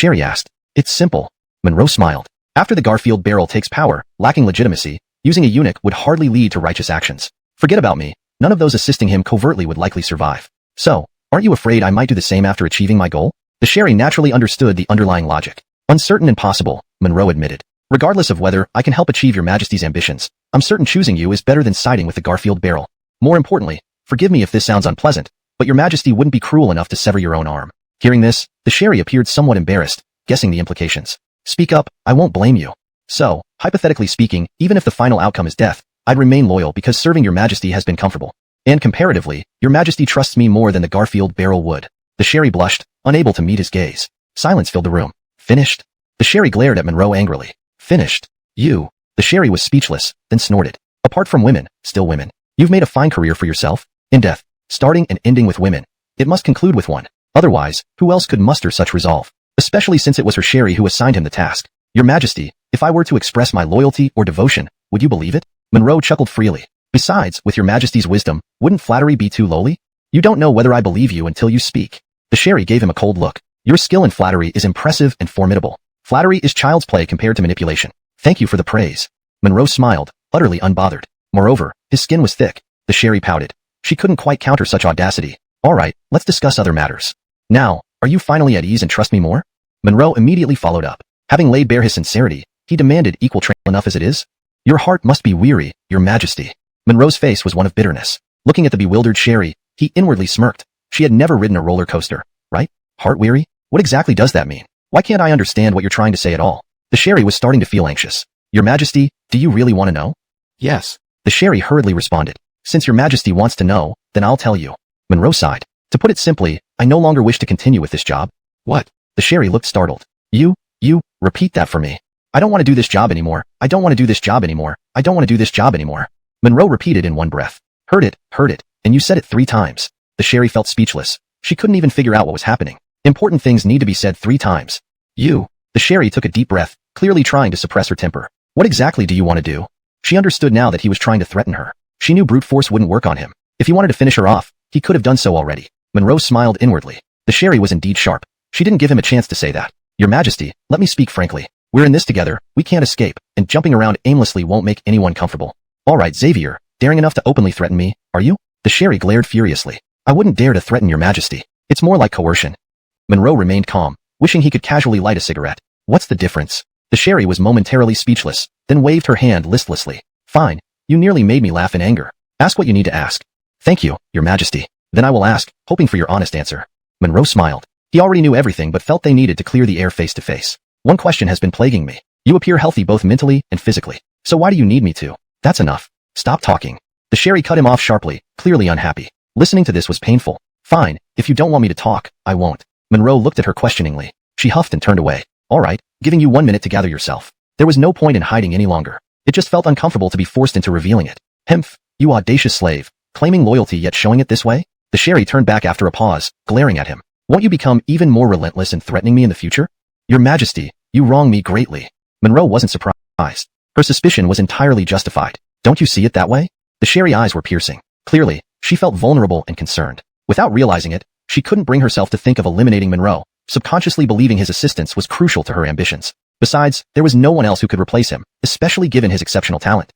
Sherry asked. It's simple. Monroe smiled. After the Garfield barrel takes power, lacking legitimacy, using a eunuch would hardly lead to righteous actions. Forget about me. None of those assisting him covertly would likely survive. So, aren't you afraid I might do the same after achieving my goal? The Sherry naturally understood the underlying logic. Uncertain and possible, Monroe admitted. Regardless of whether I can help achieve your Majesty's ambitions, I'm certain choosing you is better than siding with the Garfield barrel. More importantly, forgive me if this sounds unpleasant, but your Majesty wouldn't be cruel enough to sever your own arm. Hearing this, the Sherry appeared somewhat embarrassed, guessing the implications. Speak up, I won't blame you. So, hypothetically speaking, even if the final outcome is death, I'd remain loyal because serving your Majesty has been comfortable. And comparatively, your Majesty trusts me more than the Garfield barrel would. The Sherry blushed, unable to meet his gaze. Silence filled the room. Finished? The Sherry glared at Monroe angrily. Finished? You. The Sherry was speechless, then snorted. Apart from women, still women. You've made a fine career for yourself. In death, starting and ending with women. It must conclude with one. Otherwise, who else could muster such resolve? Especially since it was her Sherry who assigned him the task. Your Majesty, if I were to express my loyalty or devotion, would you believe it? Monroe chuckled freely. Besides, with your Majesty's wisdom, wouldn't flattery be too lowly? You don't know whether I believe you until you speak. The Sherry gave him a cold look. Your skill in flattery is impressive and formidable. Flattery is child's play compared to manipulation. Thank you for the praise. Monroe smiled, utterly unbothered. Moreover, his skin was thick. The Sherry pouted. She couldn't quite counter such audacity. All right, let's discuss other matters. Now, are you finally at ease and trust me more? Monroe immediately followed up. Having laid bare his sincerity, he demanded equal training enough as it is. Your heart must be weary, your Majesty. Monroe's face was one of bitterness. Looking at the bewildered Sherry, he inwardly smirked. She had never ridden a roller coaster, right? Heart weary? What exactly does that mean? Why can't I understand what you're trying to say at all? The Sherry was starting to feel anxious. Your Majesty, do you really want to know? Yes. The Sherry hurriedly responded. Since your Majesty wants to know, then I'll tell you. Monroe sighed. To put it simply, I no longer wish to continue with this job. What? The Sherry looked startled. You, repeat that for me. I don't want to do this job anymore. I don't want to do this job anymore. I don't want to do this job anymore. Monroe repeated in one breath. Heard it, and you said it 3 times. The Sherry felt speechless. She couldn't even figure out what was happening. Important things need to be said 3 times. You. The Sherry took a deep breath, clearly trying to suppress her temper. What exactly do you want to do? She understood now that he was trying to threaten her. She knew brute force wouldn't work on him. If he wanted to finish her off, he could have done so already. Monroe smiled inwardly. The Sherry was indeed sharp. She didn't give him a chance to say that. Your Majesty, let me speak frankly. We're in this together, we can't escape, and jumping around aimlessly won't make anyone comfortable. All right, Xavier, daring enough to openly threaten me, are you? The Sherry glared furiously. I wouldn't dare to threaten your Majesty. It's more like coercion. Monroe remained calm, wishing he could casually light a cigarette. What's the difference? The Sherry was momentarily speechless, then waved her hand listlessly. Fine, you nearly made me laugh in anger. Ask what you need to ask. Thank you, your Majesty. Then I will ask, hoping for your honest answer. Monroe smiled. He already knew everything but felt they needed to clear the air face to face. One question has been plaguing me. You appear healthy both mentally and physically. So why do you need me to? That's enough. Stop talking. The Sherry cut him off sharply, clearly unhappy. Listening to this was painful. Fine, if you don't want me to talk, I won't. Monroe looked at her questioningly. She huffed and turned away. All right, giving you 1 minute to gather yourself. There was no point in hiding any longer. It just felt uncomfortable to be forced into revealing it. Hemph, you audacious slave, claiming loyalty yet showing it this way? The Sherry turned back after a pause, glaring at him. Won't you become even more relentless in threatening me in the future? Your Majesty, you wrong me greatly. Monroe wasn't surprised. Her suspicion was entirely justified. Don't you see it that way? The Sherry eyes were piercing. Clearly, she felt vulnerable and concerned. Without realizing it, she couldn't bring herself to think of eliminating Monroe, subconsciously believing his assistance was crucial to her ambitions. Besides, there was no one else who could replace him, especially given his exceptional talent.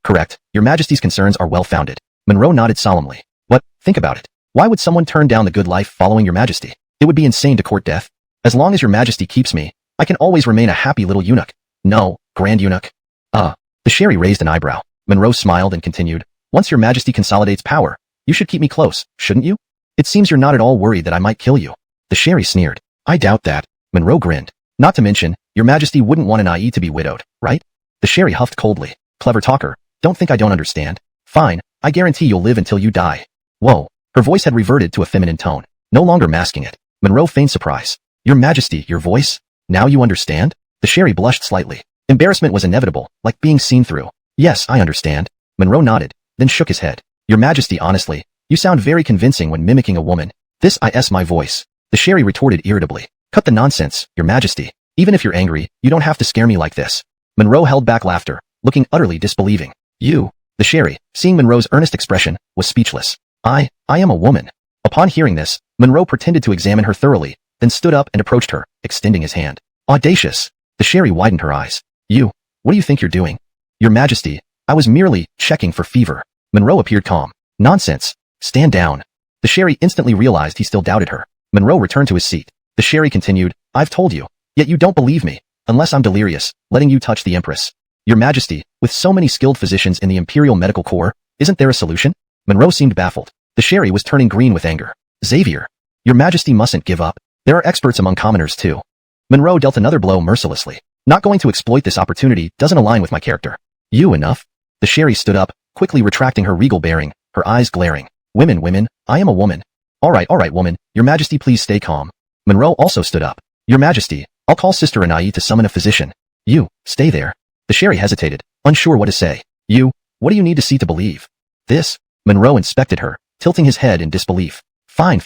Correct. Your Majesty's concerns are well-founded. Monroe nodded solemnly. But, think about it. Why would someone turn down the good life following your Majesty? It would be insane to court death. As long as your Majesty keeps me, I can always remain a happy little eunuch. No, Grand Eunuch. The Sherry raised an eyebrow. Monroe smiled and continued. Once your Majesty consolidates power, you should keep me close, shouldn't you? It seems you're not at all worried that I might kill you. The Sherry sneered. I doubt that. Monroe grinned. Not to mention, your Majesty wouldn't want an IE to be widowed, right? The Sherry huffed coldly. Clever talker. Don't think I don't understand. Fine, I guarantee you'll live until you die. Whoa. Her voice had reverted to a feminine tone, no longer masking it. Monroe feigned surprise. Your Majesty, your voice? Now you understand? The Sherry blushed slightly. Embarrassment was inevitable, like being seen through. Yes, I understand. Monroe nodded, then shook his head. Your Majesty, honestly, you sound very convincing when mimicking a woman. This is my voice. The Sherry retorted irritably. Cut the nonsense, your Majesty. Even if you're angry, you don't have to scare me like this. Monroe held back laughter, looking utterly disbelieving. You. The Sherry, seeing Monroe's earnest expression, was speechless. I am a woman. Upon hearing this, Monroe pretended to examine her thoroughly, then stood up and approached her, extending his hand. Audacious! The Sherry widened her eyes. What do you think you're doing? Your Majesty, I was merely checking for fever. Monroe appeared calm. Nonsense. Stand down. The Sherry instantly realized he still doubted her. Monroe returned to his seat. The Sherry continued, I've told you. Yet you don't believe me. Unless I'm delirious, letting you touch the Empress. Your Majesty, with so many skilled physicians in the Imperial Medical Corps, isn't there a solution? Monroe seemed baffled. The Sherry was turning green with anger. Xavier. Your Majesty mustn't give up. There are experts among commoners too. Monroe dealt another blow mercilessly. Not going to exploit this opportunity doesn't align with my character. You enough? The Sherry stood up, quickly retracting her regal bearing, her eyes glaring. Women, I am a woman. All right, woman, Your Majesty please stay calm. Monroe also stood up. Your Majesty, I'll call Sister Anai to summon a physician. You, stay there. The Sherry hesitated, unsure what to say. What do you need to see to believe? This? Monroe inspected her, tilting his head in disbelief. Fine.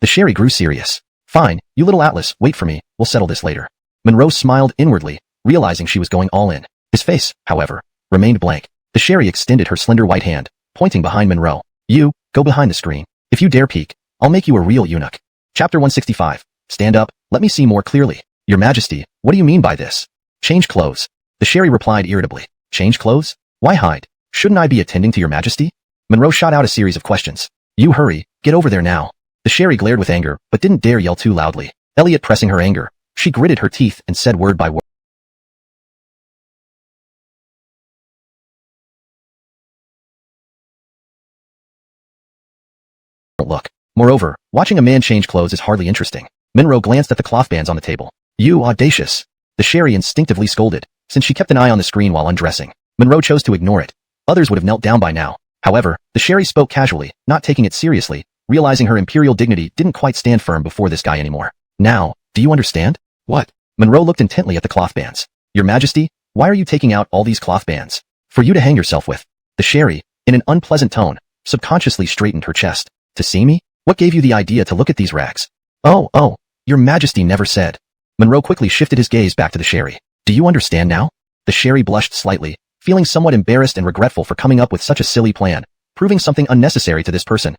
The Sherry grew serious. Fine, you little Atlas, wait for me, we'll settle this later. Monroe smiled inwardly, realizing she was going all in. His face, however, remained blank. The Sherry extended her slender white hand, pointing behind Monroe. You, go behind the screen. If you dare peek, I'll make you a real eunuch. Chapter 165. Stand up, let me see more clearly. Your Majesty, what do you mean by this? Change clothes. The Sherry replied irritably. Change clothes? Why hide? Shouldn't I be attending to Your Majesty? Monroe shot out a series of questions. You hurry, get over there now. The Sherry glared with anger, but didn't dare yell too loudly. Elliot pressing her anger. She gritted her teeth and said word by word. Look. Moreover, watching a man change clothes is hardly interesting. Monroe glanced at the cloth bands on the table. You audacious. The Sherry instinctively scolded, since she kept an eye on the screen while undressing. Monroe chose to ignore it. Others would have knelt down by now. However, the Sherry spoke casually, not taking it seriously, realizing her imperial dignity didn't quite stand firm before this guy anymore. Now, do you understand? What? Monroe looked intently at the cloth bands. Your Majesty, why are you taking out all these cloth bands? For you to hang yourself with. The Sherry, in an unpleasant tone, subconsciously straightened her chest. To see me? What gave you the idea to look at these rags? Oh, Your Majesty never said. Monroe quickly shifted his gaze back to the Sherry. Do you understand now? The Sherry blushed slightly, feeling somewhat embarrassed and regretful for coming up with such a silly plan, proving something unnecessary to this person.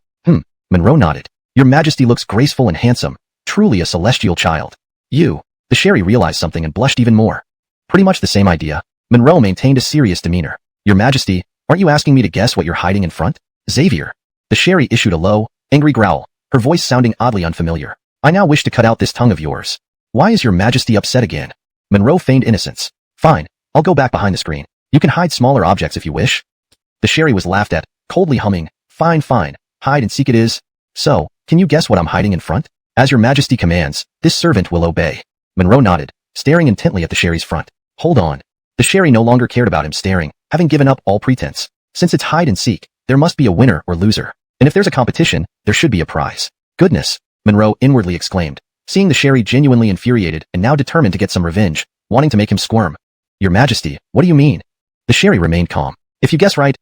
Monroe nodded. Your Majesty looks graceful and handsome, truly a celestial child. The Sherry realized something and blushed even more. Pretty much the same idea. Monroe maintained a serious demeanor. Your Majesty, aren't you asking me to guess what you're hiding in front? Xavier. The Sherry issued a low, angry growl, her voice sounding oddly unfamiliar. I now wish to cut out this tongue of yours. Why is Your Majesty upset again? Monroe feigned innocence. Fine, I'll go back behind the screen. You can hide smaller objects if you wish. The Sherry was laughed at, coldly humming. Fine, hide and seek it is. So, can you guess what I'm hiding in front? As Your Majesty commands, this servant will obey. Monroe nodded, staring intently at the Sherry's front. Hold on. The Sherry no longer cared about him staring, having given up all pretense. Since it's hide and seek, there must be a winner or loser. And if there's a competition, there should be a prize. Goodness, Monroe inwardly exclaimed, seeing the Sherry genuinely infuriated and now determined to get some revenge, wanting to make him squirm. Your Majesty, what do you mean? The Sherry remained calm. If you guess right,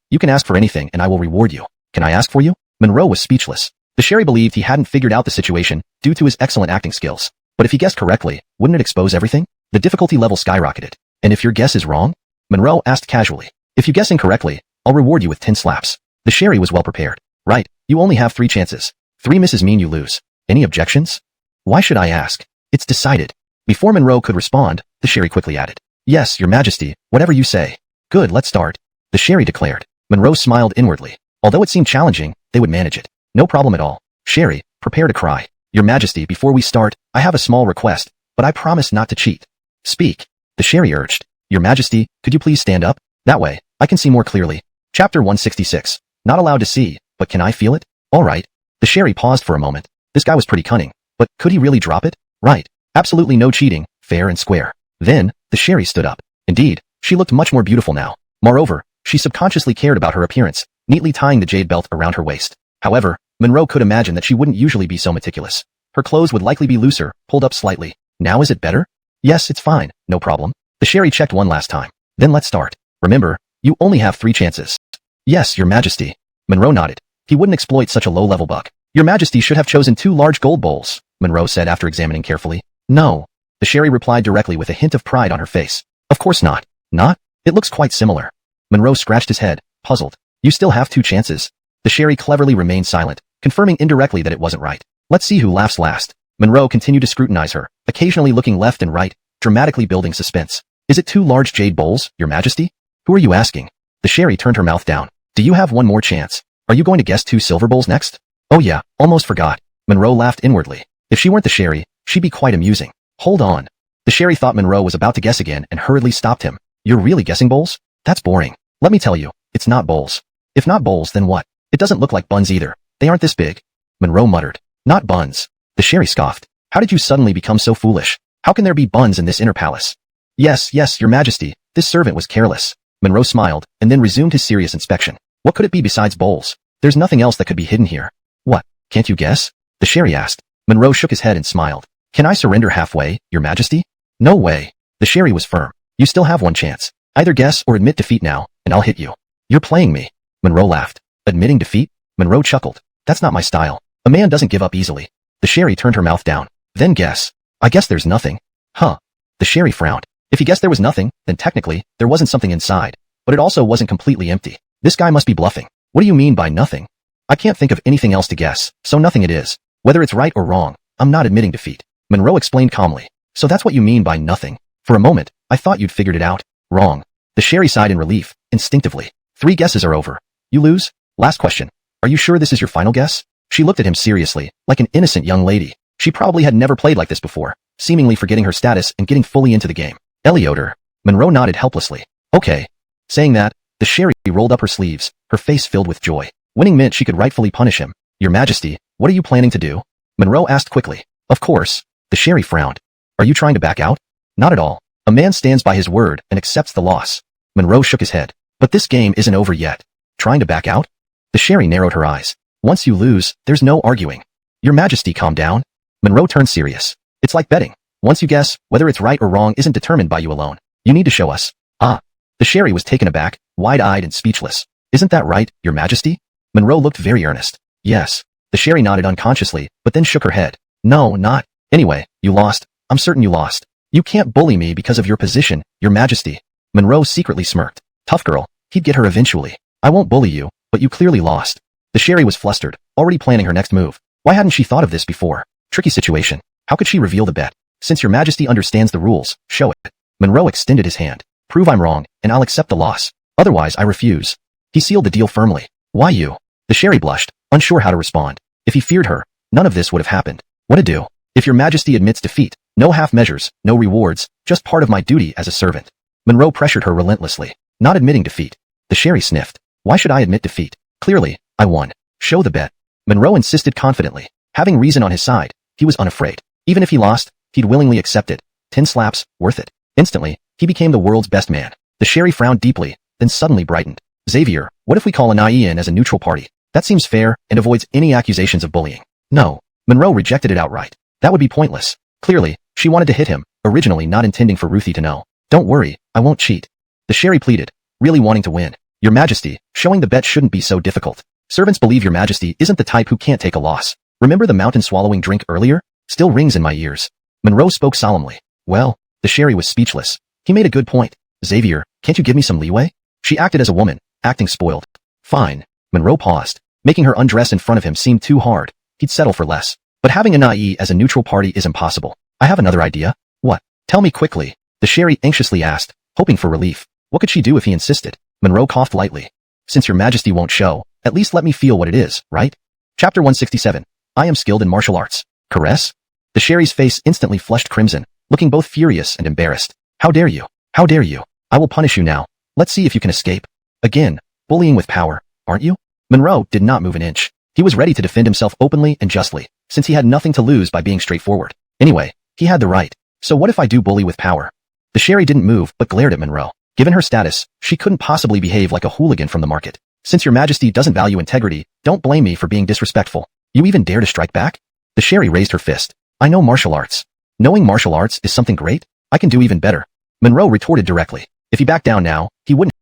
you can ask for anything and I will reward you. Can I ask for you? Monroe was speechless. The Sherry believed he hadn't figured out the situation due to his excellent acting skills. But if he guessed correctly, wouldn't it expose everything? The difficulty level skyrocketed. And if your guess is wrong? Monroe asked casually. If you guess incorrectly, I'll reward you with 10 slaps. The Sherry was well prepared. Right, you only have 3 chances. 3 misses mean you lose. Any objections? Why should I ask? It's decided. Before Monroe could respond, the Sherry quickly added. Yes, Your Majesty, whatever you say. Good, let's start. The Sherry declared. Monroe smiled inwardly. Although it seemed challenging, they would manage it. No problem at all. Sherry, prepare to cry. Your Majesty, before we start, I have a small request, but I promise not to cheat. Speak. The Sherry urged. Your Majesty, could you please stand up? That way, I can see more clearly. Chapter 166. Not allowed to see, but can I feel it? All right. The Sherry paused for a moment. This guy was pretty cunning, but could he really drop it? Right. Absolutely no cheating, fair and square. Then, the Sherry stood up. Indeed, she looked much more beautiful now. Moreover, she subconsciously cared about her appearance, neatly tying the jade belt around her waist. However, Monroe could imagine that she wouldn't usually be so meticulous. Her clothes would likely be looser, pulled up slightly. Now is it better? Yes, it's fine, no problem. The Sherry checked one last time. Then let's start. Remember, you only have 3 chances. Yes, Your Majesty. Monroe nodded. He wouldn't exploit such a low-level buck. Your Majesty should have chosen 2 large gold bowls, Monroe said after examining carefully. No. The Sherry replied directly with a hint of pride on her face. Of course not. Not? It looks quite similar. Monroe scratched his head, puzzled. You still have 2 chances. The Sherry cleverly remained silent, confirming indirectly that it wasn't right. Let's see who laughs last. Monroe continued to scrutinize her, occasionally looking left and right, dramatically building suspense. Is it 2 large jade bowls, Your Majesty? Who are you asking? The Sherry turned her mouth down. Do you have one more chance? Are you going to guess 2 silver bowls next? Oh yeah, almost forgot. Monroe laughed inwardly. If she weren't the Sherry, she'd be quite amusing. Hold on. The Sherry thought Monroe was about to guess again and hurriedly stopped him. You're really guessing bowls? That's boring. Let me tell you, it's not bowls. If not bowls, then what? It doesn't look like buns either. They aren't this big. Monroe muttered. Not buns. The Sherry scoffed. How did you suddenly become so foolish? How can there be buns in this inner palace? Yes, Your Majesty. This servant was careless. Monroe smiled, and then resumed his serious inspection. What could it be besides bowls? There's nothing else that could be hidden here. What? Can't you guess? The Sherry asked. Monroe shook his head and smiled. Can I surrender halfway, Your Majesty? No way. The Sherry was firm. You still have one chance. Either guess or admit defeat now, and I'll hit you. You're playing me. Monroe laughed. Admitting defeat? Monroe chuckled. That's not my style. A man doesn't give up easily. The Sherry turned her mouth down. Then guess. I guess there's nothing. Huh. The Sherry frowned. If he guessed there was nothing, then technically, there wasn't something inside. But it also wasn't completely empty. This guy must be bluffing. What do you mean by nothing? I can't think of anything else to guess, so nothing it is. Whether it's right or wrong, I'm not admitting defeat. Monroe explained calmly. So that's what you mean by nothing. For a moment, I thought you'd figured it out. Wrong. The Sherry sighed in relief, instinctively. 3 guesses are over. You lose? Last question. Are you sure this is your final guess? She looked at him seriously, like an innocent young lady. She probably had never played like this before, seemingly forgetting her status and getting fully into the game. Elioter. Monroe nodded helplessly. Okay. Saying that, the Sherry rolled up her sleeves, her face filled with joy. Winning meant she could rightfully punish him. Your Majesty, what are you planning to do? Monroe asked quickly. Of course. The Sherry frowned. Are you trying to back out? Not at all. A man stands by his word and accepts the loss. Monroe shook his head. But this game isn't over yet. Trying to back out? The Sherry narrowed her eyes. Once you lose, there's no arguing. Your Majesty, calm down. Monroe turned serious. It's like betting. Once you guess, whether it's right or wrong isn't determined by you alone. You need to show us. Ah. The Sherry was taken aback, wide-eyed and speechless. Isn't that right, Your Majesty? Monroe looked very earnest. Yes. The Sherry nodded unconsciously, but then shook her head. No, not. Anyway, you lost. I'm certain you lost. You can't bully me because of your position, Your Majesty. Monroe secretly smirked. Tough girl. He'd get her eventually. I won't bully you, but you clearly lost. The Sherry was flustered, already planning her next move. Why hadn't she thought of this before? Tricky situation. How could she reveal the bet? Since Your Majesty understands the rules, show it. Monroe extended his hand. Prove I'm wrong, and I'll accept the loss. Otherwise, I refuse. He sealed the deal firmly. Why you? The Sherry blushed, unsure how to respond. If he feared her, none of this would have happened. What to do? If Your Majesty admits defeat, no half measures, no rewards, just part of my duty as a servant. Monroe pressured her relentlessly. Not admitting defeat. The Sherry sniffed. Why should I admit defeat? Clearly, I won. Show the bet. Monroe insisted confidently. Having reason on his side, he was unafraid. Even if he lost, he'd willingly accept it. 10 slaps, worth it. Instantly, he became the world's best man. The Sherry frowned deeply, then suddenly brightened. Xavier, what if we call Anai in as a neutral party? That seems fair and avoids any accusations of bullying. No. Monroe rejected it outright. That would be pointless. Clearly, she wanted to hit him, originally not intending for Ruthie to know. Don't worry, I won't cheat. The Sherry pleaded, really wanting to win. Your Majesty, showing the bet shouldn't be so difficult. Servants believe Your Majesty isn't the type who can't take a loss. Remember the mountain-swallowing drink earlier? Still rings in my ears. Monroe spoke solemnly. Well, the Sherry was speechless. He made a good point. Xavier, can't you give me some leeway? She acted as a woman, acting spoiled. Fine. Monroe paused. Making her undress in front of him seemed too hard. He'd settle for less. But having Anai as a neutral party is impossible. I have another idea. What? Tell me quickly. The Sherry anxiously asked, hoping for relief. What could she do if he insisted? Monroe coughed lightly. Since Your Majesty won't show, at least let me feel what it is, right? Chapter 167. I am skilled in martial arts. Caress? The Sherry's face instantly flushed crimson, looking both furious and embarrassed. How dare you? How dare you? I will punish you now. Let's see if you can escape. Again, bullying with power, aren't you? Monroe did not move an inch. He was ready to defend himself openly and justly, since he had nothing to lose by being straightforward. Anyway, he had the right. So what if I do bully with power? The Sherry didn't move but glared at Monroe. Given her status, she couldn't possibly behave like a hooligan from the market. Since Your Majesty doesn't value integrity, don't blame me for being disrespectful. You even dare to strike back? The Sherry raised her fist. I know martial arts. Knowing martial arts is something great? I can do even better. Monroe retorted directly. If he backed down now, he wouldn't.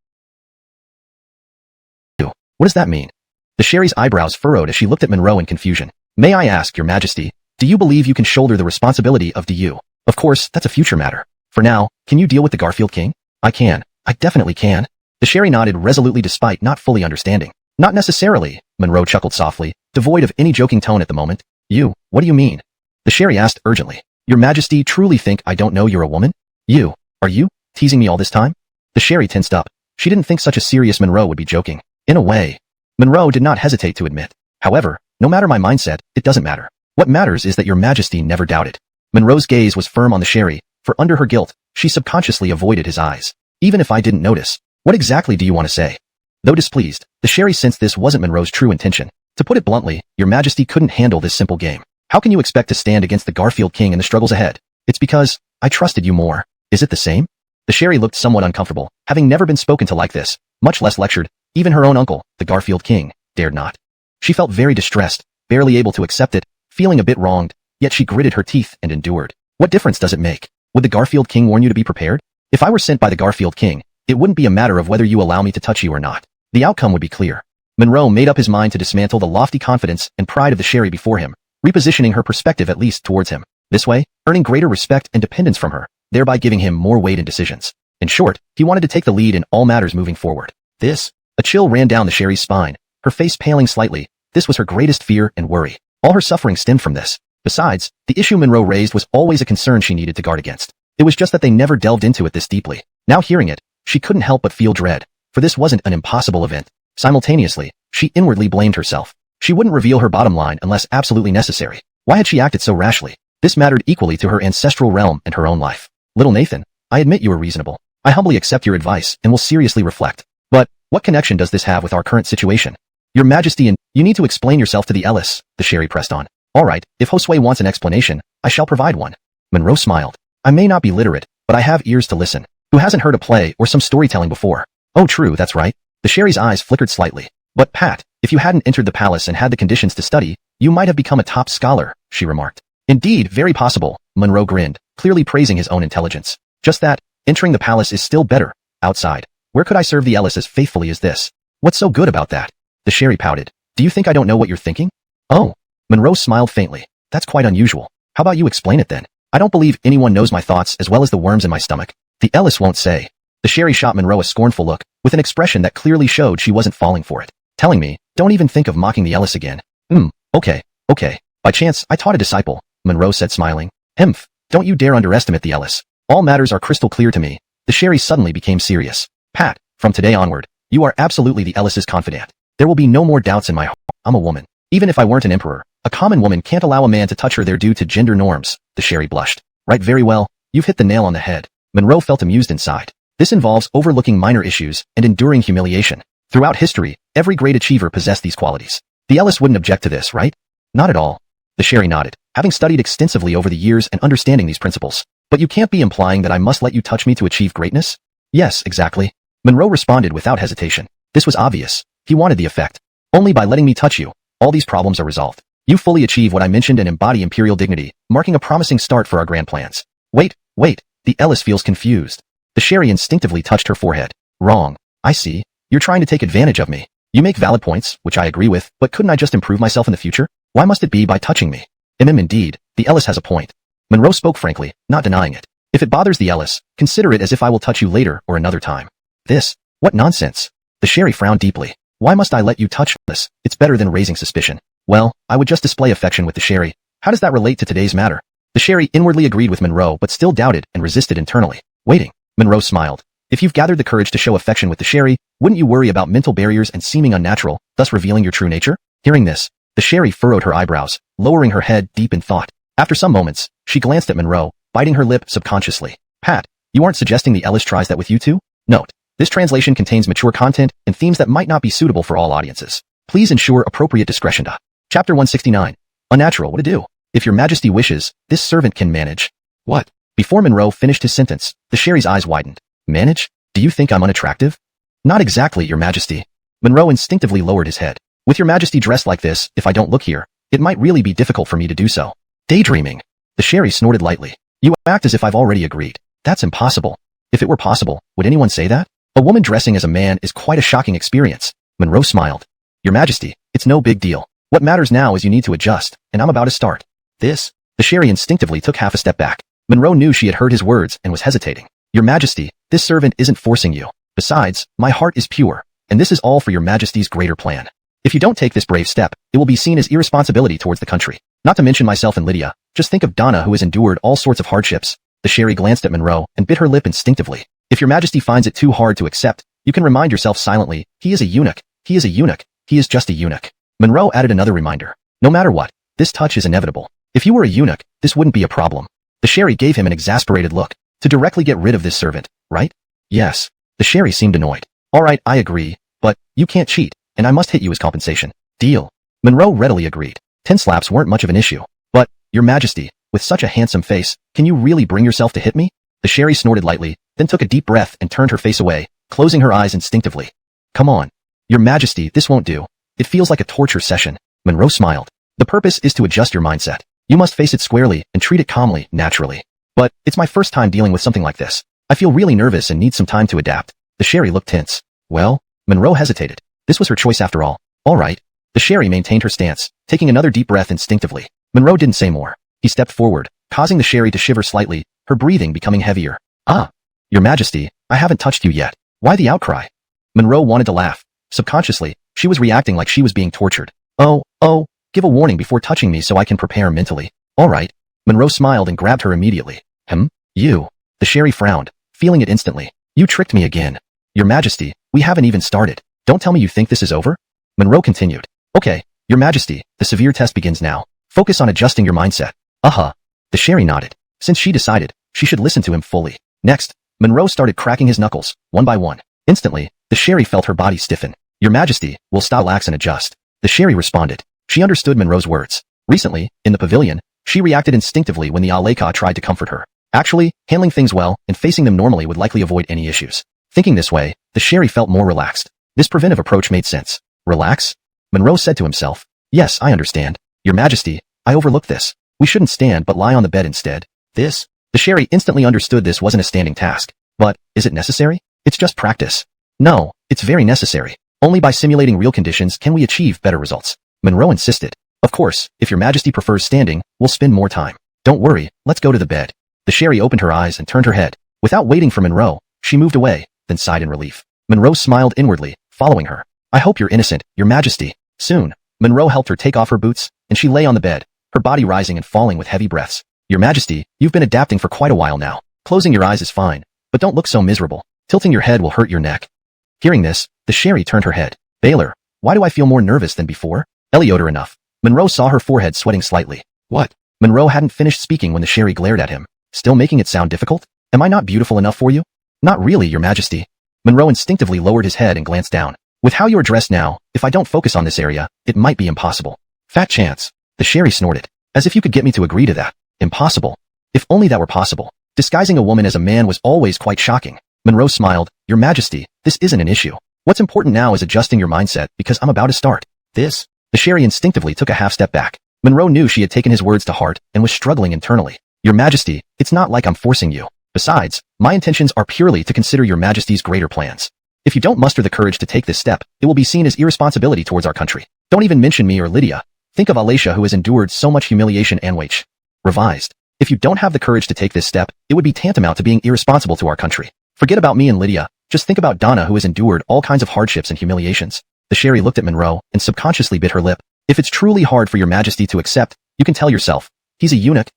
What does that mean? The Sherry's eyebrows furrowed as she looked at Monroe in confusion. May I ask, Your Majesty, do you believe you can shoulder the responsibility of DU? Of course, that's a future matter. For now, can you deal with the Garfield King? I can. I definitely can. The Sherry nodded resolutely despite not fully understanding. Not necessarily, Monroe chuckled softly, devoid of any joking tone at the moment. You, what do you mean? The Sherry asked urgently. Your Majesty truly think I don't know you're a woman? Are you teasing me all this time? The Sherry tensed up. She didn't think such a serious Monroe would be joking. In a way. Monroe did not hesitate to admit. However, no matter my mindset, it doesn't matter. What matters is that your Majesty never doubted. Monroe's gaze was firm on the Sherry, for under her guilt, she subconsciously avoided his eyes. Even if I didn't notice, what exactly do you want to say? Though displeased, the Sherry sensed this wasn't Monroe's true intention. To put it bluntly, your Majesty couldn't handle this simple game. How can you expect to stand against the Garfield King and the struggles ahead? It's because I trusted you more. Is it the same? The Sherry looked somewhat uncomfortable, having never been spoken to like this, much less lectured. Even her own uncle, the Garfield King, dared not. She felt very distressed, barely able to accept it, feeling a bit wronged, yet she gritted her teeth and endured. What difference does it make? Would the Garfield King warn you to be prepared? If I were sent by the Garfield King, it wouldn't be a matter of whether you allow me to touch you or not. The outcome would be clear. Monroe made up his mind to dismantle the lofty confidence and pride of the Sherry before him, repositioning her perspective at least towards him. This way, earning greater respect and dependence from her, thereby giving him more weight in decisions. In short, he wanted to take the lead in all matters moving forward. A chill ran down the Sherry's spine, her face paling slightly. This was her greatest fear and worry. All her suffering stemmed from this. Besides, the issue Monroe raised was always a concern she needed to guard against. It was just that they never delved into it this deeply. Now hearing it, she couldn't help but feel dread, for this wasn't an impossible event. Simultaneously, she inwardly blamed herself. She wouldn't reveal her bottom line unless absolutely necessary. Why had she acted so rashly? This mattered equally to her ancestral realm and her own life. Little Nathan, I admit you were reasonable. I humbly accept your advice and will seriously reflect. But, what connection does this have with our current situation? Your Majesty, and you need to explain yourself to the Ellis, the Sherry pressed on. All right, if Josue wants an explanation, I shall provide one. Monroe smiled. I may not be literate, but I have ears to listen. Who hasn't heard a play or some storytelling before? Oh true, that's right. The Sherry's eyes flickered slightly. But Pat, if you hadn't entered the palace and had the conditions to study, you might have become a top scholar, she remarked. Indeed, very possible, Monroe grinned, clearly praising his own intelligence. Just that, entering the palace is still better. Outside, where could I serve the Ellis as faithfully as this? What's so good about that? The Sherry pouted. Do you think I don't know what you're thinking? Oh. Monroe smiled faintly. That's quite unusual. How about you explain it then? I don't believe anyone knows my thoughts as well as the worms in my stomach. The Ellis won't say. The Sherry shot Monroe a scornful look, with an expression that clearly showed she wasn't falling for it. Telling me, don't even think of mocking the Ellis again. Okay. By chance, I taught a disciple, Monroe said smiling. Don't you dare underestimate the Ellis. All matters are crystal clear to me. The Sherry suddenly became serious. Pat, from today onward, you are absolutely the Ellis's confidant. There will be no more doubts in my heart. I'm a woman. Even if I weren't an emperor, a common woman can't allow a man to touch her there due to gender norms. The Sherry blushed. Right, very well. You've hit the nail on the head. Monroe felt amused inside. This involves overlooking minor issues and enduring humiliation. Throughout history, every great achiever possessed these qualities. The Ellis wouldn't object to this, right? Not at all. The Sherry nodded, having studied extensively over the years and understanding these principles. But you can't be implying that I must let you touch me to achieve greatness? Yes, exactly. Monroe responded without hesitation. This was obvious. He wanted the effect. Only by letting me touch you, all these problems are resolved. You fully achieve what I mentioned and embody imperial dignity, marking a promising start for our grand plans. Wait, the Ellis feels confused. The Sherry instinctively touched her forehead. Wrong. I see. You're trying to take advantage of me. You make valid points, which I agree with, but couldn't I just improve myself in the future? Why must it be by touching me? Indeed, the Ellis has a point. Monroe spoke frankly, not denying it. If it bothers the Ellis, consider it as if I will touch you later or another time. What nonsense. The Sherry frowned deeply. Why must I let you touch this? It's better than raising suspicion. Well, I would just display affection with the Sherry. How does that relate to today's matter? The Sherry inwardly agreed with Monroe but still doubted and resisted internally. Waiting. Monroe smiled. If you've gathered the courage to show affection with the Sherry, wouldn't you worry about mental barriers and seeming unnatural, thus revealing your true nature? Hearing this, the Sherry furrowed her eyebrows, lowering her head deep in thought. After some moments, she glanced at Monroe, biting her lip subconsciously. Pat, you aren't suggesting the Ellis tries that with you too? Note. This translation contains mature content and themes that might not be suitable for all audiences. Please ensure appropriate discretion. Chapter 169. Unnatural, what to do? If your Majesty wishes, this servant can manage. What? Before Monroe finished his sentence, the Sherry's eyes widened. Manage? Do you think I'm unattractive? Not exactly, Your Majesty. Monroe instinctively lowered his head. With Your Majesty dressed like this, if I don't look here, it might really be difficult for me to do so. Daydreaming. The Sherry snorted lightly. You act as if I've already agreed. That's impossible. If it were possible, would anyone say that? A woman dressing as a man is quite a shocking experience. Monroe smiled. Your Majesty, it's no big deal. What matters now is you need to adjust, and I'm about to start. The Sherry instinctively took half a step back. Monroe knew she had heard his words and was hesitating. Your Majesty, this servant isn't forcing you. Besides, my heart is pure, and this is all for Your Majesty's greater plan. If you don't take this brave step, it will be seen as irresponsibility towards the country. Not to mention myself and Lydia, Just think of Donna who has endured all sorts of hardships. The Sherry glanced at Monroe and bit her lip instinctively. If your majesty finds it too hard to accept, you can remind yourself silently, he is a eunuch, he is a eunuch, he is just a eunuch. Monroe added another reminder. No matter what, this touch is inevitable. If you were a eunuch, this wouldn't be a problem. The Sherry gave him an exasperated look. To directly get rid of this servant, right? Yes. The Sherry seemed annoyed. Alright, I agree, but you can't cheat, and I must hit you as compensation. Deal. Monroe readily agreed. 10 slaps weren't much of an issue. But, your majesty, with such a handsome face, can you really bring yourself to hit me? The Sherry snorted lightly, then took a deep breath and turned her face away, closing her eyes instinctively. Come on. Your majesty, this won't do. It feels like a torture session. Monroe smiled. The purpose is to adjust your mindset. You must face it squarely and treat it calmly, naturally. But, it's my first time dealing with something like this. I feel really nervous and need some time to adapt. The Sherry looked tense. Well, Monroe hesitated. This was her choice after all. Alright. The Sherry maintained her stance, taking another deep breath instinctively. Monroe didn't say more. He stepped forward, causing the Sherry to shiver slightly, her breathing becoming heavier. Ah! Your majesty, I haven't touched you yet. Why the outcry? Monroe wanted to laugh. Subconsciously, she was reacting like she was being tortured. Oh, give a warning before touching me so I can prepare mentally. Alright. Monroe smiled and grabbed her immediately. You. The Sherry frowned, feeling it instantly. You tricked me again. Your majesty, we haven't even started. Don't tell me you think this is over? Monroe continued. Okay, your majesty, the severe test begins now. Focus on adjusting your mindset. The Sherry nodded. Since she decided, she should listen to him fully. Next, Monroe started cracking his knuckles, one by one. Instantly, the Sherry felt her body stiffen. Your majesty, will stop, relax and adjust. The Sherry responded. She understood Monroe's words. Recently, in the pavilion, she reacted instinctively when the Aleka tried to comfort her. Actually, handling things well and facing them normally would likely avoid any issues. Thinking this way, the Sherry felt more relaxed. This preventive approach made sense. Relax? Monroe said to himself. Yes, I understand. Your majesty, I overlooked this. We shouldn't stand but lie on the bed instead. This? The Sherry instantly understood this wasn't a standing task. But, is it necessary? It's just practice. No, it's very necessary. Only by simulating real conditions can we achieve better results. Monroe insisted. Of course, if your majesty prefers standing, we'll spend more time. Don't worry, let's go to the bed. The Sherry opened her eyes and turned her head. Without waiting for Monroe, she moved away, then sighed in relief. Monroe smiled inwardly, following her. I hope you're innocent, your majesty. Soon, Monroe helped her take off her boots, and she lay on the bed, her body rising and falling with heavy breaths. Your majesty, you've been adapting for quite a while now. Closing your eyes is fine, but don't look so miserable. Tilting your head will hurt your neck. Hearing this, the Sherry turned her head. Baylor, why do I feel more nervous than before? Eleotor enough. Monroe saw her forehead sweating slightly. What? Monroe hadn't finished speaking when the Sherry glared at him. Still making it sound difficult? Am I not beautiful enough for you? Not really, your majesty. Monroe instinctively lowered his head and glanced down. With how you're dressed now, if I don't focus on this area, it might be impossible. Fat chance. The Sherry snorted. As if you could get me to agree to that. Impossible. If only that were possible. Disguising a woman as a man was always quite shocking. Monroe smiled. Your majesty, this isn't an issue. What's important now is adjusting your mindset because I'm about to start. This? The Sherry instinctively took a half step back. Monroe knew she had taken his words to heart and was struggling internally. Your majesty, it's not like I'm forcing you. Besides, my intentions are purely to consider your majesty's greater plans. If you don't muster the courage to take this step, it will be seen as irresponsibility towards our country. Don't even mention me or Lydia. Think of Alacia who has endured so much humiliation and wage. Revised. If you don't have the courage to take this step, it would be tantamount to being irresponsible to our country. Forget about me and Lydia. Just think about Donna who has endured all kinds of hardships and humiliations. The Sherry looked at Monroe and subconsciously bit her lip. If it's truly hard for your majesty to accept, you can tell yourself. He's a eunuch,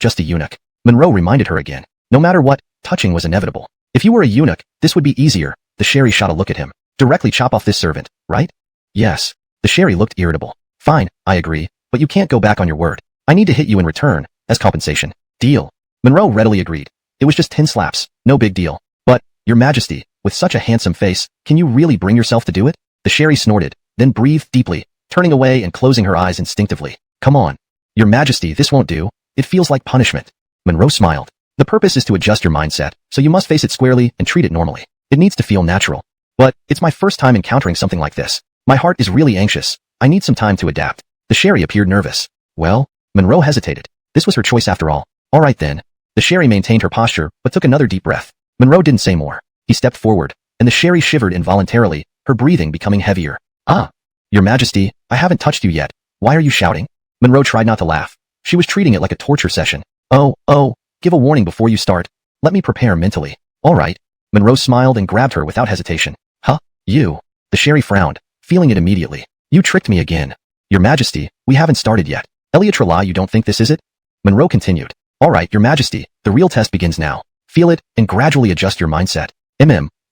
just a eunuch. Monroe reminded her again. No matter what, touching was inevitable. If you were a eunuch, this would be easier. The Sherry shot a look at him. Directly chop off this servant, right? Yes. The Sherry looked irritable. Fine, I agree, but you can't go back on your word. I need to hit you in return, as compensation. Deal. Monroe readily agreed. It was just 10 slaps, no big deal. But, your majesty, with such a handsome face, can you really bring yourself to do it? The Sherry snorted, then breathed deeply, turning away and closing her eyes instinctively. Come on. Your majesty, this won't do. It feels like punishment. Monroe smiled. The purpose is to adjust your mindset, so you must face it squarely and treat it normally. It needs to feel natural. But, it's my first time encountering something like this. My heart is really anxious. I need some time to adapt. The Sherry appeared nervous. Well, Monroe hesitated. This was her choice after all. Alright then. The Sherry maintained her posture, but took another deep breath. Monroe didn't say more. He stepped forward, and the Sherry shivered involuntarily, her breathing becoming heavier. Ah! Your majesty, I haven't touched you yet. Why are you shouting? Monroe tried not to laugh. She was treating it like a torture session. Oh, give a warning before you start. Let me prepare mentally. Alright. Monroe smiled and grabbed her without hesitation. Huh? You? The Sherry frowned, feeling it immediately. You tricked me again. Your majesty, we haven't started yet. Eliotrala, you don't think this is it? Monroe continued. All right, Your Majesty, the real test begins now. Feel it, and gradually adjust your mindset.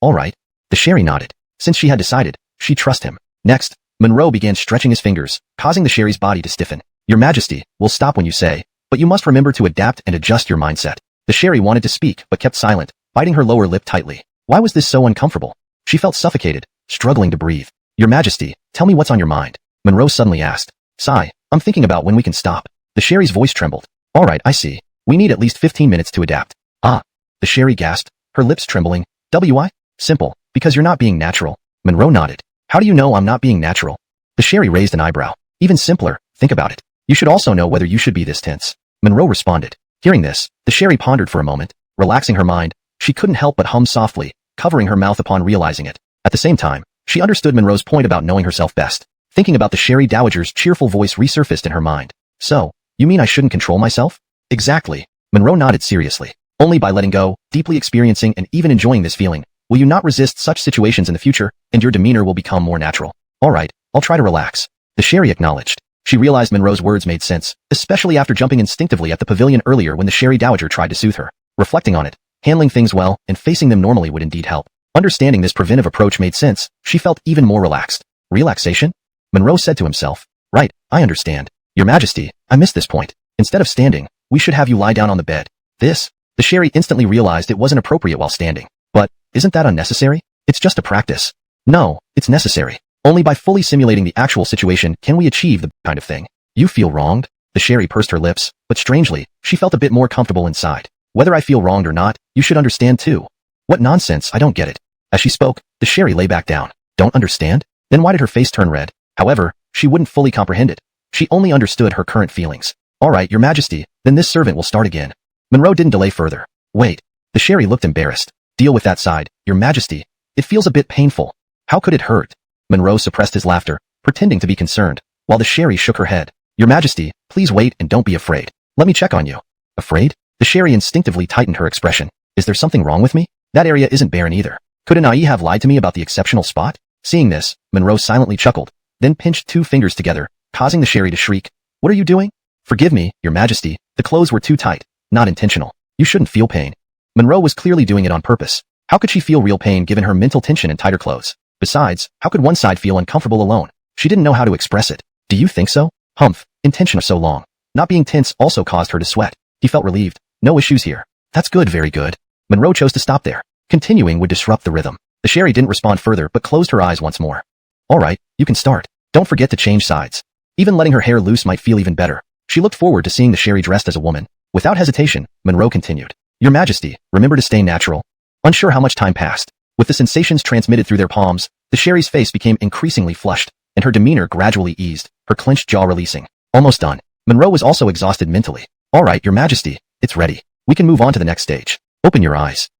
All right. The Sherry nodded. Since she had decided, she'd trust him. Next, Monroe began stretching his fingers, causing the Sherry's body to stiffen. Your Majesty, we'll stop when you say, but you must remember to adapt and adjust your mindset. The Sherry wanted to speak, but kept silent, biting her lower lip tightly. Why was this so uncomfortable? She felt suffocated, struggling to breathe. Your Majesty, tell me what's on your mind. Monroe suddenly asked. Sigh, I'm thinking about when we can stop. The Sherry's voice trembled. All right, I see. We need at least 15 minutes to adapt. Ah. The Sherry gasped, her lips trembling. Why? Simple, because you're not being natural. Monroe nodded. How do you know I'm not being natural? The Sherry raised an eyebrow. Even simpler, think about it. You should also know whether you should be this tense. Monroe responded. Hearing this, the Sherry pondered for a moment, relaxing her mind. She couldn't help but hum softly, covering her mouth upon realizing it. At the same time, she understood Monroe's point about knowing herself best. Thinking about the Sherry Dowager's cheerful voice resurfaced in her mind. So, you mean I shouldn't control myself? Exactly. Monroe nodded seriously. Only by letting go, deeply experiencing and even enjoying this feeling, will you not resist such situations in the future, and your demeanor will become more natural. All right, I'll try to relax. The Sherry acknowledged. She realized Monroe's words made sense, especially after jumping instinctively at the pavilion earlier when the Sherry Dowager tried to soothe her. Reflecting on it, handling things well and facing them normally would indeed help. Understanding this preventive approach made sense, she felt even more relaxed. Relaxation? Monroe said to himself. Right, I understand. Your Majesty, I missed this point. Instead of standing, we should have you lie down on the bed. This? The Sherry instantly realized it wasn't appropriate while standing. But, isn't that unnecessary? It's just a practice. No, it's necessary. Only by fully simulating the actual situation can we achieve the kind of thing. You feel wronged? The Sherry pursed her lips, but strangely, she felt a bit more comfortable inside. Whether I feel wronged or not, you should understand too. What nonsense, I don't get it. As she spoke, the Sherry lay back down. Don't understand? Then why did her face turn red? However, she wouldn't fully comprehend it. She only understood her current feelings. All right, Your Majesty, then this servant will start again. Monroe didn't delay further. Wait. The Sherry looked embarrassed. Deal with that side, Your Majesty. It feels a bit painful. How could it hurt? Monroe suppressed his laughter, pretending to be concerned, while the Sherry shook her head. Your Majesty, please wait and don't be afraid. Let me check on you. Afraid? The Sherry instinctively tightened her expression. Is there something wrong with me? That area isn't barren either. Could Anai have lied to me about the exceptional spot? Seeing this, Monroe silently chuckled, then pinched two fingers together, causing the Sherry to shriek. What are you doing? Forgive me, Your Majesty. The clothes were too tight. Not intentional. You shouldn't feel pain. Monroe was clearly doing it on purpose. How could she feel real pain given her mental tension and tighter clothes? Besides, how could one side feel uncomfortable alone? She didn't know how to express it. Do you think so? Humph, intention for so long. Not being tense also caused her to sweat. He felt relieved. No issues here. That's good, very good. Monroe chose to stop there. Continuing would disrupt the rhythm. The Sherry didn't respond further but closed her eyes once more. All right, you can start. Don't forget to change sides. Even letting her hair loose might feel even better. She looked forward to seeing the Sherry dressed as a woman. Without hesitation, Monroe continued. Your Majesty, remember to stay natural. Unsure how much time passed. With the sensations transmitted through their palms, the Sherry's face became increasingly flushed, and her demeanor gradually eased, her clenched jaw releasing. Almost done. Monroe was also exhausted mentally. All right, Your Majesty, it's ready. We can move on to the next stage. Open your eyes.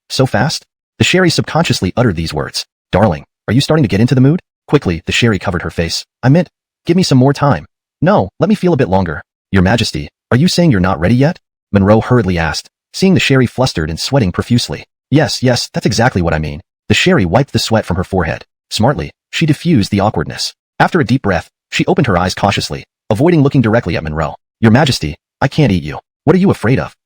So fast? The Sherry subconsciously uttered these words. Darling, are you starting to get into the mood? Quickly, the Sherry covered her face. I meant, give me some more time. No, let me feel a bit longer. Your Majesty, are you saying you're not ready yet? Monroe hurriedly asked, seeing the Sherry flustered and sweating profusely. Yes, that's exactly what I mean. The Sherry wiped the sweat from her forehead. Smartly, she diffused the awkwardness. After a deep breath, she opened her eyes cautiously, avoiding looking directly at Monroe. Your Majesty, I can't eat you. What are you afraid of?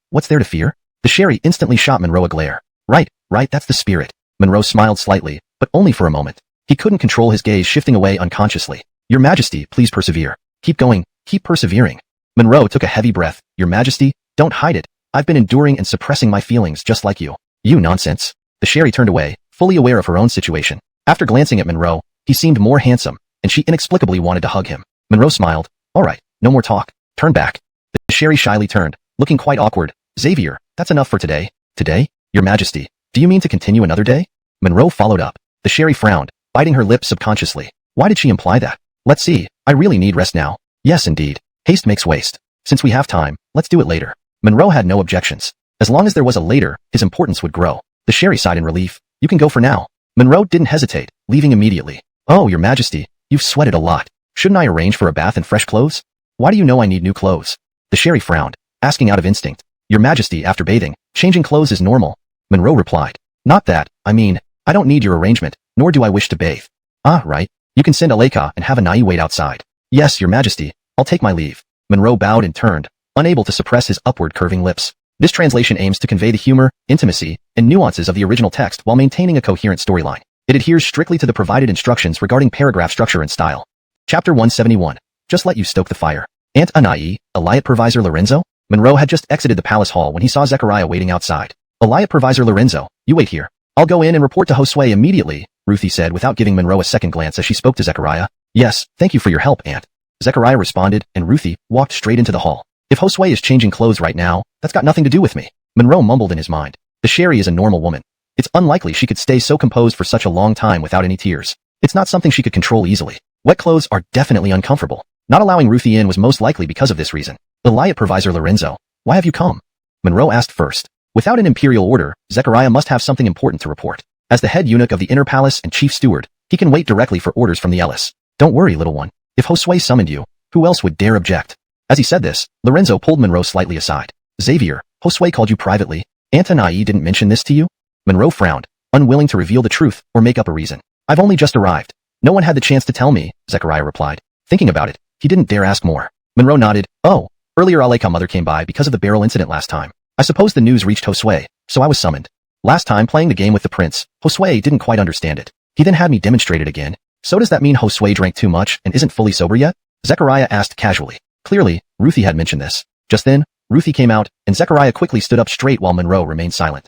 What's there to fear? The Sherry instantly shot Monroe a glare. Right, that's the spirit. Monroe smiled slightly, but only for a moment. He couldn't control his gaze shifting away unconsciously. Your Majesty, please persevere. Keep going, keep persevering. Monroe took a heavy breath. Your Majesty, don't hide it. I've been enduring and suppressing my feelings just like you. You nonsense. The Sherry turned away, fully aware of her own situation. After glancing at Monroe, he seemed more handsome, and she inexplicably wanted to hug him. Monroe smiled. All right, no more talk. Turn back. The Sherry shyly turned, looking quite awkward. Xavier, that's enough for today. Today? Your Majesty, do you mean to continue another day? Monroe followed up. The Sherry frowned, biting her lips subconsciously. Why did she imply that? Let's see, I really need rest now. Yes, indeed. Haste makes waste. Since we have time, let's do it later. Monroe had no objections. As long as there was a later, his importance would grow. The Sherry sighed in relief. You can go for now. Monroe didn't hesitate, leaving immediately. Oh, Your Majesty, you've sweated a lot. Shouldn't I arrange for a bath and fresh clothes? Why do you know I need new clothes? The Sherry frowned, asking out of instinct. Your Majesty, after bathing, changing clothes is normal. Monroe replied. Not that, I mean, I don't need your arrangement, nor do I wish to bathe. Ah, right. You can send Aleka and have Anai wait outside. Yes, Your Majesty, I'll take my leave. Monroe bowed and turned, unable to suppress his upward curving lips. This translation aims to convey the humor, intimacy, and nuances of the original text while maintaining a coherent storyline. It adheres strictly to the provided instructions regarding paragraph structure and style. Chapter 171. Just let you stoke the fire. Aunt Anai, Eliot Provisor Lorenzo? Monroe had just exited the palace hall when he saw Zechariah waiting outside. Eliot Provisor Lorenzo, you wait here. I'll go in and report to Josue immediately, Ruthie said without giving Monroe a second glance as she spoke to Zechariah. Yes, thank you for your help, Aunt. Zechariah responded, and Ruthie walked straight into the hall. If Josue is changing clothes right now, that's got nothing to do with me. Monroe mumbled in his mind. The Sherry is a normal woman. It's unlikely she could stay so composed for such a long time without any tears. It's not something she could control easily. Wet clothes are definitely uncomfortable. Not allowing Ruthie in was most likely because of this reason. Eliot Provisor Lorenzo, why have you come? Monroe asked first. Without an imperial order, Zechariah must have something important to report. As the head eunuch of the inner palace and chief steward, he can wait directly for orders from the Ellis. Don't worry, little one. If Josue summoned you, who else would dare object? As he said this, Lorenzo pulled Monroe slightly aside. Xavier, Josue called you privately. Aunt Anai didn't mention this to you? Monroe frowned, unwilling to reveal the truth or make up a reason. I've only just arrived. No one had the chance to tell me, Zechariah replied. Thinking about it, he didn't dare ask more. Monroe nodded. Oh, earlier Aleka mother came by because of the barrel incident last time. I suppose the news reached Josue, so I was summoned. Last time playing the game with the prince, Josue didn't quite understand it. He then had me demonstrate it again. So does that mean Josue drank too much and isn't fully sober yet? Zechariah asked casually. Clearly, Ruthie had mentioned this. Just then, Ruthie came out, and Zechariah quickly stood up straight while Monroe remained silent.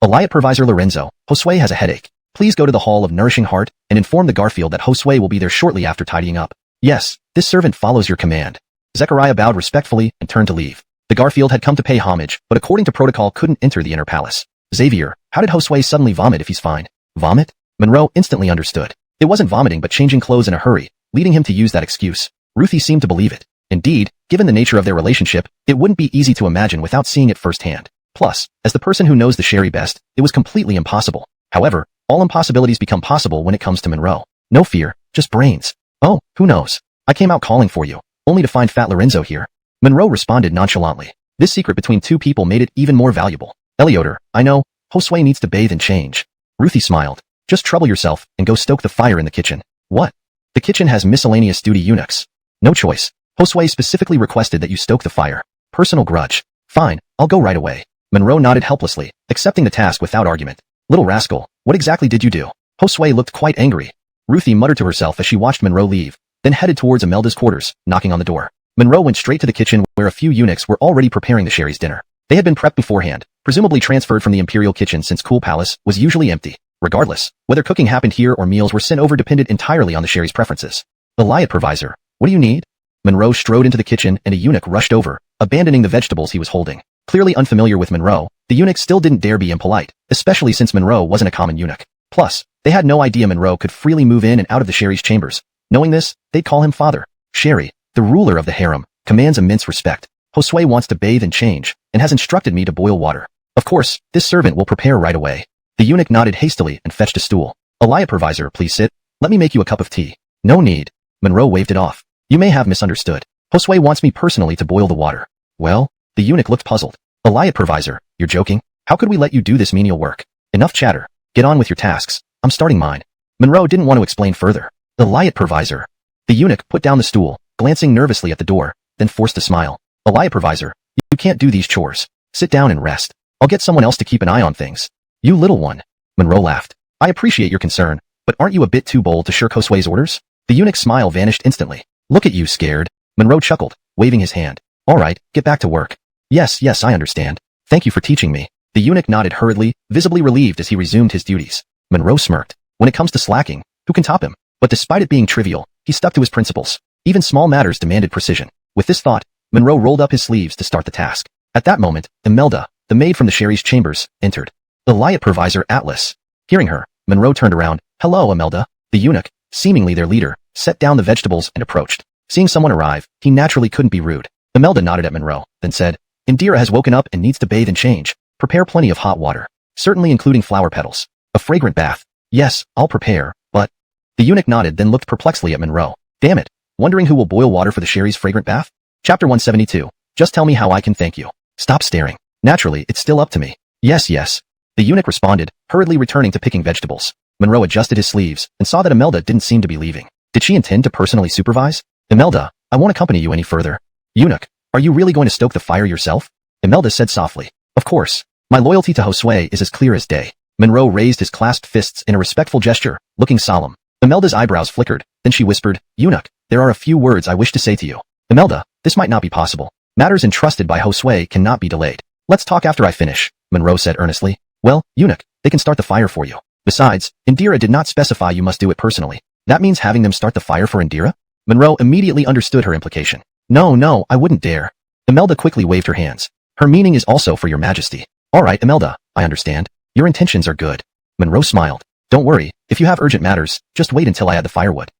Eliot Provisor Lorenzo, Josue has a headache. Please go to the Hall of Nourishing Heart and inform the Garfield that Josue will be there shortly after tidying up. Yes, this servant follows your command. Zechariah bowed respectfully and turned to leave. The Garfield had come to pay homage, but according to protocol couldn't enter the inner palace. Xavier, how did Josue suddenly vomit if he's fine? Vomit? Monroe instantly understood. It wasn't vomiting but changing clothes in a hurry, leading him to use that excuse. Ruthie seemed to believe it. Indeed, given the nature of their relationship, it wouldn't be easy to imagine without seeing it firsthand. Plus, as the person who knows the Sherry best, it was completely impossible. However, all impossibilities become possible when it comes to Monroe. No fear, just brains. Oh, who knows? I came out calling for you, only to find Fat Lorenzo here. Monroe responded nonchalantly. This secret between two people made it even more valuable. Elioter, I know, Josue needs to bathe and change. Ruthie smiled. Just trouble yourself and go stoke the fire in the kitchen. What? The kitchen has miscellaneous duty eunuchs. No choice. Josue specifically requested that you stoke the fire. Personal grudge. Fine, I'll go right away. Monroe nodded helplessly, accepting the task without argument. Little rascal, what exactly did you do? Josue looked quite angry. Ruthie muttered to herself as she watched Monroe leave, then headed towards Imelda's quarters, knocking on the door. Monroe went straight to the kitchen where a few eunuchs were already preparing the Sherry's dinner. They had been prepped beforehand, presumably transferred from the imperial kitchen since Cool Palace was usually empty. Regardless, whether cooking happened here or meals were sent over depended entirely on the Sherry's preferences. Eliot Provisor, what do you need? Monroe strode into the kitchen and a eunuch rushed over, abandoning the vegetables he was holding. Clearly unfamiliar with Monroe, the eunuch still didn't dare be impolite, especially since Monroe wasn't a common eunuch. Plus, they had no idea Monroe could freely move in and out of the Sherry's chambers. Knowing this, they'd call him father. Sherry, the ruler of the harem, commands immense respect. Josue wants to bathe and change, and has instructed me to boil water. Of course, this servant will prepare right away. The eunuch nodded hastily and fetched a stool. Eliot Provisor, please sit. Let me make you a cup of tea. No need. Monroe waved it off. You may have misunderstood. Josue wants me personally to boil the water. Well, the eunuch looked puzzled. Eliot Provisor, you're joking? How could we let you do this menial work? Enough chatter. Get on with your tasks. I'm starting mine. Monroe didn't want to explain further. Eliot Provisor. The eunuch put down the stool, glancing nervously at the door, then forced a smile. Eliot Provisor, you can't do these chores. Sit down and rest. I'll get someone else to keep an eye on things. You little one. Monroe laughed. I appreciate your concern, but aren't you a bit too bold to shirk Josue's orders? The eunuch's smile vanished instantly. Look at you, scared. Monroe chuckled, waving his hand. All right, get back to work. Yes, I understand. Thank you for teaching me. The eunuch nodded hurriedly, visibly relieved as he resumed his duties. Monroe smirked. When it comes to slacking, who can top him? But despite it being trivial, he stuck to his principles. Even small matters demanded precision. With this thought, Monroe rolled up his sleeves to start the task. At that moment, Imelda, the maid from the Sherry's chambers, entered. Eliot Provisor Atlas. Hearing her, Monroe turned around. Hello, Imelda. The eunuch, seemingly their leader, set down the vegetables and approached. Seeing someone arrive, he naturally couldn't be rude. Imelda nodded at Monroe, then said, Indira has woken up and needs to bathe and change. Prepare plenty of hot water, certainly including flower petals. A fragrant bath. Yes, I'll prepare, but... The eunuch nodded then looked perplexedly at Monroe. Damn it, wondering who will boil water for the Sherry's fragrant bath? Chapter 172. Just tell me how I can thank you. Stop staring. Naturally, it's still up to me. Yes. The eunuch responded, hurriedly returning to picking vegetables. Monroe adjusted his sleeves and saw that Imelda didn't seem to be leaving. Did she intend to personally supervise? Imelda, I won't accompany you any further. Eunuch, Are you really going to stoke the fire yourself? Imelda said softly. Of course. My loyalty to Josue is as clear as day. Monroe raised his clasped fists in a respectful gesture, looking solemn. Imelda's eyebrows flickered, then she whispered, Eunuch, there are a few words I wish to say to you. Imelda, this might not be possible. Matters entrusted by Josue cannot be delayed. Let's talk after I finish, Monroe said earnestly. Well, Eunuch, they can start the fire for you. Besides, Indira did not specify you must do it personally. That means having them start the fire for Indira? Monroe immediately understood her implication. No, I wouldn't dare. Imelda quickly waved her hands. Her meaning is also for your majesty. All right, Imelda, I understand. Your intentions are good. Monroe smiled. Don't worry, if you have urgent matters, just wait until I add the firewood.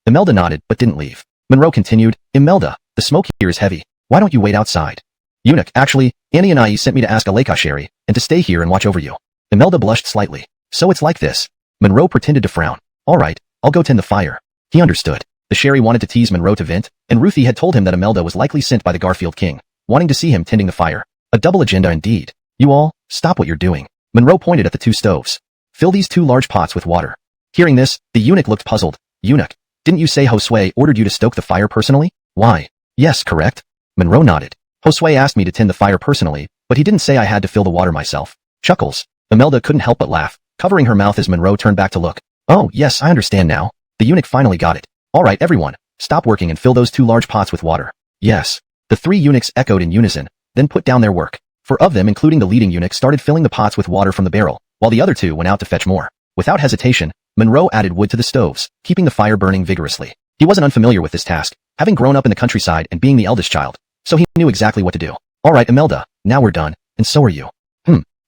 Imelda nodded but didn't leave. Monroe continued, Imelda, the smoke here is heavy. Why don't you wait outside? Eunuch, actually, Annie and I sent me to ask Aleka Sherry, and to stay here and watch over you. Imelda blushed slightly. So it's like this. Monroe pretended to frown. All right, I'll go tend the fire. He understood. The Sherry wanted to tease Monroe to vent, and Ruthie had told him that Imelda was likely sent by the Garfield King, wanting to see him tending the fire. A double agenda indeed. You all, stop what you're doing. Monroe pointed at the two stoves. Fill these 2 large pots with water. Hearing this, the eunuch looked puzzled. Eunuch, didn't you say Josue ordered you to stoke the fire personally? Why? Yes, correct. Monroe nodded. Josue asked me to tend the fire personally, but he didn't say I had to fill the water myself. Chuckles. Imelda couldn't help but laugh, covering her mouth as Monroe turned back to look. Oh, yes, I understand now. The eunuch finally got it. All right, everyone, stop working and fill those 2 large pots with water. Yes. The 3 eunuchs echoed in unison, then put down their work. 4 of them, including the leading eunuch, started filling the pots with water from the barrel, while the other 2 went out to fetch more. Without hesitation, Monroe added wood to the stoves, keeping the fire burning vigorously. He wasn't unfamiliar with this task, having grown up in the countryside and being the eldest child, so he knew exactly what to do. All right, Imelda, now we're done, and so are you.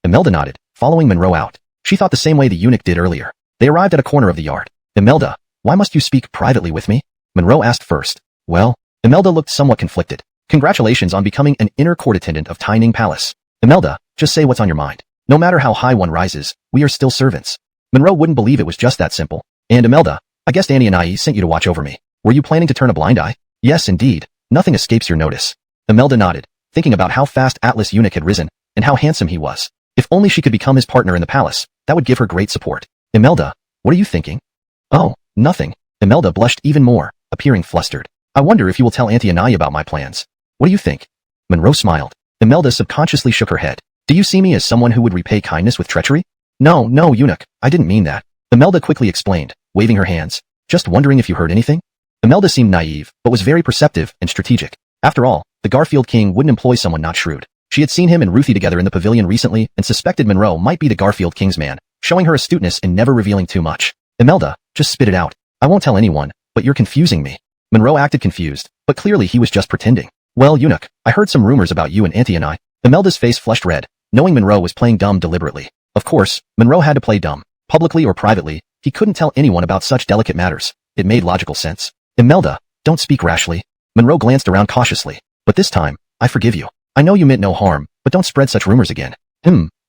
Imelda nodded, following Monroe out. She thought the same way the eunuch did earlier. They arrived at a corner of the yard. Imelda, why must you speak privately with me? Monroe asked first. Well, Imelda looked somewhat conflicted. Congratulations on becoming an inner court attendant of Taining Palace. Imelda, just say what's on your mind. No matter how high one rises, we are still servants. Monroe wouldn't believe it was just that simple. And Imelda, I guess Annie and I sent you to watch over me. Were you planning to turn a blind eye? Yes, indeed. Nothing escapes your notice. Imelda nodded, thinking about how fast Atlas Eunuch had risen, and how handsome he was. If only she could become his partner in the palace, that would give her great support. Imelda, what are you thinking? Oh, nothing. Imelda blushed even more, appearing flustered. I wonder if you will tell Auntie Anaya about my plans. What do you think? Monroe smiled. Imelda subconsciously shook her head. Do you see me as someone who would repay kindness with treachery? No, eunuch, I didn't mean that. Imelda quickly explained, waving her hands. Just wondering if you heard anything? Imelda seemed naive, but was very perceptive and strategic. After all, the Garfield King wouldn't employ someone not shrewd. She had seen him and Ruthie together in the pavilion recently and suspected Monroe might be the Garfield King's man, showing her astuteness in never revealing too much. Imelda, just spit it out. I won't tell anyone, but you're confusing me. Monroe acted confused, but clearly he was just pretending. Well, eunuch, I heard some rumors about you and Auntie and I. Imelda's face flushed red, knowing Monroe was playing dumb deliberately. Of course, Monroe had to play dumb. Publicly or privately, he couldn't tell anyone about such delicate matters. It made logical sense. Imelda, don't speak rashly. Monroe glanced around cautiously. But this time, I forgive you. I know you meant no harm, but don't spread such rumors again.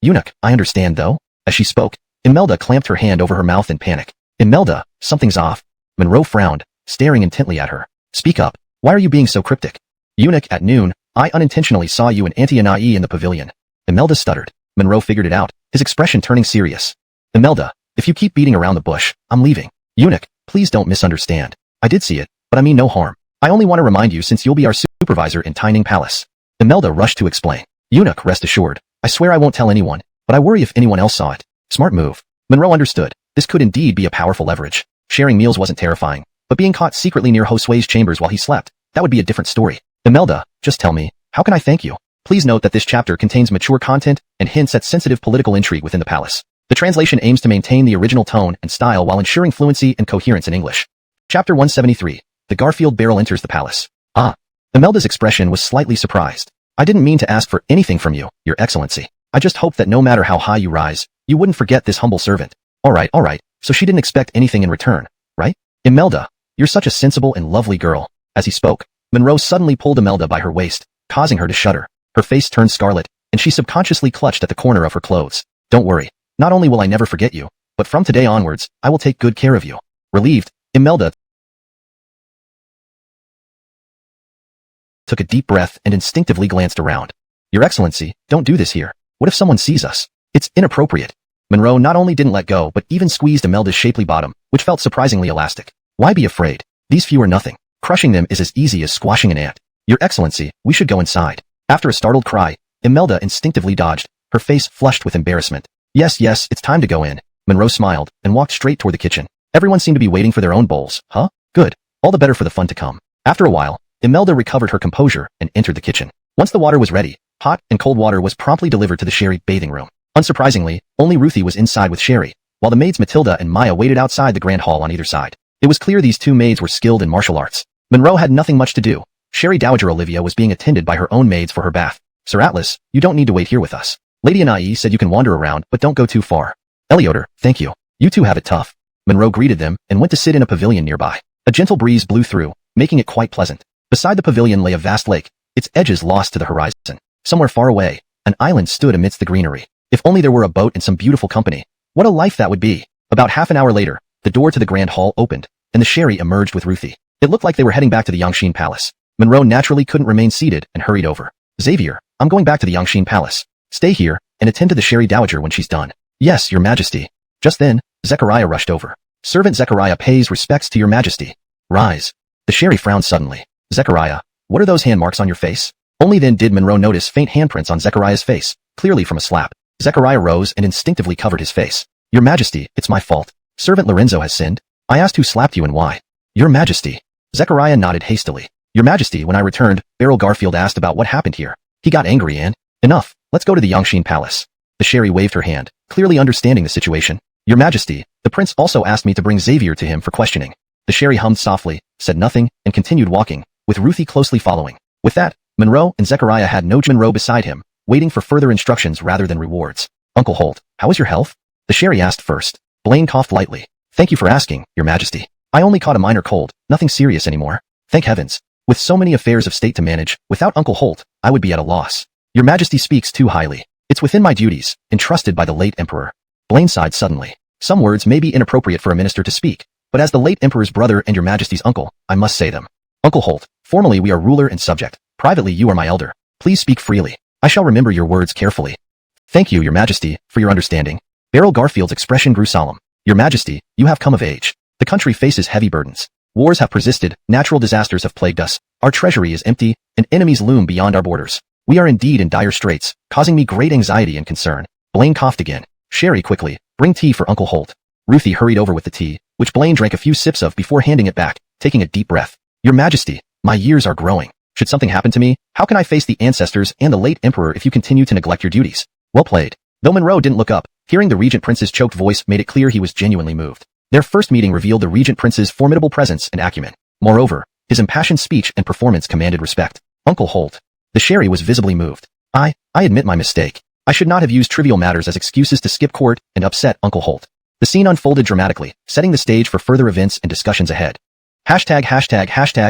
Eunuch, I understand though. As she spoke, Imelda clamped her hand over her mouth in panic. Imelda, something's off. Monroe frowned, staring intently at her. Speak up. Why are you being so cryptic? Eunuch, at noon, I unintentionally saw you and Auntie Anai in the pavilion. Imelda stuttered. Monroe figured it out, his expression turning serious. Imelda, if you keep beating around the bush, I'm leaving. Eunuch, please don't misunderstand. I did see it, but I mean no harm. I only want to remind you since you'll be our supervisor in Taining Palace. Imelda rushed to explain. Eunuch, rest assured. I swear I won't tell anyone, but I worry if anyone else saw it. Smart move. Monroe understood. This could indeed be a powerful leverage. Sharing meals wasn't terrifying, but being caught secretly near Josue's chambers while he slept, that would be a different story. Imelda, just tell me, how can I thank you? Please note that this chapter contains mature content and hints at sensitive political intrigue within the palace. The translation aims to maintain the original tone and style while ensuring fluency and coherence in English. Chapter 173. The Garfield Barrel enters the palace. Ah. Imelda's expression was slightly surprised. I didn't mean to ask for anything from you, Your Excellency. I just hoped that no matter how high you rise, you wouldn't forget this humble servant. Alright, so she didn't expect anything in return, right? Imelda, you're such a sensible and lovely girl. As he spoke, Monroe suddenly pulled Imelda by her waist, causing her to shudder. Her face turned scarlet, and she subconsciously clutched at the corner of her clothes. Don't worry. Not only will I never forget you, but from today onwards, I will take good care of you. Relieved, Imelda took a deep breath and instinctively glanced around. Your Excellency, don't do this here. What if someone sees us? It's inappropriate. Monroe not only didn't let go but even squeezed Imelda's shapely bottom, which felt surprisingly elastic. Why be afraid? These few are nothing. Crushing them is as easy as squashing an ant. Your Excellency, we should go inside. After a startled cry, Imelda instinctively dodged, her face flushed with embarrassment. Yes, it's time to go in. Monroe smiled and walked straight toward the kitchen. Everyone seemed to be waiting for their own bowls. Huh? Good. All the better for the fun to come. After a while, Imelda recovered her composure and entered the kitchen. Once the water was ready, hot and cold water was promptly delivered to the Sherry bathing room. Unsurprisingly, only Ruthie was inside with Sherry, while the maids Matilda and Maya waited outside the grand hall on either side. It was clear these two maids were skilled in martial arts. Monroe had nothing much to do. Sherry Dowager Olivia was being attended by her own maids for her bath. Sir Atlas, you don't need to wait here with us. Lady Anai said you can wander around, but don't go too far. Elioter, thank you. You two have it tough. Monroe greeted them and went to sit in a pavilion nearby. A gentle breeze blew through, making it quite pleasant. Beside the pavilion lay a vast lake, its edges lost to the horizon. Somewhere far away, an island stood amidst the greenery. If only there were a boat and some beautiful company. What a life that would be. About half an hour later, the door to the grand hall opened, and the Sherry emerged with Ruthie. It looked like they were heading back to the Yangshin Palace. Monroe naturally couldn't remain seated and hurried over. Xavier, I'm going back to the Yangshin Palace. Stay here and attend to the Sherry Dowager when she's done. Yes, Your Majesty. Just then, Zechariah rushed over. Servant Zechariah pays respects to Your Majesty. Rise. The Sherry frowned suddenly. Zechariah, what are those hand marks on your face? Only then did Monroe notice faint handprints on Zechariah's face, clearly from a slap. Zechariah rose and instinctively covered his face. Your Majesty, it's my fault. Servant Lorenzo has sinned. I asked who slapped you and why. Your Majesty. Zechariah nodded hastily. Your Majesty, when I returned, Beryl Garfield asked about what happened here. He got angry and... Enough, let's go to the Yangshin Palace. The Sherry waved her hand, clearly understanding the situation. Your Majesty, the prince also asked me to bring Xavier to him for questioning. The Sherry hummed softly, said nothing, and continued walking, with Ruthie closely following. With that, Monroe and Zechariah had no Monroe beside him, waiting for further instructions rather than rewards. Uncle Holt, how is your health? The Sherry asked first. Blaine coughed lightly. Thank you for asking, Your Majesty. I only caught a minor cold, nothing serious anymore. Thank heavens. With so many affairs of state to manage, without Uncle Holt, I would be at a loss. Your Majesty speaks too highly. It's within my duties, entrusted by the late Emperor. Blaine sighed suddenly. Some words may be inappropriate for a minister to speak, but as the late Emperor's brother and Your Majesty's uncle, I must say them. Uncle Holt, formally we are ruler and subject. Privately you are my elder. Please speak freely. I shall remember your words carefully. Thank you, Your Majesty, for your understanding. Beryl Garfield's expression grew solemn. Your Majesty, you have come of age. The country faces heavy burdens. Wars have persisted, natural disasters have plagued us, our treasury is empty, and enemies loom beyond our borders. We are indeed in dire straits, causing me great anxiety and concern. Blaine coughed again. Sherry, quickly, bring tea for Uncle Holt. Ruthie hurried over with the tea, which Blaine drank a few sips of before handing it back, taking a deep breath. Your Majesty, my years are growing. Should something happen to me, how can I face the ancestors and the late Emperor if you continue to neglect your duties? Well played. Though Monroe didn't look up, hearing the Regent Prince's choked voice made it clear he was genuinely moved. Their first meeting revealed the Regent Prince's formidable presence and acumen. Moreover, his impassioned speech and performance commanded respect. Uncle Holt. The Sherry was visibly moved. I admit my mistake. I should not have used trivial matters as excuses to skip court and upset Uncle Holt. The scene unfolded dramatically, setting the stage for further events and discussions ahead. Hashtag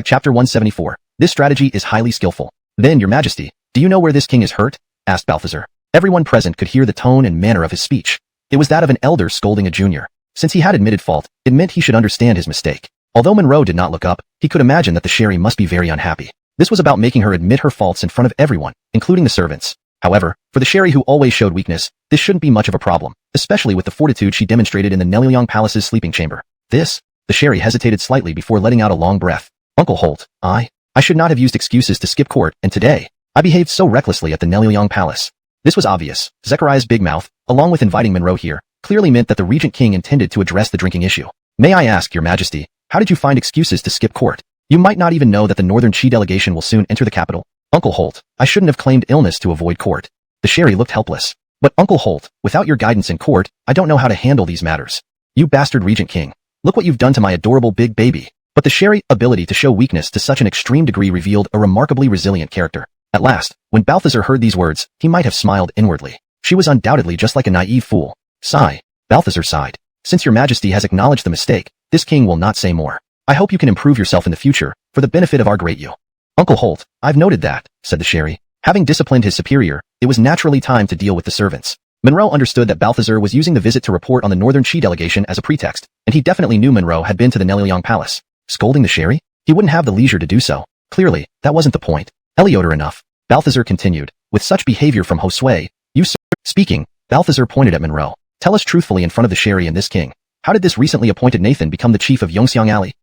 chapter 174. This strategy is highly skillful. Then, Your Majesty, do you know where this king is hurt? Asked Balthazar. Everyone present could hear the tone and manner of his speech. It was that of an elder scolding a junior. Since he had admitted fault, it meant he should understand his mistake. Although Monroe did not look up, he could imagine that the Sherry must be very unhappy. This was about making her admit her faults in front of everyone, including the servants. However, for the Sherry who always showed weakness, this shouldn't be much of a problem, especially with the fortitude she demonstrated in the Nelyong Palace's sleeping chamber. The Sherry hesitated slightly before letting out a long breath. Uncle Holt, I should not have used excuses to skip court, and today, I behaved so recklessly at the Nelyong Palace. This was obvious. Zechariah's big mouth, along with inviting Monroe here, clearly meant that the Regent King intended to address the drinking issue. May I ask, Your Majesty, how did you find excuses to skip court? You might not even know that the Northern Qi delegation will soon enter the capital. Uncle Holt, I shouldn't have claimed illness to avoid court. The Sherry looked helpless. But Uncle Holt, without your guidance in court, I don't know how to handle these matters. You bastard Regent King. Look what you've done to my adorable big baby. But the Sherry's ability to show weakness to such an extreme degree revealed a remarkably resilient character. At last, when Balthazar heard these words, he might have smiled inwardly. She was undoubtedly just like a naive fool. Sigh. Balthazar sighed. Since Your Majesty has acknowledged the mistake, this king will not say more. I hope you can improve yourself in the future, for the benefit of our great you. Uncle Holt, I've noted that, said the Sherry. Having disciplined his superior, it was naturally time to deal with the servants. Monroe understood that Balthazar was using the visit to report on the Northern Qi delegation as a pretext, and he definitely knew Monroe had been to the Nelyong Palace. Scolding the Sherry? He wouldn't have the leisure to do so. Clearly, that wasn't the point. Elioter enough. Balthazar continued. With such behavior from Josue, you sir. Speaking, Balthazar pointed at Monroe. Tell us truthfully in front of the Sherry and this king. How did this recently appointed Nathan become the chief of Yongxiang Alley?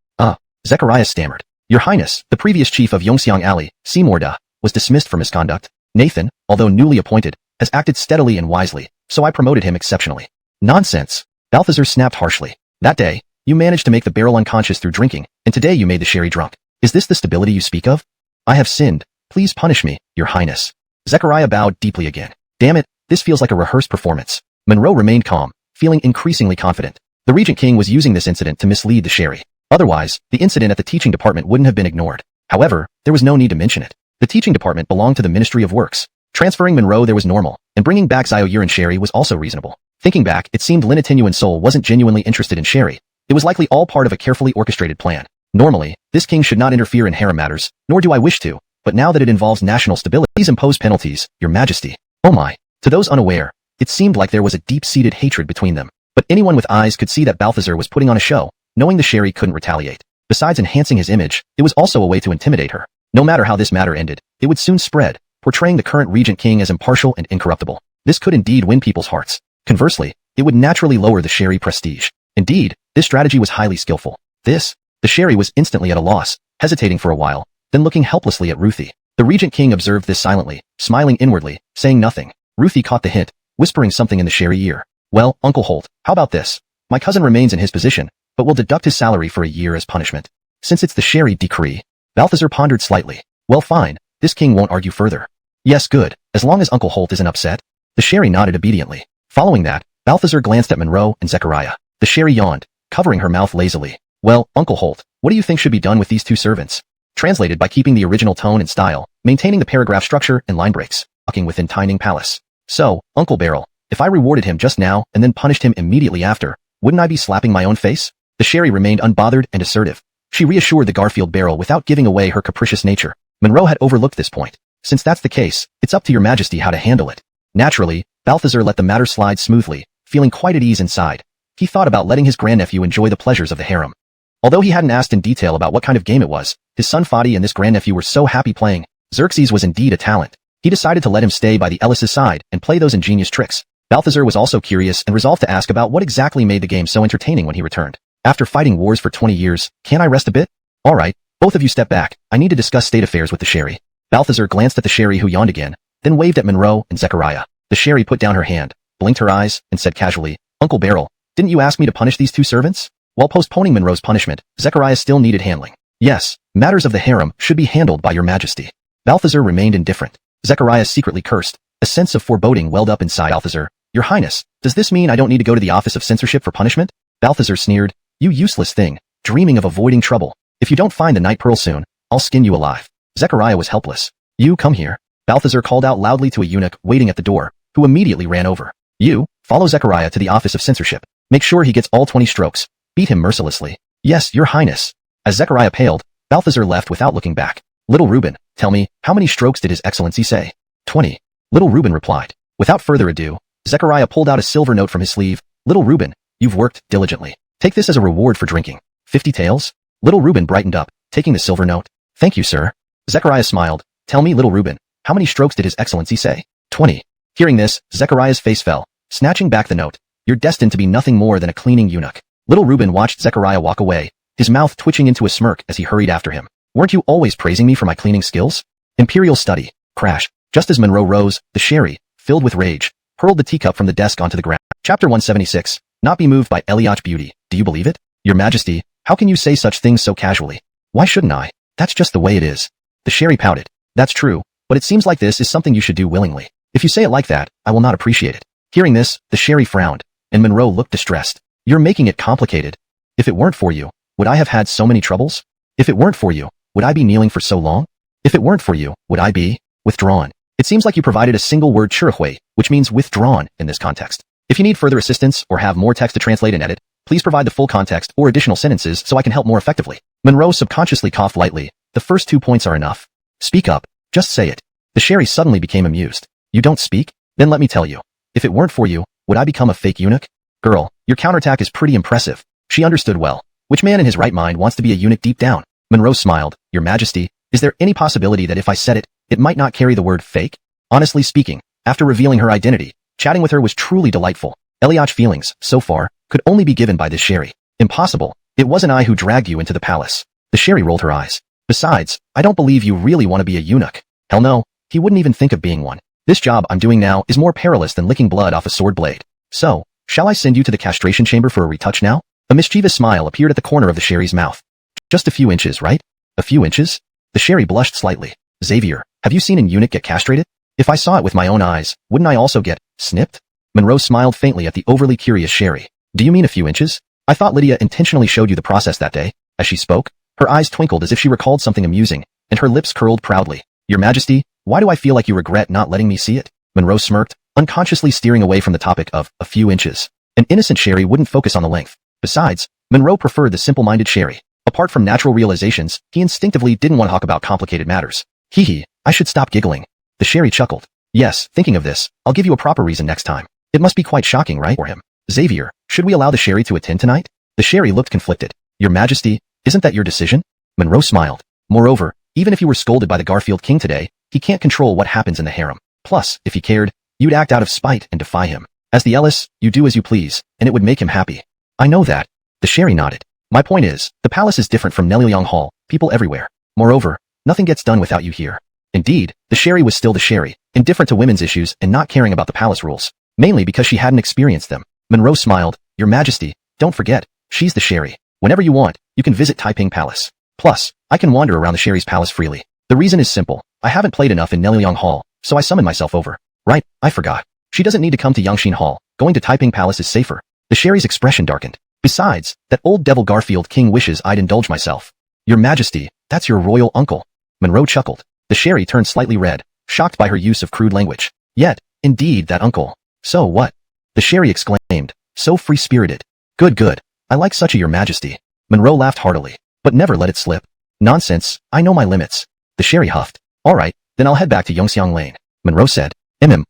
Zechariah stammered. Your Highness, the previous chief of Yongxiang Alley, Seymour Da, was dismissed for misconduct. Nathan, although newly appointed, has acted steadily and wisely, so I promoted him exceptionally. Nonsense. Balthazar snapped harshly. That day, you managed to make the barrel unconscious through drinking, and today you made the sherry drunk. Is this the stability you speak of? I have sinned. Please punish me, Your Highness. Zechariah bowed deeply again. Damn it, this feels like a rehearsed performance. Monroe remained calm, feeling increasingly confident. The Regent King was using this incident to mislead the sherry. Otherwise, the incident at the teaching department wouldn't have been ignored. However, there was no need to mention it. The teaching department belonged to the Ministry of Works. Transferring Monroe there was normal, and bringing back Zhaoyur and Sherry was also reasonable. Thinking back, it seemed Lin Tinyuan Soul wasn't genuinely interested in Sherry. It was likely all part of a carefully orchestrated plan. Normally, this king should not interfere in harem matters, nor do I wish to, but now that it involves national stability, please impose penalties, Your Majesty. Oh my. To those unaware, it seemed like there was a deep-seated hatred between them. But anyone with eyes could see that Balthazar was putting on a show, knowing the Sherry couldn't retaliate. Besides enhancing his image, it was also a way to intimidate her. No matter how this matter ended, it would soon spread, portraying the current Regent King as impartial and incorruptible. This could indeed win people's hearts. Conversely, it would naturally lower the Sherry prestige. Indeed, this strategy was highly skillful. The Sherry was instantly at a loss, hesitating for a while, then looking helplessly at Ruthie. The Regent King observed this silently, smiling inwardly, saying nothing. Ruthie caught the hint, whispering something in the Sherry ear. Well, Uncle Holt, how about this? My cousin remains in his position, but will deduct his salary for a year as punishment. Since it's the Sherry decree. Balthazar pondered slightly. Well fine, this king won't argue further. Yes, good, as long as Uncle Holt isn't upset. The Sherry nodded obediently. Following that, Balthazar glanced at Monroe and Zechariah. The Sherry yawned, covering her mouth lazily. Well, Uncle Holt, what do you think should be done with these two servants? Translated by keeping the original tone and style, maintaining the paragraph structure and line breaks, walking within Tining Palace. So, Uncle Beryl, if I rewarded him just now and then punished him immediately after, wouldn't I be slapping my own face? The Sherry remained unbothered and assertive. She reassured the Garfield Beryl without giving away her capricious nature. Monroe had overlooked this point. Since that's the case, it's up to Your Majesty how to handle it. Naturally, Balthazar let the matter slide smoothly, feeling quite at ease inside. He thought about letting his grandnephew enjoy the pleasures of the harem. Although he hadn't asked in detail about what kind of game it was, his son Fadi and this grandnephew were so happy playing. Xerxes was indeed a talent. He decided to let him stay by the Ellis's side and play those ingenious tricks. Balthazar was also curious and resolved to ask about what exactly made the game so entertaining when he returned. After fighting wars for 20 years, can't I rest a bit? All right, both of you step back. I need to discuss state affairs with the Sherry. Balthazar glanced at the Sherry who yawned again, then waved at Monroe and Zechariah. The Sherry put down her hand, blinked her eyes, and said casually, Uncle Beryl, didn't you ask me to punish these two servants? While postponing Monroe's punishment, Zechariah still needed handling. Yes, matters of the harem should be handled by Your Majesty. Balthazar remained indifferent. Zechariah secretly cursed. A sense of foreboding welled up inside Balthazar. Your Highness, does this mean I don't need to go to the Office of Censorship for punishment? Balthazar sneered. You useless thing, dreaming of avoiding trouble. If you don't find the night pearl soon, I'll skin you alive. Zechariah was helpless. You come here. Balthazar called out loudly to a eunuch waiting at the door, who immediately ran over. You, follow Zechariah to the Office of Censorship. Make sure he gets all 20 strokes. Beat him mercilessly. Yes, Your Highness. As Zechariah paled, Balthazar left without looking back. Little Reuben, tell me, how many strokes did His Excellency say? 20. Little Reuben replied. Without further ado, Zechariah pulled out a silver note from his sleeve. Little Reuben, you've worked diligently. Take this as a reward for drinking. 50 taels? Little Reuben brightened up, taking the silver note. Thank you, sir. Zechariah smiled. Tell me, Little Reuben, how many strokes did His Excellency say? 20. Hearing this, Zechariah's face fell, snatching back the note. You're destined to be nothing more than a cleaning eunuch. Little Reuben watched Zechariah walk away, his mouth twitching into a smirk as he hurried after him. Weren't you always praising me for my cleaning skills? Imperial study. Crash. Just as Monroe rose, the Sherry, filled with rage, hurled the teacup from the desk onto the ground. Chapter 176. Not be moved by Eliot's beauty. Do you believe it? Your Majesty, how can you say such things so casually? Why shouldn't I? That's just the way it is. The Sherry pouted. That's true, but it seems like this is something you should do willingly. If you say it like that, I will not appreciate it. Hearing this, the Sherry frowned, and Monroe looked distressed. You're making it complicated. If it weren't for you, would I have had so many troubles? If it weren't for you, would I be kneeling for so long? If it weren't for you, would I be withdrawn? It seems like you provided a single word chirihui, which means withdrawn in this context. If you need further assistance or have more text to translate and edit, please provide the full context or additional sentences so I can help more effectively. Monroe subconsciously coughed lightly. The first 2 points are enough. Speak up. Just say it. The Sherry suddenly became amused. You don't speak? Then let me tell you. If it weren't for you, would I become a fake eunuch? Girl, your counterattack is pretty impressive. She understood well. Which man in his right mind wants to be a eunuch deep down? Monroe smiled. Your Majesty, is there any possibility that if I said it, it might not carry the word fake? Honestly speaking, after revealing her identity, chatting with her was truly delightful. Eliot's feelings, so far, could only be given by this Sherry. Impossible. It wasn't I who dragged you into the palace. The Sherry rolled her eyes. Besides, I don't believe you really want to be a eunuch. Hell no, he wouldn't even think of being one. This job I'm doing now is more perilous than licking blood off a sword blade. So, shall I send you to the castration chamber for a retouch now? A mischievous smile appeared at the corner of the Sherry's mouth. Just a few inches, right? A few inches? The Sherry blushed slightly. Xavier, have you seen an eunuch get castrated? If I saw it with my own eyes, wouldn't I also get snipped? Monroe smiled faintly at the overly curious Sherry. Do you mean a few inches? I thought Lydia intentionally showed you the process that day. As she spoke, her eyes twinkled as if she recalled something amusing, and her lips curled proudly. Your Majesty, why do I feel like you regret not letting me see it? Monroe smirked, unconsciously steering away from the topic of a few inches. An innocent Sherry wouldn't focus on the length. Besides, Monroe preferred the simple-minded Sherry. Apart from natural realizations, he instinctively didn't want to talk about complicated matters. Hee, I should stop giggling. The Sherry chuckled. Yes, thinking of this, I'll give you a proper reason next time. It must be quite shocking, right, for him? Xavier, should we allow the Sherry to attend tonight? The Sherry looked conflicted. Your Majesty, isn't that your decision? Monroe smiled. Moreover, even if you were scolded by the Garfield King today, he can't control what happens in the harem. Plus, if he cared, you'd act out of spite and defy him. As the Ellis, you do as you please, and it would make him happy. I know that. The Sherry nodded. My point is, the palace is different from Nelyong Hall, people everywhere. Moreover, nothing gets done without you here. Indeed, the Sherry was still the Sherry, indifferent to women's issues and not caring about the palace rules, mainly because she hadn't experienced them. Monroe smiled. Your Majesty, don't forget, she's the Sherry. Whenever you want, you can visit Taiping Palace. Plus, I can wander around the Sherry's palace freely. The reason is simple. I haven't played enough in Nelyong Hall, so I summoned myself over. Right, I forgot. She doesn't need to come to Yangshin Hall. Going to Taiping Palace is safer. The Sherry's expression darkened. Besides, that old devil Garfield King wishes I'd indulge myself. Your Majesty, that's your royal uncle. Monroe chuckled. The Sherry turned slightly red, shocked by her use of crude language. Yet, indeed that uncle. So what? The Sherry exclaimed, so free-spirited. Good. I like such a Your Majesty. Monroe laughed heartily, but never let it slip. Nonsense, I know my limits. The Sherry huffed. All right, then I'll head back to Yongxiang Lane. Monroe said.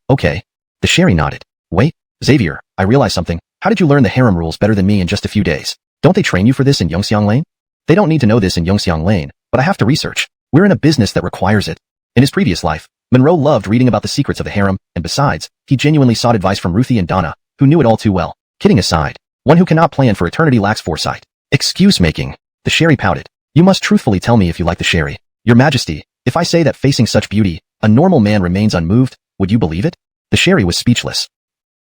Okay. The Sherry nodded. Wait, Xavier, I realize something. How did you learn the harem rules better than me in just a few days? Don't they train you for this in Yongxiang Lane? They don't need to know this in Yongxiang Lane, but I have to research. We're in a business that requires it. In his previous life, Monroe loved reading about the secrets of the harem, and besides, he genuinely sought advice from Ruthie and Donna, who knew it all too well. Kidding aside, one who cannot plan for eternity lacks foresight. Excuse-making. The Sherry pouted. You must truthfully tell me if you like the Sherry. Your Majesty, if I say that facing such beauty, a normal man remains unmoved, would you believe it? The Sherry was speechless.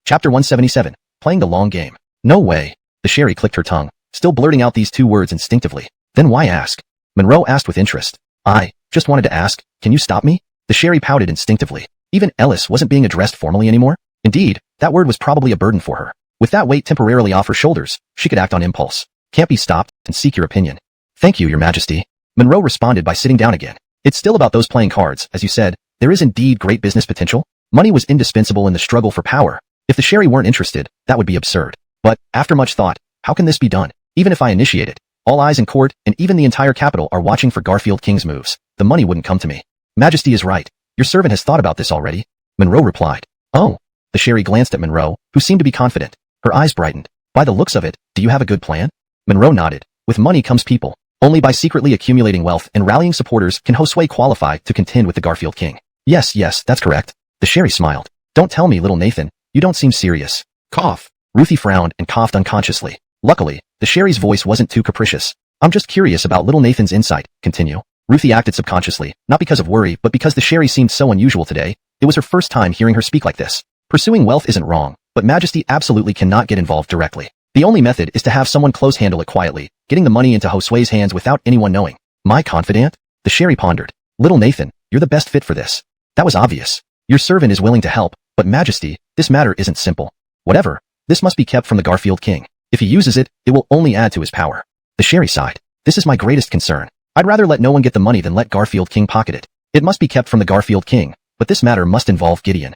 Chapter 177. Playing the long game. No way. The Sherry clicked her tongue, still blurting out these two words instinctively. Then why ask? Monroe asked with interest. I just wanted to ask, can you stop me? The Sherry pouted instinctively. Even Ellis wasn't being addressed formally anymore. Indeed, that word was probably a burden for her. With that weight temporarily off her shoulders, she could act on impulse. Can't be stopped, and seek your opinion. Thank you, Your Majesty. Monroe responded by sitting down again. It's still about those playing cards, as you said. There is indeed great business potential. Money was indispensable in the struggle for power. If the Sherry weren't interested, that would be absurd. But, after much thought, how can this be done? Even if I initiate it, all eyes in court, and even the entire capital are watching for Garfield King's moves. The money wouldn't come to me. Majesty is right. Your servant has thought about this already. Monroe replied. Oh. The Sherry glanced at Monroe, who seemed to be confident. Her eyes brightened. By the looks of it, do you have a good plan? Monroe nodded. With money comes people. Only by secretly accumulating wealth and rallying supporters can Josue qualify to contend with the Garfield King. Yes, that's correct. The Sherry smiled. Don't tell me, little Nathan. You don't seem serious. Cough. Ruthie frowned and coughed unconsciously. Luckily, the Sherry's voice wasn't too capricious. I'm just curious about little Nathan's insight. Continue. Ruthie acted subconsciously, not because of worry, but because the Sherry seemed so unusual today. It was her first time hearing her speak like this. Pursuing wealth isn't wrong, but Majesty absolutely cannot get involved directly. The only method is to have someone close handle it quietly, getting the money into Josue's hands without anyone knowing. My confidant? The Sherry pondered. Little Nathan, you're the best fit for this. That was obvious. Your servant is willing to help, but Majesty, this matter isn't simple. Whatever, this must be kept from the Garfield King. If he uses it, it will only add to his power. The Sherry sighed. This is my greatest concern. I'd rather let no one get the money than let Garfield King pocket it. It must be kept from the Garfield King, but this matter must involve Gideon.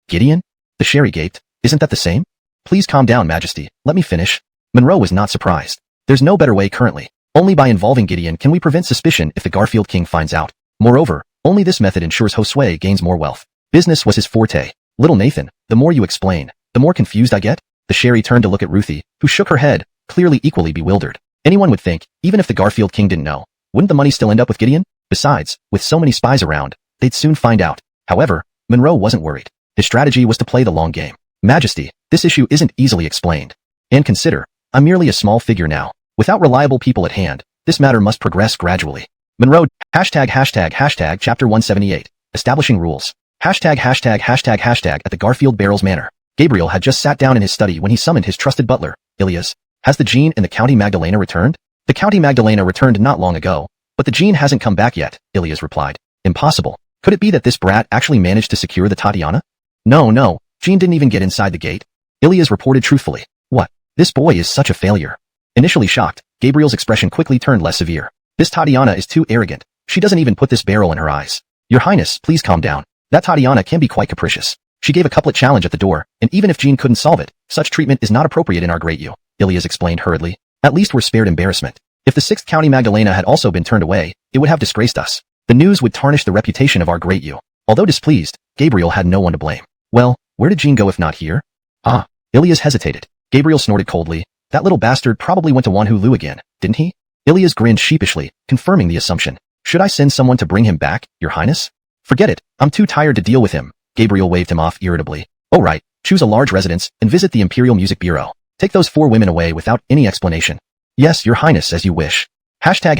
Gideon? The Sherry gaped. Isn't that the same? Please calm down, Majesty. Let me finish. Monroe was not surprised. There's no better way currently. Only by involving Gideon can we prevent suspicion if the Garfield King finds out. Moreover, only this method ensures Josue gains more wealth. Business was his forte. Little Nathan, the more you explain, the more confused I get. The Sherry turned to look at Ruthie, who shook her head, clearly equally bewildered. Anyone would think, even if the Garfield King didn't know, wouldn't the money still end up with Gideon? Besides, with so many spies around, they'd soon find out. However, Monroe wasn't worried. His strategy was to play the long game. Majesty, this issue isn't easily explained. And consider, I'm merely a small figure now. Without reliable people at hand, this matter must progress gradually. Monroe, hashtag chapter 178, establishing rules. Hashtag at the Garfield Barrels Manor. Gabriel had just sat down in his study when he summoned his trusted butler, Ilias. Has the gene in the County Magdalena returned? The County Magdalena returned not long ago, but the gene hasn't come back yet, Ilias replied. Impossible. Could it be that this brat actually managed to secure the Tatiana? No, Gene didn't even get inside the gate. Ilias reported truthfully. What? This boy is such a failure. Initially shocked, Gabriel's expression quickly turned less severe. This Tatiana is too arrogant. She doesn't even put this barrel in her eyes. Your Highness, please calm down. That Tatiana can be quite capricious. She gave a couplet challenge at the door, and even if Gene couldn't solve it, such treatment is not appropriate in our great U, Ilias explained hurriedly. At least we're spared embarrassment. If the 6th County Magdalena had also been turned away, it would have disgraced us. The news would tarnish the reputation of our great U. Although displeased, Gabriel had no one to blame. Well, where did Gene go if not here? Ah, Ilias hesitated. Gabriel snorted coldly. That little bastard probably went to Wanhulu again, didn't he? Ilias grinned sheepishly, confirming the assumption. Should I send someone to bring him back, Your Highness? Forget it, I'm too tired to deal with him. Gabriel waved him off irritably. Oh right, choose a large residence and visit the Imperial Music Bureau. Take those 4 women away without any explanation. Yes, Your Highness, as you wish. Hashtag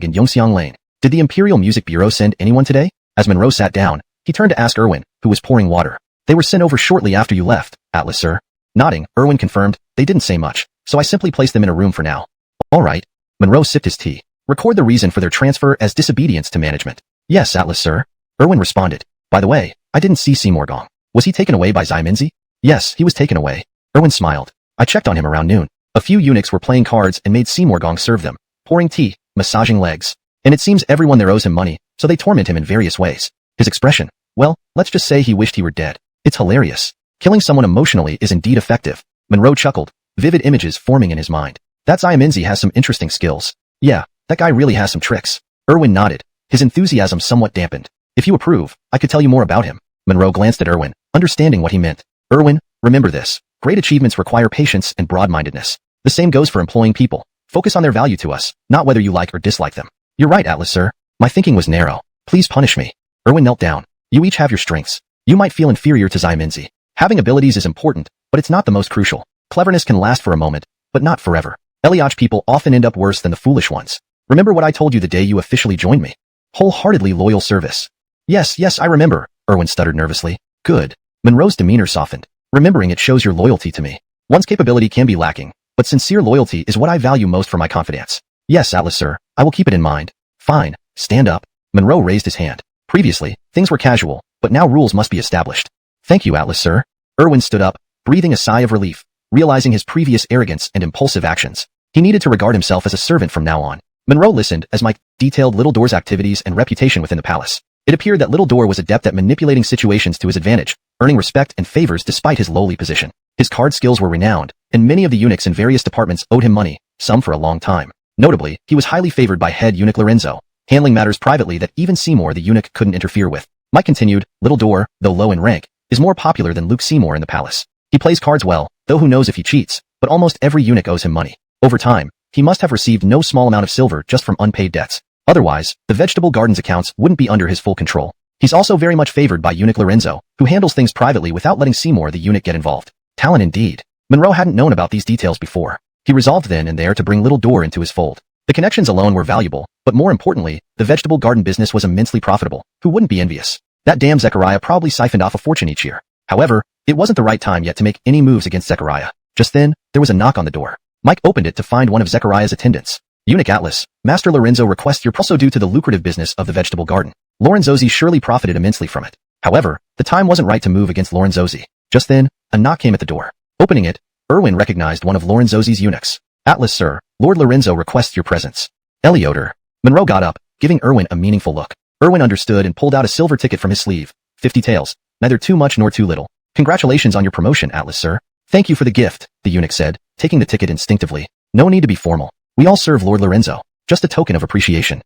in Yongxiang Lane. Did the Imperial Music Bureau send anyone today? As Monroe sat down, he turned to ask Irwin, who was pouring water. They were sent over shortly after you left, Atlas sir. Nodding, Irwin confirmed, they didn't say much, so I simply placed them in a room for now. All right. Monroe sipped his tea. Record the reason for their transfer as disobedience to management. Yes, Atlas sir. Irwin responded. By the way, I didn't see Seymour Gong. Was he taken away by Ximenzi? Yes, he was taken away. Irwin smiled. I checked on him around noon. A few eunuchs were playing cards and made Seymour Gong serve them, pouring tea, massaging legs. And it seems everyone there owes him money, so they torment him in various ways. His expression, well, let's just say he wished he were dead. It's hilarious. Killing someone emotionally is indeed effective. Monroe chuckled, vivid images forming in his mind. That Ximenzi has some interesting skills. Yeah, that guy really has some tricks. Irwin nodded, his enthusiasm somewhat dampened. If you approve, I could tell you more about him. Monroe glanced at Irwin, understanding what he meant. Irwin, remember this. Great achievements require patience and broad-mindedness. The same goes for employing people. Focus on their value to us, not whether you like or dislike them. You're right, Atlas sir. My thinking was narrow. Please punish me. Irwin knelt down. You each have your strengths. You might feel inferior to Ximenzi. Having abilities is important, but it's not the most crucial. Cleverness can last for a moment, but not forever. Eliach people often end up worse than the foolish ones. Remember what I told you the day you officially joined me? Wholeheartedly loyal service. Yes, I remember, Irwin stuttered nervously. Good. Monroe's demeanor softened. Remembering it shows your loyalty to me. One's capability can be lacking, but sincere loyalty is what I value most for my confidence. Yes, Atlas sir, I will keep it in mind. Fine, stand up. Monroe raised his hand. Previously, things were casual, but now rules must be established. Thank you, Atlas sir. Irwin stood up, breathing a sigh of relief, realizing his previous arrogance and impulsive actions. He needed to regard himself as a servant from now on. Monroe listened as Mike detailed Little Door's activities and reputation within the palace. It appeared that Little Door was adept at manipulating situations to his advantage, earning respect and favors despite his lowly position. His card skills were renowned, and many of the eunuchs in various departments owed him money, some for a long time. Notably, he was highly favored by head eunuch Lorenzo, handling matters privately that even Seymour the eunuch couldn't interfere with. Mike continued, Little Door, though low in rank, is more popular than Luke Seymour in the palace. He plays cards well, though who knows if he cheats, but almost every eunuch owes him money. Over time, he must have received no small amount of silver just from unpaid debts. Otherwise, the vegetable garden's accounts wouldn't be under his full control. He's also very much favored by eunuch Lorenzo, who handles things privately without letting Seymour the eunuch get involved. Talent indeed. Monroe hadn't known about these details before. He resolved then and there to bring Little Door into his fold. The connections alone were valuable, but more importantly, the vegetable garden business was immensely profitable. Who wouldn't be envious? That damn Zechariah probably siphoned off a fortune each year. However, it wasn't the right time yet to make any moves against Zechariah. Just then, there was a knock on the door. Mike opened it to find one of Zechariah's attendants. Eunuch Atlas, Master Lorenzo requests your also due to the lucrative business of the vegetable garden. Lorenzozi surely profited immensely from it. However, the time wasn't right to move against Lorenzozi. Just then, a knock came at the door. Opening it, Irwin recognized one of Lorenzozi's eunuchs. Atlas sir, Lord Lorenzo requests your presence. Elioter. Monroe got up, giving Irwin a meaningful look. Irwin understood and pulled out a silver ticket from his sleeve. 50 taels, neither too much nor too little. Congratulations on your promotion, Atlas sir. Thank you for the gift, the eunuch said, taking the ticket instinctively. No need to be formal. We all serve Lord Lorenzo. Just a token of appreciation.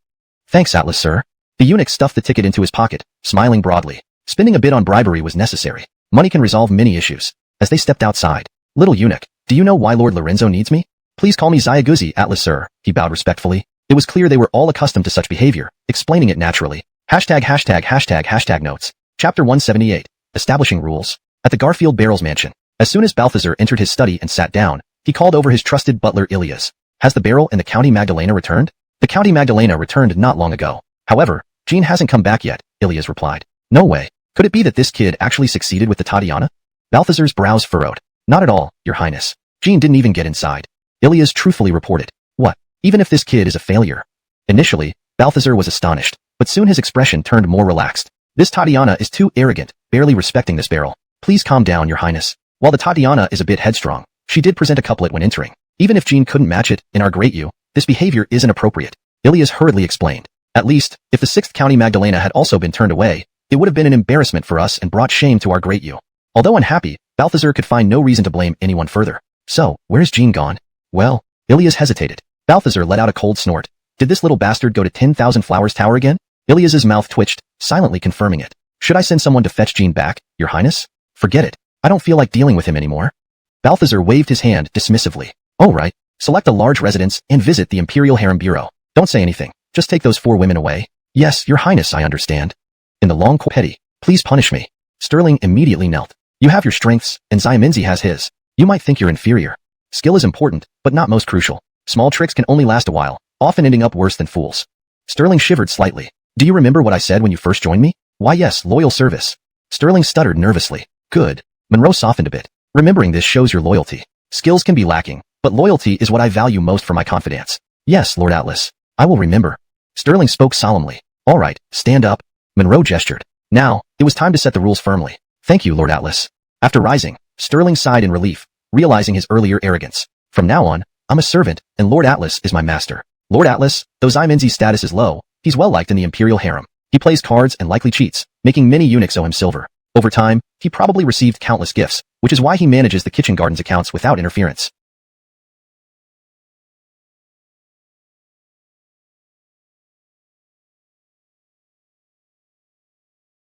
Thanks, Atlas sir. The eunuch stuffed the ticket into his pocket, smiling broadly. Spending a bit on bribery was necessary. Money can resolve many issues. As they stepped outside, little eunuch, do you know why Lord Lorenzo needs me? Please call me Zayaguzi, Atlas sir, he bowed respectfully. It was clear they were all accustomed to such behavior, explaining it naturally. Hashtag notes. Chapter 178. Establishing rules. At the Garfield Barrels mansion, as soon as Balthazar entered his study and sat down, he called over his trusted butler Ilias. Has the barrel and the County Magdalena returned? The County Magdalena returned not long ago. However, Jean hasn't come back yet, Ilias replied. No way. Could it be that this kid actually succeeded with the Tatiana? Balthazar's brows furrowed. Not at all, Your Highness. Jean didn't even get inside. Ilias truthfully reported. What? Even if this kid is a failure? Initially, Balthazar was astonished, but soon his expression turned more relaxed. This Tatiana is too arrogant, barely respecting this barrel. Please calm down, Your Highness. While the Tatiana is a bit headstrong, she did present a couplet when entering. Even if Jean couldn't match it, in our great you, this behavior isn't appropriate. Ilias hurriedly explained. At least, if the 6th County Magdalena had also been turned away, it would have been an embarrassment for us and brought shame to our great you. Although unhappy, Balthazar could find no reason to blame anyone further. So, where's Jean gone? Well, Ilias hesitated. Balthazar let out a cold snort. Did this little bastard go to 10,000 Flowers Tower again? Ilias's mouth twitched, silently confirming it. Should I send someone to fetch Jean back, Your Highness? Forget it. I don't feel like dealing with him anymore. Balthazar waved his hand dismissively. All right, select a large residence and visit the Imperial Harem Bureau. Don't say anything. Just take those 4 women away. Yes, Your Highness, I understand. In the long petty, please punish me. Sterling immediately knelt. You have your strengths, and Xiaominzi has his. You might think you're inferior. Skill is important, but not most crucial. Small tricks can only last a while, often ending up worse than fools. Sterling shivered slightly. Do you remember what I said when you first joined me? Why yes, loyal service. Sterling stuttered nervously. Good. Monroe softened a bit. Remembering this shows your loyalty. Skills can be lacking, but loyalty is what I value most for my confidence. Yes, Lord Atlas. I will remember. Sterling spoke solemnly. All right, stand up. Monroe gestured. Now, it was time to set the rules firmly. Thank you, Lord Atlas. After rising, Sterling sighed in relief, realizing his earlier arrogance. From now on, I'm a servant, and Lord Atlas is my master. Lord Atlas, though Xiaominzi's status is low, he's well liked in the Imperial Harem. He plays cards and likely cheats, making many eunuchs owe him silver. Over time, he probably received countless gifts, which is why he manages the kitchen garden's accounts without interference.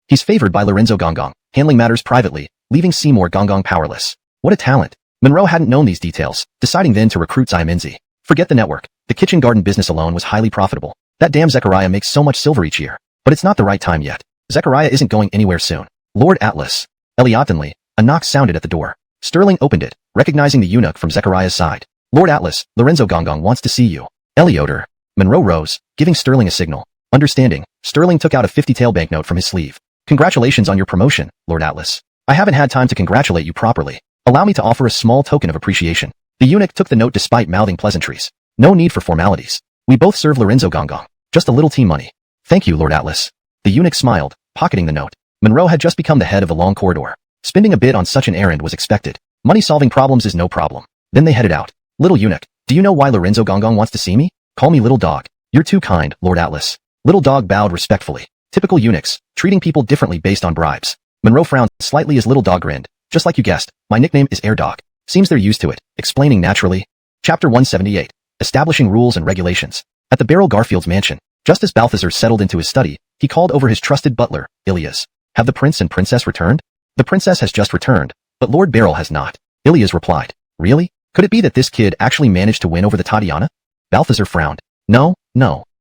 He's favored by Lorenzo Gonggong, handling matters privately, leaving Seymour Gonggong powerless. What a talent. Monroe hadn't known these details, deciding then to recruit Xiaominzi. Forget the network. The kitchen garden business alone was highly profitable. That damn Zechariah makes so much silver each year. But it's not the right time yet. Zechariah isn't going anywhere soon. Lord Atlas. Eliotinly, a knock sounded at the door. Sterling opened it, recognizing the eunuch from Zechariah's side. Lord Atlas, Lorenzo Gonggong wants to see you. Elioter. Monroe rose, giving Sterling a signal. Understanding, Sterling took out a 50-tael banknote from his sleeve. Congratulations on your promotion, Lord Atlas. I haven't had time to congratulate you properly. Allow me to offer a small token of appreciation. The eunuch took the note despite mouthing pleasantries. No need for formalities. We both serve Lorenzo Gonggong. Just a little team money. Thank you, Lord Atlas. The eunuch smiled, pocketing the note. Monroe had just become the head of a long corridor. Spending a bit on such an errand was expected. Money-solving problems is no problem. Then they headed out. Little eunuch, do you know why Lorenzo Gonggong wants to see me? Call me Little Dog. You're too kind, Lord Atlas. Little Dog bowed respectfully. Typical eunuchs, treating people differently based on bribes. Monroe frowned slightly as Little Dog grinned. Just like you guessed, my nickname is Air Dog. Seems they're used to it, explaining naturally. Chapter 178. Establishing Rules and Regulations. At the Beryl Garfield's mansion, just as Balthazar settled into his study, he called over his trusted butler, Ilias. Have the prince and princess returned? The princess has just returned, but Lord Beryl has not. Ilias replied. Really? Could it be that this kid actually managed to win over the Tatiana? Balthazar frowned. No.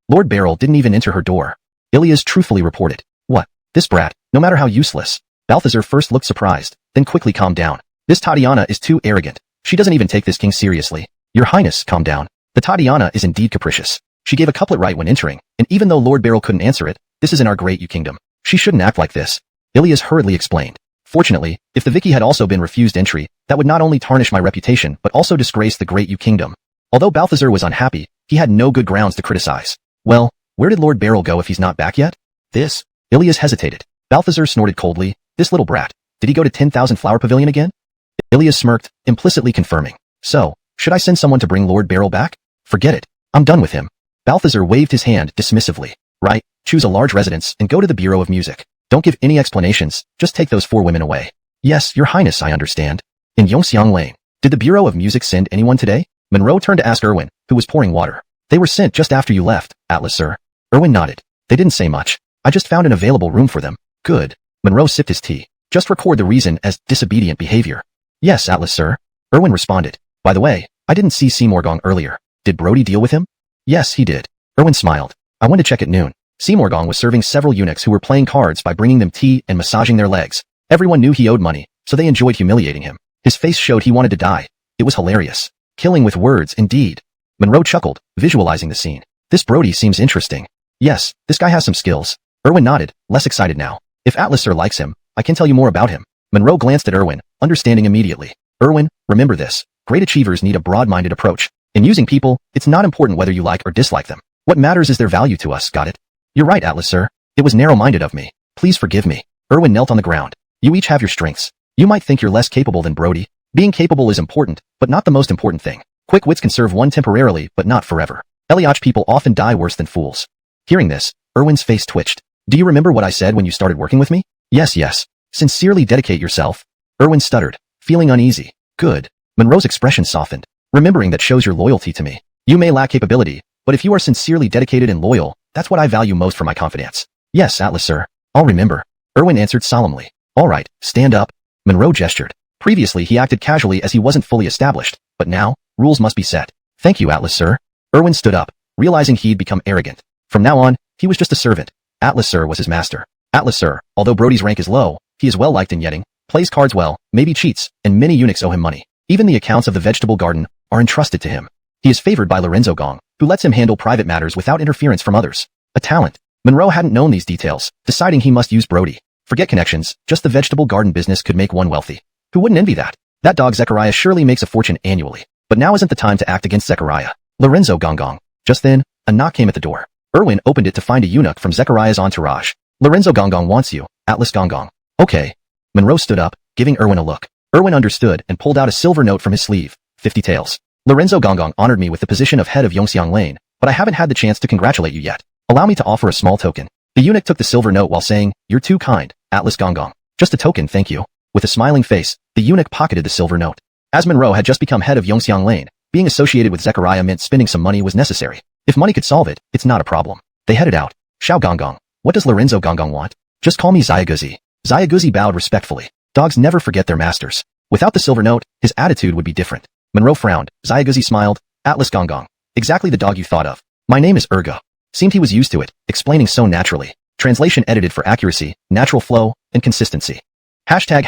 Lord Beryl didn't even enter her door. Ilias truthfully reported. What? This brat, no matter how useless. Balthazar first looked surprised, then quickly calmed down. This Tatiana is too arrogant. She doesn't even take this king seriously. Your Highness, calm down. The Tatiana is indeed capricious. She gave a couplet right when entering, and even though Lord Beryl couldn't answer it, this is in our great you kingdom. She shouldn't act like this. Ilias hurriedly explained. Fortunately, if the Vicky had also been refused entry, that would not only tarnish my reputation but also disgrace the great you kingdom. Although Balthazar was unhappy, he had no good grounds to criticize. Well, where did Lord Beryl go if he's not back yet? This? Ilias hesitated. Balthazar snorted coldly. This little brat. Did he go to 10,000 Flower Pavilion again? Ilias smirked, implicitly confirming. So, should I send someone to bring Lord Beryl back? Forget it. I'm done with him. Balthazar waved his hand dismissively. Right, choose a large residence and go to the Bureau of Music. Don't give any explanations, just take those 4 women away. Yes, Your Highness, I understand. In Yongxiang Lane, did the Bureau of Music send anyone today? Monroe turned to ask Irwin, who was pouring water. They were sent just after you left, Atlas sir. Irwin nodded. They didn't say much. I just found an available room for them. Good. Monroe sipped his tea. Just record the reason as disobedient behavior. Yes, Atlas sir. Irwin responded. By the way, I didn't see Seymour Gong earlier. Did Brody deal with him? Yes, he did. Irwin smiled. I went to check at noon. Seymour Gong was serving several eunuchs who were playing cards by bringing them tea and massaging their legs. Everyone knew he owed money, so they enjoyed humiliating him. His face showed he wanted to die. It was hilarious. Killing with words, indeed. Monroe chuckled, visualizing the scene. This Brody seems interesting. Yes, this guy has some skills. Erwin nodded, less excited now. If Atlas Sir likes him, I can tell you more about him. Monroe glanced at Erwin, understanding immediately. Erwin, remember this. Great achievers need a broad-minded approach. In using people, it's not important whether you like or dislike them. What matters is their value to us, got it? You're right, Atlas Sir. It was narrow-minded of me. Please forgive me. Erwin knelt on the ground. You each have your strengths. You might think you're less capable than Brody. Being capable is important, but not the most important thing. Quick wits can serve one temporarily, but not forever. Eliach people often die worse than fools. Hearing this, Erwin's face twitched. Do you remember what I said when you started working with me? Yes. Sincerely dedicate yourself. Erwin stuttered, feeling uneasy. Good. Monroe's expression softened. Remembering that shows your loyalty to me. You may lack capability, but if you are sincerely dedicated and loyal, that's what I value most for my confidence. Yes, Atlas Sir. I'll remember. Erwin answered solemnly. All right, stand up. Monroe gestured. Previously he acted casually as he wasn't fully established, but now, rules must be set. Thank you, Atlas Sir. Erwin stood up, realizing he'd become arrogant. From now on, he was just a servant. Atlas Sir was his master. Atlas Sir, although Brody's rank is low, he is well liked in Yetting, plays cards well, maybe cheats, and many eunuchs owe him money. Even the accounts of the vegetable garden are entrusted to him. He is favored by Lorenzo Gong, who lets him handle private matters without interference from others. A talent. Monroe hadn't known these details, deciding he must use Brody. Forget connections, just the vegetable garden business could make one wealthy. Who wouldn't envy that? That dog Zechariah surely makes a fortune annually. But now isn't the time to act against Zechariah. Lorenzo Gong. Just then, a knock came at the door. Erwin opened it to find a eunuch from Zechariah's entourage. Lorenzo Gong wants you, Atlas Gong. Okay. Monroe stood up, giving Erwin a look. Erwin understood and pulled out a silver note from his sleeve. 50 taels. Lorenzo Gong honored me with the position of head of Yongxiang Lane, but I haven't had the chance to congratulate you yet. Allow me to offer a small token. The eunuch took the silver note while saying, You're too kind, Atlas Gong. Just a token, thank you. With a smiling face, the eunuch pocketed the silver note. As Monroe had just become head of Yongxiang Lane, being associated with Zechariah meant spending some money was necessary. If money could solve it, it's not a problem. They headed out. Xiao Gong. What does Lorenzo Gong want? Just call me Xiaoguzi. Xiaoguzi bowed respectfully. Dogs never forget their masters. Without the silver note, his attitude would be different. Monroe frowned. Xiaoguzi smiled. Atlas Gong. Exactly the dog you thought of. My name is Ergo. Seemed he was used to it, explaining so naturally. Translation edited for accuracy, natural flow, and consistency. Hashtag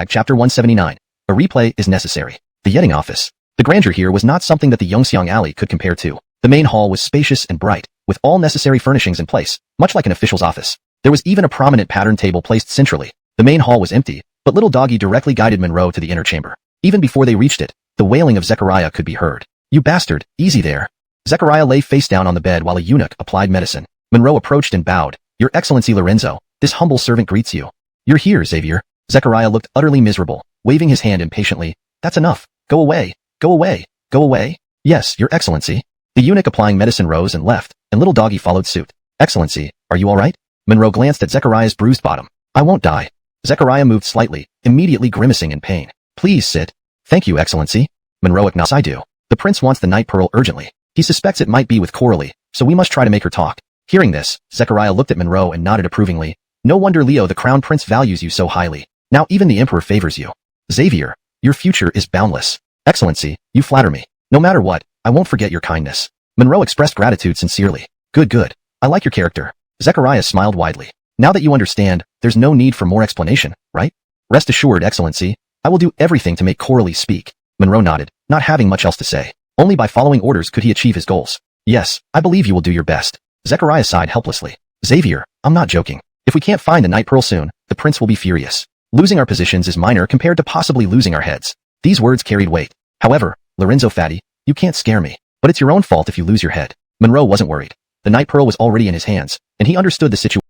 chapter 179. A replay is necessary. The Yetting office. The grandeur here was not something that the Yongxiang Alley could compare to. The main hall was spacious and bright, with all necessary furnishings in place, much like an official's office. There was even a prominent pattern table placed centrally. The main hall was empty, but little doggy directly guided Monroe to the inner chamber. Even before they reached it, the wailing of Zechariah could be heard. You bastard, easy there. Zechariah lay face down on the bed while a eunuch applied medicine. Monroe approached and bowed. Your Excellency Lorenzo, this humble servant greets you. You're here, Xavier. Zechariah looked utterly miserable, waving his hand impatiently. That's enough. Go away. Go away. Go away. Yes, Your Excellency. The eunuch applying medicine rose and left, and little doggy followed suit. Excellency, are you all right? Monroe glanced at Zechariah's bruised bottom. I won't die. Zechariah moved slightly, immediately grimacing in pain. Please sit. Thank you, Excellency. Monroe acknowledged. I do. The prince wants the night pearl urgently. He suspects it might be with Coralie, so we must try to make her talk. Hearing this, Zechariah looked at Monroe and nodded approvingly. No wonder Leo the Crown Prince values you so highly. Now even the Emperor favors you. Xavier, your future is boundless. Excellency, you flatter me. No matter what, I won't forget your kindness. Monroe expressed gratitude sincerely. Good. I like your character. Zechariah smiled widely. Now that you understand, there's no need for more explanation, right? Rest assured, Excellency, I will do everything to make Coralie speak. Monroe nodded, not having much else to say. Only by following orders could he achieve his goals. Yes, I believe you will do your best. Zechariah sighed helplessly. Xavier, I'm not joking. If we can't find the night pearl soon, the prince will be furious. Losing our positions is minor compared to possibly losing our heads. These words carried weight. However, Lorenzo Fatty, you can't scare me. But it's your own fault if you lose your head. Monroe wasn't worried. The night pearl was already in his hands, and he understood the situation.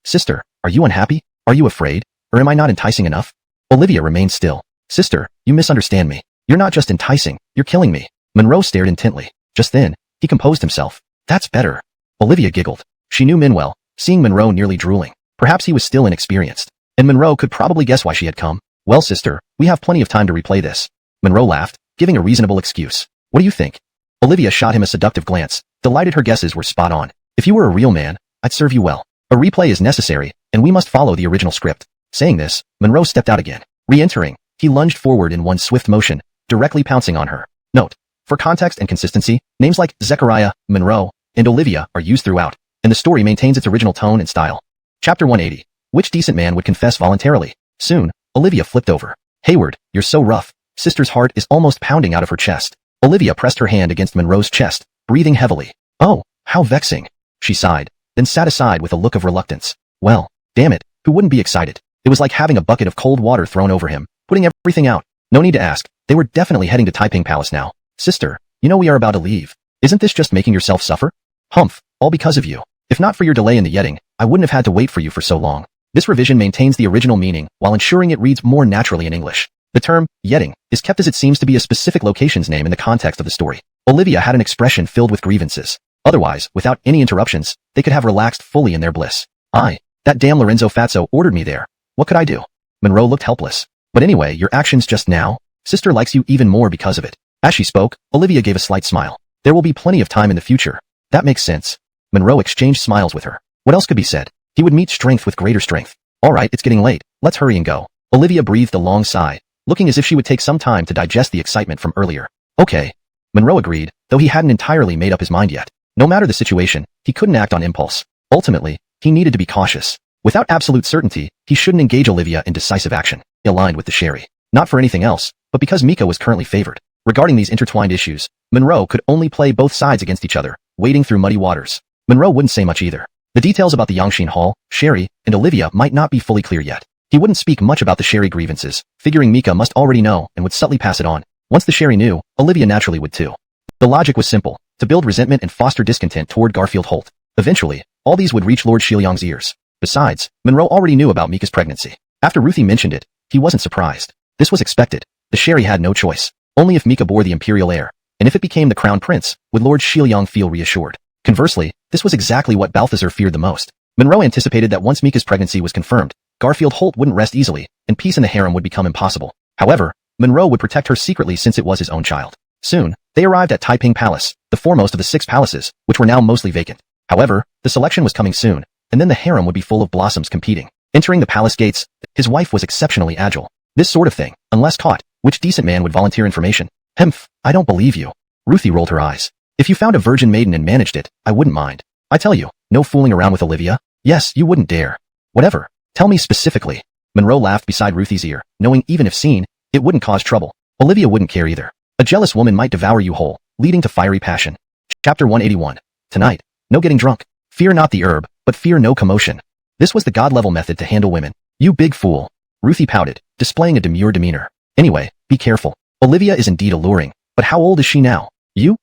Sister, are you unhappy? Are you afraid? Or am I not enticing enough? Olivia remained still. Sister, you misunderstand me. You're not just enticing, you're killing me. Monroe stared intently. Just then, he composed himself. That's better. Olivia giggled. She knew Manuel, seeing Monroe nearly drooling. Perhaps he was still inexperienced. And Monroe could probably guess why she had come. Well, sister, we have plenty of time to replay this. Monroe laughed, giving a reasonable excuse. What do you think? Olivia shot him a seductive glance, delighted her guesses were spot on. If you were a real man, I'd serve you well. A replay is necessary, and we must follow the original script. Saying this, Monroe stepped out again. Re-entering, he lunged forward in one swift motion, directly pouncing on her. Note: for context and consistency, names like Zechariah, Monroe, and Olivia are used throughout, and the story maintains its original tone and style. Chapter 180. Which decent man would confess voluntarily? Soon, Olivia flipped over. Hayward, you're so rough. Sister's heart is almost pounding out of her chest. Olivia pressed her hand against Monroe's chest, breathing heavily. Oh, how vexing. She sighed, then sat aside with a look of reluctance. Well, damn it, who wouldn't be excited? It was like having a bucket of cold water thrown over him, putting everything out. No need to ask. They were definitely heading to Taiping Palace now. Sister, you know we are about to leave. Isn't this just making yourself suffer? Humph, all because of you. If not for your delay in the yetting, I wouldn't have had to wait for you for so long. This revision maintains the original meaning while ensuring it reads more naturally in English. The term, yetting, is kept as it seems to be a specific location's name in the context of the story. Olivia had an expression filled with grievances. Otherwise, without any interruptions, they could have relaxed fully in their bliss. That damn Lorenzo Fatso ordered me there. What could I do? Monroe looked helpless. But anyway, your actions just now? Sister likes you even more because of it. As she spoke, Olivia gave a slight smile. There will be plenty of time in the future. That makes sense. Monroe exchanged smiles with her. What else could be said? He would meet strength with greater strength. All right, it's getting late. Let's hurry and go. Olivia breathed a long sigh, looking as if she would take some time to digest the excitement from earlier. Okay. Monroe agreed, though he hadn't entirely made up his mind yet. No matter the situation, he couldn't act on impulse. Ultimately, he needed to be cautious. Without absolute certainty, he shouldn't engage Olivia in decisive action, aligned with the Sherry. Not for anything else, but because Mika was currently favored. Regarding these intertwined issues, Monroe could only play both sides against each other, wading through muddy waters. Monroe wouldn't say much either. The details about the Yangshin Hall, Sherry, and Olivia might not be fully clear yet. He wouldn't speak much about the Sherry grievances, figuring Mika must already know and would subtly pass it on. Once the Sherry knew, Olivia naturally would too. The logic was simple, to build resentment and foster discontent toward Garfield Holt. Eventually, all these would reach Lord Shiliang's ears. Besides, Monroe already knew about Mika's pregnancy. After Ruthie mentioned it, he wasn't surprised. This was expected. The Sherry had no choice. Only if Mika bore the imperial heir, and if it became the crown prince, would Lord Shiliang feel reassured. Conversely, this was exactly what Balthazar feared the most. Monroe anticipated that once Mika's pregnancy was confirmed, Garfield Holt wouldn't rest easily, and peace in the harem would become impossible. However, Monroe would protect her secretly since it was his own child. Soon, they arrived at Taiping Palace, the foremost of the 6 palaces, which were now mostly vacant. However, the selection was coming soon, and then the harem would be full of blossoms competing. Entering the palace gates, his wife was exceptionally agile. This sort of thing, unless caught, which decent man would volunteer information? Hemph, I don't believe you. Ruthie rolled her eyes. If you found a virgin maiden and managed it, I wouldn't mind. I tell you, no fooling around with Olivia. Yes, you wouldn't dare. Whatever. Tell me specifically. Monroe laughed beside Ruthie's ear, knowing even if seen, it wouldn't cause trouble. Olivia wouldn't care either. A jealous woman might devour you whole, leading to fiery passion. Chapter 181. Tonight, no getting drunk. Fear not the herb, but fear no commotion. This was the god-level method to handle women. You big fool. Ruthie pouted, displaying a demure demeanor. Anyway, be careful. Olivia is indeed alluring, but how old is she now? You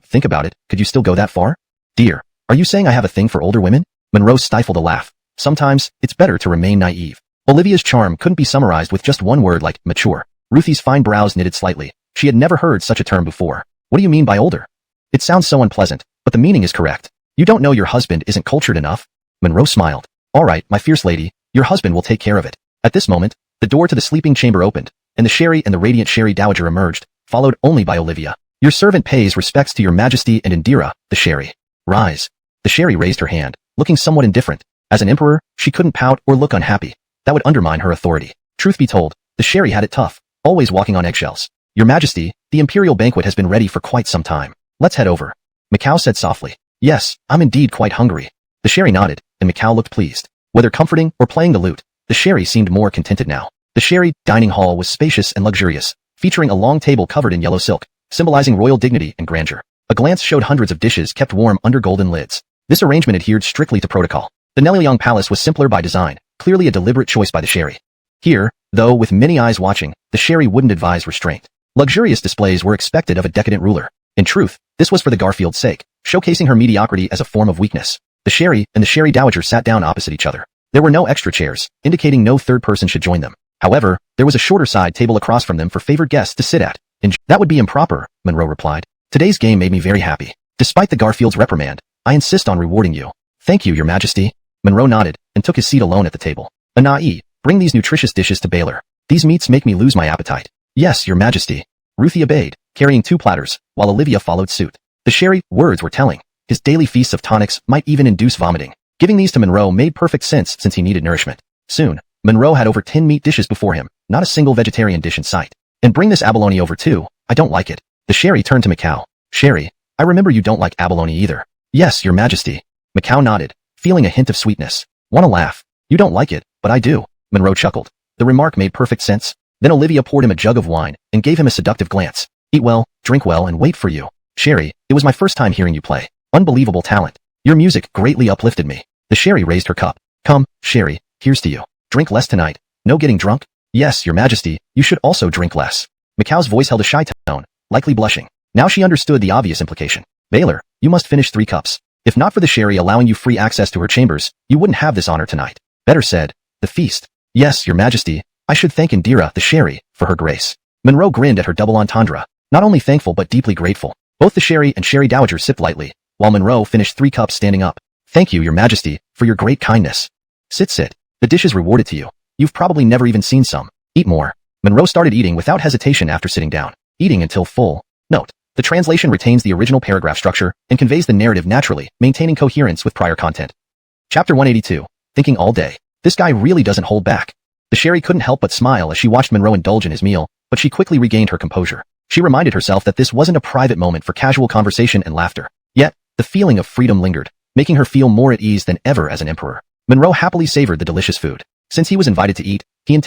think about it, could you still go that far? Dear, are you saying I have a thing for older women? Monroe stifled a laugh. Sometimes, it's better to remain naive. Olivia's charm couldn't be summarized with just one word like mature. Ruthie's fine brows knitted slightly. She had never heard such a term before. What do you mean by older? It sounds so unpleasant, but the meaning is correct. You don't know your husband isn't cultured enough? Monroe smiled. All right, my fierce lady, your husband will take care of it. At this moment, the door to the sleeping chamber opened, and the Sherry and the radiant Sherry Dowager emerged, followed only by Olivia. Your servant pays respects to your majesty and Indira, the Sherry. Rise. The Sherry raised her hand, looking somewhat indifferent. As an emperor, she couldn't pout or look unhappy. That would undermine her authority. Truth be told, the Sherry had it tough, always walking on eggshells. Your majesty, the imperial banquet has been ready for quite some time. Let's head over. Macau said softly. Yes, I'm indeed quite hungry. The Sherry nodded, and Macau looked pleased. Whether comforting or playing the lute, the Sherry seemed more contented now. The Sherry dining hall was spacious and luxurious, featuring a long table covered in yellow silk, symbolizing royal dignity and grandeur. A glance showed hundreds of dishes kept warm under golden lids. This arrangement adhered strictly to protocol. The Neliang Palace was simpler by design, clearly a deliberate choice by the Sherry. Here, though with many eyes watching, the Sherry wouldn't advise restraint. Luxurious displays were expected of a decadent ruler. In truth, this was for the Garfield's sake, showcasing her mediocrity as a form of weakness. The Sherry and the Sherry Dowager sat down opposite each other. There were no extra chairs, indicating no third person should join them. However, there was a shorter side table across from them for favored guests to sit at. That would be improper, Monroe replied. Today's game made me very happy. Despite the Garfield's reprimand, I insist on rewarding you. Thank you, your majesty. Monroe nodded, and took his seat alone at the table. Anai, bring these nutritious dishes to Baylor. These meats make me lose my appetite. Yes, your majesty. Ruthie obeyed, carrying 2 platters, while Olivia followed suit. The Sherry words were telling. His daily feasts of tonics might even induce vomiting. Giving these to Monroe made perfect sense since he needed nourishment. Soon, Monroe had over 10 meat dishes before him, not a single vegetarian dish in sight. And bring this abalone over too, I don't like it. The Sherry turned to Macau. Sherry, I remember you don't like abalone either. Yes, your majesty. Macau nodded, feeling a hint of sweetness. Wanna laugh? You don't like it, but I do. Monroe chuckled. The remark made perfect sense. Then Olivia poured him a jug of wine and gave him a seductive glance. Eat well, drink well, and wait for you. Sherry, it was my first time hearing you play. Unbelievable talent. Your music greatly uplifted me. The Sherry raised her cup. Come, Sherry, here's to you. Drink less tonight. No getting drunk? Yes, your majesty, you should also drink less. Macau's voice held a shy tone, likely blushing. Now she understood the obvious implication. Baylor, you must finish 3 cups. If not for the Sherry allowing you free access to her chambers, you wouldn't have this honor tonight. Better said, the feast. Yes, your majesty, I should thank Indira, the Sherry, for her grace. Monroe grinned at her double entendre, not only thankful but deeply grateful. Both the Sherry and Sherry Dowager sipped lightly, while Monroe finished 3 cups standing up. Thank you, your majesty, for your great kindness. Sit. The dish is rewarded to you. You've probably never even seen some. Eat more. Monroe started eating without hesitation after sitting down, eating until full. Note: the translation retains the original paragraph structure and conveys the narrative naturally, maintaining coherence with prior content. Chapter 182. Thinking all day. This guy really doesn't hold back. The Sherry couldn't help but smile as she watched Monroe indulge in his meal, but she quickly regained her composure. She reminded herself that this wasn't a private moment for casual conversation and laughter. Yet, the feeling of freedom lingered, making her feel more at ease than ever as an emperor. Monroe happily savored the delicious food. Since he was invited to eat, he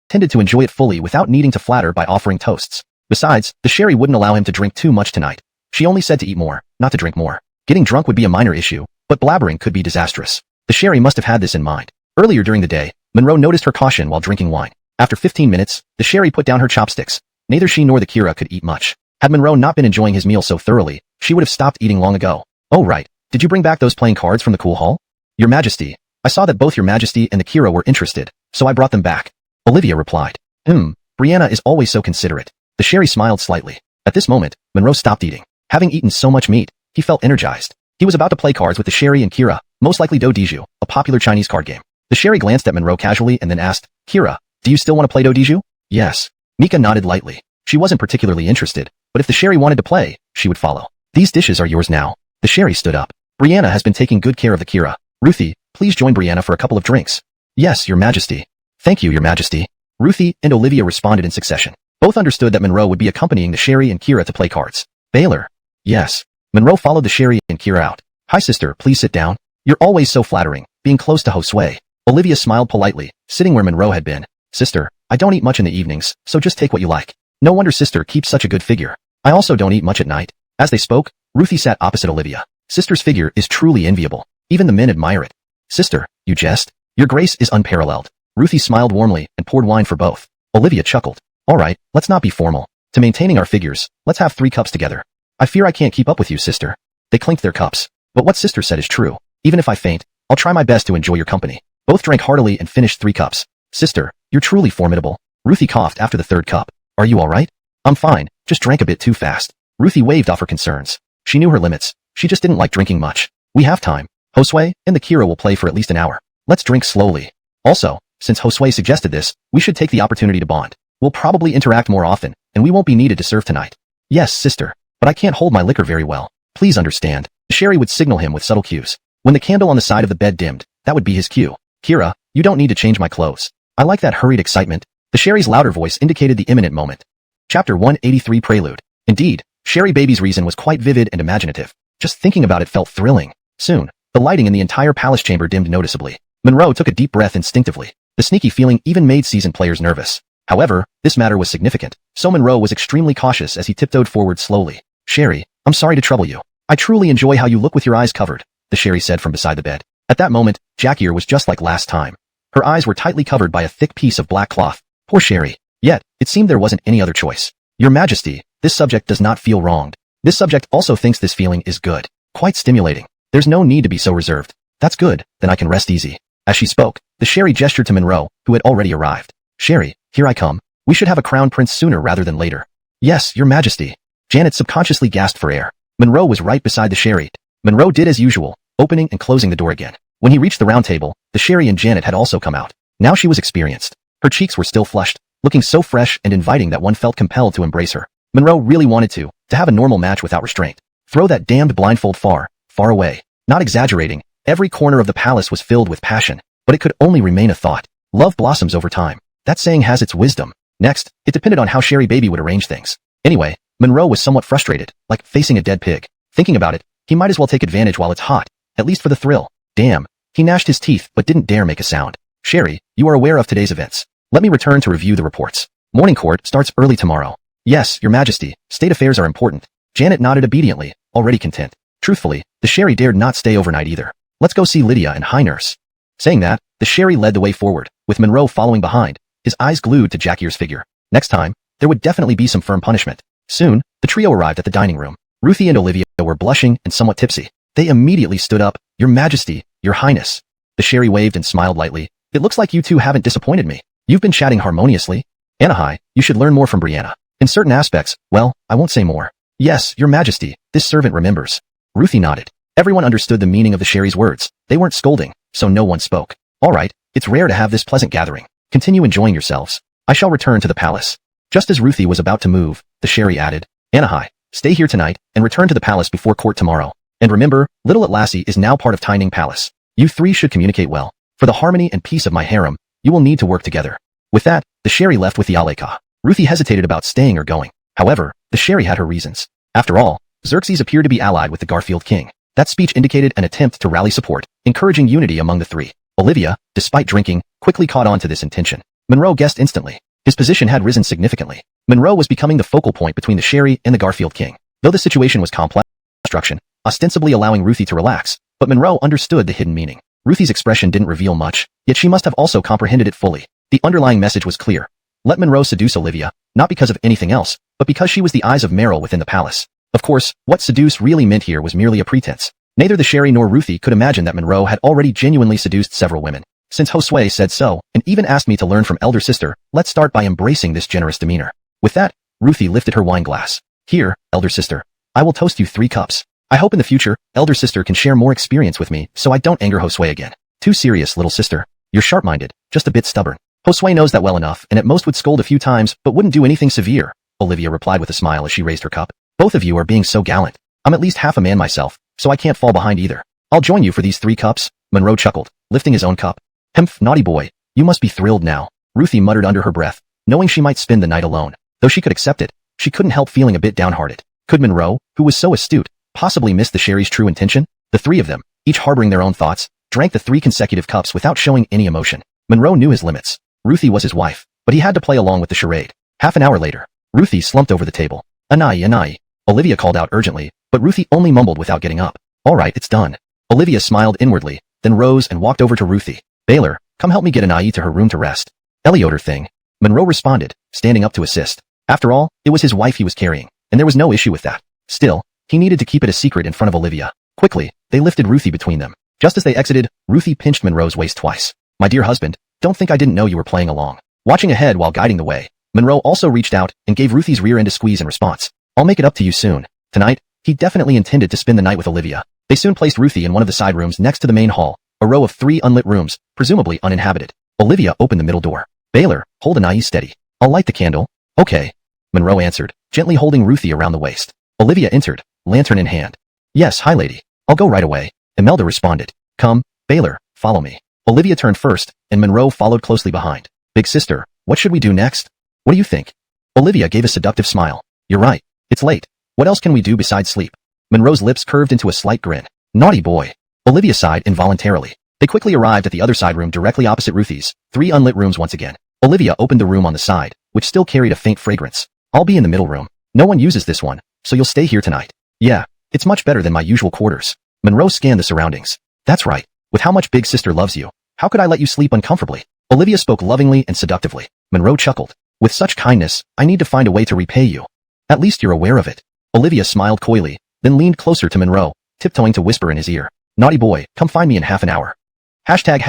intended to enjoy it fully without needing to flatter by offering toasts. Besides, the Sherry wouldn't allow him to drink too much tonight. She only said to eat more, not to drink more. Getting drunk would be a minor issue, but blabbering could be disastrous. The Sherry must have had this in mind. Earlier during the day, Monroe noticed her caution while drinking wine. After 15 minutes, the Sherry put down her chopsticks. Neither she nor the Kira could eat much. Had Monroe not been enjoying his meal so thoroughly, she would have stopped eating long ago. Oh right, did you bring back those playing cards from the cool hall? Your Majesty, I saw that both Your Majesty and the Kira were interested, so I brought them back. Olivia replied. Brianna is always so considerate. The Sherry smiled slightly. At this moment, Monroe stopped eating. Having eaten so much meat, he felt energized. He was about to play cards with the Sherry and Kira, most likely Do Diju, a popular Chinese card game. The Sherry glanced at Monroe casually and then asked, Kira, do you still want to play Do Diju? Yes. Mika nodded lightly. She wasn't particularly interested, but if the Sherry wanted to play, she would follow. These dishes are yours now. The Sherry stood up. Brianna has been taking good care of the Kira. Ruthie, please join Brianna for a couple of drinks. Yes, Your Majesty. Thank you, Your Majesty. Ruthie and Olivia responded in succession. Both understood that Monroe would be accompanying the Sherry and Kira to play cards. Baylor. Yes. Monroe followed the Sherry and Kira out. Hi sister, please sit down. You're always so flattering, being close to Josue. Olivia smiled politely, sitting where Monroe had been. Sister, I don't eat much in the evenings, so just take what you like. No wonder sister keeps such a good figure. I also don't eat much at night. As they spoke, Ruthie sat opposite Olivia. Sister's figure is truly enviable. Even the men admire it. Sister, you jest? Your grace is unparalleled. Ruthie smiled warmly and poured wine for both. Olivia chuckled. All right, let's not be formal. To maintaining our figures, let's have 3 cups together. I fear I can't keep up with you, sister. They clinked their cups. But what sister said is true. Even if I faint, I'll try my best to enjoy your company. Both drank heartily and finished 3 cups. Sister, you're truly formidable. Ruthie coughed after the 3rd cup. Are you all right? I'm fine, just drank a bit too fast. Ruthie waved off her concerns. She knew her limits. She just didn't like drinking much. We have time. Josue and the Kira will play for at least an hour. Let's drink slowly. Also, since Josue suggested this, we should take the opportunity to bond. We'll probably interact more often, and we won't be needed to serve tonight. Yes, sister, but I can't hold my liquor very well. Please understand. Sherry would signal him with subtle cues. When the candle on the side of the bed dimmed, that would be his cue. Kira, you don't need to change my clothes. I like that hurried excitement. The Sherry's louder voice indicated the imminent moment. Chapter 183 Prelude. Indeed, Sherry Baby's reason was quite vivid and imaginative. Just thinking about it felt thrilling. Soon, the lighting in the entire palace chamber dimmed noticeably. Monroe took a deep breath instinctively. The sneaky feeling even made seasoned players nervous. However, this matter was significant, so Monroe was extremely cautious as he tiptoed forward slowly. Sherry, I'm sorry to trouble you. I truly enjoy how you look with your eyes covered, the Sherry said from beside the bed. At that moment, Jackier was just like last time. Her eyes were tightly covered by a thick piece of black cloth. Poor Sherry. Yet, it seemed there wasn't any other choice. Your Majesty, this subject does not feel wronged. This subject also thinks this feeling is good. Quite stimulating. There's no need to be so reserved. That's good, then I can rest easy. As she spoke, the Sherry gestured to Monroe, who had already arrived. Sherry, here I come. We should have a crown prince sooner rather than later. Yes, Your Majesty. Janet subconsciously gasped for air. Monroe was right beside the Sherry. Monroe did as usual, opening and closing the door again. When he reached the round table, the Sherry and Janet had also come out. Now she was experienced. Her cheeks were still flushed, looking so fresh and inviting that one felt compelled to embrace her. Monroe really wanted to have a normal match without restraint. Throw that damned blindfold far, far away. Not exaggerating, every corner of the palace was filled with passion, but it could only remain a thought. Love blossoms over time. That saying has its wisdom. Next, it depended on how Sherry Baby would arrange things. Anyway, Monroe was somewhat frustrated, like facing a dead pig. Thinking about it, he might as well take advantage while it's hot, at least for the thrill. Damn, He gnashed his teeth but didn't dare make a sound. Sherry, you are aware of today's events. Let me return to review the reports. Morning court starts early tomorrow. Yes, your majesty, state affairs are important. Janet nodded obediently, already content. Truthfully, the Sherry dared not stay overnight either. Let's go see Lydia and High Nurse. Saying that, the Sherry led the way forward, with Monroe following behind, his eyes glued to Jack Ear's figure. Next time, there would definitely be some firm punishment. Soon, the trio arrived at the dining room. Ruthie and Olivia were blushing and somewhat tipsy. They immediately stood up. Your majesty, your highness. The Sherry waved and smiled lightly. It looks like you two haven't disappointed me. You've been chatting harmoniously. Anahai, you should learn more from Brianna. In certain aspects, well, I won't say more. Yes, your majesty, this servant remembers. Ruthie nodded. Everyone understood the meaning of the Sherry's words. They weren't scolding, so no one spoke. All right, it's rare to have this pleasant gathering. Continue enjoying yourselves. I shall return to the palace. Just as Ruthie was about to move, the Sherry added, Anahai, stay here tonight and return to the palace before court tomorrow. And remember, little Atlassi is now part of Tining Palace. You three should communicate well. For the harmony and peace of my harem, you will need to work together. With that, the Sherry left with the Aleka. Ruthie hesitated about staying or going. However, the Sherry had her reasons. After all, Xerxes appeared to be allied with the Garfield king. That speech indicated an attempt to rally support, encouraging unity among the three. Olivia, despite drinking, quickly caught on to this intention. Monroe guessed instantly. His position had risen significantly. Monroe was becoming the focal point between the Sherry and the Garfield king. Though the situation was complex, instruction, ostensibly allowing Ruthie to relax, but Monroe understood the hidden meaning. Ruthie's expression didn't reveal much, yet she must have also comprehended it fully. The underlying message was clear. Let Monroe seduce Olivia, not because of anything else, but because she was the eyes of Meryl within the palace. Of course, what seduce really meant here was merely a pretense. Neither the Sherry nor Ruthie could imagine that Monroe had already genuinely seduced several women. Since Josue said so, and even asked me to learn from elder sister, let's start by embracing this generous demeanor. With that, Ruthie lifted her wine glass. Here, elder sister. I will toast you 3 cups. I hope in the future, elder sister can share more experience with me so I don't anger Josue again. Too serious, little sister. You're sharp-minded, just a bit stubborn. Josue knows that well enough and at most would scold a few times but wouldn't do anything severe, Olivia replied with a smile as she raised her cup. Both of you are being so gallant. I'm at least half a man myself, so I can't fall behind either. I'll join you for these 3 cups, Monroe chuckled, lifting his own cup. Hemph, naughty boy, you must be thrilled now, Ruthie muttered under her breath, knowing she might spend the night alone. Though she could accept it, she couldn't help feeling a bit downhearted. Could Monroe, who was so astute, possibly miss the Sherry's true intention? The 3 of them, each harboring their own thoughts, drank the 3 consecutive cups without showing any emotion. Monroe knew his limits. Ruthie was his wife, but he had to play along with the charade. Half an hour later, Ruthie slumped over the table. Anai, Anai, Olivia called out urgently, but Ruthie only mumbled without getting up. All right, it's done. Olivia smiled inwardly, then rose and walked over to Ruthie. Baylor, come help me get Anai to her room to rest. Elioter thing. Monroe responded, standing up to assist. After all, it was his wife he was carrying, and there was no issue with that. Still, he needed to keep it a secret in front of Olivia. Quickly, they lifted Ruthie between them. Just as they exited, Ruthie pinched Monroe's waist twice. My dear husband, don't think I didn't know you were playing along. Watching ahead while guiding the way, Monroe also reached out and gave Ruthie's rear end a squeeze in response. I'll make it up to you soon. Tonight, he definitely intended to spend the night with Olivia. They soon placed Ruthie in one of the side rooms next to the main hall, a row of 3 unlit rooms, presumably uninhabited. Olivia opened the middle door. Baylor, hold Anai steady. I'll light the candle. Okay. Monroe answered, gently holding Ruthie around the waist. Olivia entered, lantern in hand. Yes, hi lady. I'll go right away. Imelda responded. Come, Baylor, follow me. Olivia turned first, and Monroe followed closely behind. Big sister, what should we do next? What do you think? Olivia gave a seductive smile. You're right. It's late. What else can we do besides sleep? Monroe's lips curved into a slight grin. Naughty boy. Olivia sighed involuntarily. They quickly arrived at the other side room directly opposite Ruthie's, 3 unlit rooms once again. Olivia opened the room on the side, which still carried a faint fragrance. I'll be in the middle room. No one uses this one, so you'll stay here tonight. Yeah, it's much better than my usual quarters. Monroe scanned the surroundings. That's right. With how much Big Sister loves you, how could I let you sleep uncomfortably? Olivia spoke lovingly and seductively. Monroe chuckled. With such kindness, I need to find a way to repay you. At least you're aware of it. Olivia smiled coyly, then leaned closer to Monroe, tiptoeing to whisper in his ear. Naughty boy, come find me in half an hour. Hashtag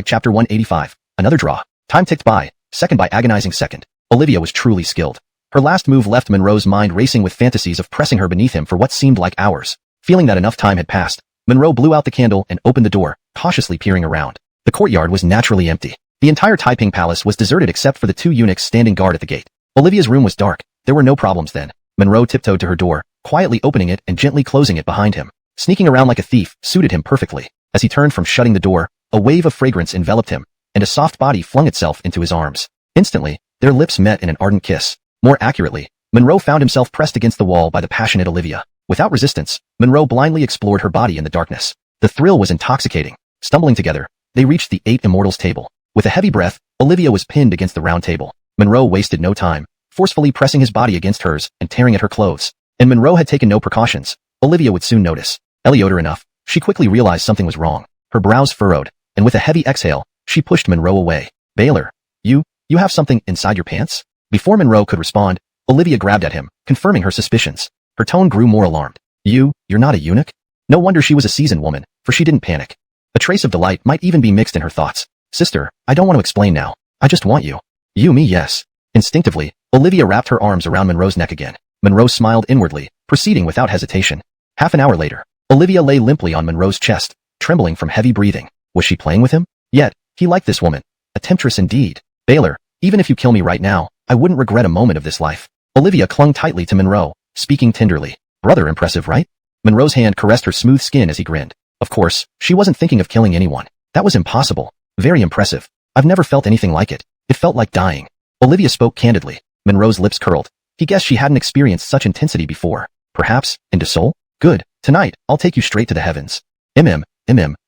chapter 185. Another draw. Time ticked by, second by agonizing second. Olivia was truly skilled. Her last move left Monroe's mind racing with fantasies of pressing her beneath him for what seemed like hours. Feeling that enough time had passed, Monroe blew out the candle and opened the door, cautiously peering around. The courtyard was naturally empty. The entire Taiping Palace was deserted except for the 2 eunuchs standing guard at the gate. Olivia's room was dark. There were no problems then. Monroe tiptoed to her door, quietly opening it and gently closing it behind him. Sneaking around like a thief suited him perfectly. As he turned from shutting the door, a wave of fragrance enveloped him, and a soft body flung itself into his arms. Instantly, their lips met in an ardent kiss. More accurately, Monroe found himself pressed against the wall by the passionate Olivia. Without resistance, Monroe blindly explored her body in the darkness. The thrill was intoxicating. Stumbling together, they reached the 8 Immortals table. With a heavy breath, Olivia was pinned against the round table. Monroe wasted no time, forcefully pressing his body against hers and tearing at her clothes. And Monroe had taken no precautions. Olivia would soon notice. Eliotor enough, she quickly realized something was wrong. Her brows furrowed, and with a heavy exhale, she pushed Monroe away. Baylor, you have something inside your pants? Before Monroe could respond, Olivia grabbed at him, confirming her suspicions. Her tone grew more alarmed. You're not a eunuch? No wonder she was a seasoned woman, for she didn't panic. A trace of delight might even be mixed in her thoughts. Sister, I don't want to explain now. I just want you. You, me, yes. Instinctively, Olivia wrapped her arms around Monroe's neck again. Monroe smiled inwardly, proceeding without hesitation. Half an hour later, Olivia lay limply on Monroe's chest, trembling from heavy breathing. Was she playing with him? Yet, he liked this woman. A temptress indeed. Baylor, even if you kill me right now, I wouldn't regret a moment of this life. Olivia clung tightly to Monroe, speaking tenderly. Brother impressive, right? Monroe's hand caressed her smooth skin as he grinned. Of course, she wasn't thinking of killing anyone. That was impossible. Very impressive. I've never felt anything like it. It felt like dying. Olivia spoke candidly. Monroe's lips curled. He guessed she hadn't experienced such intensity before. Perhaps, into soul? Good. Tonight, I'll take you straight to the heavens.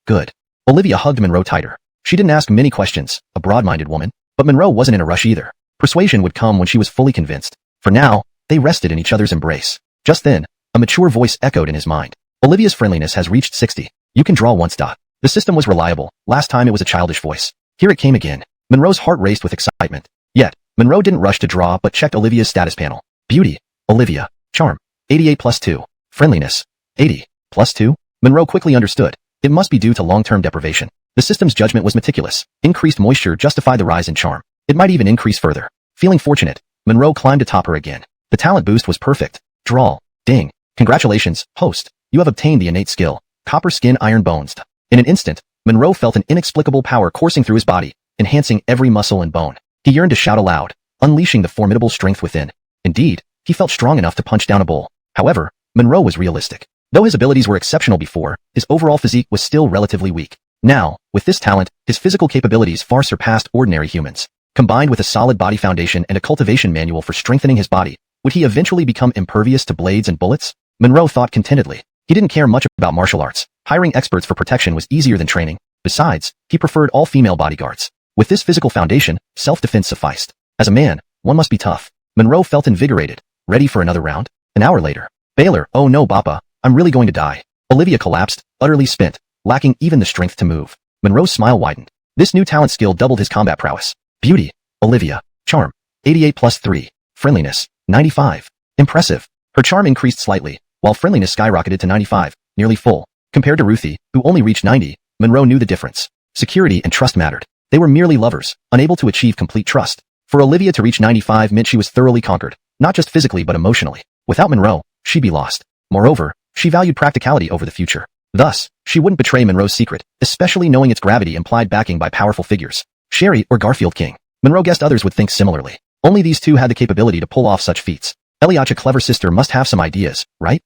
Good. Olivia hugged Monroe tighter. She didn't ask many questions, a broad-minded woman, but Monroe wasn't in a rush either. Persuasion would come when she was fully convinced. For now, they rested in each other's embrace. Just then, a mature voice echoed in his mind. Olivia's friendliness has reached 60. You can draw once. The system was reliable. Last time it was a childish voice. Here it came again. Monroe's heart raced with excitement. Yet, Monroe didn't rush to draw but checked Olivia's status panel. Beauty. Olivia. Charm. 88 plus 2. Friendliness. 80. Plus 2. Monroe quickly understood. It must be due to long-term deprivation. The system's judgment was meticulous. Increased moisture justified the rise in charm. It might even increase further. Feeling fortunate, Monroe climbed atop her again. The talent boost was perfect. Drawl. Ding. Congratulations, host. You have obtained the innate skill. Copper skin iron bones. In an instant, Monroe felt an inexplicable power coursing through his body, enhancing every muscle and bone. He yearned to shout aloud, unleashing the formidable strength within. Indeed, he felt strong enough to punch down a bull. However, Monroe was realistic. Though his abilities were exceptional before, his overall physique was still relatively weak. Now, with this talent, his physical capabilities far surpassed ordinary humans. Combined with a solid body foundation and a cultivation manual for strengthening his body, would he eventually become impervious to blades and bullets? Monroe thought contentedly. He didn't care much about martial arts. Hiring experts for protection was easier than training. Besides, he preferred all female bodyguards. With this physical foundation, self-defense sufficed. As a man, one must be tough. Monroe felt invigorated, ready for another round. An hour later. Baylor, oh no, Bappa, I'm really going to die. Olivia collapsed, utterly spent, lacking even the strength to move. Monroe's smile widened. This new talent skill doubled his combat prowess. Beauty. Olivia. Charm. 88 plus 3. Friendliness. 95. Impressive. Her charm increased slightly, while friendliness skyrocketed to 95, nearly full. Compared to Ruthie, who only reached 90, Monroe knew the difference. Security and trust mattered. They were merely lovers, unable to achieve complete trust. For Olivia to reach 95 meant she was thoroughly conquered, not just physically but emotionally. Without Monroe, she'd be lost. Moreover, she valued practicality over the future. Thus, she wouldn't betray Monroe's secret, especially knowing its gravity implied backing by powerful figures. Sherry or Garfield King. Monroe guessed others would think similarly. Only these two had the capability to pull off such feats. Eliot's clever sister must have some ideas, right?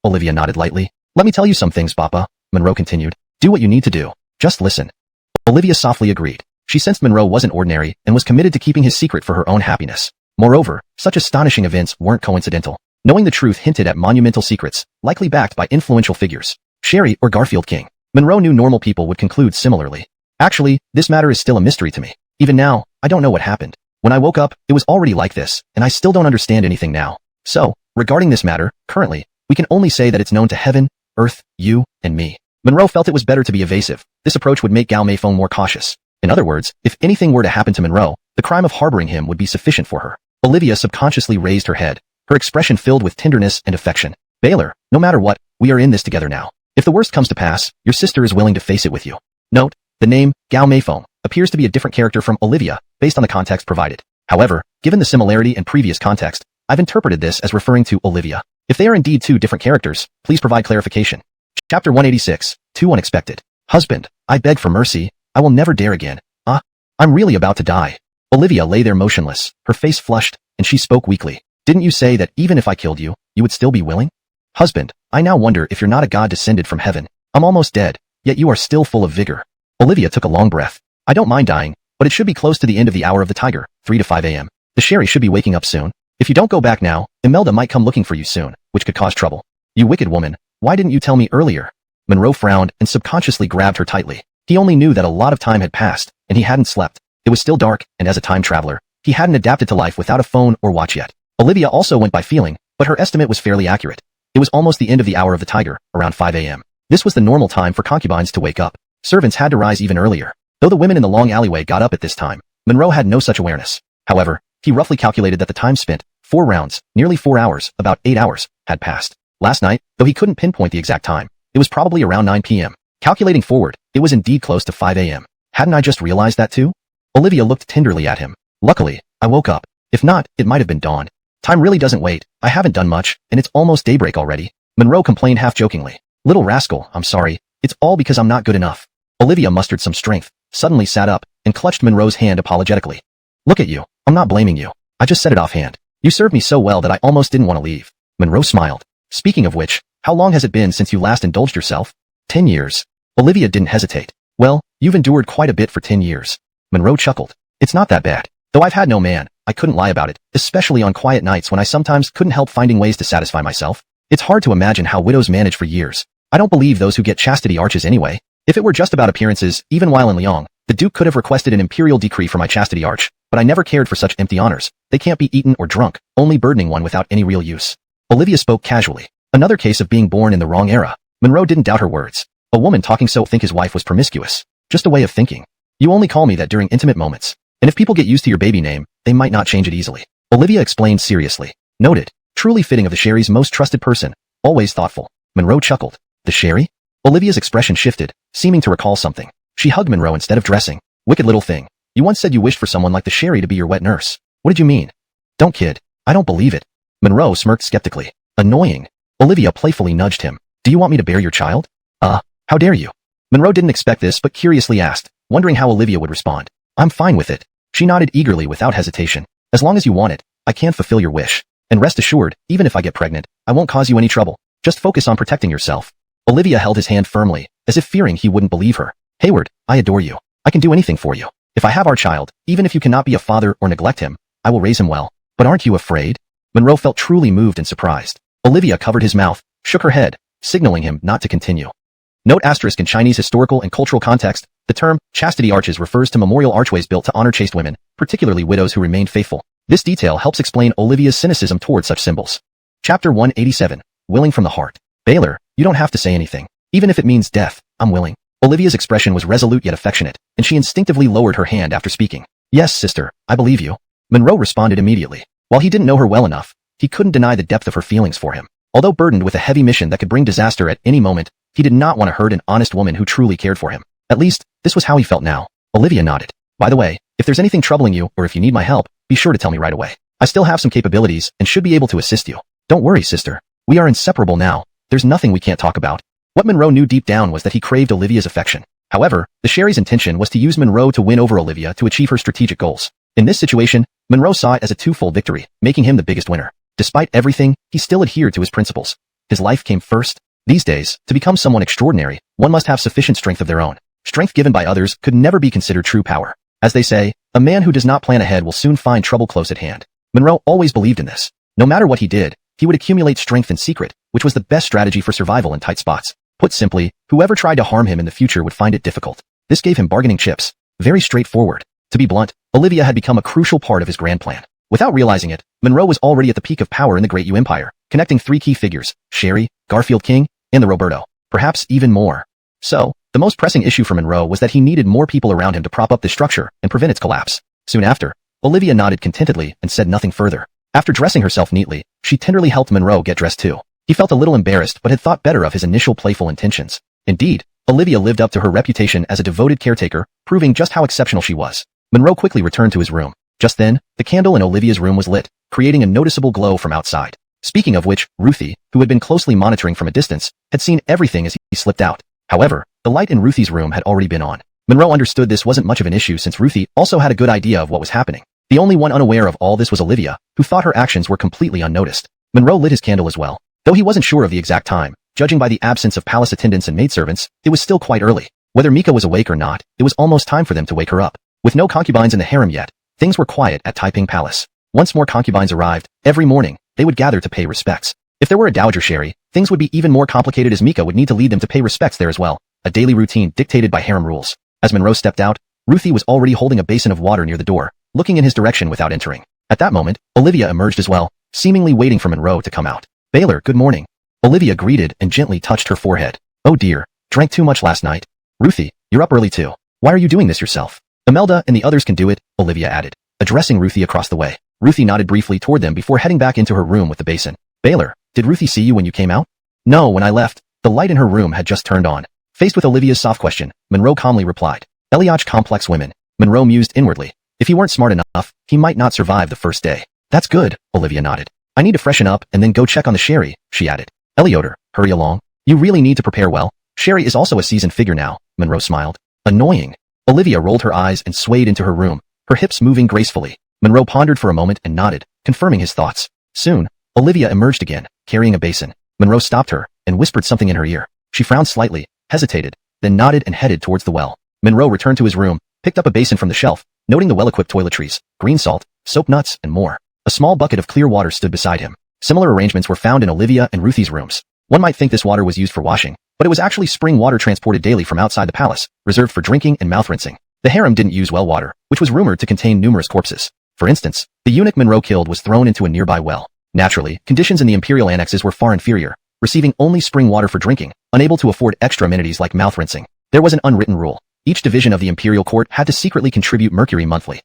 Olivia nodded lightly. Let me tell you some things, Bappa, Monroe continued. Do what you need to do. Just listen. Olivia softly agreed. She sensed Monroe wasn't ordinary and was committed to keeping his secret for her own happiness. Moreover, such astonishing events weren't coincidental. Knowing the truth hinted at monumental secrets, likely backed by influential figures. Sherry or Garfield King. Monroe knew normal people would conclude similarly. Actually, this matter is still a mystery to me. Even now, I don't know what happened. When I woke up, it was already like this, and I still don't understand anything now. So, regarding this matter, currently, we can only say that it's known to heaven, earth, you, and me. Monroe felt it was better to be evasive. This approach would make Gao Meifeng more cautious. In other words, if anything were to happen to Monroe, the crime of harboring him would be sufficient for her. Olivia subconsciously raised her head, her expression filled with tenderness and affection. Baylor, no matter what, we are in this together now. If the worst comes to pass, your sister is willing to face it with you. Note, the name, Gao Meifeng, appears to be a different character from Olivia, based on the context provided. However, given the similarity and previous context, I've interpreted this as referring to Olivia. If they are indeed two different characters, please provide clarification. Chapter 186, Too Unexpected. Husband, I beg for mercy, I will never dare again. I'm really about to die. Olivia lay there motionless, her face flushed, and she spoke weakly. Didn't you say that even if I killed you, you would still be willing? Husband, I now wonder if you're not a god descended from heaven. I'm almost dead, yet you are still full of vigor. Olivia took a long breath. I don't mind dying, but it should be close to the end of the hour of the tiger, 3 to 5 a.m. The Sherry should be waking up soon. If you don't go back now, Imelda might come looking for you soon, which could cause trouble. You wicked woman, why didn't you tell me earlier? Monroe frowned and subconsciously grabbed her tightly. He only knew that a lot of time had passed, and he hadn't slept. It was still dark, and as a time traveler, he hadn't adapted to life without a phone or watch yet. Olivia also went by feeling, but her estimate was fairly accurate. It was almost the end of the hour of the tiger, around 5 a.m. This was the normal time for concubines to wake up. Servants had to rise even earlier. Though the women in the long alleyway got up at this time, Monroe had no such awareness. However, he roughly calculated that the time spent, 4 rounds, nearly 4 hours, about 8 hours, had passed. Last night, though he couldn't pinpoint the exact time, it was probably around 9 p.m. Calculating forward, it was indeed close to 5 a.m. Hadn't I just realized that too? Olivia looked tenderly at him. Luckily, I woke up. If not, it might have been dawn. Time really doesn't wait. I haven't done much, and it's almost daybreak already. Monroe complained half-jokingly. Little rascal, I'm sorry. It's all because I'm not good enough. Olivia mustered some strength, suddenly sat up, and clutched Monroe's hand apologetically. Look at you. I'm not blaming you. I just said it offhand. You served me so well that I almost didn't want to leave. Monroe smiled. Speaking of which, how long has it been since you last indulged yourself? 10 years. Olivia didn't hesitate. Well, you've endured quite a bit for 10 years. Monroe chuckled. It's not that bad. Though I've had no man, I couldn't lie about it, especially on quiet nights when I sometimes couldn't help finding ways to satisfy myself. It's hard to imagine how widows manage for years. I don't believe those who get chastity arches anyway. If it were just about appearances, even while in Liang, the Duke could have requested an imperial decree for my chastity arch, but I never cared for such empty honors. They can't be eaten or drunk, only burdening one without any real use. Olivia spoke casually. Another case of being born in the wrong era. Monroe didn't doubt her words. A woman talking so think his wife was promiscuous. Just a way of thinking. You only call me that during intimate moments. And if people get used to your baby name, they might not change it easily. Olivia explained seriously. Noted. Truly fitting of the Sherry's most trusted person. Always thoughtful. Monroe chuckled. The Sherry? Olivia's expression shifted, seeming to recall something. She hugged Monroe instead of dressing. Wicked little thing. You once said you wished for someone like the Sherry to be your wet nurse. What did you mean? Don't kid. I don't believe it. Monroe smirked skeptically. Annoying. Olivia playfully nudged him. Do you want me to bear your child? How dare you? Monroe didn't expect this but curiously asked, wondering how Olivia would respond. I'm fine with it. She nodded eagerly without hesitation. As long as you want it, I can fulfill your wish. And rest assured, even if I get pregnant, I won't cause you any trouble. Just focus on protecting yourself. Olivia held his hand firmly, as if fearing he wouldn't believe her. Hayward, I adore you. I can do anything for you. If I have our child, even if you cannot be a father or neglect him, I will raise him well. But aren't you afraid? Monroe felt truly moved and surprised. Olivia covered his mouth, shook her head, signaling him not to continue. Note asterisk in Chinese historical and cultural context, the term chastity arches refers to memorial archways built to honor chaste women, particularly widows who remained faithful. This detail helps explain Olivia's cynicism toward such symbols. Chapter 187. Willing from the heart. Baylor, you don't have to say anything. Even if it means death, I'm willing. Olivia's expression was resolute yet affectionate, and she instinctively lowered her hand after speaking. Yes, sister, I believe you. Monroe responded immediately. While he didn't know her well enough, he couldn't deny the depth of her feelings for him. Although burdened with a heavy mission that could bring disaster at any moment, he did not want to hurt an honest woman who truly cared for him. At least, this was how he felt now. Olivia nodded. By the way, if there's anything troubling you or if you need my help, be sure to tell me right away. I still have some capabilities and should be able to assist you. Don't worry, sister. We are inseparable now. There's nothing we can't talk about. What Monroe knew deep down was that he craved Olivia's affection. However, the Sherry's intention was to use Monroe to win over Olivia to achieve her strategic goals. In this situation, Monroe saw it as a twofold victory, making him the biggest winner. Despite everything, he still adhered to his principles. His life came first. These days, to become someone extraordinary, one must have sufficient strength of their own. Strength given by others could never be considered true power. As they say, a man who does not plan ahead will soon find trouble close at hand. Monroe always believed in this. No matter what he did, he would accumulate strength in secret, which was the best strategy for survival in tight spots. Put simply, whoever tried to harm him in the future would find it difficult. This gave him bargaining chips. Very straightforward. To be blunt, Olivia had become a crucial part of his grand plan. Without realizing it, Monroe was already at the peak of power in the Great Yu Empire, connecting 3 key figures, Sherry, Garfield King, and the Roberto. Perhaps even more. So, the most pressing issue for Monroe was that he needed more people around him to prop up this structure and prevent its collapse. Soon after, Olivia nodded contentedly and said nothing further. After dressing herself neatly, she tenderly helped Monroe get dressed too. He felt a little embarrassed but had thought better of his initial playful intentions. Indeed, Olivia lived up to her reputation as a devoted caretaker, proving just how exceptional she was. Monroe quickly returned to his room. Just then, the candle in Olivia's room was lit, creating a noticeable glow from outside. Speaking of which, Ruthie, who had been closely monitoring from a distance, had seen everything as he slipped out. However, the light in Ruthie's room had already been on. Monroe understood this wasn't much of an issue since Ruthie also had a good idea of what was happening. The only one unaware of all this was Olivia, who thought her actions were completely unnoticed. Monroe lit his candle as well. Though he wasn't sure of the exact time, judging by the absence of palace attendants and maidservants, it was still quite early. Whether Mika was awake or not, it was almost time for them to wake her up. With no concubines in the harem yet, things were quiet at Taiping Palace. Once more concubines arrived, every morning, they would gather to pay respects. If there were a dowager Sherry, things things would be even more complicated as Mika would need to lead them to pay respects there as well, a daily routine dictated by harem rules. As Monroe stepped out, Ruthie was already holding a basin of water near the door, looking in his direction without entering. At that moment, Olivia emerged as well, seemingly waiting for Monroe to come out. Baylor, good morning. Olivia greeted and gently touched her forehead. Oh dear, drank too much last night. Ruthie, you're up early too. Why are you doing this yourself? Imelda and the others can do it, Olivia added, addressing Ruthie across the way. Ruthie nodded briefly toward them before heading back into her room with the basin. Baylor, did Ruthie see you when you came out? No, when I left, the light in her room had just turned on. Faced with Olivia's soft question, Monroe calmly replied. Eliach complex women. Monroe mused inwardly. If he weren't smart enough, he might not survive the first day. That's good, Olivia nodded. I need to freshen up and then go check on the sherry, she added. Elioter, hurry along. You really need to prepare well. Sherry is also a seasoned figure now, Monroe smiled. Annoying. Olivia rolled her eyes and swayed into her room, her hips moving gracefully. Monroe pondered for a moment and nodded, confirming his thoughts. Soon, Olivia emerged again, carrying a basin. Monroe stopped her and whispered something in her ear. She frowned slightly, hesitated, then nodded and headed towards the well. Monroe returned to his room, picked up a basin from the shelf, noting the well-equipped toiletries, green salt, soap nuts, and more. A small bucket of clear water stood beside him. Similar arrangements were found in Olivia and Ruthie's rooms. One might think this water was used for washing, but it was actually spring water transported daily from outside the palace, reserved for drinking and mouth rinsing. The harem didn't use well water, which was rumored to contain numerous corpses. For instance, the eunuch Monroe killed was thrown into a nearby well. Naturally, conditions in the imperial annexes were far inferior, receiving only spring water for drinking, unable to afford extra amenities like mouth rinsing. There was an unwritten rule. Each division of the imperial court had to secretly contribute mercury monthly.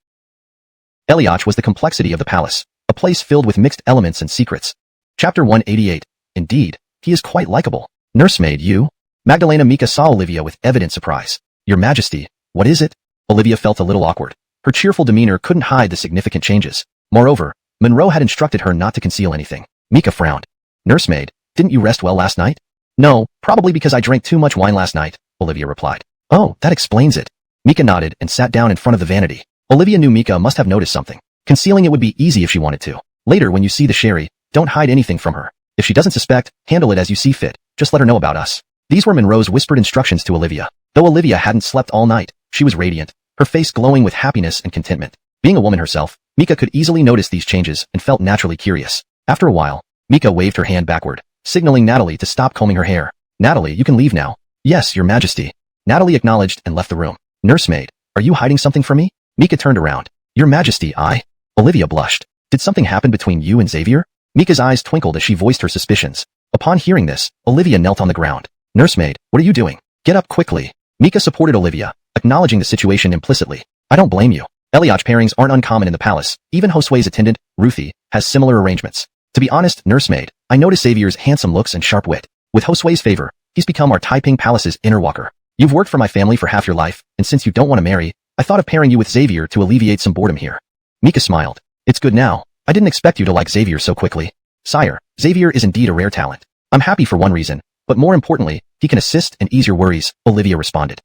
Eliach was the complexity of the palace, a place filled with mixed elements and secrets. Chapter 188. Indeed, he is quite likable. Nursemaid, you? Magdalena Mika saw Olivia with evident surprise. Your Majesty, what is it? Olivia felt a little awkward. Her cheerful demeanor couldn't hide the significant changes. Moreover, Monroe had instructed her not to conceal anything. Mika frowned. Nursemaid, didn't you rest well last night? No, probably because I drank too much wine last night, Olivia replied. Oh, that explains it. Mika nodded and sat down in front of the vanity. Olivia knew Mika must have noticed something. Concealing it would be easy if she wanted to. Later, when you see the sherry, don't hide anything from her. If she doesn't suspect, handle it as you see fit. Just let her know about us. These were Monroe's whispered instructions to Olivia. Though Olivia hadn't slept all night, she was radiant, her face glowing with happiness and contentment. Being a woman herself, Mika could easily notice these changes and felt naturally curious. After a while, Mika waved her hand backward, signaling Natalie to stop combing her hair. Natalie, you can leave now. Yes, Your Majesty. Natalie acknowledged and left the room. Nursemaid, are you hiding something from me? Mika turned around. Your Majesty, I... Olivia blushed. Did something happen between you and Xavier? Mika's eyes twinkled as she voiced her suspicions. Upon hearing this, Olivia knelt on the ground. Nursemaid, what are you doing? Get up quickly. Mika supported Olivia, acknowledging the situation implicitly. I don't blame you. Eliach pairings aren't uncommon in the palace. Even Josue's attendant, Ruthie, has similar arrangements. To be honest, Nursemaid, I noticed Xavier's handsome looks and sharp wit. With Josue's favor, he's become our Taiping Palace's inner walker. You've worked for my family for half your life, and since you don't want to marry, I thought of pairing you with Xavier to alleviate some boredom here. Mika smiled. It's good now. I didn't expect you to like Xavier so quickly. Sire, Xavier is indeed a rare talent. I'm happy for one reason, but more importantly, he can assist and ease your worries, Olivia responded.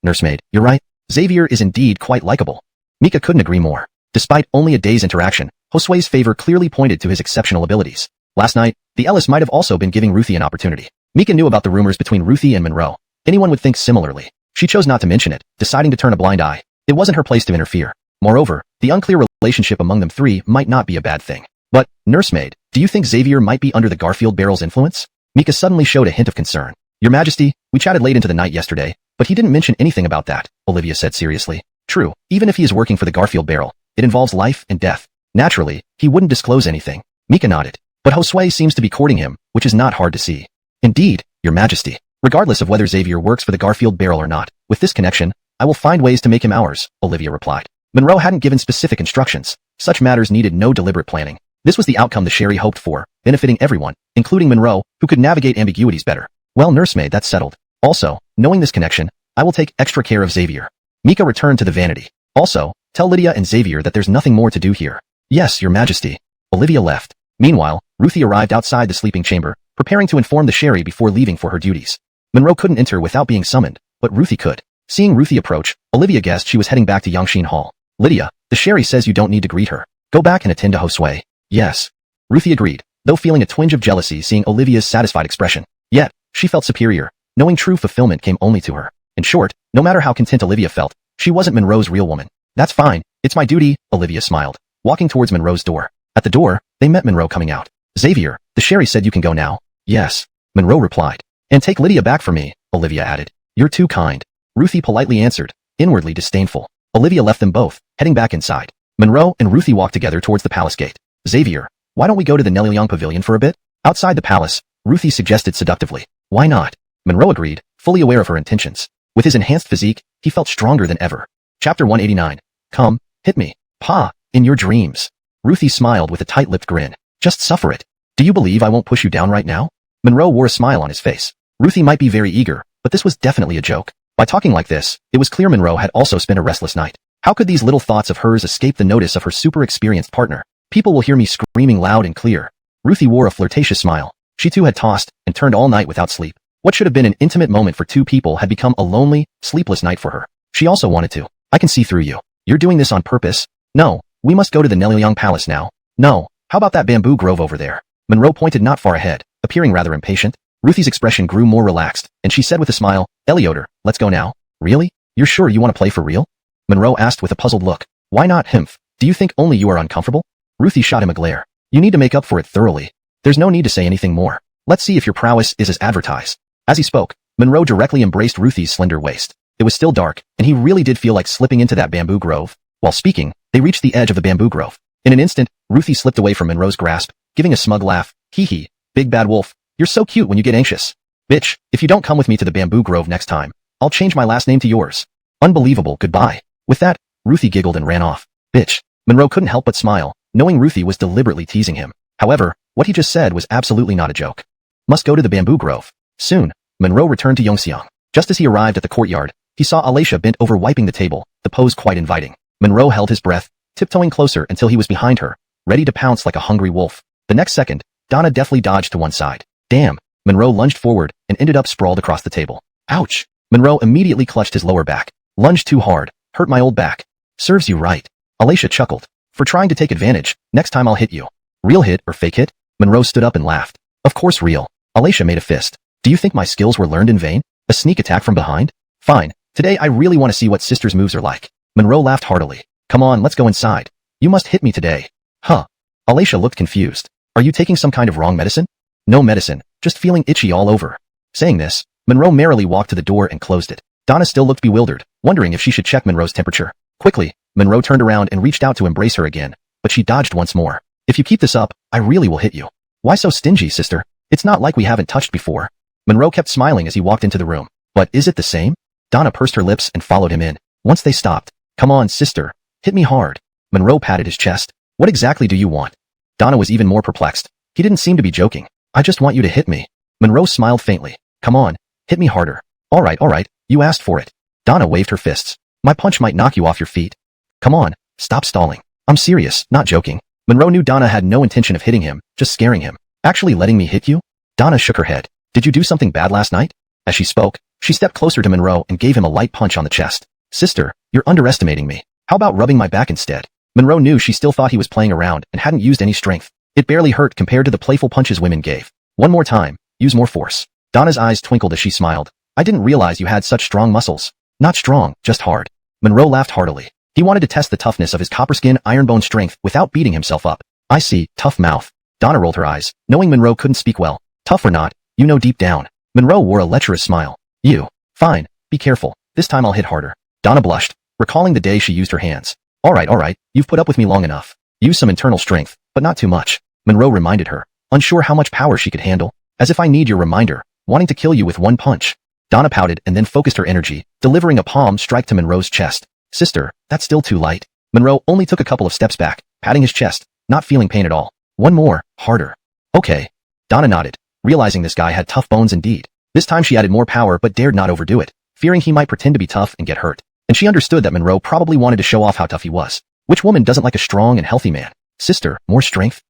Nursemaid, you're right. Xavier is indeed quite likable. Mika couldn't agree more. Despite only a day's interaction, Josue's favor clearly pointed to his exceptional abilities. Last night, the Ellis might have also been giving Ruthie an opportunity. Mika knew about the rumors between Ruthie and Monroe. Anyone would think similarly. She chose not to mention it, deciding to turn a blind eye. It wasn't her place to interfere. Moreover, the unclear relationship among them three might not be a bad thing. But, Nursemaid, do you think Xavier might be under the Garfield barrel's influence? Mika suddenly showed a hint of concern. Your Majesty, we chatted late into the night yesterday, but he didn't mention anything about that, Olivia said seriously. True, even if he is working for the Garfield barrel, it involves life and death. Naturally, he wouldn't disclose anything. Mika nodded. But Josue seems to be courting him, which is not hard to see. Indeed, Your Majesty. Regardless of whether Xavier works for the Garfield barrel or not, with this connection, I will find ways to make him ours, Olivia replied. Monroe hadn't given specific instructions. Such matters needed no deliberate planning. This was the outcome the Sherry hoped for, benefiting everyone, including Monroe, who could navigate ambiguities better. Well, Nursemaid, that's settled. Also, knowing this connection, I will take extra care of Xavier. Mika returned to the vanity. Also, tell Lydia and Xavier that there's nothing more to do here. Yes, Your Majesty. Olivia left. Meanwhile, Ruthie arrived outside the sleeping chamber, preparing to inform the Sherry before leaving for her duties. Monroe couldn't enter without being summoned, but Ruthie could. Seeing Ruthie approach, Olivia guessed she was heading back to Yangshin Hall. Lydia, the Sherry says you don't need to greet her. Go back and attend to Josue. Yes. Ruthie agreed, though feeling a twinge of jealousy seeing Olivia's satisfied expression. Yet, she felt superior, knowing true fulfillment came only to her. In short, no matter how content Olivia felt, she wasn't Monroe's real woman. That's fine, it's my duty, Olivia smiled, walking towards Monroe's door. At the door, they met Monroe coming out. Xavier, the Sherry said you can go now. Yes. Monroe replied. And take Lydia back for me, Olivia added. You're too kind. Ruthie politely answered, inwardly disdainful. Olivia left them both, heading back inside. Monroe and Ruthie walked together towards the palace gate. Xavier, why don't we go to the Nelyang Pavilion for a bit? Outside the palace, Ruthie suggested seductively. Why not? Monroe agreed, fully aware of her intentions. With his enhanced physique, he felt stronger than ever. Chapter 189. Come, hit me. Pa, in your dreams. Ruthie smiled with a tight-lipped grin. Just suffer it. Do you believe I won't push you down right now? Monroe wore a smile on his face. Ruthie might be very eager, but this was definitely a joke. By talking like this, it was clear Monroe had also spent a restless night. How could these little thoughts of hers escape the notice of her super-experienced partner? People will hear me screaming loud and clear. Ruthie wore a flirtatious smile. She too had tossed and turned all night without sleep. What should have been an intimate moment for two people had become a lonely, sleepless night for her. She also wanted to. I can see through you. You're doing this on purpose. No, we must go to the Nelyang Palace now. No, how about that bamboo grove over there? Monroe pointed not far ahead, appearing rather impatient. Ruthie's expression grew more relaxed, and she said with a smile, Elioter, let's go now. Really? You're sure you want to play for real? Monroe asked with a puzzled look. Why not, Himph? Do you think only you are uncomfortable? Ruthie shot him a glare. You need to make up for it thoroughly. There's no need to say anything more. Let's see if your prowess is as advertised. As he spoke, Monroe directly embraced Ruthie's slender waist. It was still dark, and he really did feel like slipping into that bamboo grove. While speaking, they reached the edge of the bamboo grove. In an instant, Ruthie slipped away from Monroe's grasp, giving a smug laugh. Hee hee, big bad wolf. You're so cute when you get anxious. Bitch, if you don't come with me to the bamboo grove next time, I'll change my last name to yours. Unbelievable, goodbye. With that, Ruthie giggled and ran off. Bitch. Monroe couldn't help but smile, knowing Ruthie was deliberately teasing him. However, what he just said was absolutely not a joke. Must go to the bamboo grove. Soon, Monroe returned to Yongxiang. Just as he arrived at the courtyard, he saw Alacia bent over wiping the table, the pose quite inviting. Monroe held his breath, tiptoeing closer until he was behind her, ready to pounce like a hungry wolf. The next second, Donna deftly dodged to one side. Damn. Monroe lunged forward and ended up sprawled across the table. Ouch. Monroe immediately clutched his lower back. Lunged too hard. Hurt my old back. Serves you right. Alacia chuckled. For trying to take advantage, next time I'll hit you. Real hit or fake hit? Monroe stood up and laughed. Of course real. Alacia made a fist. Do you think my skills were learned in vain? A sneak attack from behind? Fine. Today I really want to see what sister's moves are like. Monroe laughed heartily. Come on, let's go inside. You must hit me today. Huh. Alacia looked confused. Are you taking some kind of wrong medicine? No medicine, just feeling itchy all over. Saying this, Monroe merrily walked to the door and closed it. Donna still looked bewildered, wondering if she should check Monroe's temperature. Quickly, Monroe turned around and reached out to embrace her again, but she dodged once more. If you keep this up, I really will hit you. Why so stingy, sister? It's not like we haven't touched before. Monroe kept smiling as he walked into the room. But is it the same? Donna pursed her lips and followed him in. Once they stopped, come on, sister. Hit me hard. Monroe patted his chest. What exactly do you want? Donna was even more perplexed. He didn't seem to be joking. I just want you to hit me. Monroe smiled faintly. Come on, hit me harder. All right, you asked for it. Donna waved her fists. My punch might knock you off your feet. Come on, stop stalling. I'm serious, not joking. Monroe knew Donna had no intention of hitting him, just scaring him. Actually letting me hit you? Donna shook her head. Did you do something bad last night? As she spoke, she stepped closer to Monroe and gave him a light punch on the chest. Sister, you're underestimating me. How about rubbing my back instead? Monroe knew she still thought he was playing around and hadn't used any strength. It barely hurt compared to the playful punches women gave. One more time, use more force. Donna's eyes twinkled as she smiled. I didn't realize you had such strong muscles. Not strong, just hard. Monroe laughed heartily. He wanted to test the toughness of his copper skin iron bone strength without beating himself up. I see, tough mouth. Donna rolled her eyes, knowing Monroe couldn't speak well. Tough or not, you know deep down. Monroe wore a lecherous smile. You. Fine, be careful. This time I'll hit harder. Donna blushed, recalling the day she used her hands. All right, you've put up with me long enough. Use some internal strength, but not too much. Monroe reminded her, unsure how much power she could handle. As if I need your reminder, wanting to kill you with one punch. Donna pouted and then focused her energy, delivering a palm strike to Monroe's chest. Sister, that's still too light. Monroe only took a couple of steps back, patting his chest, not feeling pain at all. One more, harder. Okay. Donna nodded, realizing this guy had tough bones indeed. This time she added more power but dared not overdo it, fearing he might pretend to be tough and get hurt. And she understood that Monroe probably wanted to show off how tough he was. Which woman doesn't like a strong and healthy man? Sister, more strength?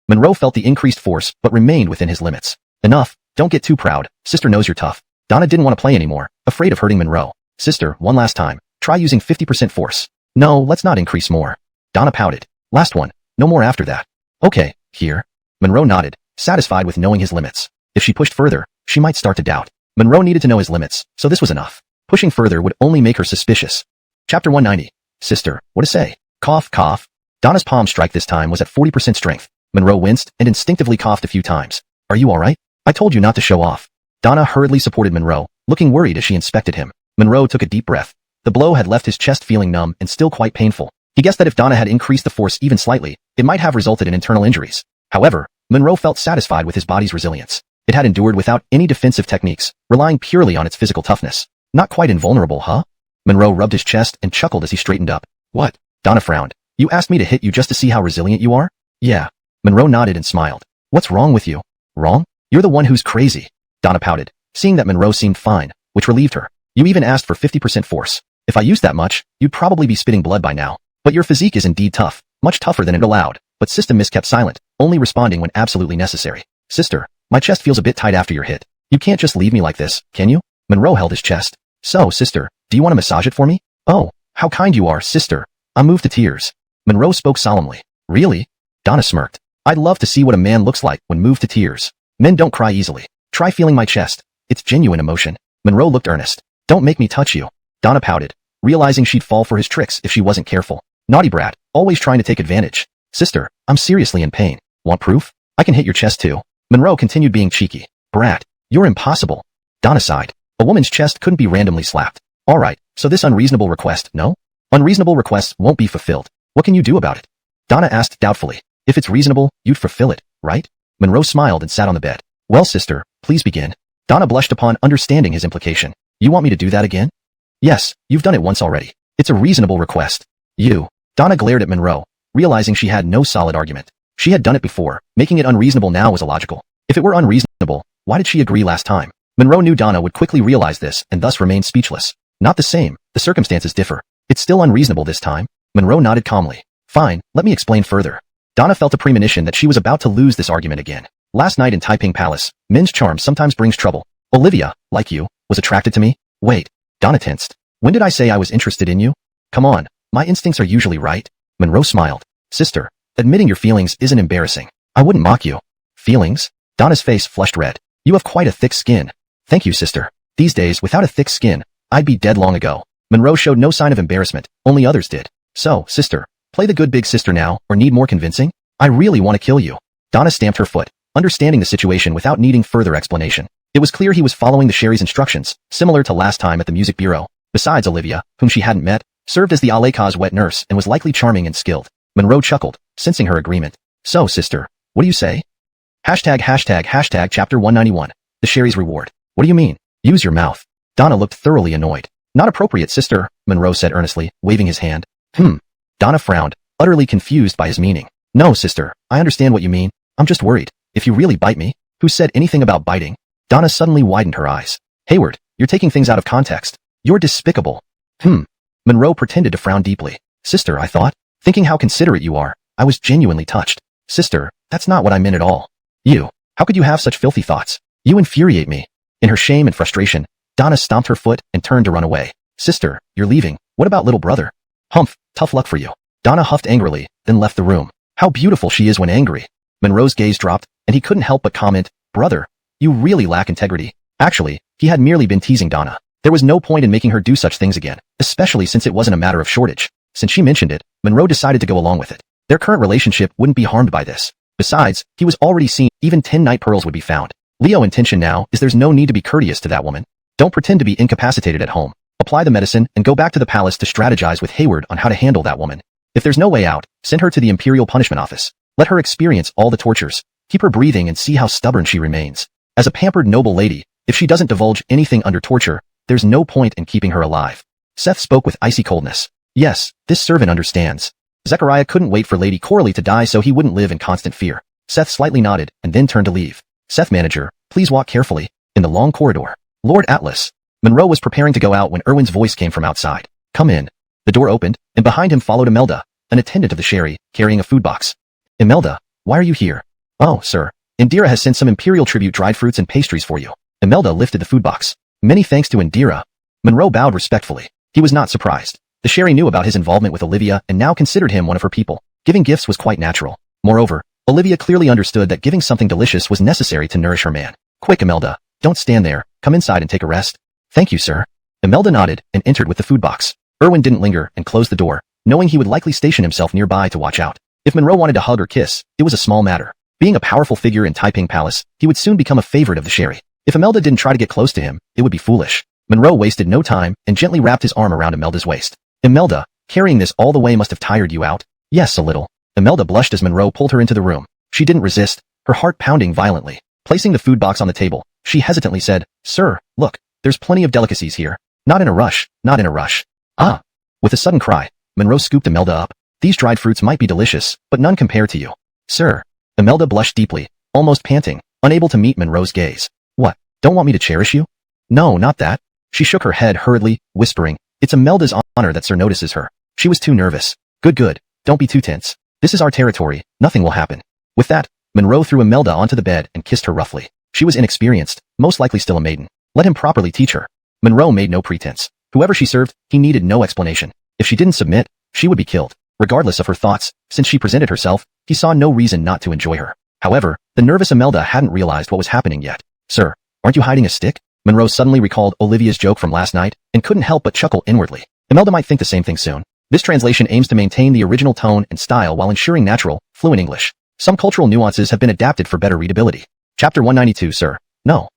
Monroe felt the increased force but remained within his limits. Enough, don't get too proud, sister knows you're tough. Donna didn't want to play anymore, afraid of hurting Monroe. Sister, one last time, try using 50% force. No, let's not increase more. Donna pouted. Last one, no more after that. Okay, here. Monroe nodded, satisfied with knowing his limits. If she pushed further, she might start to doubt. Monroe needed to know his limits, so this was enough. Pushing further would only make her suspicious. Chapter 190. Sister, what to say? Cough, cough. Donna's palm strike this time was at 40% strength. Monroe winced and instinctively coughed a few times. Are you alright? I told you not to show off. Donna hurriedly supported Monroe, looking worried as she inspected him. Monroe took a deep breath. The blow had left his chest feeling numb and still quite painful. He guessed that if Donna had increased the force even slightly, it might have resulted in internal injuries. However, Monroe felt satisfied with his body's resilience. It had endured without any defensive techniques, relying purely on its physical toughness. Not quite invulnerable, huh? Monroe rubbed his chest and chuckled as he straightened up. What? Donna frowned. You asked me to hit you just to see how resilient you are? Yeah. Monroe nodded and smiled. What's wrong with you? Wrong? You're the one who's crazy. Donna pouted, seeing that Monroe seemed fine, which relieved her. You even asked for 50% force. If I used that much, you'd probably be spitting blood by now. But your physique is indeed tough, much tougher than it allowed. But System Miss kept silent, only responding when absolutely necessary. Sister, my chest feels a bit tight after your hit. You can't just leave me like this, can you? Monroe held his chest. So, sister, do you want to massage it for me? Oh, how kind you are, sister. I'm moved to tears. Monroe spoke solemnly. Really? Donna smirked. I'd love to see what a man looks like when moved to tears. Men don't cry easily. Try feeling my chest. It's genuine emotion. Monroe looked earnest. Don't make me touch you. Donna pouted, realizing she'd fall for his tricks if she wasn't careful. Naughty brat, always trying to take advantage. Sister, I'm seriously in pain. Want proof? I can hit your chest too. Monroe continued being cheeky. Brat, you're impossible. Donna sighed. A woman's chest couldn't be randomly slapped. Alright, so this unreasonable request, no? Unreasonable requests won't be fulfilled. What can you do about it? Donna asked doubtfully. If it's reasonable, you'd fulfill it, right? Monroe smiled and sat on the bed. Well, sister, please begin. Donna blushed upon understanding his implication. You want me to do that again? Yes, you've done it once already. It's a reasonable request. You. Donna glared at Monroe, realizing she had no solid argument. She had done it before, making it unreasonable now was illogical. If it were unreasonable, why did she agree last time? Monroe knew Donna would quickly realize this and thus remain speechless. Not the same, the circumstances differ. It's still unreasonable this time. Monroe nodded calmly. Fine, let me explain further. Donna felt a premonition that she was about to lose this argument again. Last night in Taiping Palace, men's charm sometimes brings trouble. Olivia, like you, was attracted to me? Wait. Donna tensed. When did I say I was interested in you? Come on, my instincts are usually right. Monroe smiled. Sister, admitting your feelings isn't embarrassing. I wouldn't mock you. Feelings? Donna's face flushed red. You have quite a thick skin. Thank you, sister. These days, without a thick skin, I'd be dead long ago. Monroe showed no sign of embarrassment, only others did. So, sister, play the good big sister now, or need more convincing? I really want to kill you. Donna stamped her foot, understanding the situation without needing further explanation. It was clear he was following the Sherry's instructions, similar to last time at the music bureau. Besides Olivia, whom she hadn't met, served as the Aleka's wet nurse and was likely charming and skilled. Monroe chuckled, sensing her agreement. So, sister, what do you say? Hashtag chapter 191. The Sherry's reward. What do you mean? Use your mouth. Donna looked thoroughly annoyed. Not appropriate, sister, Monroe said earnestly, waving his hand. Donna frowned, utterly confused by his meaning. No, sister, I understand what you mean. I'm just worried. If you really bite me, who said anything about biting? Donna suddenly widened her eyes. Hayward, you're taking things out of context. You're despicable. Monroe pretended to frown deeply. Sister, I thought, thinking how considerate you are, I was genuinely touched. Sister, that's not what I meant at all. You, how could you have such filthy thoughts? You infuriate me. In her shame and frustration, Donna stomped her foot and turned to run away. Sister, you're leaving. What about little brother? Humph, tough luck for you. Donna huffed angrily, then left the room. How beautiful she is when angry. Monroe's gaze dropped, and he couldn't help but comment, Brother, you really lack integrity. Actually, he had merely been teasing Donna. There was no point in making her do such things again, especially since it wasn't a matter of shortage. Since she mentioned it, Monroe decided to go along with it. Their current relationship wouldn't be harmed by this. Besides, he was already seen, even 10 night pearls would be found. Leo's intention now is there's no need to be courteous to that woman. Don't pretend to be incapacitated at home. Apply the medicine and go back to the palace to strategize with Hayward on how to handle that woman. If there's no way out, send her to the Imperial Punishment Office. Let her experience all the tortures. Keep her breathing and see how stubborn she remains. As a pampered noble lady, if she doesn't divulge anything under torture, there's no point in keeping her alive. Seth spoke with icy coldness. Yes, this servant understands. Zechariah couldn't wait for Lady Coralie to die so he wouldn't live in constant fear. Seth slightly nodded and then turned to leave. Seth, manager, please walk carefully. In the long corridor. Lord Atlas. Monroe was preparing to go out when Erwin's voice came from outside. Come in. The door opened, and behind him followed Imelda, an attendant of the Sherry, carrying a food box. Imelda, why are you here? Oh, sir. Indira has sent some imperial tribute dried fruits and pastries for you. Imelda lifted the food box. Many thanks to Indira. Monroe bowed respectfully. He was not surprised. The Sherry knew about his involvement with Olivia and now considered him one of her people. Giving gifts was quite natural. Moreover, Olivia clearly understood that giving something delicious was necessary to nourish her man. Quick, Imelda. Don't stand there. Come inside and take a rest. Thank you, sir. Imelda nodded and entered with the food box. Erwin didn't linger and closed the door, knowing he would likely station himself nearby to watch out. If Monroe wanted to hug or kiss, it was a small matter. Being a powerful figure in Taiping Palace, he would soon become a favorite of the Sherry. If Imelda didn't try to get close to him, it would be foolish. Monroe wasted no time and gently wrapped his arm around Imelda's waist. Imelda, carrying this all the way must have tired you out? Yes, a little. Imelda blushed as Monroe pulled her into the room. She didn't resist, her heart pounding violently. Placing the food box on the table, she hesitantly said, Sir, look, there's plenty of delicacies here. Not in a rush, not in a rush. Ah! With a sudden cry, Monroe scooped Imelda up. These dried fruits might be delicious, but none compare to you. Sir. Imelda blushed deeply, almost panting, unable to meet Monroe's gaze. What, don't want me to cherish you? No, not that. She shook her head hurriedly, whispering, It's Imelda's honor that Sir notices her. She was too nervous. Good, don't be too tense. This is our territory, nothing will happen. With that, Monroe threw Imelda onto the bed and kissed her roughly. She was inexperienced, most likely still a maiden. Let him properly teach her. Monroe made no pretense. Whoever she served, he needed no explanation. If she didn't submit, she would be killed. Regardless of her thoughts, since she presented herself, he saw no reason not to enjoy her. However, the nervous Imelda hadn't realized what was happening yet. Sir, aren't you hiding a stick? Monroe suddenly recalled Olivia's joke from last night and couldn't help but chuckle inwardly. Imelda might think the same thing soon. This translation aims to maintain the original tone and style while ensuring natural, fluent English. Some cultural nuances have been adapted for better readability. Chapter 192, Sir. No.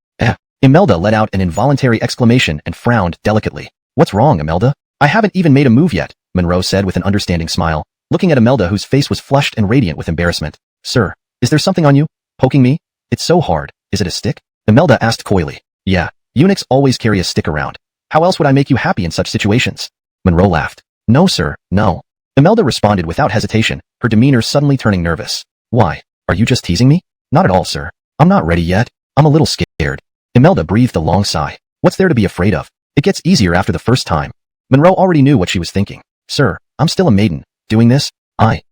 Imelda let out an involuntary exclamation and frowned delicately. What's wrong, Imelda? I haven't even made a move yet, Monroe said with an understanding smile, looking at Imelda whose face was flushed and radiant with embarrassment. Sir, is there something on you? Poking me? It's so hard. Is it a stick? Imelda asked coyly. Yeah, eunuchs always carry a stick around. How else would I make you happy in such situations? Monroe laughed. No, sir, no. Imelda responded without hesitation, her demeanor suddenly turning nervous. Why? Are you just teasing me? Not at all, sir. I'm not ready yet. I'm a little scared. Imelda breathed a long sigh. What's there to be afraid of? It gets easier after the first time. Monroe already knew what she was thinking. Sir, I'm still a maiden. Doing this? I.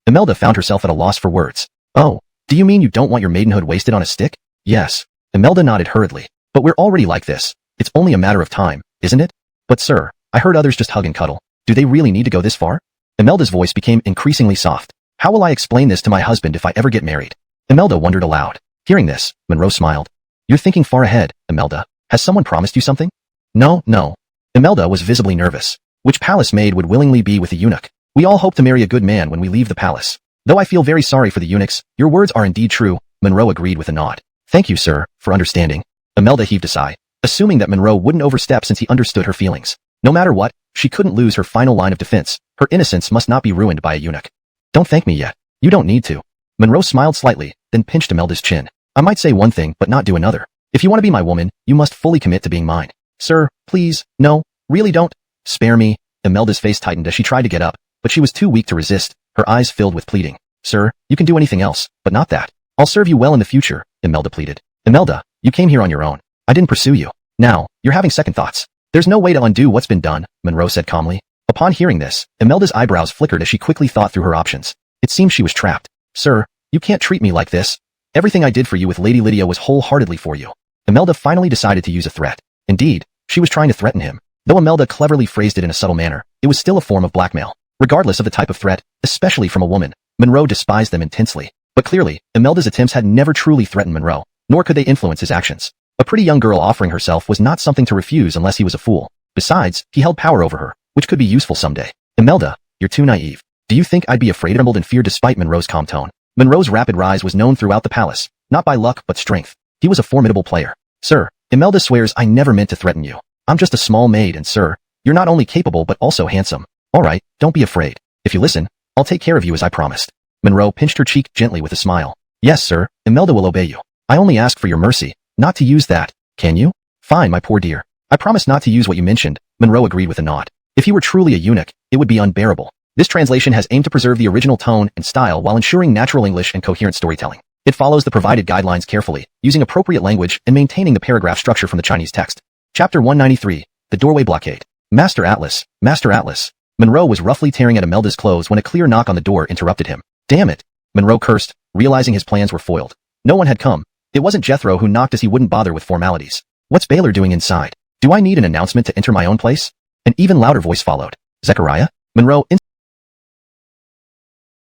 Imelda found herself at a loss for words. Oh, do you mean you don't want your maidenhood wasted on a stick? Yes. Imelda nodded hurriedly. But we're already like this. It's only a matter of time, isn't it? But sir, I heard others just hug and cuddle. Do they really need to go this far? Imelda's voice became increasingly soft. How will I explain this to my husband if I ever get married? Imelda wondered aloud. Hearing this, Monroe smiled. You're thinking far ahead, Imelda. Has someone promised you something? No. Imelda was visibly nervous. Which palace maid would willingly be with a eunuch? We all hope to marry a good man when we leave the palace. Though I feel very sorry for the eunuchs, your words are indeed true, Monroe agreed with a nod. Thank you, sir, for understanding. Imelda heaved a sigh, assuming that Monroe wouldn't overstep since he understood her feelings. No matter what, she couldn't lose her final line of defense. Her innocence must not be ruined by a eunuch. Don't thank me yet. You don't need to. Monroe smiled slightly, then pinched Imelda's chin. I might say one thing but not do another. If you want to be my woman, you must fully commit to being mine. Sir, please, no, really don't. Spare me. Imelda's face tightened as she tried to get up, but she was too weak to resist, her eyes filled with pleading. Sir, you can do anything else, but not that. I'll serve you well in the future, Imelda pleaded. Imelda, you came here on your own. I didn't pursue you. Now, you're having second thoughts. There's no way to undo what's been done, Monroe said calmly. Upon hearing this, Imelda's eyebrows flickered as she quickly thought through her options. It seemed she was trapped. Sir, you can't treat me like this. Everything I did for you with Lady Lydia was wholeheartedly for you. Imelda finally decided to use a threat. Indeed, she was trying to threaten him. Though Imelda cleverly phrased it in a subtle manner, it was still a form of blackmail. Regardless of the type of threat, especially from a woman, Monroe despised them intensely. But clearly, Imelda's attempts had never truly threatened Monroe, nor could they influence his actions. A pretty young girl offering herself was not something to refuse unless he was a fool. Besides, he held power over her, which could be useful someday. Imelda, you're too naive. Do you think I'd be afraid of and fear despite Monroe's calm tone? Monroe's rapid rise was known throughout the palace, not by luck but strength. He was a formidable player. Sir, Imelda swears I never meant to threaten you. I'm just a small maid and sir, you're not only capable but also handsome. Alright, don't be afraid. If you listen, I'll take care of you as I promised. Monroe pinched her cheek gently with a smile. Yes, sir, Imelda will obey you. I only ask for your mercy, not to use that. Can you? Fine, my poor dear. I promise not to use what you mentioned, Monroe agreed with a nod. If he were truly a eunuch, it would be unbearable. This translation has aimed to preserve the original tone and style while ensuring natural English and coherent storytelling. It follows the provided guidelines carefully, using appropriate language and maintaining the paragraph structure from the Chinese text. Chapter 193, The Doorway Blockade. Master Atlas, Master Atlas. Monroe was roughly tearing at Imelda's clothes when a clear knock on the door interrupted him. Damn it. Monroe cursed, realizing his plans were foiled. No one had come. It wasn't Jethro who knocked as he wouldn't bother with formalities. What's Baylor doing inside? Do I need an announcement to enter my own place? An even louder voice followed. Zechariah? Monroe,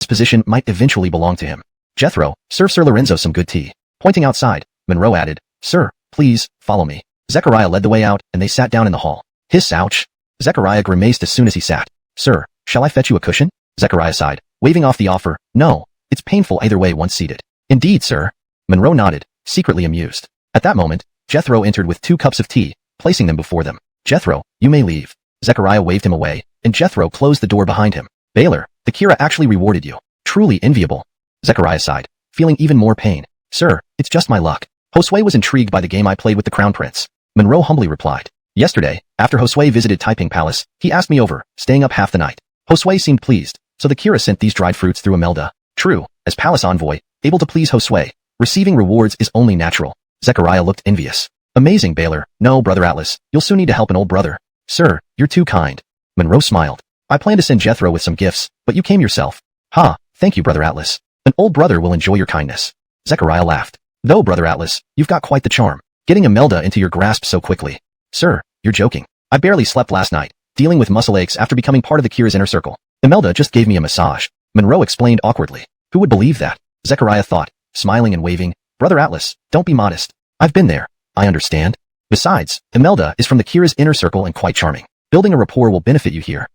his position might eventually belong to him. Jethro, serve Sir Lorenzo some good tea. Pointing outside, Monroe added, Sir, please, follow me. Zechariah led the way out, and they sat down in the hall. Hiss, ouch. Zechariah grimaced as soon as he sat. Sir, shall I fetch you a cushion? Zechariah sighed, waving off the offer. No, it's painful either way once seated. Indeed, sir. Monroe nodded, secretly amused. At that moment, Jethro entered with 2 cups of tea, placing them before them. Jethro, you may leave. Zechariah waved him away, and Jethro closed the door behind him. Baylor, the Kira actually rewarded you. Truly enviable. Zechariah sighed, feeling even more pain. Sir, it's just my luck. Josue was intrigued by the game I played with the Crown Prince. Monroe humbly replied. Yesterday, after Josue visited Taiping Palace, he asked me over, staying up half the night. Josue seemed pleased, so the Kira sent these dried fruits through Imelda. True, as palace envoy, able to please Josue, receiving rewards is only natural. Zechariah looked envious. Amazing, Baylor. No, Brother Atlas, you'll soon need to help an old brother. Sir, you're too kind. Monroe smiled. I plan to send Jethro with some gifts, but you came yourself. Ha, thank you, Brother Atlas. An old brother will enjoy your kindness. Zechariah laughed. Though, Brother Atlas, you've got quite the charm, getting Imelda into your grasp so quickly. Sir, you're joking. I barely slept last night, dealing with muscle aches after becoming part of the Kira's inner circle. Imelda just gave me a massage. Monroe explained awkwardly. Who would believe that? Zechariah thought, smiling and waving. Brother Atlas, don't be modest. I've been there. I understand. Besides, Imelda is from the Kira's inner circle and quite charming. Building a rapport will benefit you here.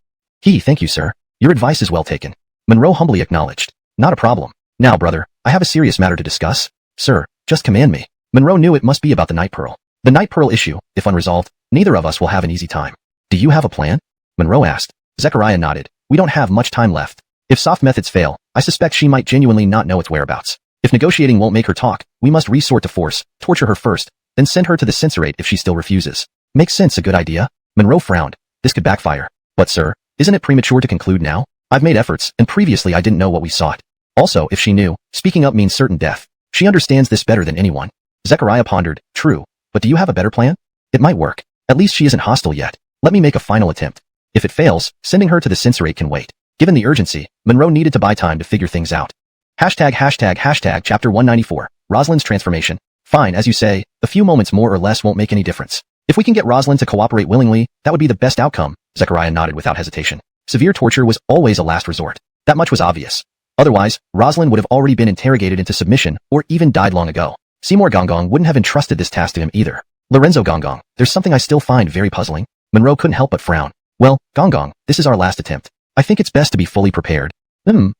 Thank you, sir. Your advice is well taken. Monroe humbly acknowledged. Not a problem. Now, brother, I have a serious matter to discuss. Sir, just command me. Monroe knew it must be about the Night Pearl. The Night Pearl issue, if unresolved, neither of us will have an easy time. Do you have a plan? Monroe asked. Zechariah nodded. We don't have much time left. If soft methods fail, I suspect she might genuinely not know its whereabouts. If negotiating won't make her talk, we must resort to force, torture her first, then send her to the censorate if she still refuses. Makes sense, a good idea? Monroe frowned. This could backfire. But sir, isn't it premature to conclude now? I've made efforts, and previously I didn't know what we sought. Also, if she knew, speaking up means certain death. She understands this better than anyone. Zechariah pondered. True. But do you have a better plan? It might work. At least she isn't hostile yet. Let me make a final attempt. If it fails, sending her to the censorate can wait. Given the urgency, Monroe needed to buy time to figure things out. Hashtag chapter 194. Rosalind's transformation. Fine, as you say, a few moments more or less won't make any difference. If we can get Rosalind to cooperate willingly, that would be the best outcome. Zechariah nodded without hesitation. Severe torture was always a last resort. That much was obvious. Otherwise, Rosalind would have already been interrogated into submission or even died long ago. Seymour Gonggong wouldn't have entrusted this task to him either. Lorenzo Gonggong, there's something I still find very puzzling. Monroe couldn't help but frown. Well, Gonggong, this is our last attempt. I think it's best to be fully prepared.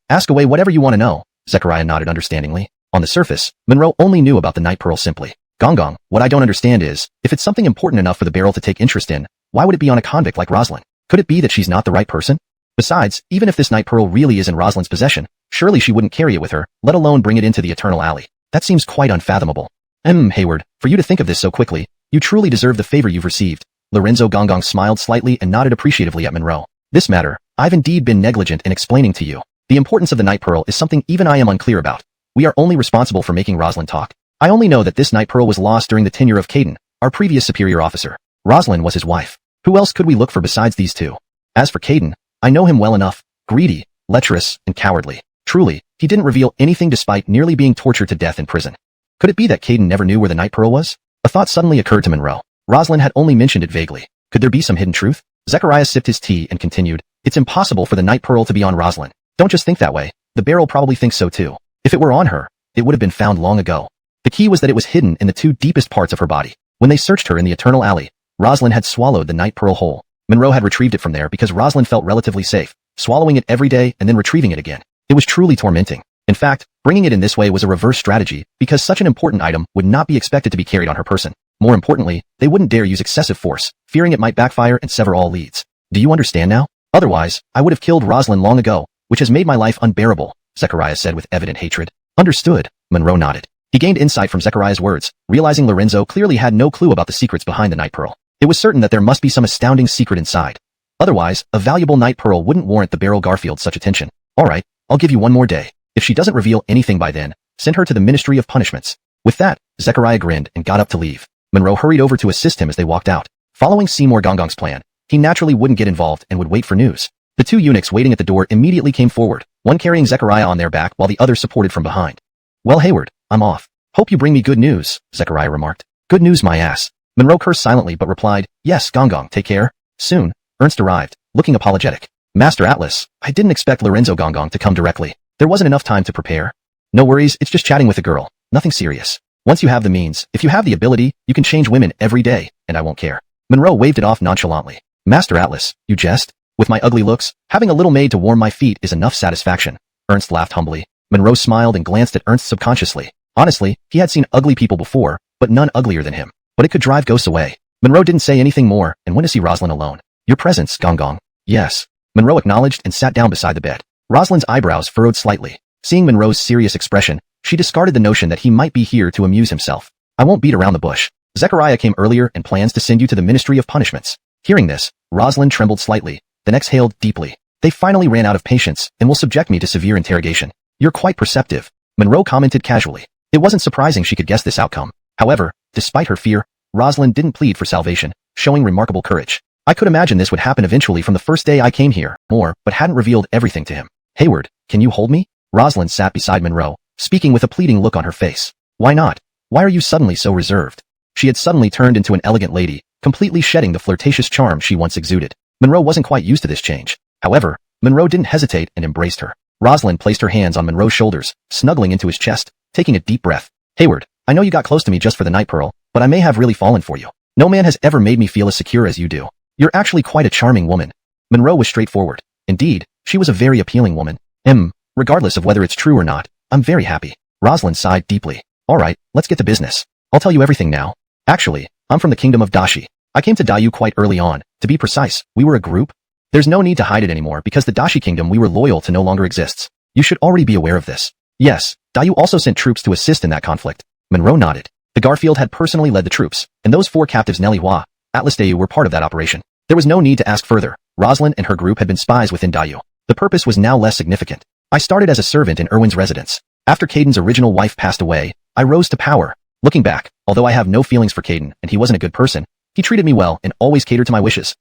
Ask away whatever you want to know. Zechariah nodded understandingly. On the surface, Monroe only knew about the Night Pearl simply. Gonggong, what I don't understand is, if it's something important enough for the Barrel to take interest in, why would it be on a convict like Rosalind? Could it be that she's not the right person? Besides, even if this Night Pearl really is in Rosalind's possession, surely she wouldn't carry it with her, let alone bring it into the Eternal Alley. That seems quite unfathomable. Hayward, for you to think of this so quickly, you truly deserve the favor you've received. Lorenzo Gonggong smiled slightly and nodded appreciatively at Monroe. This matter, I've indeed been negligent in explaining to you. The importance of the Night Pearl is something even I am unclear about. We are only responsible for making Rosalind talk. I only know that this Night Pearl was lost during the tenure of Caden, our previous superior officer. Rosalind was his wife. Who else could we look for besides these two? As for Caden, I know him well enough. Greedy, lecherous, and cowardly. Truly, he didn't reveal anything despite nearly being tortured to death in prison. Could it be that Caden never knew where the Night Pearl was? A thought suddenly occurred to Monroe. Rosalind had only mentioned it vaguely. Could there be some hidden truth? Zechariah sipped his tea and continued. It's impossible for the Night Pearl to be on Rosalind. Don't just think that way. The Barrel probably thinks so too. If it were on her, it would have been found long ago. The key was that it was hidden in the 2 deepest parts of her body. When they searched her in the Eternal Alley, Rosalind had swallowed the Night Pearl whole. Monroe had retrieved it from there because Rosalind felt relatively safe, swallowing it every day and then retrieving it again. It was truly tormenting. In fact, bringing it in this way was a reverse strategy because such an important item would not be expected to be carried on her person. More importantly, they wouldn't dare use excessive force, fearing it might backfire and sever all leads. Do you understand now? Otherwise, I would have killed Rosalind long ago, which has made my life unbearable, Zechariah said with evident hatred. Understood, Monroe nodded. He gained insight from Zechariah's words, realizing Lorenzo clearly had no clue about the secrets behind the Night Pearl. It was certain that there must be some astounding secret inside. Otherwise, a valuable Night Pearl wouldn't warrant the Barrel Garfield such attention. Alright, I'll give you one more day. If she doesn't reveal anything by then, send her to the Ministry of Punishments. With that, Zechariah grinned and got up to leave. Monroe hurried over to assist him as they walked out. Following Seymour Gonggong's plan, he naturally wouldn't get involved and would wait for news. The 2 eunuchs waiting at the door immediately came forward, one carrying Zechariah on their back while the other supported from behind. Well, Hayward, I'm off. Hope you bring me good news, Zechariah remarked. Good news, my ass. Monroe cursed silently but replied, Yes, Gonggong, take care. Soon, Ernst arrived, looking apologetic. Master Atlas, I didn't expect Lorenzo Gonggong to come directly. There wasn't enough time to prepare. No worries, it's just chatting with a girl. Nothing serious. Once you have the means, if you have the ability, you can change women every day, and I won't care. Monroe waved it off nonchalantly. Master Atlas, you jest? With my ugly looks, having a little maid to warm my feet is enough satisfaction. Ernst laughed humbly. Monroe smiled and glanced at Ernst subconsciously. Honestly, he had seen ugly people before, but none uglier than him. But it could drive ghosts away. Monroe didn't say anything more and went to see Rosalind alone. Your presence, Gong Gong. Yes. Monroe acknowledged and sat down beside the bed. Rosalind's eyebrows furrowed slightly. Seeing Monroe's serious expression, she discarded the notion that he might be here to amuse himself. I won't beat around the bush. Zechariah came earlier and plans to send you to the Ministry of Punishments. Hearing this, Rosalind trembled slightly, then exhaled deeply. They finally ran out of patience and will subject me to severe interrogation. You're quite perceptive, Monroe commented casually. It wasn't surprising she could guess this outcome. However, despite her fear, Rosalind didn't plead for salvation, showing remarkable courage. I could imagine this would happen eventually from the first day I came here, but hadn't revealed everything to him. Hayward, can you hold me? Rosalind sat beside Monroe, speaking with a pleading look on her face. Why not? Why are you suddenly so reserved? She had suddenly turned into an elegant lady, completely shedding the flirtatious charm she once exuded. Monroe wasn't quite used to this change. However, Monroe didn't hesitate and embraced her. Rosalind placed her hands on Monroe's shoulders, snuggling into his chest, taking a deep breath. Hayward, I know you got close to me just for the night pearl, but I may have really fallen for you. No man has ever made me feel as secure as you do. You're actually quite a charming woman. Monroe was straightforward. Indeed, she was a very appealing woman. Regardless of whether it's true or not, I'm very happy. Rosalind sighed deeply. Alright, let's get to business. I'll tell you everything now. Actually, I'm from the kingdom of Dashi. I came to Dayu quite early on. To be precise, we were a group. There's no need to hide it anymore because the Dashi kingdom we were loyal to no longer exists. You should already be aware of this. Yes, Dayu also sent troops to assist in that conflict. Monroe nodded. The Garfield had personally led the troops, and those 4 captives Nelly Hua, Atlas Dayu were part of that operation. There was no need to ask further. Rosalind and her group had been spies within Dayu. The purpose was now less significant. I started as a servant in Irwin's residence. After Caden's original wife passed away, I rose to power. Looking back, although I have no feelings for Caden and he wasn't a good person, he treated me well and always catered to my wishes.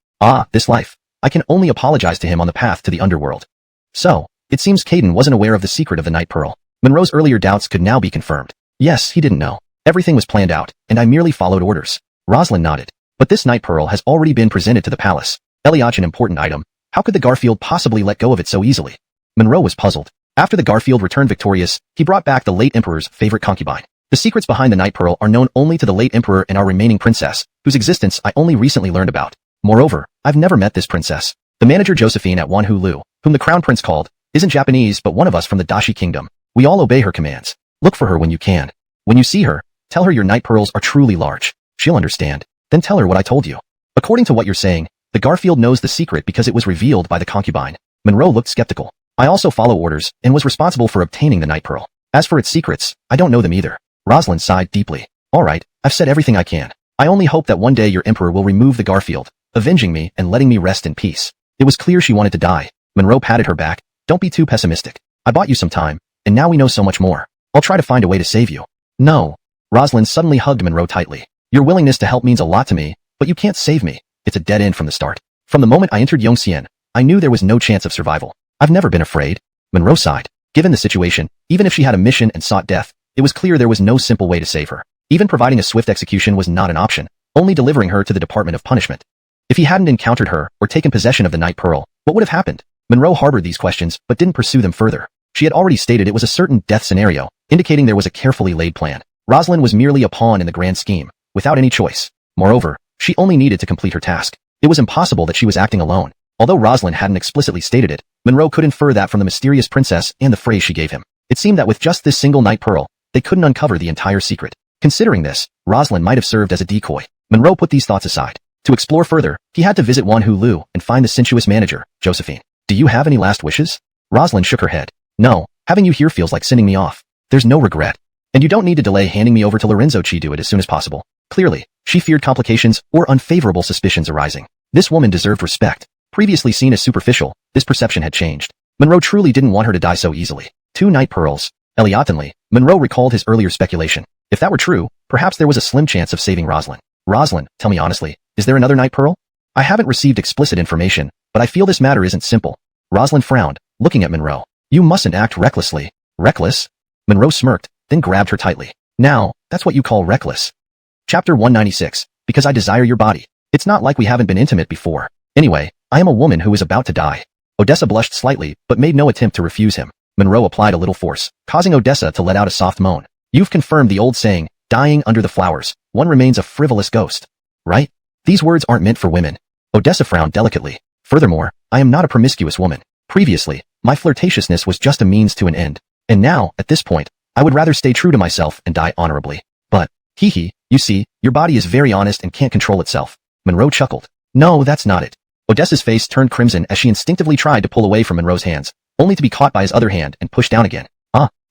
This life. I can only apologize to him on the path to the underworld. So, it seems Caden wasn't aware of the secret of the Night Pearl. Monroe's earlier doubts could now be confirmed. Yes, he didn't know. Everything was planned out, and I merely followed orders. Rosalind nodded. But this Night Pearl has already been presented to the palace. Eliach, an important item. How could the Garfield possibly let go of it so easily? Monroe was puzzled. After the Garfield returned victorious, he brought back the late Emperor's favorite concubine. The secrets behind the Night Pearl are known only to the late Emperor and our remaining princess, whose existence I only recently learned about. Moreover, I've never met this princess. The manager Josephine at Wanhu, whom the Crown Prince called, isn't Japanese but one of us from the Dashi Kingdom. We all obey her commands. Look for her when you can. When you see her, tell her your night pearls are truly large. She'll understand. Then tell her what I told you. According to what you're saying, the Garfield knows the secret because it was revealed by the concubine. Monroe looked skeptical. I also follow orders and was responsible for obtaining the night pearl. As for its secrets, I don't know them either. Rosalind sighed deeply. Alright, I've said everything I can. I only hope that one day your emperor will remove the Garfield, avenging me and letting me rest in peace. It was clear she wanted to die. Monroe patted her back. Don't be too pessimistic. I bought you some time, and now we know so much more. I'll try to find a way to save you. No. Rosalind suddenly hugged Monroe tightly. Your willingness to help means a lot to me, but you can't save me. It's a dead end from the start. From the moment I entered Yongxian, I knew there was no chance of survival. I've never been afraid. Monroe sighed. Given the situation, even if she had a mission and sought death, it was clear there was no simple way to save her. Even providing a swift execution was not an option, only delivering her to the Department of Punishment. If he hadn't encountered her or taken possession of the Night Pearl, what would have happened? Monroe harbored these questions but didn't pursue them further. She had already stated it was a certain death scenario, indicating there was a carefully laid plan. Rosalind was merely a pawn in the grand scheme, without any choice. Moreover, she only needed to complete her task. It was impossible that she was acting alone. Although Rosalind hadn't explicitly stated it, Monroe could infer that from the mysterious princess and the phrase she gave him. It seemed that with just this single Night Pearl, they couldn't uncover the entire secret. Considering this, Rosalind might have served as a decoy. Monroe put these thoughts aside. To explore further, he had to visit Wanhu and find the sensuous manager, Josephine. Do you have any last wishes? Rosalind shook her head. No, having you here feels like sending me off. There's no regret. And you don't need to delay handing me over to Lorenzo Chidu as soon as possible. Clearly, she feared complications or unfavorable suspicions arising. This woman deserved respect. Previously seen as superficial, this perception had changed. Monroe truly didn't want her to die so easily. 2 night pearls. Eliatinely, Monroe recalled his earlier speculation. If that were true, perhaps there was a slim chance of saving Rosalind. Rosalind, tell me honestly, is there another night pearl? I haven't received explicit information, but I feel this matter isn't simple. Rosalind frowned, looking at Monroe. You mustn't act recklessly. Reckless? Monroe smirked, then grabbed her tightly. Now, that's what you call reckless. Chapter 196, because I desire your body. It's not like we haven't been intimate before. Anyway, I am a woman who is about to die. Odessa blushed slightly, but made no attempt to refuse him. Monroe applied a little force, causing Odessa to let out a soft moan. You've confirmed the old saying, dying under the flowers, one remains a frivolous ghost. Right? These words aren't meant for women. Odessa frowned delicately. Furthermore, I am not a promiscuous woman. Previously, my flirtatiousness was just a means to an end. And now, at this point, I would rather stay true to myself and die honorably. But, you see, your body is very honest and can't control itself. Monroe chuckled. No, that's not it. Odessa's face turned crimson as she instinctively tried to pull away from Monroe's hands, only to be caught by his other hand and pushed down again.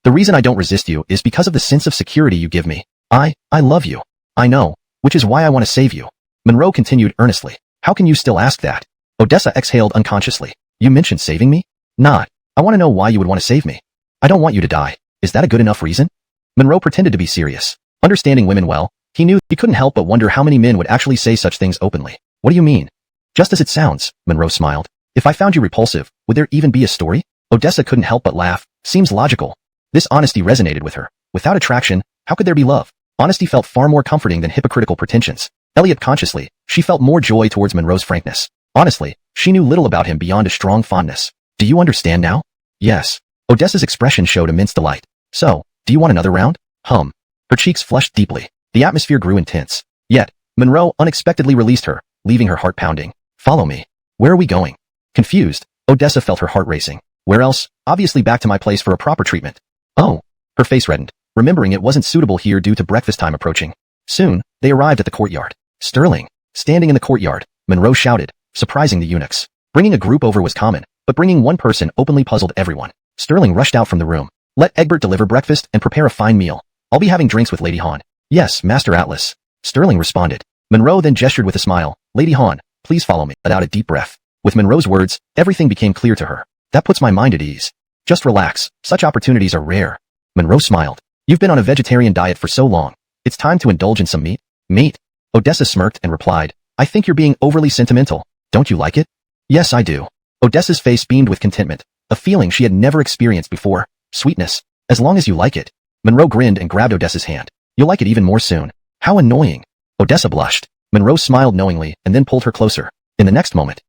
The reason I don't resist you is because of the sense of security you give me. I love you. I know, which is why I want to save you. Monroe continued earnestly. How can you still ask that? Odessa exhaled unconsciously. You mentioned saving me? Not. I want to know why you would want to save me. I don't want you to die. Is that a good enough reason? Monroe pretended to be serious. Understanding women well, he knew he couldn't help but wonder how many men would actually say such things openly. What do you mean? Just as it sounds, Monroe smiled. If I found you repulsive, would there even be a story? Odessa couldn't help but laugh. Seems logical. This honesty resonated with her. Without attraction, how could there be love? Honesty felt far more comforting than hypocritical pretensions. Elliot consciously, she felt more joy towards Monroe's frankness. Honestly, she knew little about him beyond a strong fondness. Do you understand now? Yes. Odessa's expression showed immense delight. So, do you want another round? Her cheeks flushed deeply. The atmosphere grew intense. Yet, Monroe unexpectedly released her, leaving her heart pounding. Follow me. Where are we going? Confused, Odessa felt her heart racing. Where else? Obviously back to my place for a proper treatment. Oh. Her face reddened, remembering it wasn't suitable here due to breakfast time approaching. Soon, they arrived at the courtyard. Sterling. Standing in the courtyard, Monroe shouted, surprising the eunuchs. Bringing a group over was common, but bringing one person openly puzzled everyone. Sterling rushed out from the room. Let Egbert deliver breakfast and prepare a fine meal. I'll be having drinks with Lady Han. Yes, Master Atlas. Sterling responded. Monroe then gestured with a smile. Lady Han, please follow me. Let out a deep breath. With Monroe's words, everything became clear to her. That puts my mind at ease. Just relax. Such opportunities are rare. Monroe smiled. You've been on a vegetarian diet for so long. It's time to indulge in some meat. Meat? Odessa smirked and replied. I think you're being overly sentimental. Don't you like it? Yes, I do. Odessa's face beamed with contentment, a feeling she had never experienced before. Sweetness. As long as you like it. Monroe grinned and grabbed Odessa's hand. You'll like it even more soon. How annoying. Odessa blushed. Monroe smiled knowingly and then pulled her closer. In the next moment,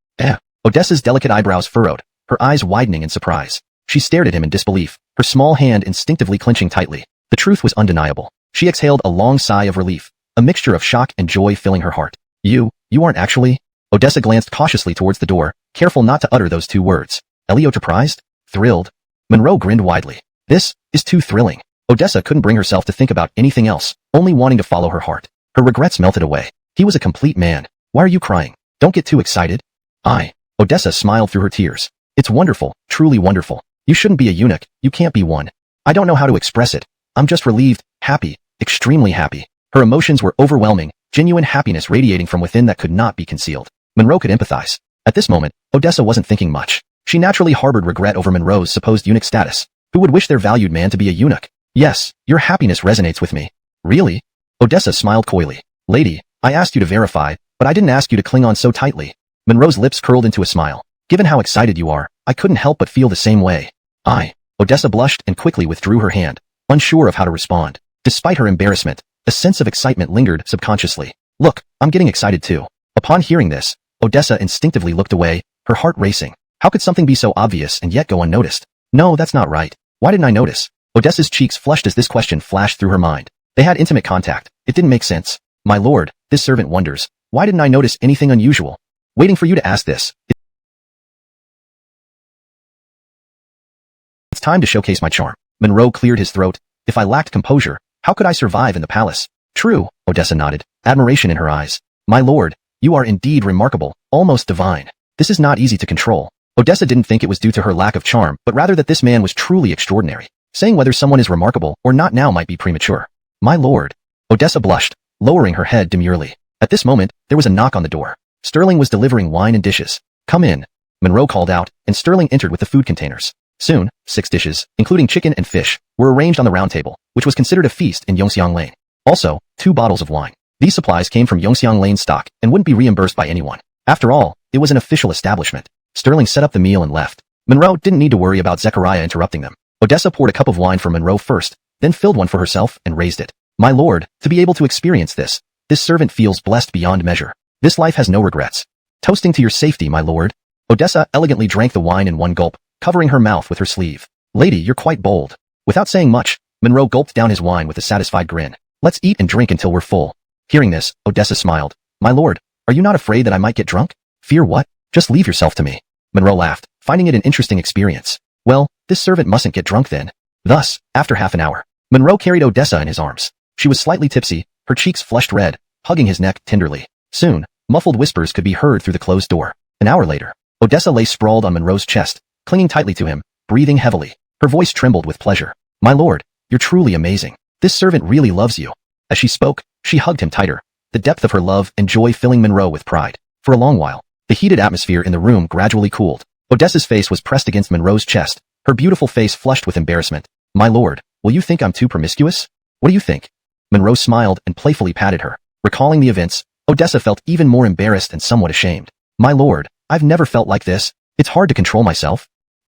Odessa's delicate eyebrows furrowed, her eyes widening in surprise. She stared at him in disbelief, her small hand instinctively clenching tightly. The truth was undeniable. She exhaled a long sigh of relief, a mixture of shock and joy filling her heart. You aren't actually? Odessa glanced cautiously towards the door, careful not to utter those two words. Elio surprised? Thrilled? Monroe grinned widely. This is too thrilling. Odessa couldn't bring herself to think about anything else, only wanting to follow her heart. Her regrets melted away. He was a complete man. Why are you crying? Don't get too excited. Odessa smiled through her tears. It's wonderful, truly wonderful. You shouldn't be a eunuch, you can't be one. I don't know how to express it. I'm just relieved, happy, extremely happy. Her emotions were overwhelming, genuine happiness radiating from within that could not be concealed. Monroe could empathize. At this moment, Odessa wasn't thinking much. She naturally harbored regret over Monroe's supposed eunuch status. Who would wish their valued man to be a eunuch? Yes, your happiness resonates with me. Really? Odessa smiled coyly. Lady, I asked you to verify, but I didn't ask you to cling on so tightly. Monroe's lips curled into a smile. Given how excited you are, I couldn't help but feel the same way. Odessa blushed and quickly withdrew her hand, unsure of how to respond. Despite her embarrassment, a sense of excitement lingered subconsciously. Look, I'm getting excited too. Upon hearing this, Odessa instinctively looked away, her heart racing. How could something be so obvious and yet go unnoticed? No, that's not right. Why didn't I notice? Odessa's cheeks flushed as this question flashed through her mind. They had intimate contact. It didn't make sense. My lord, this servant wonders. Why didn't I notice anything unusual? Waiting for you to ask this. It's time to showcase my charm. Monroe cleared his throat. If I lacked composure, how could I survive in the palace? True, Odessa nodded, admiration in her eyes. My lord, you are indeed remarkable, almost divine. This is not easy to control. Odessa didn't think it was due to her lack of charm, but rather that this man was truly extraordinary. Saying whether someone is remarkable or not now might be premature. My lord. Odessa blushed, lowering her head demurely. At this moment, there was a knock on the door. Sterling was delivering wine and dishes. Come in. Monroe called out, and Sterling entered with the food containers. Soon, 6 dishes, including chicken and fish, were arranged on the round table, which was considered a feast in Yongxiang Lane. Also, 2 bottles of wine. These supplies came from Yongxiang Lane stock and wouldn't be reimbursed by anyone. After all, it was an official establishment. Sterling set up the meal and left. Monroe didn't need to worry about Zechariah interrupting them. Odessa poured a cup of wine for Monroe first, then filled one for herself and raised it. My lord, to be able to experience this servant feels blessed beyond measure. This life has no regrets. Toasting to your safety, my lord. Odessa elegantly drank the wine in one gulp, covering her mouth with her sleeve. Lady, you're quite bold. Without saying much, Monroe gulped down his wine with a satisfied grin. Let's eat and drink until we're full. Hearing this, Odessa smiled. My lord, are you not afraid that I might get drunk? Fear what? Just leave yourself to me. Monroe laughed, finding it an interesting experience. Well, this servant mustn't get drunk then. Thus, after half an hour, Monroe carried Odessa in his arms. She was slightly tipsy, her cheeks flushed red, hugging his neck tenderly. Soon, muffled whispers could be heard through the closed door. An hour later, Odessa lay sprawled on Monroe's chest, clinging tightly to him, breathing heavily. Her voice trembled with pleasure. "My lord, you're truly amazing. This servant really loves you." As she spoke, she hugged him tighter, the depth of her love and joy filling Monroe with pride. For a long while, the heated atmosphere in the room gradually cooled. Odessa's face was pressed against Monroe's chest, her beautiful face flushed with embarrassment. "My lord, will you think I'm too promiscuous? What do you think?" Monroe smiled and playfully patted her. Recalling the events, Odessa felt even more embarrassed and somewhat ashamed. "My lord, I've never felt like this. It's hard to control myself."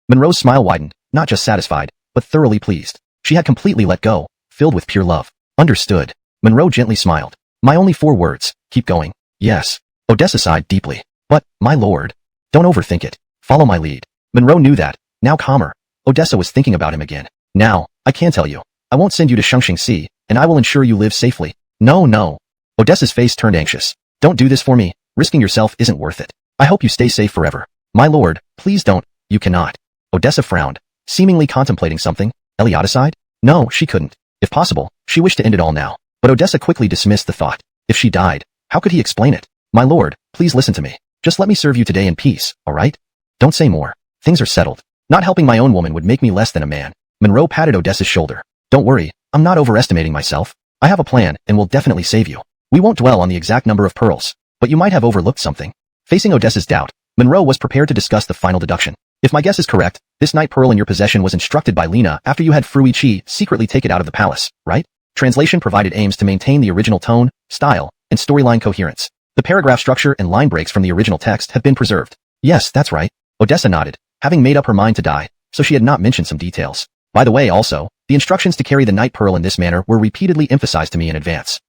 Monroe's smile widened, not just satisfied, but thoroughly pleased. She had completely let go, filled with pure love. "Understood." Monroe gently smiled. "My only 4 words, keep going." "Yes." Odessa sighed deeply. "But, my lord, don't overthink it. Follow my lead." Monroe knew that. Now calmer, Odessa was thinking about him again. "Now, I can tell you. I won't send you to Shangxing Sea, and I will ensure you live safely." No. Odessa's face turned anxious. "Don't do this for me. Risking yourself isn't worth it. I hope you stay safe forever." "My lord, please don't." "You cannot." Odessa frowned, seemingly contemplating something. Eliadicide? No, she couldn't. If possible, she wished to end it all now. But Odessa quickly dismissed the thought. If she died, how could he explain it? "My lord, please listen to me. Just let me serve you today in peace, all right? Don't say more. Things are settled. Not helping my own woman would make me less than a man." Monroe patted Odessa's shoulder. "Don't worry, I'm not overestimating myself. I have a plan and will definitely save you. We won't dwell on the exact number of pearls, but you might have overlooked something." Facing Odessa's doubt, Monroe was prepared to discuss the final deduction. "If my guess is correct, this night pearl in your possession was instructed by Lena after you had Frui Chi secretly take it out of the palace, right?" Translation provided aims to maintain the original tone, style, and storyline coherence. The paragraph structure and line breaks from the original text have been preserved. "Yes, that's right." Odessa nodded, having made up her mind to die, so she had not mentioned some details. "By the way, also, the instructions to carry the night pearl in this manner were repeatedly emphasized to me in advance."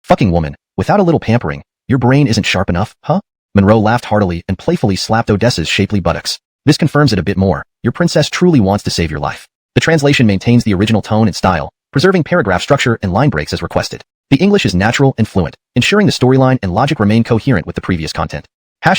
"Fucking woman, without a little pampering, your brain isn't sharp enough, huh?" Monroe laughed heartily and playfully slapped Odessa's shapely buttocks. "This confirms it a bit more. Your princess truly wants to save your life." The translation maintains the original tone and style, preserving paragraph structure and line breaks as requested. The English is natural and fluent, ensuring the storyline and logic remain coherent with the previous content. #####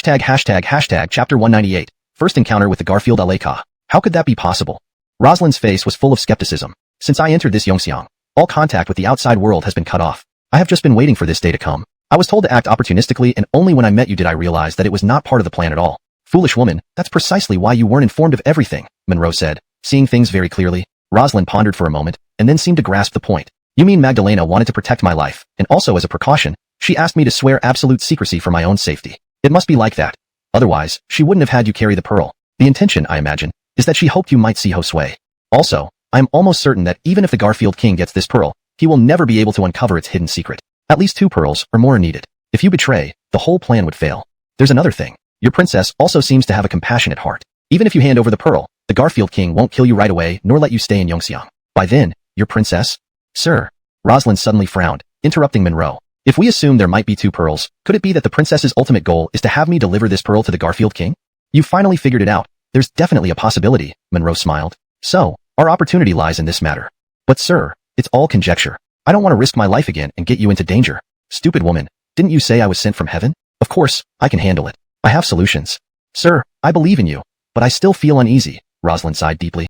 Chapter 198, First Encounter with the Garfield Aleka. How could that be possible? Rosalind's face was full of skepticism. "Since I entered this Yongxiang, all contact with the outside world has been cut off. I have just been waiting for this day to come. I was told to act opportunistically, and only when I met you did I realize that it was not part of the plan at all." "Foolish woman, that's precisely why you weren't informed of everything," Monroe said, seeing things very clearly. Rosalind pondered for a moment, and then seemed to grasp the point. "You mean Magdalena wanted to protect my life, and also as a precaution, she asked me to swear absolute secrecy for my own safety. It must be like that. Otherwise, she wouldn't have had you carry the pearl. The intention, I imagine, is that she hoped you might see Josue. Also, I am almost certain that even if the Garfield King gets this pearl, he will never be able to uncover its hidden secret. At least 2 pearls or more are needed. If you betray, the whole plan would fail. There's another thing. Your princess also seems to have a compassionate heart. Even if you hand over the pearl, the Garfield King won't kill you right away nor let you stay in Yongxiang. By then, your princess?" "Sir." Rosalind suddenly frowned, interrupting Monroe. "If we assume there might be 2 pearls, could it be that the princess's ultimate goal is to have me deliver this pearl to the Garfield King?" "You finally figured it out. There's definitely a possibility," Monroe smiled. "So, our opportunity lies in this matter." "But sir, it's all conjecture. I don't want to risk my life again and get you into danger." "Stupid woman, didn't you say I was sent from heaven? Of course, I can handle it. I have solutions." "Sir, I believe in you, but I still feel uneasy," Rosalind sighed deeply.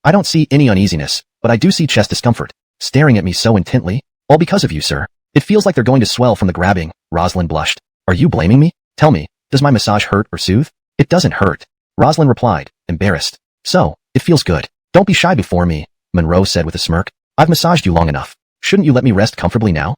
"I don't see any uneasiness, but I do see chest discomfort. Staring at me so intently. All because of you, sir. It feels like they're going to swell from the grabbing." Rosalind blushed. "Are you blaming me? Tell me, does my massage hurt or soothe?" "It doesn't hurt," Rosalind replied, embarrassed. "So, it feels good. Don't be shy before me," Monroe said with a smirk. "I've massaged you long enough. Shouldn't you let me rest comfortably now?"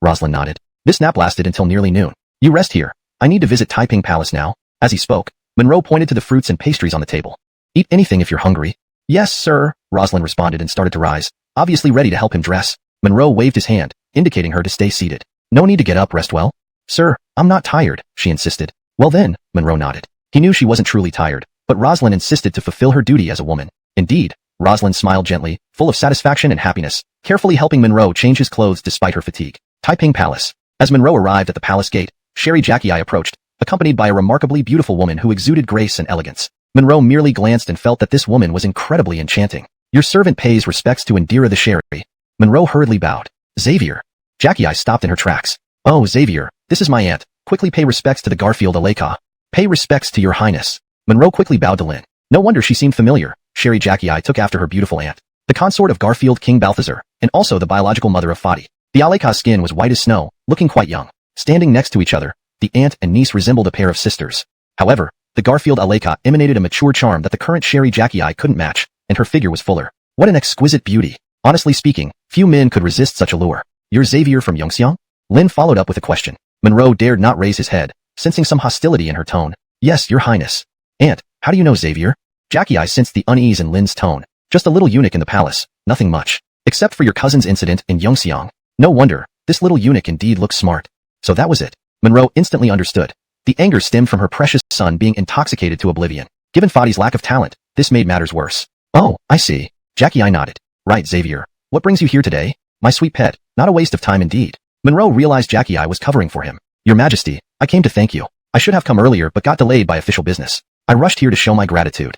Rosalind nodded. This nap lasted until nearly noon. "You rest here. I need to visit Taiping Palace now." As he spoke, Monroe pointed to the fruits and pastries on the table. "Eat anything if you're hungry." "Yes, sir," Rosalind responded and started to rise, obviously ready to help him dress. Monroe waved his hand, indicating her to stay seated. "No need to get up, rest well." "Sir, I'm not tired," she insisted. "Well then," Monroe nodded. He knew she wasn't truly tired, but Rosalind insisted to fulfill her duty as a woman. Indeed, Rosalind smiled gently, full of satisfaction and happiness, carefully helping Monroe change his clothes despite her fatigue. Taiping Palace. As Monroe arrived at the palace gate, Sherry Jackie approached, accompanied by a remarkably beautiful woman who exuded grace and elegance. Monroe merely glanced and felt that this woman was incredibly enchanting. "Your servant pays respects to Indira the Sherry." Monroe hurriedly bowed. "Xavier." Jackie stopped in her tracks. "Oh, Xavier, this is my aunt. Quickly pay respects to the Garfield Aleka." "Pay respects to your highness." Monroe quickly bowed to Lynn. No wonder she seemed familiar. Sherry Jackie took after her beautiful aunt. the consort of Garfield King Balthazar, and also the biological mother of Fadi. The Aleka's skin was white as snow, looking quite young. Standing next to each other, the aunt and niece resembled a pair of sisters. However, the Garfield Aleka emanated a mature charm that the current Sherry Jackie couldn't match, and her figure was fuller. What an exquisite beauty. Honestly speaking, few men could resist such allure. You're Xavier from Yongxiang? Lin followed up with a question. Monroe dared not raise his head, sensing some hostility in her tone. Yes, your highness. Aunt, how do you know Xavier? Jackie sensed the unease in Lin's tone. Just a little eunuch in the palace, nothing much. Except for your cousin's incident in Yongxiang. No wonder, this little eunuch indeed looks smart. So that was it. Monroe instantly understood. The anger stemmed from her precious son being intoxicated to oblivion. Given Fadi's lack of talent, this made matters worse. Oh, I see. Jackie nodded. Right, Xavier. What brings you here today? My sweet pet, not a waste of time indeed. Monroe realized Jackie was covering for him. Your Majesty, I came to thank you. I should have come earlier but got delayed by official business. I rushed here to show my gratitude.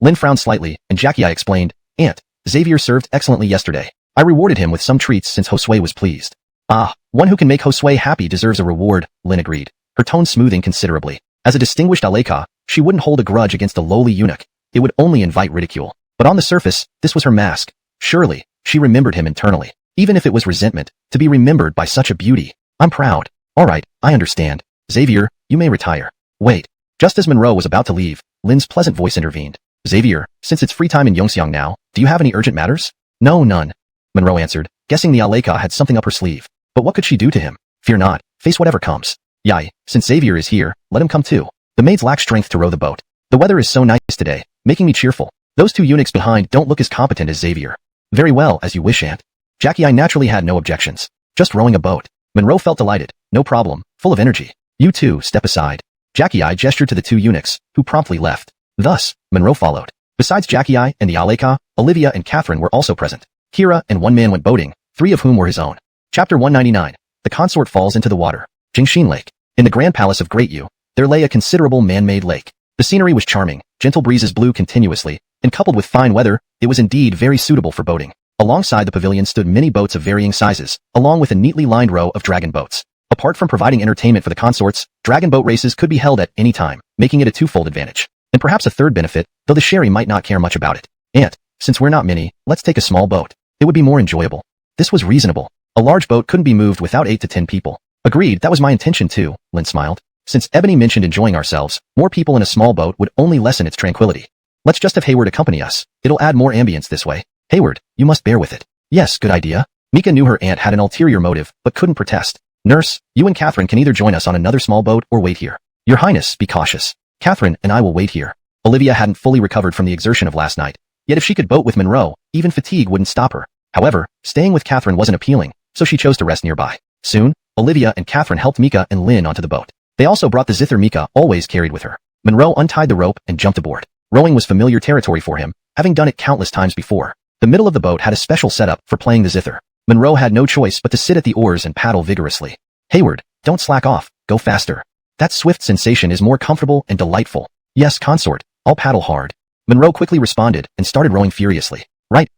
Lin frowned slightly, and Jackie explained, Aunt, Xavier served excellently yesterday. I rewarded him with some treats since Josue was pleased. Ah, one who can make Josue happy deserves a reward, Lin agreed, her tone smoothing considerably. As a distinguished Aleka, she wouldn't hold a grudge against a lowly eunuch. It would only invite ridicule. But on the surface, this was her mask. Surely, she remembered him internally. Even if it was resentment, to be remembered by such a beauty. I'm proud. Alright, I understand. Xavier, you may retire. Wait. Just as Monroe was about to leave, Lin's pleasant voice intervened. Xavier, since it's free time in Yongxiang now, do you have any urgent matters? No, none. Monroe answered, guessing the Aleka had something up her sleeve. But what could she do to him? Fear not, face whatever comes. Yai, since Xavier is here, let him come too. The maids lack strength to row the boat. The weather is so nice today, making me cheerful. Those two eunuchs behind don't look as competent as Xavier. Very well, as you wish, Aunt. Jackie naturally had no objections. Just rowing a boat. Monroe felt delighted. No problem, full of energy. You two, step aside. Jackie gestured to the two eunuchs, who promptly left. Thus, Monroe followed. Besides Jackie and the Aleka, Olivia and Catherine were also present. Kira and one man went boating, 3 of whom were his own. Chapter 199. The consort falls into the water. Jingxin Lake. In the Grand Palace of Great Yu, there lay a considerable man-made lake. The scenery was charming, gentle breezes blew continuously, and coupled with fine weather, it was indeed very suitable for boating. Alongside the pavilion stood many boats of varying sizes, along with a neatly lined row of dragon boats. Apart from providing entertainment for the consorts, dragon boat races could be held at any time, making it a twofold advantage. And perhaps a third benefit, though the Sherry might not care much about it. Aunt, since we're not many, let's take a small boat. It would be more enjoyable. This was reasonable. A large boat couldn't be moved without 8 to 10 people. Agreed, that was my intention too, Lin smiled. Since Ebony mentioned enjoying ourselves, more people in a small boat would only lessen its tranquility. Let's just have Hayward accompany us. It'll add more ambience this way. Hayward, you must bear with it. Yes, good idea. Mika knew her aunt had an ulterior motive, but couldn't protest. Nurse, you and Catherine can either join us on another small boat or wait here. Your Highness, be cautious. Catherine and I will wait here. Olivia hadn't fully recovered from the exertion of last night. Yet if she could boat with Monroe, even fatigue wouldn't stop her. However, staying with Catherine wasn't appealing, so she chose to rest nearby. Soon, Olivia and Catherine helped Mika and Lin onto the boat. They also brought the zither Mika always carried with her. Monroe untied the rope and jumped aboard. Rowing was familiar territory for him, having done it countless times before. The middle of the boat had a special setup for playing the zither. Monroe had no choice but to sit at the oars and paddle vigorously. Hayward, don't slack off, go faster. That swift sensation is more comfortable and delightful. Yes, consort, I'll paddle hard. Monroe quickly responded and started rowing furiously. Right,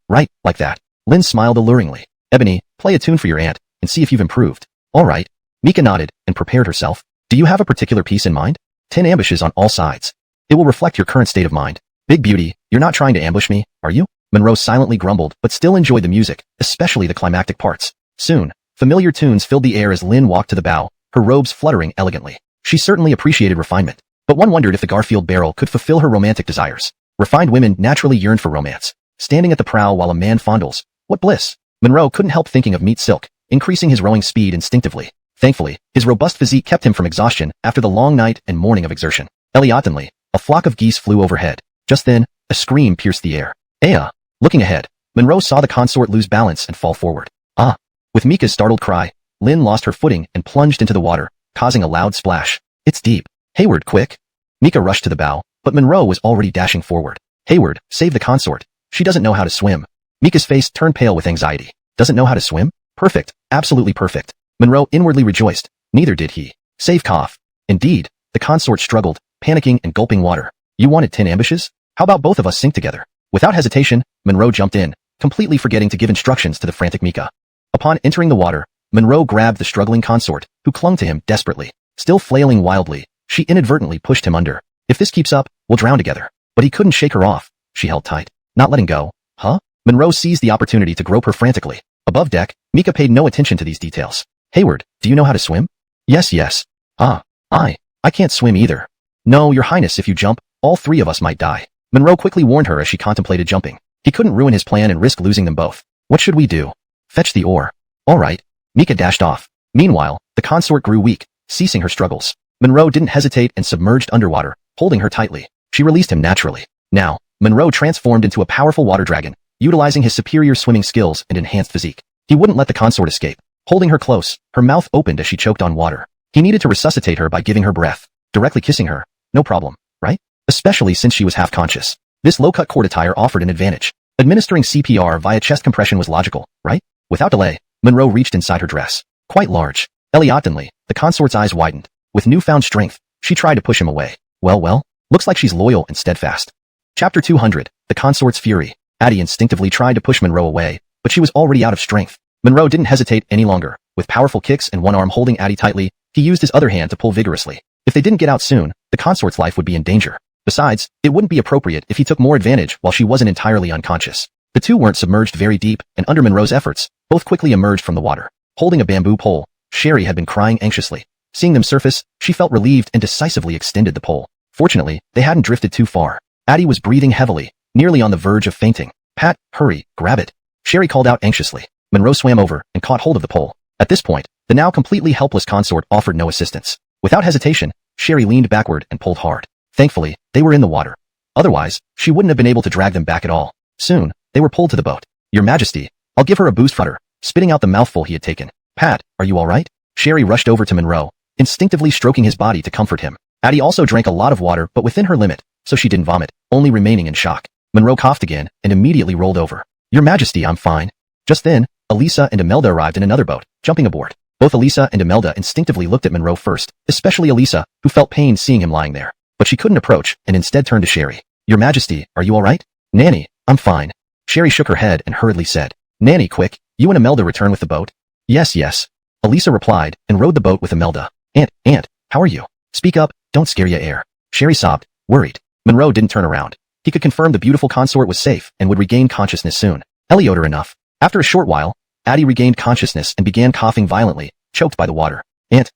like that. Lin smiled alluringly. Ebony, play a tune for your aunt, and see if you've improved. All right. Mika nodded and prepared herself. Do you have a particular piece in mind? 10 ambushes on all sides. It will reflect your current state of mind. Big beauty, you're not trying to ambush me, are you? Monroe silently grumbled, but still enjoyed the music, especially the climactic parts. Soon, familiar tunes filled the air as Lin walked to the bow, her robes fluttering elegantly. She certainly appreciated refinement, but one wondered if the Garfield barrel could fulfill her romantic desires. Refined women naturally yearned for romance. Standing at the prow while a man fondles. What bliss! Monroe couldn't help thinking of meat silk, increasing his rowing speed instinctively. Thankfully, his robust physique kept him from exhaustion after the long night and morning of exertion. Eliotinly, a flock of geese flew overhead. Just then, a scream pierced the air. Aya! Looking ahead, Monroe saw the consort lose balance and fall forward. Ah! With Mika's startled cry, Lin lost her footing and plunged into the water, causing a loud splash. It's deep. Hayward, quick! Mika rushed to the bow, but Monroe was already dashing forward. Hayward, save the consort. She doesn't know how to swim. Mika's face turned pale with anxiety. Doesn't know how to swim? Perfect. Absolutely perfect. Monroe inwardly rejoiced. Neither did he. Save cough. Indeed, the consort struggled, panicking and gulping water. You wanted 10 ambushes? How about both of us sink together? Without hesitation, Monroe jumped in, completely forgetting to give instructions to the frantic Mika. Upon entering the water, Monroe grabbed the struggling consort, who clung to him desperately. Still flailing wildly, she inadvertently pushed him under. If this keeps up, we'll drown together. But he couldn't shake her off. She held tight. Not letting go. Huh? Monroe seized the opportunity to grope her frantically. Above deck, Mika paid no attention to these details. Hayward, do you know how to swim? Yes. I can't swim either. No, Your Highness, if you jump, all three of us might die. Monroe quickly warned her as she contemplated jumping. He couldn't ruin his plan and risk losing them both. What should we do? Fetch the oar. All right. Mika dashed off. Meanwhile, the consort grew weak, ceasing her struggles. Monroe didn't hesitate and submerged underwater, holding her tightly. She released him naturally. Now, Monroe transformed into a powerful water dragon, utilizing his superior swimming skills and enhanced physique. He wouldn't let the consort escape. Holding her close, her mouth opened as she choked on water. He needed to resuscitate her by giving her breath. Directly kissing her. No problem, right? Especially since she was half-conscious. This low-cut cord attire offered an advantage. Administering CPR via chest compression was logical, right? Without delay, Monroe reached inside her dress. Quite large. Eliottenly, the consort's eyes widened. With newfound strength, she tried to push him away. Well, looks like she's loyal and steadfast. Chapter 200, The Consort's Fury. Addie instinctively tried to push Monroe away, but she was already out of strength. Monroe didn't hesitate any longer. With powerful kicks and one arm holding Addie tightly, he used his other hand to pull vigorously. If they didn't get out soon, the consort's life would be in danger. Besides, it wouldn't be appropriate if he took more advantage while she wasn't entirely unconscious. The two weren't submerged very deep, and under Monroe's efforts, both quickly emerged from the water. Holding a bamboo pole, Sherry had been crying anxiously. Seeing them surface, she felt relieved and decisively extended the pole. Fortunately, they hadn't drifted too far. Addie was breathing heavily, nearly on the verge of fainting. Pat, hurry, grab it. Sherry called out anxiously. Monroe swam over and caught hold of the pole. At this point, the now completely helpless consort offered no assistance. Without hesitation, Sherry leaned backward and pulled hard. Thankfully, they were in the water. Otherwise, she wouldn't have been able to drag them back at all. Soon, they were pulled to the boat. Your Majesty, I'll give her a boost flutter, spitting out the mouthful he had taken. Pat, are you all right? Sherry rushed over to Monroe, instinctively stroking his body to comfort him. Addie also drank a lot of water but within her limit, so she didn't vomit, only remaining in shock. Monroe coughed again and immediately rolled over. Your Majesty, I'm fine. Just then, Elisa and Imelda arrived in another boat, jumping aboard. Both Elisa and Imelda instinctively looked at Monroe first, especially Elisa, who felt pain seeing him lying there. But she couldn't approach and instead turned to Sherry. Your Majesty, are you all right? Nanny, I'm fine. Sherry shook her head and hurriedly said, Nanny, quick, you and Imelda return with the boat? Yes. Elisa replied and rowed the boat with Imelda. Aunt, how are you? Speak up, don't scare ya air. Sherry sobbed, worried. Monroe didn't turn around. He could confirm the beautiful consort was safe and would regain consciousness soon. Elioter enough. After a short while, Addie regained consciousness and began coughing violently, choked by the water. Aunt,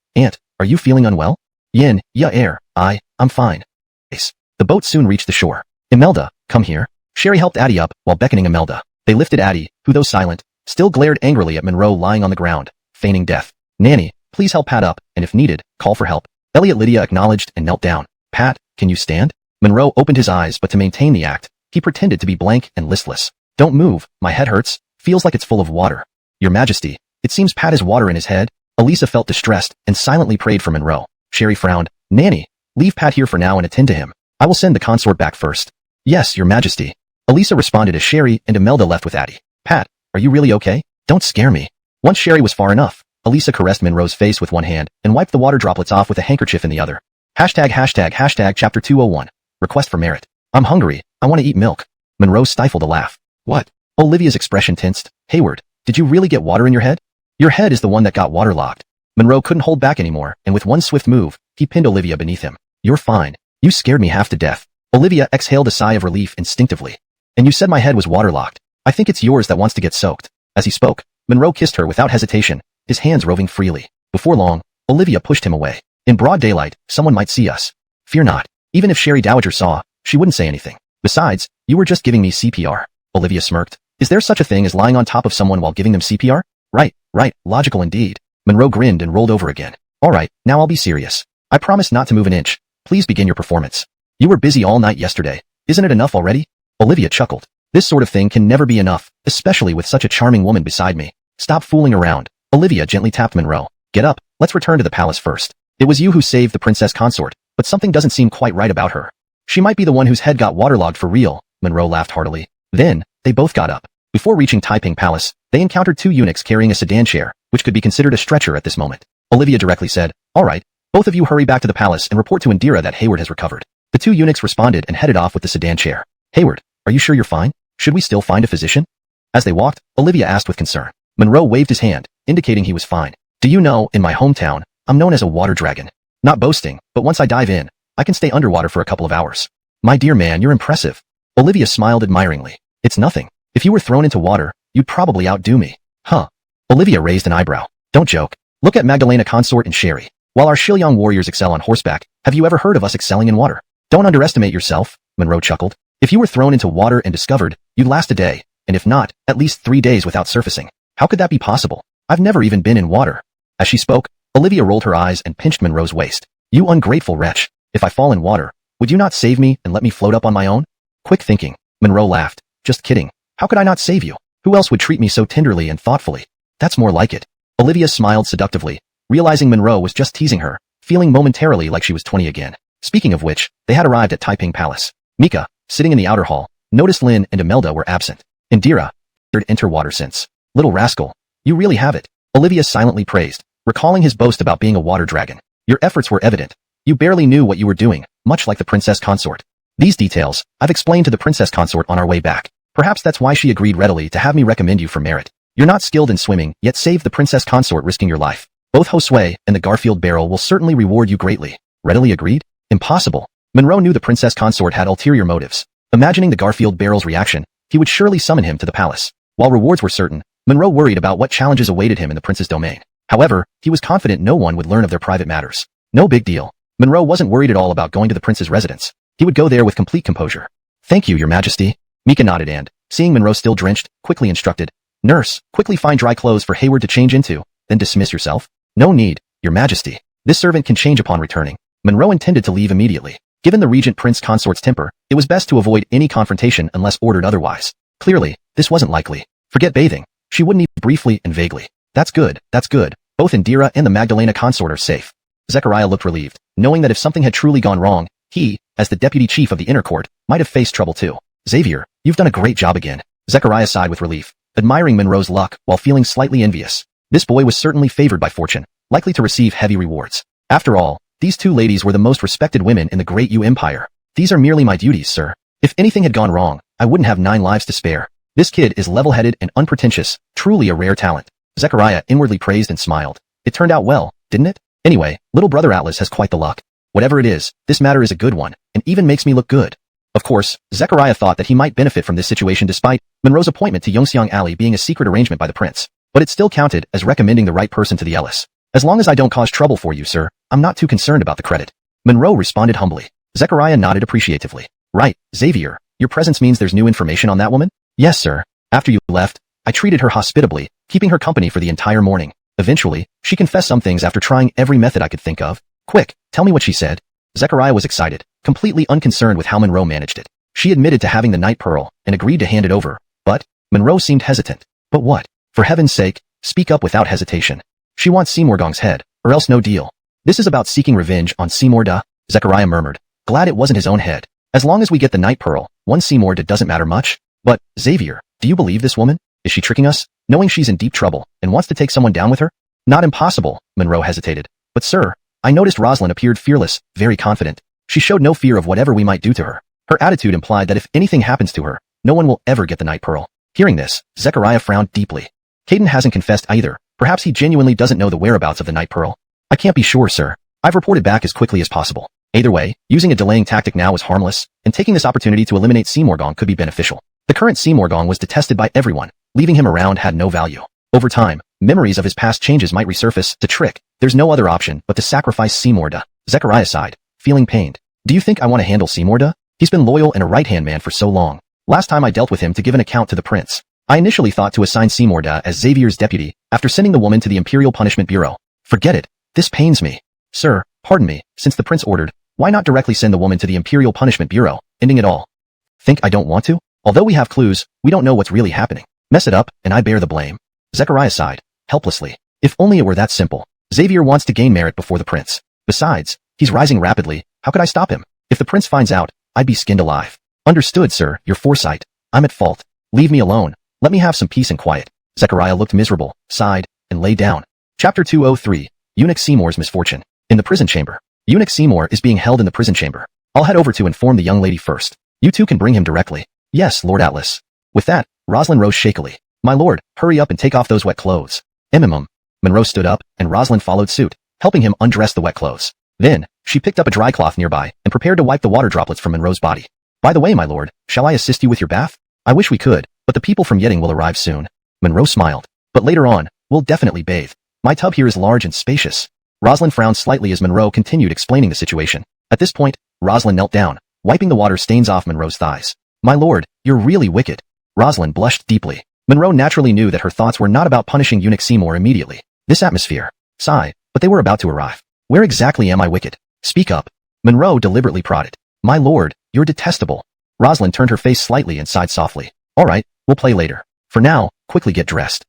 are you feeling unwell? Yin, ya air, I'm fine. The boat soon reached the shore. Imelda, come here. Sherry helped Addie up while beckoning Imelda. They lifted Addie, who though silent, still glared angrily at Monroe lying on the ground, feigning death. Nanny, please help Pat up, and if needed, call for help. Elliot Lydia acknowledged and knelt down. Pat, can you stand? Monroe opened his eyes but to maintain the act, he pretended to be blank and listless. Don't move, my head hurts, feels like it's full of water. Your Majesty, it seems Pat has water in his head. Elisa felt distressed and silently prayed for Monroe. Sherry frowned. Nanny, leave Pat here for now and attend to him. I will send the consort back first. Yes, Your Majesty. Elisa responded as Sherry and Imelda left with Addie. Pat, are you really okay? Don't scare me. Once Sherry was far enough, Elisa caressed Monroe's face with one hand and wiped the water droplets off with a handkerchief in the other. #### Chapter 201. Request for merit. I'm hungry. I want to eat milk. Monroe stifled a laugh. What? Olivia's expression tensed. Hayward, did you really get water in your head? Your head is the one that got waterlogged. Monroe couldn't hold back anymore, and with one swift move, he pinned Olivia beneath him. You're fine. You scared me half to death. Olivia exhaled a sigh of relief instinctively. And you said my head was waterlogged. I think it's yours that wants to get soaked. As he spoke, Monroe kissed her without hesitation, his hands roving freely. Before long, Olivia pushed him away. In broad daylight, someone might see us. Fear not. Even if Sherry Dowager saw, she wouldn't say anything. Besides, you were just giving me CPR. Olivia smirked. Is there such a thing as lying on top of someone while giving them CPR? Right, logical indeed. Monroe grinned and rolled over again. All right, now I'll be serious. I promise not to move an inch. Please begin your performance. You were busy all night yesterday. Isn't it enough already? Olivia chuckled. This sort of thing can never be enough, especially with such a charming woman beside me. Stop fooling around. Olivia gently tapped Monroe. Get up, let's return to the palace first. It was you who saved the princess consort, but something doesn't seem quite right about her. She might be the one whose head got waterlogged for real. Monroe laughed heartily. Then, they both got up. Before reaching Taiping Palace, they encountered two eunuchs carrying a sedan chair, which could be considered a stretcher at this moment. Olivia directly said, all right, both of you hurry back to the palace and report to Indira that Hayward has recovered. The two eunuchs responded and headed off with the sedan chair. Hayward, are you sure you're fine? Should we still find a physician? As they walked, Olivia asked with concern. Monroe waved his hand, indicating he was fine. Do you know, in my hometown, I'm known as a water dragon. Not boasting, but once I dive in, I can stay underwater for a couple of hours. My dear man, you're impressive. Olivia smiled admiringly. It's nothing. If you were thrown into water, you'd probably outdo me. Huh. Olivia raised an eyebrow. Don't joke. Look at Magdalena Consort and Sherry. While our Shilyang warriors excel on horseback, have you ever heard of us excelling in water? Don't underestimate yourself, Monroe chuckled. If you were thrown into water and discovered, you'd last a day, and if not, at least 3 days without surfacing. How could that be possible? I've never even been in water. As she spoke, Olivia rolled her eyes and pinched Monroe's waist. You ungrateful wretch. If I fall in water, would you not save me and let me float up on my own? Quick thinking. Monroe laughed. Just kidding. How could I not save you? Who else would treat me so tenderly and thoughtfully? That's more like it. Olivia smiled seductively, realizing Monroe was just teasing her, feeling momentarily like she was 20 again. Speaking of which, they had arrived at Taiping Palace. Mika, sitting in the outer hall, noticed Lin and Imelda were absent. Indira, enter water since. Little rascal. You really have it. Olivia silently praised, recalling his boast about being a water dragon. Your efforts were evident. You barely knew what you were doing, much like the princess consort. These details, I've explained to the princess consort on our way back. Perhaps that's why she agreed readily to have me recommend you for merit. You're not skilled in swimming, yet saved the princess consort risking your life. Both Josue and the Garfield barrel will certainly reward you greatly. Readily agreed? Impossible. Monroe knew the princess consort had ulterior motives. Imagining the Garfield barrel's reaction, he would surely summon him to the palace. While rewards were certain, Monroe worried about what challenges awaited him in the prince's domain. However, he was confident no one would learn of their private matters. No big deal. Monroe wasn't worried at all about going to the prince's residence. He would go there with complete composure. Thank you, your majesty. Mika nodded and, seeing Monroe still drenched, quickly instructed. Nurse, quickly find dry clothes for Hayward to change into, then dismiss yourself. No need, your majesty. This servant can change upon returning. Monroe intended to leave immediately. Given the regent prince consort's temper, it was best to avoid any confrontation unless ordered otherwise. Clearly, this wasn't likely. Forget bathing. She wouldn't even briefly and vaguely. That's good, that's good. Both Indira and the Magdalena consort are safe. Zechariah looked relieved, knowing that if something had truly gone wrong, he, as the deputy chief of the inner court, might have faced trouble too. Xavier, you've done a great job again. Zechariah sighed with relief, admiring Monroe's luck while feeling slightly envious. This boy was certainly favored by fortune, likely to receive heavy rewards. After all, these two ladies were the most respected women in the great Yu Empire. These are merely my duties, sir. If anything had gone wrong, I wouldn't have 9 lives to spare. This kid is level-headed and unpretentious, truly a rare talent. Zechariah inwardly praised and smiled. It turned out well, didn't it? Anyway, little brother Atlas has quite the luck. Whatever it is, this matter is a good one, and even makes me look good. Of course, Zechariah thought that he might benefit from this situation despite Monroe's appointment to Yongxiang Alley being a secret arrangement by the prince. But it still counted as recommending the right person to the Ellis. As long as I don't cause trouble for you, sir, I'm not too concerned about the credit. Monroe responded humbly. Zechariah nodded appreciatively. Right, Xavier, your presence means there's new information on that woman? Yes, sir. After you left, I treated her hospitably, keeping her company for the entire morning. Eventually, she confessed some things after trying every method I could think of. Quick, tell me what she said. Zechariah was excited, completely unconcerned with how Monroe managed it. She admitted to having the night pearl and agreed to hand it over, but Monroe seemed hesitant. But what? For heaven's sake, speak up without hesitation. She wants Seymour Gong's head, or else no deal. This is about seeking revenge on Seymour Da, Zechariah murmured, glad it wasn't his own head. As long as we get the night pearl, one Seymour Da doesn't matter much. But, Xavier, do you believe this woman? Is she tricking us, knowing she's in deep trouble, and wants to take someone down with her? Not impossible, Monroe hesitated. But sir, I noticed Rosalind appeared fearless, very confident. She showed no fear of whatever we might do to her. Her attitude implied that if anything happens to her, no one will ever get the night pearl. Hearing this, Zechariah frowned deeply. Caden hasn't confessed either. Perhaps he genuinely doesn't know the whereabouts of the night pearl. I can't be sure, sir. I've reported back as quickly as possible. Either way, using a delaying tactic now was harmless, and taking this opportunity to eliminate Seymour Gong could be beneficial. The current Seymour Gong was detested by everyone. Leaving him around had no value. Over time, memories of his past changes might resurface. To trick, there's no other option but to sacrifice Seymour Da. Zechariah sighed, feeling pained. Do you think I want to handle Seymour Da? He's been loyal and a right-hand man for so long. Last time I dealt with him to give an account to the prince. I initially thought to assign Seymour Da as Xavier's deputy, after sending the woman to the Imperial Punishment Bureau. Forget it. This pains me. Sir, pardon me, since the prince ordered, why not directly send the woman to the Imperial Punishment Bureau, ending it all? Think I don't want to? Although we have clues, we don't know what's really happening. Mess it up, and I bear the blame. Zechariah sighed, helplessly. If only it were that simple. Xavier wants to gain merit before the prince. Besides, he's rising rapidly. How could I stop him? If the prince finds out, I'd be skinned alive. Understood, sir, your foresight. I'm at fault. Leave me alone. Let me have some peace and quiet. Zechariah looked miserable, sighed, and lay down. Chapter 203, Eunuch Seymour's Misfortune. In the prison chamber. Eunuch Seymour is being held in the prison chamber. I'll head over to inform the young lady first. You two can bring him directly. Yes, Lord Atlas. With that, Rosalind rose shakily. My lord, hurry up and take off those wet clothes. Monroe stood up, and Rosalind followed suit, helping him undress the wet clothes. Then, she picked up a dry cloth nearby and prepared to wipe the water droplets from Monroe's body. By the way, my lord, shall I assist you with your bath? I wish we could, but the people from Yeding will arrive soon. Monroe smiled. But later on, we'll definitely bathe. My tub here is large and spacious. Rosalind frowned slightly as Monroe continued explaining the situation. At this point, Rosalind knelt down, wiping the water stains off Monroe's thighs. My lord, you're really wicked. Rosalind blushed deeply. Monroe naturally knew that her thoughts were not about punishing Eunuch Seymour immediately. This atmosphere. Sigh, but they were about to arrive. Where exactly am I wicked? Speak up. Monroe deliberately prodded. My lord, you're detestable. Rosalind turned her face slightly and sighed softly. All right, we'll play later. For now, quickly get dressed.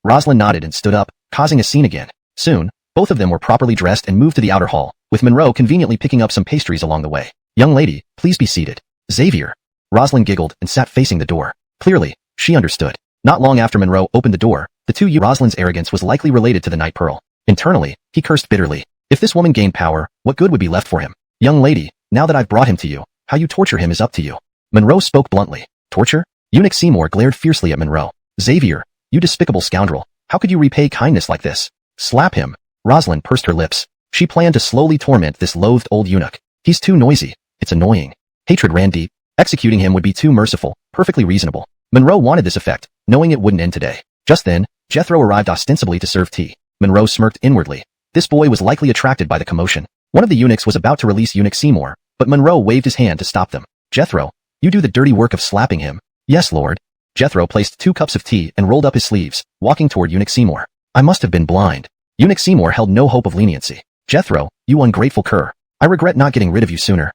Rosalind nodded and stood up, causing a scene again. Soon, both of them were properly dressed and moved to the outer hall, with Monroe conveniently picking up some pastries along the way. Young lady, please be seated. Xavier. Rosalind giggled and sat facing the door. Clearly, she understood. Not long after Monroe opened the door, Rosalind's arrogance was likely related to the Night Pearl. Internally, he cursed bitterly. If this woman gained power, what good would be left for him? Young lady, now that I've brought him to you, how you torture him is up to you. Monroe spoke bluntly. Torture? Eunuch Seymour glared fiercely at Monroe. Xavier, you despicable scoundrel, how could you repay kindness like this? Slap him. Rosalind pursed her lips. She planned to slowly torment this loathed old eunuch. He's too noisy. It's annoying. Hatred ran deep. Executing him would be too merciful, perfectly reasonable. Monroe wanted this effect, knowing it wouldn't end today. Just then, Jethro arrived ostensibly to serve tea. Monroe smirked inwardly. This boy was likely attracted by the commotion. One of the eunuchs was about to release Eunuch Seymour, but Monroe waved his hand to stop them. Jethro, you do the dirty work of slapping him. Yes, Lord. Jethro placed 2 cups of tea and rolled up his sleeves, walking toward Eunuch Seymour. I must have been blind. Eunuch Seymour held no hope of leniency. Jethro, you ungrateful cur. I regret not getting rid of you sooner.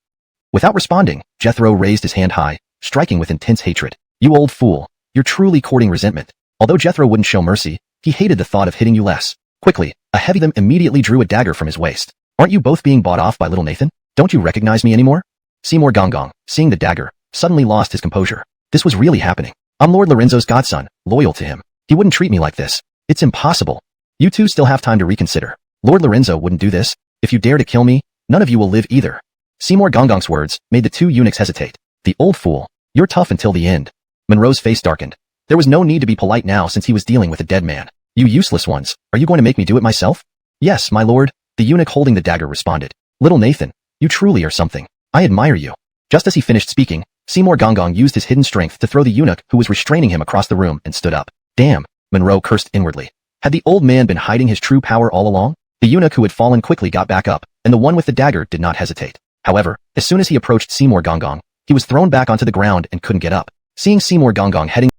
Without responding, Jethro raised his hand high, striking with intense hatred. You old fool. You're truly courting resentment. Although Jethro wouldn't show mercy, he hated the thought of hitting you less. Quickly, a heavy them immediately drew a dagger from his waist. Aren't you both being bought off by little Nathan? Don't you recognize me anymore? Seymour Gongong, seeing the dagger, suddenly lost his composure. This was really happening. I'm Lord Lorenzo's godson, loyal to him. He wouldn't treat me like this. It's impossible. You two still have time to reconsider. Lord Lorenzo wouldn't do this. If you dare to kill me, none of you will live either. Seymour Gongong's words made the 2 eunuchs hesitate. The old fool. You're tough until the end. Monroe's face darkened. There was no need to be polite now since he was dealing with a dead man. You useless ones, are you going to make me do it myself? Yes, my lord, the eunuch holding the dagger responded. Little Nathan, you truly are something. I admire you. Just as he finished speaking, Seymour Gongong used his hidden strength to throw the eunuch who was restraining him across the room and stood up. Damn, Monroe cursed inwardly. Had the old man been hiding his true power all along? The eunuch who had fallen quickly got back up, and the one with the dagger did not hesitate. However, as soon as he approached Seymour Gongong, he was thrown back onto the ground and couldn't get up. Seeing Seymour Gongong heading,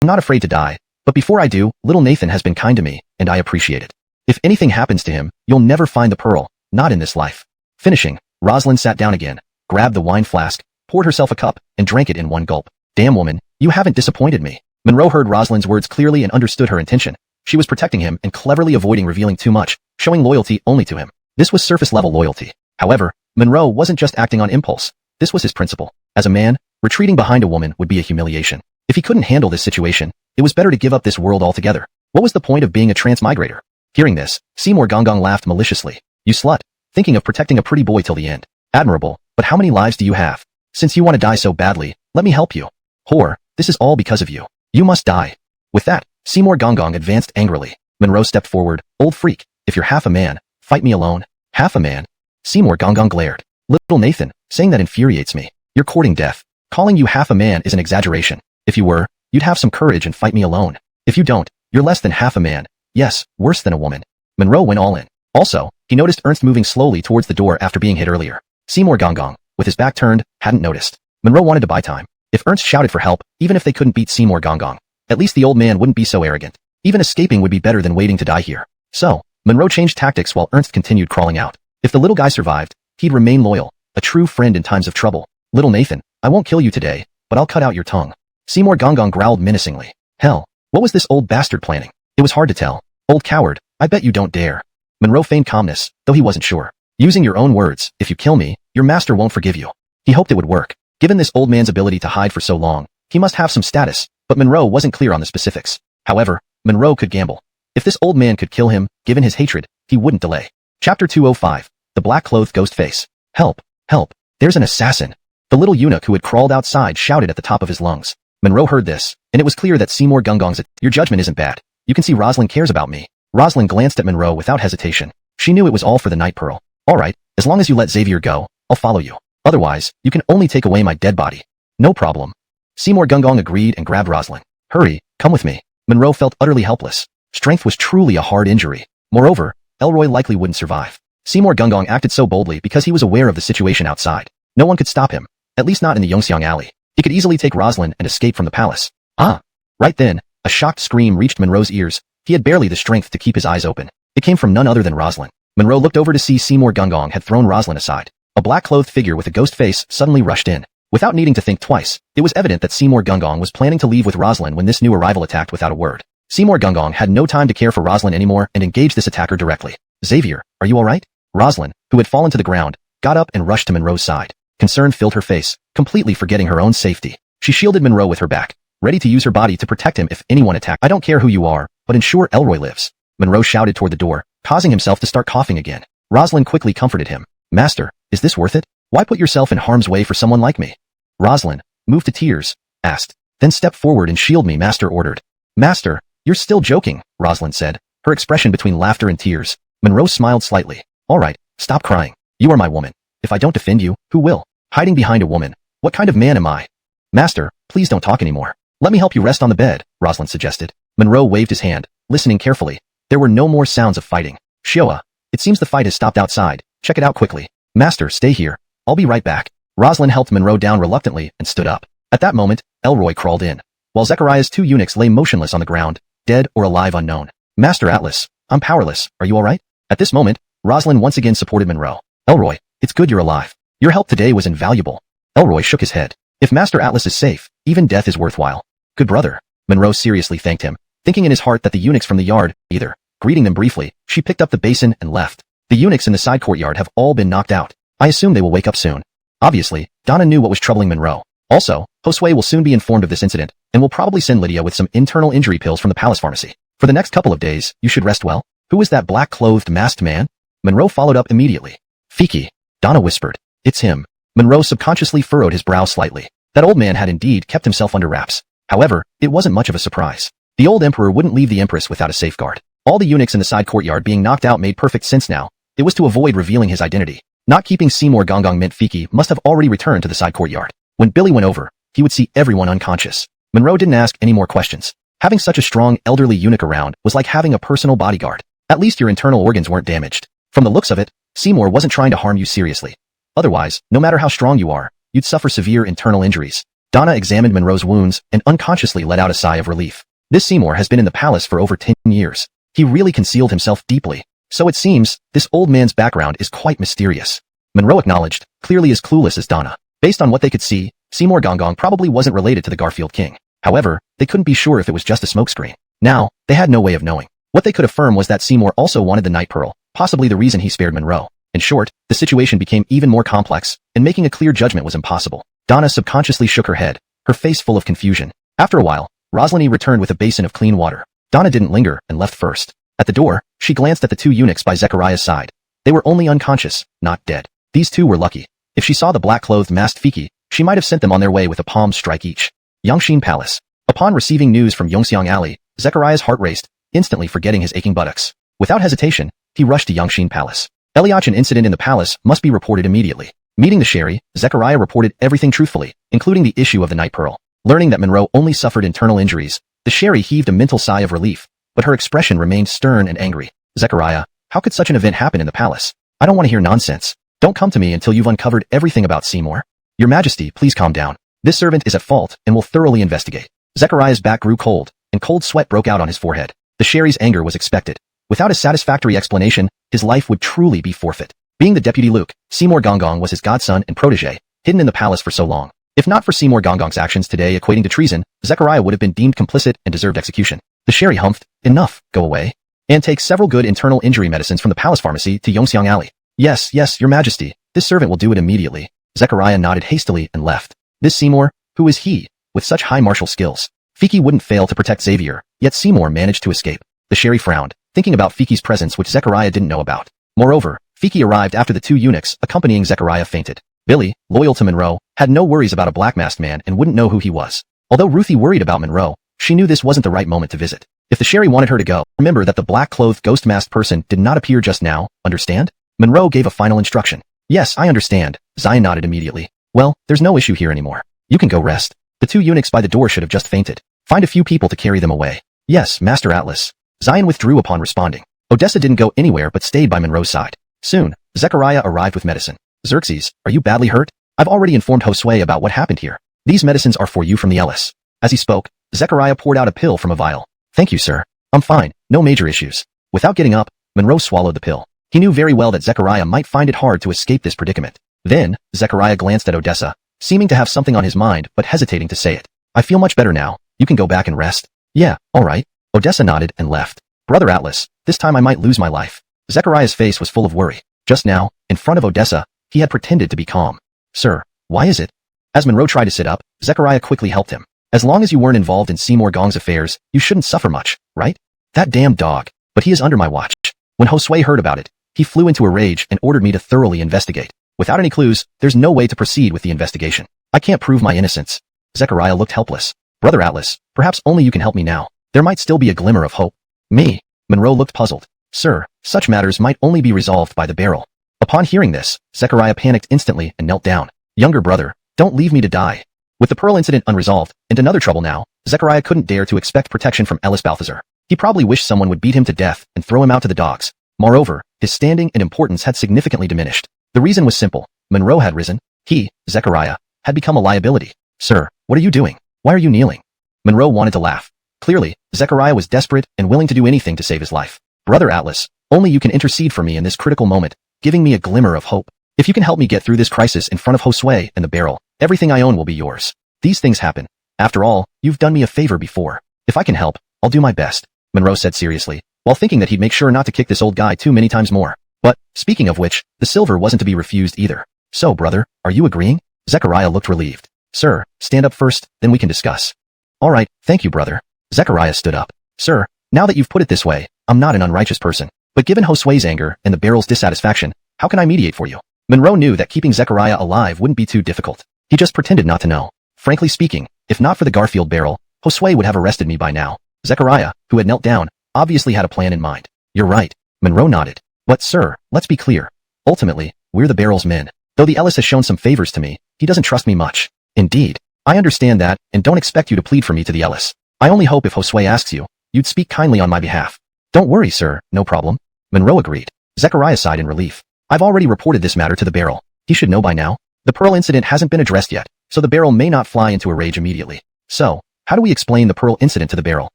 I'm not afraid to die, but before I do, little Nathan has been kind to me, and I appreciate it. If anything happens to him, you'll never find the pearl, not in this life. Finishing, Rosalind sat down again, grabbed the wine flask, poured herself a cup, and drank it in one gulp. Damn woman, you haven't disappointed me. Monroe heard Rosalind's words clearly and understood her intention. She was protecting him and cleverly avoiding revealing too much, showing loyalty only to him. This was surface-level loyalty. However, Monroe wasn't just acting on impulse. This was his principle. As a man, retreating behind a woman would be a humiliation. If he couldn't handle this situation, it was better to give up this world altogether. What was the point of being a transmigrator? Hearing this, Seymour Gongong laughed maliciously. You slut, thinking of protecting a pretty boy till the end. Admirable, but how many lives do you have? Since you want to die so badly, let me help you. Whore, this is all because of you. You must die. With that, Seymour Gongong advanced angrily. Monroe stepped forward. Old freak, if you're half a man, fight me alone. Half a man? Seymour Gongong glared. Little Nathan, saying that infuriates me. You're courting death. Calling you half a man is an exaggeration. If you were, you'd have some courage and fight me alone. If you don't, you're less than half a man. Yes, worse than a woman. Monroe went all in. Also, he noticed Ernst moving slowly towards the door after being hit earlier. Seymour Gongong, with his back turned, hadn't noticed. Monroe wanted to buy time. If Ernst shouted for help, even if they couldn't beat Seymour Gongong, at least the old man wouldn't be so arrogant. Even escaping would be better than waiting to die here. So, Monroe changed tactics while Ernst continued crawling out. If the little guy survived, he'd remain loyal, a true friend in times of trouble. Little Nathan, I won't kill you today, but I'll cut out your tongue. Seymour Gongong growled menacingly. Hell, what was this old bastard planning? It was hard to tell. Old coward, I bet you don't dare. Monroe feigned calmness, though he wasn't sure. Using your own words, if you kill me, your master won't forgive you. He hoped it would work. Given this old man's ability to hide for so long, he must have some status, but Monroe wasn't clear on the specifics. However, Monroe could gamble. If this old man could kill him, given his hatred, he wouldn't delay. Chapter 205. The Black-Clothed Ghost Face. Help! Help! There's an assassin! The little eunuch who had crawled outside shouted at the top of his lungs. Monroe heard this, and it was clear that Seymour Gongong's your judgment isn't bad. You can see Rosalind cares about me. Rosalind glanced at Monroe without hesitation. She knew it was all for the Night Pearl. Alright, as long as you let Xavier go, I'll follow you. Otherwise, you can only take away my dead body. No problem. Seymour Gungong agreed and grabbed Rosalind. Hurry, come with me. Monroe felt utterly helpless. Strength was truly a hard injury. Moreover, Elroy likely wouldn't survive. Seymour Gungong acted so boldly because he was aware of the situation outside. No one could stop him, at least not in the Yongxiang alley. He could easily take Rosalind and escape from the palace. Ah! Right then, a shocked scream reached Monroe's ears. He had barely the strength to keep his eyes open. It came from none other than Rosalind. Monroe looked over to see Seymour Gungong had thrown Rosalind aside. A black-clothed figure with a ghost face suddenly rushed in. Without needing to think twice, it was evident that Seymour Gungong was planning to leave with Rosalind when this new arrival attacked without a word. Seymour Gungong had no time to care for Rosalind anymore and engaged this attacker directly. Xavier, are you alright? Rosalind, who had fallen to the ground, got up and rushed to Monroe's side. Concern filled her face, completely forgetting her own safety. She shielded Monroe with her back, ready to use her body to protect him if anyone attacked. I don't care who you are, but ensure Elroy lives. Monroe shouted toward the door, causing himself to start coughing again. Rosalind quickly comforted him. Master, is this worth it? Why put yourself in harm's way for someone like me? Rosalind, moved to tears, asked. Then step forward and shield me, Master ordered. Master, you're still joking, Rosalind said, her expression between laughter and tears. Monroe smiled slightly. All right, stop crying. You are my woman. If I don't defend you, who will? Hiding behind a woman. What kind of man am I? Master, please don't talk anymore. Let me help you rest on the bed, Rosalind suggested. Monroe waved his hand, listening carefully. There were no more sounds of fighting. Shioa, it seems the fight has stopped outside. Check it out quickly. Master, stay here. I'll be right back. Rosalind helped Monroe down reluctantly and stood up. At that moment, Elroy crawled in, while Zechariah's two eunuchs lay motionless on the ground, dead or alive unknown. Master Atlas, I'm powerless. Are you alright? At this moment, Rosalind once again supported Monroe. Elroy, it's good you're alive. Your help today was invaluable. Elroy shook his head. If Master Atlas is safe, even death is worthwhile. Good brother. Monroe seriously thanked him, thinking in his heart that the eunuchs from the yard, either. Greeting them briefly, she picked up the basin and left. The eunuchs in the side courtyard have all been knocked out. I assume they will wake up soon. Obviously, Donna knew what was troubling Monroe. Also, Josue will soon be informed of this incident, and will probably send Lydia with some internal injury pills from the palace pharmacy. For the next couple of days, you should rest well. Who is that black-clothed masked man? Monroe followed up immediately. Fiki, Donna whispered. It's him. Monroe subconsciously furrowed his brow slightly. That old man had indeed kept himself under wraps. However, it wasn't much of a surprise. The old emperor wouldn't leave the empress without a safeguard. All the eunuchs in the side courtyard being knocked out made perfect sense now. It was to avoid revealing his identity. Not keeping Seymour Gongong meant Fiki must have already returned to the side courtyard. When Billy went over, he would see everyone unconscious. Monroe didn't ask any more questions. Having such a strong elderly eunuch around was like having a personal bodyguard. At least your internal organs weren't damaged. From the looks of it, Seymour wasn't trying to harm you seriously. Otherwise, no matter how strong you are, you'd suffer severe internal injuries. Donna examined Monroe's wounds and unconsciously let out a sigh of relief. This Seymour has been in the palace for over 10 years. He really concealed himself deeply. So it seems, this old man's background is quite mysterious. Monroe acknowledged, clearly as clueless as Donna. Based on what they could see, Seymour Gongong probably wasn't related to the Garfield King. However, they couldn't be sure if it was just a smokescreen. Now, they had no way of knowing. What they could affirm was that Seymour also wanted the Night Pearl, possibly the reason he spared Monroe. In short, the situation became even more complex, and making a clear judgment was impossible. Donna subconsciously shook her head, her face full of confusion. After a while, Rosalind returned with a basin of clean water. Donna didn't linger and left first. At the door, she glanced at the two eunuchs by Zechariah's side. They were only unconscious, not dead. These two were lucky. If she saw the black-clothed masked Fiki, she might have sent them on their way with a palm strike each. Yangxin Palace. Upon receiving news from Yongxiang Alley, Zechariah's heart raced, instantly forgetting his aching buttocks. Without hesitation, he rushed to Yangxin Palace. Eliach, an incident in the palace must be reported immediately. Meeting the Sherry, Zechariah reported everything truthfully, including the issue of the Night Pearl. Learning that Monroe only suffered internal injuries, the Sherry heaved a mental sigh of relief, but her expression remained stern and angry. Zechariah, how could such an event happen in the palace? I don't want to hear nonsense. Don't come to me until you've uncovered everything about Seymour. Your Majesty, please calm down. This servant is at fault and will thoroughly investigate. Zechariah's back grew cold, and cold sweat broke out on his forehead. The Sherry's anger was expected. Without a satisfactory explanation, his life would truly be forfeit. Being the deputy Luke, Seymour Gongong was his godson and protege, hidden in the palace for so long. If not for Seymour Gongong's actions today equating to treason, Zechariah would have been deemed complicit and deserved execution. The Sherry humphed, enough, go away. And take several good internal injury medicines from the palace pharmacy to Yongxiang Alley. Yes, your Majesty, this servant will do it immediately. Zechariah nodded hastily and left. This Seymour, who is he, with such high martial skills? Fiki wouldn't fail to protect Xavier, yet Seymour managed to escape. The Sherry frowned, thinking about Fiki's presence which Zechariah didn't know about. Moreover, Fiki arrived after the two eunuchs accompanying Zechariah fainted. Billy, loyal to Monroe, had no worries about a black-masked man and wouldn't know who he was. Although Ruthie worried about Monroe, she knew this wasn't the right moment to visit. If the Sherry wanted her to go, remember that the black-clothed ghost-masked person did not appear just now, understand? Monroe gave a final instruction. Yes, I understand. Zion nodded immediately. Well, there's no issue here anymore. You can go rest. The two eunuchs by the door should have just fainted. Find a few people to carry them away. Yes, Master Atlas. Zion withdrew upon responding. Odessa didn't go anywhere but stayed by Monroe's side. Soon, Zechariah arrived with medicine. Xerxes, are you badly hurt? I've already informed Josue about what happened here. These medicines are for you from the Ellis. As he spoke, Zechariah poured out a pill from a vial. Thank you, sir. I'm fine, no major issues. Without getting up, Monroe swallowed the pill. He knew very well that Zechariah might find it hard to escape this predicament. Then, Zechariah glanced at Odessa, seeming to have something on his mind but hesitating to say it. I feel much better now. You can go back and rest. Yeah, all right. Odessa nodded and left. Brother Atlas, this time I might lose my life. Zechariah's face was full of worry. Just now, in front of Odessa, he had pretended to be calm. Sir, why is it? As Monroe tried to sit up, Zechariah quickly helped him. As long as you weren't involved in Seymour Gong's affairs, you shouldn't suffer much, right? That damn dog. But he is under my watch. When Josue heard about it, he flew into a rage and ordered me to thoroughly investigate. Without any clues, there's no way to proceed with the investigation. I can't prove my innocence. Zechariah looked helpless. Brother Atlas, perhaps only you can help me now. There might still be a glimmer of hope. Me? Monroe looked puzzled. Sir, such matters might only be resolved by the barrel. Upon hearing this, Zechariah panicked instantly and knelt down. Younger brother, don't leave me to die. With the pearl incident unresolved, and another trouble now, Zechariah couldn't dare to expect protection from Ellis Balthazar. He probably wished someone would beat him to death and throw him out to the dogs. Moreover, his standing and importance had significantly diminished. The reason was simple. Monroe had risen. He, Zechariah, had become a liability. Sir, what are you doing? Why are you kneeling? Monroe wanted to laugh. Clearly, Zechariah was desperate and willing to do anything to save his life. Brother Atlas, only you can intercede for me in this critical moment, giving me a glimmer of hope. If you can help me get through this crisis in front of Josue and the barrel, everything I own will be yours. These things happen. After all, you've done me a favor before. If I can help, I'll do my best, Monroe said seriously, while thinking that he'd make sure not to kick this old guy too many times more. But, speaking of which, the silver wasn't to be refused either. So, brother, are you agreeing? Zechariah looked relieved. Sir, stand up first, then we can discuss. All right, thank you, brother. Zechariah stood up. Sir, now that you've put it this way, I'm not an unrighteous person. But given Josue's anger and the barrel's dissatisfaction, how can I mediate for you? Monroe knew that keeping Zechariah alive wouldn't be too difficult. He just pretended not to know. Frankly speaking, if not for the Garfield barrel, Josue would have arrested me by now. Zechariah, who had knelt down, obviously had a plan in mind. You're right. Monroe nodded. But sir, let's be clear. Ultimately, we're the barrel's men. Though the Ellis has shown some favors to me, he doesn't trust me much. Indeed. I understand that, and don't expect you to plead for me to the Ellis. I only hope if Josue asks you, you'd speak kindly on my behalf. Don't worry, sir, no problem. Monroe agreed. Zechariah sighed in relief. I've already reported this matter to the barrel. He should know by now. The pearl incident hasn't been addressed yet, so the barrel may not fly into a rage immediately. So, how do we explain the pearl incident to the barrel?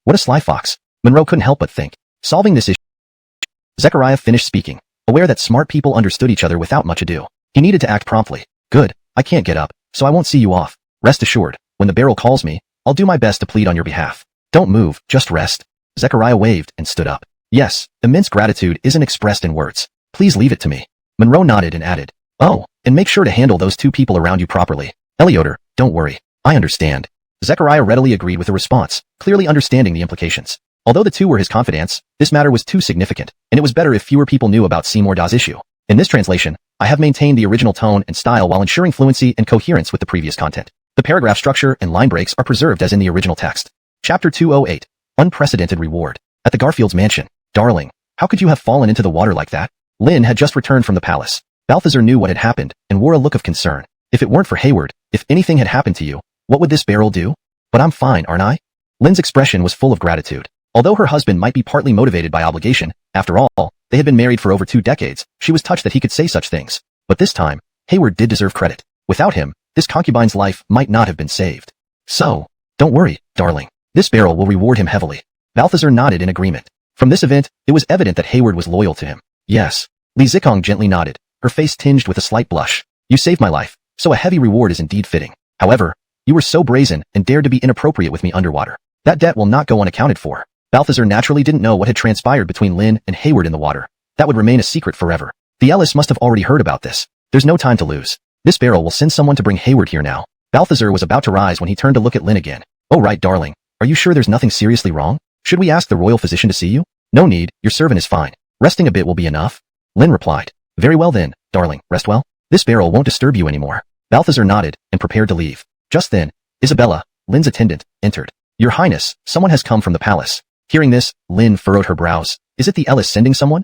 What a sly fox. Monroe couldn't help but think. Solving this issue. Zechariah finished speaking, aware that smart people understood each other without much ado. He needed to act promptly. Good, I can't get up, so I won't see you off. Rest assured, when the barrel calls me, I'll do my best to plead on your behalf. Don't move, just rest. Zechariah waved and stood up. Yes, immense gratitude isn't expressed in words. Please leave it to me. Monroe nodded and added, oh, and make sure to handle those two people around you properly. Elioter, don't worry. I understand. Zechariah readily agreed with the response, clearly understanding the implications. Although the two were his confidants, this matter was too significant, and it was better if fewer people knew about Seymour Dawes' issue. In this translation, I have maintained the original tone and style while ensuring fluency and coherence with the previous content. The paragraph structure and line breaks are preserved as in the original text. Chapter 208. Unprecedented Reward. At the Garfield's mansion. Darling, how could you have fallen into the water like that? Lynn had just returned from the palace. Balthazar knew what had happened and wore a look of concern. If it weren't for Hayward, if anything had happened to you, what would this barrel do? But I'm fine, aren't I? Lynn's expression was full of gratitude. Although her husband might be partly motivated by obligation, after all, they had been married for over 2 decades, she was touched that he could say such things. But this time, Hayward did deserve credit. Without him, this concubine's life might not have been saved. So, don't worry, darling. This barrel will reward him heavily. Balthazar nodded in agreement. From this event, it was evident that Hayward was loyal to him. Yes. Li Zikong gently nodded, her face tinged with a slight blush. You saved my life, so a heavy reward is indeed fitting. However, you were so brazen and dared to be inappropriate with me underwater. That debt will not go unaccounted for. Balthazar naturally didn't know what had transpired between Lynn and Hayward in the water. That would remain a secret forever. The Ellis must have already heard about this. There's no time to lose. This barrel will send someone to bring Hayward here now. Balthazar was about to rise when he turned to look at Lynn again. Oh right, darling. Are you sure there's nothing seriously wrong? Should we ask the royal physician to see you? No need, your servant is fine. Resting a bit will be enough. Lynn replied. Very well then, darling, rest well. This barrel won't disturb you anymore. Balthazar nodded and prepared to leave. Just then, Isabella, Lynn's attendant, entered. Your Highness, someone has come from the palace. Hearing this, Lynn furrowed her brows. Is it the Ellis sending someone?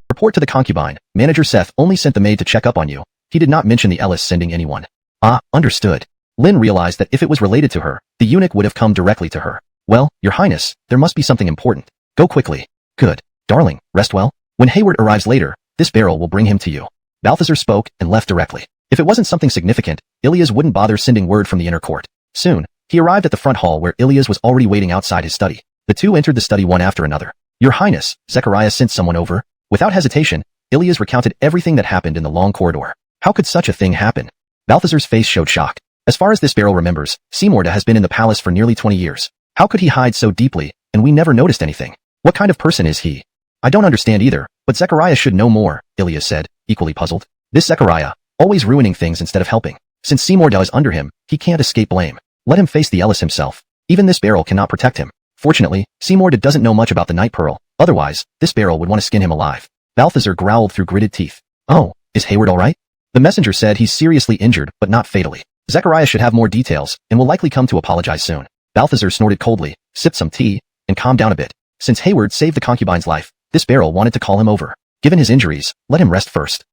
Report to the concubine. Manager Seth only sent the maid to check up on you. he did not mention the Ellis sending anyone. Ah, understood. Lin realized that if it was related to her, the eunuch would have come directly to her. Well, Your Highness, there must be something important. Go quickly. Good. Darling, rest well. When Hayward arrives later, this barrel will bring him to you. Balthazar spoke and left directly. If it wasn't something significant, Ilias wouldn't bother sending word from the inner court. Soon, he arrived at the front hall where Ilias was already waiting outside his study. The two entered the study one after another. Your Highness, Zechariah sent someone over. Without hesitation, Ilias recounted everything that happened in the long corridor. How could such a thing happen? Balthazar's face showed shock. As far as this barrel remembers, Seymour has been in the palace for nearly 20 years. How could he hide so deeply, and we never noticed anything? What kind of person is he? I don't understand either, but Zechariah should know more, Ilias said, equally puzzled. This Zechariah, always ruining things instead of helping. Since Seymour is under him, he can't escape blame. Let him face the Ellis himself. Even this barrel cannot protect him. Fortunately, Seymour doesn't know much about the Night Pearl, otherwise, this barrel would want to skin him alive. Balthazar growled through gritted teeth. Oh, is Hayward alright? The messenger said he's seriously injured, but not fatally. Zechariah should have more details, and will likely come to apologize soon. Balthazar snorted coldly, sipped some tea, and calmed down a bit. Since Hayward saved the concubine's life, this barrel wanted to call him over. Given his injuries, let him rest first.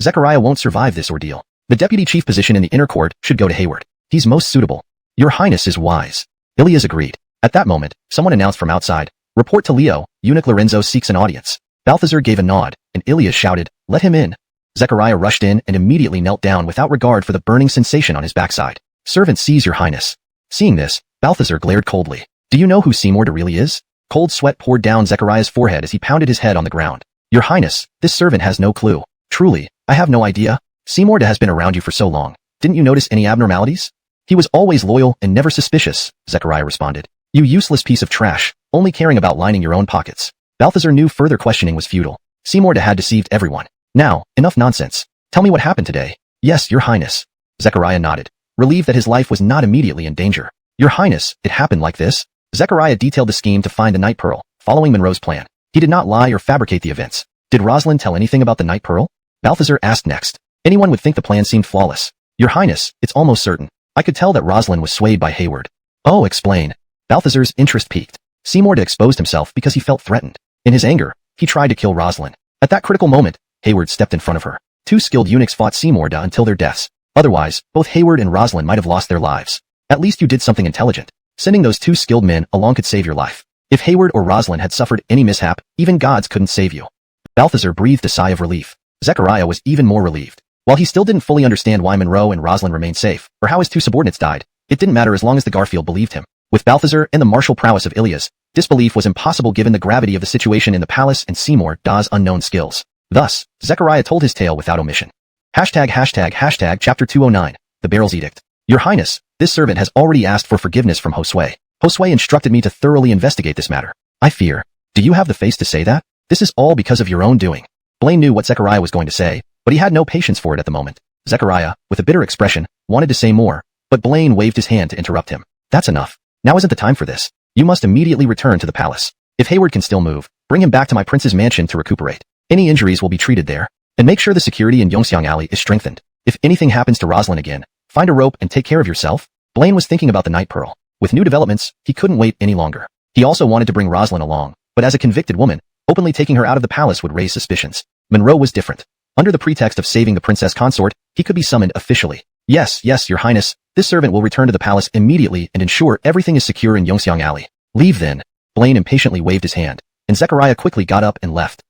Zechariah won't survive this ordeal. The deputy chief position in the inner court should go to Hayward. He's most suitable. Your Highness is wise. Ilias agreed. At that moment, someone announced from outside, report to Leo, Eunuch Lorenzo seeks an audience. Balthazar gave a nod, and Ilias shouted, let him in. Zechariah rushed in and immediately knelt down without regard for the burning sensation on his backside. Servant sees Your Highness. Seeing this, Balthazar glared coldly. Do you know who Seymour really is? Cold sweat poured down Zechariah's forehead as he pounded his head on the ground. Your Highness, this servant has no clue. Truly, I have no idea. Seymour has been around you for so long. Didn't you notice any abnormalities? He was always loyal and never suspicious, Zechariah responded. You useless piece of trash, only caring about lining your own pockets. Balthazar knew further questioning was futile. Seymour had deceived everyone. Now, enough nonsense. Tell me what happened today. Yes, Your Highness. Zechariah nodded, relieved that his life was not immediately in danger. Your Highness, it happened like this. Zechariah detailed the scheme to find the Night Pearl, following Monroe's plan. He did not lie or fabricate the events. Did Rosalind tell anything about the Night Pearl? Balthazar asked next. Anyone would think the plan seemed flawless. Your Highness, it's almost certain. I could tell that Rosalind was swayed by Hayward. Oh, explain. Balthazar's interest piqued. Seymour exposed himself because he felt threatened. In his anger, he tried to kill Rosalind. At that critical moment, Hayward stepped in front of her. Two skilled eunuchs fought Seymour until their deaths. Otherwise, both Hayward and Rosalind might have lost their lives. At least you did something intelligent. Sending those two skilled men along could save your life. If Hayward or Rosalind had suffered any mishap, even gods couldn't save you. Balthazar breathed a sigh of relief. Zechariah was even more relieved. While he still didn't fully understand why Monroe and Rosalind remained safe, or how his two subordinates died, it didn't matter as long as the Garfield believed him. With Balthazar and the martial prowess of Ilias, disbelief was impossible given the gravity of the situation in the palace and Seymour's unknown skills. Thus, Zechariah told his tale without omission. Chapter 209, The Barrel's Edict. Your Highness, this servant has already asked for forgiveness from Josue. Josue instructed me to thoroughly investigate this matter. I fear. Do you have the face to say that? This is all because of your own doing. Blaine knew what Zechariah was going to say, but he had no patience for it at the moment. Zechariah, with a bitter expression, wanted to say more, but Blaine waved his hand to interrupt him. That's enough. Now isn't the time for this. You must immediately return to the palace. If Hayward can still move, bring him back to my prince's mansion to recuperate. Any injuries will be treated there. And make sure the security in Yongxiang Alley is strengthened. If anything happens to Rosalind again, find a rope and take care of yourself. Blaine was thinking about the Night Pearl. With new developments, he couldn't wait any longer. He also wanted to bring Rosalind along, but as a convicted woman, openly taking her out of the palace would raise suspicions. Monroe was different. Under the pretext of saving the princess consort, he could be summoned officially. Yes, Your Highness, this servant will return to the palace immediately and ensure everything is secure in Yongxiang Alley. Leave then. Blaine impatiently waved his hand, and Zechariah quickly got up and left.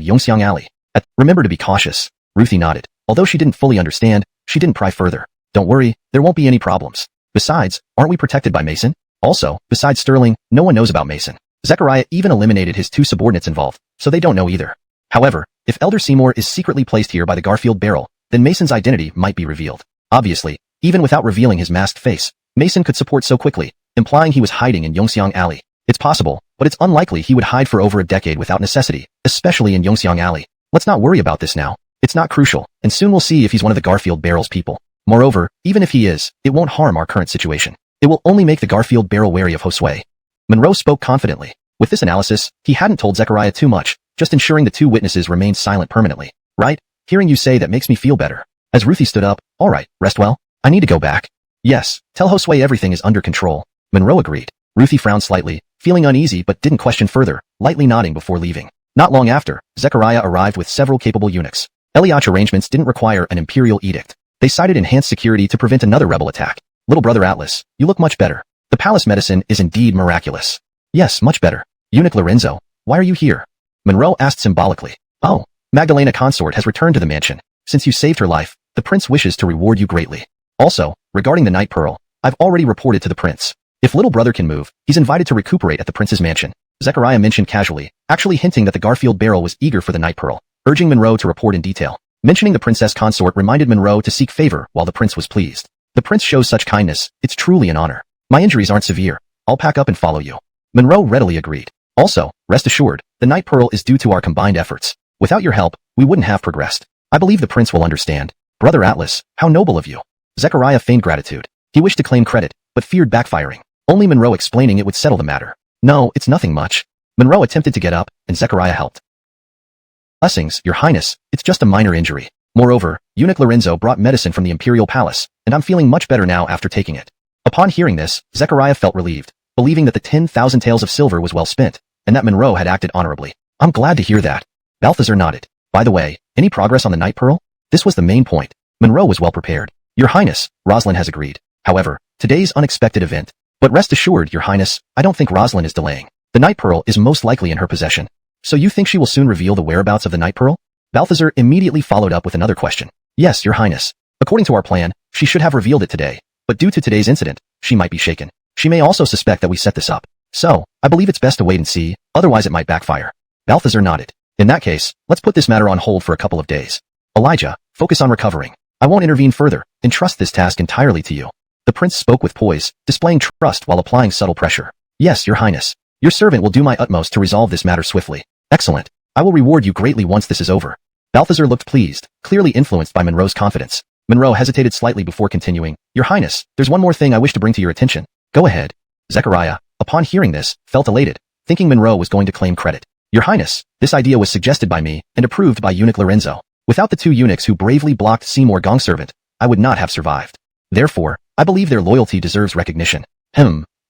Yongxiang Alley. Remember to be cautious. Ruthie nodded. Although she didn't fully understand, she didn't pry further. Don't worry, there won't be any problems. Besides, aren't we protected by Mason? Also, besides Sterling, no one knows about Mason. Zechariah even eliminated his two subordinates involved, so they don't know either. However, if Elder Seymour is secretly placed here by the Garfield barrel, then Mason's identity might be revealed. Obviously, even without revealing his masked face, Mason could support so quickly, implying he was hiding in Yongxiang Alley. It's possible, but it's unlikely he would hide for over a decade without necessity, especially in Yongxiang Alley. Let's not worry about this now. It's not crucial, and soon we'll see if he's one of the Garfield barrel's people. Moreover, even if he is, it won't harm our current situation. It will only make the Garfield barrel wary of Josue. Monroe spoke confidently. With this analysis, he hadn't told Zechariah too much, just ensuring the two witnesses remained silent permanently. Right? Hearing you say that makes me feel better. As Ruthie stood up, all right, rest well. I need to go back. Yes, tell Josue everything is under control. Monroe agreed. Ruthie frowned slightly, feeling uneasy but didn't question further, lightly nodding before leaving. Not long after, Zechariah arrived with several capable eunuchs. Eliach arrangements didn't require an imperial edict. They cited enhanced security to prevent another rebel attack. Little brother Atlas, you look much better. The palace medicine is indeed miraculous. Yes, much better. Eunuch Lorenzo, why are you here? Monroe asked symbolically. Oh, Magdalena Consort has returned to the mansion. Since you saved her life, the prince wishes to reward you greatly. Also, regarding the Night Pearl, I've already reported to the prince. If little brother can move, he's invited to recuperate at the prince's mansion. Zechariah mentioned casually, actually hinting that the Garfield Barrel was eager for the Night Pearl, urging Monroe to report in detail. Mentioning the princess consort reminded Monroe to seek favor while the prince was pleased. The prince shows such kindness, it's truly an honor. My injuries aren't severe. I'll pack up and follow you. Monroe readily agreed. Also, rest assured, the Night Pearl is due to our combined efforts. Without your help, we wouldn't have progressed. I believe the prince will understand. Brother Atlas, how noble of you. Zechariah feigned gratitude. He wished to claim credit, but feared backfiring. Only Monroe explaining it would settle the matter. No, it's nothing much. Monroe attempted to get up, and Zechariah helped. Blessings, your highness, it's just a minor injury. Moreover, Eunuch Lorenzo brought medicine from the imperial palace, and I'm feeling much better now after taking it. Upon hearing this, Zechariah felt relieved, believing that the 10,000 taels of silver was well spent, and that Monroe had acted honorably. I'm glad to hear that. Balthazar nodded. By the way, any progress on the Night Pearl? This was the main point. Monroe was well prepared. Your highness, Rosalind has agreed. However, today's unexpected event. But rest assured, your highness, I don't think Rosalind is delaying. The Night Pearl is most likely in her possession. So you think she will soon reveal the whereabouts of the Night Pearl? Balthazar immediately followed up with another question. Yes, your highness. According to our plan, she should have revealed it today. But due to today's incident, she might be shaken. She may also suspect that we set this up. So, I believe it's best to wait and see, otherwise it might backfire. Balthazar nodded. In that case, let's put this matter on hold for a couple of days. Elijah, focus on recovering. I won't intervene further, entrust this task entirely to you. The prince spoke with poise, displaying trust while applying subtle pressure. Yes, your highness. Your servant will do my utmost to resolve this matter swiftly. Excellent. I will reward you greatly once this is over. Balthazar looked pleased, clearly influenced by Monroe's confidence. Monroe hesitated slightly before continuing. Your highness, there's one more thing I wish to bring to your attention. Go ahead. Zechariah, upon hearing this, felt elated, thinking Monroe was going to claim credit. Your highness, this idea was suggested by me and approved by Eunuch Lorenzo. Without the two eunuchs who bravely blocked Seymour Gongservant, I would not have survived. Therefore, I believe their loyalty deserves recognition.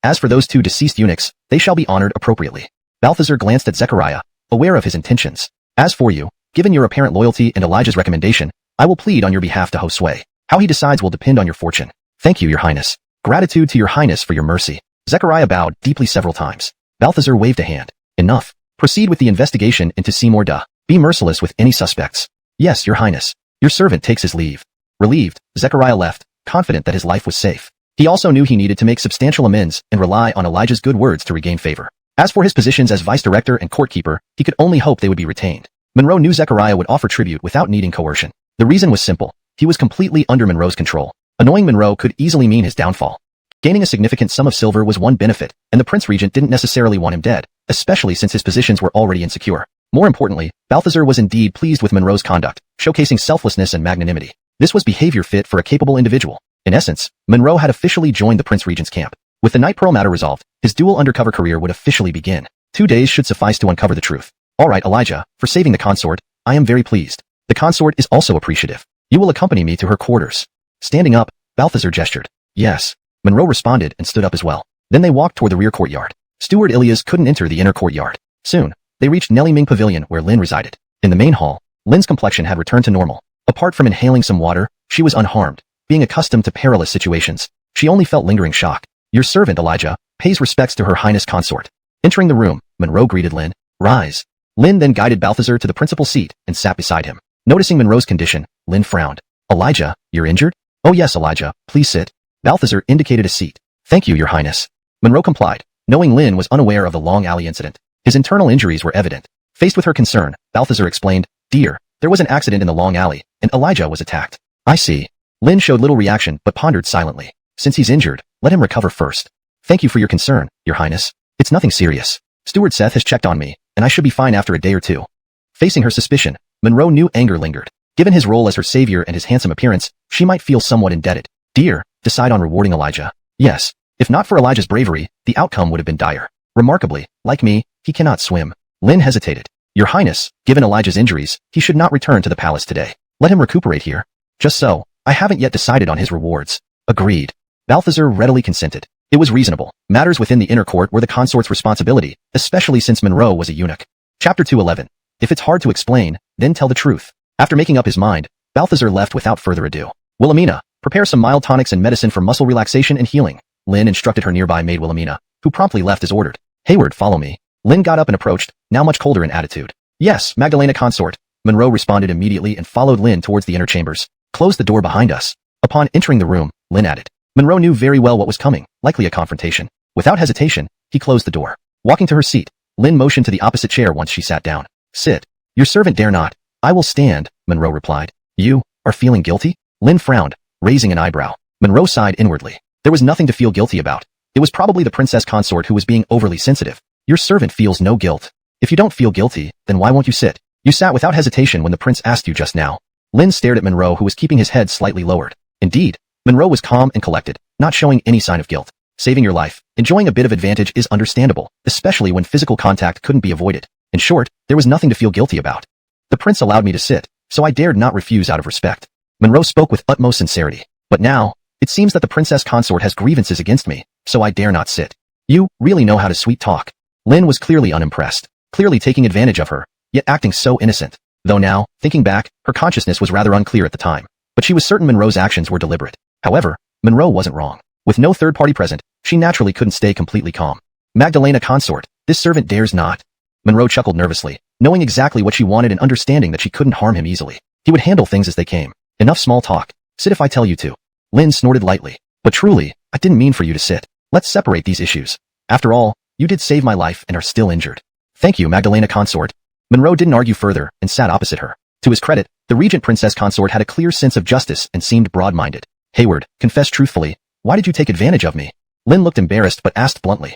As for those two deceased eunuchs, they shall be honored appropriately. Balthazar glanced at Zechariah, aware of his intentions. As for you, given your apparent loyalty and Elijah's recommendation, I will plead on your behalf to Josue. How he decides will depend on your fortune. Thank you, your highness. Gratitude to your highness for your mercy. Zechariah bowed deeply several times. Balthazar waved a hand. Enough. Proceed with the investigation into Seymour Duh. Be merciless with any suspects. Yes, your highness. Your servant takes his leave. Relieved, Zechariah left, confident that his life was safe. He also knew he needed to make substantial amends and rely on Elijah's good words to regain favor. As for his positions as vice director and courtkeeper, he could only hope they would be retained. Monroe knew Zechariah would offer tribute without needing coercion. The reason was simple. He was completely under Monroe's control. Annoying Monroe could easily mean his downfall. Gaining a significant sum of silver was one benefit, and the Prince Regent didn't necessarily want him dead, especially since his positions were already insecure. More importantly, Balthazar was indeed pleased with Monroe's conduct, showcasing selflessness and magnanimity. This was behavior fit for a capable individual. In essence, Monroe had officially joined the Prince Regent's camp. With the Night Pearl matter resolved, his dual undercover career would officially begin. 2 days should suffice to uncover the truth. All right, Elijah, for saving the consort, I am very pleased. The consort is also appreciative. You will accompany me to her quarters. Standing up, Balthazar gestured. Yes. Monroe responded and stood up as well. Then they walked toward the rear courtyard. Steward Ilias couldn't enter the inner courtyard. Soon, they reached Nellie Ming Pavilion where Lin resided. In the main hall, Lin's complexion had returned to normal. Apart from inhaling some water, she was unharmed. Being accustomed to perilous situations, she only felt lingering shock. Your servant, Elijah, pays respects to her highness consort. Entering the room, Monroe greeted Lin. Rise. Lin then guided Balthazar to the principal seat and sat beside him. Noticing Monroe's condition, Lin frowned. Elijah, you're injured? Oh yes, Elijah, please sit. Balthazar indicated a seat. Thank you, your highness. Monroe complied, knowing Lin was unaware of the Long Alley incident. His internal injuries were evident. Faced with her concern, Balthazar explained, Dear, there was an accident in the Long Alley, and Elijah was attacked. I see. Lin showed little reaction but pondered silently. Since he's injured, let him recover first. Thank you for your concern, your highness. It's nothing serious. Steward Seth has checked on me, and I should be fine after a day or two. Facing her suspicion, Monroe knew anger lingered. Given his role as her savior and his handsome appearance, she might feel somewhat indebted. Dear, decide on rewarding Elijah. Yes. If not for Elijah's bravery, the outcome would have been dire. Remarkably, like me, he cannot swim. Lin hesitated. Your highness, given Elijah's injuries, he should not return to the palace today. Let him recuperate here. Just so, I haven't yet decided on his rewards. Agreed. Balthazar readily consented. It was reasonable. Matters within the inner court were the consort's responsibility, especially since Monroe was a eunuch. Chapter 211. If it's hard to explain, then tell the truth. After making up his mind, Balthazar left without further ado. Wilhelmina, prepare some mild tonics and medicine for muscle relaxation and healing. Lin instructed her nearby maid Wilhelmina, who promptly left as ordered. Hayward, follow me. Lin got up and approached, now much colder in attitude. Yes, Magdalena consort. Monroe responded immediately and followed Lin towards the inner chambers. Close the door behind us. Upon entering the room, Lin added. Monroe knew very well what was coming, likely a confrontation. Without hesitation, he closed the door. Walking to her seat, Lin motioned to the opposite chair once she sat down. Sit. Your servant dare not. I will stand, Monroe replied. You are feeling guilty? Lin frowned, raising an eyebrow. Monroe sighed inwardly. There was nothing to feel guilty about. It was probably the princess consort who was being overly sensitive. Your servant feels no guilt. If you don't feel guilty, then why won't you sit? You sat without hesitation when the prince asked you just now. Lin stared at Monroe, who was keeping his head slightly lowered. Indeed, Monroe was calm and collected, not showing any sign of guilt. Saving your life, enjoying a bit of advantage is understandable, especially when physical contact couldn't be avoided. In short, there was nothing to feel guilty about. The prince allowed me to sit, so I dared not refuse out of respect. Monroe spoke with utmost sincerity. But now, it seems that the princess consort has grievances against me, so I dare not sit. You really know how to sweet talk. Lin was clearly unimpressed, clearly taking advantage of her, yet acting so innocent. Though now, thinking back, her consciousness was rather unclear at the time. But she was certain Monroe's actions were deliberate. However, Monroe wasn't wrong. With no third party present, she naturally couldn't stay completely calm. Magdalena consort, this servant dares not. Monroe chuckled nervously, knowing exactly what she wanted and understanding that she couldn't harm him easily. He would handle things as they came. Enough small talk. Sit if I tell you to. Lin snorted lightly. But truly, I didn't mean for you to sit. Let's separate these issues. After all, you did save my life and are still injured. Thank you, Magdalena consort. Monroe didn't argue further and sat opposite her. To his credit, the regent princess consort had a clear sense of justice and seemed broad-minded. Hayward, confess truthfully, why did you take advantage of me? Lin looked embarrassed but asked bluntly.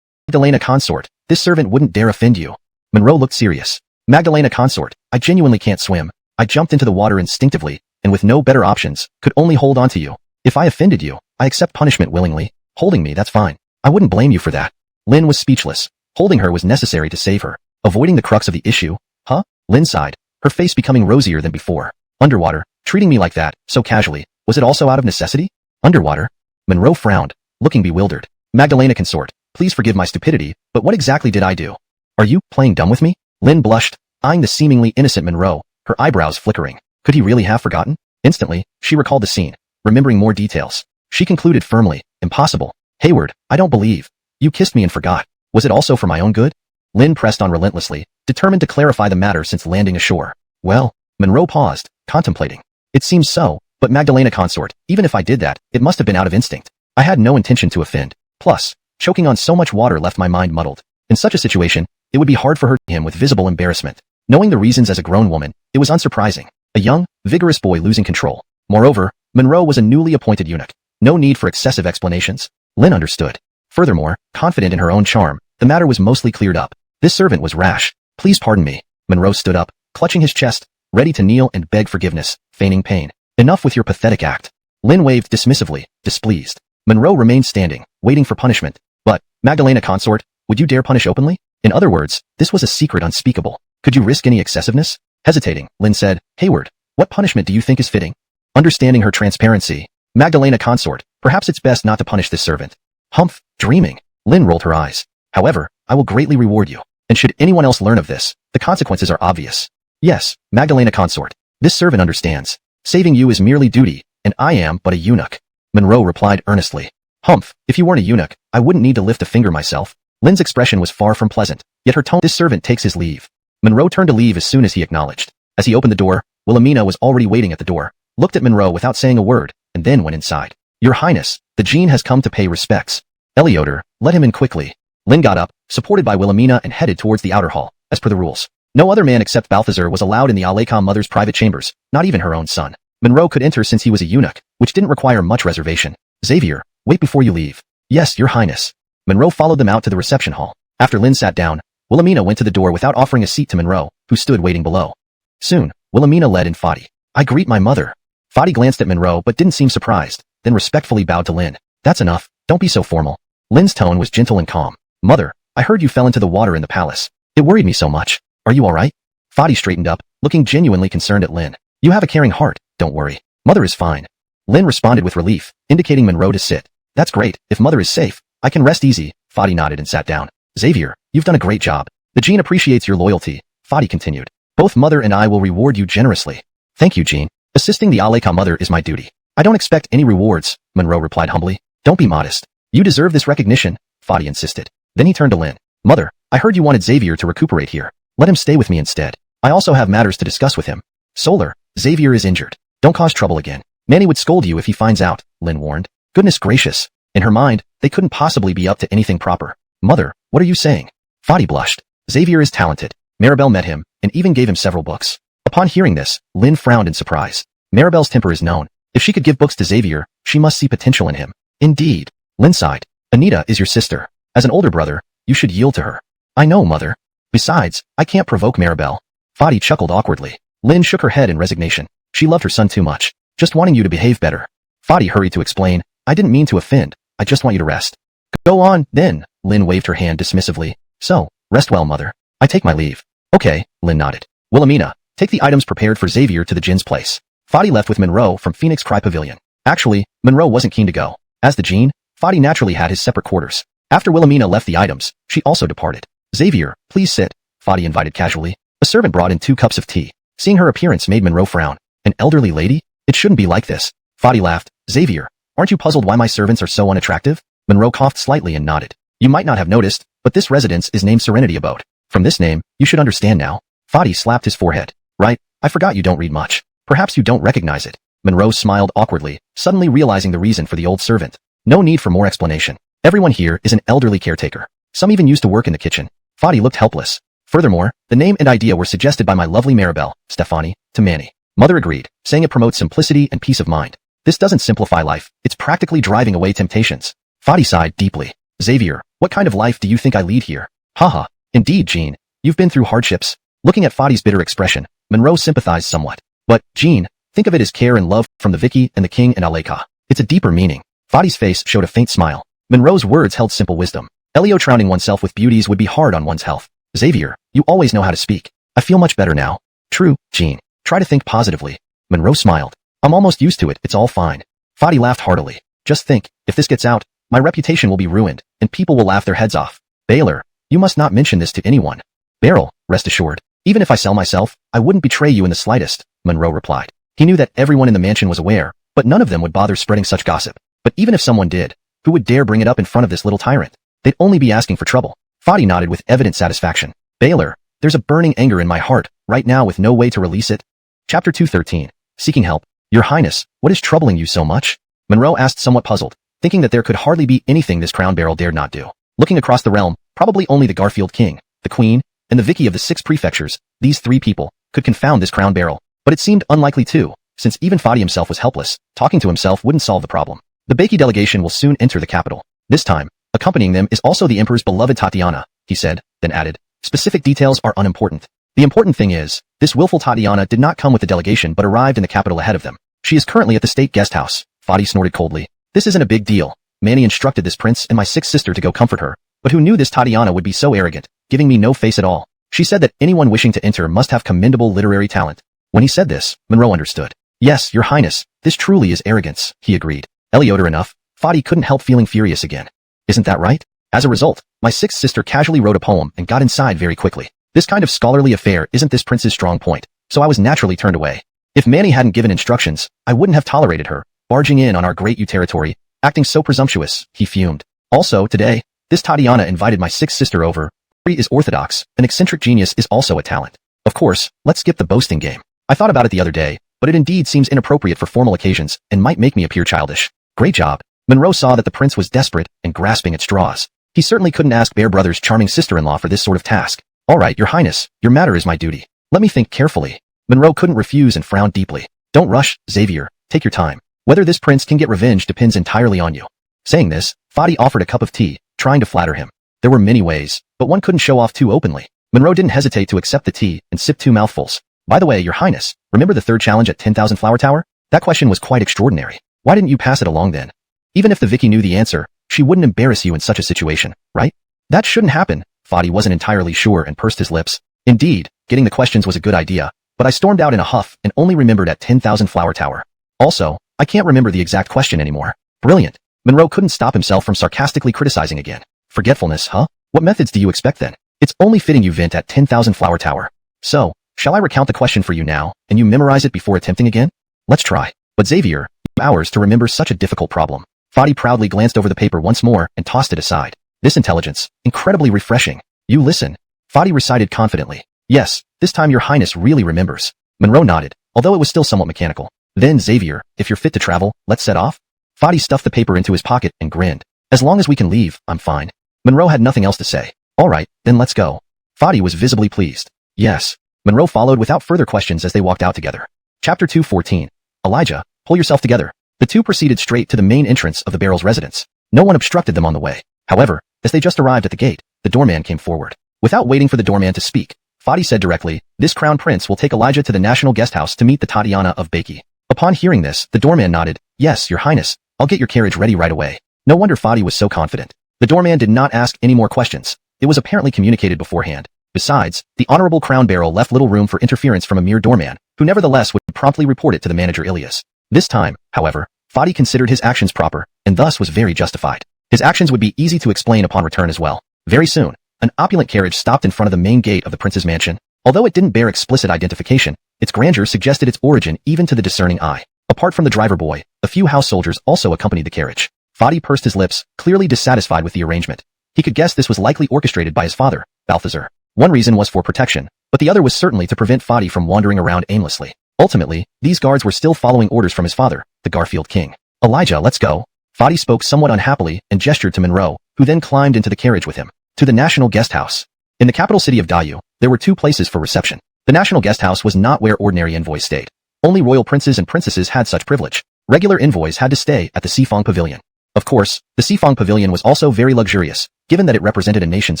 Magdalena consort, this servant wouldn't dare offend you. Monroe looked serious. Magdalena consort, I genuinely can't swim. I jumped into the water instinctively, and with no better options, could only hold on to you. If I offended you, I accept punishment willingly. Holding me, that's fine. I wouldn't blame you for that. Lin was speechless. Holding her was necessary to save her. Avoiding the crux of the issue? Huh? Lin sighed, her face becoming rosier than before. Underwater, treating me like that, so casually, was it also out of necessity? Underwater? Monroe frowned, looking bewildered. Magdalena consort, please forgive my stupidity, but what exactly did I do? Are you playing dumb with me? Lin blushed, eyeing the seemingly innocent Monroe, her eyebrows flickering. Could he really have forgotten? Instantly, she recalled the scene, remembering more details. She concluded firmly, impossible. Hayward, I don't believe. You kissed me and forgot. Was it also for my own good? Lin pressed on relentlessly, determined to clarify the matter since landing ashore. Well, Monroe paused, contemplating. It seems so, but Magdalena consort, even if I did that, it must have been out of instinct. I had no intention to offend. Plus, choking on so much water left my mind muddled. In such a situation, it would be hard for her to him with visible embarrassment. Knowing the reasons as a grown woman, it was unsurprising. A young, vigorous boy losing control. Moreover, Monroe was a newly appointed eunuch. No need for excessive explanations. Lin understood. Furthermore, confident in her own charm, the matter was mostly cleared up. This servant was rash. Please pardon me. Monroe stood up, clutching his chest, ready to kneel and beg forgiveness, feigning pain. Enough with your pathetic act. Lin waved dismissively, displeased. Monroe remained standing, waiting for punishment. But, Magdalena consort, would you dare punish openly? In other words, this was a secret unspeakable. Could you risk any excessiveness? Hesitating, Lin said, Hayward, what punishment do you think is fitting? Understanding her transparency, Magdalena consort, perhaps it's best not to punish this servant. Humph, dreaming. Lin rolled her eyes. However, I will greatly reward you. And should anyone else learn of this, the consequences are obvious. Yes, Magdalena consort. This servant understands. Saving you is merely duty, and I am but a eunuch. Monroe replied earnestly. Humph, if you weren't a eunuch, I wouldn't need to lift a finger myself. Lin's expression was far from pleasant, yet her tone. This servant takes his leave. Monroe turned to leave as soon as he acknowledged. As he opened the door, Wilhelmina was already waiting at the door, looked at Monroe without saying a word, and then went inside. Your Highness, the Gene has come to pay respects. Eleoder, let him in quickly. Lin got up, supported by Wilhelmina, and headed towards the outer hall, as per the rules. No other man except Balthazar was allowed in the Alecom mother's private chambers, not even her own son. Monroe could enter since he was a eunuch, which didn't require much reservation. Xavier, wait before you leave. Yes, Your Highness. Monroe followed them out to the reception hall. After Lin sat down, Wilhelmina went to the door without offering a seat to Monroe, who stood waiting below. Soon, Wilhelmina led in Fadi. I greet my mother. Fadi glanced at Monroe but didn't seem surprised, then respectfully bowed to Lin. That's enough, don't be so formal. Lin's tone was gentle and calm. Mother, I heard you fell into the water in the palace. It worried me so much. Are you alright? Fadi straightened up, looking genuinely concerned at Lin. You have a caring heart, don't worry. Mother is fine. Lin responded with relief, indicating Monroe to sit. That's great, if Mother is safe, I can rest easy. Fadi nodded and sat down. Xavier, You've done a great job. The Jean appreciates your loyalty, Fadi continued. Both mother and I will reward you generously. Thank you, Jean. Assisting the Aleka mother is my duty. I don't expect any rewards, Monroe replied humbly. Don't be modest. You deserve this recognition, Fadi insisted. Then he turned to Lin. Mother, I heard you wanted Xavier to recuperate here. Let him stay with me instead. I also have matters to discuss with him. Solar, Xavier is injured. Don't cause trouble again. Manny would scold you if he finds out, Lin warned. Goodness gracious. In her mind, they couldn't possibly be up to anything proper. Mother, what are you saying? Fadi blushed. Xavier is talented. Maribel met him, and even gave him several books. Upon hearing this, Lin frowned in surprise. Maribel's temper is known. If she could give books to Xavier, she must see potential in him. Indeed. Lin sighed. Anita is your sister. As an older brother, you should yield to her. I know, mother. Besides, I can't provoke Maribel. Fadi chuckled awkwardly. Lin shook her head in resignation. She loved her son too much. Just wanting you to behave better. Fadi hurried to explain. I didn't mean to offend. I just want you to rest. Go on, then. Lin waved her hand dismissively. So, rest well, mother. I take my leave. Okay, Lin nodded. Wilhelmina, take the items prepared for Xavier to the Jin's place. Fadi left with Monroe from Phoenix Cry Pavilion. Actually, Monroe wasn't keen to go. As the Jin, Fadi naturally had his separate quarters. After Wilhelmina left the items, she also departed. Xavier, please sit, Fadi invited casually. A servant brought in 2 cups of tea. Seeing her appearance made Monroe frown. An elderly lady? It shouldn't be like this. Fadi laughed. Xavier, aren't you puzzled why my servants are so unattractive? Monroe coughed slightly and nodded. You might not have noticed, but this residence is named Serenity Abode. From this name, you should understand now. Fadi slapped his forehead. Right, I forgot you don't read much. Perhaps you don't recognize it. Monroe smiled awkwardly, suddenly realizing the reason for the old servant. No need for more explanation. Everyone here is an elderly caretaker. Some even used to work in the kitchen. Fadi looked helpless. Furthermore, the name and idea were suggested by my lovely Maribel, Stefani, to Manny. Mother agreed, saying it promotes simplicity and peace of mind. This doesn't simplify life, it's practically driving away temptations. Fadi sighed deeply. Xavier, what kind of life do you think I lead here? Haha, indeed, Jean. You've been through hardships. Looking at Fadi's bitter expression, Monroe sympathized somewhat. But, Jean, think of it as care and love from the Vicky and the King and Aleka. It's a deeper meaning. Fadi's face showed a faint smile. Monroe's words held simple wisdom. Elio drowning oneself with beauties would be hard on one's health. Xavier, you always know how to speak. I feel much better now. True, Jean. Try to think positively. Monroe smiled. I'm almost used to it, it's all fine. Fadi laughed heartily. Just think, if this gets out, my reputation will be ruined, and people will laugh their heads off. Baylor, you must not mention this to anyone. Beryl, rest assured. Even if I sell myself, I wouldn't betray you in the slightest, Monroe replied. He knew that everyone in the mansion was aware, but none of them would bother spreading such gossip. But even if someone did, who would dare bring it up in front of this little tyrant? They'd only be asking for trouble. Fadi nodded with evident satisfaction. Baylor, there's a burning anger in my heart, right now with no way to release it. Chapter 213. Seeking help. Your Highness, what is troubling you so much? Monroe asked somewhat puzzled, thinking that there could hardly be anything this crown barrel dared not do. Looking across the realm, probably only the Garfield King, the Queen, and the Vicky of the 6 prefectures, these 3 people, could confound this crown barrel. But it seemed unlikely too, since even Fadi himself was helpless. Talking to himself wouldn't solve the problem. The Bakey delegation will soon enter the capital. This time, accompanying them is also the Emperor's beloved Tatiana, he said, then added, specific details are unimportant. The important thing is, this willful Tatiana did not come with the delegation but arrived in the capital ahead of them. She is currently at the state guest house. Fadi snorted coldly. This isn't a big deal. Manny instructed this prince and my 6th sister to go comfort her. But who knew this Tatiana would be so arrogant, giving me no face at all? She said that anyone wishing to enter must have commendable literary talent. When he said this, Monroe understood. Yes, Your Highness, this truly is arrogance, he agreed. Elioter enough, Fadi couldn't help feeling furious again. Isn't that right? As a result, my 6th sister casually wrote a poem and got inside very quickly. This kind of scholarly affair isn't this prince's strong point, so I was naturally turned away. If Manny hadn't given instructions, I wouldn't have tolerated her, barging in on our great territory, acting so presumptuous, he fumed. Also, today, this Tatiana invited my 6th sister over. She is orthodox, an eccentric genius is also a talent. Of course, let's skip the boasting game. I thought about it the other day, but it indeed seems inappropriate for formal occasions and might make me appear childish. Great job. Monroe saw that the prince was desperate and grasping at straws. He certainly couldn't ask Bear Brothers' charming sister-in-law for this sort of task. All right, Your Highness, your matter is my duty. Let me think carefully. Monroe couldn't refuse and frowned deeply. Don't rush, Xavier. Take your time. Whether this prince can get revenge depends entirely on you. Saying this, Fadi offered a cup of tea, trying to flatter him. There were many ways, but one couldn't show off too openly. Monroe didn't hesitate to accept the tea and sip 2 mouthfuls. By the way, Your Highness, remember the 3rd challenge at 10,000 Flower Tower? That question was quite extraordinary. Why didn't you pass it along then? Even if the Vicky knew the answer, she wouldn't embarrass you in such a situation, right? That shouldn't happen. Fadi wasn't entirely sure and pursed his lips. Indeed, getting the questions was a good idea, but I stormed out in a huff and only remembered at 10,000 Flower Tower. Also, I can't remember the exact question anymore. Brilliant. Monroe couldn't stop himself from sarcastically criticizing again. Forgetfulness, huh? What methods do you expect then? It's only fitting you vent at 10,000 Flower Tower. So, shall I recount the question for you now, and you memorize it before attempting again? Let's try. But Xavier, you have hours to remember such a difficult problem. Fadi proudly glanced over the paper once more and tossed it aside. This intelligence, incredibly refreshing. You listen. Fadi recited confidently. Yes, this time your highness really remembers. Monroe nodded, although it was still somewhat mechanical. Then Xavier, if you're fit to travel, let's set off. Fadi stuffed the paper into his pocket and grinned. As long as we can leave, I'm fine. Monroe had nothing else to say. All right, then let's go. Fadi was visibly pleased. Yes. Monroe followed without further questions as they walked out together. Chapter 2:14. Elijah, pull yourself together. The two proceeded straight to the main entrance of the Barrel's residence. No one obstructed them on the way. However, as they just arrived at the gate, the doorman came forward. Without waiting for the doorman to speak, Fadi said directly, this crown prince will take Elijah to the national guest house to meet the Tatiana of Bakey. Upon hearing this, the doorman nodded. Yes, your highness, I'll get your carriage ready right away. No wonder Fadi was so confident. The doorman did not ask any more questions. It was apparently communicated beforehand. Besides, the honorable crown barrel left little room for interference from a mere doorman, who nevertheless would promptly report it to the manager Ilias. This time, however, Fadi considered his actions proper, and thus was very justified. His actions would be easy to explain upon return as well. Very soon, an opulent carriage stopped in front of the main gate of the prince's mansion. Although it didn't bear explicit identification, its grandeur suggested its origin even to the discerning eye. Apart from the driver boy, a few house soldiers also accompanied the carriage. Fadi pursed his lips, clearly dissatisfied with the arrangement. He could guess this was likely orchestrated by his father, Balthazar. One reason was for protection, but the other was certainly to prevent Fadi from wandering around aimlessly. Ultimately, these guards were still following orders from his father, the Garfield King. Elijah, let's go. Fadi spoke somewhat unhappily and gestured to Monroe, who then climbed into the carriage with him. To the National Guest House. In the capital city of Dayu, there were two places for reception. The National Guest House was not where ordinary envoys stayed. Only royal princes and princesses had such privilege. Regular envoys had to stay at the Sifong Pavilion. Of course, the Sifong Pavilion was also very luxurious, given that it represented a nation's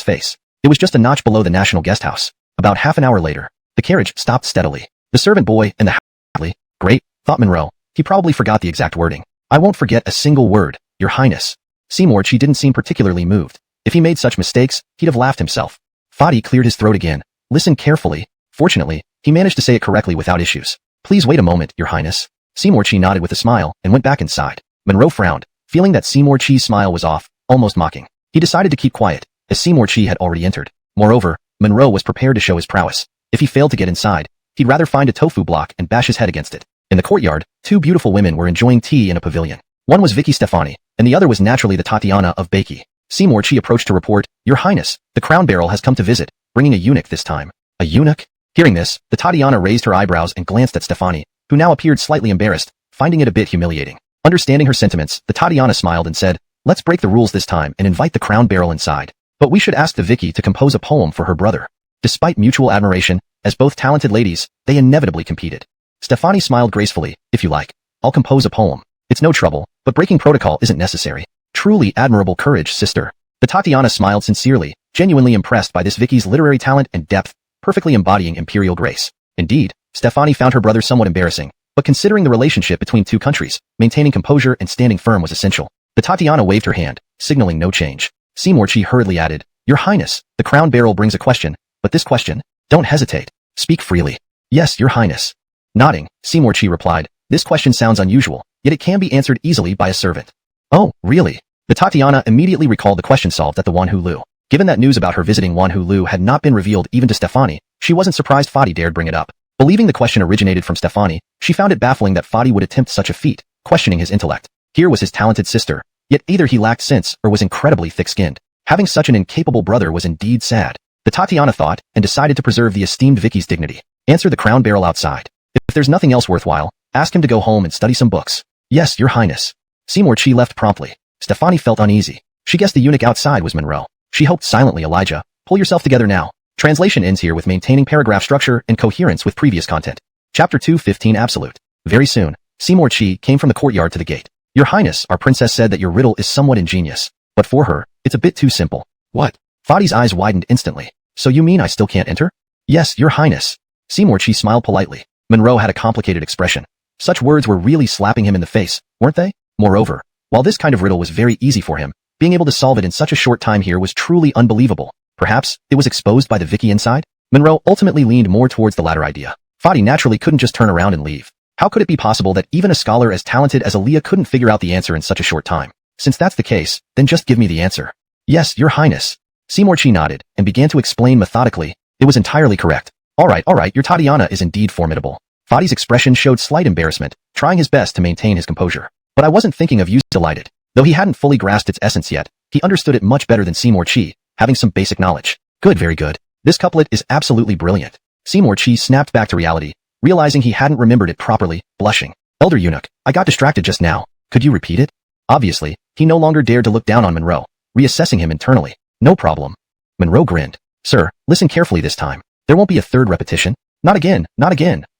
face. It was just a notch below the National Guest House. About half an hour later, the carriage stopped steadily. The servant boy and the great, thought Monroe. He probably forgot the exact wording. I won't forget a single word, your highness. Seymour she didn't seem particularly moved. If he made such mistakes, he'd have laughed himself. Fadi cleared his throat again. Listen carefully. Fortunately, he managed to say it correctly without issues. Please wait a moment, your highness. Seymour Chi nodded with a smile and went back inside. Monroe frowned, feeling that Seymour Chi's smile was off, almost mocking. He decided to keep quiet, as Seymour Chi had already entered. Moreover, Monroe was prepared to show his prowess. If he failed to get inside, he'd rather find a tofu block and bash his head against it. In the courtyard, two beautiful women were enjoying tea in a pavilion. One was Vicky Stefani, and the other was naturally the Tatiana of Bakey. Seymour Chi approached to report, Your Highness, the Crown Barrel has come to visit, bringing a eunuch this time. A eunuch? Hearing this, the Tatiana raised her eyebrows and glanced at Stefani, who now appeared slightly embarrassed, finding it a bit humiliating. Understanding her sentiments, the Tatiana smiled and said, Let's break the rules this time and invite the Crown Barrel inside. But we should ask the Vicky to compose a poem for her brother. Despite mutual admiration, as both talented ladies, they inevitably competed. Stefani smiled gracefully, If you like, I'll compose a poem. It's no trouble, but breaking protocol isn't necessary. Truly admirable courage, sister. The Tatiana smiled sincerely, genuinely impressed by this Vicky's literary talent and depth, perfectly embodying imperial grace. Indeed, Stefani found her brother somewhat embarrassing, but considering the relationship between two countries, maintaining composure and standing firm was essential. The Tatiana waved her hand, signaling no change. Seymour Chi hurriedly added, Your Highness, the Crown Barrel brings a question, but this question, don't hesitate. Speak freely. Yes, Your Highness. Nodding, Seymour Chi replied, This question sounds unusual, yet it can be answered easily by a servant. Oh, really? The Tatiana immediately recalled the question solved at the Wanhu Lu. Given that news about her visiting Wanhu Lu had not been revealed even to Stefani, she wasn't surprised Fadi dared bring it up. Believing the question originated from Stefani, she found it baffling that Fadi would attempt such a feat, questioning his intellect. Here was his talented sister, yet either he lacked sense or was incredibly thick-skinned. Having such an incapable brother was indeed sad. The Tatiana thought, and decided to preserve the esteemed Vicky's dignity. Answer the Crown Barrel outside. If there's nothing else worthwhile, ask him to go home and study some books. Yes, Your Highness. Seymour Chi left promptly. Stefani felt uneasy. She guessed the eunuch outside was Monroe. She hoped silently, Elijah, pull yourself together now. Translation ends here with maintaining paragraph structure and coherence with previous content. Chapter 2:15 Absolute. Very soon, Seymour Chi came from the courtyard to the gate. Your Highness, our princess said that your riddle is somewhat ingenious. But for her, it's a bit too simple. What? Fadi's eyes widened instantly. So you mean I still can't enter? Yes, Your Highness. Seymour Chi smiled politely. Monroe had a complicated expression. Such words were really slapping him in the face, weren't they? Moreover, while this kind of riddle was very easy for him, being able to solve it in such a short time here was truly unbelievable. Perhaps, it was exposed by the Vicky inside? Monroe ultimately leaned more towards the latter idea. Fadi naturally couldn't just turn around and leave. How could it be possible that even a scholar as talented as Aaliyah couldn't figure out the answer in such a short time? Since that's the case, then just give me the answer. Yes, Your Highness. Seymour Chi nodded and began to explain methodically. It was entirely correct. All right, your Tatiana is indeed formidable. Fadi's expression showed slight embarrassment, trying his best to maintain his composure. But I wasn't thinking of you. Delighted. Though he hadn't fully grasped its essence yet, he understood it much better than Seymour Chi, having some basic knowledge. Good, very good. This couplet is absolutely brilliant. Seymour Chi snapped back to reality, realizing he hadn't remembered it properly, blushing. Elder eunuch, I got distracted just now. Could you repeat it? Obviously, he no longer dared to look down on Monroe, reassessing him internally. No problem. Monroe grinned. Sir, listen carefully this time. There won't be a third repetition. Not again,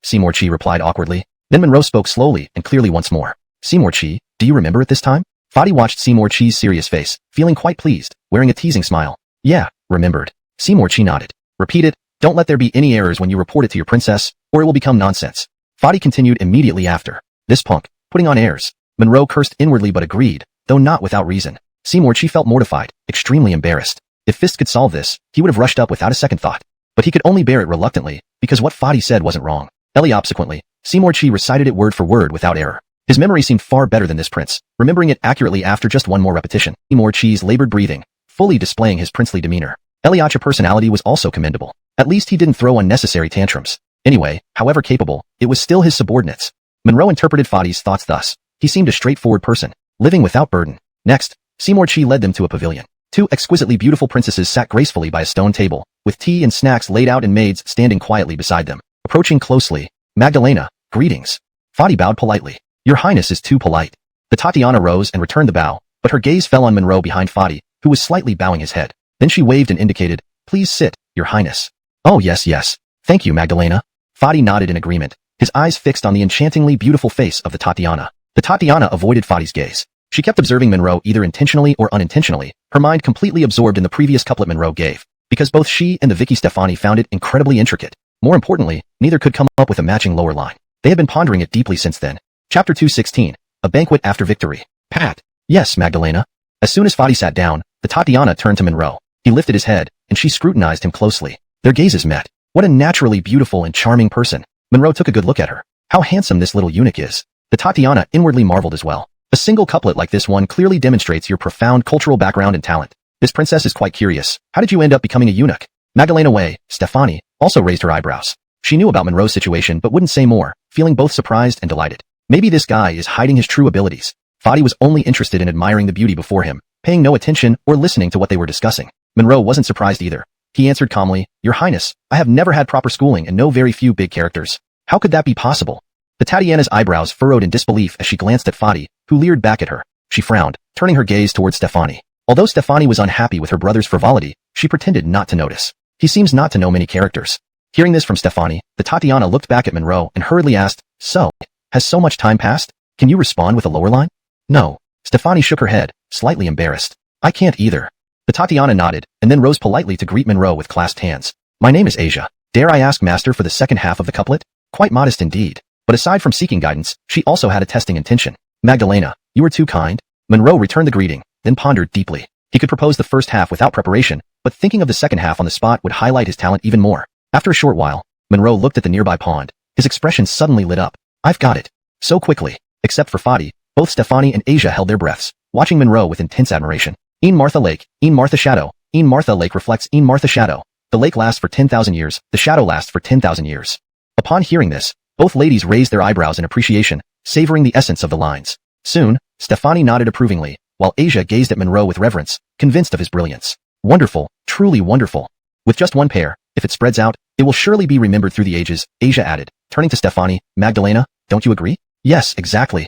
Seymour Chi replied awkwardly. Then Monroe spoke slowly and clearly once more. Seymour Chi, do you remember it this time? Fadi watched Seymour Chi's serious face, feeling quite pleased, wearing a teasing smile. Yeah, remembered. Seymour Chi nodded. Repeat it. Don't let there be any errors when you report it to your princess, or it will become nonsense. Fadi continued immediately after. This punk, putting on airs. Monroe cursed inwardly but agreed, though not without reason. Seymour Chi felt mortified, extremely embarrassed. If Fist could solve this, he would have rushed up without a second thought. But he could only bear it reluctantly, because what Fadi said wasn't wrong. Subsequently, Seymour Chi recited it word for word without error. His memory seemed far better than this prince, remembering it accurately after just one more repetition. Seymour Chi's labored breathing, fully displaying his princely demeanor. Eliacha's personality was also commendable. At least he didn't throw unnecessary tantrums. Anyway, however capable, it was still his subordinates. Monroe interpreted Fadi's thoughts thus. He seemed a straightforward person, living without burden. Next, Seymour Chi led them to a pavilion. Two exquisitely beautiful princesses sat gracefully by a stone table, with tea and snacks laid out and maids standing quietly beside them. Approaching closely, Magdalena, greetings. Fadi bowed politely. Your Highness is too polite. The Tatiana rose and returned the bow, but her gaze fell on Monroe behind Fadi, who was slightly bowing his head. Then she waved and indicated, please sit, Your Highness. Oh yes. Thank you, Magdalena. Fadi nodded in agreement, his eyes fixed on the enchantingly beautiful face of the Tatiana. The Tatiana avoided Fadi's gaze. She kept observing Monroe either intentionally or unintentionally, her mind completely absorbed in the previous couplet Monroe gave, because both she and the Vicky Stefani found it incredibly intricate. More importantly, neither could come up with a matching lower line. They had been pondering it deeply since then. Chapter 216. A Banquet After Victory. Pat. Yes, Magdalena. As soon as Fadi sat down, the Tatiana turned to Monroe. He lifted his head, and she scrutinized him closely. Their gazes met. What a naturally beautiful and charming person. Monroe took a good look at her. How handsome this little eunuch is. The Tatiana inwardly marveled as well. A single couplet like this one clearly demonstrates your profound cultural background and talent. This princess is quite curious. How did you end up becoming a eunuch? Magdalena Stefani, also raised her eyebrows. She knew about Monroe's situation but wouldn't say more, feeling both surprised and delighted. Maybe this guy is hiding his true abilities. Fadi was only interested in admiring the beauty before him, paying no attention or listening to what they were discussing. Monroe wasn't surprised either. He answered calmly, Your Highness, I have never had proper schooling and know very few big characters. How could that be possible? The Tatiana's eyebrows furrowed in disbelief as she glanced at Fadi, who leered back at her. She frowned, turning her gaze towards Stefani. Although Stefani was unhappy with her brother's frivolity, she pretended not to notice. He seems not to know many characters. Hearing this from Stefani, the Tatiana looked back at Monroe and hurriedly asked, So, has so much time passed? Can you respond with a lower line? No. Stefani shook her head, slightly embarrassed. I can't either. The Tatiana nodded, and then rose politely to greet Monroe with clasped hands. My name is Asia. Dare I ask Master for the second half of the couplet? Quite modest indeed. But aside from seeking guidance, she also had a testing intention. Magdalena, you were too kind. Monroe returned the greeting, then pondered deeply. He could propose the first half without preparation, but thinking of the second half on the spot would highlight his talent even more. After a short while, Monroe looked at the nearby pond. His expression suddenly lit up. I've got it. So quickly. Except for Fadi, both Stefani and Asia held their breaths, watching Monroe with intense admiration. Een Martha Lake, Een Martha Shadow. Een Martha Lake reflects Een Martha Shadow. The lake lasts for 10,000 years, the shadow lasts for 10,000 years. Upon hearing this, both ladies raised their eyebrows in appreciation, savoring the essence of the lines. Soon, Stefani nodded approvingly, while Asia gazed at Monroe with reverence, convinced of his brilliance. Wonderful, truly wonderful. With just one pair, if it spreads out, it will surely be remembered through the ages, Asia added, turning to Stefani. Magdalena, don't you agree? Yes, exactly.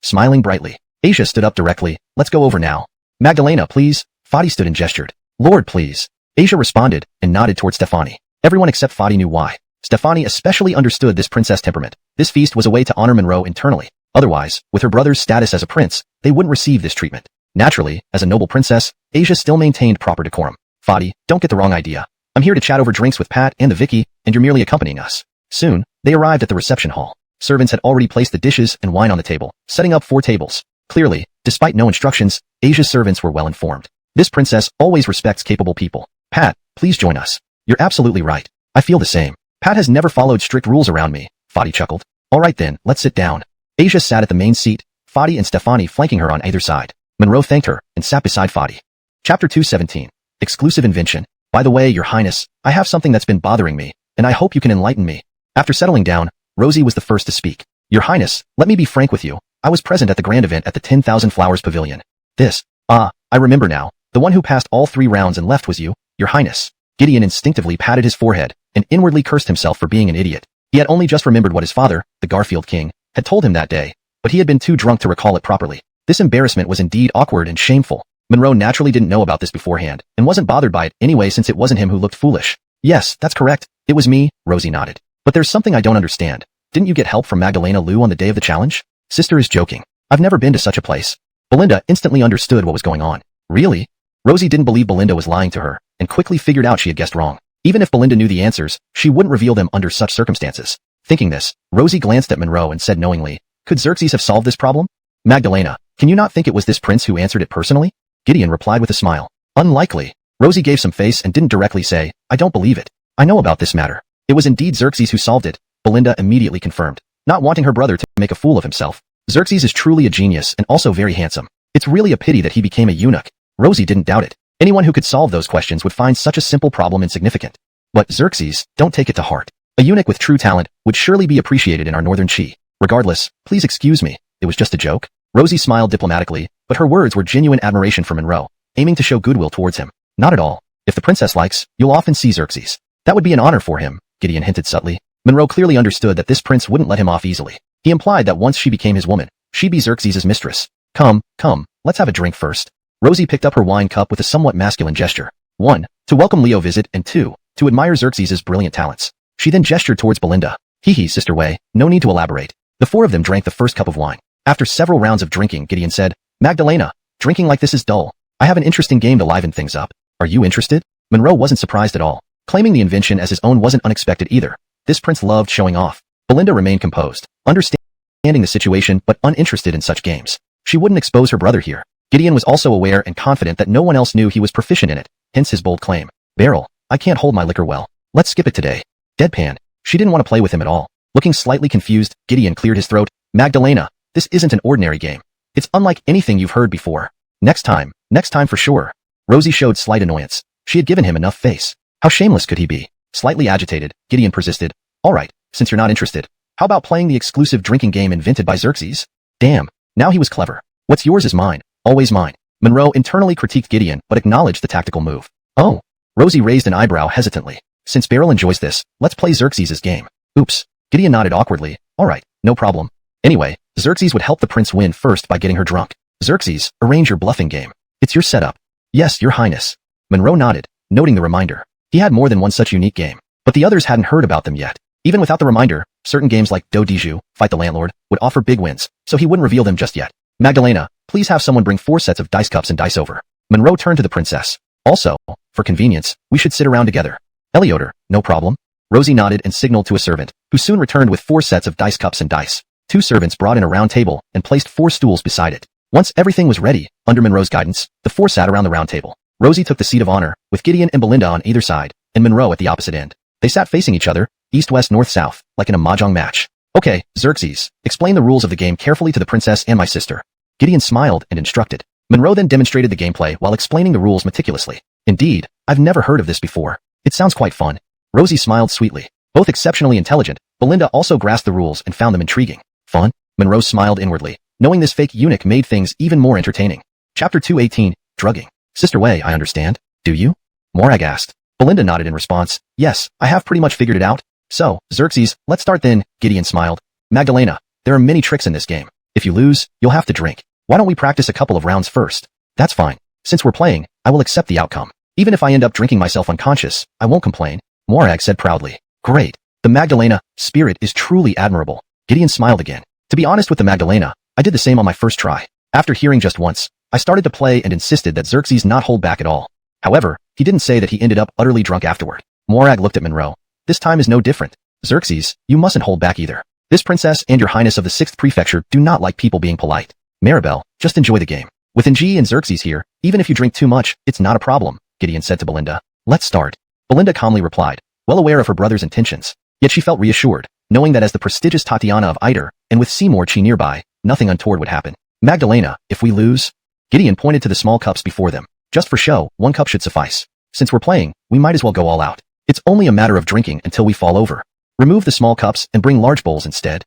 Smiling brightly. Asia stood up directly. Let's go over now. Magdalena, please. Fadi stood and gestured. Lord, please. Asia responded, and nodded toward Stefani. Everyone except Fadi knew why. Stefani especially understood this princess temperament. This feast was a way to honor Monroe internally. Otherwise, with her brother's status as a prince, they wouldn't receive this treatment. Naturally, as a noble princess, Asia still maintained proper decorum. Fadi, don't get the wrong idea. I'm here to chat over drinks with Pat and the Vicky, and you're merely accompanying us. Soon, they arrived at the reception hall. Servants had already placed the dishes and wine on the table, setting up 4 tables. Clearly, despite no instructions, Asia's servants were well informed. This princess always respects capable people. Pat, please join us. You're absolutely right. I feel the same. Pat has never followed strict rules around me, Fadi chuckled. All right then, let's sit down. Asia sat at the main seat, Fadi and Stefani flanking her on either side. Monroe thanked her and sat beside Fadi. Chapter 217. Exclusive invention. By the way, Your Highness, I have something that's been bothering me, and I hope you can enlighten me. After settling down, Rosie was the first to speak. Your Highness, let me be frank with you. I was present at the grand event at the 10,000 Flowers Pavilion. I remember now. The one who passed all 3 rounds and left was you, Your Highness. Gideon instinctively patted his forehead and inwardly cursed himself for being an idiot. He had only just remembered what his father, the Garfield King, had told him that day, but he had been too drunk to recall it properly. This embarrassment was indeed awkward and shameful. Monroe naturally didn't know about this beforehand and wasn't bothered by it anyway since it wasn't him who looked foolish. Yes, that's correct. It was me, Rosie nodded. But there's something I don't understand. Didn't you get help from Magdalena Liu on the day of the challenge? Sister is joking. I've never been to such a place. Belinda instantly understood what was going on. Really? Rosie didn't believe Belinda was lying to her and quickly figured out she had guessed wrong. Even if Belinda knew the answers, she wouldn't reveal them under such circumstances. Thinking this, Rosie glanced at Monroe and said knowingly, could Xerxes have solved this problem? Magdalena, can you not think it was this prince who answered it personally? Gideon replied with a smile. Unlikely. Rosie gave some face and didn't directly say, I don't believe it. I know about this matter. It was indeed Xerxes who solved it, Belinda immediately confirmed, not wanting her brother to make a fool of himself. Xerxes is truly a genius and also very handsome. It's really a pity that he became a eunuch. Rosie didn't doubt it. Anyone who could solve those questions would find such a simple problem insignificant. But Xerxes, don't take it to heart. A eunuch with true talent would surely be appreciated in our northern Qi. Regardless, please excuse me, it was just a joke. Rosie smiled diplomatically, but her words were genuine admiration for Monroe, aiming to show goodwill towards him. Not at all. If the princess likes, you'll often see Xerxes. That would be an honor for him, Gideon hinted subtly. Monroe clearly understood that this prince wouldn't let him off easily. He implied that once she became his woman, she'd be Xerxes' mistress. Come, let's have a drink first. Rosie picked up her wine cup with a somewhat masculine gesture. 1. To welcome Leo's visit, and 2. To admire Xerxes' brilliant talents. She then gestured towards Belinda. Hee, Sister Wei, no need to elaborate. The 4 of them drank the first cup of wine. After several rounds of drinking, Gideon said, Magdalena, drinking like this is dull. I have an interesting game to liven things up. Are you interested? Monroe wasn't surprised at all. Claiming the invention as his own wasn't unexpected either. This prince loved showing off. Belinda remained composed, understanding the situation but uninterested in such games. She wouldn't expose her brother here. Gideon was also aware and confident that no one else knew he was proficient in it, hence his bold claim. Beryl, I can't hold my liquor well. Let's skip it today. Deadpan. She didn't want to play with him at all. Looking slightly confused, Gideon cleared his throat. Magdalena, this isn't an ordinary game. It's unlike anything you've heard before. Next time for sure. Rosie showed slight annoyance. She had given him enough face. How shameless could he be? Slightly agitated, Gideon persisted. Alright, since you're not interested, how about playing the exclusive drinking game invented by Xerxes? Damn, now he was clever. What's yours is mine. Always mine. Monroe internally critiqued Gideon but acknowledged the tactical move. Oh. Rosie raised an eyebrow hesitantly. Since Beryl enjoys this, let's play Xerxes' game. Oops. Gideon nodded awkwardly. Alright, no problem. Anyway, Xerxes would help the prince win first by getting her drunk. Xerxes, arrange your bluffing game. It's your setup. Yes, Your Highness. Monroe nodded, noting the reminder. He had more than one such unique game, but the others hadn't heard about them yet. Even without the reminder, certain games like Do Diju, Fight the Landlord, would offer big wins, so he wouldn't reveal them just yet. Magdalena, please have someone bring 4 sets of dice cups and dice over. Monroe turned to the princess. Also, for convenience, we should sit around together. Eleoter, no problem. Rosie nodded and signaled to a servant, who soon returned with 4 sets of dice cups and dice. 2 servants brought in a round table and placed 4 stools beside it. Once everything was ready, under Monroe's guidance, the 4 sat around the round table. Rosie took the seat of honor, with Gideon and Belinda on either side, and Monroe at the opposite end. They sat facing each other, east, west, north, south, like in a mahjong match. Okay, Xerxes, explain the rules of the game carefully to the princess and my sister. Gideon smiled and instructed. Monroe then demonstrated the gameplay while explaining the rules meticulously. Indeed, I've never heard of this before. It sounds quite fun. Rosie smiled sweetly. Both exceptionally intelligent, Belinda also grasped the rules and found them intriguing. Fun? Monroe smiled inwardly, knowing this fake eunuch made things even more entertaining. Chapter 218, Drugging. Sister Wei, I understand. Do you? Morag asked. Belinda nodded in response. Yes, I have pretty much figured it out. So, Xerxes, let's start then, Gideon smiled. Magdalena, there are many tricks in this game. If you lose, you'll have to drink. Why don't we practice a couple of rounds first? That's fine. Since we're playing, I will accept the outcome. Even if I end up drinking myself unconscious, I won't complain. Morag said proudly. Great. The Magdalena spirit is truly admirable. Gideon smiled again. To be honest with the Magdalena, I did the same on my first try. After hearing just once, I started to play and insisted that Xerxes not hold back at all. However, he didn't say that he ended up utterly drunk afterward. Morag looked at Monroe. This time is no different. Xerxes, you mustn't hold back either. This princess and your highness of the 6th prefecture do not like people being polite. Maribel, just enjoy the game. With Ng and Xerxes here, even if you drink too much, it's not a problem, Gideon said to Belinda. Let's start. Belinda calmly replied, well aware of her brother's intentions. Yet she felt reassured, knowing that as the prestigious Tatiana of Eider, and with Seymour Chi nearby, nothing untoward would happen. Magdalena, if we lose? Gideon pointed to the small cups before them. Just for show, 1 cup should suffice. Since we're playing, we might as well go all out. It's only a matter of drinking until we fall over. Remove the small cups and bring large bowls instead.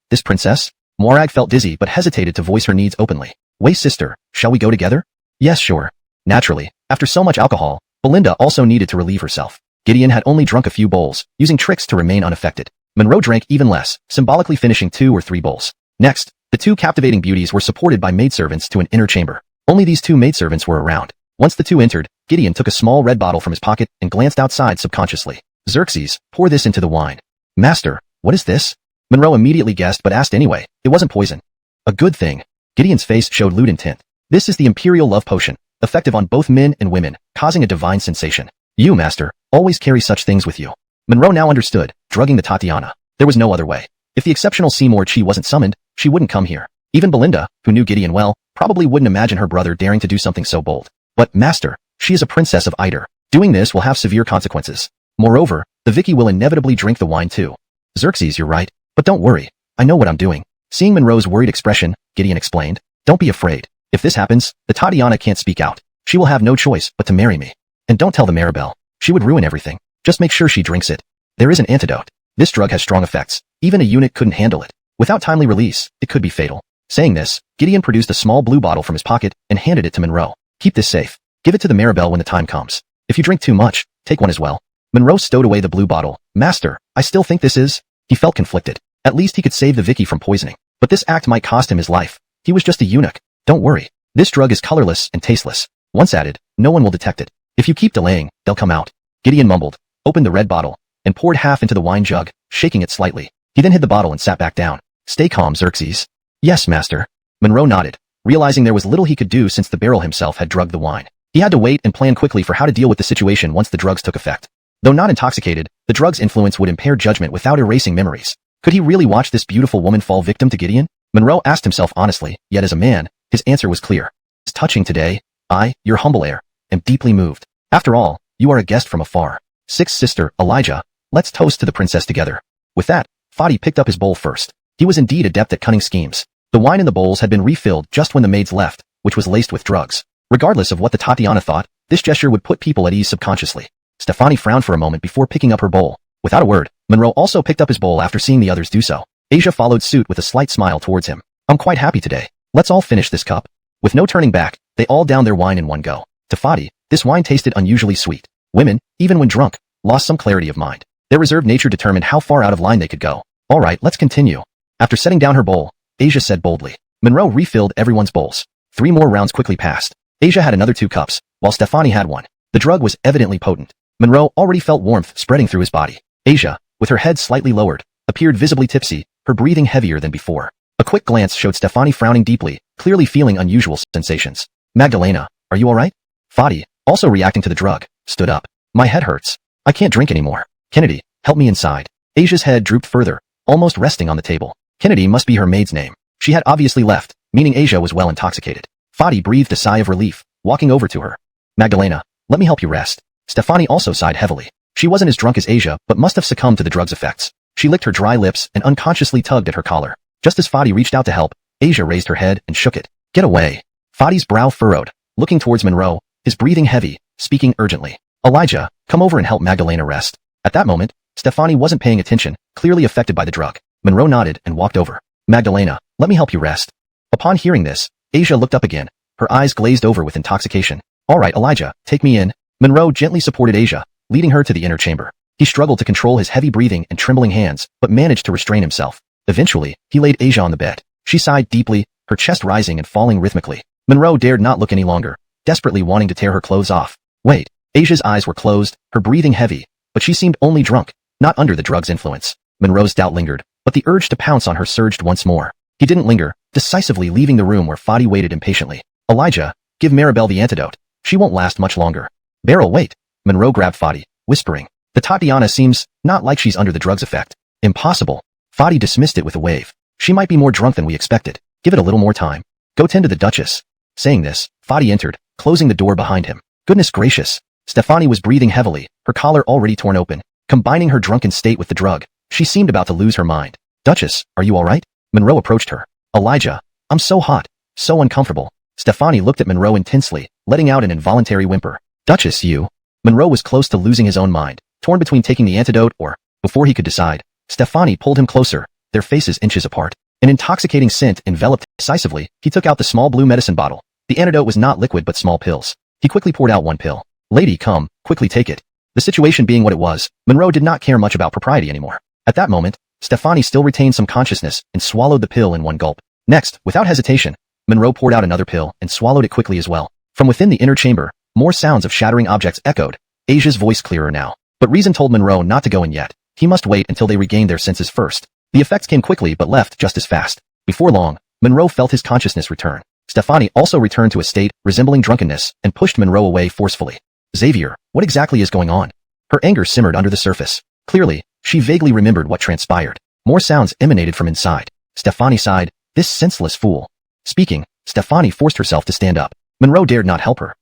This princess? Morag felt dizzy but hesitated to voice her needs openly. Wei sister, shall we go together? Yes, sure. Naturally, after so much alcohol, Belinda also needed to relieve herself. Gideon had only drunk a few bowls, using tricks to remain unaffected. Monroe drank even less, symbolically finishing 2 or 3 bowls. Next, the 2 captivating beauties were supported by maidservants to an inner chamber. Only these 2 maidservants were around. Once the 2 entered, Gideon took a small red bottle from his pocket and glanced outside subconsciously. Xerxes, pour this into the wine. Master, what is this? Monroe immediately guessed but asked anyway. It wasn't poison. A good thing. Gideon's face showed lewd intent. This is the Imperial Love Potion, effective on both men and women, causing a divine sensation. You, master, always carry such things with you. Monroe now understood, drugging the Tatiana. There was no other way. If the exceptional Seymour Chi wasn't summoned, she wouldn't come here. Even Belinda, who knew Gideon well, probably wouldn't imagine her brother daring to do something so bold. But, master, she is a princess of Eider. Doing this will have severe consequences. Moreover, the Vicky will inevitably drink the wine too. Xerxes, you're right. But don't worry. I know what I'm doing. Seeing Monroe's worried expression, Gideon explained. Don't be afraid. If this happens, the Tatiana can't speak out. She will have no choice but to marry me. And don't tell the Maribel. She would ruin everything. Just make sure she drinks it. There is an antidote. This drug has strong effects. Even a eunuch couldn't handle it. Without timely release, it could be fatal. Saying this, Gideon produced a small blue bottle from his pocket and handed it to Monroe. Keep this safe. Give it to the Maribel when the time comes. If you drink too much, take one as well. Monroe stowed away the blue bottle. Master, I still think this is... He felt conflicted. At least he could save the Vicky from poisoning. But this act might cost him his life. He was just a eunuch. Don't worry. This drug is colorless and tasteless. Once added, no one will detect it. If you keep delaying, they'll come out. Gideon mumbled, opened the red bottle, and poured half into the wine jug, shaking it slightly. He then hid the bottle and sat back down. Stay calm, Xerxes. Yes, master. Monroe nodded, realizing there was little he could do since the Beryl himself had drugged the wine. He had to wait and plan quickly for how to deal with the situation once the drugs took effect. Though not intoxicated, the drug's influence would impair judgment without erasing memories. Could he really watch this beautiful woman fall victim to Gideon? Monroe asked himself honestly, yet as a man, his answer was clear. It's touching today. I, your humble heir, am deeply moved. After all, you are a guest from afar. Sixth sister, Elijah, let's toast to the princess together. With that, Fadi picked up his bowl first. He was indeed adept at cunning schemes. The wine in the bowls had been refilled just when the maids left, which was laced with drugs. Regardless of what the Tatiana thought, this gesture would put people at ease subconsciously. Stefani frowned for a moment before picking up her bowl. Without a word, Monroe also picked up his bowl after seeing the others do so. Asia followed suit with a slight smile towards him. I'm quite happy today. Let's all finish this cup. With no turning back, they all downed their wine in one go. To Fadi, this wine tasted unusually sweet. Women, even when drunk, lost some clarity of mind. Their reserved nature determined how far out of line they could go. All right, let's continue. After setting down her bowl, Asia said boldly. Monroe refilled everyone's bowls. 3 more rounds quickly passed. Asia had another 2 cups, while Stefani had 1. The drug was evidently potent. Monroe already felt warmth spreading through his body. Asia, with her head slightly lowered, appeared visibly tipsy, her breathing heavier than before. A quick glance showed Stefani frowning deeply, clearly feeling unusual sensations. Magdalena, are you alright? Fadi, also reacting to the drug, stood up. My head hurts. I can't drink anymore. Kennedy, help me inside. Asia's head drooped further, almost resting on the table. Kennedy must be her maid's name. She had obviously left, meaning Asia was well intoxicated. Fadi breathed a sigh of relief, walking over to her. Magdalena, let me help you rest. Stefani also sighed heavily. She wasn't as drunk as Asia, but must have succumbed to the drug's effects. She licked her dry lips and unconsciously tugged at her collar. Just as Fadi reached out to help, Asia raised her head and shook it. Get away. Fadi's brow furrowed, looking towards Monroe, his breathing heavy, speaking urgently. Elijah, come over and help Magdalena rest. At that moment, Stefani wasn't paying attention, clearly affected by the drug. Monroe nodded and walked over. Magdalena, let me help you rest. Upon hearing this, Asia looked up again, her eyes glazed over with intoxication. All right, Elijah, take me in. Monroe gently supported Asia, leading her to the inner chamber. He struggled to control his heavy breathing and trembling hands, but managed to restrain himself. Eventually, he laid Asia on the bed. She sighed deeply, her chest rising and falling rhythmically. Monroe dared not look any longer, desperately wanting to tear her clothes off. Wait. Asia's eyes were closed, her breathing heavy, but she seemed only drunk, not under the drug's influence. Monroe's doubt lingered, but the urge to pounce on her surged once more. He didn't linger, decisively leaving the room where Fadi waited impatiently. Elijah, give Maribel the antidote. She won't last much longer. Beryl, wait. Monroe grabbed Fadi, whispering. The Tatiana seems not like she's under the drug's effect. Impossible. Fadi dismissed it with a wave. She might be more drunk than we expected. Give it a little more time. Go tend to the Duchess. Saying this, Fadi entered, closing the door behind him. Goodness gracious. Stefani was breathing heavily, her collar already torn open. Combining her drunken state with the drug, she seemed about to lose her mind. Duchess, are you alright? Monroe approached her. Elijah, I'm so hot, so uncomfortable. Stefani looked at Monroe intensely, letting out an involuntary whimper. Duchess, you. Monroe was close to losing his own mind, torn between taking the antidote or, before he could decide, Stefani pulled him closer, their faces inches apart. An intoxicating scent enveloped him. Decisively, he took out the small blue medicine bottle. The antidote was not liquid but small pills. He quickly poured out one pill. Lady, come, quickly take it. The situation being what it was, Monroe did not care much about propriety anymore. At that moment, Stefani still retained some consciousness and swallowed the pill in one gulp. Next, without hesitation, Monroe poured out another pill and swallowed it quickly as well. From within the inner chamber, more sounds of shattering objects echoed, Asia's voice clearer now. But reason told Monroe not to go in yet. He must wait until they regained their senses first. The effects came quickly but left just as fast. Before long, Monroe felt his consciousness return. Stefani also returned to a state resembling drunkenness and pushed Monroe away forcefully. Xavier, what exactly is going on? Her anger simmered under the surface. Clearly, she vaguely remembered what transpired. More sounds emanated from inside. Stefani sighed, this senseless fool. Speaking, Stefani forced herself to stand up. Monroe dared not help her.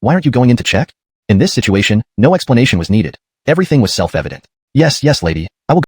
Why aren't you going in to check? In this situation, no explanation was needed. Everything was self-evident. Yes, lady, I will go.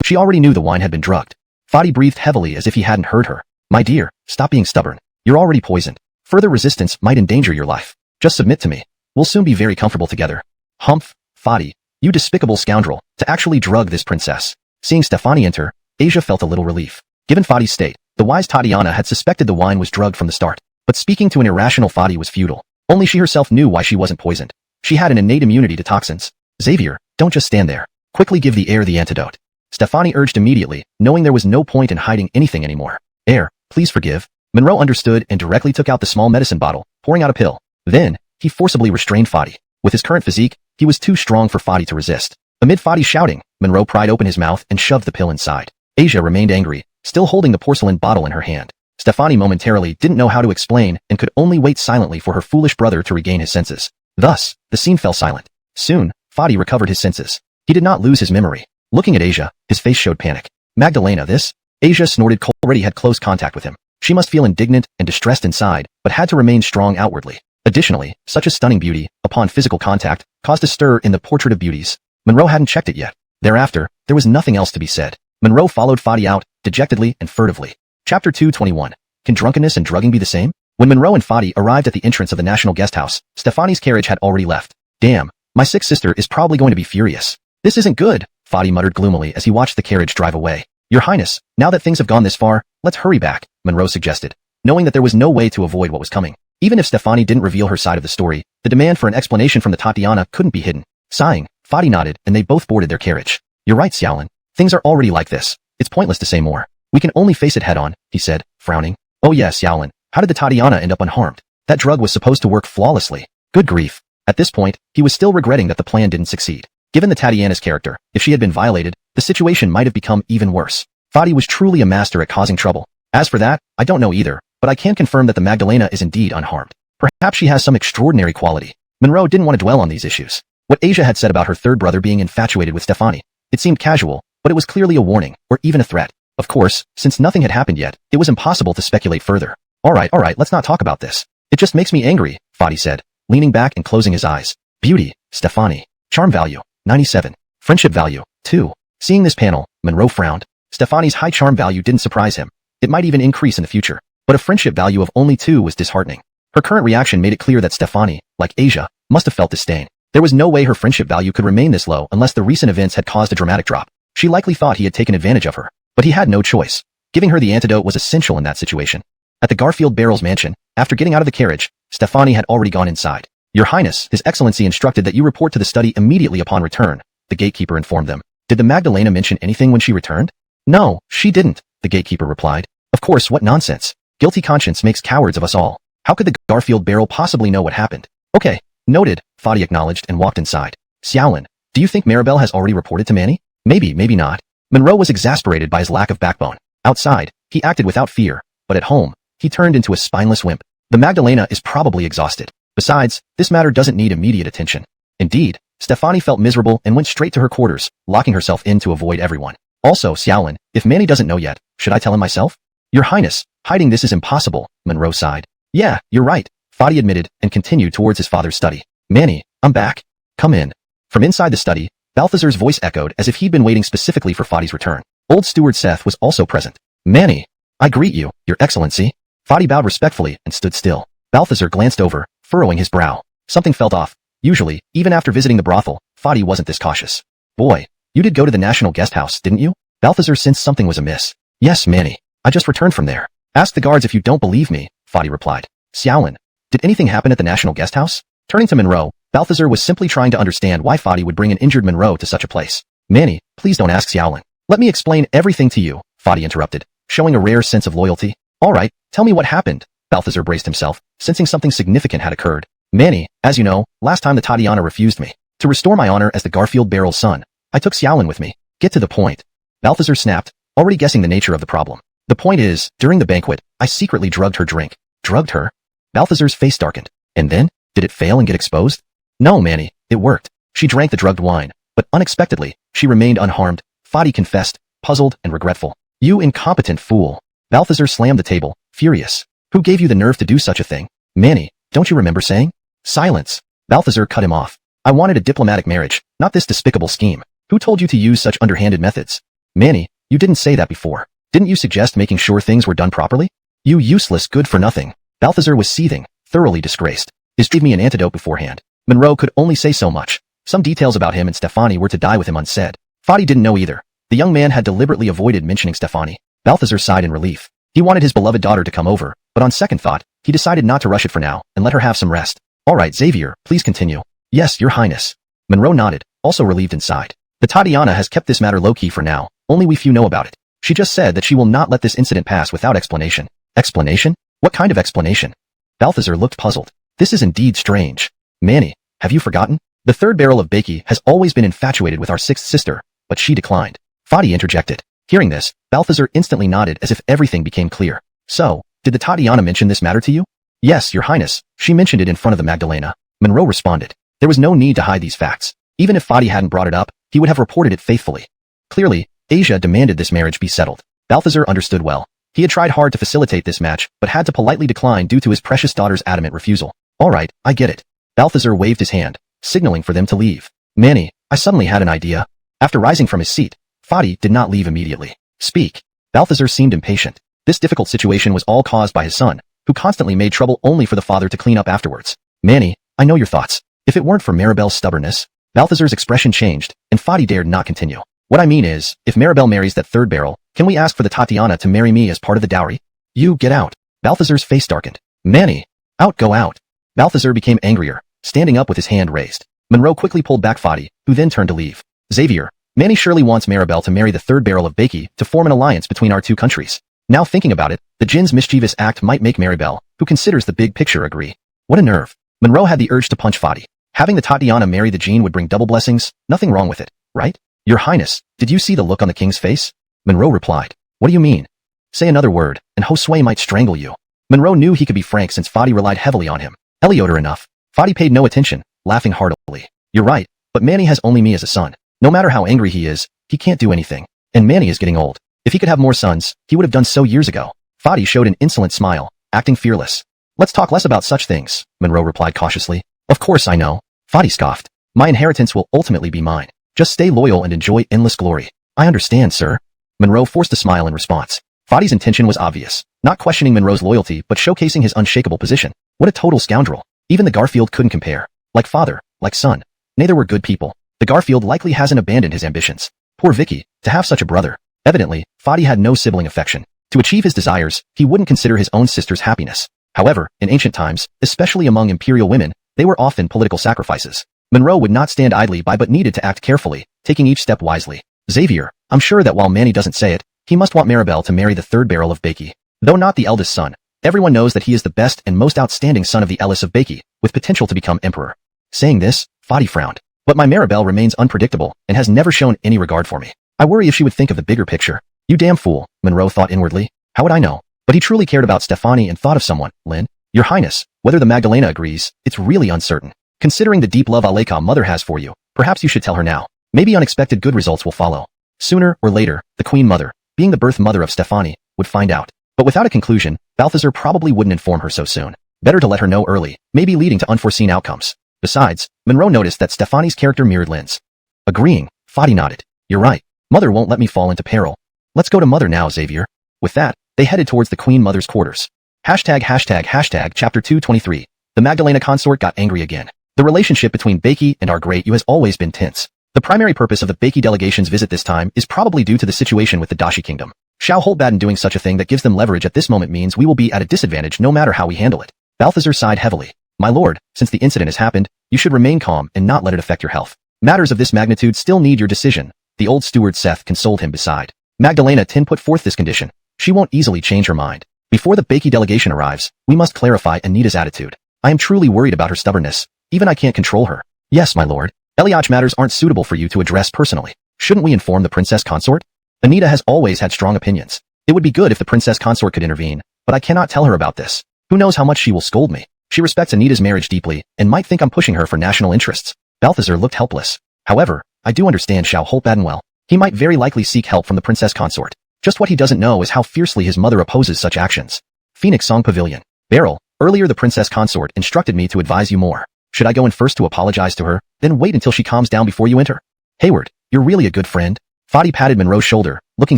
She already knew the wine had been drugged. Fadi breathed heavily as if he hadn't heard her. My dear, stop being stubborn. You're already poisoned. Further resistance might endanger your life. Just submit to me. We'll soon be very comfortable together. Humph, Fadi, you despicable scoundrel, to actually drug this princess. Seeing Stefani enter, Asia felt a little relief. Given Fadi's state, the wise Tatiana had suspected the wine was drugged from the start. But speaking to an irrational Fadi was futile. Only she herself knew why she wasn't poisoned. She had an innate immunity to toxins. Xavier, don't just stand there. Quickly give the heir the antidote. Stefani urged immediately, knowing there was no point in hiding anything anymore. Heir, please forgive. Monroe understood and directly took out the small medicine bottle, pouring out a pill. Then, he forcibly restrained Fadi. With his current physique, he was too strong for Fadi to resist. Amid Fadi's shouting, Monroe pried open his mouth and shoved the pill inside. Asia remained angry, still holding the porcelain bottle in her hand. Stefani momentarily didn't know how to explain and could only wait silently for her foolish brother to regain his senses. Thus, the scene fell silent. Soon, Fadi recovered his senses. He did not lose his memory. Looking at Asia, his face showed panic. Magdalena, this? Asia snorted. Cole already had close contact with him. She must feel indignant and distressed inside, but had to remain strong outwardly. Additionally, such a stunning beauty, upon physical contact, caused a stir in the portrait of beauties. Monroe hadn't checked it yet. Thereafter, there was nothing else to be said. Monroe followed Fadi out, dejectedly and furtively. Chapter 221. Can drunkenness and drugging be the same? When Monroe and Fadi arrived at the entrance of the National Guest House, Stefani's carriage had already left. Damn, my sick sister is probably going to be furious. This isn't good, Fadi muttered gloomily as he watched the carriage drive away. Your Highness, now that things have gone this far, let's hurry back, Monroe suggested, knowing that there was no way to avoid what was coming. Even if Stefani didn't reveal her side of the story, the demand for an explanation from the Tatiana couldn't be hidden. Sighing, Fadi nodded and they both boarded their carriage. You're right, Xiaolin. Things are already like this. It's pointless to say more. We can only face it head-on, he said, frowning. Oh yes, Xiaolin. How did the Tatiana end up unharmed? That drug was supposed to work flawlessly. Good grief. At this point, he was still regretting that the plan didn't succeed. Given the Tatiana's character, if she had been violated, the situation might have become even worse. Fadi was truly a master at causing trouble. As for that, I don't know either, but I can confirm that the Magdalena is indeed unharmed. Perhaps she has some extraordinary quality. Monroe didn't want to dwell on these issues. What Asia had said about her third brother being infatuated with Stefani, it seemed casual, but it was clearly a warning, or even a threat. Of course, since nothing had happened yet, it was impossible to speculate further. Alright, let's not talk about this. It just makes me angry, Fadi said, leaning back and closing his eyes. Beauty, Stefani. Charm value, 97. Friendship value, 2. Seeing this panel, Monroe frowned. Stefani's high charm value didn't surprise him. It might even increase in the future. But a friendship value of only 2 was disheartening. Her current reaction made it clear that Stefani, like Asia, must have felt disdain. There was no way her friendship value could remain this low unless the recent events had caused a dramatic drop. She likely thought he had taken advantage of her. But he had no choice. Giving her the antidote was essential in that situation. At the Garfield Barrels mansion, after getting out of the carriage, Stefani had already gone inside. Your Highness, His Excellency instructed that you report to the study immediately upon return, the gatekeeper informed them. Did the Magdalena mention anything when she returned? No, she didn't, the gatekeeper replied. Of course, what nonsense. Guilty conscience makes cowards of us all. How could the Garfield Barrel possibly know what happened? Okay, noted, Fadi acknowledged and walked inside. Xiaolin, do you think Maribel has already reported to Manny? Maybe not. Monroe was exasperated by his lack of backbone. Outside, he acted without fear, but at home, he turned into a spineless wimp. The Magdalena is probably exhausted. Besides, this matter doesn't need immediate attention. Indeed, Stefani felt miserable and went straight to her quarters, locking herself in to avoid everyone. Also, Xiaolin, if Manny doesn't know yet, should I tell him myself? Your Highness, hiding this is impossible, Monroe sighed. Yeah, you're right, Fadi admitted and continued towards his father's study. Manny, I'm back. Come in. From inside the study, Balthazar's voice echoed as if he'd been waiting specifically for Fadi's return. Old Steward Seth was also present. Manny. I greet you, Your Excellency. Fadi bowed respectfully and stood still. Balthazar glanced over, furrowing his brow. Something felt off. Usually, even after visiting the brothel, Fadi wasn't this cautious. Boy, you did go to the National Guest House, didn't you? Balthazar sensed something was amiss. Yes, Manny. I just returned from there. Ask the guards if you don't believe me, Fadi replied. Xiaolin, did anything happen at the National Guest House? Turning to Monroe, Balthazar was simply trying to understand why Fadi would bring an injured Monroe to such a place. Manny, please don't ask Xiaolin. Let me explain everything to you, Fadi interrupted, showing a rare sense of loyalty. All right, tell me what happened. Balthazar braced himself, sensing something significant had occurred. Manny, as you know, last time the Tatiana refused me. To restore my honor as the Garfield Barrel's son, I took Xiaolin with me. Get to the point. Balthazar snapped, already guessing the nature of the problem. The point is, during the banquet, I secretly drugged her drink. Drugged her? Balthazar's face darkened. And then? Did it fail and get exposed? No, Manny, it worked. She drank the drugged wine, but unexpectedly, she remained unharmed. Fadi confessed, puzzled and regretful. You incompetent fool. Balthazar slammed the table, furious. Who gave you the nerve to do such a thing? Manny, don't you remember saying? Silence. Balthazar cut him off. I wanted a diplomatic marriage, not this despicable scheme. Who told you to use such underhanded methods? Manny, you didn't say that before. Didn't you suggest making sure things were done properly? You useless good-for-nothing. Balthazar was seething, thoroughly disgraced. Give me an antidote beforehand. Monroe could only say so much. Some details about him and Stefani were to die with him unsaid. Fadi didn't know either. The young man had deliberately avoided mentioning Stefani. Balthazar sighed in relief. He wanted his beloved daughter to come over, but on second thought, he decided not to rush it for now and let her have some rest. All right, Xavier, please continue. Yes, Your Highness. Monroe nodded, also relieved inside. The Tatiana has kept this matter low-key for now, only we few know about it. She just said that she will not let this incident pass without explanation. Explanation? What kind of explanation? Balthazar looked puzzled. This is indeed strange. Manny, have you forgotten? The third barrel of Bakey has always been infatuated with our sixth sister, but she declined. Fadi interjected. Hearing this, Balthazar instantly nodded as if everything became clear. So, did the Tatiana mention this matter to you? Yes, Your Highness, she mentioned it in front of the Magdalena. Monroe responded. There was no need to hide these facts. Even if Fadi hadn't brought it up, he would have reported it faithfully. Clearly, Asia demanded this marriage be settled. Balthazar understood well. He had tried hard to facilitate this match, but had to politely decline due to his precious daughter's adamant refusal. All right, I get it. Balthazar waved his hand, signaling for them to leave. Manny, I suddenly had an idea. After rising from his seat, Fadi did not leave immediately. Speak. Balthazar seemed impatient. This difficult situation was all caused by his son, who constantly made trouble only for the father to clean up afterwards. Manny, I know your thoughts. If it weren't for Maribel's stubbornness, Balthazar's expression changed, and Fadi dared not continue. What I mean is, if Maribel marries that third barrel, can we ask for the Tatiana to marry me as part of the dowry? You get out. Balthazar's face darkened. Manny, out go out. Balthazar became angrier, standing up with his hand raised. Monroe quickly pulled back Fadi, who then turned to leave. Xavier, Manny surely wants Maribel to marry the third barrel of Bakey to form an alliance between our two countries. Now thinking about it, the Jin's mischievous act might make Maribel, who considers the big picture, agree. What a nerve. Monroe had the urge to punch Fadi. Having the Tatiana marry the Jin would bring double blessings, nothing wrong with it, right? Your Highness, did you see the look on the king's face? Monroe replied. What do you mean? Say another word, and Josue might strangle you. Monroe knew he could be frank since Fadi relied heavily on him. Elioter enough. Fadi paid no attention, laughing heartily. You're right, but Manny has only me as a son. No matter how angry he is, he can't do anything. And Manny is getting old. If he could have more sons, he would have done so years ago. Fadi showed an insolent smile, acting fearless. Let's talk less about such things, Monroe replied cautiously. Of course I know. Fadi scoffed. My inheritance will ultimately be mine. Just stay loyal and enjoy endless glory. I understand, sir. Monroe forced a smile in response. Fadi's intention was obvious, not questioning Monroe's loyalty but showcasing his unshakable position. What a total scoundrel. Even the Garfield couldn't compare. Like father, like son. Neither were good people. The Garfield likely hasn't abandoned his ambitions. Poor Vicky, to have such a brother. Evidently, Fadi had no sibling affection. To achieve his desires, he wouldn't consider his own sister's happiness. However, in ancient times, especially among imperial women, they were often political sacrifices. Monroe would not stand idly by but needed to act carefully, taking each step wisely. Xavier, I'm sure that while Manny doesn't say it, he must want Maribel to marry the third barrel of Bakey. Though not the eldest son, everyone knows that he is the best and most outstanding son of the Ellis of Bakey, with potential to become emperor. Saying this, Fadi frowned. But my Maribel remains unpredictable and has never shown any regard for me. I worry if she would think of the bigger picture. You damn fool, Monroe thought inwardly. How would I know? But he truly cared about Stefani and thought of someone. Lynn, Your Highness, whether the Magdalena agrees, it's really uncertain. Considering the deep love Aleka mother has for you, perhaps you should tell her now. Maybe unexpected good results will follow. Sooner or later, the Queen Mother, being the birth mother of Stefani, would find out. But without a conclusion, Balthazar probably wouldn't inform her so soon. Better to let her know early, maybe leading to unforeseen outcomes. Besides, Monroe noticed that Stefani's character mirrored Lynn's. Agreeing, Fadi nodded. You're right. Mother won't let me fall into peril. Let's go to Mother now, Xavier. With that, They headed towards the Queen Mother's quarters. Chapter 223. The Magdalena consort got angry again. The relationship between Beiki and our Great Yu has always been tense. The primary purpose of the Beiki delegation's visit this time is probably due to the situation with the Dashi Kingdom. Xiao Holtbaden doing such a thing that gives them leverage at this moment means we will be at a disadvantage no matter how we handle it. Balthazar sighed heavily. My lord, since the incident has happened, you should remain calm and not let it affect your health. Matters of this magnitude still need your decision. The old steward Seth consoled him beside. Magdalena Tin put forth this condition. She won't easily change her mind. Before the Beiki delegation arrives, we must clarify Anita's attitude. I am truly worried about her stubbornness. Even I can't control her. Yes, my lord. Eliach matters aren't suitable for you to address personally. Shouldn't we inform the princess consort? Anita has always had strong opinions. It would be good if the princess consort could intervene, but I cannot tell her about this. Who knows how much she will scold me. She respects Anita's marriage deeply and might think I'm pushing her for national interests. Balthazar looked helpless. However, I do understand Xiao Holtbaden well. He might very likely seek help from the princess consort. Just what he doesn't know is how fiercely his mother opposes such actions. Phoenix Song Pavilion. Beryl, earlier the princess consort instructed me to advise you more. Should I go in first to apologize to her, then wait until she calms down before you enter? Hayward, you're really a good friend. Fadi patted Monroe's shoulder, looking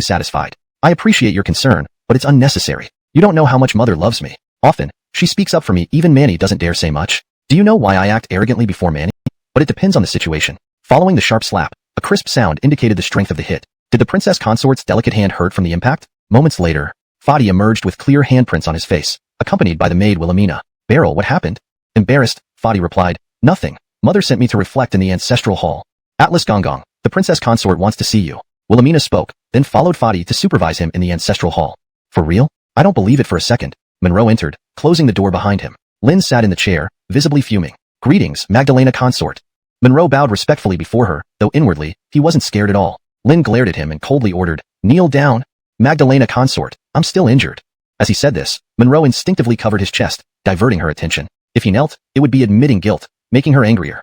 satisfied. I appreciate your concern, but it's unnecessary. You don't know how much mother loves me. Often, she speaks up for me even Manny doesn't dare say much. Do you know why I act arrogantly before Manny? But it depends on the situation. Following the sharp slap, a crisp sound indicated the strength of the hit. Did the princess consort's delicate hand hurt from the impact? Moments later, Fadi emerged with clear handprints on his face, accompanied by the maid Wilhelmina. Beryl, what happened? Embarrassed, Fadi replied, nothing. Mother sent me to reflect in the ancestral hall. Atlas Gongong, the princess consort wants to see you. Wilhelmina spoke, then followed Fadi to supervise him in the ancestral hall. For real? I don't believe it for a second. Monroe entered, closing the door behind him. Lin sat in the chair, visibly fuming. Greetings, Magdalena consort. Monroe bowed respectfully before her, though inwardly, he wasn't scared at all. Lin glared at him and coldly ordered, kneel down. Magdalena consort, I'm still injured. As he said this, Monroe instinctively covered his chest, diverting her attention. If he knelt, it would be admitting guilt, making her angrier.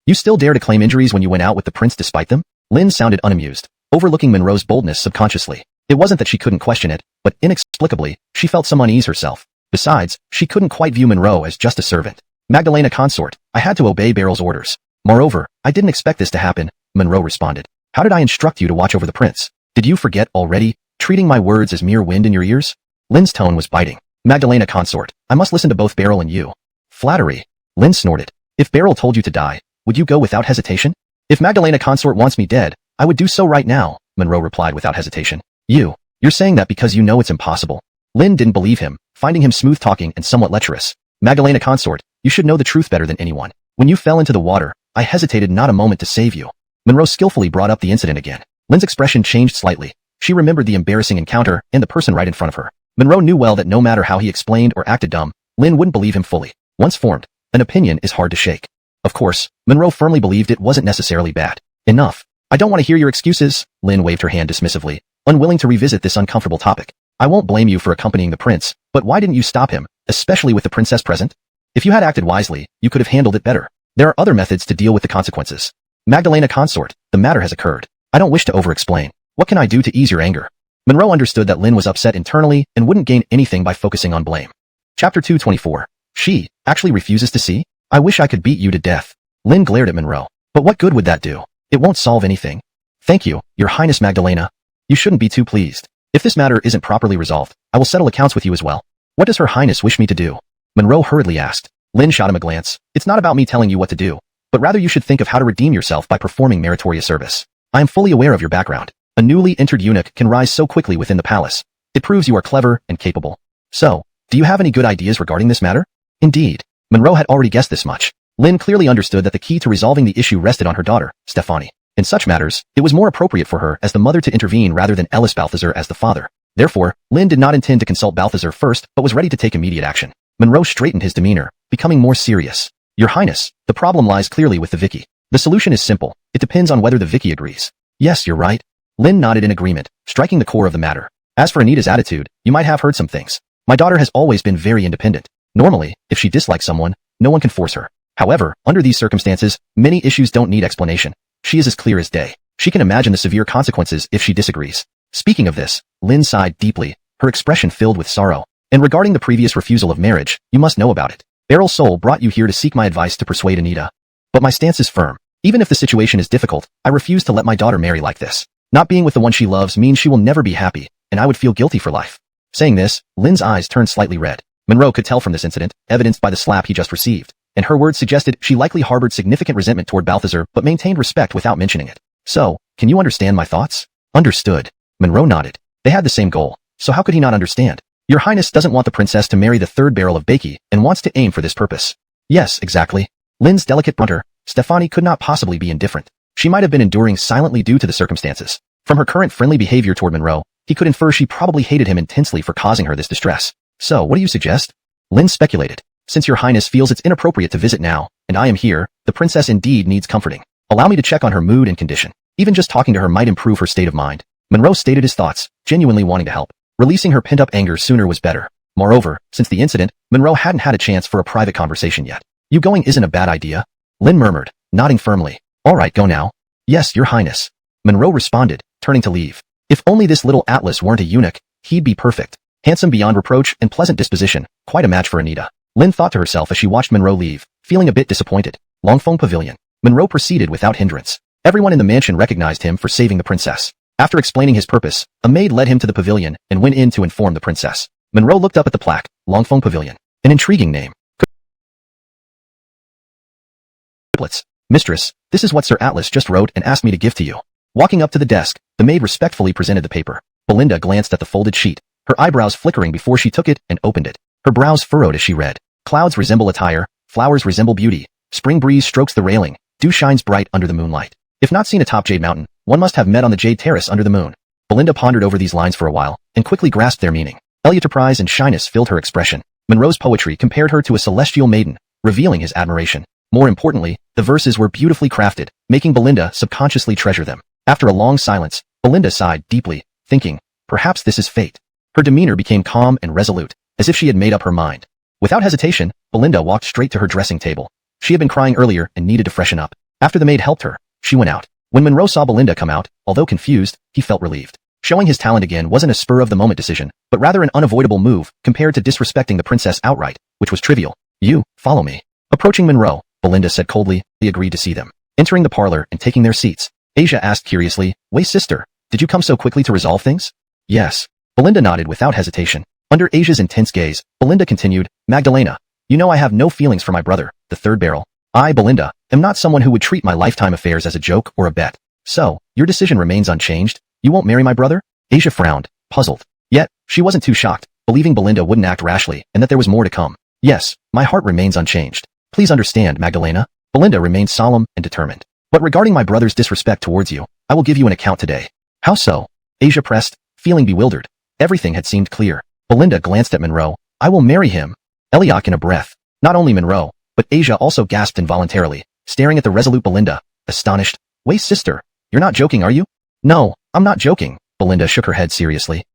You still dare to claim injuries when you went out with the prince despite them? Lin sounded unamused, overlooking Monroe's boldness subconsciously. It wasn't that she couldn't question it, but inexplicably, she felt some unease herself. Besides, she couldn't quite view Monroe as just a servant. Magdalena consort, I had to obey Beryl's orders. Moreover, I didn't expect this to happen, Monroe responded. How did I instruct you to watch over the prince? Did you forget already, treating my words as mere wind in your ears? Lin's tone was biting. Magdalena consort, I must listen to both Beryl and you. Flattery. Lin snorted. If Beryl told you to die, would you go without hesitation? If Magdalena consort wants me dead, I would do so right now, Monroe replied without hesitation. You're saying that because you know it's impossible. Lin didn't believe him, finding him smooth-talking and somewhat lecherous. Magdalena consort, you should know the truth better than anyone. When you fell into the water, I hesitated not a moment to save you. Monroe skillfully brought up the incident again. Lin's expression changed slightly. She remembered the embarrassing encounter and the person right in front of her. Monroe knew well that no matter how he explained or acted dumb, Lin wouldn't believe him fully. Once formed, an opinion is hard to shake. Of course, Monroe firmly believed it wasn't necessarily bad. Enough. I don't want to hear your excuses, Lin waved her hand dismissively, unwilling to revisit this uncomfortable topic. I won't blame you for accompanying the prince, but why didn't you stop him, especially with the princess present? If you had acted wisely, you could have handled it better. There are other methods to deal with the consequences. Magdalena consort, the matter has occurred. I don't wish to over-explain. What can I do to ease your anger? Monroe understood that Lin was upset internally and wouldn't gain anything by focusing on blame. Chapter 224. She actually refuses to see? I wish I could beat you to death. Lin glared at Monroe. But what good would that do? It won't solve anything. Thank you, Your Highness Magdalena. You shouldn't be too pleased. If this matter isn't properly resolved, I will settle accounts with you as well. What does Her Highness wish me to do? Monroe hurriedly asked. Lin shot him a glance. It's not about me telling you what to do, but rather you should think of how to redeem yourself by performing meritorious service. I am fully aware of your background. A newly entered eunuch can rise so quickly within the palace. It proves you are clever and capable. So, do you have any good ideas regarding this matter? Indeed. Monroe had already guessed this much. Lin clearly understood that the key to resolving the issue rested on her daughter, Stephanie. In such matters, it was more appropriate for her as the mother to intervene rather than Ellis Balthazar as the father. Therefore, Lin did not intend to consult Balthazar first but was ready to take immediate action. Monroe straightened his demeanor, becoming more serious. Your Highness, the problem lies clearly with the Vicky. The solution is simple. It depends on whether the Vicky agrees. Yes, you're right. Lin nodded in agreement, striking the core of the matter. As for Anita's attitude, you might have heard some things. My daughter has always been very independent. Normally, if she dislikes someone, no one can force her. However, under these circumstances, many issues don't need explanation. She is as clear as day. She can imagine the severe consequences if she disagrees. Speaking of this, Lin sighed deeply, her expression filled with sorrow. And regarding the previous refusal of marriage, you must know about it. Beryl's soul brought you here to seek my advice to persuade Anita. But my stance is firm. Even if the situation is difficult, I refuse to let my daughter marry like this. Not being with the one she loves means she will never be happy, and I would feel guilty for life. Saying this, Lin's eyes turned slightly red. Monroe could tell from this incident, evidenced by the slap he just received, and her words suggested she likely harbored significant resentment toward Balthazar but maintained respect without mentioning it. So, can you understand my thoughts? Understood. Monroe nodded. They had the same goal, so how could he not understand? Your Highness doesn't want the princess to marry the third barrel of Bakey and wants to aim for this purpose. Yes, exactly. Lin's delicate brunter, Stefani, could not possibly be indifferent. She might have been enduring silently due to the circumstances. From her current friendly behavior toward Monroe, he could infer she probably hated him intensely for causing her this distress. So, what do you suggest? Lin speculated. Since your Highness feels it's inappropriate to visit now, and I am here, the princess indeed needs comforting. Allow me to check on her mood and condition. Even just talking to her might improve her state of mind. Monroe stated his thoughts, genuinely wanting to help. Releasing her pent-up anger sooner was better. Moreover, since the incident, Monroe hadn't had a chance for a private conversation yet. You going isn't a bad idea. Lin murmured, nodding firmly. All right, go now. Yes, your Highness. Monroe responded, turning to leave. If only this little Atlas weren't a eunuch, he'd be perfect. Handsome beyond reproach and pleasant disposition, quite a match for Anita. Lin thought to herself as she watched Monroe leave, feeling a bit disappointed. Longfeng Pavilion. Monroe proceeded without hindrance. Everyone in the mansion recognized him for saving the princess. After explaining his purpose, a maid led him to the pavilion and went in to inform the princess. Monroe looked up at the plaque, Longfeng Pavilion. An intriguing name. Mistress, this is what Sir Atlas just wrote and asked me to give to you. Walking up to the desk, the maid respectfully presented the paper. Belinda glanced at the folded sheet, her eyebrows flickering before she took it and opened it. Her brows furrowed as she read. Clouds resemble attire, flowers resemble beauty, spring breeze strokes the railing, dew shines bright under the moonlight. If not seen atop Jade Mountain, one must have met on the Jade Terrace under the moon. Belinda pondered over these lines for a while, and quickly grasped their meaning. Enterprise and shyness filled her expression. Monroe's poetry compared her to a celestial maiden, revealing his admiration. More importantly, the verses were beautifully crafted, making Belinda subconsciously treasure them. After a long silence, Belinda sighed deeply, thinking, perhaps this is fate. Her demeanor became calm and resolute, as if she had made up her mind. Without hesitation, Belinda walked straight to her dressing table. She had been crying earlier and needed to freshen up. After the maid helped her, she went out. When Monroe saw Belinda come out, although confused, he felt relieved. Showing his talent again wasn't a spur-of-the-moment decision, but rather an unavoidable move compared to disrespecting the princess outright, which was trivial. You, follow me. Approaching Monroe, Belinda said coldly, they agreed to see them. Entering the parlor and taking their seats, Asia asked curiously, Wei sister, did you come so quickly to resolve things? Yes. Belinda nodded without hesitation. Under Asia's intense gaze, Belinda continued, Magdalena, you know I have no feelings for my brother, the third barrel. I, Belinda, am not someone who would treat my lifetime affairs as a joke or a bet. So, your decision remains unchanged? You won't marry my brother? Asia frowned, puzzled. Yet, she wasn't too shocked, believing Belinda wouldn't act rashly and that there was more to come. Yes, my heart remains unchanged. Please understand, Magdalena. Belinda remained solemn and determined. But regarding my brother's disrespect towards you, I will give you an account today. How so? Asia pressed, feeling bewildered. Everything had seemed clear. Belinda glanced at Monroe. I will marry him. Eliak in a breath. Not only Monroe, but Asia also gasped involuntarily, staring at the resolute Belinda, astonished. Wait, sister, you're not joking, are you? No, I'm not joking. Belinda shook her head seriously.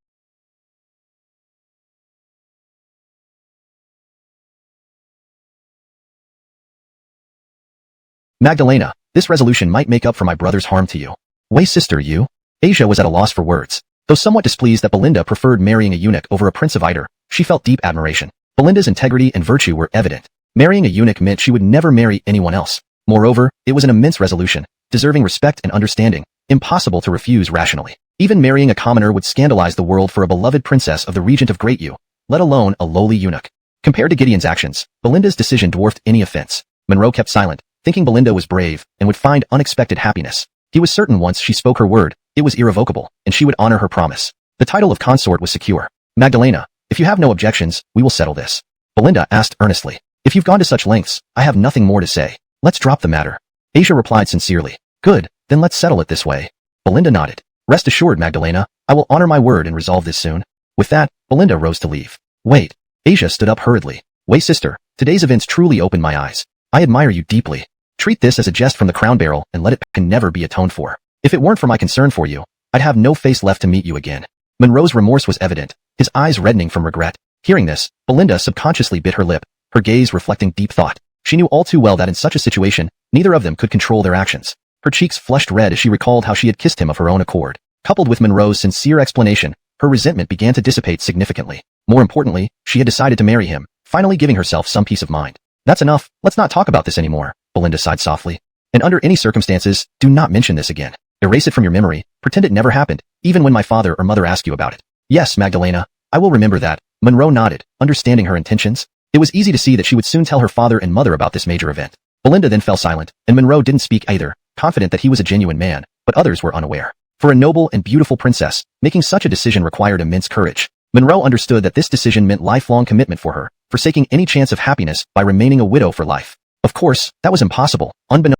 Magdalena, this resolution might make up for my brother's harm to you. Wei sister, you? Asia was at a loss for words. Though somewhat displeased that Belinda preferred marrying a eunuch over a prince of Iter, she felt deep admiration. Belinda's integrity and virtue were evident. Marrying a eunuch meant she would never marry anyone else. Moreover, it was an immense resolution, deserving respect and understanding, impossible to refuse rationally. Even marrying a commoner would scandalize the world for a beloved princess of the regent of Great Yu, let alone a lowly eunuch. Compared to Gideon's actions, Belinda's decision dwarfed any offense. Monroe kept silent, thinking Belinda was brave and would find unexpected happiness. He was certain once she spoke her word, it was irrevocable, and she would honor her promise. The title of consort was secure. Magdalena, if you have no objections, we will settle this. Belinda asked earnestly. If you've gone to such lengths, I have nothing more to say. Let's drop the matter. Asia replied sincerely. Good, then let's settle it this way. Belinda nodded. Rest assured, Magdalena, I will honor my word and resolve this soon. With that, Belinda rose to leave. Wait. Asia stood up hurriedly. Wei sister, today's events truly opened my eyes. I admire you deeply. Treat this as a jest from the crown barrel and let it can never be atoned for. If it weren't for my concern for you, I'd have no face left to meet you again. Monroe's remorse was evident, his eyes reddening from regret. Hearing this, Belinda subconsciously bit her lip, her gaze reflecting deep thought. She knew all too well that in such a situation, neither of them could control their actions. Her cheeks flushed red as she recalled how she had kissed him of her own accord. Coupled with Monroe's sincere explanation, her resentment began to dissipate significantly. More importantly, she had decided to marry him, finally giving herself some peace of mind. That's enough, let's not talk about this anymore, Belinda sighed softly. And under any circumstances, do not mention this again. Erase it from your memory, pretend it never happened, even when my father or mother ask you about it. Yes, Magdalena, I will remember that. Monroe nodded, understanding her intentions. It was easy to see that she would soon tell her father and mother about this major event. Belinda then fell silent, and Monroe didn't speak either, confident that he was a genuine man, but others were unaware. For a noble and beautiful princess, making such a decision required immense courage. Monroe understood that this decision meant lifelong commitment for her, forsaking any chance of happiness by remaining a widow for life. Of course, that was impossible, unbeknownst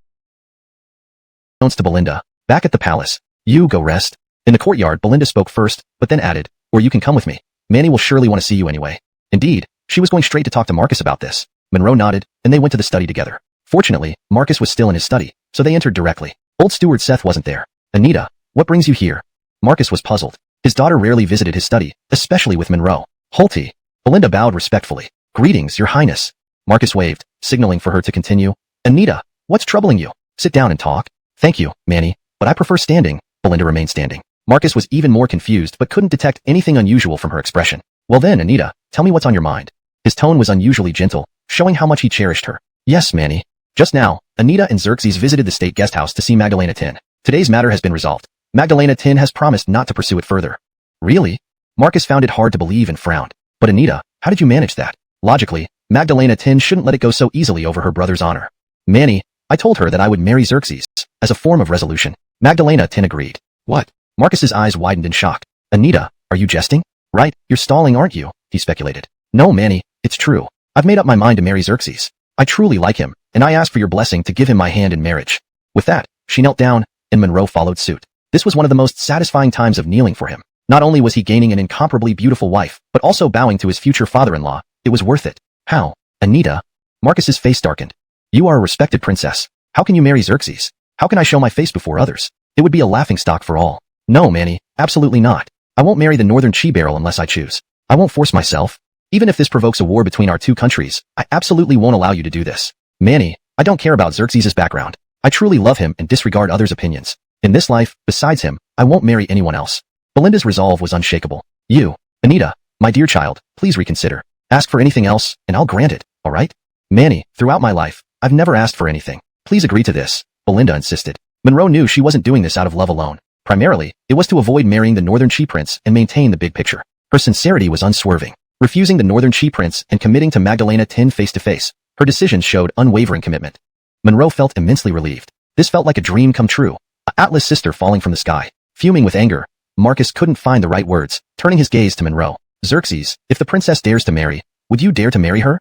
to Belinda. Back at the palace, you go rest. In the courtyard, Belinda spoke first, but then added, or you can come with me. Manny will surely want to see you anyway. Indeed, she was going straight to talk to Marcus about this. Monroe nodded, and they went to the study together. Fortunately, Marcus was still in his study, so they entered directly. Old steward Seth wasn't there. Anita, what brings you here? Marcus was puzzled. His daughter rarely visited his study, especially with Monroe. Holty. Belinda bowed respectfully. Greetings, your highness. Marcus waved, signaling for her to continue. Anita, what's troubling you? Sit down and talk. Thank you, Manny, but I prefer standing. Belinda remained standing. Marcus was even more confused but couldn't detect anything unusual from her expression. Well then, Anita, tell me what's on your mind. His tone was unusually gentle, showing how much he cherished her. Yes, Manny. Just now, Anita and Xerxes visited the state guest house to see Magdalena Tin. Today's matter has been resolved. Magdalena Tin has promised not to pursue it further. Really? Marcus found it hard to believe and frowned. But Anita, how did you manage that? Logically, Magdalena Tin shouldn't let it go so easily over her brother's honor. Manny, I told her that I would marry Xerxes, as a form of resolution. Magdalena Tin agreed. What? Marcus's eyes widened in shock. Anita, are you jesting? Right, you're stalling, aren't you? He speculated. No, Manny, it's true. I've made up my mind to marry Xerxes. I truly like him, and I ask for your blessing to give him my hand in marriage. With that, she knelt down, and Monroe followed suit. This was one of the most satisfying times of kneeling for him. Not only was he gaining an incomparably beautiful wife, but also bowing to his future father-in-law. It was worth it. How? Anita? Marcus's face darkened. You are a respected princess. How can you marry Xerxes? How can I show my face before others? It would be a laughingstock for all. No, Manny, absolutely not. I won't marry the northern Chi-Barrel unless I choose. I won't force myself. Even if this provokes a war between our two countries, I absolutely won't allow you to do this. Manny, I don't care about Xerxes' background. I truly love him and disregard others' opinions. In this life, besides him, I won't marry anyone else. Belinda's resolve was unshakable. You, Anita, my dear child, please reconsider. Ask for anything else, and I'll grant it, all right? Manny, throughout my life, I've never asked for anything. Please agree to this, Belinda insisted. Monroe knew she wasn't doing this out of love alone. Primarily, it was to avoid marrying the Northern Chi Prince and maintain the big picture. Her sincerity was unswerving. Refusing the Northern Chi Prince and committing to Magdalena Tin face-to-face, her decisions showed unwavering commitment. Monroe felt immensely relieved. This felt like a dream come true. An Atlas sister falling from the sky. Fuming with anger, Marcus couldn't find the right words, turning his gaze to Monroe. Xerxes, if the princess dares to marry, would you dare to marry her?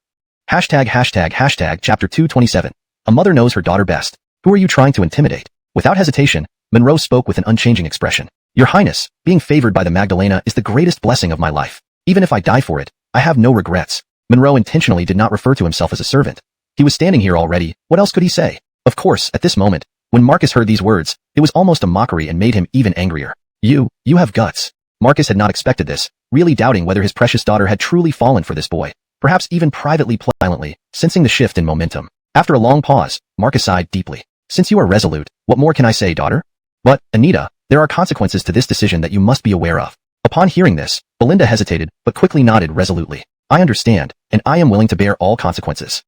Chapter 227. A mother knows her daughter best. Who are you trying to intimidate? Without hesitation, Monroe spoke with an unchanging expression. Your Highness, being favored by the Magdalena is the greatest blessing of my life. Even if I die for it, I have no regrets. Monroe intentionally did not refer to himself as a servant. He was standing here already, what else could he say? Of course, at this moment, when Marcus heard these words, it was almost a mockery and made him even angrier. You have guts. Marcus had not expected this, really doubting whether his precious daughter had truly fallen for this boy, perhaps even privately silently, sensing the shift in momentum. After a long pause, Marcus sighed deeply. Since you are resolute, what more can I say, daughter? But, Anita, there are consequences to this decision that you must be aware of. Upon hearing this, Belinda hesitated, but quickly nodded resolutely. I understand, and I am willing to bear all consequences.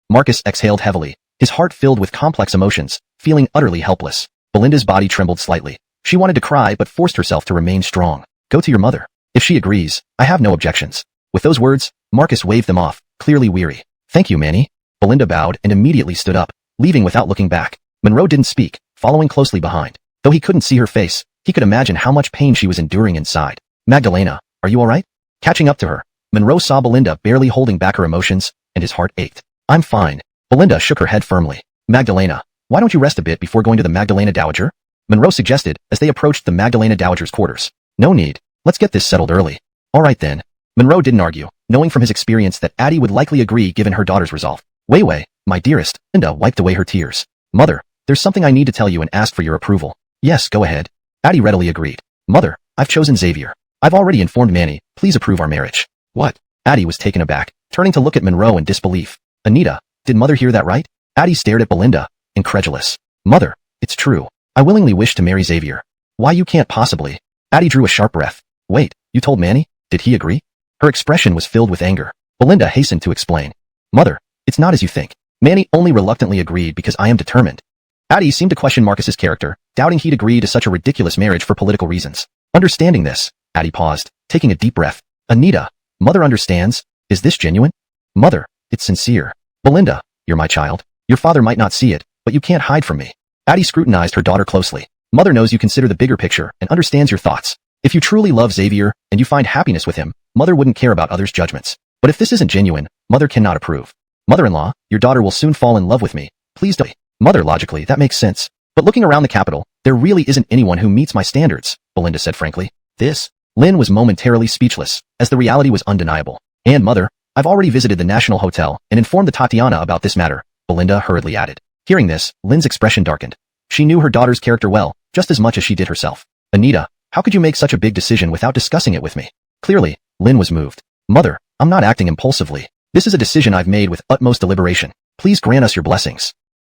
Marcus exhaled heavily, his heart filled with complex emotions, feeling utterly helpless. Belinda's body trembled slightly. She wanted to cry but forced herself to remain strong. Go to your mother. If she agrees, I have no objections. With those words, Marcus waved them off, clearly weary. Thank you, Manny. Belinda bowed and immediately stood up, leaving without looking back. Monroe didn't speak, following closely behind. Though he couldn't see her face, he could imagine how much pain she was enduring inside. Magdalena, are you all right? Catching up to her, Monroe saw Belinda barely holding back her emotions, and his heart ached. I'm fine. Belinda shook her head firmly. Magdalena, why don't you rest a bit before going to the Magdalena Dowager? Monroe suggested as they approached the Magdalena Dowager's quarters. No need. Let's get this settled early. All right then. Monroe didn't argue, knowing from his experience that Addie would likely agree given her daughter's resolve. Wei, my dearest, Linda wiped away her tears. Mother, there's something I need to tell you and ask for your approval. Yes, go ahead. Addie readily agreed. Mother, I've chosen Xavier. I've already informed Manny, please approve our marriage. What? Addie was taken aback, turning to look at Monroe in disbelief. Anita, did Mother hear that right? Addie stared at Belinda, incredulous. Mother, it's true. I willingly wish to marry Xavier. Why you can't possibly? Addie drew a sharp breath. Wait, you told Manny? Did he agree? Her expression was filled with anger. Belinda hastened to explain. Mother, it's not as you think. Manny only reluctantly agreed because I am determined. Addie seemed to question Marcus's character, doubting he'd agree to such a ridiculous marriage for political reasons. Understanding this, Addie paused, taking a deep breath. Anita, Mother understands. Is this genuine? Mother, it's sincere. Belinda, you're my child. Your father might not see it, but you can't hide from me. Addie scrutinized her daughter closely. Mother knows you consider the bigger picture and understands your thoughts. If you truly love Xavier and you find happiness with him, Mother wouldn't care about others' judgments. But if this isn't genuine, Mother cannot approve. Mother-in-law, your daughter will soon fall in love with me. Please don't. Mother, logically, that makes sense. But looking around the capital, there really isn't anyone who meets my standards, Belinda said frankly. Lynn was momentarily speechless, as the reality was undeniable. And Mother, I've already visited the National Hotel and informed the Tatiana about this matter, Belinda hurriedly added. Hearing this, Lynn's expression darkened. She knew her daughter's character well, just as much as she did herself. Anita, how could you make such a big decision without discussing it with me? Clearly, Lynn was moved. Mother, I'm not acting impulsively. This is a decision I've made with utmost deliberation. Please grant us your blessings.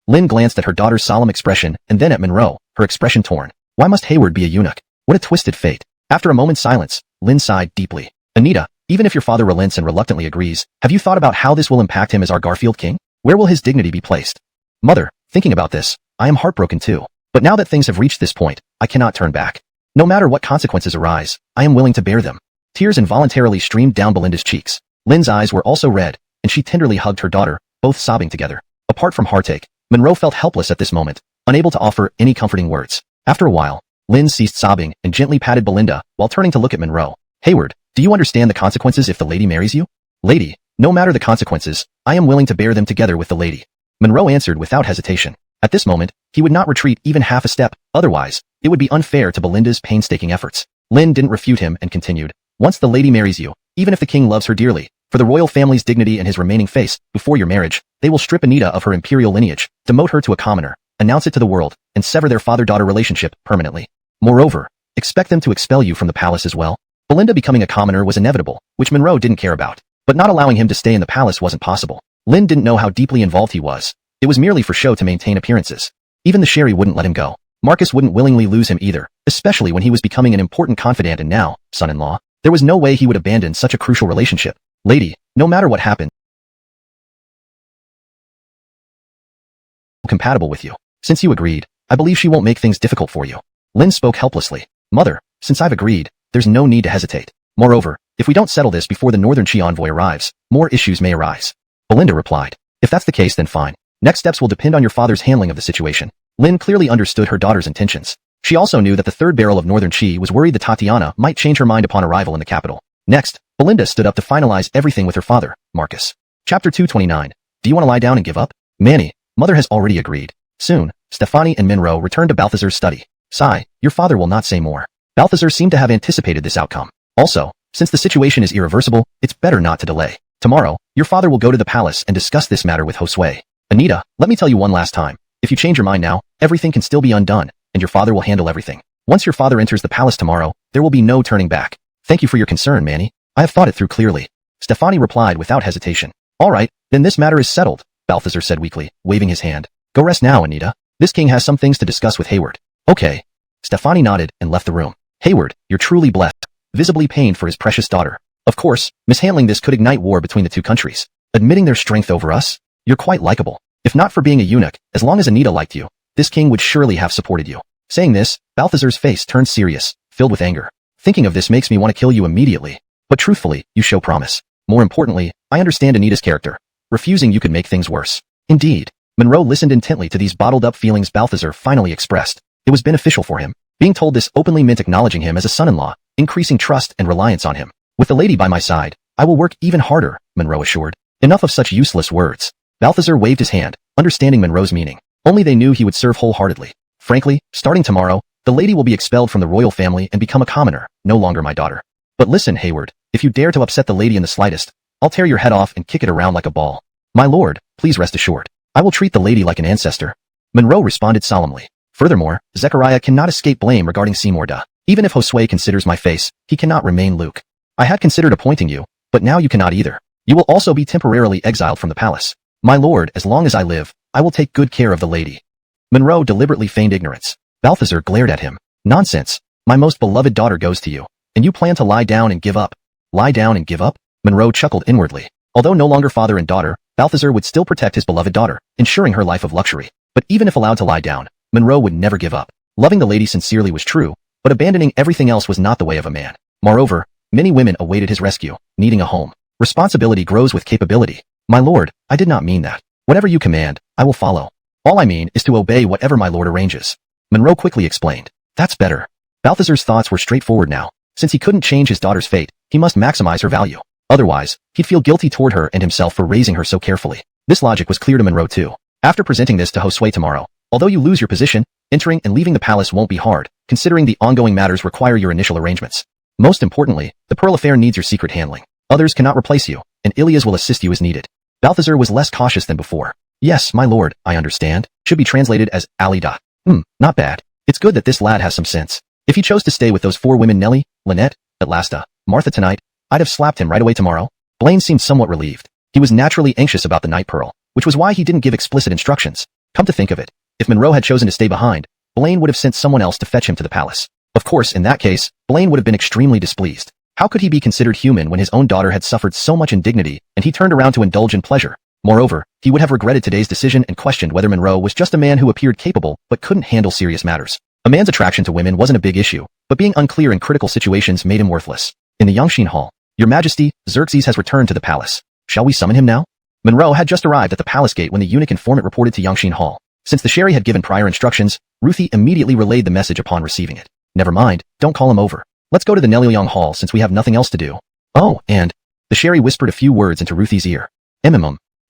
Lynn glanced at her daughter's solemn expression and then at Monroe, her expression torn. Why must Hayward be a eunuch? What a twisted fate. After a moment's silence, Lynn sighed deeply. Anita, even if your father relents and reluctantly agrees, have you thought about how this will impact him as our Garfield king? Where will his dignity be placed? Mother, thinking about this, I am heartbroken too. But now that things have reached this point, I cannot turn back. No matter what consequences arise, I am willing to bear them. Tears involuntarily streamed down Belinda's cheeks. Lynn's eyes were also red, and she tenderly hugged her daughter, both sobbing together. Apart from heartache, Monroe felt helpless at this moment, unable to offer any comforting words. After a while, Lynn ceased sobbing and gently patted Belinda while turning to look at Monroe. Hayward, do you understand the consequences if the lady marries you? Lady, no matter the consequences, I am willing to bear them together with the lady. Monroe answered without hesitation. At this moment, he would not retreat even half a step, otherwise, it would be unfair to Belinda's painstaking efforts. Lynn didn't refute him and continued. Once the lady marries you, even if the king loves her dearly, for the royal family's dignity and his remaining face, before your marriage, they will strip Anita of her imperial lineage, demote her to a commoner, announce it to the world, and sever their father-daughter relationship permanently. Moreover, expect them to expel you from the palace as well. Belinda becoming a commoner was inevitable, which Monroe didn't care about. But not allowing him to stay in the palace wasn't possible. Lynn didn't know how deeply involved he was. It was merely for show to maintain appearances. Even the Sherry wouldn't let him go. Marcus wouldn't willingly lose him either, especially when he was becoming an important confidant and now, son-in-law. There was no way he would abandon such a crucial relationship. Lady, no matter what happened, compatible with you. Since you agreed, I believe she won't make things difficult for you. Lynn spoke helplessly. Mother, since I've agreed, there's no need to hesitate. Moreover, if we don't settle this before the Northern Qi envoy arrives, more issues may arise. Belinda replied. If that's the case, then fine. Next steps will depend on your father's handling of the situation. Lynn clearly understood her daughter's intentions. She also knew that the third barrel of Northern Qi was worried that Tatiana might change her mind upon arrival in the capital. Next, Belinda stood up to finalize everything with her father, Marcus. Chapter 229. Do you want to lie down and give up? Manny, Mother has already agreed. Soon, Stefani and Monroe returned to Balthazar's study. Sigh, your father will not say more. Balthazar seemed to have anticipated this outcome. Also, since the situation is irreversible, it's better not to delay. Tomorrow, your father will go to the palace and discuss this matter with Josue. Anita, let me tell you one last time. If you change your mind now, everything can still be undone, and your father will handle everything. Once your father enters the palace tomorrow, there will be no turning back. Thank you for your concern, Manny. I have thought it through clearly. Stefani replied without hesitation. All right, then this matter is settled, Balthazar said weakly, waving his hand. Go rest now, Anita. This king has some things to discuss with Hayward. Okay. Stefani nodded and left the room. Hayward, you're truly blessed. Visibly pained for his precious daughter. Of course, mishandling this could ignite war between the two countries. Admitting their strength over us? You're quite likable. If not for being a eunuch, as long as Anita liked you, this king would surely have supported you. Saying this, Balthazar's face turned serious, filled with anger. Thinking of this makes me want to kill you immediately. But truthfully, you show promise. More importantly, I understand Anita's character. Refusing you could make things worse. Indeed. Monroe listened intently to these bottled-up feelings Balthazar finally expressed. It was beneficial for him. Being told this openly meant acknowledging him as a son-in-law, increasing trust and reliance on him. With the lady by my side, I will work even harder, Monroe assured. Enough of such useless words. Balthazar waved his hand, understanding Monroe's meaning. Only they knew he would serve wholeheartedly. Frankly, starting tomorrow, the lady will be expelled from the royal family and become a commoner, no longer my daughter. But listen, Hayward, if you dare to upset the lady in the slightest, I'll tear your head off and kick it around like a ball. My lord, please rest assured. I will treat the lady like an ancestor. Monroe responded solemnly. Furthermore, Zechariah cannot escape blame regarding Seymour Da. Even if Josue considers my face, he cannot remain Luke. I had considered appointing you, but now you cannot either. You will also be temporarily exiled from the palace. My lord, as long as I live, I will take good care of the lady. Monroe deliberately feigned ignorance. Balthazar glared at him. Nonsense. My most beloved daughter goes to you, and you plan to lie down and give up. Lie down and give up? Monroe chuckled inwardly. Although no longer father and daughter, Balthazar would still protect his beloved daughter, ensuring her life of luxury. But even if allowed to lie down, Monroe would never give up. Loving the lady sincerely was true, but abandoning everything else was not the way of a man. Moreover, Many women awaited his rescue, needing a home. Responsibility grows with capability. My lord, I did not mean that. Whatever you command, I will follow. All I mean is to obey whatever my lord arranges. Monroe quickly explained. That's better. Balthazar's thoughts were straightforward now. Since he couldn't change his daughter's fate, he must maximize her value. Otherwise, he'd feel guilty toward her and himself for raising her so carefully. This logic was clear to Monroe too. After presenting this to Josue tomorrow, although you lose your position, entering and leaving the palace won't be hard, considering the ongoing matters require your initial arrangements. Most importantly, the Pearl affair needs your secret handling. Others cannot replace you, and Ilias will assist you as needed. Balthazar was less cautious than before. Yes, my lord, I understand. Should be translated as Ali. Not bad. It's good that this lad has some sense. If he chose to stay with those 4 women Nellie, Lynette, Atlasta, Martha tonight, I'd have slapped him right away tomorrow. Blaine seemed somewhat relieved. He was naturally anxious about the Night Pearl, which was why he didn't give explicit instructions. Come to think of it, if Monroe had chosen to stay behind, Blaine would have sent someone else to fetch him to the palace. Of course, in that case, Blaine would have been extremely displeased. How could he be considered human when his own daughter had suffered so much indignity and he turned around to indulge in pleasure? Moreover, he would have regretted today's decision and questioned whether Monroe was just a man who appeared capable but couldn't handle serious matters. A man's attraction to women wasn't a big issue, but being unclear in critical situations made him worthless. In the Yangshin Hall, Your Majesty, Xerxes has returned to the palace. Shall we summon him now? Monroe had just arrived at the palace gate when the eunuch informant reported to Yangshin Hall. Since the Sherry had given prior instructions, Ruthie immediately relayed the message upon receiving it. Never mind, don't call him over. Let's go to the Nelilyong Hall since we have nothing else to do. Oh, and... The Sherry whispered a few words into Ruthie's ear.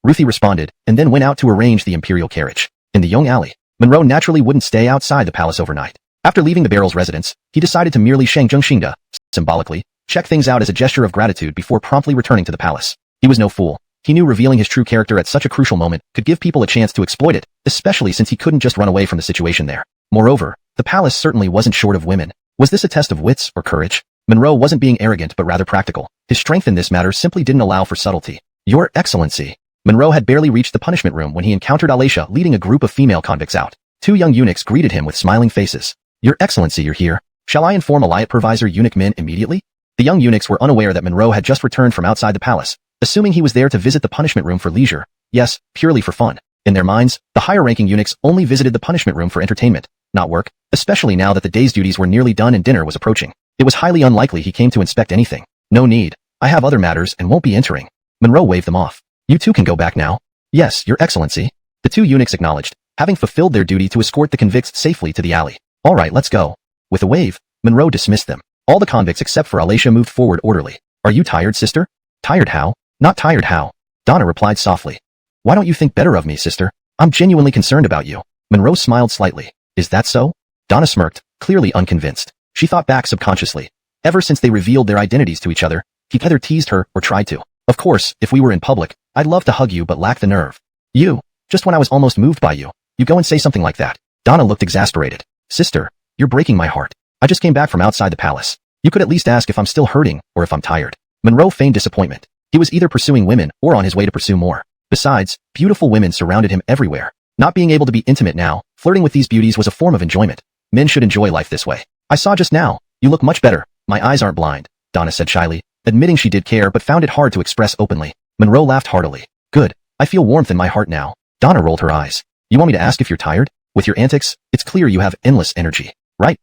Ruthie responded, and then went out to arrange the imperial carriage. In the Yong Alley, Monroe naturally wouldn't stay outside the palace overnight. After leaving the Barrel's residence, he decided to merely Shangzhengxingda, symbolically, check things out as a gesture of gratitude before promptly returning to the palace. He was no fool. He knew revealing his true character at such a crucial moment could give people a chance to exploit it, especially since he couldn't just run away from the situation there. Moreover, the palace certainly wasn't short of women. Was this a test of wits or courage? Monroe wasn't being arrogant but rather practical. His strength in this matter simply didn't allow for subtlety. Your Excellency. Monroe had barely reached the punishment room when he encountered Alacia leading a group of female convicts out. 2 young eunuchs greeted him with smiling faces. Your Excellency, you're here. Shall I inform Alliat Provisor Eunuch Min immediately? The young eunuchs were unaware that Monroe had just returned from outside the palace, assuming he was there to visit the punishment room for leisure. Yes, purely for fun. In their minds, the higher-ranking eunuchs only visited the punishment room for entertainment, not work, especially now that the day's duties were nearly done and dinner was approaching. It was highly unlikely he came to inspect anything. No need. I have other matters and won't be entering. Monroe waved them off. You 2 can go back now. Yes, Your Excellency. The 2 eunuchs acknowledged, having fulfilled their duty to escort the convicts safely to the alley. All right, let's go. With a wave, Monroe dismissed them. All the convicts except for Alacia moved forward orderly. Are you tired, sister? Tired how? Not tired how? Donna replied softly. Why don't you think better of me, sister? I'm genuinely concerned about you. Monroe smiled slightly. Is that so? Donna smirked, clearly unconvinced. She thought back subconsciously. Ever since they revealed their identities to each other, he'd either teased her or tried to. Of course, if we were in public, I'd love to hug you but lack the nerve. You, just when I was almost moved by you, you go and say something like that. Donna looked exasperated. Sister, you're breaking my heart. I just came back from outside the palace. You could at least ask if I'm still hurting or if I'm tired. Monroe feigned disappointment. He was either pursuing women or on his way to pursue more. Besides, beautiful women surrounded him everywhere. Not being able to be intimate now, flirting with these beauties was a form of enjoyment. Men should enjoy life this way. I saw just now. You look much better. My eyes aren't blind, Donna said shyly, admitting she did care but found it hard to express openly. Monroe laughed heartily. Good. I feel warmth in my heart now. Donna rolled her eyes. You want me to ask if you're tired? With your antics, it's clear you have endless energy. Right?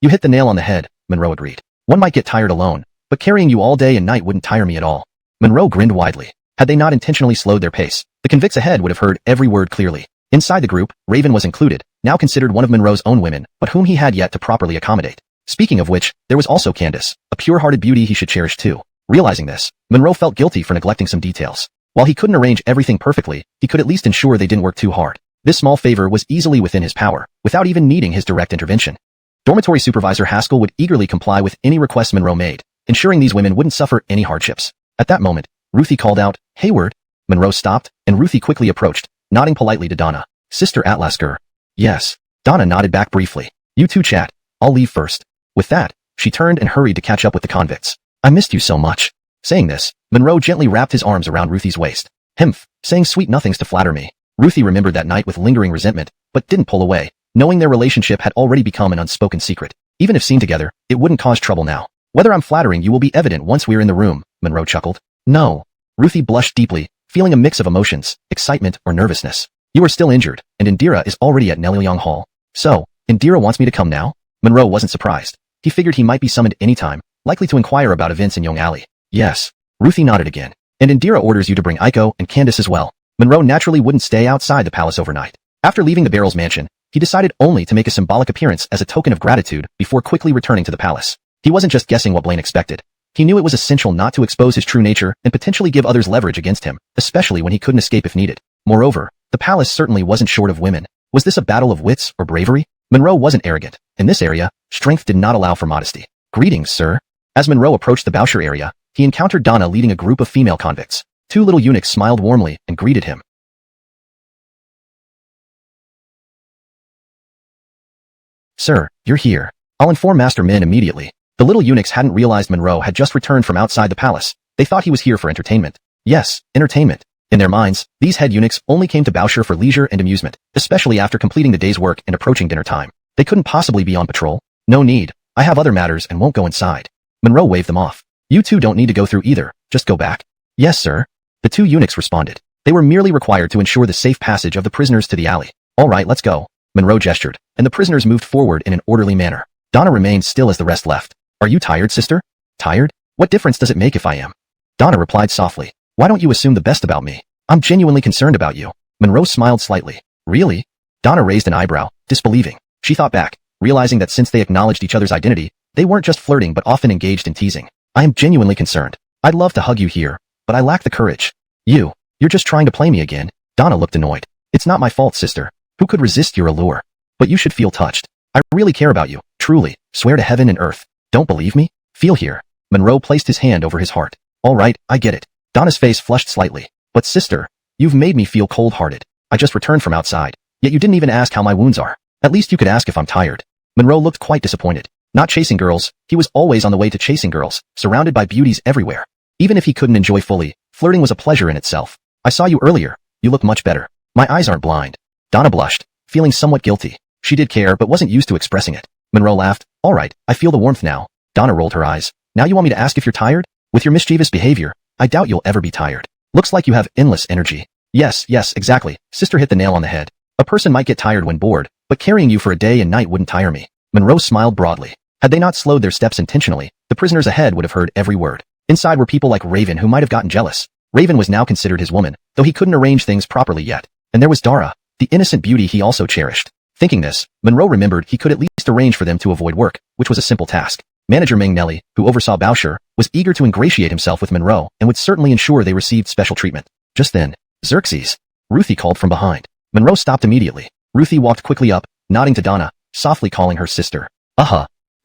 You hit the nail on the head, Monroe agreed. One might get tired alone, but carrying you all day and night wouldn't tire me at all. Monroe grinned widely. Had they not intentionally slowed their pace, the convicts ahead would have heard every word clearly. Inside the group, Raven was included, now considered one of Monroe's own women, but whom he had yet to properly accommodate. Speaking of which, there was also Candace, a pure-hearted beauty he should cherish too. Realizing this, Monroe felt guilty for neglecting some details. While he couldn't arrange everything perfectly, he could at least ensure they didn't work too hard. This small favor was easily within his power, without even needing his direct intervention. Dormitory Supervisor Haskell would eagerly comply with any request Monroe made, ensuring these women wouldn't suffer any hardships. At that moment, Ruthie called out, Hayward. Monroe stopped, and Ruthie quickly approached, nodding politely to Donna. Sister Atlasker. Yes. Donna nodded back briefly. You 2 chat. I'll leave first. With that, she turned and hurried to catch up with the convicts. I missed you so much. Saying this, Monroe gently wrapped his arms around Ruthie's waist. Hmph, saying sweet nothings to flatter me. Ruthie remembered that night with lingering resentment, but didn't pull away, knowing their relationship had already become an unspoken secret. Even if seen together, it wouldn't cause trouble now. Whether I'm flattering you will be evident once we're in the room, Monroe chuckled. No. Ruthie blushed deeply, feeling a mix of emotions, excitement or nervousness. You are still injured, and Indira is already at Nelilyong Hall. So, Indira wants me to come now? Monroe wasn't surprised. He figured he might be summoned any time, likely to inquire about events in Yong Alley. Yes. Ruthie nodded again. And Indira orders you to bring Aiko and Candace as well. Monroe naturally wouldn't stay outside the palace overnight. After leaving the Barrel's mansion, he decided only to make a symbolic appearance as a token of gratitude before quickly returning to the palace. He wasn't just guessing what Blaine expected. He knew it was essential not to expose his true nature and potentially give others leverage against him, especially when he couldn't escape if needed. Moreover, the palace certainly wasn't short of women. Was this a battle of wits or bravery? Monroe wasn't arrogant. In this area, strength did not allow for modesty. Greetings, sir. As Monroe approached the Boucher area, he encountered Donna leading a group of female convicts. Two little eunuchs smiled warmly and greeted him. Sir, you're here. I'll inform Master Min immediately. The little eunuchs hadn't realized Monroe had just returned from outside the palace. They thought he was here for entertainment. Yes, entertainment. In their minds, these head eunuchs only came to Boucher for leisure and amusement, especially after completing the day's work and approaching dinner time. They couldn't possibly be on patrol. No need. I have other matters and won't go inside. Monroe waved them off. You two don't need to go through either. Just go back. Yes, sir. The two eunuchs responded. They were merely required to ensure the safe passage of the prisoners to the alley. All right, let's go. Monroe gestured, and the prisoners moved forward in an orderly manner. Donna remained still as the rest left. Are you tired, sister? Tired? What difference does it make if I am? Donna replied softly. Why don't you assume the best about me? I'm genuinely concerned about you. Monroe smiled slightly. Really? Donna raised an eyebrow, disbelieving. She thought back, realizing that since they acknowledged each other's identity, they weren't just flirting but often engaged in teasing. I am genuinely concerned. I'd love to hug you here, but I lack the courage. You're just trying to play me again. Donna looked annoyed. It's not my fault, sister. Who could resist your allure? But you should feel touched. I really care about you, truly. Swear to heaven and earth. Don't believe me? Feel here. Monroe placed his hand over his heart. All right, I get it. Donna's face flushed slightly. But sister, you've made me feel cold-hearted. I just returned from outside. Yet you didn't even ask how my wounds are. At least you could ask if I'm tired. Monroe looked quite disappointed. Not chasing girls, he was always on the way to chasing girls, surrounded by beauties everywhere. Even if he couldn't enjoy fully, flirting was a pleasure in itself. I saw you earlier. You look much better. My eyes aren't blind. Donna blushed, feeling somewhat guilty. She did care but wasn't used to expressing it. Monroe laughed. All right, I feel the warmth now. Donna rolled her eyes. Now you want me to ask if you're tired? With your mischievous behavior, I doubt you'll ever be tired. Looks like you have endless energy. Yes, exactly. Sister hit the nail on the head. A person might get tired when bored, but carrying you for a day and night wouldn't tire me. Monroe smiled broadly. Had they not slowed their steps intentionally, the prisoners ahead would have heard every word. Inside were people like Raven who might have gotten jealous. Raven was now considered his woman, though he couldn't arrange things properly yet. And there was Dara, the innocent beauty he also cherished. Thinking this, Monroe remembered he could at least arrange for them to avoid work, which was a simple task. Manager Ming Nelly, who oversaw Boucher, was eager to ingratiate himself with Monroe and would certainly ensure they received special treatment. Just then, Xerxes, Ruthie called from behind. Monroe stopped immediately. Ruthie walked quickly up, nodding to Donna, softly calling her sister.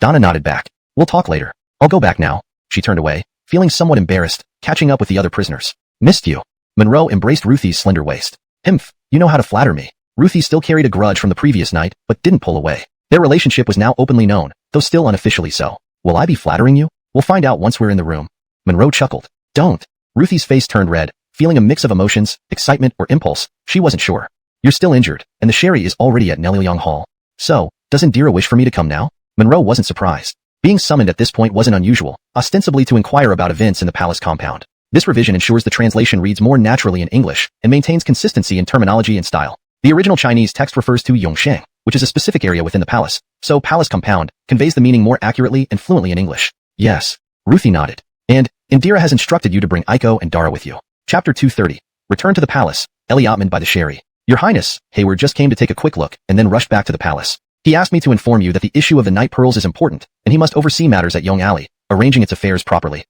Donna nodded back. We'll talk later. I'll go back now. She turned away, feeling somewhat embarrassed, catching up with the other prisoners. Missed you. Monroe embraced Ruthie's slender waist. Himph, you know how to flatter me. Ruthie still carried a grudge from the previous night, but didn't pull away. Their relationship was now openly known, though still unofficially so. Will I be flattering you? We'll find out once we're in the room. Monroe chuckled. Don't. Ruthie's face turned red, feeling a mix of emotions, excitement or impulse. She wasn't sure. You're still injured, and the sherry is already at Nelyong Hall. So, does Indira wish for me to come now? Monroe wasn't surprised. Being summoned at this point wasn't unusual, ostensibly to inquire about events in the palace compound. This revision ensures the translation reads more naturally in English and maintains consistency in terminology and style. The original Chinese text refers to Yongsheng, which is a specific area within the palace, so palace compound conveys the meaning more accurately and fluently in English. Yes. Ruthie nodded. And, Indira has instructed you to bring Aiko and Dara with you. Chapter 230. Return to the palace. Eliotman by the sherry. Your Highness, Hayward just came to take a quick look and then rushed back to the palace. He asked me to inform you that the issue of the night pearls is important, and he must oversee matters at Yong Alley, arranging its affairs properly.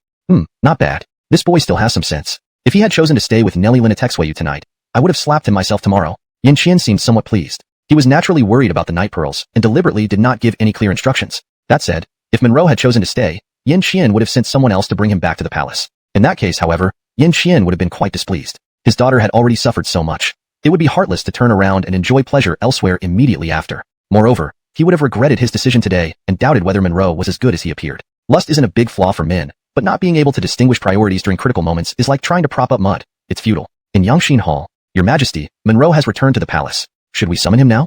Not bad. This boy still has some sense. If he had chosen to stay with Nelly Linatexwayu tonight, I would have slapped him myself tomorrow. Yin Qian seemed somewhat pleased. He was naturally worried about the night pearls and deliberately did not give any clear instructions. That said, if Monroe had chosen to stay, Yin Qian would have sent someone else to bring him back to the palace. In that case, however, Yin Qian would have been quite displeased. His daughter had already suffered so much. It would be heartless to turn around and enjoy pleasure elsewhere immediately after. Moreover, he would have regretted his decision today and doubted whether Monroe was as good as he appeared. Lust isn't a big flaw for men, but not being able to distinguish priorities during critical moments is like trying to prop up mud. It's futile. In Yangxin Hall, Your Majesty, Monroe has returned to the palace. Should we summon him now?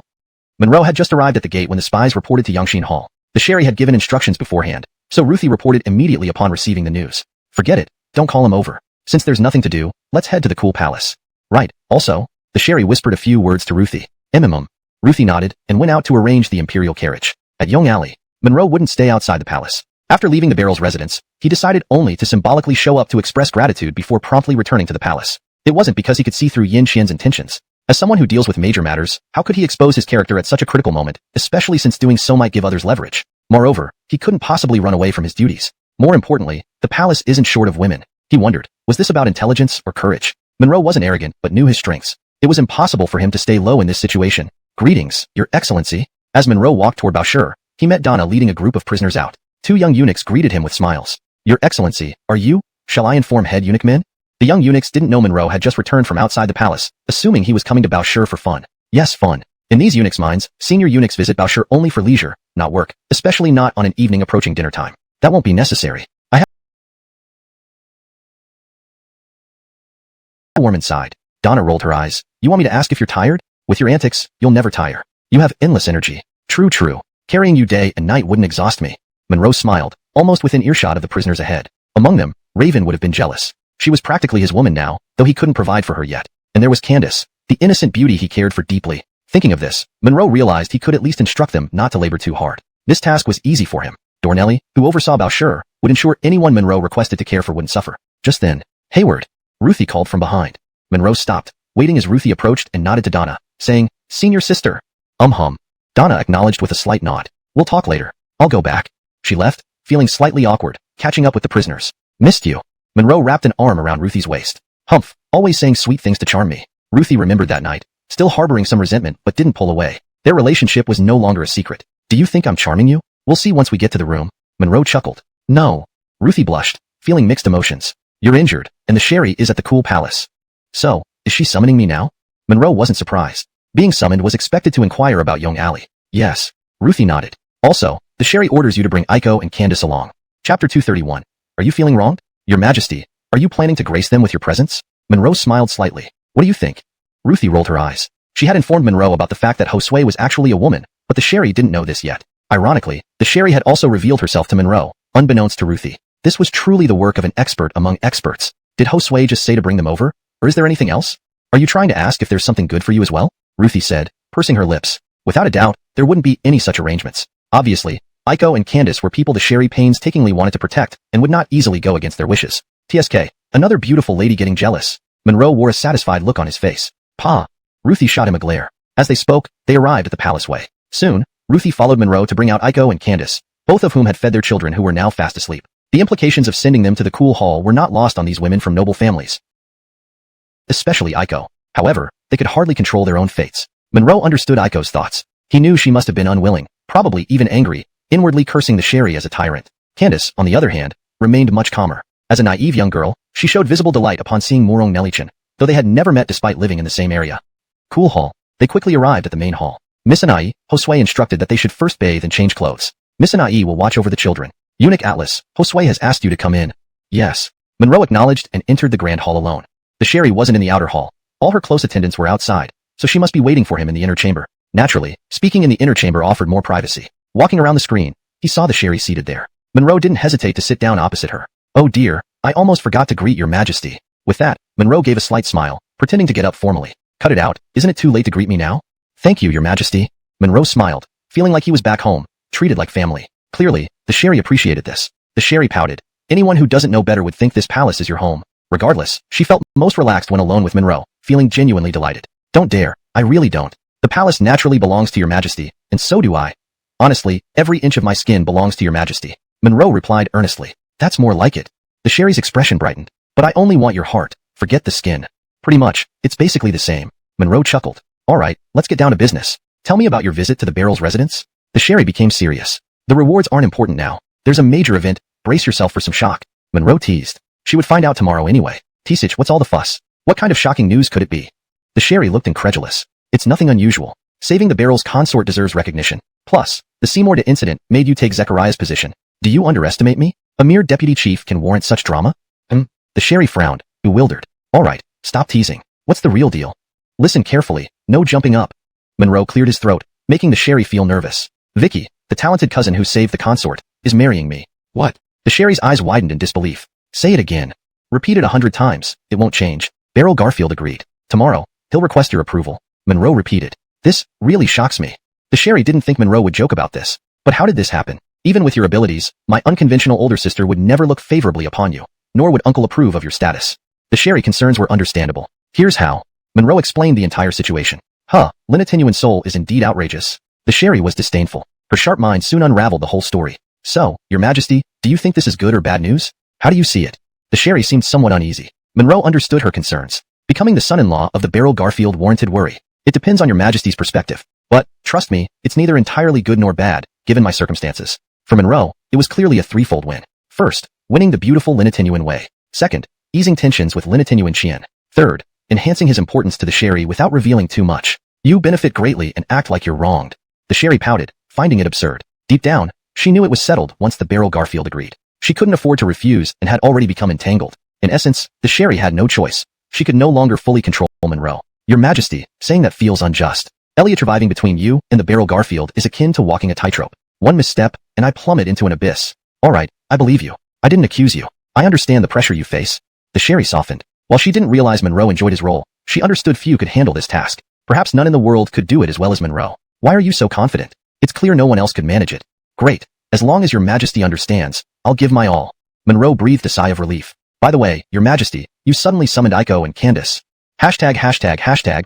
Monroe had just arrived at the gate when the spies reported to Yangxin Hall. The sherry had given instructions beforehand, so Ruthie reported immediately upon receiving the news. Forget it. Don't call him over. Since there's nothing to do, let's head to the cool palace. Right. Also, the sherry whispered a few words to Ruthie. Ruthie nodded and went out to arrange the imperial carriage. At Yong Alley, Monroe wouldn't stay outside the palace. After leaving the Barrel's residence, he decided only to symbolically show up to express gratitude before promptly returning to the palace. It wasn't because he could see through Yin Qian's intentions. As someone who deals with major matters, how could he expose his character at such a critical moment, especially since doing so might give others leverage? Moreover, he couldn't possibly run away from his duties. More importantly, the palace isn't short of women. He wondered, was this about intelligence or courage? Monroe wasn't arrogant, but knew his strengths. It was impossible for him to stay low in this situation. Greetings, Your Excellency. As Monroe walked toward Boucher, he met Donna leading a group of prisoners out. Two young eunuchs greeted him with smiles. Your Excellency, are you? Shall I inform head eunuch men? The young eunuchs didn't know Monroe had just returned from outside the palace, assuming he was coming to Boucher for fun. Yes, fun. In these eunuchs' minds, senior eunuchs visit Boucher only for leisure, not work, especially not on an evening approaching dinner time. That won't be necessary. I have warm inside. Donna rolled her eyes. You want me to ask if you're tired? With your antics, you'll never tire. You have endless energy. True, true. Carrying you day and night wouldn't exhaust me. Monroe smiled, almost within earshot of the prisoners ahead. Among them, Raven would have been jealous. She was practically his woman now, though he couldn't provide for her yet. And there was Candace, the innocent beauty he cared for deeply. Thinking of this, Monroe realized he could at least instruct them not to labor too hard. This task was easy for him. Dornelli, who oversaw Boucher, would ensure anyone Monroe requested to care for wouldn't suffer. Just then, Hayward, Ruthie called from behind. Monroe stopped, waiting as Ruthie approached and nodded to Donna, saying, Senior sister. Hum. Donna acknowledged with a slight nod. We'll talk later. I'll go back. She left, feeling slightly awkward, catching up with the prisoners. Missed you. Monroe wrapped an arm around Ruthie's waist. Humph, always saying sweet things to charm me. Ruthie remembered that night, still harboring some resentment but didn't pull away. Their relationship was no longer a secret. Do you think I'm charming you? We'll see once we get to the room. Monroe chuckled. No. Ruthie blushed, feeling mixed emotions. You're injured, and the Sherry is at the Cool Palace. So, is she summoning me now? Monroe wasn't surprised. Being summoned was expected to inquire about young Allie. Yes. Ruthie nodded. Also, the Sherry orders you to bring Aiko and Candace along. Chapter 231. Are you feeling wronged? Your Majesty, are you planning to grace them with your presence? Monroe smiled slightly. What do you think? Ruthie rolled her eyes. She had informed Monroe about the fact that Josue was actually a woman, but the Sherry didn't know this yet. Ironically, the Sherry had also revealed herself to Monroe, unbeknownst to Ruthie. This was truly the work of an expert among experts. Did Josue just say to bring them over? Or is there anything else? Are you trying to ask if there's something good for you as well? Ruthie said, pursing her lips. Without a doubt, there wouldn't be any such arrangements. Obviously, Aiko and Candace were people the Sherry painstakingly wanted to protect and would not easily go against their wishes. TSK, another beautiful lady getting jealous. Monroe wore a satisfied look on his face. Pa. Ruthie shot him a glare. As they spoke, they arrived at the palace way. Soon, Ruthie followed Monroe to bring out Aiko and Candace, both of whom had fed their children who were now fast asleep. The implications of sending them to the cool hall were not lost on these women from noble families. Especially Aiko. However, they could hardly control their own fates. Monroe understood Aiko's thoughts. He knew she must have been unwilling, probably even angry, inwardly cursing the Sherry as a tyrant. Candace, on the other hand, remained much calmer. As a naive young girl, she showed visible delight upon seeing Murong Nelichin, though they had never met despite living in the same area. Cool hall. They quickly arrived at the main hall. Miss Anai, Josue instructed that they should first bathe and change clothes. Miss Anai will watch over the children. Eunuch Atlas, Josue has asked you to come in. Yes. Monroe acknowledged and entered the grand hall alone. The Sherry wasn't in the outer hall. All her close attendants were outside, so she must be waiting for him in the inner chamber. Naturally, speaking in the inner chamber offered more privacy. Walking around the screen, he saw the Sherry seated there. Monroe didn't hesitate to sit down opposite her. Oh dear, I almost forgot to greet your Majesty. With that, Monroe gave a slight smile, pretending to get up formally. Cut it out, isn't it too late to greet me now? Thank you, your Majesty. Monroe smiled, feeling like he was back home, treated like family. Clearly, the Sherry appreciated this. The Sherry pouted. Anyone who doesn't know better would think this palace is your home. Regardless, she felt most relaxed when alone with Monroe, feeling genuinely delighted. Don't dare, I really don't. The palace naturally belongs to your Majesty, and so do I. Honestly, every inch of my skin belongs to your Majesty. Monroe replied earnestly. That's more like it. The Sherry's expression brightened. But I only want your heart, forget the skin. Pretty much, it's basically the same. Monroe chuckled. Alright, let's get down to business. Tell me about your visit to the Barrel's residence. The Sherry became serious. The rewards aren't important now. There's a major event, brace yourself for some shock. Monroe teased. She would find out tomorrow anyway. Tisich, what's all the fuss? What kind of shocking news could it be? The Sherry looked incredulous. It's nothing unusual. Saving the Barrel's consort deserves recognition. Plus, the Seymour de incident made you take Zechariah's position. Do you underestimate me? A mere deputy chief can warrant such drama? The Sherry frowned, bewildered. Alright, stop teasing. What's the real deal? Listen carefully, no jumping up. Monroe cleared his throat, making the Sherry feel nervous. Vicky, the talented cousin who saved the consort, is marrying me. What? The Sherry's eyes widened in disbelief. Say it again. Repeat it 100 times, it won't change. Beryl Garfield agreed. Tomorrow, he'll request your approval. Monroe repeated. This really shocks me. The Sherry didn't think Monroe would joke about this. But how did this happen? Even with your abilities, my unconventional older sister would never look favorably upon you, nor would uncle approve of your status. The Sherry concerns were understandable. Here's how. Monroe explained the entire situation. Lin Tinyuan's soul is indeed outrageous. The Sherry was disdainful. Her sharp mind soon unraveled the whole story. So, Your Majesty, do you think this is good or bad news? How do you see it? The Sherry seemed somewhat uneasy. Monroe understood her concerns. Becoming the son-in-law of the Beryl Garfield warranted worry. It depends on Your Majesty's perspective. But, trust me, it's neither entirely good nor bad, given my circumstances. For Monroe, it was clearly a threefold win. First, winning the beautiful Lin Tinyuan way. Second, easing tensions with Lin Tinyuan Qian. Third, enhancing his importance to the Sherry without revealing too much. You benefit greatly and act like you're wronged. The Sherry pouted, finding it absurd. Deep down, she knew it was settled once the Beryl Garfield agreed. She couldn't afford to refuse and had already become entangled. In essence, the Sherry had no choice. She could no longer fully control Monroe. Your Majesty, saying that feels unjust. Elliot surviving between you and the Beryl Garfield is akin to walking a tightrope. One misstep, and I plummet into an abyss. Alright, I believe you. I didn't accuse you. I understand the pressure you face. The Sherry softened. While she didn't realize Monroe enjoyed his role, she understood few could handle this task. Perhaps none in the world could do it as well as Monroe. Why are you so confident? It's clear no one else could manage it. Great. As long as Your Majesty understands, I'll give my all. Monroe breathed a sigh of relief. By the way, Your Majesty, you suddenly summoned Aiko and Candace. Hashtag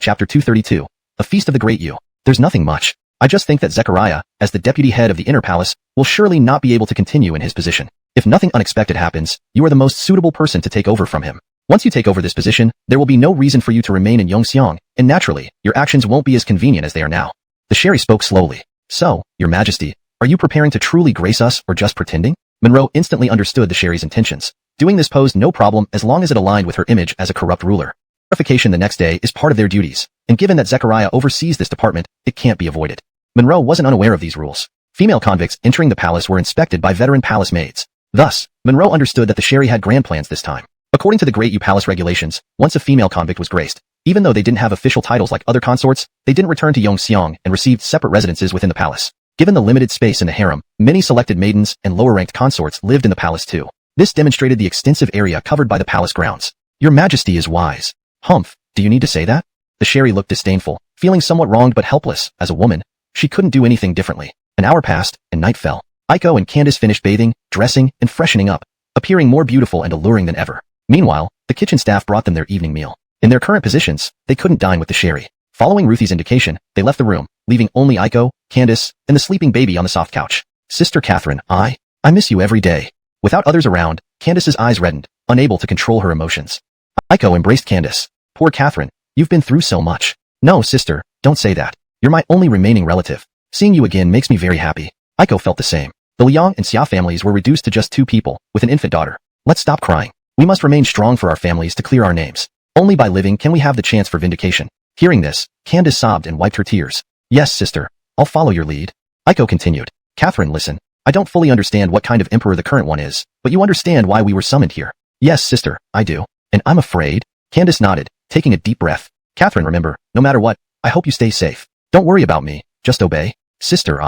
chapter 232. A feast of the great you. There's nothing much. I just think that Zechariah, as the deputy head of the inner palace, will surely not be able to continue in his position. If nothing unexpected happens, you are the most suitable person to take over from him. Once you take over this position, there will be no reason for you to remain in Yongxiang, and naturally, your actions won't be as convenient as they are now. The Sherry spoke slowly. So, Your Majesty, are you preparing to truly grace us or just pretending? Monroe instantly understood the Sherry's intentions. Doing this posed no problem as long as it aligned with her image as a corrupt ruler. Verification the next day is part of their duties, and given that Zechariah oversees this department, it can't be avoided. Monroe wasn't unaware of these rules. Female convicts entering the palace were inspected by veteran palace maids. Thus, Monroe understood that the Sherry had grand plans this time. According to the Great U Palace regulations, once a female convict was graced, even though they didn't have official titles like other consorts, they didn't return to Yongxiang and received separate residences within the palace. Given the limited space in the harem, many selected maidens and lower-ranked consorts lived in the palace too. This demonstrated the extensive area covered by the palace grounds. Your Majesty is wise. Humph, do you need to say that? The Sherry looked disdainful, feeling somewhat wronged but helpless. As a woman, she couldn't do anything differently. An hour passed, and night fell. Aiko and Candace finished bathing, dressing, and freshening up, appearing more beautiful and alluring than ever. Meanwhile, the kitchen staff brought them their evening meal. In their current positions, they couldn't dine with the Sherry. Following Ruthie's indication, they left the room, leaving only Aiko, Candace, and the sleeping baby on the soft couch. Sister Catherine, I miss you every day. Without others around, Candace's eyes reddened, unable to control her emotions. Aiko embraced Candace. Poor Catherine, you've been through so much. No, sister, don't say that. You're my only remaining relative. Seeing you again makes me very happy. Aiko felt the same. The Liang and Xia families were reduced to just 2 people, with an infant daughter. Let's stop crying. We must remain strong for our families to clear our names. Only by living can we have the chance for vindication. Hearing this, Candace sobbed and wiped her tears. Yes, sister, I'll follow your lead. Aiko continued. Catherine, listen. I don't fully understand what kind of emperor the current one is, but you understand why we were summoned here. Yes, sister, I do. And I'm afraid. Candace nodded, taking a deep breath. Catherine, remember, no matter what, I hope you stay safe. Don't worry about me, just obey. Sister,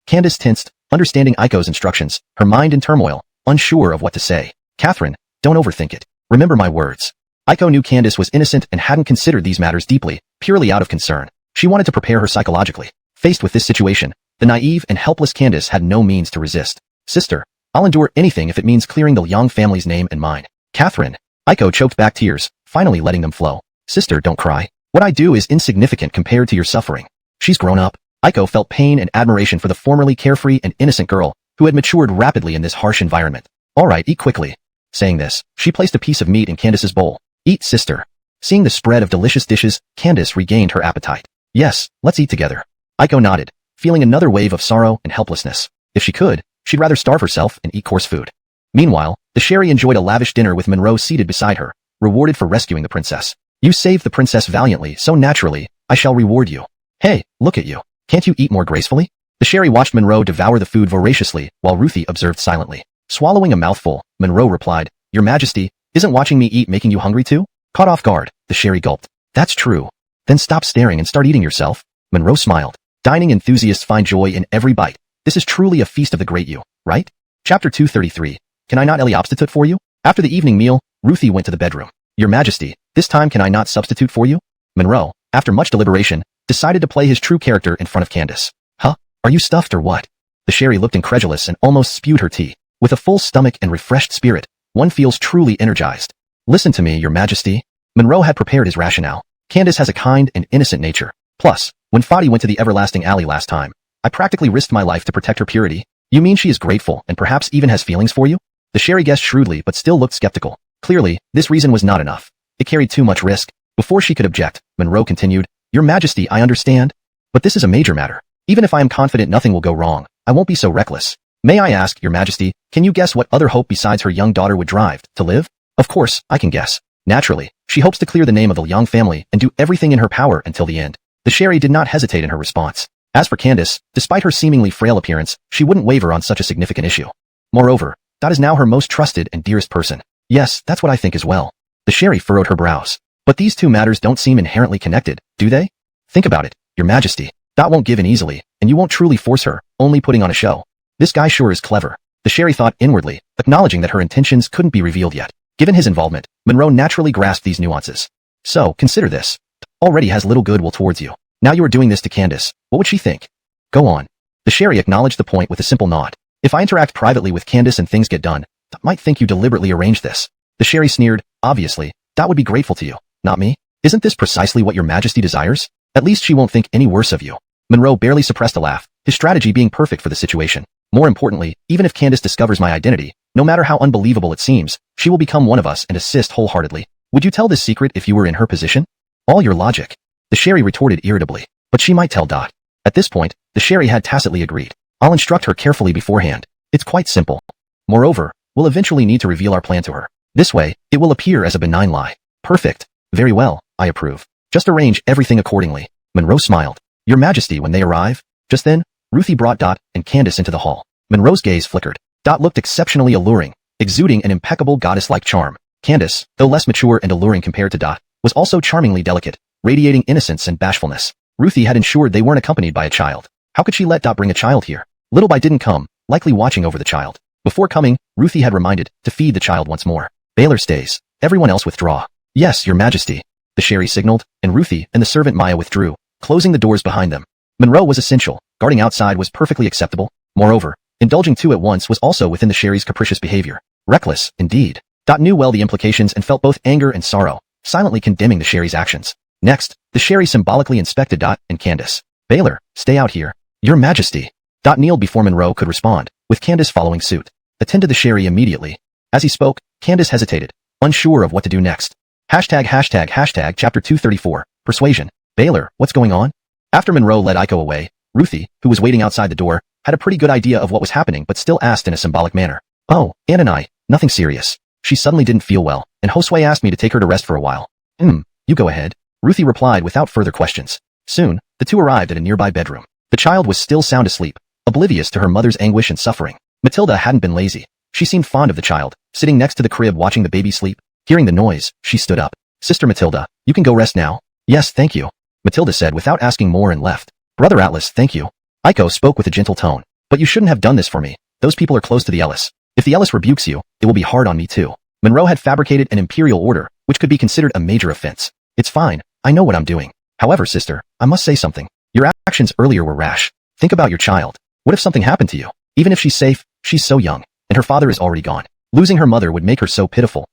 Candace tensed, understanding Aiko's instructions, her mind in turmoil, unsure of what to say. Catherine, don't overthink it. Remember my words. Aiko knew Candace was innocent and hadn't considered these matters deeply, purely out of concern. She wanted to prepare her psychologically. Faced with this situation, the naive and helpless Candace had no means to resist. Sister, I'll endure anything if it means clearing the Liang family's name and mine. Catherine. Aiko choked back tears, finally letting them flow. Sister, don't cry. What I do is insignificant compared to your suffering. She's grown up. Aiko felt pain and admiration for the formerly carefree and innocent girl, who had matured rapidly in this harsh environment. Alright, eat quickly. Saying this, she placed a piece of meat in Candace's bowl. Eat, sister. Seeing the spread of delicious dishes, Candace regained her appetite. Yes, let's eat together. Aiko nodded, feeling another wave of sorrow and helplessness. If she could, she'd rather starve herself and eat coarse food. Meanwhile, the Sherry enjoyed a lavish dinner with Monroe seated beside her, rewarded for rescuing the princess. You saved the princess valiantly, so naturally, I shall reward you. Hey, look at you. Can't you eat more gracefully? The Sherry watched Monroe devour the food voraciously, while Ruthie observed silently. Swallowing a mouthful, Monroe replied, Your Majesty, isn't watching me eat making you hungry too? Caught off guard, the Sherry gulped. That's true. Then stop staring and start eating yourself. Monroe smiled. Dining enthusiasts find joy in every bite. This is truly a feast of the great you, right? Chapter 233. Can I not substitute for you? After the evening meal, Ruthie went to the bedroom. Your Majesty, this time can I not substitute for you? Monroe, after much deliberation, decided to play his true character in front of Candace. Huh? Are you stuffed or what? The Sherry looked incredulous and almost spewed her tea. With a full stomach and refreshed spirit, one feels truly energized. Listen to me, Your Majesty. Monroe had prepared his rationale. Candace has a kind and innocent nature. Plus, when Fadi went to the Everlasting Alley last time, I practically risked my life to protect her purity. You mean she is grateful and perhaps even has feelings for you? The Sherry guessed shrewdly but still looked skeptical. Clearly, this reason was not enough. It carried too much risk. Before she could object, Monroe continued, Your Majesty, I understand. But this is a major matter. Even if I am confident nothing will go wrong, I won't be so reckless. May I ask, Your Majesty, can you guess what other hope besides her young daughter would drive to live? Of course, I can guess. Naturally, she hopes to clear the name of the Young family and do everything in her power until the end. The Sherry did not hesitate in her response. As for Candace, despite her seemingly frail appearance, she wouldn't waver on such a significant issue. Moreover, Dot is now her most trusted and dearest person. Yes, that's what I think as well. The Sherry furrowed her brows. But these two matters don't seem inherently connected, do they? Think about it, Your Majesty. Dot won't give in easily, and you won't truly force her, only putting on a show. This guy sure is clever. The Sherry thought inwardly, acknowledging that her intentions couldn't be revealed yet. Given his involvement, Monroe naturally grasped these nuances. So, consider this. Already has little goodwill towards you. Now you are doing this to Candace. What would she think? Go on. The Sherry acknowledged the point with a simple nod. If I interact privately with Candace and things get done, Dot might think you deliberately arranged this. The Sherry sneered. Obviously, Dot would be grateful to you, not me. Isn't this precisely what Your Majesty desires? At least she won't think any worse of you. Monroe barely suppressed a laugh, his strategy being perfect for the situation. More importantly, even if Candace discovers my identity, no matter how unbelievable it seems, she will become one of us and assist wholeheartedly. Would you tell this secret if you were in her position? All your logic. The Sherry retorted irritably. But she might tell Dot. At this point, the Sherry had tacitly agreed. I'll instruct her carefully beforehand. It's quite simple. Moreover, we'll eventually need to reveal our plan to her. This way, it will appear as a benign lie. Perfect. Very well, I approve. Just arrange everything accordingly. Monroe smiled. Your Majesty, when they arrive. Just then, Ruthie brought Dot and Candace into the hall. Monroe's gaze flickered. Dot looked exceptionally alluring, exuding an impeccable goddess-like charm. Candace, though less mature and alluring compared to Dot, was also charmingly delicate, radiating innocence and bashfulness. Ruthie had ensured they weren't accompanied by a child. How could she let Dot bring a child here? Little By didn't come, likely watching over the child. Before coming, Ruthie had reminded to feed the child once more. Baylor stays. Everyone else withdraw. Yes, Your Majesty. The Sherry signaled, and Ruthie and the servant Maya withdrew, closing the doors behind them. Monroe was essential. Guarding outside was perfectly acceptable. Moreover, indulging two at once was also within the Sherry's capricious behavior. Reckless, indeed. Dot knew well the implications and felt both anger and sorrow, silently condemning the Sherry's actions. Next, the Sherry symbolically inspected Dot and Candace. Baylor, stay out here. Your Majesty. Dot kneeled before Monroe could respond, with Candace following suit. Attend to the Sherry immediately. As he spoke, Candace hesitated, unsure of what to do next. Hashtag chapter 234, Persuasion. Baylor, what's going on? After Monroe led Aiko away, Ruthie, who was waiting outside the door, had a pretty good idea of what was happening but still asked in a symbolic manner. Oh, Anne and I, nothing serious. She suddenly didn't feel well, and Josue asked me to take her to rest for a while. You go ahead. Ruthie replied without further questions. Soon, the two arrived at a nearby bedroom. The child was still sound asleep, oblivious to her mother's anguish and suffering. Matilda hadn't been lazy. She seemed fond of the child, sitting next to the crib watching the baby sleep. Hearing the noise, she stood up. Sister Matilda, you can go rest now. Yes, thank you. Matilda said without asking more and left. Brother Atlas, thank you. Aiko spoke with a gentle tone. But you shouldn't have done this for me. Those people are close to the Ellis. If the Ellis rebukes you, it will be hard on me too. Monroe had fabricated an imperial order, which could be considered a major offense. It's fine. I know what I'm doing. However, sister, I must say something. Your actions earlier were rash. Think about your child. What if something happened to you? Even if she's safe, she's so young, and her father is already gone. Losing her mother would make her so pitiful.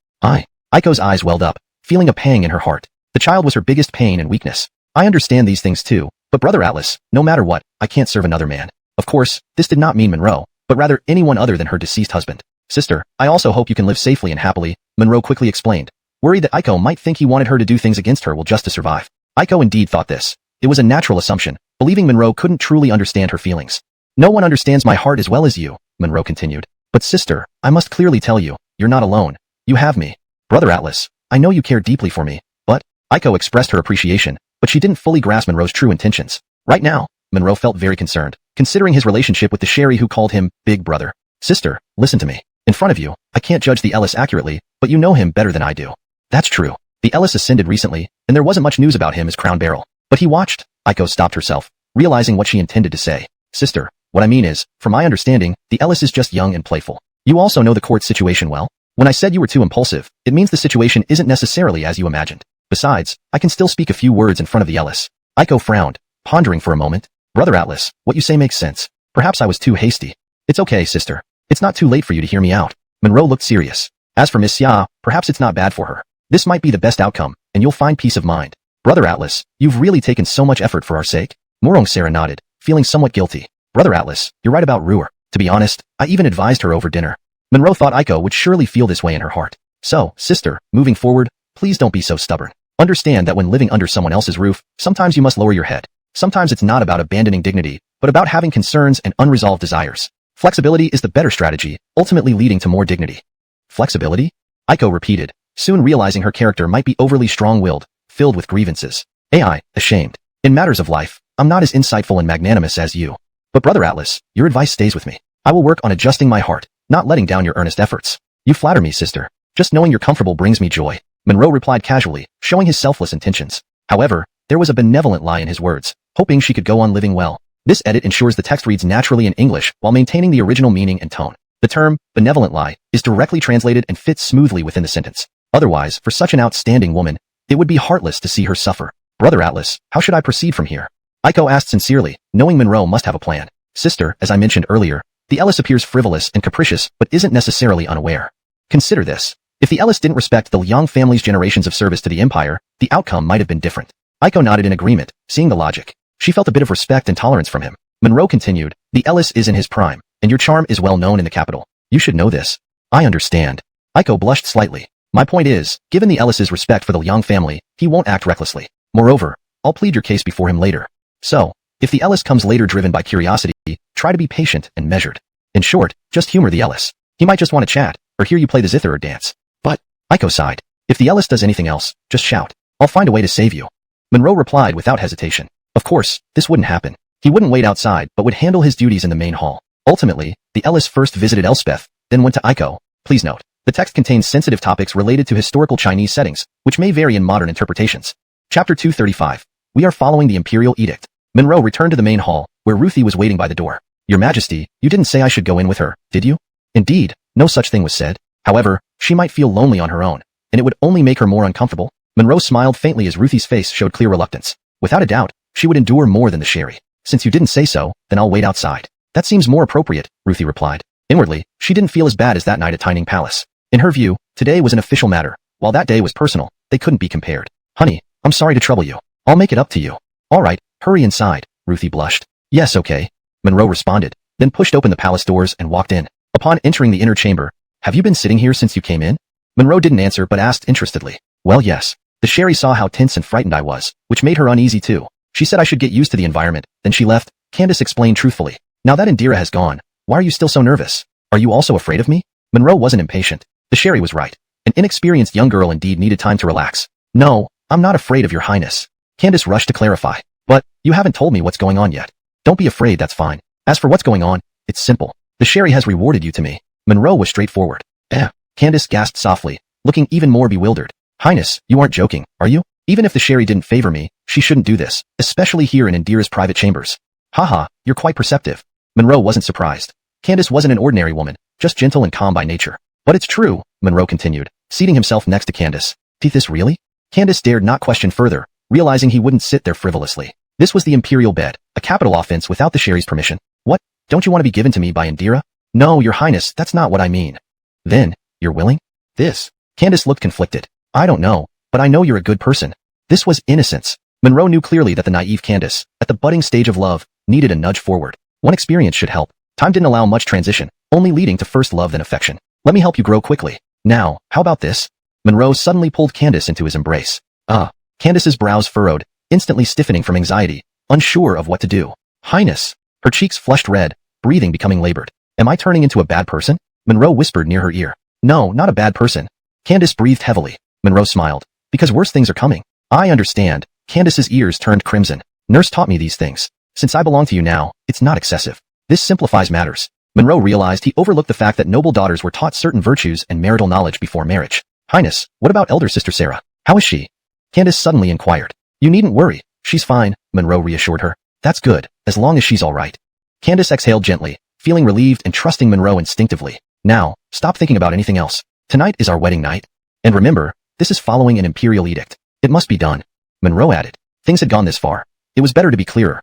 Aiko's eyes welled up, feeling a pang in her heart. The child was her biggest pain and weakness. I understand these things too, but Brother Atlas, no matter what, I can't serve another man. Of course, this did not mean Monroe, but rather anyone other than her deceased husband. Sister, I also hope you can live safely and happily, Monroe quickly explained, worried that Aiko might think he wanted her to do things against her will just to survive. Aiko indeed thought this. It was a natural assumption, believing Monroe couldn't truly understand her feelings. No one understands my heart as well as you, Monroe continued. But sister, I must clearly tell you, you're not alone. You have me. Brother Atlas, I know you care deeply for me, but Aiko expressed her appreciation, but she didn't fully grasp Monroe's true intentions. Right now, Monroe felt very concerned, considering his relationship with the Sherry who called him Big Brother. Sister, listen to me. In front of you, I can't judge the Ellis accurately, but you know him better than I do. That's true. The Ellis ascended recently, and there wasn't much news about him as Crown Barrel. But he watched. Aiko stopped herself, realizing what she intended to say. Sister, what I mean is, from my understanding, the Ellis is just young and playful. You also know the court situation well. When I said you were too impulsive, it means the situation isn't necessarily as you imagined. Besides, I can still speak a few words in front of the Ellis. Aiko frowned, pondering for a moment. Brother Atlas, what you say makes sense. Perhaps I was too hasty. It's okay, sister. It's not too late for you to hear me out. Monroe looked serious. As for Miss Xia, perhaps it's not bad for her. This might be the best outcome, and you'll find peace of mind. Brother Atlas, you've really taken so much effort for our sake. Morong Sarah nodded, feeling somewhat guilty. Brother Atlas, you're right about Ruhr. To be honest, I even advised her over dinner. Monroe thought Aiko would surely feel this way in her heart. So, sister, moving forward, please don't be so stubborn. Understand that when living under someone else's roof, sometimes you must lower your head. Sometimes it's not about abandoning dignity, but about having concerns and unresolved desires. Flexibility is the better strategy, ultimately leading to more dignity. Flexibility? Aiko repeated, soon realizing her character might be overly strong-willed, filled with grievances. AI, ashamed. In matters of life, I'm not as insightful and magnanimous as you. But Brother Atlas, your advice stays with me. I will work on adjusting my heart, not letting down your earnest efforts. You flatter me, sister. Just knowing you're comfortable brings me joy. Monroe replied casually, showing his selfless intentions. However, there was a benevolent lie in his words, hoping she could go on living well. This edit ensures the text reads naturally in English while maintaining the original meaning and tone. The term, benevolent lie, is directly translated and fits smoothly within the sentence. Otherwise, for such an outstanding woman, it would be heartless to see her suffer. Brother Atlas, how should I proceed from here? Aiko asked sincerely, knowing Monroe must have a plan. Sister, as I mentioned earlier, the Ellis appears frivolous and capricious but isn't necessarily unaware. Consider this. If the Ellis didn't respect the Liang family's generations of service to the Empire, the outcome might have been different. Aiko nodded in agreement, seeing the logic. She felt a bit of respect and tolerance from him. Monroe continued, the Ellis is in his prime, and your charm is well known in the capital. You should know this. I understand. Aiko blushed slightly. My point is, given the Ellis's respect for the Liang family, he won't act recklessly. Moreover, I'll plead your case before him later. So, if the Ellis comes later driven by curiosity, try to be patient and measured. In short, just humor the Ellis. He might just want to chat, or hear you play the zither or dance. But, Aiko sighed. If the Ellis does anything else, just shout. I'll find a way to save you. Monroe replied without hesitation. Of course, this wouldn't happen. He wouldn't wait outside, but would handle his duties in the main hall. Ultimately, the Ellis first visited Elspeth, then went to Aiko. Please note, the text contains sensitive topics related to historical Chinese settings, which may vary in modern interpretations. Chapter 235. We are following the Imperial Edict. Monroe returned to the main hall, where Ruthie was waiting by the door. Your Majesty, you didn't say I should go in with her, did you? Indeed, no such thing was said. However, she might feel lonely on her own, and it would only make her more uncomfortable. Monroe smiled faintly as Ruthie's face showed clear reluctance. Without a doubt, she would endure more than the sherry. Since you didn't say so, then I'll wait outside. That seems more appropriate, Ruthie replied. Inwardly, she didn't feel as bad as that night at Tining Palace. In her view, today was an official matter, while that day was personal. They couldn't be compared. Honey, I'm sorry to trouble you. I'll make it up to you. All right, hurry inside, Ruthie blushed. Yes, okay. Monroe responded, then pushed open the palace doors and walked in. Upon entering the inner chamber, have you been sitting here since you came in? Monroe didn't answer but asked interestedly. Well, yes. The sherry saw how tense and frightened I was, which made her uneasy too. She said I should get used to the environment, then she left. Candace explained truthfully. Now that Indira has gone, why are you still so nervous? Are you also afraid of me? Monroe wasn't impatient. The sherry was right. An inexperienced young girl indeed needed time to relax. No, I'm not afraid of your highness. Candace rushed to clarify. But, you haven't told me what's going on yet. Don't be afraid, that's fine. As for what's going on, it's simple. The sherry has rewarded you to me. Monroe was straightforward. Candace gasped softly, looking even more bewildered. Highness, you aren't joking, are you? Even if the sherry didn't favor me, she shouldn't do this, especially here in Indira's private chambers. Haha, you're quite perceptive. Monroe wasn't surprised. Candace wasn't an ordinary woman, just gentle and calm by nature. But it's true, Monroe continued, seating himself next to Candace. Did this really? Candace dared not question further, realizing he wouldn't sit there frivolously. This was the imperial bed, a capital offense without the sherry's permission. What? Don't you want to be given to me by Indira? No, your highness, that's not what I mean. Then, you're willing? This. Candace looked conflicted. I don't know, but I know you're a good person. This was innocence. Monroe knew clearly that the naive Candace, at the budding stage of love, needed a nudge forward. One experience should help. Time didn't allow much transition, only leading to first love then affection. Let me help you grow quickly. Now, how about this? Monroe suddenly pulled Candace into his embrace. Candace's brows furrowed, instantly stiffening from anxiety, unsure of what to do. Highness. Her cheeks flushed red, breathing becoming labored. Am I turning into a bad person? Monroe whispered near her ear. No, not a bad person. Candace breathed heavily. Monroe smiled. Because worse things are coming. I understand. Candace's ears turned crimson. Nurse taught me these things. Since I belong to you now, it's not excessive. This simplifies matters. Monroe realized he overlooked the fact that noble daughters were taught certain virtues and marital knowledge before marriage. Highness, what about elder sister Sarah? How is she? Candace suddenly inquired. You needn't worry. She's fine, Monroe reassured her. That's good, as long as she's all right. Candace exhaled gently, feeling relieved and trusting Monroe instinctively. Now, stop thinking about anything else. Tonight is our wedding night. And remember, this is following an imperial edict. It must be done. Monroe added. Things had gone this far. It was better to be clearer.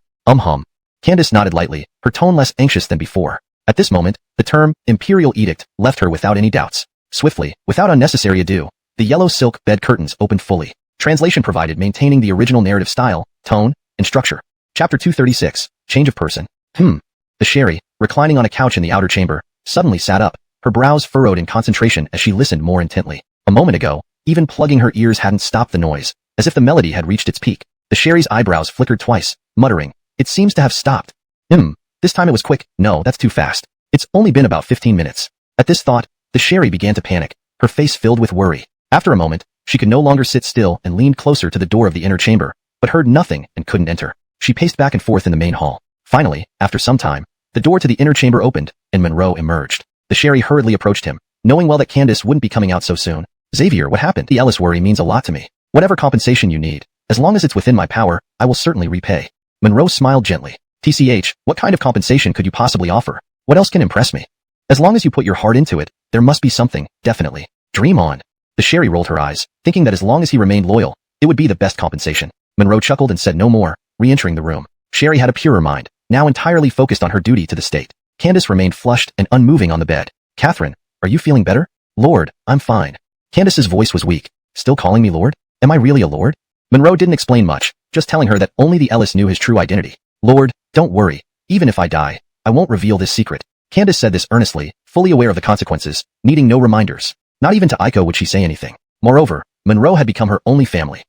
Candace nodded lightly, her tone less anxious than before. At this moment, the term, imperial edict, left her without any doubts. Swiftly, without unnecessary ado, the yellow silk bed curtains opened fully. Translation provided, maintaining the original narrative style, tone, and structure. Chapter 236, Change of Person. The Sherry, reclining on a couch in the outer chamber, suddenly sat up, her brows furrowed in concentration as she listened more intently. A moment ago, even plugging her ears hadn't stopped the noise, as if the melody had reached its peak. The Sherry's eyebrows flickered twice, muttering, "It seems to have stopped." This time it was quick. No, that's too fast. It's only been about 15 minutes. At this thought, the Sherry began to panic, her face filled with worry. After a moment, she could no longer sit still and leaned closer to the door of the inner chamber, but heard nothing and couldn't enter. She paced back and forth in the main hall. Finally, after some time, the door to the inner chamber opened, and Monroe emerged. The Sherry hurriedly approached him, knowing well that Candace wouldn't be coming out so soon. "Xavier, what happened? The Ellis worry means a lot to me. Whatever compensation you need, as long as it's within my power, I will certainly repay." Monroe smiled gently. "TCH, what kind of compensation could you possibly offer? What else can impress me? As long as you put your heart into it, there must be something, definitely. Dream on." The Sherry rolled her eyes, thinking that as long as he remained loyal, it would be the best compensation. Monroe chuckled and said no more, re-entering the room. Sherry had a purer mind, now entirely focused on her duty to the state. Candace remained flushed and unmoving on the bed. "Catherine, are you feeling better?" "Lord, I'm fine." Candace's voice was weak. "Still calling me Lord? Am I really a lord?" Monroe didn't explain much, just telling her that only the Ellis knew his true identity. "Lord, don't worry. Even if I die, I won't reveal this secret." Candace said this earnestly, fully aware of the consequences, needing no reminders. Not even to Aiko would she say anything. Moreover, Monroe had become her only family.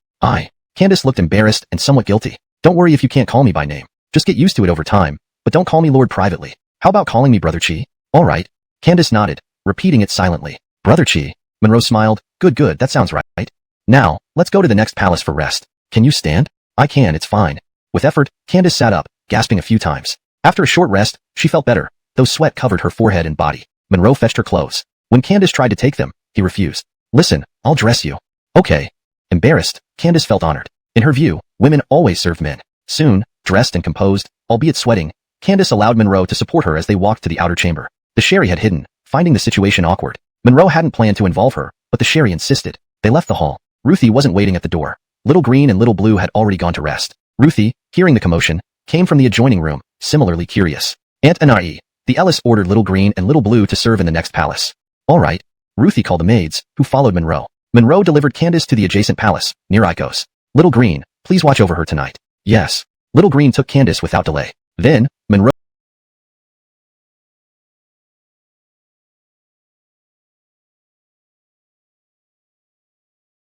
Candace looked embarrassed and somewhat guilty. "Don't worry if you can't call me by name. Just get used to it over time, but don't call me Lord privately. How about calling me Brother Chi?" "All right." Candace nodded, repeating it silently. "Brother Chi." Monroe smiled. Good, that sounds right. "Now, let's go to the next palace for rest. Can you stand?" "I can, it's fine." With effort, Candace sat up, gasping a few times. After a short rest, she felt better, though sweat covered her forehead and body. Monroe fetched her clothes. When Candace tried to take them, he refused. "Listen, I'll dress you." "Okay." Embarrassed, Candace felt honored. In her view, women always served men. Soon, dressed and composed, albeit sweating, Candace allowed Monroe to support her as they walked to the outer chamber. The Sherry had hidden, finding the situation awkward. Monroe hadn't planned to involve her, but the Sherry insisted. They left the hall. Ruthie wasn't waiting at the door. Little Green and Little Blue had already gone to rest. Ruthie, hearing the commotion, came from the adjoining room, similarly curious. "Aunt Anai." The Ellis ordered Little Green and Little Blue to serve in the next palace. "All right." Ruthie called the maids, who followed Monroe. Monroe delivered Candace to the adjacent palace, near Aiko's. "Little Green, please watch over her tonight." "Yes." Little Green took Candace without delay. Then, Monroe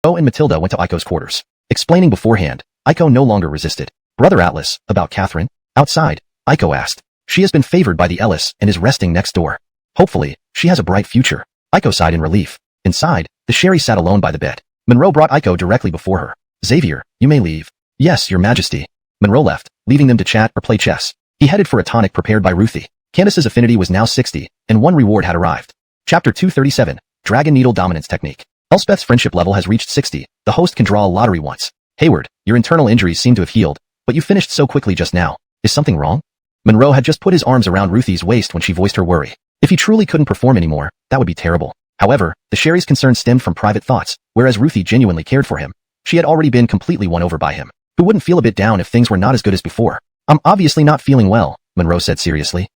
and Matilda went to Aiko's quarters. Explaining beforehand, Aiko no longer resisted. "Brother Atlas, about Catherine?" Outside, Aiko asked. "She has been favored by the Ellis and is resting next door. Hopefully, she has a bright future." Aiko sighed in relief. Inside, the Sherry sat alone by the bed. Monroe brought Aiko directly before her. "Xavier, you may leave." "Yes, your majesty." Monroe left, leaving them to chat or play chess. He headed for a tonic prepared by Ruthie. Candace's affinity was now 60, and one reward had arrived. Chapter 237, Dragon Needle Dominance Technique. Elspeth's friendship level has reached 60. The host can draw a lottery once. "Hayward, your internal injuries seem to have healed, but you finished so quickly just now. Is something wrong?" Monroe had just put his arms around Ruthie's waist when she voiced her worry. If he truly couldn't perform anymore, that would be terrible. However, the Sherry's concern stemmed from private thoughts, whereas Ruthie genuinely cared for him. She had already been completely won over by him. Who wouldn't feel a bit down if things were not as good as before? "I'm obviously not feeling well," Monroe said seriously.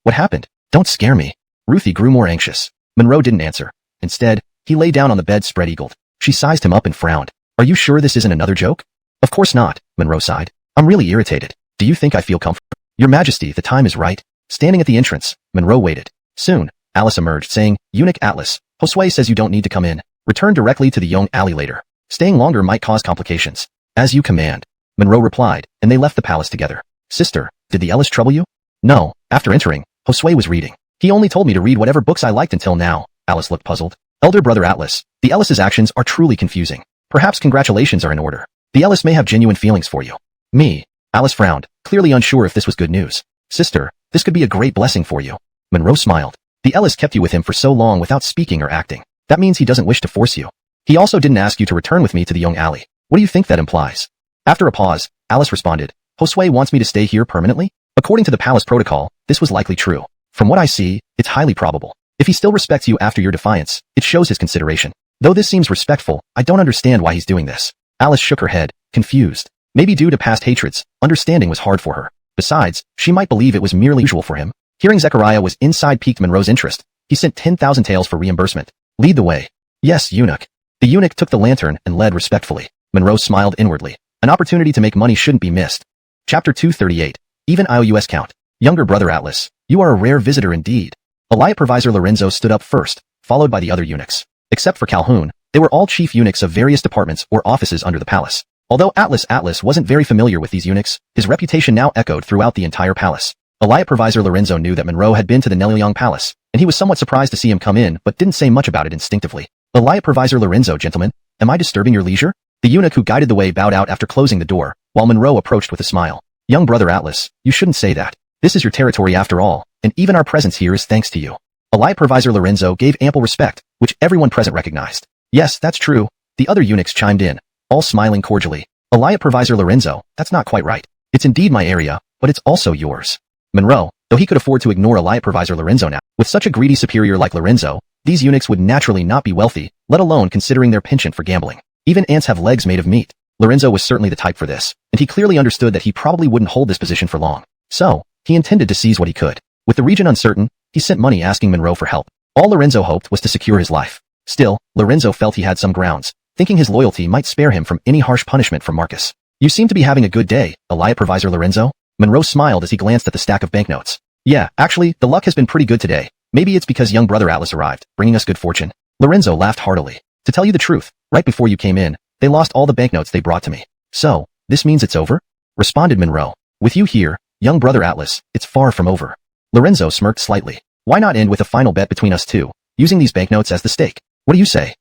What happened? Don't scare me." Ruthie grew more anxious. Monroe didn't answer. Instead, he lay down on the bed spread-eagled. She sized him up and frowned. "Are you sure this isn't another joke?" "Of course not," Monroe sighed. "I'm really irritated. Do you think I feel comfortable?" "Your Majesty, the time is right." Standing at the entrance, Monroe waited. Soon, Alice emerged, saying, "Eunuch Atlas, Josue says you don't need to come in. Return directly to the Young Alley later. Staying longer might cause complications." "As you command," Monroe replied, and they left the palace together. "Sister, did the Ellis trouble you?" "No." After entering, Josue was reading. "He only told me to read whatever books I liked until now." Alice looked puzzled. "Elder brother Atlas, the Ellis's actions are truly confusing. Perhaps congratulations are in order. The Ellis may have genuine feelings for you." "Me?" Alice frowned, clearly unsure if this was good news. "Sister, this could be a great blessing for you." Monroe smiled. "The Ellis kept you with him for so long without speaking or acting. That means he doesn't wish to force you. He also didn't ask you to return with me to the Young Alley. What do you think that implies?" After a pause, Alice responded, "Josue wants me to stay here permanently?" According to the palace protocol, this was likely true. From what I see, it's highly probable. If he still respects you after your defiance, it shows his consideration. Though this seems respectful, I don't understand why he's doing this. Alice shook her head, confused. Maybe due to past hatreds, understanding was hard for her. Besides, she might believe it was merely usual for him. Hearing Zechariah was inside piqued Monroe's interest. He sent 10,000 taels for reimbursement. Lead the way. Yes, eunuch. The eunuch took the lantern and led respectfully. Monroe smiled inwardly. An opportunity to make money shouldn't be missed. Chapter 238. Even IOUS count. Younger brother Atlas, you are a rare visitor indeed. Elite Provisor Lorenzo stood up first, followed by the other eunuchs. Except for Calhoun, they were all chief eunuchs of various departments or offices under the palace. Although Atlas wasn't very familiar with these eunuchs, his reputation now echoed throughout the entire palace. Elite Provisor Lorenzo knew that Monroe had been to the Nelyong Palace, and he was somewhat surprised to see him come in but didn't say much about it instinctively. Elite Provisor Lorenzo, gentlemen, am I disturbing your leisure? The eunuch who guided the way bowed out after closing the door, while Monroe approached with a smile. Young brother Atlas, you shouldn't say that. This is your territory after all, and even our presence here is thanks to you. Elite Provisor Lorenzo gave ample respect, which everyone present recognized. Yes, that's true. The other eunuchs chimed in, all smiling cordially. Elite Provisor Lorenzo, that's not quite right. It's indeed my area, but it's also yours. Monroe, though he could afford to ignore Elite Provisor Lorenzo now, with such a greedy superior like Lorenzo, these eunuchs would naturally not be wealthy, let alone considering their penchant for gambling. Even ants have legs made of meat. Lorenzo was certainly the type for this, and he clearly understood that he probably wouldn't hold this position for long. So, he intended to seize what he could. With the region uncertain, he sent money asking Monroe for help. All Lorenzo hoped was to secure his life. Still, Lorenzo felt he had some grounds, thinking his loyalty might spare him from any harsh punishment from Marcus. You seem to be having a good day, Elite Provisor Lorenzo. Monroe smiled as he glanced at the stack of banknotes. Yeah, actually, the luck has been pretty good today. Maybe it's because young brother Atlas arrived, bringing us good fortune. Lorenzo laughed heartily. To tell you the truth, right before you came in, they lost all the banknotes they brought to me. So, this means it's over? Responded Monroe. With you here, young brother Atlas, it's far from over. Lorenzo smirked slightly. Why not end with a final bet between us two, using these banknotes as the stake? What do you say?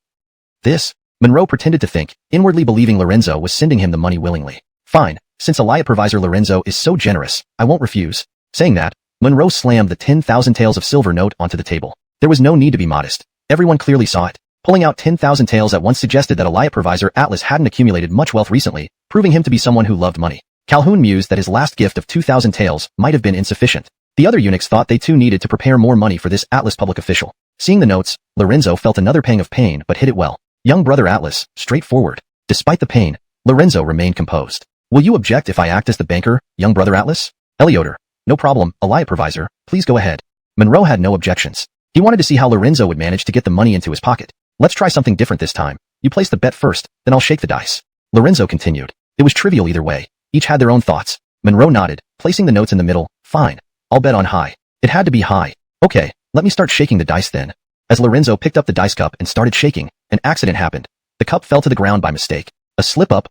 This? Monroe pretended to think, inwardly believing Lorenzo was sending him the money willingly. Fine, since Elite Provisor Lorenzo is so generous, I won't refuse. Saying that, Monroe slammed the 10,000 taels of silver note onto the table. There was no need to be modest. Everyone clearly saw it. Pulling out 10,000 taels at once suggested that Elite Provisor Atlas hadn't accumulated much wealth recently, proving him to be someone who loved money. Calhoun mused that his last gift of 2,000 taels might have been insufficient. The other eunuchs thought they too needed to prepare more money for this Atlas public official. Seeing the notes, Lorenzo felt another pang of pain but hid it well. Young brother Atlas, straightforward. Despite the pain, Lorenzo remained composed. Will you object if I act as the banker, young brother Atlas? Eleotor. No problem, Elite Provisor, please go ahead. Monroe had no objections. He wanted to see how Lorenzo would manage to get the money into his pocket. Let's try something different this time. You place the bet first, then I'll shake the dice. Lorenzo continued. It was trivial either way. Each had their own thoughts. Monroe nodded, placing the notes in the middle. Fine. I'll bet on high. It had to be high. Okay, let me start shaking the dice then. As Lorenzo picked up the dice cup and started shaking, an accident happened. The cup fell to the ground by mistake. A slip up,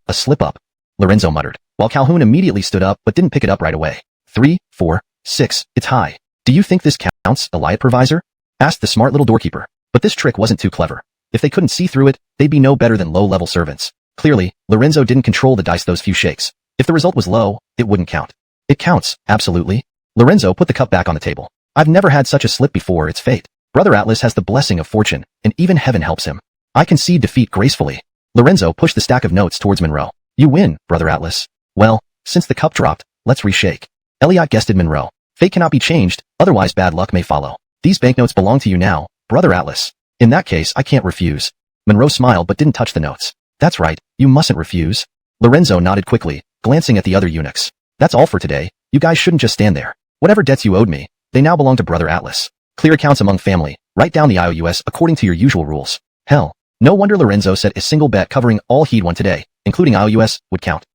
Lorenzo muttered, while Calhoun immediately stood up but didn't pick it up right away. 3, 4, 6, it's high. Do you think this counts, Elite Provisor? Asked the smart little doorkeeper. But this trick wasn't too clever. If they couldn't see through it, they'd be no better than low-level servants. Clearly, Lorenzo didn't control the dice those few shakes. If the result was low, it wouldn't count. It counts, absolutely. Lorenzo put the cup back on the table. I've never had such a slip before, it's fate. Brother Atlas has the blessing of fortune, and even heaven helps him. I concede defeat gracefully. Lorenzo pushed the stack of notes towards Monroe. You win, brother Atlas. Well, since the cup dropped, let's reshake. Elliot guested Monroe. Fate cannot be changed, otherwise bad luck may follow. These banknotes belong to you now, brother Atlas. In that case, I can't refuse. Monroe smiled but didn't touch the notes. That's right, you mustn't refuse. Lorenzo nodded quickly, glancing at the other eunuchs. That's all for today. You guys shouldn't just stand there. Whatever debts you owed me, they now belong to brother Atlas. Clear accounts among family. Write down the IOUS according to your usual rules. Hell, no wonder Lorenzo said a single bet covering all he'd won today, including IOUS, would count.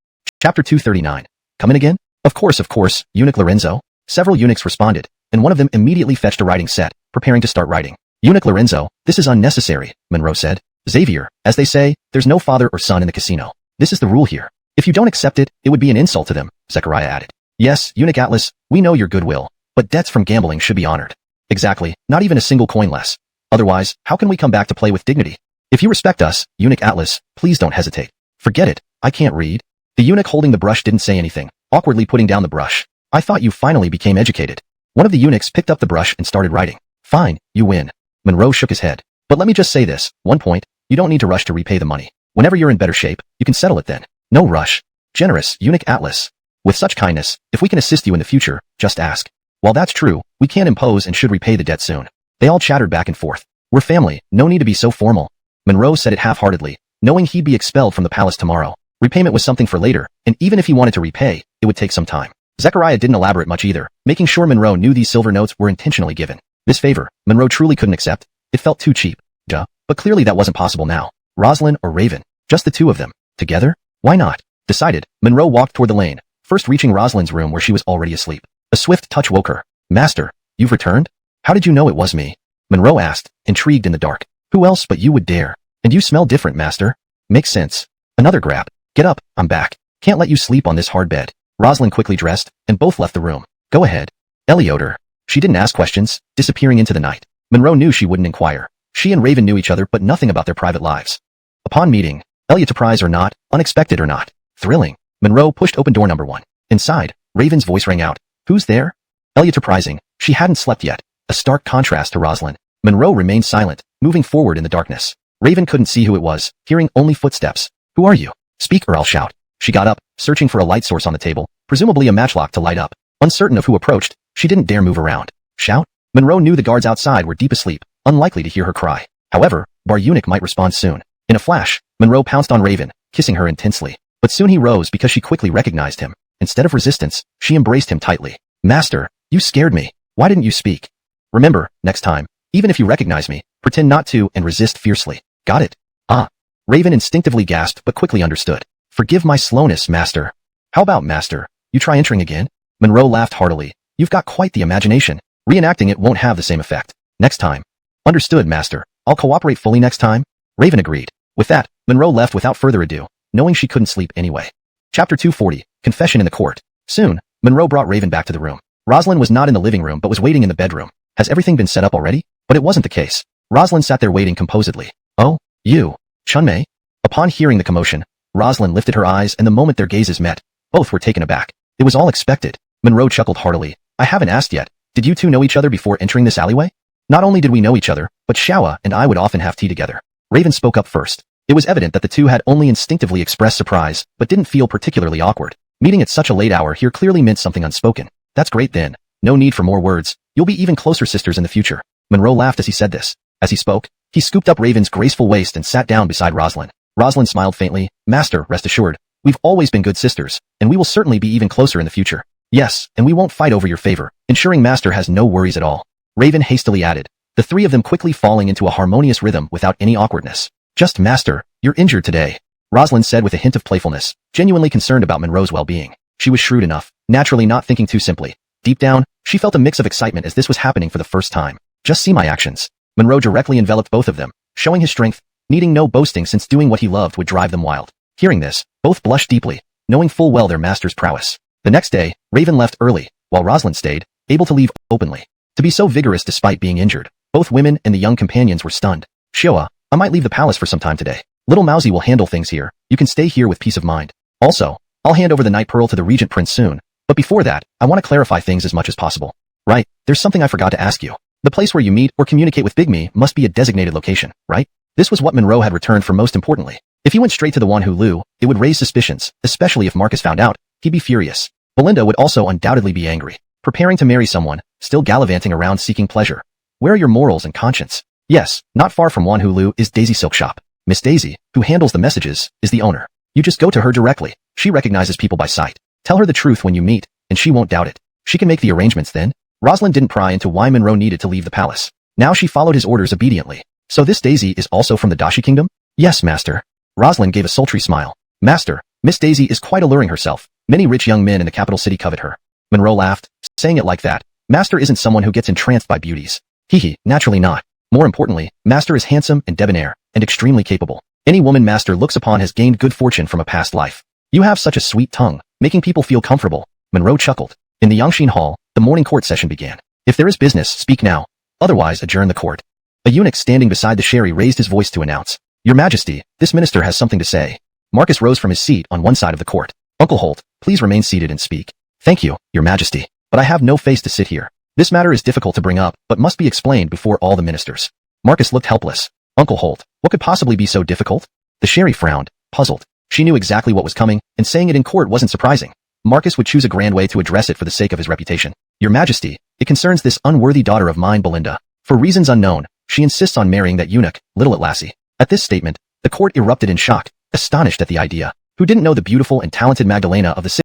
Chapter 239. Come in again? Of course, eunuch Lorenzo. Several eunuchs responded, and one of them immediately fetched a writing set, preparing to start writing. Eunuch Lorenzo, this is unnecessary, Monroe said. Xavier, as they say, there's no father or son in the casino. This is the rule here. If you don't accept it, it would be an insult to them, Zechariah added. Yes, eunuch Atlas, we know your goodwill, but debts from gambling should be honored. Exactly, not even a single coin less. Otherwise, how can we come back to play with dignity? If you respect us, eunuch Atlas, please don't hesitate. Forget it, I can't read. The eunuch holding the brush didn't say anything, awkwardly putting down the brush. I thought you finally became educated. One of the eunuchs picked up the brush and started writing. Fine, you win. Monroe shook his head. But let me just say this, one point, you don't need to rush to repay the money. Whenever you're in better shape, you can settle it then. No rush. Generous, eunuch Atlas. With such kindness, if we can assist you in the future, just ask. While that's true, we can't impose and should repay the debt soon. They all chattered back and forth. We're family, no need to be so formal. Monroe said it half-heartedly, knowing he'd be expelled from the palace tomorrow. Repayment was something for later, and even if he wanted to repay, it would take some time. Zechariah didn't elaborate much either, making sure Monroe knew these silver notes were intentionally given. This favor, Monroe truly couldn't accept. It felt too cheap. Duh. But clearly that wasn't possible now. Rosalind or Raven? Just the two of them. Together? Why not? Decided, Monroe walked toward the lane, first reaching Rosalind's room where she was already asleep. A swift touch woke her. Master, you've returned? How did you know it was me? Monroe asked, intrigued in the dark. Who else but you would dare? And you smell different, Master. Makes sense. Another grab. Get up, I'm back. Can't let you sleep on this hard bed. Rosalind quickly dressed, and both left the room. Go ahead. Elioder. She didn't ask questions, disappearing into the night. Monroe knew she wouldn't inquire. She and Raven knew each other but nothing about their private lives. Upon meeting, Elioterprise or not, unexpected or not, thrilling, Monroe pushed open door number 1. Inside, Raven's voice rang out. Who's there? Elioterprising. She hadn't slept yet, a stark contrast to Rosalind. Monroe remained silent, moving forward in the darkness. Raven couldn't see who it was, hearing only footsteps. Who are you? Speak or I'll shout. She got up, searching for a light source on the table, presumably a matchlock to light up. Uncertain of who approached, she didn't dare move around. Shout? Monroe knew the guards outside were deep asleep, unlikely to hear her cry. However, Bar Eunuch might respond soon. In a flash, Monroe pounced on Raven, kissing her intensely. But soon he rose because she quickly recognized him. Instead of resistance, she embraced him tightly. Master, you scared me. Why didn't you speak? Remember, next time, even if you recognize me, pretend not to and resist fiercely. Got it? Ah. Raven instinctively gasped but quickly understood. Forgive my slowness, Master. How about, Master? You try entering again? Monroe laughed heartily. You've got quite the imagination. Reenacting it won't have the same effect. Next time. Understood, Master. I'll cooperate fully next time. Raven agreed. With that, Monroe left without further ado, knowing she couldn't sleep anyway. Chapter 240, Confession in the Court. Soon, Monroe brought Raven back to the room. Rosalind was not in the living room but was waiting in the bedroom. Has everything been set up already? But it wasn't the case. Rosalind sat there waiting composedly. Oh, you. Chunmei? Upon hearing the commotion, Rosalind lifted her eyes and the moment their gazes met, both were taken aback. It was all expected. Monroe chuckled heartily. I haven't asked yet. Did you two know each other before entering this alleyway? Not only did we know each other, but Shawa and I would often have tea together. Raven spoke up first. It was evident that the two had only instinctively expressed surprise, but didn't feel particularly awkward. Meeting at such a late hour here clearly meant something unspoken. That's great then. No need for more words. You'll be even closer sisters in the future. Monroe laughed as he said this. As he spoke, he scooped up Raven's graceful waist and sat down beside Rosalind. Rosalind smiled faintly. Master, rest assured. We've always been good sisters, and we will certainly be even closer in the future. Yes, and we won't fight over your favor, ensuring Master has no worries at all. Raven hastily added, the three of them quickly falling into a harmonious rhythm without any awkwardness. Just Master, you're injured today, Rosalind said with a hint of playfulness, genuinely concerned about Monroe's well-being. She was shrewd enough, naturally not thinking too simply. Deep down, she felt a mix of excitement as this was happening for the first time. Just see my actions. Monroe directly enveloped both of them, showing his strength, needing no boasting since doing what he loved would drive them wild. Hearing this, both blushed deeply, knowing full well their master's prowess. The next day, Raven left early, while Rosalind stayed, able to leave openly. To be so vigorous despite being injured, both women and the young companions were stunned. Showa, I might leave the palace for some time today. Little Mousy will handle things here. You can stay here with peace of mind. Also, I'll hand over the Night Pearl to the Regent Prince soon. But before that, I want to clarify things as much as possible. Right, there's something I forgot to ask you. The place where you meet or communicate with Big Me must be a designated location, right? This was what Monroe had returned for most importantly. If he went straight to the Wanhulu, it would raise suspicions, especially if Marcus found out. He'd be furious. Belinda would also undoubtedly be angry. Preparing to marry someone, still gallivanting around seeking pleasure. Where are your morals and conscience? Yes, not far from Wanhulu is Daisy Silk Shop. Miss Daisy, who handles the messages, is the owner. You just go to her directly. She recognizes people by sight. Tell her the truth when you meet, and she won't doubt it. She can make the arrangements then. Rosalind didn't pry into why Monroe needed to leave the palace. Now she followed his orders obediently. So this Daisy is also from the Dashi Kingdom? Yes, Master. Rosalind gave a sultry smile. Master, Miss Daisy is quite alluring herself. Many rich young men in the capital city covet her. Monroe laughed, saying it like that. Master isn't someone who gets entranced by beauties. Hee, naturally not. More importantly, Master is handsome and debonair, and extremely capable. Any woman Master looks upon has gained good fortune from a past life. You have such a sweet tongue, making people feel comfortable. Monroe chuckled. In the Yangshin Hall, the morning court session began. If there is business, speak now. Otherwise, adjourn the court. A eunuch standing beside the sherry raised his voice to announce. Your Majesty, this minister has something to say. Marcus rose from his seat on one side of the court. Uncle Holt, please remain seated and speak. Thank you, Your Majesty. But I have no face to sit here. This matter is difficult to bring up, but must be explained before all the ministers. Marcus looked helpless. Uncle Holt, what could possibly be so difficult? The sherry frowned, puzzled. She knew exactly what was coming, and saying it in court wasn't surprising. Marcus would choose a grand way to address it for the sake of his reputation. Your Majesty, it concerns this unworthy daughter of mine, Belinda. For reasons unknown, she insists on marrying that eunuch, Little Lassie. At this statement, the court erupted in shock, astonished at the idea. Who didn't know the beautiful and talented Magdalena of the city?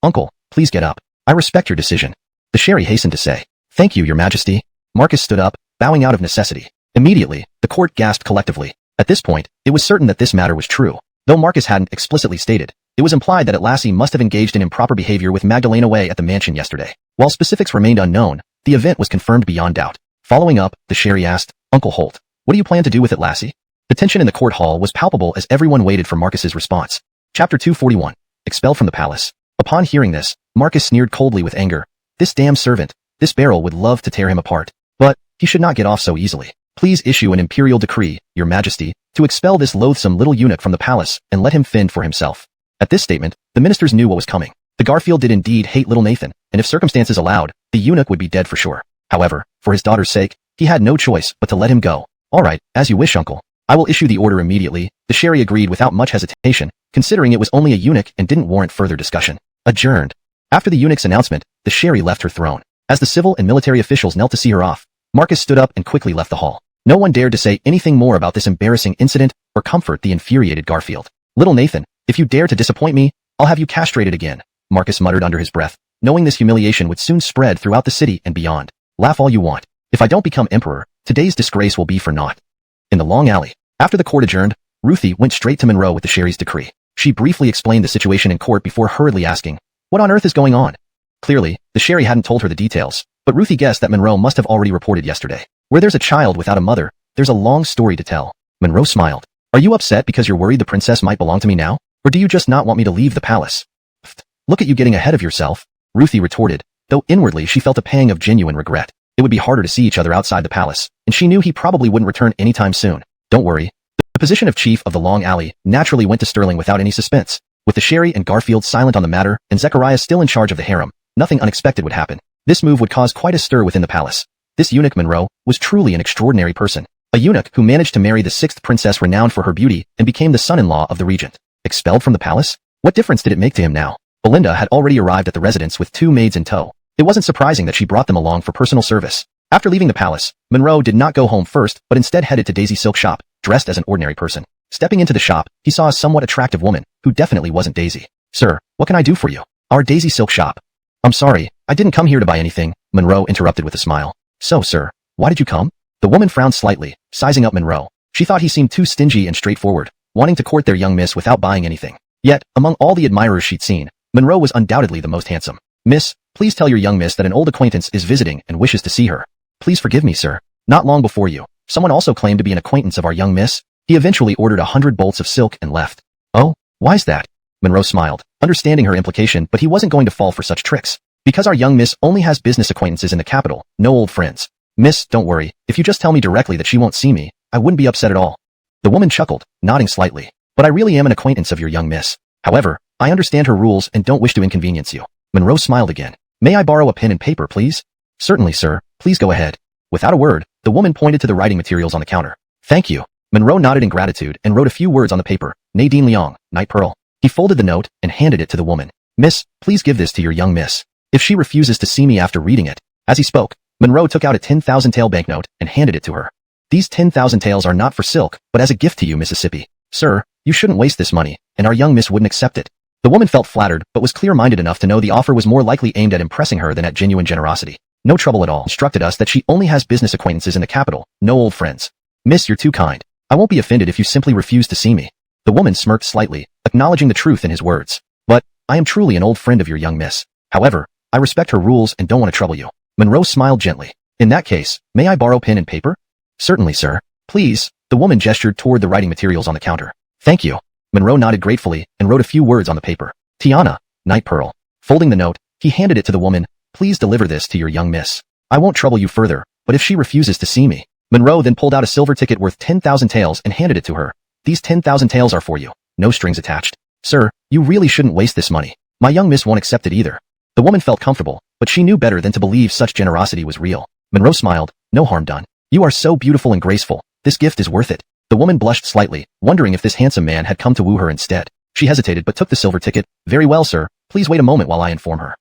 Uncle, please get up. I respect your decision. The Sherry hastened to say. Thank you, Your Majesty. Marcus stood up, bowing out of necessity. Immediately, the court gasped collectively. At this point, it was certain that this matter was true. Though Marcus hadn't explicitly stated, it was implied that Lassie must have engaged in improper behavior with Magdalena Way at the mansion yesterday. While specifics remained unknown, the event was confirmed beyond doubt. Following up, the Sherry asked, Uncle Holt, what do you plan to do with it, Lassie? The tension in the court hall was palpable as everyone waited for Marcus's response. Chapter 241. Expelled from the palace. Upon hearing this, Marcus sneered coldly with anger. This damn servant, this Beryl would love to tear him apart. But, he should not get off so easily. Please issue an imperial decree, Your Majesty, to expel this loathsome little eunuch from the palace and let him fend for himself. At this statement, the ministers knew what was coming. The Garfield did indeed hate little Nathan, and if circumstances allowed, the eunuch would be dead for sure. However, for his daughter's sake, he had no choice but to let him go. All right, as you wish, Uncle. I will issue the order immediately. The Sherry agreed without much hesitation, considering it was only a eunuch and didn't warrant further discussion. Adjourned. After the eunuch's announcement, the Sherry left her throne. As the civil and military officials knelt to see her off, Marcus stood up and quickly left the hall. No one dared to say anything more about this embarrassing incident or comfort the infuriated Garfield. Little Nathan, if you dare to disappoint me, I'll have you castrated again, Marcus muttered under his breath, knowing this humiliation would soon spread throughout the city and beyond. Laugh all you want. If I don't become emperor, today's disgrace will be for naught. In the long alley, after the court adjourned, Ruthie went straight to Monroe with the Sherry's decree. She briefly explained the situation in court before hurriedly asking, what on earth is going on? Clearly, the Sherry hadn't told her the details, but Ruthie guessed that Monroe must have already reported yesterday. Where there's a child without a mother, there's a long story to tell. Monroe smiled. Are you upset because you're worried the princess might belong to me now? Or do you just not want me to leave the palace? Pfft, look at you getting ahead of yourself, Ruthie retorted, though inwardly she felt a pang of genuine regret. It would be harder to see each other outside the palace, and she knew he probably wouldn't return anytime soon. Don't worry. The position of chief of the long alley naturally went to Sterling without any suspense. With the Sherry and Garfield silent on the matter, and Zechariah still in charge of the harem, nothing unexpected would happen. This move would cause quite a stir within the palace. This eunuch Monroe was truly an extraordinary person. A eunuch who managed to marry the sixth princess renowned for her beauty and became the son-in-law of the regent. Expelled from the palace? What difference did it make to him now? Belinda had already arrived at the residence with 2 maids in tow. It wasn't surprising that she brought them along for personal service. After leaving the palace, Monroe did not go home first, but instead headed to Daisy's silk shop, dressed as an ordinary person. Stepping into the shop, he saw a somewhat attractive woman, who definitely wasn't Daisy. Sir, what can I do for you? Our Daisy silk shop. I'm sorry, I didn't come here to buy anything, Monroe interrupted with a smile. So, sir, why did you come? The woman frowned slightly, sizing up Monroe. She thought he seemed too stingy and straightforward, wanting to court their young miss without buying anything. Yet, among all the admirers she'd seen, Monroe was undoubtedly the most handsome. Miss, please tell your young miss that an old acquaintance is visiting and wishes to see her. Please forgive me, sir. Not long before you, someone also claimed to be an acquaintance of our young miss. He eventually ordered 100 bolts of silk and left. Oh, why's that? Monroe smiled, understanding her implication, but he wasn't going to fall for such tricks. Because our young miss only has business acquaintances in the capital, no old friends. Miss, don't worry, if you just tell me directly that she won't see me, I wouldn't be upset at all. The woman chuckled, nodding slightly. But I really am an acquaintance of your young miss. However, I understand her rules and don't wish to inconvenience you. Monroe smiled again. May I borrow a pen and paper, please? Certainly, sir. Please go ahead. Without a word, the woman pointed to the writing materials on the counter. Thank you. Monroe nodded in gratitude and wrote a few words on the paper. Nadine Leong, Night Pearl. He folded the note and handed it to the woman. Miss, please give this to your young miss. If she refuses to see me after reading it. As he spoke, Monroe took out a 10,000 tael banknote and handed it to her. These 10,000 taels are not for silk, but as a gift to you, Mississippi. Sir, you shouldn't waste this money, and our young miss wouldn't accept it. The woman felt flattered, but was clear-minded enough to know the offer was more likely aimed at impressing her than at genuine generosity. No trouble at all. Instructed us that she only has business acquaintances in the capital, no old friends. Miss, you're too kind. I won't be offended if you simply refuse to see me. The woman smirked slightly, acknowledging the truth in his words. But, I am truly an old friend of your young miss. However, I respect her rules and don't want to trouble you. Monroe smiled gently. In that case, may I borrow pen and paper? Certainly, sir. Please. The woman gestured toward the writing materials on the counter. Thank you. Monroe nodded gratefully and wrote a few words on the paper. Tiana, Night Pearl. Folding the note, he handed it to the woman. Please deliver this to your young miss. I won't trouble you further, but if she refuses to see me. Monroe then pulled out a silver ticket worth 10,000 taels and handed it to her. These 10,000 taels are for you. No strings attached. Sir, you really shouldn't waste this money. My young miss won't accept it either. The woman felt comfortable, but she knew better than to believe such generosity was real. Monroe smiled. No harm done. You are so beautiful and graceful. This gift is worth it. The woman blushed slightly, wondering if this handsome man had come to woo her instead. She hesitated but took the silver ticket. Very well, sir. Please wait a moment while I inform her.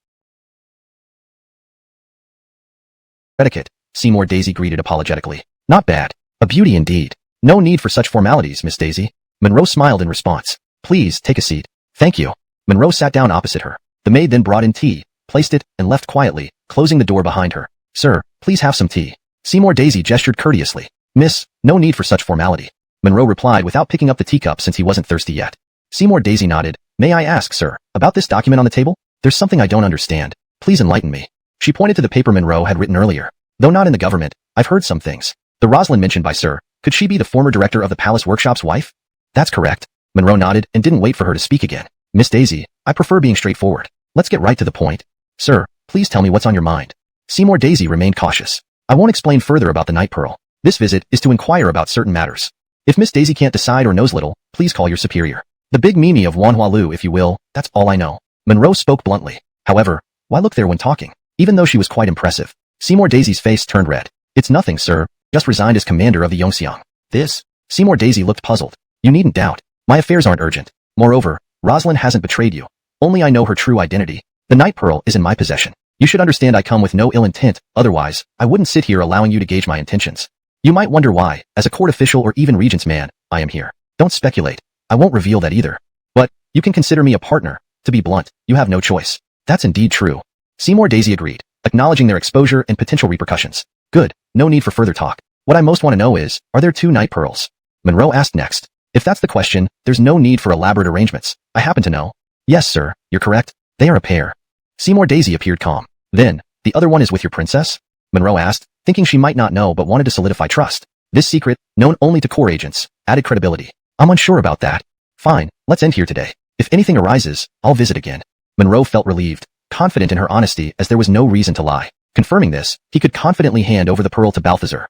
Etiquette. Seymour Daisy greeted apologetically. Not bad. A beauty indeed. No need for such formalities, Miss Daisy. Monroe smiled in response. Please, take a seat. Thank you. Monroe sat down opposite her. The maid then brought in tea, placed it, and left quietly, closing the door behind her. Sir, please have some tea. Seymour Daisy gestured courteously. Miss, no need for such formality. Monroe replied without picking up the teacup since he wasn't thirsty yet. Seymour Daisy nodded. May I ask, sir, about this document on the table? There's something I don't understand. Please enlighten me. She pointed to the paper Monroe had written earlier. Though not in the government, I've heard some things. The Rosalind mentioned by sir, could she be the former director of the Palace Workshop's wife? That's correct. Monroe nodded and didn't wait for her to speak again. Miss Daisy, I prefer being straightforward. Let's get right to the point. Sir, please tell me what's on your mind. Seymour Daisy remained cautious. I won't explain further about the night pearl. This visit is to inquire about certain matters. If Miss Daisy can't decide or knows little, please call your superior. The big Mimi of Wanhua, if you will, that's all I know. Monroe spoke bluntly. However, why look there when talking? Even though she was quite impressive, Seymour Daisy's face turned red. It's nothing, sir. Just resigned as commander of the Yongxiang. This? Seymour Daisy looked puzzled. You needn't doubt. My affairs aren't urgent. Moreover, Rosalind hasn't betrayed you. Only I know her true identity. The night pearl is in my possession. You should understand I come with no ill intent, otherwise, I wouldn't sit here allowing you to gauge my intentions. You might wonder why, as a court official or even regent's man, I am here. Don't speculate. I won't reveal that either. But, you can consider me a partner. To be blunt, you have no choice. That's indeed true. Seymour Daisy agreed, acknowledging their exposure and potential repercussions. Good, no need for further talk. What I most want to know is, are there 2 night pearls? Monroe asked next. If that's the question, there's no need for elaborate arrangements. I happen to know. Yes, sir, you're correct. They are a pair. Seymour Daisy appeared calm. Then, the other one is with your princess? Monroe asked, thinking she might not know but wanted to solidify trust. This secret, known only to core agents, added credibility. I'm unsure about that. Fine, let's end here today. If anything arises, I'll visit again. Monroe felt relieved, confident in her honesty as there was no reason to lie. Confirming this, he could confidently hand over the pearl to Balthazar.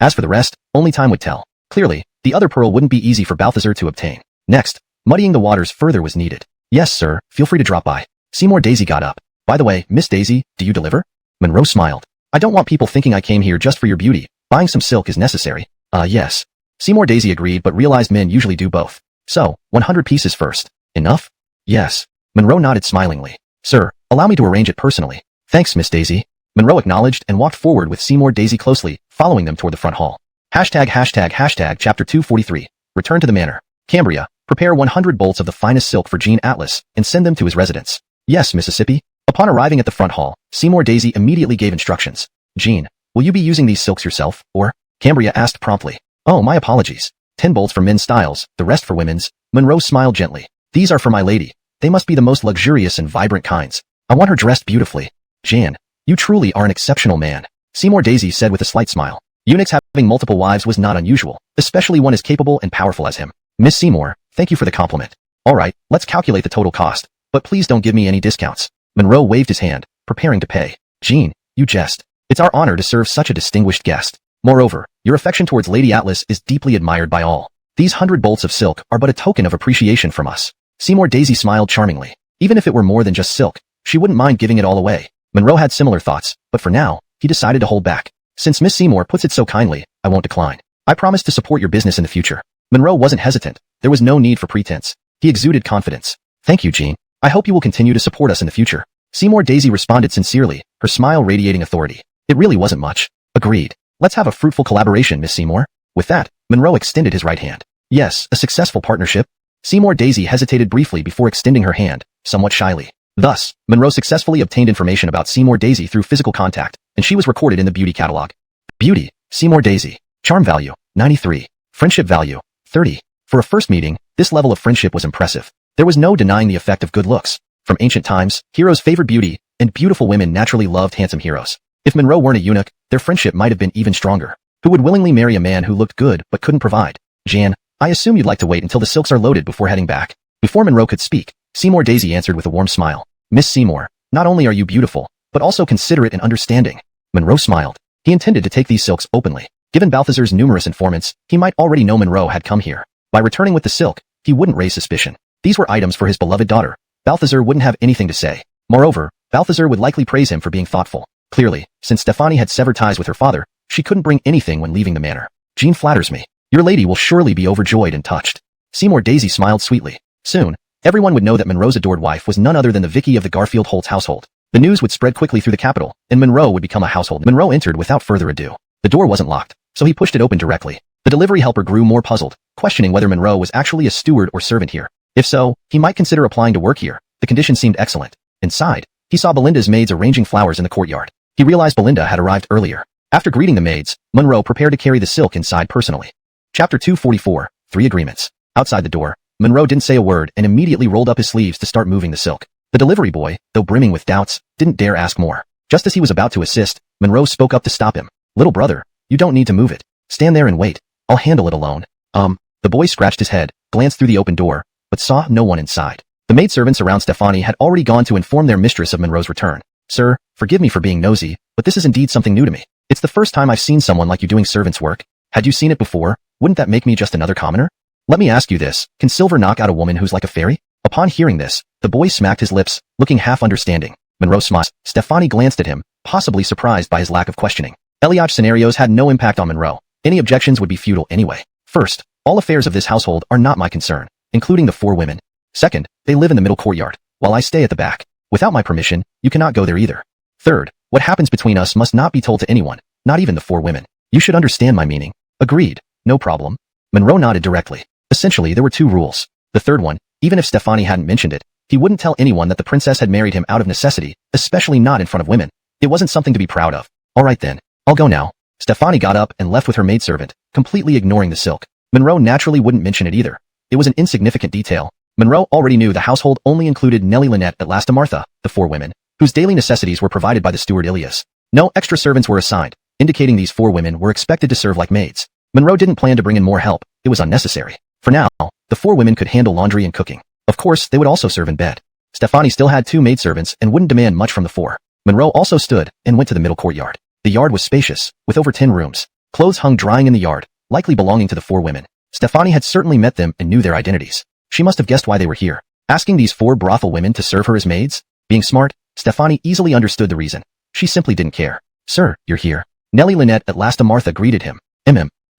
As for the rest, only time would tell. Clearly, the other pearl wouldn't be easy for Balthazar to obtain. Next, muddying the waters further was needed. Yes, sir, feel free to drop by. Seymour Daisy got up. By the way, Miss Daisy, do you deliver? Monroe smiled. I don't want people thinking I came here just for your beauty. Buying some silk is necessary. Yes. Seymour Daisy agreed but realized men usually do both. So, 100 pieces first. Enough? Yes. Monroe nodded smilingly. Sir, allow me to arrange it personally. Thanks, Miss Daisy. Monroe acknowledged and walked forward with Seymour Daisy closely, following them toward the front hall. Chapter 243. Return to the manor. Cambria, prepare 100 bolts of the finest silk for Gene Atlas and send them to his residence. Yes, Mississippi. Upon arriving at the front hall, Seymour Daisy immediately gave instructions. Gene, will you be using these silks yourself, or? Cambria asked promptly. Oh, my apologies. 10 bolts for men's styles, the rest for women's. Monroe smiled gently. These are for my lady. They must be the most luxurious and vibrant kinds. I want her dressed beautifully. Jan, you truly are an exceptional man. Seymour Daisy said with a slight smile. Eunuchs having multiple wives was not unusual, especially one as capable and powerful as him. Miss Seymour, thank you for the compliment. All right, let's calculate the total cost, but please don't give me any discounts. Monroe waved his hand, preparing to pay. Jean, you jest. It's our honor to serve such a distinguished guest. Moreover, your affection towards Lady Atlas is deeply admired by all. These 100 bolts of silk are but a token of appreciation from us. Seymour Daisy smiled charmingly. Even if it were more than just silk, she wouldn't mind giving it all away. Monroe had similar thoughts, but for now, he decided to hold back. Since Miss Seymour puts it so kindly, I won't decline. I promise to support your business in the future. Monroe wasn't hesitant. There was no need for pretense. He exuded confidence. Thank you, Jean. I hope you will continue to support us in the future. Seymour Daisy responded sincerely, her smile radiating authority. It really wasn't much. Agreed. Let's have a fruitful collaboration, Miss Seymour. With that, Monroe extended his right hand. Yes, a successful partnership. Seymour Daisy hesitated briefly before extending her hand, somewhat shyly. Thus, Monroe successfully obtained information about Seymour Daisy through physical contact, and she was recorded in the beauty catalog. Beauty, Seymour Daisy. Charm value, 93. Friendship value, 30. For a first meeting, this level of friendship was impressive. There was no denying the effect of good looks. From ancient times, heroes favored beauty, and beautiful women naturally loved handsome heroes. If Monroe weren't a eunuch, their friendship might have been even stronger. Who would willingly marry a man who looked good but couldn't provide? Jan, I assume you'd like to wait until the silks are loaded before heading back. Before Monroe could speak, Seymour Daisy answered with a warm smile. Miss Seymour, not only are you beautiful, but also considerate and understanding. Monroe smiled. He intended to take these silks openly. Given Balthazar's numerous informants, he might already know Monroe had come here. By returning with the silk, he wouldn't raise suspicion. These were items for his beloved daughter. Balthazar wouldn't have anything to say. Moreover, Balthazar would likely praise him for being thoughtful. Clearly, since Stephanie had severed ties with her father, she couldn't bring anything when leaving the manor. Jean flatters me. Your lady will surely be overjoyed and touched. Seymour Daisy smiled sweetly. Soon, everyone would know that Monroe's adored wife was none other than the Vicky of the Garfield Holt's household. The news would spread quickly through the capital, and Monroe would become a household. Monroe entered without further ado. The door wasn't locked, so he pushed it open directly. The delivery helper grew more puzzled, questioning whether Monroe was actually a steward or servant here. If so, he might consider applying to work here. The conditions seemed excellent. Inside, he saw Belinda's maids arranging flowers in the courtyard. He realized Belinda had arrived earlier. After greeting the maids, Monroe prepared to carry the silk inside personally. Chapter 244, 3 Agreements. Outside the door, Monroe didn't say a word and immediately rolled up his sleeves to start moving the silk. The delivery boy, though brimming with doubts, didn't dare ask more. Just as he was about to assist, Monroe spoke up to stop him. "Little brother, you don't need to move it. Stand there and wait. I'll handle it alone." The boy scratched his head, glanced through the open door, but saw no one inside. The maidservants around Stefani had already gone to inform their mistress of Monroe's return. "Sir, forgive me for being nosy, but this is indeed something new to me. It's the first time I've seen someone like you doing servant's work. Had you seen it before, wouldn't that make me just another commoner? Let me ask you this, can silver knock out a woman who's like a fairy?" Upon hearing this, the boy smacked his lips, looking half understanding. Monroe smiled. Stefani glanced at him, possibly surprised by his lack of questioning. Eliot's scenarios had no impact on Monroe. Any objections would be futile anyway. First, all affairs of this household are not my concern, including the 4 women. Second, they live in the middle courtyard, while I stay at the back. Without my permission, you cannot go there either. Third, what happens between us must not be told to anyone, not even the 4 women. You should understand my meaning. Agreed. No problem. Monroe nodded directly. Essentially, there were 2 rules. The third one, even if Stefani hadn't mentioned it, he wouldn't tell anyone that the princess had married him out of necessity, especially not in front of women. It wasn't something to be proud of. All right then, I'll go now. Stefani got up and left with her maidservant, completely ignoring the silk. Monroe naturally wouldn't mention it either. It was an insignificant detail. Monroe already knew the household only included Nellie Lynette at last Martha, the 4 women, whose daily necessities were provided by the steward Ilias. No extra servants were assigned, indicating these 4 women were expected to serve like maids. Monroe didn't plan to bring in more help. It was unnecessary. For now, the 4 women could handle laundry and cooking. Of course, they would also serve in bed. Stefani still had 2 maidservants and wouldn't demand much from the 4. Monroe also stood and went to the middle courtyard. The yard was spacious, with over 10 rooms. Clothes hung drying in the yard, likely belonging to the 4 women. Stefani had certainly met them and knew their identities. She must have guessed why they were here. Asking these 4 brothel women to serve her as maids? Being smart, Stefani easily understood the reason. She simply didn't care. "Sir, you're here." Nellie Lynette at last Martha greeted him.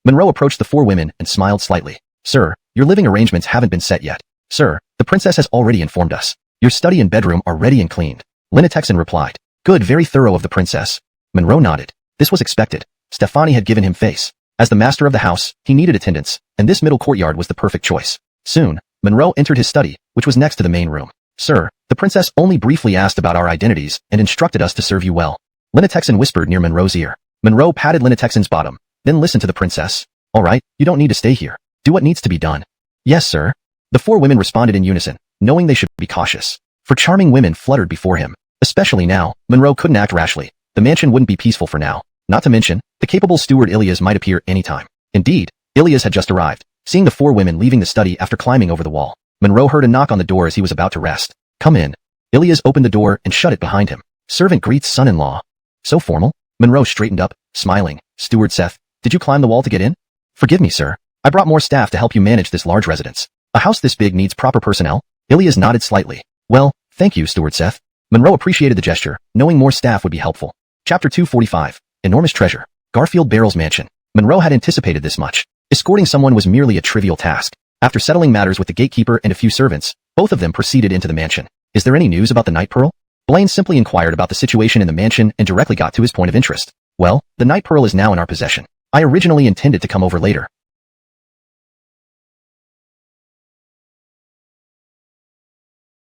Monroe approached the 4 women and smiled slightly. "Sir, your living arrangements haven't been set yet." "Sir, the princess has already informed us. Your study and bedroom are ready and cleaned." Linetexan replied. "Good, very thorough of the princess." Monroe nodded. This was expected. Stefani had given him face. As the master of the house, he needed attendance, and this middle courtyard was the perfect choice. Soon, Monroe entered his study, which was next to the main room. "Sir, the princess only briefly asked about our identities and instructed us to serve you well." Linetexan whispered near Monroe's ear. Monroe patted Linetexan's bottom, then listened to the princess. "All right, you don't need to stay here. Do what needs to be done." "Yes, sir." The 4 women responded in unison, knowing they should be cautious. For charming women fluttered before him. Especially now, Monroe couldn't act rashly. The mansion wouldn't be peaceful for now. Not to mention, the capable steward Ilias might appear anytime. Indeed, Ilias had just arrived, seeing the 4 women leaving the study after climbing over the wall. Monroe heard a knock on the door as he was about to rest. "Come in." Ilias opened the door and shut it behind him. Servant greets son-in-law. So formal? Monroe straightened up, smiling. "Steward Seth, did you climb the wall to get in?" "Forgive me, sir. I brought more staff to help you manage this large residence. A house this big needs proper personnel." Ilias nodded slightly. "Well, thank you, Steward Seth." Monroe appreciated the gesture, knowing more staff would be helpful. Chapter 245. Enormous Treasure. Garfield Barrel's Mansion. Monroe had anticipated this much. Escorting someone was merely a trivial task. After settling matters with the gatekeeper and a few servants, both of them proceeded into the mansion. "Is there any news about the Night Pearl?" Blaine simply inquired about the situation in the mansion and directly got to his point of interest. "Well, the Night Pearl is now in our possession. I originally intended to come over later."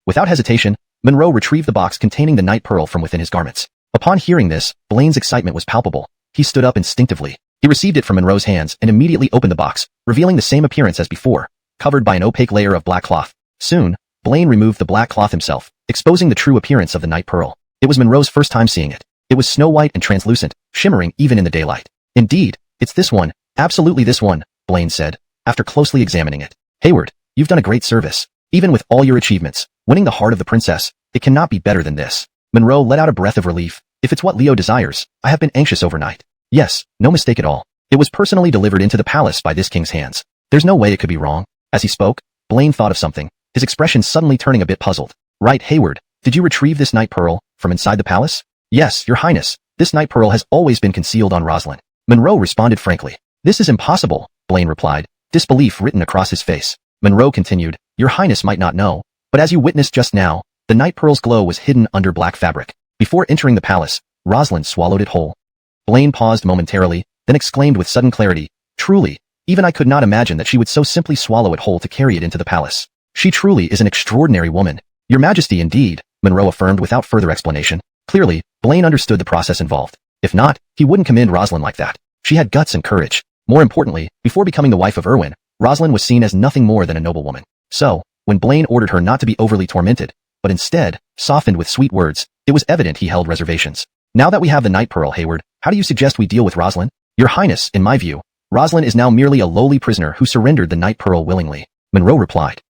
Without hesitation, Monroe retrieved the box containing the Night Pearl from within his garments. Upon hearing this, Blaine's excitement was palpable. He stood up instinctively. He received it from Monroe's hands and immediately opened the box, revealing the same appearance as before, covered by an opaque layer of black cloth. Soon, Blaine removed the black cloth himself, exposing the true appearance of the Night Pearl. It was Monroe's first time seeing it. It was snow-white and translucent, shimmering even in the daylight. "Indeed, it's this one, absolutely this one," Blaine said, after closely examining it. "Hayward, you've done a great service. Even with all your achievements, winning the heart of the princess, it cannot be better than this." Monroe let out a breath of relief. "If it's what Leo desires, I have been anxious overnight." "Yes, no mistake at all. It was personally delivered into the palace by this king's hands. There's no way it could be wrong." As he spoke, Blaine thought of something, his expression suddenly turning a bit puzzled. "Right, Hayward, did you retrieve this Night Pearl from inside the palace?" "Yes, your highness. This Night Pearl has always been concealed on Rosalind." Monroe responded frankly. "This is impossible," Blaine replied, disbelief written across his face. Monroe continued, "Your highness might not know, but as you witnessed just now, the Night Pearl's glow was hidden under black fabric. Before entering the palace, Rosalind swallowed it whole." Blaine paused momentarily, then exclaimed with sudden clarity, "Truly, even I could not imagine that she would so simply swallow it whole to carry it into the palace. She truly is an extraordinary woman." "Your Majesty, indeed," Monroe affirmed without further explanation. Clearly, Blaine understood the process involved. If not, he wouldn't commend Rosalind like that. She had guts and courage. More importantly, before becoming the wife of Irwin, Rosalind was seen as nothing more than a noblewoman. So, when Blaine ordered her not to be overly tormented, but instead, softened with sweet words, it was evident he held reservations. Now that we have the Night Pearl, Hayward, how do you suggest we deal with Rosalind? Your Highness, in my view, Rosalind is now merely a lowly prisoner who surrendered the Night Pearl willingly. Monroe replied.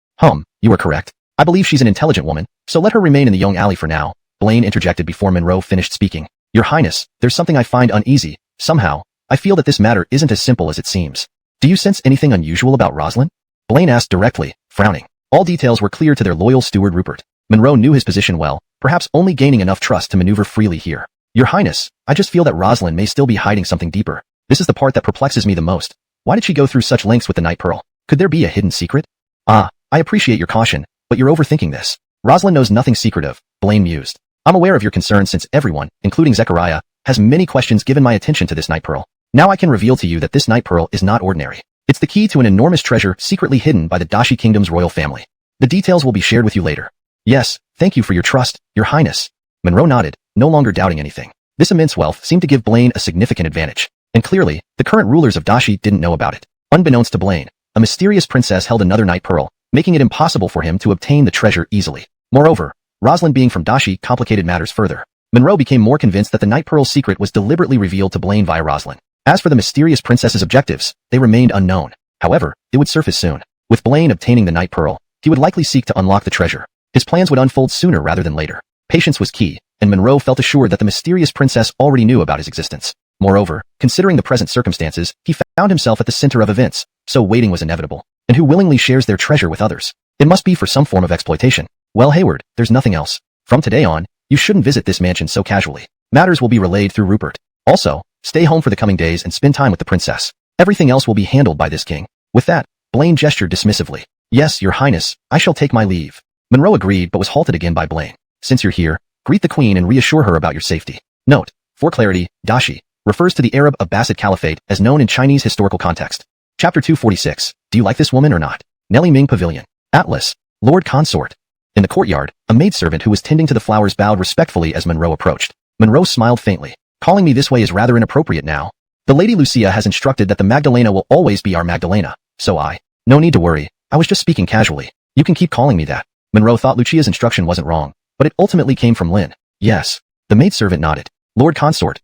You are correct. I believe she's an intelligent woman, so let her remain in the Young Alley for now. Blaine interjected before Monroe finished speaking. Your Highness, there's something I find uneasy. Somehow, I feel that this matter isn't as simple as it seems. Do you sense anything unusual about Rosalind? Blaine asked directly, frowning. All details were clear to their loyal steward Rupert. Monroe knew his position well, perhaps only gaining enough trust to maneuver freely here. Your Highness, I just feel that Rosalind may still be hiding something deeper. This is the part that perplexes me the most. Why did she go through such lengths with the Night Pearl? Could there be a hidden secret? I appreciate your caution, but you're overthinking this. Rosalind knows nothing secretive, Blaine mused. I'm aware of your concerns since everyone, including Zechariah, has many questions given my attention to this Night Pearl. Now I can reveal to you that this Night Pearl is not ordinary. It's the key to an enormous treasure secretly hidden by the Dashi Kingdom's royal family. The details will be shared with you later. Yes, thank you for your trust, Your Highness. Monroe nodded, no longer doubting anything. This immense wealth seemed to give Blaine a significant advantage. And clearly, the current rulers of Dashi didn't know about it. Unbeknownst to Blaine, a mysterious princess held another Night Pearl, making it impossible for him to obtain the treasure easily. Moreover, Rosalind being from Dashi complicated matters further. Monroe became more convinced that the Night Pearl's secret was deliberately revealed to Blaine via Rosalind. As for the mysterious princess's objectives, they remained unknown. However, it would surface soon. With Blaine obtaining the Night Pearl, he would likely seek to unlock the treasure. His plans would unfold sooner rather than later. Patience was key, and Monroe felt assured that the mysterious princess already knew about his existence. Moreover, considering the present circumstances, he found himself at the center of events, so waiting was inevitable. And who willingly shares their treasure with others? It must be for some form of exploitation. Well, Hayward, there's nothing else. From today on, you shouldn't visit this mansion so casually. Matters will be relayed through Rupert. Also, stay home for the coming days and spend time with the princess. Everything else will be handled by this king. With that, Blaine gestured dismissively. Yes, Your Highness, I shall take my leave. Monroe agreed but was halted again by Blaine. Since you're here, greet the queen and reassure her about your safety. Note, for clarity, Dashi refers to the Arab Abbasid Caliphate as known in Chinese historical context. Chapter 246. Do you like this woman or not? Nellie Ming Pavilion. Atlas, Lord Consort. In the courtyard, a maidservant who was tending to the flowers bowed respectfully as Monroe approached. Monroe smiled faintly. Calling me this way is rather inappropriate now. The Lady Lucia has instructed that the Magdalena will always be our Magdalena, so no need to worry, I was just speaking casually. You can keep calling me that. Monroe thought Lucia's instruction wasn't wrong, but it ultimately came from Lynn. Yes. The maidservant nodded. Lord Consort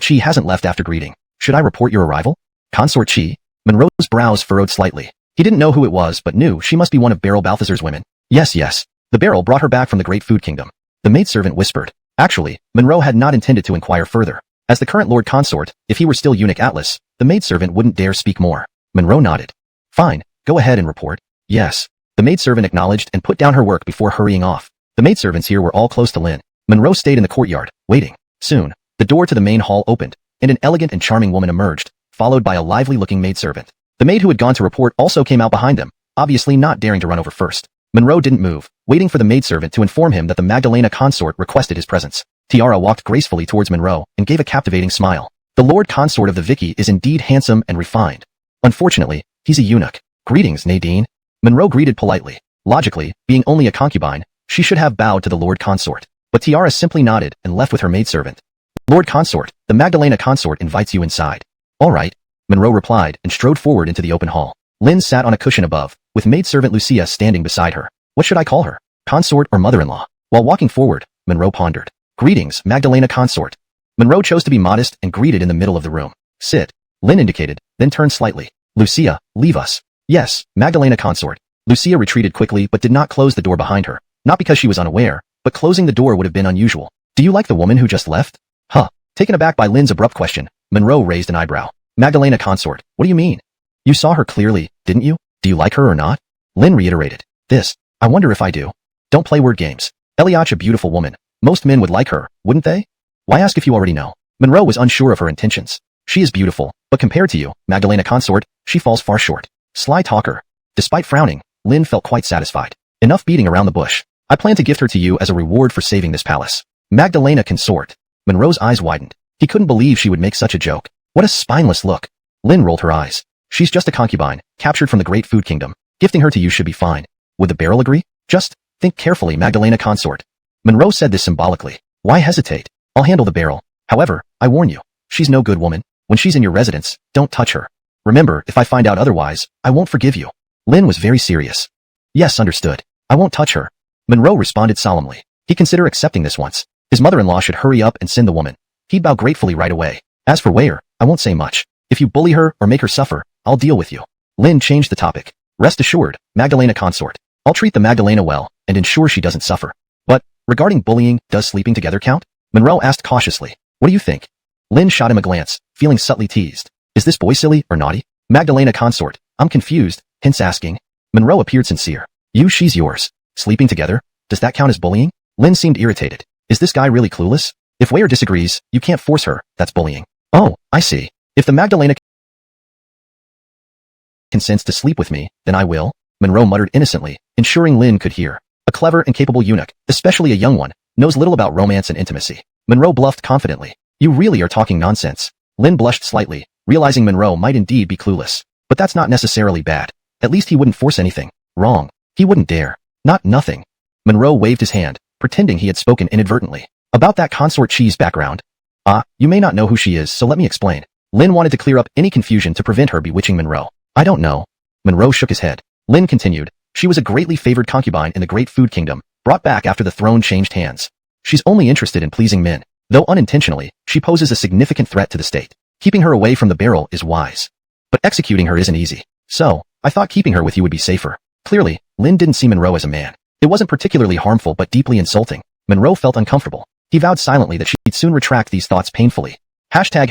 Chi hasn't left after greeting. Should I report your arrival? Consort Chi? Monroe's brows furrowed slightly. He didn't know who it was but knew she must be one of Beryl Balthazar's women. Yes. The Beryl brought her back from the Great Food Kingdom. The maidservant whispered. Actually, Monroe had not intended to inquire further. As the current Lord Consort, if he were still eunuch Atlas, the maidservant wouldn't dare speak more. Monroe nodded. Fine, go ahead and report. Yes. The maidservant acknowledged and put down her work before hurrying off. The maidservants here were all close to Lynn. Monroe stayed in the courtyard, waiting. Soon, the door to the main hall opened, and an elegant and charming woman emerged, followed by a lively-looking maidservant. The maid who had gone to report also came out behind them, obviously not daring to run over first. Monroe didn't move, waiting for the maidservant to inform him that the Magdalena consort requested his presence. Tiara walked gracefully towards Monroe and gave a captivating smile. The Lord Consort of the Vicky is indeed handsome and refined. Unfortunately, he's a eunuch. Greetings, Nadine. Monroe greeted politely. Logically, being only a concubine, she should have bowed to the Lord Consort. But Tiara simply nodded and left with her maidservant. Lord Consort, the Magdalena consort invites you inside. All right, Monroe replied and strode forward into the open hall. Lynn sat on a cushion above, with maidservant Lucia standing beside her. What should I call her? Consort or mother-in-law? While walking forward, Monroe pondered. Greetings, Magdalena consort. Monroe chose to be modest and greeted in the middle of the room. Sit. Lynn indicated, then turned slightly. Lucia, leave us. Yes, Magdalena consort. Lucia retreated quickly but did not close the door behind her. Not because she was unaware, but closing the door would have been unusual. Do you like the woman who just left? Taken aback by Lynn's abrupt question, Monroe raised an eyebrow. Magdalena consort, what do you mean? You saw her clearly, didn't you? Do you like her or not? Lynn reiterated. I wonder if I do. Don't play word games. Eliach a beautiful woman. Most men would like her, wouldn't they? Why ask if you already know? Monroe was unsure of her intentions. She is beautiful, but compared to you, Magdalena consort, she falls far short. Sly talker. Despite frowning, Lynn felt quite satisfied. Enough beating around the bush. I plan to gift her to you as a reward for saving this palace. Magdalena consort. Monroe's eyes widened. He couldn't believe she would make such a joke. What a spineless look. Lynn rolled her eyes. She's just a concubine, captured from the Great Food Kingdom. Gifting her to you should be fine. Would the Beryl agree? Just think carefully, Magdalena consort. Monroe said this symbolically. Why hesitate? I'll handle the barrel. However, I warn you, she's no good woman. When she's in your residence, don't touch her. Remember, if I find out otherwise, I won't forgive you. Lin was very serious. Yes, understood. I won't touch her. Monroe responded solemnly. He'd consider accepting this once. His mother-in-law should hurry up and send the woman. He'd bow gratefully right away. As for Weyer, I won't say much. If you bully her or make her suffer, I'll deal with you. Lin changed the topic. Rest assured, Magdalena consort. I'll treat the Magdalena well and ensure she doesn't suffer. But, regarding bullying, does sleeping together count? Monroe asked cautiously. What do you think? Lin shot him a glance, feeling subtly teased. Is this boy silly or naughty? Magdalena consort. I'm confused, hence asking. Monroe appeared sincere. She's yours. Sleeping together? Does that count as bullying? Lin seemed irritated. Is this guy really clueless? If Weyer disagrees, you can't force her, that's bullying. Oh, I see. If the Magdalena consents to sleep with me, then I will, Monroe muttered innocently, ensuring Lin could hear. A clever and capable eunuch, especially a young one, knows little about romance and intimacy. Monroe bluffed confidently. You really are talking nonsense. Lin blushed slightly, realizing Monroe might indeed be clueless. But that's not necessarily bad. At least he wouldn't force anything. Wrong. He wouldn't dare. Not nothing. Monroe waved his hand, pretending he had spoken inadvertently. About that consort cheese background. You may not know who she is, so let me explain. Lin wanted to clear up any confusion to prevent her bewitching Monroe. I don't know. Monroe shook his head. Lin continued. She was a greatly favored concubine in the Great Food Kingdom, brought back after the throne changed hands. She's only interested in pleasing men. Though unintentionally, she poses a significant threat to the state. Keeping her away from the barrel is wise. But executing her isn't easy. So, I thought keeping her with you would be safer. Clearly, Lin didn't see Monroe as a man. It wasn't particularly harmful but deeply insulting. Monroe felt uncomfortable. He vowed silently that she'd soon retract these thoughts painfully. Chapter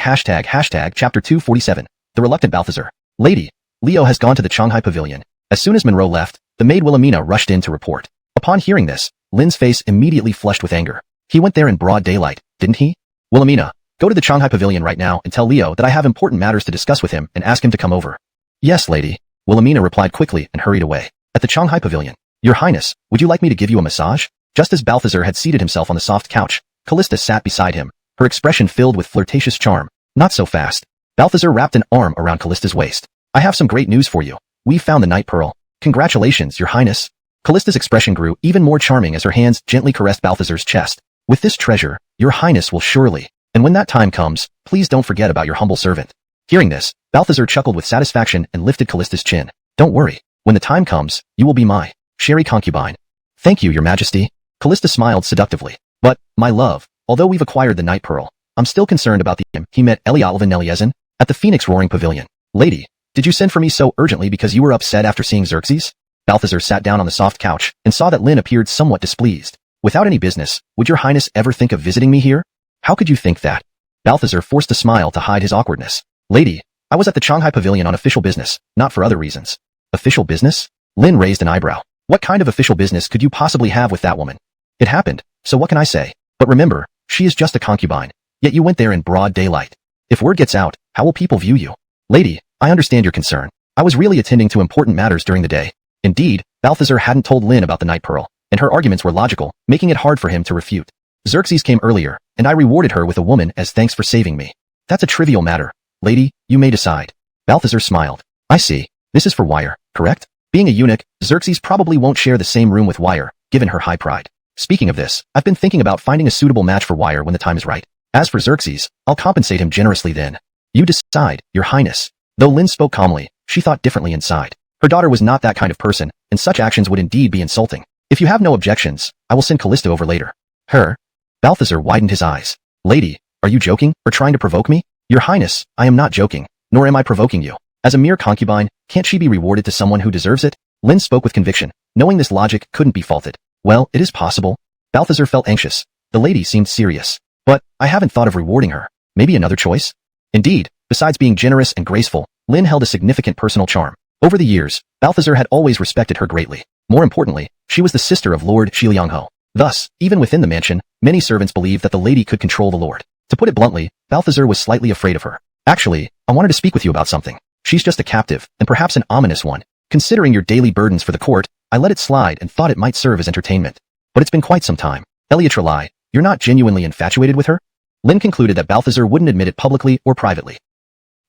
247. The Reluctant Balthazar. Lady, Leo has gone to the Shanghai Pavilion. As soon as Monroe left, the maid Wilhelmina rushed in to report. Upon hearing this, Lin's face immediately flushed with anger. He went there in broad daylight, didn't he? Wilhelmina, go to the Shanghai Pavilion right now and tell Leo that I have important matters to discuss with him and ask him to come over. Yes, lady. Wilhelmina replied quickly and hurried away. At the Shanghai Pavilion. Your Highness, would you like me to give you a massage? Just as Balthazar had seated himself on the soft couch, Callista sat beside him, her expression filled with flirtatious charm. Not so fast. Balthazar wrapped an arm around Callista's waist. I have some great news for you. We've found the night pearl. Congratulations, Your Highness. Callista's expression grew even more charming as her hands gently caressed Balthazar's chest. With this treasure, Your Highness will surely, and when that time comes, please don't forget about your humble servant. Hearing this, Balthazar chuckled with satisfaction and lifted Callista's chin. Don't worry. When the time comes, you will be my sherry concubine. Thank you, Your Majesty. Callista smiled seductively. But, my love, although we've acquired the night pearl, I'm still concerned about he met Eliatvan Eliezin at the Phoenix Roaring Pavilion. Lady, did you send for me so urgently because you were upset after seeing Xerxes? Balthazar sat down on the soft couch and saw that Lin appeared somewhat displeased. Without any business, would Your Highness ever think of visiting me here? How could you think that? Balthazar forced a smile to hide his awkwardness. Lady, I was at the Shanghai Pavilion on official business, not for other reasons. Official business? Lin raised an eyebrow. What kind of official business could you possibly have with that woman? It happened, so what can I say? But remember, she is just a concubine. Yet you went there in broad daylight. If word gets out, how will people view you? Lady, I understand your concern. I was really attending to important matters during the day. Indeed, Balthazar hadn't told Lin about the night pearl, and her arguments were logical, making it hard for him to refute. Xerxes came earlier, and I rewarded her with a woman as thanks for saving me. That's a trivial matter. Lady, you may decide. Balthazar smiled. I see. This is for Weyer, correct? Being a eunuch, Xerxes probably won't share the same room with Weyer, given her high pride. Speaking of this, I've been thinking about finding a suitable match for Weyer when the time is right. As for Xerxes, I'll compensate him generously then. You decide, Your Highness. Though Lin spoke calmly, she thought differently inside. Her daughter was not that kind of person, and such actions would indeed be insulting. If you have no objections, I will send Callista over later. Her? Balthazar widened his eyes. Lady, are you joking, or trying to provoke me? Your Highness, I am not joking, nor am I provoking you. As a mere concubine, can't she be rewarded to someone who deserves it? Lin spoke with conviction, knowing this logic couldn't be faulted. Well, it is possible. Balthazar felt anxious. The lady seemed serious. But, I haven't thought of rewarding her. Maybe another choice? Indeed, besides being generous and graceful, Lin held a significant personal charm. Over the years, Balthazar had always respected her greatly. More importantly, she was the sister of Lord Xiliangho. Thus, even within the mansion, many servants believed that the lady could control the lord. To put it bluntly, Balthazar was slightly afraid of her. Actually, I wanted to speak with you about something. She's just a captive, and perhaps an ominous one. Considering your daily burdens for the court, I let it slide and thought it might serve as entertainment. But it's been quite some time. Eliatrelai, you're not genuinely infatuated with her? Lin concluded that Balthazar wouldn't admit it publicly or privately.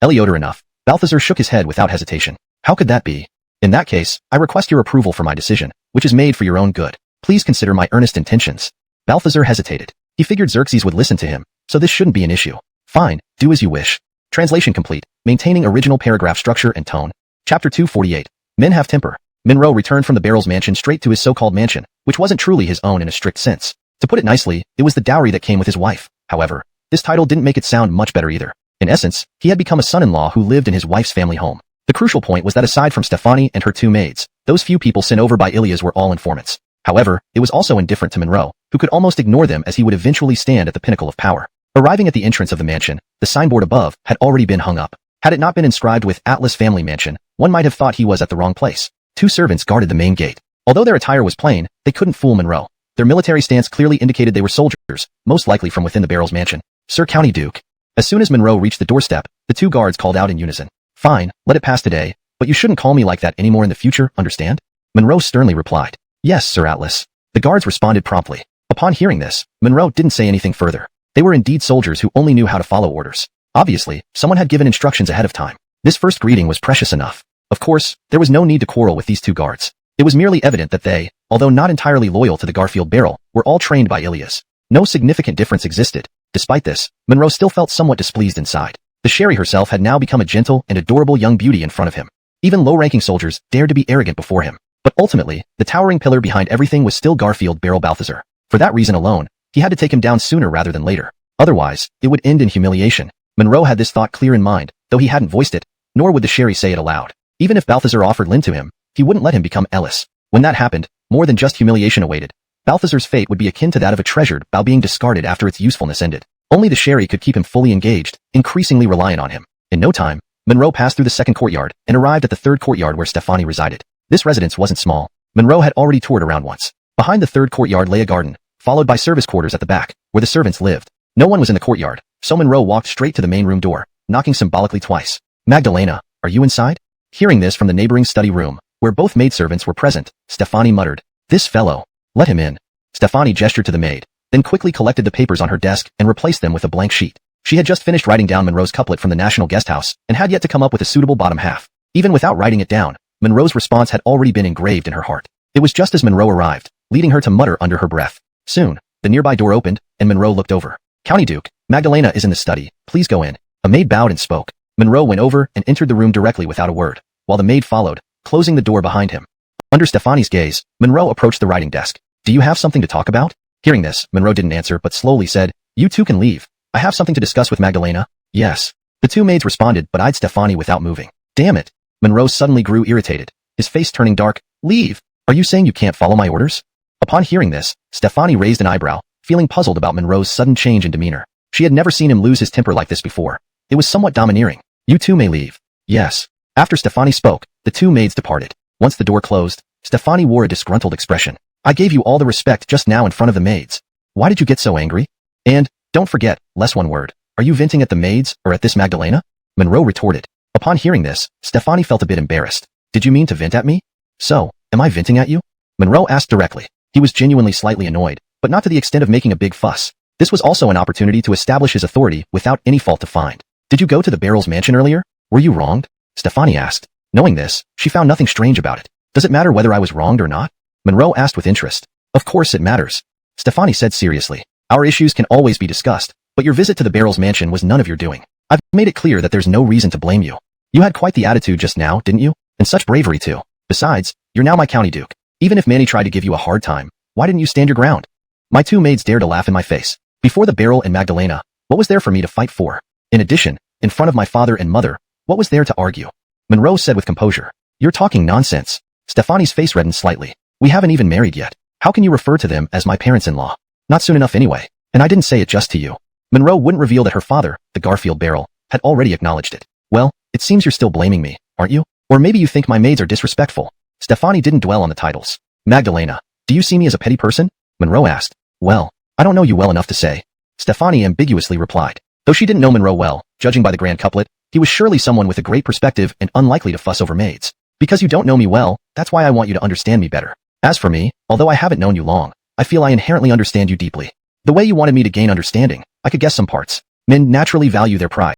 Eliodor enough. Balthazar shook his head without hesitation. How could that be? In that case, I request your approval for my decision, which is made for your own good. Please consider my earnest intentions. Balthazar hesitated. He figured Xerxes would listen to him, so this shouldn't be an issue. Fine, do as you wish. Translation complete. Maintaining original paragraph structure and tone. Chapter 248. Men have temper. Monroe returned from the Barrels mansion straight to his so-called mansion, which wasn't truly his own in a strict sense. To put it nicely, it was the dowry that came with his wife. However, this title didn't make it sound much better either. In essence, he had become a son-in-law who lived in his wife's family home. The crucial point was that aside from Stephanie and her two maids, those few people sent over by Ilias were all informants. However, it was also indifferent to Monroe, who could almost ignore them as he would eventually stand at the pinnacle of power. Arriving at the entrance of the mansion, the signboard above had already been hung up. Had it not been inscribed with Atlas Family Mansion, one might have thought he was at the wrong place. Two servants guarded the main gate. Although their attire was plain, they couldn't fool Monroe. Their military stance clearly indicated they were soldiers, most likely from within the Barrels mansion. Sir County Duke. As soon as Monroe reached the doorstep, the two guards called out in unison. Fine, let it pass today, but you shouldn't call me like that anymore in the future, understand? Monroe sternly replied. Yes, Sir Atlas. The guards responded promptly. Upon hearing this, Monroe didn't say anything further. They were indeed soldiers who only knew how to follow orders. Obviously, someone had given instructions ahead of time. This first greeting was precious enough. Of course, there was no need to quarrel with these two guards. It was merely evident that they, although not entirely loyal to the Garfield Barrel, were all trained by Ilias. No significant difference existed. Despite this, Monroe still felt somewhat displeased inside. The Sherry herself had now become a gentle and adorable young beauty in front of him. Even low-ranking soldiers dared to be arrogant before him. But ultimately, the towering pillar behind everything was still Garfield Barrel Balthazar. For that reason alone, he had to take him down sooner rather than later. Otherwise, it would end in humiliation. Monroe had this thought clear in mind, though he hadn't voiced it, nor would the Sherry say it aloud. Even if Balthazar offered Lynn to him, he wouldn't let him become Ellis. When that happened, more than just humiliation awaited. Balthazar's fate would be akin to that of a treasured bow being discarded after its usefulness ended. Only the Sherry could keep him fully engaged, increasingly reliant on him. In no time, Monroe passed through the second courtyard and arrived at the third courtyard where Stephanie resided. This residence wasn't small. Monroe had already toured around once. Behind the third courtyard lay a garden, followed by service quarters at the back, where the servants lived. No one was in the courtyard, so Monroe walked straight to the main room door, knocking symbolically twice. Magdalena, are you inside? Hearing this from the neighboring study room, where both maidservants were present, Stephanie muttered, This fellow. Let him in. Stephanie gestured to the maid, then quickly collected the papers on her desk and replaced them with a blank sheet. She had just finished writing down Monroe's couplet from the National Guest House and had yet to come up with a suitable bottom half. Even without writing it down, Monroe's response had already been engraved in her heart. It was just as Monroe arrived, leading her to mutter under her breath. Soon, the nearby door opened, and Monroe looked over. County Duke, Magdalena is in the study. Please go in. A maid bowed and spoke. Monroe went over and entered the room directly without a word, while the maid followed, closing the door behind him. Under Stephanie's gaze, Monroe approached the writing desk. Do you have something to talk about? Hearing this, Monroe didn't answer but slowly said, You two can leave. I have something to discuss with Magdalena. Yes. The two maids responded but eyed Stephanie without moving. Damn it. Monroe suddenly grew irritated, his face turning dark. Leave. Are you saying you can't follow my orders? Upon hearing this, Stephanie raised an eyebrow, feeling puzzled about Monroe's sudden change in demeanor. She had never seen him lose his temper like this before. It was somewhat domineering. You two may leave. Yes. After Stephanie spoke, the two maids departed. Once the door closed, Stephanie wore a disgruntled expression. I gave you all the respect just now in front of the maids. Why did you get so angry? And, don't forget, less one word. Are you venting at the maids, or at this Magdalena? Monroe retorted. Upon hearing this, Stephanie felt a bit embarrassed. Did you mean to vent at me? So, am I venting at you? Monroe asked directly. He was genuinely slightly annoyed, but not to the extent of making a big fuss. This was also an opportunity to establish his authority without any fault to find. Did you go to the Barrels mansion earlier? Were you wronged? Stephanie asked. Knowing this, she found nothing strange about it. Does it matter whether I was wronged or not? Monroe asked with interest. Of course it matters. Stephanie said seriously. Our issues can always be discussed, but your visit to the Barrels mansion was none of your doing. I've made it clear that there's no reason to blame you. You had quite the attitude just now, didn't you? And such bravery too. Besides, you're now my county duke. Even if Manny tried to give you a hard time, why didn't you stand your ground? My two maids dared to laugh in my face. Before the Barrel and Magdalena, what was there for me to fight for? In addition, in front of my father and mother, what was there to argue? Monroe said with composure. You're talking nonsense. Stephanie's face reddened slightly. We haven't even married yet. How can you refer to them as my parents-in-law? Not soon enough anyway. And I didn't say it just to you. Monroe wouldn't reveal that her father, the Garfield Barrel, had already acknowledged it. Well, it seems you're still blaming me, aren't you? Or maybe you think my maids are disrespectful. Stephanie didn't dwell on the titles. Magdalena, do you see me as a petty person? Monroe asked. Well, I don't know you well enough to say. Stephanie ambiguously replied. Though she didn't know Monroe well, judging by the grand couplet, he was surely someone with a great perspective and unlikely to fuss over maids. Because you don't know me well, that's why I want you to understand me better. As for me, although I haven't known you long, I feel I inherently understand you deeply. The way you wanted me to gain understanding, I could guess some parts. Men naturally value their pride.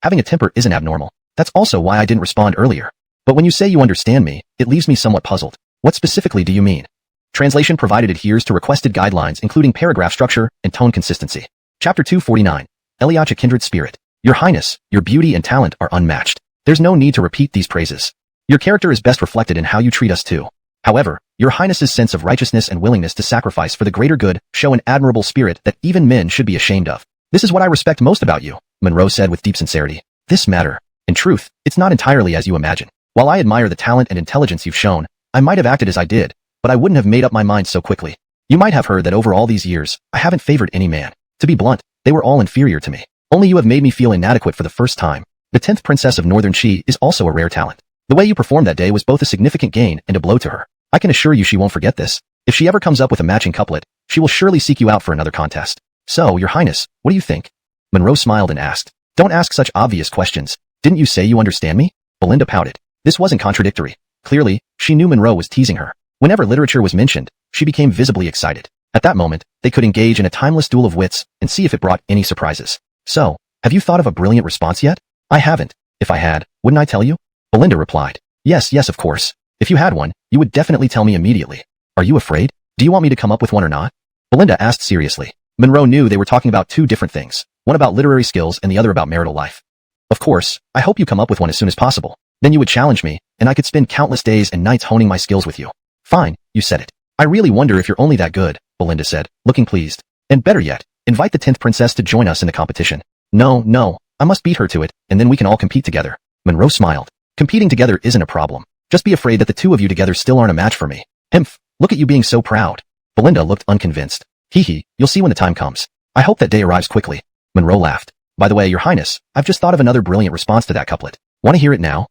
Having a temper isn't abnormal. That's also why I didn't respond earlier. But when you say you understand me, it leaves me somewhat puzzled. What specifically do you mean? Translation provided adheres to requested guidelines including paragraph structure and tone consistency. Chapter 249. Eliach, a kindred spirit. Your Highness, your beauty and talent are unmatched. There's no need to repeat these praises. Your character is best reflected in how you treat us too. However, your Highness's sense of righteousness and willingness to sacrifice for the greater good show an admirable spirit that even men should be ashamed of. This is what I respect most about you, Monroe said with deep sincerity. This matter. In truth, it's not entirely as you imagine. While I admire the talent and intelligence you've shown, I might have acted as I did, but I wouldn't have made up my mind so quickly. You might have heard that over all these years, I haven't favored any man. To be blunt, they were all inferior to me. Only you have made me feel inadequate for the first time. The 10th princess of Northern Qi is also a rare talent. The way you performed that day was both a significant gain and a blow to her. I can assure you she won't forget this. If she ever comes up with a matching couplet, she will surely seek you out for another contest. So, your Highness, what do you think? Monroe smiled and asked. Don't ask such obvious questions. Didn't you say you understand me? Belinda pouted. This wasn't contradictory. Clearly, she knew Monroe was teasing her. Whenever literature was mentioned, she became visibly excited. At that moment, they could engage in a timeless duel of wits and see if it brought any surprises. So, have you thought of a brilliant response yet? I haven't. If I had, wouldn't I tell you? Belinda replied. Yes, of course. If you had one, you would definitely tell me immediately. Are you afraid? Do you want me to come up with one or not? Belinda asked seriously. Monroe knew they were talking about two different things, one about literary skills and the other about marital life. Of course, I hope you come up with one as soon as possible. Then you would challenge me, and I could spend countless days and nights honing my skills with you. Fine, you said it. I really wonder if you're only that good, Belinda said, looking pleased. And better yet, invite the 10th princess to join us in the competition. No, I must beat her to it, and then we can all compete together. Monroe smiled. Competing together isn't a problem. Just be afraid that the two of you together still aren't a match for me. Himph, look at you being so proud. Belinda looked unconvinced. Hee, you'll see when the time comes. I hope that day arrives quickly. Monroe laughed. By the way, your Highness, I've just thought of another brilliant response to that couplet. Want to hear it now?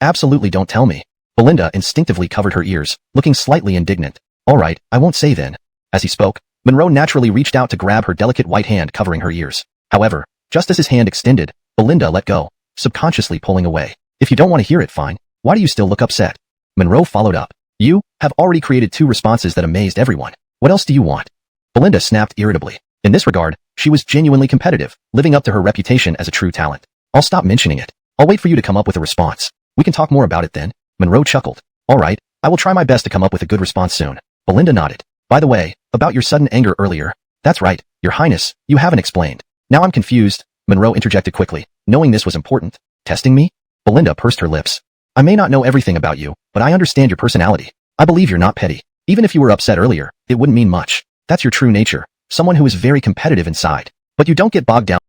Absolutely don't tell me. Belinda instinctively covered her ears, looking slightly indignant. All right, I won't say then. As he spoke, Monroe naturally reached out to grab her delicate white hand covering her ears. However, just as his hand extended, Belinda let go, subconsciously pulling away. If you don't want to hear it, fine. Why do you still look upset? Monroe followed up. You have already created two responses that amazed everyone. What else do you want? Belinda snapped irritably. In this regard, she was genuinely competitive, living up to her reputation as a true talent. I'll stop mentioning it. I'll wait for you to come up with a response. We can talk more about it then. Monroe chuckled. All right, I will try my best to come up with a good response soon. Belinda nodded. By the way, about your sudden anger earlier. That's right, your Highness, you haven't explained. Now I'm confused. Monroe interjected quickly, knowing this was important. Testing me? Belinda pursed her lips. I may not know everything about you, but I understand your personality. I believe you're not petty. Even if you were upset earlier, it wouldn't mean much. That's your true nature, someone who is very competitive inside. But you don't get bogged down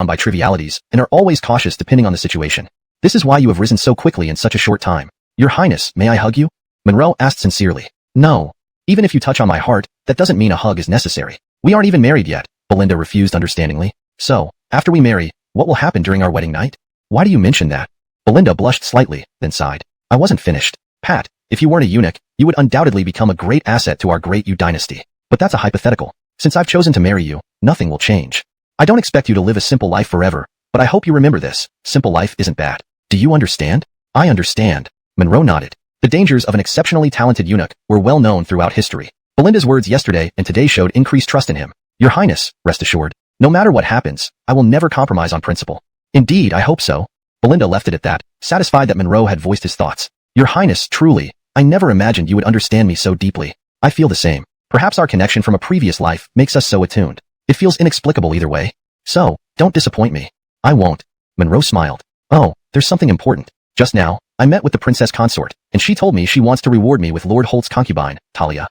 by trivialities and are always cautious depending on the situation. This is why you have risen so quickly in such a short time. Your Highness, may I hug you? Monroe asked sincerely. No. Even if you touch on my heart, that doesn't mean a hug is necessary. We aren't even married yet, Belinda refused understandingly. So, after we marry, what will happen during our wedding night? Why do you mention that? Belinda blushed slightly, then sighed. I wasn't finished. Pat, if you weren't a eunuch, you would undoubtedly become a great asset to our great Yu dynasty. But that's a hypothetical. Since I've chosen to marry you, nothing will change. I don't expect you to live a simple life forever, but I hope you remember this. Simple life isn't bad. Do you understand? I understand. Monroe nodded. The dangers of an exceptionally talented eunuch were well known throughout history. Belinda's words yesterday and today showed increased trust in him. Your Highness, rest assured. No matter what happens, I will never compromise on principle. Indeed, I hope so. Belinda left it at that, satisfied that Monroe had voiced his thoughts. Your Highness, truly, I never imagined you would understand me so deeply. I feel the same. Perhaps our connection from a previous life makes us so attuned. It feels inexplicable either way. So, don't disappoint me. I won't. Monroe smiled. Oh, there's something important. Just now, I met with the princess consort, and she told me she wants to reward me with Lord Holt's concubine, Talia.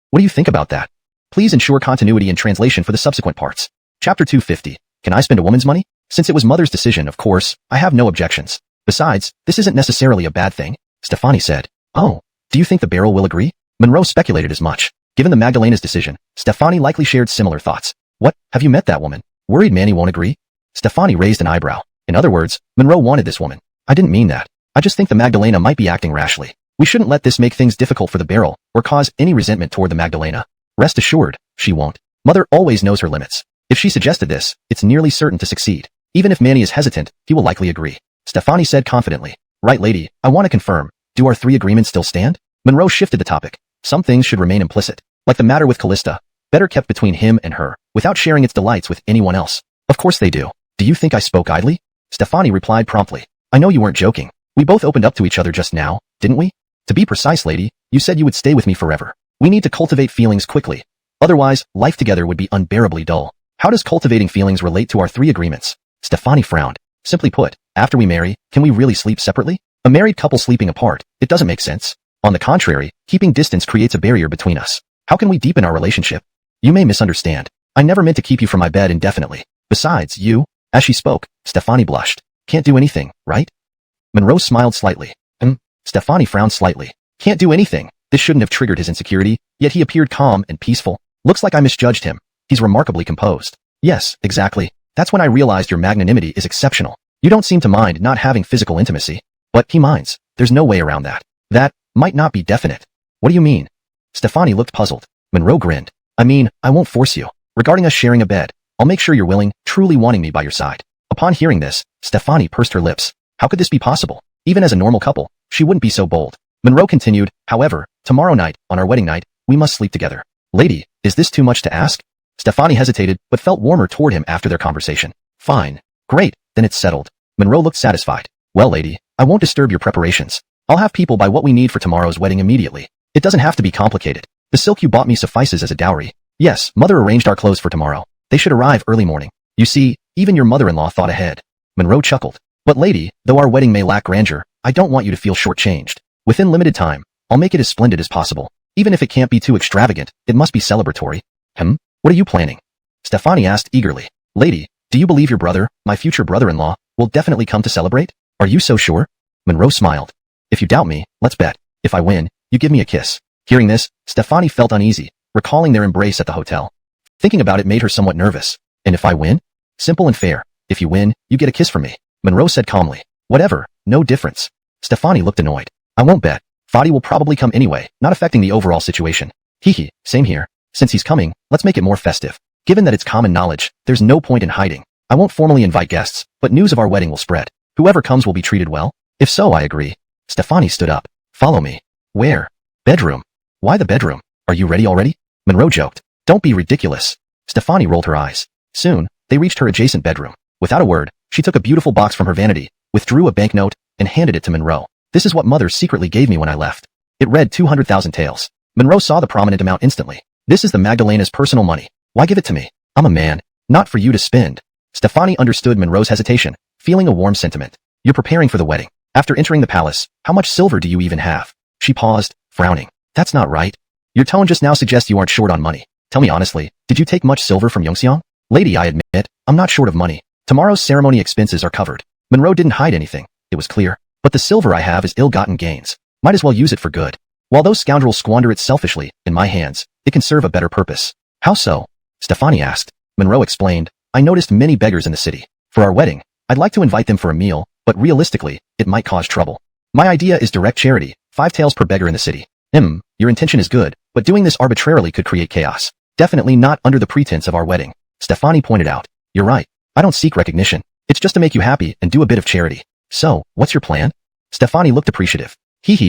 What do you think about that? Please ensure continuity and translation for the subsequent parts. Chapter 250. Can I spend a woman's money? Since it was mother's decision, of course, I have no objections. Besides, this isn't necessarily a bad thing, Stefani said. Oh, do you think the barrel will agree? Monroe speculated as much. Given the Magdalena's decision, Stefani likely shared similar thoughts. What, have you met that woman? Worried Manny won't agree? Stefani raised an eyebrow. In other words, Monroe wanted this woman. I didn't mean that. I just think the Magdalena might be acting rashly. We shouldn't let this make things difficult for the barrel, or cause any resentment toward the Magdalena. Rest assured, she won't. Mother always knows her limits. If she suggested this, it's nearly certain to succeed. Even if Manny is hesitant, he will likely agree. Stefani said confidently. Right, lady, I want to confirm. Do our three agreements still stand? Monroe shifted the topic. Some things should remain implicit. Like the matter with Callista. Better kept between him and her, without sharing its delights with anyone else. Of course they do. Do you think I spoke idly? Stefani replied promptly. I know you weren't joking. We both opened up to each other just now, didn't we? To be precise, lady, you said you would stay with me forever. We need to cultivate feelings quickly. Otherwise, life together would be unbearably dull. How does cultivating feelings relate to our 3 agreements? Stefani frowned. Simply put, after we marry, can we really sleep separately? A married couple sleeping apart, it doesn't make sense. On the contrary, keeping distance creates a barrier between us. How can we deepen our relationship? You may misunderstand. I never meant to keep you from my bed indefinitely. Besides, you, as she spoke, Stefani blushed. Can't do anything, right? Monroe smiled slightly. Stefani frowned slightly. Can't do anything. This shouldn't have triggered his insecurity, yet he appeared calm and peaceful. Looks like I misjudged him. He's remarkably composed. Yes, exactly. That's when I realized your magnanimity is exceptional. You don't seem to mind not having physical intimacy. But he minds. There's no way around that. That might not be definite. What do you mean? Stefani looked puzzled. Monroe grinned. I mean, I won't force you. Regarding us sharing a bed, I'll make sure you're willing, truly wanting me by your side. Upon hearing this, Stefani pursed her lips. How could this be possible? Even as a normal couple, she wouldn't be so bold. Monroe continued, however, tomorrow night, on our wedding night, we must sleep together. Lady, is this too much to ask? Stefani hesitated, but felt warmer toward him after their conversation. Fine. Great, then it's settled. Monroe looked satisfied. Well, lady, I won't disturb your preparations. I'll have people buy what we need for tomorrow's wedding immediately. It doesn't have to be complicated. The silk you bought me suffices as a dowry. Yes, mother arranged our clothes for tomorrow. They should arrive early morning. You see, even your mother-in-law thought ahead. Monroe chuckled. But lady, though our wedding may lack grandeur, I don't want you to feel shortchanged. Within limited time, I'll make it as splendid as possible. Even if it can't be too extravagant, it must be celebratory. What are you planning? Stefani asked eagerly. Lady, do you believe your brother, my future brother-in-law, will definitely come to celebrate? Are you so sure? Monroe smiled. If you doubt me, let's bet. If I win, you give me a kiss. Hearing this, Stefani felt uneasy, recalling their embrace at the hotel. Thinking about it made her somewhat nervous. And if I win? Simple and fair. If you win, you get a kiss from me. Monroe said calmly. Whatever, no difference. Stefani looked annoyed. I won't bet. Fadi will probably come anyway, not affecting the overall situation. Hehe, same here. Since he's coming, let's make it more festive. Given that it's common knowledge, there's no point in hiding. I won't formally invite guests, but news of our wedding will spread. Whoever comes will be treated well. If so, I agree. Stefani stood up. Follow me. Where? Bedroom. Why the bedroom? Are you ready already? Monroe joked. Don't be ridiculous. Stefani rolled her eyes. Soon, they reached her adjacent bedroom. Without a word, she took a beautiful box from her vanity, withdrew a banknote, and handed it to Monroe. This is what mother secretly gave me when I left. It read 200,000 taels. Monroe saw the prominent amount instantly. This is the Magdalena's personal money. Why give it to me? I'm a man, not for you to spend. Stefani understood Monroe's hesitation, feeling a warm sentiment. You're preparing for the wedding. After entering the palace, how much silver do you even have? She paused, frowning. That's not right. Your tone just now suggests you aren't short on money. Tell me honestly, did you take much silver from Yongxiang? Lady, I admit, I'm not short of money. Tomorrow's ceremony expenses are covered. Monroe didn't hide anything, it was clear. But the silver I have is ill-gotten gains. Might as well use it for good. While those scoundrels squander it selfishly, in my hands, it can serve a better purpose. How so? Stefani asked. Monroe explained, I noticed many beggars in the city. For our wedding, I'd like to invite them for a meal, but realistically, it might cause trouble. My idea is direct charity, 5 taels per beggar in the city. Your intention is good, but doing this arbitrarily could create chaos. Definitely not under the pretense of our wedding. Stefani pointed out. You're right. I don't seek recognition. It's just to make you happy and do a bit of charity. So, what's your plan? Stefani looked appreciative.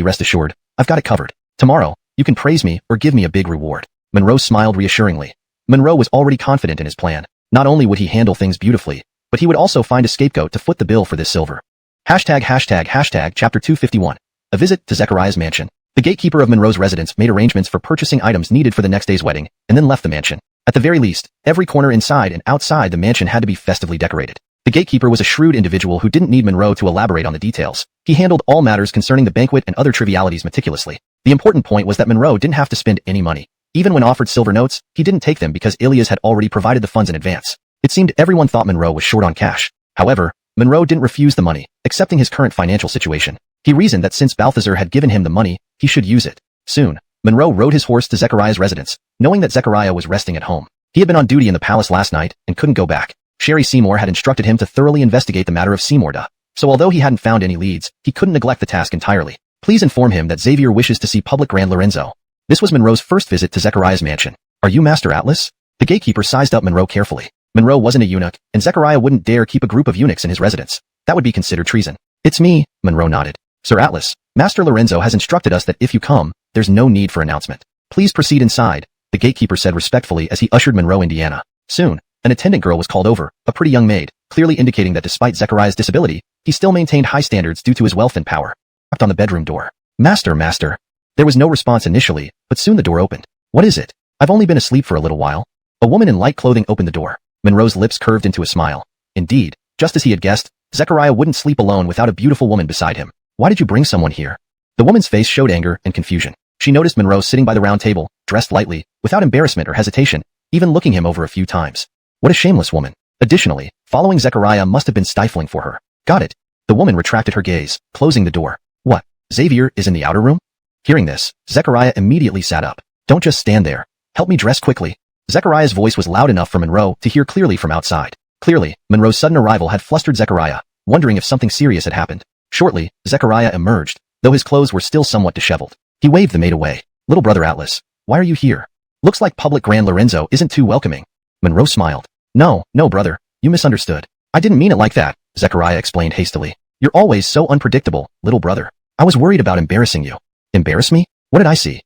Rest assured, I've got it covered. Tomorrow, you can praise me or give me a big reward. Monroe smiled reassuringly. Monroe was already confident in his plan. Not only would he handle things beautifully, but he would also find a scapegoat to foot the bill for this silver. Chapter 251. A visit to Zechariah's mansion. The gatekeeper of Monroe's residence made arrangements for purchasing items needed for the next day's wedding, and then left the mansion. At the very least, every corner inside and outside the mansion had to be festively decorated. The gatekeeper was a shrewd individual who didn't need Monroe to elaborate on the details. He handled all matters concerning the banquet and other trivialities meticulously. The important point was that Monroe didn't have to spend any money. Even when offered silver notes, he didn't take them because Ilias had already provided the funds in advance. It seemed everyone thought Monroe was short on cash. However, Monroe didn't refuse the money, accepting his current financial situation. He reasoned that since Balthazar had given him the money, he should use it. Soon, Monroe rode his horse to Zechariah's residence, knowing that Zechariah was resting at home. He had been on duty in the palace last night and couldn't go back. Sherry Seymour had instructed him to thoroughly investigate the matter of Seymourda. So although he hadn't found any leads, he couldn't neglect the task entirely. Please inform him that Xavier wishes to see public Grand Lorenzo. This was Monroe's first visit to Zechariah's mansion. Are you Master Atlas? The gatekeeper sized up Monroe carefully. Monroe wasn't a eunuch, and Zechariah wouldn't dare keep a group of eunuchs in his residence. That would be considered treason. It's me, Monroe nodded. Sir Atlas, Master Lorenzo has instructed us that if you come, there's no need for announcement. Please proceed inside, the gatekeeper said respectfully as he ushered Monroe Indiana. Soon, an attendant girl was called over, a pretty young maid, clearly indicating that despite Zechariah's disability, he still maintained high standards due to his wealth and power. Knocked on the bedroom door. Master. There was no response initially, but soon the door opened. What is it? I've only been asleep for a little while. A woman in light clothing opened the door. Monroe's lips curved into a smile. Indeed, just as he had guessed, Zechariah wouldn't sleep alone without a beautiful woman beside him. Why did you bring someone here? The woman's face showed anger and confusion. She noticed Monroe sitting by the round table, dressed lightly, without embarrassment or hesitation, even looking him over a few times. What a shameless woman. Additionally, following Zechariah must have been stifling for her. Got it. The woman retracted her gaze, closing the door. What? Xavier is in the outer room? Hearing this, Zechariah immediately sat up. Don't just stand there. Help me dress quickly. Zechariah's voice was loud enough for Monroe to hear clearly from outside. Clearly, Monroe's sudden arrival had flustered Zechariah, wondering if something serious had happened. Shortly, Zechariah emerged, though his clothes were still somewhat disheveled. He waved the maid away. Little brother Atlas, why are you here? Looks like public Grand Lorenzo isn't too welcoming. Monroe smiled. No, brother, you misunderstood. I didn't mean it like that, Zechariah explained hastily. You're always so unpredictable, little brother. I was worried about embarrassing you. Embarrass me? What did I see?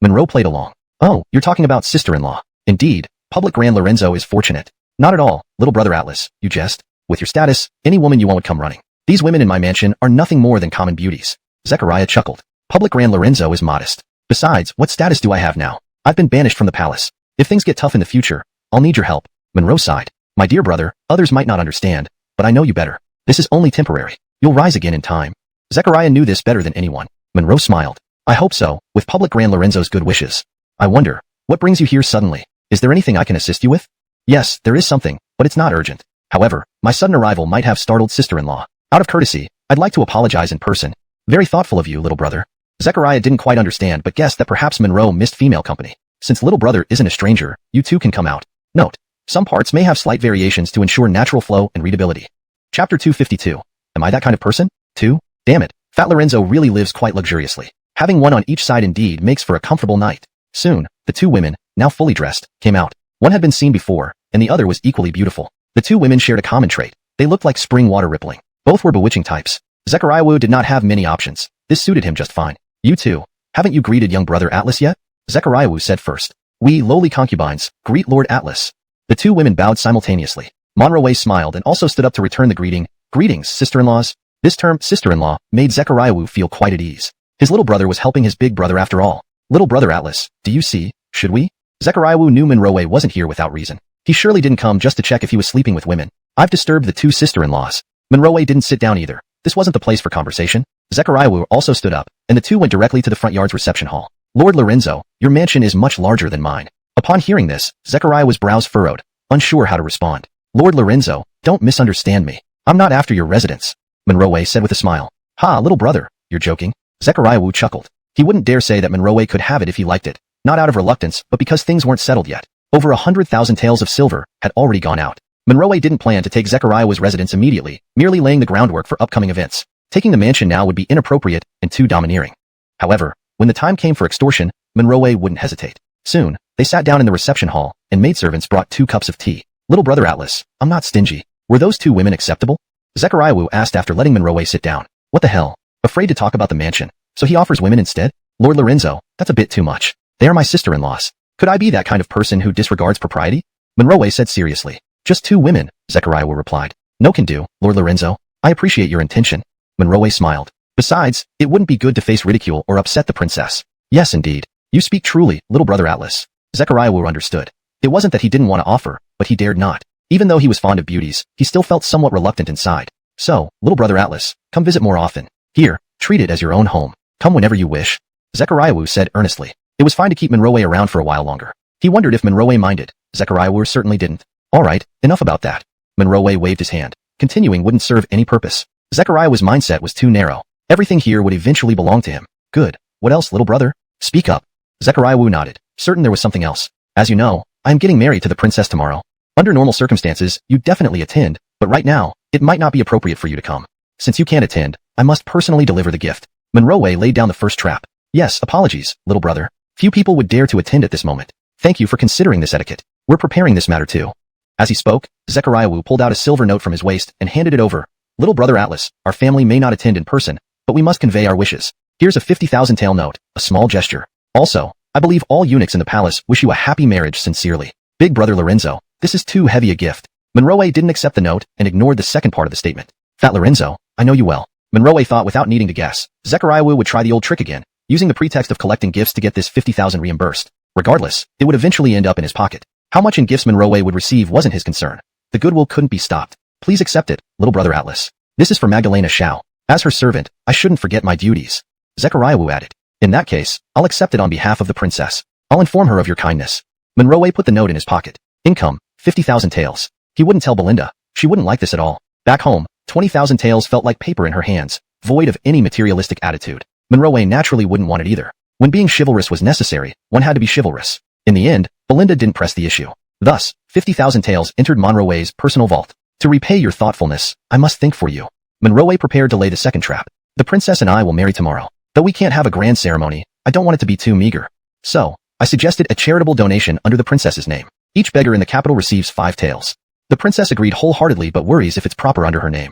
Monroe played along. Oh, you're talking about sister-in-law. Indeed, public Grand Lorenzo is fortunate. Not at all, little brother Atlas, you jest. With your status, any woman you want would come running. These women in my mansion are nothing more than common beauties. Zechariah chuckled. Public Grand Lorenzo is modest. Besides, what status do I have now? I've been banished from the palace. If things get tough in the future, I'll need your help. Monroe sighed. My dear brother, others might not understand, but I know you better. This is only temporary. You'll rise again in time. Zechariah knew this better than anyone. Monroe smiled. I hope so, with public Grand Lorenzo's good wishes. I wonder, what brings you here suddenly? Is there anything I can assist you with? Yes, there is something, but it's not urgent. However, my sudden arrival might have startled sister-in-law. Out of courtesy, I'd like to apologize in person. Very thoughtful of you, little brother. Zechariah didn't quite understand but guessed that perhaps Monroe missed female company. Since little brother isn't a stranger, you two can come out. Note, some parts may have slight variations to ensure natural flow and readability. Chapter 252. Am I that kind of person? 2? Damn it, Fat Lorenzo really lives quite luxuriously. Having one on each side indeed makes for a comfortable night. Soon, the two women, now fully dressed, came out. One had been seen before, and the other was equally beautiful. The two women shared a common trait. They looked like spring water rippling. Both were bewitching types. Zechariah Wu did not have many options. This suited him just fine. You two, haven't you greeted young brother Atlas yet? Zechariah Wu said first. We, lowly concubines, greet Lord Atlas. The two women bowed simultaneously. Monroe smiled and also stood up to return the greeting. Greetings, sister-in-laws. This term, sister-in-law, made Zechariah Wu feel quite at ease. His little brother was helping his big brother after all. Little brother Atlas, do you see? Should we? Zechariah Wu knew Monroe wasn't here without reason. He surely didn't come just to check if he was sleeping with women. I've disturbed the two sister-in-laws. Monroe didn't sit down either. This wasn't the place for conversation. Zechariah Wu also stood up, and the two went directly to the front yard's reception hall. Lord Lorenzo, your mansion is much larger than mine. Upon hearing this, Zechariah's brows furrowed, unsure how to respond. Lord Lorenzo, don't misunderstand me. I'm not after your residence. Monroe said with a smile. Ha, little brother, you're joking? Zechariah Wu chuckled. He wouldn't dare say that Monroe could have it if he liked it, not out of reluctance, but because things weren't settled yet. Over 100,000 taels of silver had already gone out. Monroe didn't plan to take Zechariah's residence immediately, merely laying the groundwork for upcoming events. Taking the mansion now would be inappropriate and too domineering. However, when the time came for extortion, Monroe wouldn't hesitate. Soon, they sat down in the reception hall, and maidservants brought 2 cups of tea. Little brother Atlas, I'm not stingy. Were those 2 women acceptable? Zechariah Wu asked after letting Monroe sit down. What the hell? Afraid to talk about the mansion, so he offers women instead? Lord Lorenzo, that's a bit too much. They are my sister-in-laws. Could I be that kind of person who disregards propriety? Monroe said seriously. Just 2 women, Zechariah Wu replied. No can do, Lord Lorenzo. I appreciate your intention. Monroe smiled. Besides, it wouldn't be good to face ridicule or upset the princess. Yes, indeed. You speak truly, little brother Atlas. Zechariah Wu understood. It wasn't that he didn't want to offer, but he dared not. Even though he was fond of beauties, he still felt somewhat reluctant inside. So, little brother Atlas, come visit more often. Here, treat it as your own home. Come whenever you wish. Zechariah Wu said earnestly. It was fine to keep Monroe around for a while longer. He wondered if Monroe minded. Zechariah Wu certainly didn't. All right, enough about that. Monroe waved his hand. Continuing wouldn't serve any purpose. Zechariah's mindset was too narrow. Everything here would eventually belong to him. Good. What else, little brother? Speak up. Zechariah Wu nodded, certain there was something else. As you know, I am getting married to the princess tomorrow. Under normal circumstances, you'd definitely attend, but right now, it might not be appropriate for you to come. Since you can't attend, I must personally deliver the gift. Monroe laid down the first trap. Yes, apologies, little brother. Few people would dare to attend at this moment. Thank you for considering this etiquette. We're preparing this matter too. As he spoke, Zechariah Wu pulled out a silver note from his waist and handed it over. Little brother Atlas, our family may not attend in person, but we must convey our wishes. Here's a 50,000 tael note, a small gesture. Also, I believe all eunuchs in the palace wish you a happy marriage sincerely. Big brother Lorenzo, this is too heavy a gift. Monroe didn't accept the note and ignored the second part of the statement. Fat Lorenzo, I know you well. Monroe thought without needing to guess. Zechariah Wu would try the old trick again, using the pretext of collecting gifts to get this 50,000 reimbursed. Regardless, it would eventually end up in his pocket. How much in gifts Monroe would receive wasn't his concern. The goodwill couldn't be stopped. Please accept it, little brother Atlas. This is for Magdalena Xiao. As her servant, I shouldn't forget my duties. Zechariah Wu added. In that case, I'll accept it on behalf of the princess. I'll inform her of your kindness. Monroe put the note in his pocket. Income, 50,000 taels. He wouldn't tell Belinda. She wouldn't like this at all. Back home, 20,000 taels felt like paper in her hands, void of any materialistic attitude. Monroe naturally wouldn't want it either. When being chivalrous was necessary, one had to be chivalrous. In the end, Belinda didn't press the issue. Thus, 50,000 taels entered Monroe's personal vault. To repay your thoughtfulness, I must think for you. Monroe prepared to lay the second trap. The princess and I will marry tomorrow. Though we can't have a grand ceremony, I don't want it to be too meager. So, I suggested a charitable donation under the princess's name. Each beggar in the capital receives 5 taels. The princess agreed wholeheartedly but worries if it's proper under her name.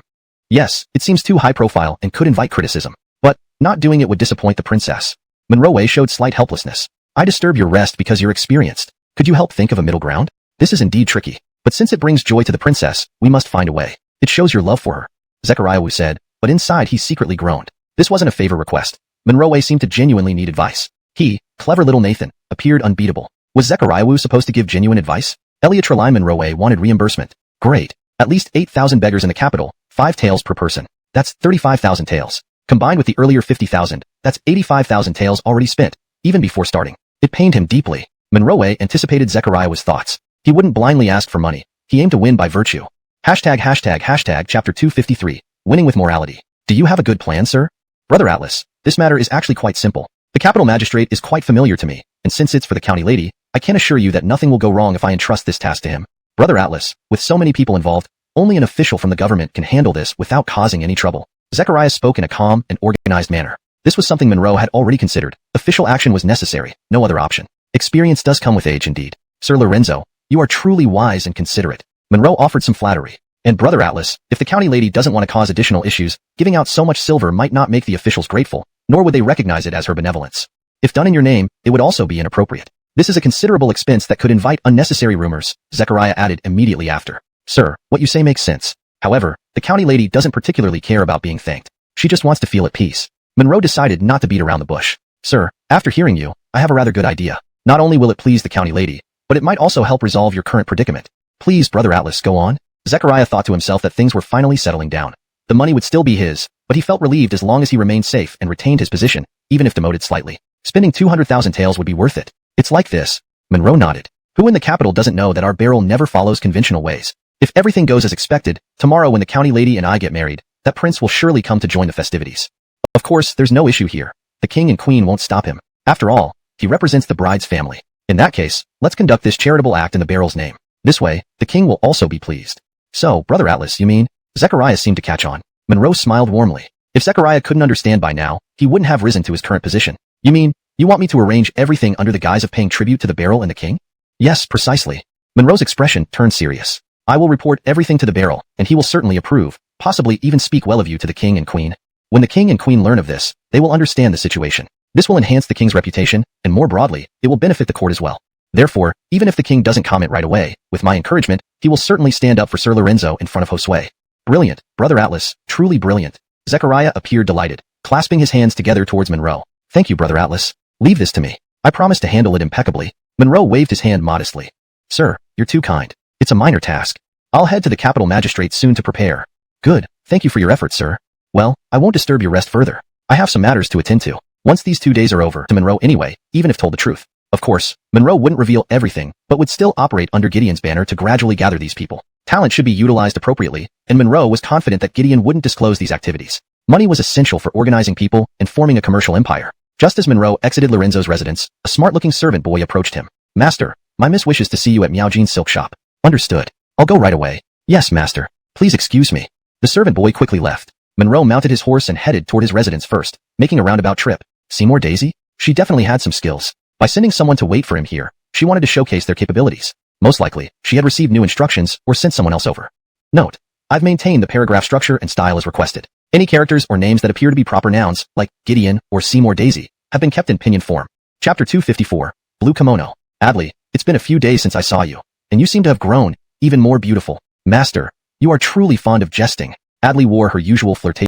Yes, it seems too high profile and could invite criticism. But, not doing it would disappoint the princess. Monroe showed slight helplessness. I disturb your rest because you're experienced. Could you help think of a middle ground? This is indeed tricky. But since it brings joy to the princess, we must find a way. It shows your love for her. Zechariah Wu said, but inside he secretly groaned. This wasn't a favor request. Monroe seemed to genuinely need advice. He, clever little Nathan, appeared unbeatable. Was Zechariah Wu supposed to give genuine advice? Elliot Trelaine Monroe wanted reimbursement. Great. At least 8,000 beggars in the capital, 5 taels per person. That's 35,000 taels. Combined with the earlier 50,000, that's 85,000 taels already spent, even before starting. It pained him deeply. Monroe anticipated Zechariah Wu's thoughts. He wouldn't blindly ask for money. He aimed to win by virtue. Hashtag chapter 253, winning with morality. Do you have a good plan, sir? Brother Atlas, this matter is actually quite simple. The capital magistrate is quite familiar to me, and since it's for the county lady, I can assure you that nothing will go wrong if I entrust this task to him. Brother Atlas, with so many people involved, only an official from the government can handle this without causing any trouble. Zechariah spoke in a calm and organized manner. This was something Monroe had already considered. Official action was necessary, no other option. Experience does come with age indeed. Sir Lorenzo, you are truly wise and considerate. Monroe offered some flattery. And Brother Atlas, if the county lady doesn't want to cause additional issues, giving out so much silver might not make the officials grateful, nor would they recognize it as her benevolence. If done in your name, it would also be inappropriate. This is a considerable expense that could invite unnecessary rumors, Zechariah added immediately after. Sir, what you say makes sense. However, the county lady doesn't particularly care about being thanked. She just wants to feel at peace. Monroe decided not to beat around the bush. Sir, after hearing you, I have a rather good idea. Not only will it please the county lady, but it might also help resolve your current predicament. Please, Brother Atlas, go on. Zechariah thought to himself that things were finally settling down. The money would still be his, but he felt relieved as long as he remained safe and retained his position, even if demoted slightly. Spending 200,000 taels would be worth it. It's like this. Monroe nodded. Who in the capital doesn't know that our barrel never follows conventional ways? If everything goes as expected, tomorrow when the county lady and I get married, that prince will surely come to join the festivities. Of course, there's no issue here. The king and queen won't stop him. After all, he represents the bride's family. In that case, let's conduct this charitable act in the barrel's name. This way, the king will also be pleased. So, Brother Atlas, you mean? Zechariah seemed to catch on. Monroe smiled warmly. If Zechariah couldn't understand by now, he wouldn't have risen to his current position. You mean, you want me to arrange everything under the guise of paying tribute to the barrel and the king? Yes, precisely. Monroe's expression turned serious. I will report everything to the barrel, and he will certainly approve, possibly even speak well of you to the king and queen. When the king and queen learn of this, they will understand the situation. This will enhance the king's reputation, and more broadly, it will benefit the court as well. Therefore, even if the king doesn't comment right away, with my encouragement, he will certainly stand up for Sir Lorenzo in front of Josue. Brilliant, Brother Atlas, truly brilliant. Zechariah appeared delighted, clasping his hands together towards Monroe. Thank you, Brother Atlas. Leave this to me. I promise to handle it impeccably. Monroe waved his hand modestly. Sir, you're too kind. It's a minor task. I'll head to the capital magistrate soon to prepare. Good, thank you for your efforts, sir. Well, I won't disturb your rest further. I have some matters to attend to. Once these 2 days are over, to Monroe anyway, even if told the truth. Of course, Monroe wouldn't reveal everything, but would still operate under Gideon's banner to gradually gather these people. Talent should be utilized appropriately, and Monroe was confident that Gideon wouldn't disclose these activities. Money was essential for organizing people and forming a commercial empire. Just as Monroe exited Lorenzo's residence, a smart-looking servant boy approached him. Master, my miss wishes to see you at Miao Jin's silk shop. Understood. I'll go right away. Yes, master. Please excuse me. The servant boy quickly left. Monroe mounted his horse and headed toward his residence first, making a roundabout trip. Seymour Daisy? She definitely had some skills. By sending someone to wait for him here, she wanted to showcase their capabilities. Most likely, she had received new instructions or sent someone else over. Note: I've maintained the paragraph structure and style as requested. Any characters or names that appear to be proper nouns, like Gideon or Seymour Daisy, have been kept in pinyin form. Chapter 254, Blue Kimono. Adley, it's been a few days since I saw you, and you seem to have grown, even more beautiful. Master, you are truly fond of jesting. Adley wore her usual flirtation.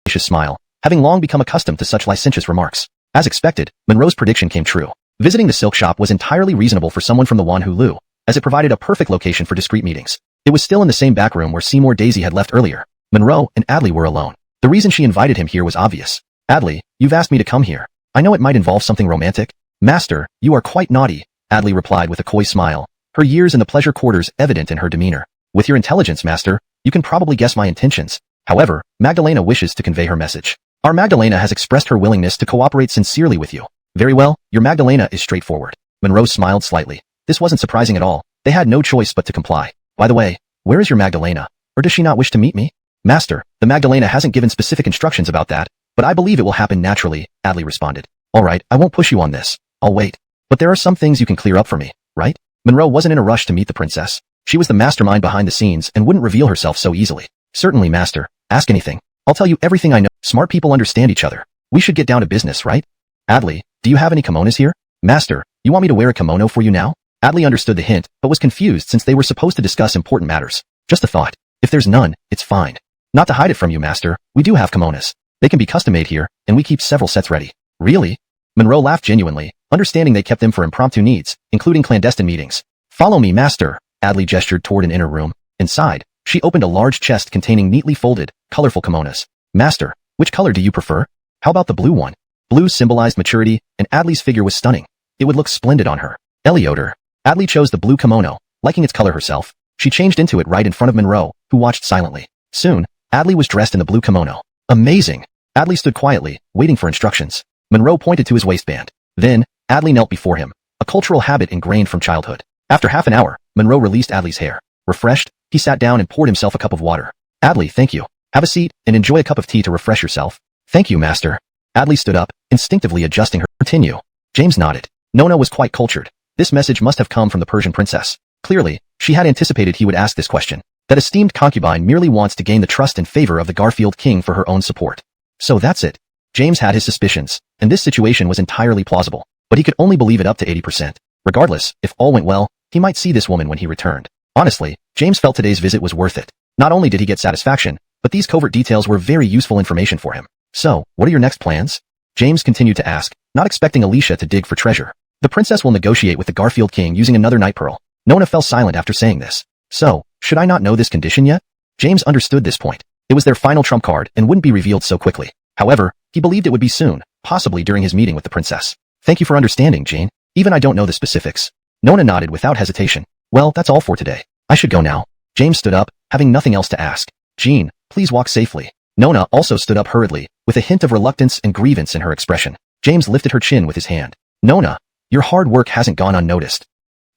malicious smile, having long become accustomed to such licentious remarks. As expected, Monroe's prediction came true. Visiting the silk shop was entirely reasonable for someone from the Wanhu, as it provided a perfect location for discreet meetings. It was still in the same back room where Seymour Daisy had left earlier. Monroe and Adley were alone. The reason she invited him here was obvious. Adley, you've asked me to come here. I know it might involve something romantic. Master, you are quite naughty, Adley replied with a coy smile, her years in the pleasure quarters evident in her demeanor. With your intelligence, Master, you can probably guess my intentions. However, Magdalena wishes to convey her message. Our Magdalena has expressed her willingness to cooperate sincerely with you. Very well, your Magdalena is straightforward. Monroe smiled slightly. This wasn't surprising at all. They had no choice but to comply. By the way, where is your Magdalena? Or does she not wish to meet me? Master, the Magdalena hasn't given specific instructions about that, but I believe it will happen naturally, Adley responded. All right, I won't push you on this. I'll wait. But there are some things you can clear up for me, right? Monroe wasn't in a rush to meet the princess. She was the mastermind behind the scenes and wouldn't reveal herself so easily. Certainly, Master. Ask anything. I'll tell you everything I know. Smart people understand each other. We should get down to business, right? Adley, do you have any kimonos here? Master, you want me to wear a kimono for you now? Adley understood the hint, but was confused since they were supposed to discuss important matters. Just a thought. If there's none, it's fine. Not to hide it from you, Master, we do have kimonos. They can be custom-made here, and we keep several sets ready. Really? Monroe laughed genuinely, understanding they kept them for impromptu needs, including clandestine meetings. Follow me, Master. Adley gestured toward an inner room. Inside, she opened a large chest containing neatly folded, colorful kimonos. Master, which color do you prefer? How about the blue one? Blue symbolized maturity, and Adley's figure was stunning. It would look splendid on her. Elioter. Adley chose the blue kimono, liking its color herself. She changed into it right in front of Monroe, who watched silently. Soon, Adley was dressed in the blue kimono. Amazing! Adley stood quietly, waiting for instructions. Monroe pointed to his waistband. Then, Adley knelt before him, a cultural habit ingrained from childhood. After half an hour, Monroe released Adley's hair. Refreshed, he sat down and poured himself a cup of water. Adley, thank you. Have a seat and enjoy a cup of tea to refresh yourself. Thank you, Master. Adley stood up, instinctively adjusting her. Continue. James nodded. Nona was quite cultured. This message must have come from the Persian princess. Clearly, she had anticipated he would ask this question. That esteemed concubine merely wants to gain the trust and favor of the Garfield king for her own support. So that's it. James had his suspicions, and this situation was entirely plausible, but he could only believe it up to 80%. Regardless, if all went well, he might see this woman when he returned. Honestly, James felt today's visit was worth it. Not only did he get satisfaction, but these covert details were very useful information for him. So, what are your next plans? James continued to ask, not expecting Alicia to dig for treasure. The princess will negotiate with the Garfield king using another night pearl. Nona fell silent after saying this. So, should I not know this condition yet? James understood this point. It was their final trump card and wouldn't be revealed so quickly. However, he believed it would be soon, possibly during his meeting with the princess. Thank you for understanding, Jane. Even I don't know the specifics. Nona nodded without hesitation. Well, that's all for today. I should go now. James stood up, having nothing else to ask. Jean, please walk safely. Nona also stood up hurriedly, with a hint of reluctance and grievance in her expression. James lifted her chin with his hand. Nona, your hard work hasn't gone unnoticed.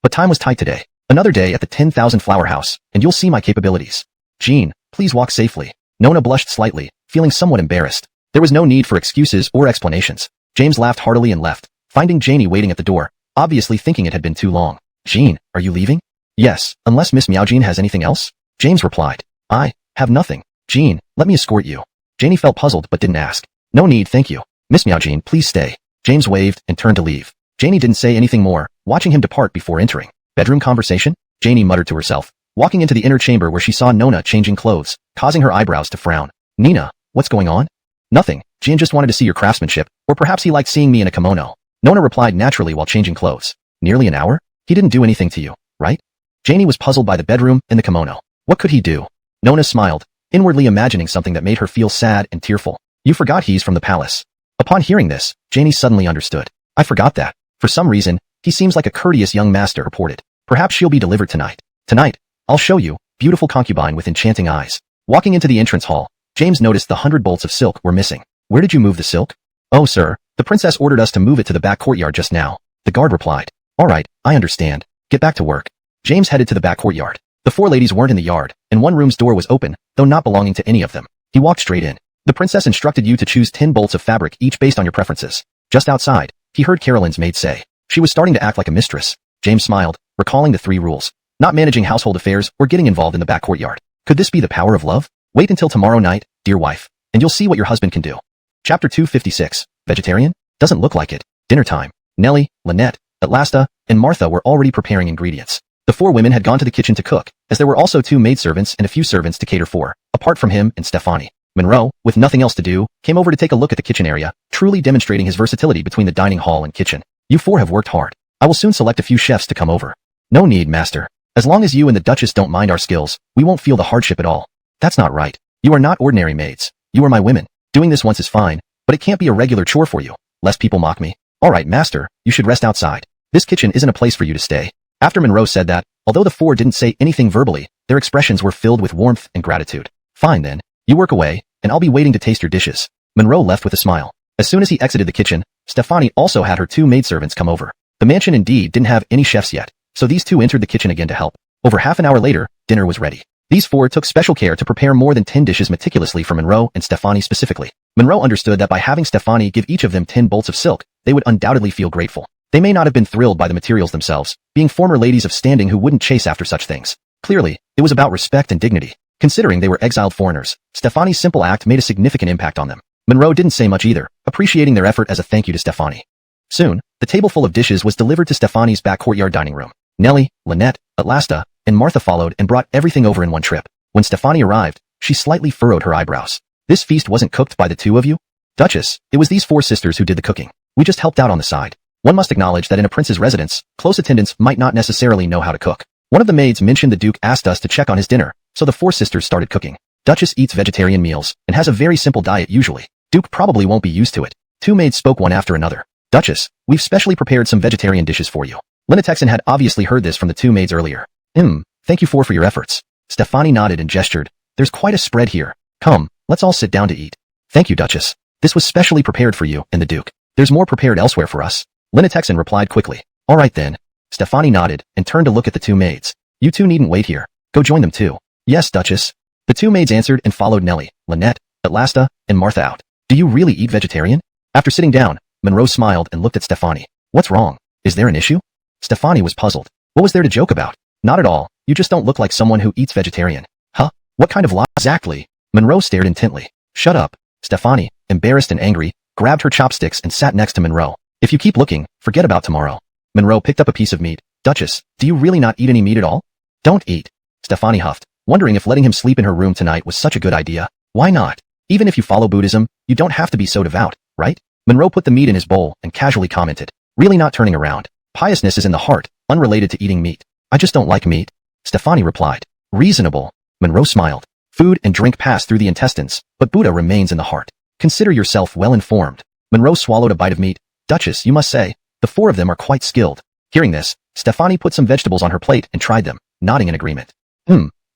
But time was tight today. Another day at the 10,000 flower house, and you'll see my capabilities. Jean, please walk safely. Nona blushed slightly, feeling somewhat embarrassed. There was no need for excuses or explanations. James laughed heartily and left, finding Janie waiting at the door, obviously thinking it had been too long. Jean, are you leaving? Yes, unless Miss Meowjean has anything else? James replied. I have nothing. Jean, let me escort you. Janie felt puzzled but didn't ask. No need, thank you. Miss Meowjean, please stay. James waved and turned to leave. Janie didn't say anything more, watching him depart before entering. Bedroom conversation? Janie muttered to herself, walking into the inner chamber where she saw Nona changing clothes, causing her eyebrows to frown. Nina, what's going on? Nothing. Jean just wanted to see your craftsmanship, or perhaps he liked seeing me in a kimono. Nona replied naturally while changing clothes. Nearly an hour? He didn't do anything to you, right? Janie was puzzled by the bedroom and the kimono. What could he do? Nona smiled, inwardly imagining something that made her feel sad and tearful. You forgot he's from the palace. Upon hearing this, Janie suddenly understood. I forgot that. For some reason, he seems like a courteous young master reported. Perhaps she'll be delivered tonight. Tonight, I'll show you, beautiful concubine with enchanting eyes. Walking into the entrance hall, James noticed the 100 bolts of silk were missing. Where did you move the silk? Oh, sir, the princess ordered us to move it to the back courtyard just now. The guard replied. All right, I understand. Get back to work. James headed to the back courtyard. The four ladies weren't in the yard, and one room's door was open, though not belonging to any of them. He walked straight in. The princess instructed you to choose 10 bolts of fabric each based on your preferences. Just outside, he heard Carolyn's maid say. She was starting to act like a mistress. James smiled, recalling the 3 rules. Not managing household affairs or getting involved in the back courtyard. Could this be the power of love? Wait until tomorrow night, dear wife, and you'll see what your husband can do. Chapter 256. Vegetarian? Doesn't look like it. Dinner time. Nellie, Lynette, Atlasta, and Martha were already preparing ingredients. The 4 women had gone to the kitchen to cook, as there were also 2 maidservants and a few servants to cater for, apart from him and Stefani. Monroe, with nothing else to do, came over to take a look at the kitchen area, truly demonstrating his versatility between the dining hall and kitchen. You four have worked hard. I will soon select a few chefs to come over. No need, master. As long as you and the Duchess don't mind our skills, we won't feel the hardship at all. That's not right. You are not ordinary maids. You are my women. Doing this once is fine, but it can't be a regular chore for you, lest people mock me. All right, master, you should rest outside. This kitchen isn't a place for you to stay. After Monroe said that, although the four didn't say anything verbally, their expressions were filled with warmth and gratitude. Fine then. You work away, and I'll be waiting to taste your dishes. Monroe left with a smile. As soon as he exited the kitchen, Stefani also had her two maidservants come over. The mansion indeed didn't have any chefs yet, so these two entered the kitchen again to help. Over half an hour later, dinner was ready. These four took special care to prepare more than 10 dishes meticulously for Monroe and Stefani specifically. Monroe understood that by having Stefani give each of them 10 bolts of silk, they would undoubtedly feel grateful. They may not have been thrilled by the materials themselves, being former ladies of standing who wouldn't chase after such things. Clearly, it was about respect and dignity. Considering they were exiled foreigners, Stefani's simple act made a significant impact on them. Monroe didn't say much either, appreciating their effort as a thank you to Stefani. Soon, the table full of dishes was delivered to Stefani's back courtyard dining room. Nellie, Lynette, Atlasta, and Martha followed and brought everything over in one trip. When Stefani arrived, she slightly furrowed her eyebrows. This feast wasn't cooked by the two of you? Duchess, it was these four sisters who did the cooking. We just helped out on the side. One must acknowledge that in a prince's residence, close attendants might not necessarily know how to cook. One of the maids mentioned the Duke asked us to check on his dinner, so the four sisters started cooking. Duchess eats vegetarian meals and has a very simple diet usually. Duke probably won't be used to it. Two maids spoke one after another. Duchess, we've specially prepared some vegetarian dishes for you. Linetexan had obviously heard this from the two maids earlier. Thank you for your efforts. Stefani nodded and gestured. There's quite a spread here. Come, let's all sit down to eat. Thank you, Duchess. This was specially prepared for you and the Duke. There's more prepared elsewhere for us. Linetexan replied quickly. All right then. Stefani nodded and turned to look at the two maids. You two needn't wait here. Go join them too. Yes, Duchess. The two maids answered and followed Nellie, Lynette, Atlasta, and Martha out. Do you really eat vegetarian? After sitting down, Monroe smiled and looked at Stefani. What's wrong? Is there an issue? Stefani was puzzled. What was there to joke about? Not at all. You just don't look like someone who eats vegetarian. Huh? What kind of lie? Exactly. Monroe stared intently. Shut up. Stefani, embarrassed and angry, grabbed her chopsticks and sat next to Monroe. If you keep looking, forget about tomorrow. Monroe picked up a piece of meat. Duchess, do you really not eat any meat at all? Don't eat. Stefani huffed, wondering if letting him sleep in her room tonight was such a good idea. Why not? Even if you follow Buddhism, you don't have to be so devout, right? Monroe put the meat in his bowl and casually commented, really not turning around. Piousness is in the heart, unrelated to eating meat. I just don't like meat. Stefani replied. Reasonable. Monroe smiled. Food and drink pass through the intestines, but Buddha remains in the heart. Consider yourself well informed. Monroe swallowed a bite of meat. Duchess, you must say, the four of them are quite skilled. Hearing this, Stefani put some vegetables on her plate and tried them, nodding in agreement.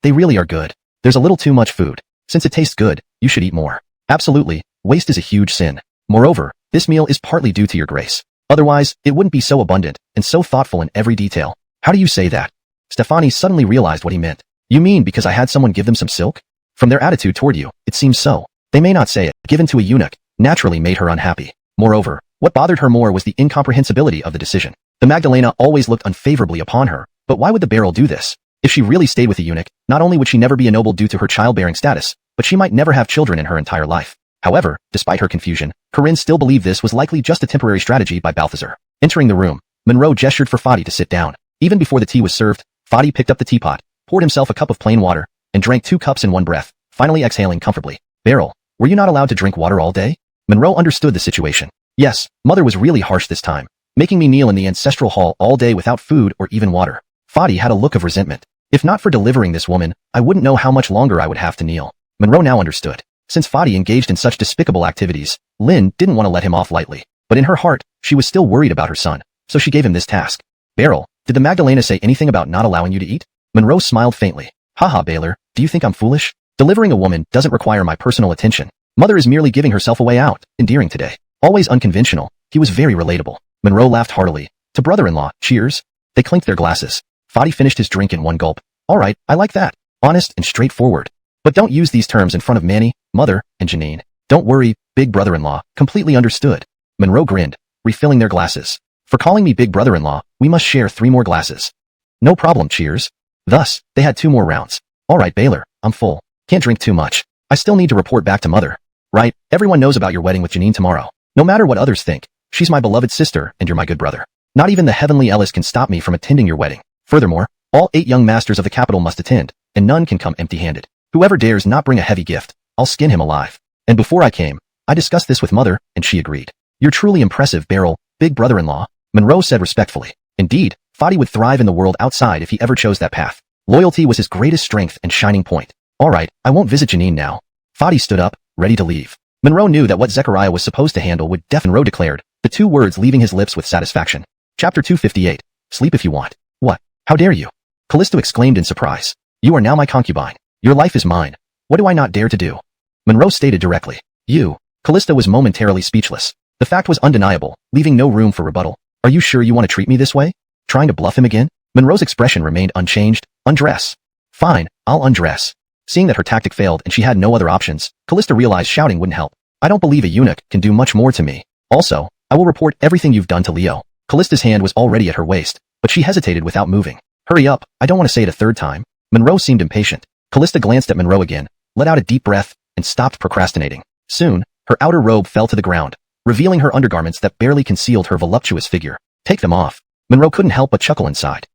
They really are good. There's a little too much food. Since it tastes good, you should eat more. Absolutely, waste is a huge sin. Moreover, this meal is partly due to your grace. Otherwise, it wouldn't be so abundant and so thoughtful in every detail. How do you say that? Stefani suddenly realized what he meant. You mean because I had someone give them some silk? From their attitude toward you, it seems so. They may not say it. Given to a eunuch, naturally made her unhappy. Moreover, what bothered her more was the incomprehensibility of the decision. The Magdalena always looked unfavorably upon her, but why would the Beryl do this? If she really stayed with the eunuch, not only would she never be ennobled due to her childbearing status, but she might never have children in her entire life. However, despite her confusion, Corinne still believed this was likely just a temporary strategy by Balthazar. Entering the room, Monroe gestured for Fadi to sit down. Even before the tea was served, Fadi picked up the teapot, poured himself a cup of plain water, and drank 2 cups in one breath, finally exhaling comfortably. Beryl, were you not allowed to drink water all day? Monroe understood the situation. Yes, mother was really harsh this time, making me kneel in the ancestral hall all day without food or even water. Fadi had a look of resentment. If not for delivering this woman, I wouldn't know how much longer I would have to kneel. Monroe now understood. Since Fadi engaged in such despicable activities, Lynn didn't want to let him off lightly. But in her heart, she was still worried about her son, so she gave him this task. Beryl, did the Magdalena say anything about not allowing you to eat? Monroe smiled faintly. Haha, Baylor, do you think I'm foolish? Delivering a woman doesn't require my personal attention. Mother is merely giving herself a way out, endearing today. Always unconventional, he was very relatable. Monroe laughed heartily. To brother-in-law, cheers. They clinked their glasses. Fadi finished his drink in one gulp. All right, I like that. Honest and straightforward. But don't use these terms in front of Manny, Mother, and Janine. Don't worry, big brother-in-law, completely understood. Monroe grinned, refilling their glasses. For calling me big brother-in-law, we must share 3 more glasses. No problem, cheers. Thus, they had 2 more rounds. All right, Baylor, I'm full. Can't drink too much. I still need to report back to Mother. Right, everyone knows about your wedding with Janine tomorrow. No matter what others think, she's my beloved sister and you're my good brother. Not even the heavenly Ellis can stop me from attending your wedding. Furthermore, all 8 young masters of the capital must attend, and none can come empty-handed. Whoever dares not bring a heavy gift, I'll skin him alive. And before I came, I discussed this with Mother, and she agreed. You're truly impressive, Beryl, big brother-in-law, Monroe said respectfully. Indeed, Fadi would thrive in the world outside if he ever chose that path. Loyalty was his greatest strength and shining point. All right, I won't visit Janine now. Fadi stood up, ready to leave. Monroe knew that what Zechariah was supposed to handle would Monroe declared, the two words leaving his lips with satisfaction. Chapter 258. Sleep if you want. What? How dare you? Callisto exclaimed in surprise. You are now my concubine. Your life is mine. What do I not dare to do? Monroe stated directly. You. Callisto was momentarily speechless. The fact was undeniable, leaving no room for rebuttal. Are you sure you want to treat me this way? Trying to bluff him again? Monroe's expression remained unchanged. Undress. Fine, I'll undress. Seeing that her tactic failed and she had no other options, Callisto realized shouting wouldn't help. I don't believe a eunuch can do much more to me. Also, I will report everything you've done to Leo. Callista's hand was already at her waist, but she hesitated without moving. Hurry up, I don't want to say it a third time. Monroe seemed impatient. Callista glanced at Monroe again, let out a deep breath, and stopped procrastinating. Soon, her outer robe fell to the ground, revealing her undergarments that barely concealed her voluptuous figure. Take them off. Monroe couldn't help but chuckle inside.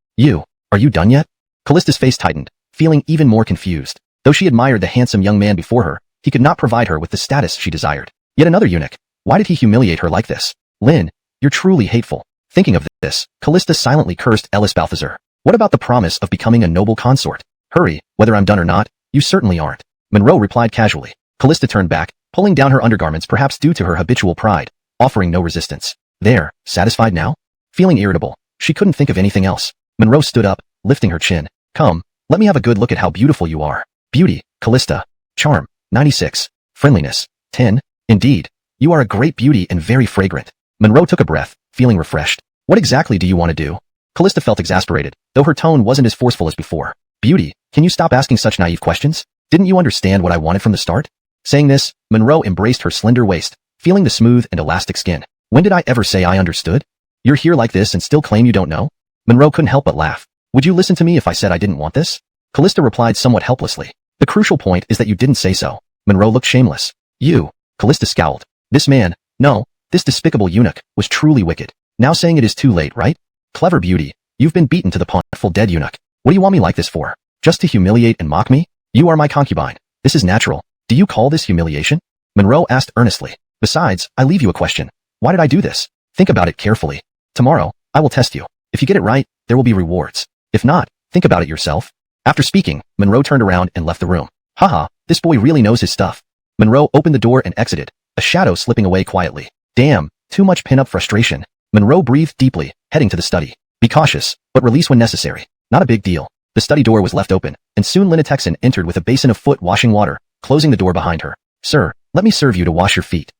Are you done yet? Callista's face tightened, feeling even more confused. Though she admired the handsome young man before her, he could not provide her with the status she desired. Yet another eunuch. Why did he humiliate her like this? Lynn, you're truly hateful. Thinking of this, Callista silently cursed Ellis Balthazar. What about the promise of becoming a noble consort? Hurry, whether I'm done or not, you certainly aren't. Monroe replied casually. Callista turned back, pulling down her undergarments perhaps due to her habitual pride, offering no resistance. There, satisfied now? Feeling irritable, she couldn't think of anything else. Monroe stood up, lifting her chin. Come, let me have a good look at how beautiful you are. Beauty, Callista. Charm, 96. Friendliness, 10. Indeed, you are a great beauty and very fragrant. Monroe took a breath, feeling refreshed. What exactly do you want to do? Callista felt exasperated, though her tone wasn't as forceful as before. Beauty, can you stop asking such naive questions? Didn't you understand what I wanted from the start? Saying this, Monroe embraced her slender waist, feeling the smooth and elastic skin. When did I ever say I understood? You're here like this and still claim you don't know? Monroe couldn't help but laugh. Would you listen to me if I said I didn't want this? Callista replied somewhat helplessly. The crucial point is that you didn't say so. Monroe looked shameless. Callista scowled. This man, no, this despicable eunuch, was truly wicked. Now saying it is too late, right? Clever beauty, you've been beaten to the punch, full dead eunuch. What do you want me like this for? Just to humiliate and mock me? You are my concubine. This is natural. Do you call this humiliation? Monroe asked earnestly. Besides, I leave you a question. Why did I do this? Think about it carefully. Tomorrow, I will test you. If you get it right, there will be rewards. If not, think about it yourself. After speaking, Monroe turned around and left the room. Haha, this boy really knows his stuff. Monroe opened the door and exited, a shadow slipping away quietly. Damn, too much pin-up frustration. Monroe breathed deeply, heading to the study. Be cautious, but release when necessary. Not a big deal. The study door was left open, and soon Lynna Texan entered with a basin of foot-washing water, closing the door behind her. Sir, let me serve you to wash your feet.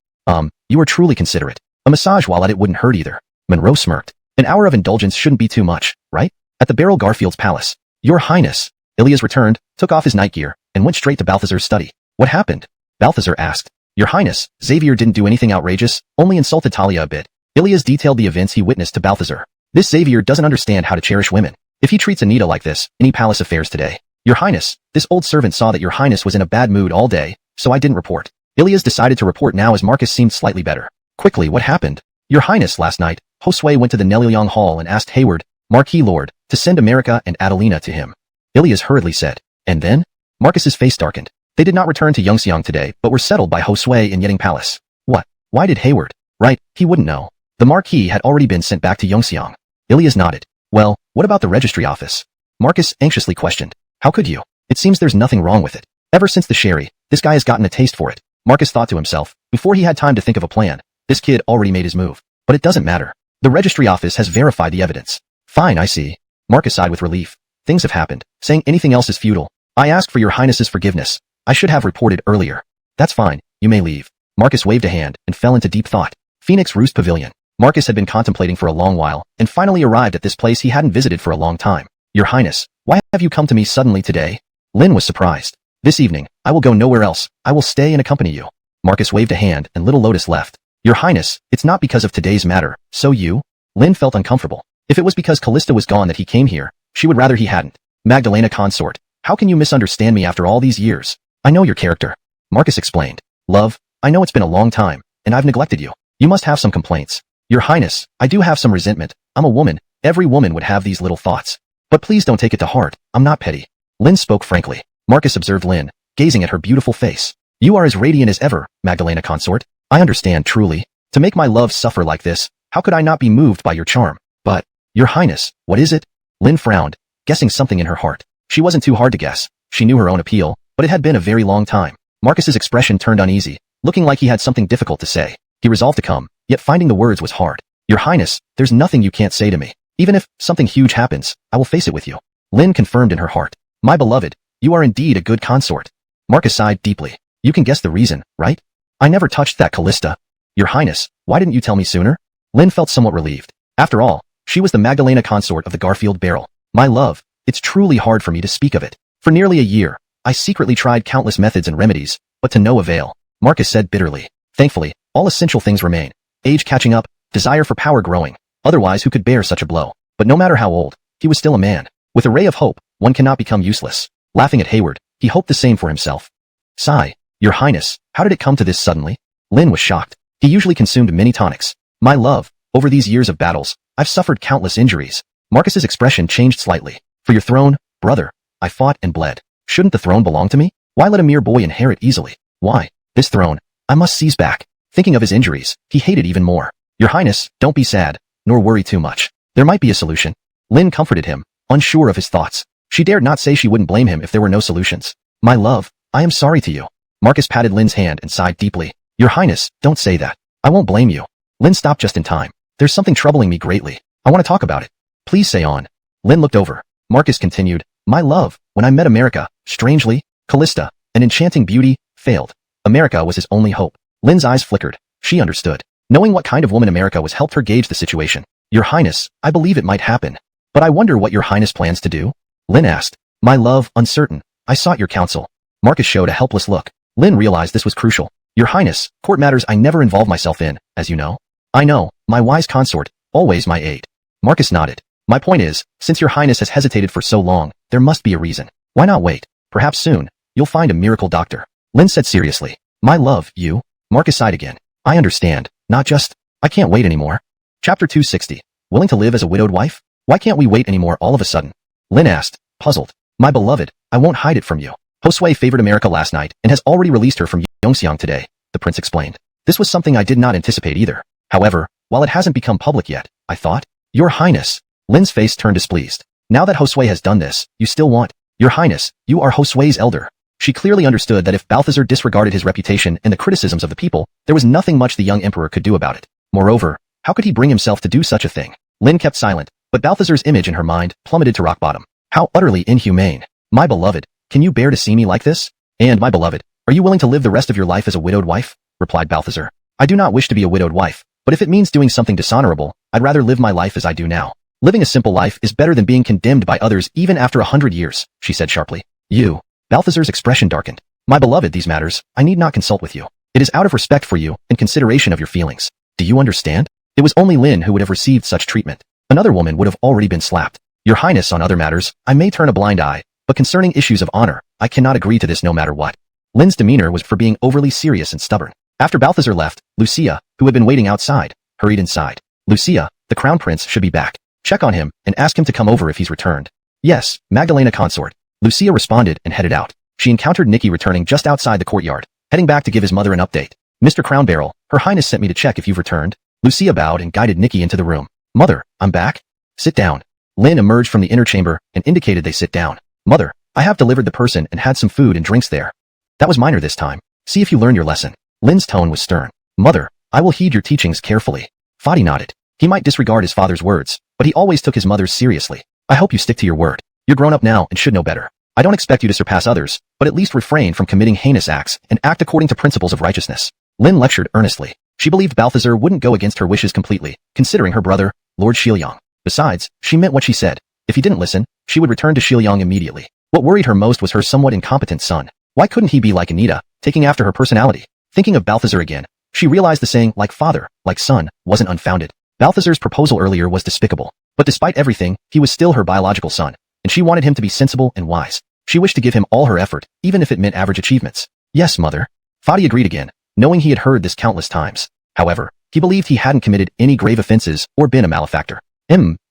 You are truly considerate. A massage while at it wouldn't hurt either. Monroe smirked. An hour of indulgence shouldn't be too much, right? At the Beryl Garfield's palace. Your Highness. Ilias returned, took off his nightgear, and went straight to Balthazar's study. What happened? Balthazar asked. Your Highness, Xavier didn't do anything outrageous, only insulted Talia a bit. Ilias detailed the events he witnessed to Balthazar. This Xavier doesn't understand how to cherish women. If he treats Anita like this, any palace affairs today. Your Highness, this old servant saw that your Highness was in a bad mood all day, so I didn't report. Ilias decided to report now as Marcus seemed slightly better. Quickly, what happened? Your Highness, last night, Josue went to the Neliliang Hall and asked Hayward, Marquis Lord, to send America and Adelina to him. Ilias hurriedly said. And then? Marcus's face darkened. They did not return to Yongxiang today, but were settled by Josue in Yeting Palace. What? Why did Hayward? Right, he wouldn't know. The Marquis had already been sent back to Yongxiang. Ilias nodded. Well, what about the registry office? Marcus anxiously questioned. How could you? It seems there's nothing wrong with it. Ever since the sherry, this guy has gotten a taste for it. Marcus thought to himself, before he had time to think of a plan. This kid already made his move. But it doesn't matter. The registry office has verified the evidence. Fine, I see. Marcus sighed with relief. Things have happened. Saying anything else is futile. I ask for your Highness's forgiveness. I should have reported earlier. That's fine. You may leave. Marcus waved a hand and fell into deep thought. Phoenix Roost Pavilion. Marcus had been contemplating for a long while and finally arrived at this place he hadn't visited for a long time. Your Highness, why have you come to me suddenly today? Lynn was surprised. This evening, I will go nowhere else. I will stay and accompany you. Marcus waved a hand and little Lotus left. Your Highness, it's not because of today's matter, so you? Lynn felt uncomfortable. If it was because Callista was gone that he came here, she would rather he hadn't. Magdalena consort, how can you misunderstand me after all these years? I know your character. Marcus explained. Love, I know it's been a long time, and I've neglected you. You must have some complaints. Your Highness, I do have some resentment. I'm a woman. Every woman would have these little thoughts. But please don't take it to heart. I'm not petty. Lynn spoke frankly. Marcus observed Lynn, gazing at her beautiful face. You are as radiant as ever, Magdalena consort. I understand truly. To make my love suffer like this, how could I not be moved by your charm? But, Your Highness, what is it? Lin frowned, guessing something in her heart. She wasn't too hard to guess. She knew her own appeal, but it had been a very long time. Marcus's expression turned uneasy, looking like he had something difficult to say. He resolved to come, yet finding the words was hard. Your Highness, there's nothing you can't say to me. Even if something huge happens, I will face it with you. Lin confirmed in her heart. My beloved, you are indeed a good consort. Marcus sighed deeply. You can guess the reason, right? I never touched that Callista. Your Highness, why didn't you tell me sooner? Lin felt somewhat relieved. After all, she was the Magdalena consort of the Garfield barrel. My love, it's truly hard for me to speak of it. For nearly a year, I secretly tried countless methods and remedies, but to no avail. Marcus said bitterly. Thankfully, all essential things remain. Age catching up, desire for power growing. Otherwise, who could bear such a blow? But no matter how old, he was still a man. With a ray of hope, one cannot become useless. Laughing at Hayward, he hoped the same for himself. Sigh. Your Highness, how did it come to this suddenly? Lin was shocked. He usually consumed many tonics. My love, over these years of battles, I've suffered countless injuries. Marcus's expression changed slightly. For your throne, brother, I fought and bled. Shouldn't the throne belong to me? Why let a mere boy inherit easily? Why? This throne, I must seize back. Thinking of his injuries, he hated even more. Your Highness, don't be sad, nor worry too much. There might be a solution. Lin comforted him, unsure of his thoughts. She dared not say she wouldn't blame him if there were no solutions. My love, I am sorry to you. Marcus patted Lin's hand and sighed deeply. Your Highness, don't say that. I won't blame you. Lin stopped just in time. There's something troubling me greatly. I want to talk about it. Please say on. Lin looked over. Marcus continued. My love, when I met America, strangely, Callista, an enchanting beauty, failed. America was his only hope. Lin's eyes flickered. She understood. Knowing what kind of woman America was helped her gauge the situation. Your Highness, I believe it might happen. But I wonder what your Highness plans to do? Lin asked. My love, uncertain. I sought your counsel. Marcus showed a helpless look. Lin realized this was crucial. Your Highness, court matters I never involve myself in, as you know. I know, my wise consort, always my aid. Marcus nodded. My point is, since your Highness has hesitated for so long, there must be a reason. Why not wait? Perhaps soon, you'll find a miracle doctor. Lin said seriously. My love, you? Marcus sighed again. I understand, not just, I can't wait anymore. Chapter 260. Willing to live as a widowed wife? Why can't we wait anymore all of a sudden? Lin asked, puzzled. My beloved, I won't hide it from you. Josue favored America last night and has already released her from Yongxiang today, the prince explained. This was something I did not anticipate either. However, while it hasn't become public yet, I thought, Your Highness. Lin's face turned displeased. Now that Josue has done this, you still want? Your Highness, you are Josue's elder. She clearly understood that if Balthazar disregarded his reputation and the criticisms of the people, there was nothing much the young emperor could do about it. Moreover, how could he bring himself to do such a thing? Lin kept silent, but Balthazar's image in her mind plummeted to rock bottom. How utterly inhumane. My beloved, can you bear to see me like this? And my beloved, are you willing to live the rest of your life as a widowed wife? Replied Balthazar. I do not wish to be a widowed wife, but if it means doing something dishonorable, I'd rather live my life as I do now. Living a simple life is better than being condemned by others even after 100 years, she said sharply. You. Balthazar's expression darkened. My beloved, these matters, I need not consult with you. It is out of respect for you and consideration of your feelings. Do you understand? It was only Lin who would have received such treatment. Another woman would have already been slapped. Your Highness, on other matters, I may turn a blind eye, but concerning issues of honor, I cannot agree to this no matter what. Lin's demeanor was for being overly serious and stubborn. After Balthazar left, Lucia, who had been waiting outside, hurried inside. Lucia, the crown prince should be back. Check on him and ask him to come over if he's returned. Yes, Magdalena consort. Lucia responded and headed out. She encountered Nicky returning just outside the courtyard, heading back to give his mother an update. Mr. Crown Barrel, Her Highness sent me to check if you've returned. Lucia bowed and guided Nicky into the room. Mother, I'm back. Sit down. Lin emerged from the inner chamber and indicated they sit down. Mother, I have delivered the person and had some food and drinks there. That was minor this time. See if you learn your lesson. Lin's tone was stern. Mother, I will heed your teachings carefully. Fadi nodded. He might disregard his father's words, but he always took his mother's seriously. I hope you stick to your word. You're grown up now and should know better. I don't expect you to surpass others, but at least refrain from committing heinous acts and act according to principles of righteousness. Lin lectured earnestly. She believed Balthazar wouldn't go against her wishes completely, considering her brother, Lord Shiliang. Besides, she meant what she said. If he didn't listen, she would return to Shiliang immediately. What worried her most was her somewhat incompetent son. Why couldn't he be like Anita, taking after her personality? Thinking of Balthazar again, she realized the saying, like father, like son, wasn't unfounded. Balthazar's proposal earlier was despicable. But despite everything, he was still her biological son, and she wanted him to be sensible and wise. She wished to give him all her effort, even if it meant average achievements. Yes, mother. Fadi agreed again, knowing he had heard this countless times. However, he believed he hadn't committed any grave offenses or been a malefactor.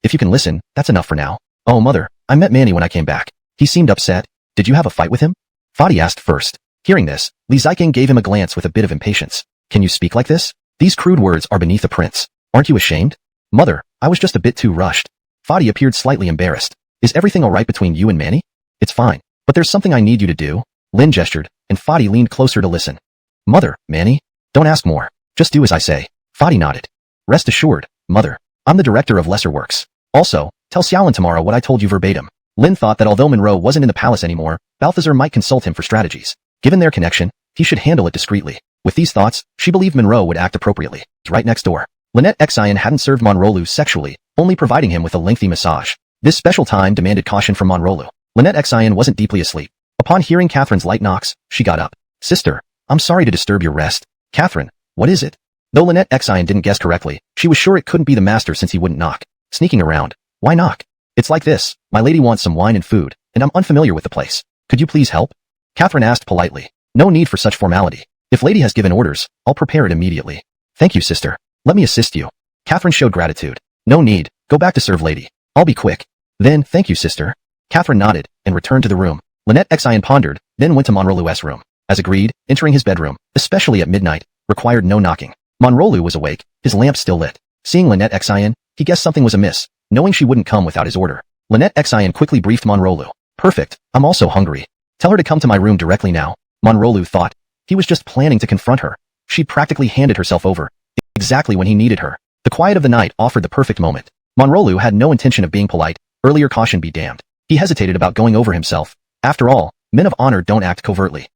If you can listen, that's enough for now. Oh, mother, I met Manny when I came back. He seemed upset. Did you have a fight with him? Fadi asked first. Hearing this, Li Ziking gave him a glance with a bit of impatience. Can you speak like this? These crude words are beneath a prince. Aren't you ashamed? Mother, I was just a bit too rushed. Fadi appeared slightly embarrassed. Is everything alright between you and Manny? It's fine, but there's something I need you to do. Lin gestured, and Fadi leaned closer to listen. Mother, Manny? Don't ask more. Just do as I say. Fadi nodded. Rest assured, Mother. I'm the director of lesser works. Also, tell Xiaolin tomorrow what I told you verbatim. Lin thought that although Monroe wasn't in the palace anymore, Balthazar might consult him for strategies. Given their connection, he should handle it discreetly. With these thoughts, she believed Monroe would act appropriately. Right next door. Lynette Xian hadn't served Monrolu sexually, only providing him with a lengthy massage. This special time demanded caution from Monrolu. Lynette Xian wasn't deeply asleep. Upon hearing Catherine's light knocks, she got up. Sister, I'm sorry to disturb your rest. Catherine, what is it? Though Lynette Xian didn't guess correctly, she was sure it couldn't be the master since he wouldn't knock. Sneaking around. Why knock? It's like this. My lady wants some wine and food, and I'm unfamiliar with the place. Could you please help? Catherine asked politely. No need for such formality. If lady has given orders, I'll prepare it immediately. Thank you, sister. Let me assist you. Catherine showed gratitude. No need. Go back to serve lady. I'll be quick. Then, thank you, sister. Catherine nodded and returned to the room. Lynette Xian pondered, then went to Monrolu's room. As agreed, entering his bedroom, especially at midnight, required no knocking. Monrolu was awake, his lamp still lit. Seeing Lynette Xian, he guessed something was amiss, knowing she wouldn't come without his order. Lynette Xian quickly briefed Monrolu. Perfect. I'm also hungry. Tell her to come to my room directly now. Monrolu thought. He was just planning to confront her. She practically handed herself over. Exactly when he needed her. The quiet of the night offered the perfect moment. Monrolu had no intention of being polite, earlier caution be damned. He hesitated about going over himself. After all, men of honor don't act covertly.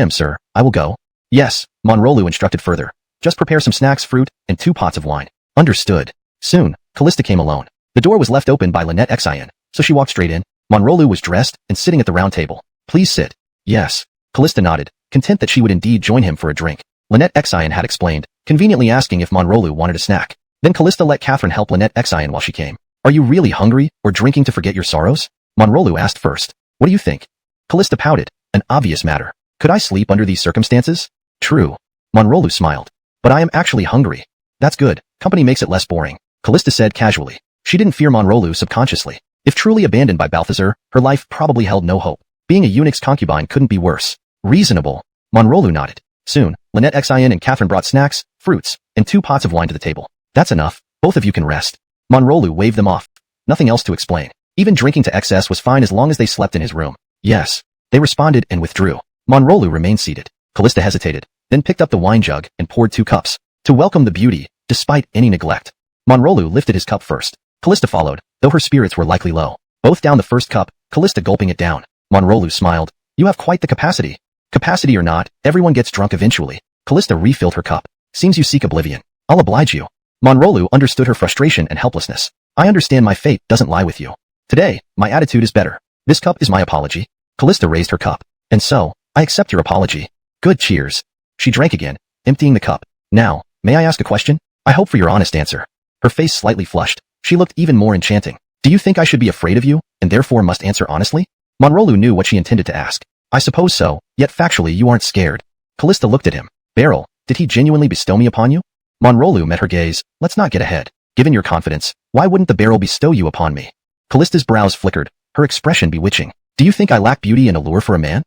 Sir, I will go. Yes, Monrolu instructed further. Just prepare some snacks, fruit, and 2 pots of wine. Understood. Soon, Callista came alone. The door was left open by Lynette Xian, so she walked straight in. Monrolu was dressed and sitting at the round table. Please sit. Yes. Callista nodded, content that she would indeed join him for a drink. Lynette Xian had explained, conveniently asking if Monrolu wanted a snack. Then Callista let Catherine help Lynette Xian while she came. Are you really hungry, or drinking to forget your sorrows? Monrolu asked first. What do you think? Callista pouted. An obvious matter. Could I sleep under these circumstances? True. Monrolu smiled. But I am actually hungry. That's good. Company makes it less boring. Callista said casually. She didn't fear Monrolu subconsciously. If truly abandoned by Balthazar, her life probably held no hope. Being a eunuch's concubine couldn't be worse. Reasonable. Monrolu nodded. Soon, Lynette Xian and Catherine brought snacks, fruits, and 2 pots of wine to the table. That's enough. Both of you can rest. Monrolu waved them off. Nothing else to explain. Even drinking to excess was fine as long as they slept in his room. Yes. They responded and withdrew. Monrolu remained seated. Callista hesitated, then picked up the wine jug and poured 2 cups. To welcome the beauty, despite any neglect. Monrolu lifted his cup first. Callista followed, though her spirits were likely low. Both down the first cup, Callista gulping it down. Monrolu smiled. You have quite the capacity. Capacity or not, everyone gets drunk eventually. Callista refilled her cup. Seems you seek oblivion. I'll oblige you. Monrolu understood her frustration and helplessness. I understand my fate doesn't lie with you. Today, my attitude is better. This cup is my apology. Callista raised her cup. And so, I accept your apology. Good, cheers. She drank again, emptying the cup. Now, may I ask a question? I hope for your honest answer. Her face slightly flushed. She looked even more enchanting. Do you think I should be afraid of you, and therefore must answer honestly? Monrolu knew what she intended to ask. I suppose so, yet factually you aren't scared. Callista looked at him. Beryl, did he genuinely bestow me upon you? Monrolu met her gaze. Let's not get ahead. Given your confidence, why wouldn't the Beryl bestow you upon me? Callista's brows flickered, her expression bewitching. Do you think I lack beauty and allure for a man?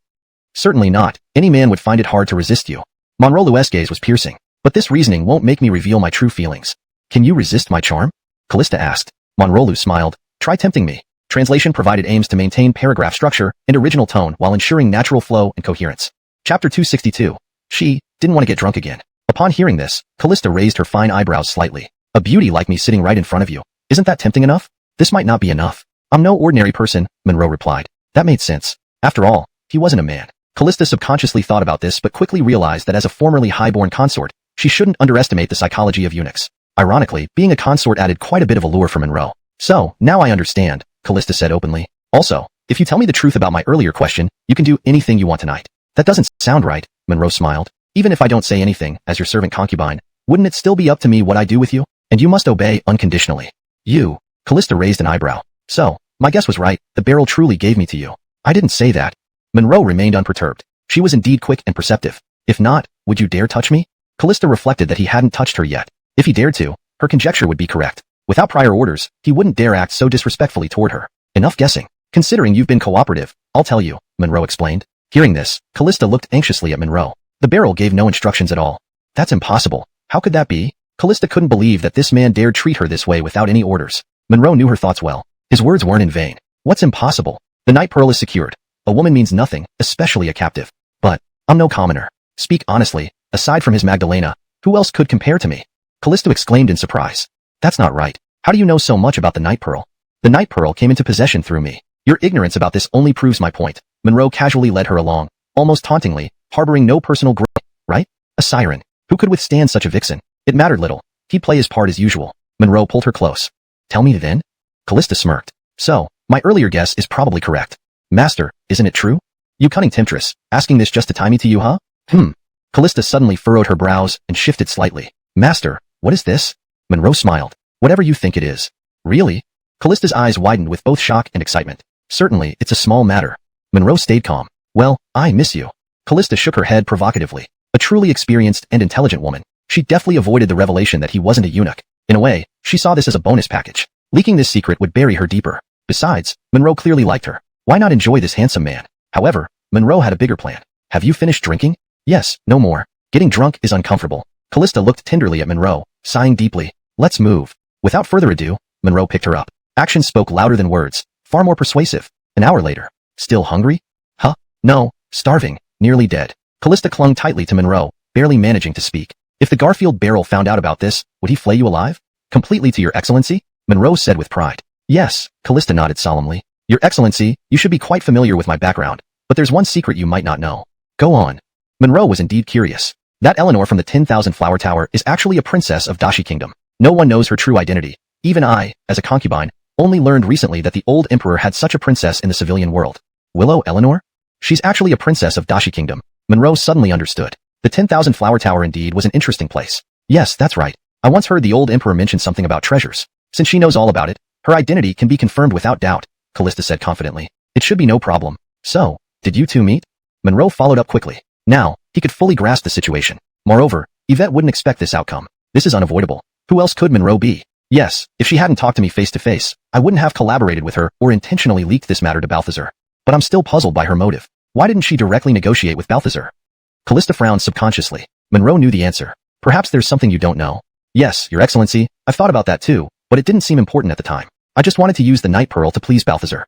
Certainly not. Any man would find it hard to resist you. Monrolu's gaze was piercing. But this reasoning won't make me reveal my true feelings. Can you resist my charm? Callista asked. Monrolu smiled. Try tempting me. Translation provided aims to maintain paragraph structure and original tone while ensuring natural flow and coherence. Chapter 262. She didn't want to get drunk again. Upon hearing this, Callista raised her fine eyebrows slightly. A beauty like me sitting right in front of you. Isn't that tempting enough? This might not be enough. I'm no ordinary person, Monroe replied. That made sense. After all, he wasn't a man. Callista subconsciously thought about this but quickly realized that as a formerly highborn consort, she shouldn't underestimate the psychology of eunuchs. Ironically, being a consort added quite a bit of allure for Monroe. So, now I understand, Callista said openly. Also, if you tell me the truth about my earlier question, you can do anything you want tonight. That doesn't sound right, Monroe smiled. Even if I don't say anything, as your servant concubine, wouldn't it still be up to me what I do with you? And you must obey unconditionally. You, Callista raised an eyebrow. So, my guess was right, the Beryl truly gave me to you. I didn't say that. Monroe remained unperturbed. She was indeed quick and perceptive. If not, would you dare touch me? Callista reflected that he hadn't touched her yet. If he dared to, her conjecture would be correct. Without prior orders, he wouldn't dare act so disrespectfully toward her. Enough guessing. Considering you've been cooperative, I'll tell you, Monroe explained. Hearing this, Callista looked anxiously at Monroe. The barrel gave no instructions at all. That's impossible. How could that be? Callista couldn't believe that this man dared treat her this way without any orders. Monroe knew her thoughts well. His words weren't in vain. What's impossible? The night pearl is secured. A woman means nothing, especially a captive. But, I'm no commoner. Speak honestly, aside from his Magdalena, who else could compare to me? Callista exclaimed in surprise. That's not right. How do you know so much about the night pearl? The night pearl came into possession through me. Your ignorance about this only proves my point. Monroe casually led her along, almost tauntingly, harboring no personal grudge, right? A siren. Who could withstand such a vixen? It mattered little. He'd play his part as usual. Monroe pulled her close. Tell me then? Callista smirked. So, my earlier guess is probably correct. Master, isn't it true? You cunning temptress, asking this just to tie me to you, huh? Callista suddenly furrowed her brows and shifted slightly. Master, what is this? Monroe smiled. Whatever you think it is. Really? Callista's eyes widened with both shock and excitement. Certainly, it's a small matter. Monroe stayed calm. Well, I miss you. Callista shook her head provocatively. A truly experienced and intelligent woman. She deftly avoided the revelation that he wasn't a eunuch. In a way, she saw this as a bonus package. Leaking this secret would bury her deeper. Besides, Monroe clearly liked her. Why not enjoy this handsome man? However, Monroe had a bigger plan. Have you finished drinking? Yes, no more. Getting drunk is uncomfortable. Callista looked tenderly at Monroe, sighing deeply. Let's move. Without further ado, Monroe picked her up. Actions spoke louder than words, far more persuasive. An hour later. Still hungry? Huh? No, starving, nearly dead. Callista clung tightly to Monroe, barely managing to speak. If the Garfield Barrel found out about this, would he flay you alive? Completely to your excellency? Monroe said with pride. Yes, Callista nodded solemnly. Your excellency, you should be quite familiar with my background, but there's one secret you might not know. Go on. Monroe was indeed curious. That Eleanor from the 10,000 Flower Tower is actually a princess of Dashi Kingdom. No one knows her true identity. Even I, as a concubine, only learned recently that the old emperor had such a princess in the civilian world. Willow Eleanor? She's actually a princess of Dashi Kingdom. Monroe suddenly understood. The 10,000 Flower Tower indeed was an interesting place. Yes, that's right. I once heard the old emperor mention something about treasures. Since she knows all about it, her identity can be confirmed without doubt, Callista said confidently. It should be no problem. So, did you two meet? Monroe followed up quickly. Now, he could fully grasp the situation. Moreover, Yvette wouldn't expect this outcome. This is unavoidable. Who else could Monroe be? Yes, if she hadn't talked to me face to face, I wouldn't have collaborated with her or intentionally leaked this matter to Balthazar. But I'm still puzzled by her motive. Why didn't she directly negotiate with Balthazar? Callista frowned subconsciously. Monroe knew the answer. Perhaps there's something you don't know. Yes, Your Excellency, I've thought about that too, but it didn't seem important at the time. I just wanted to use the Night Pearl to please Balthazar.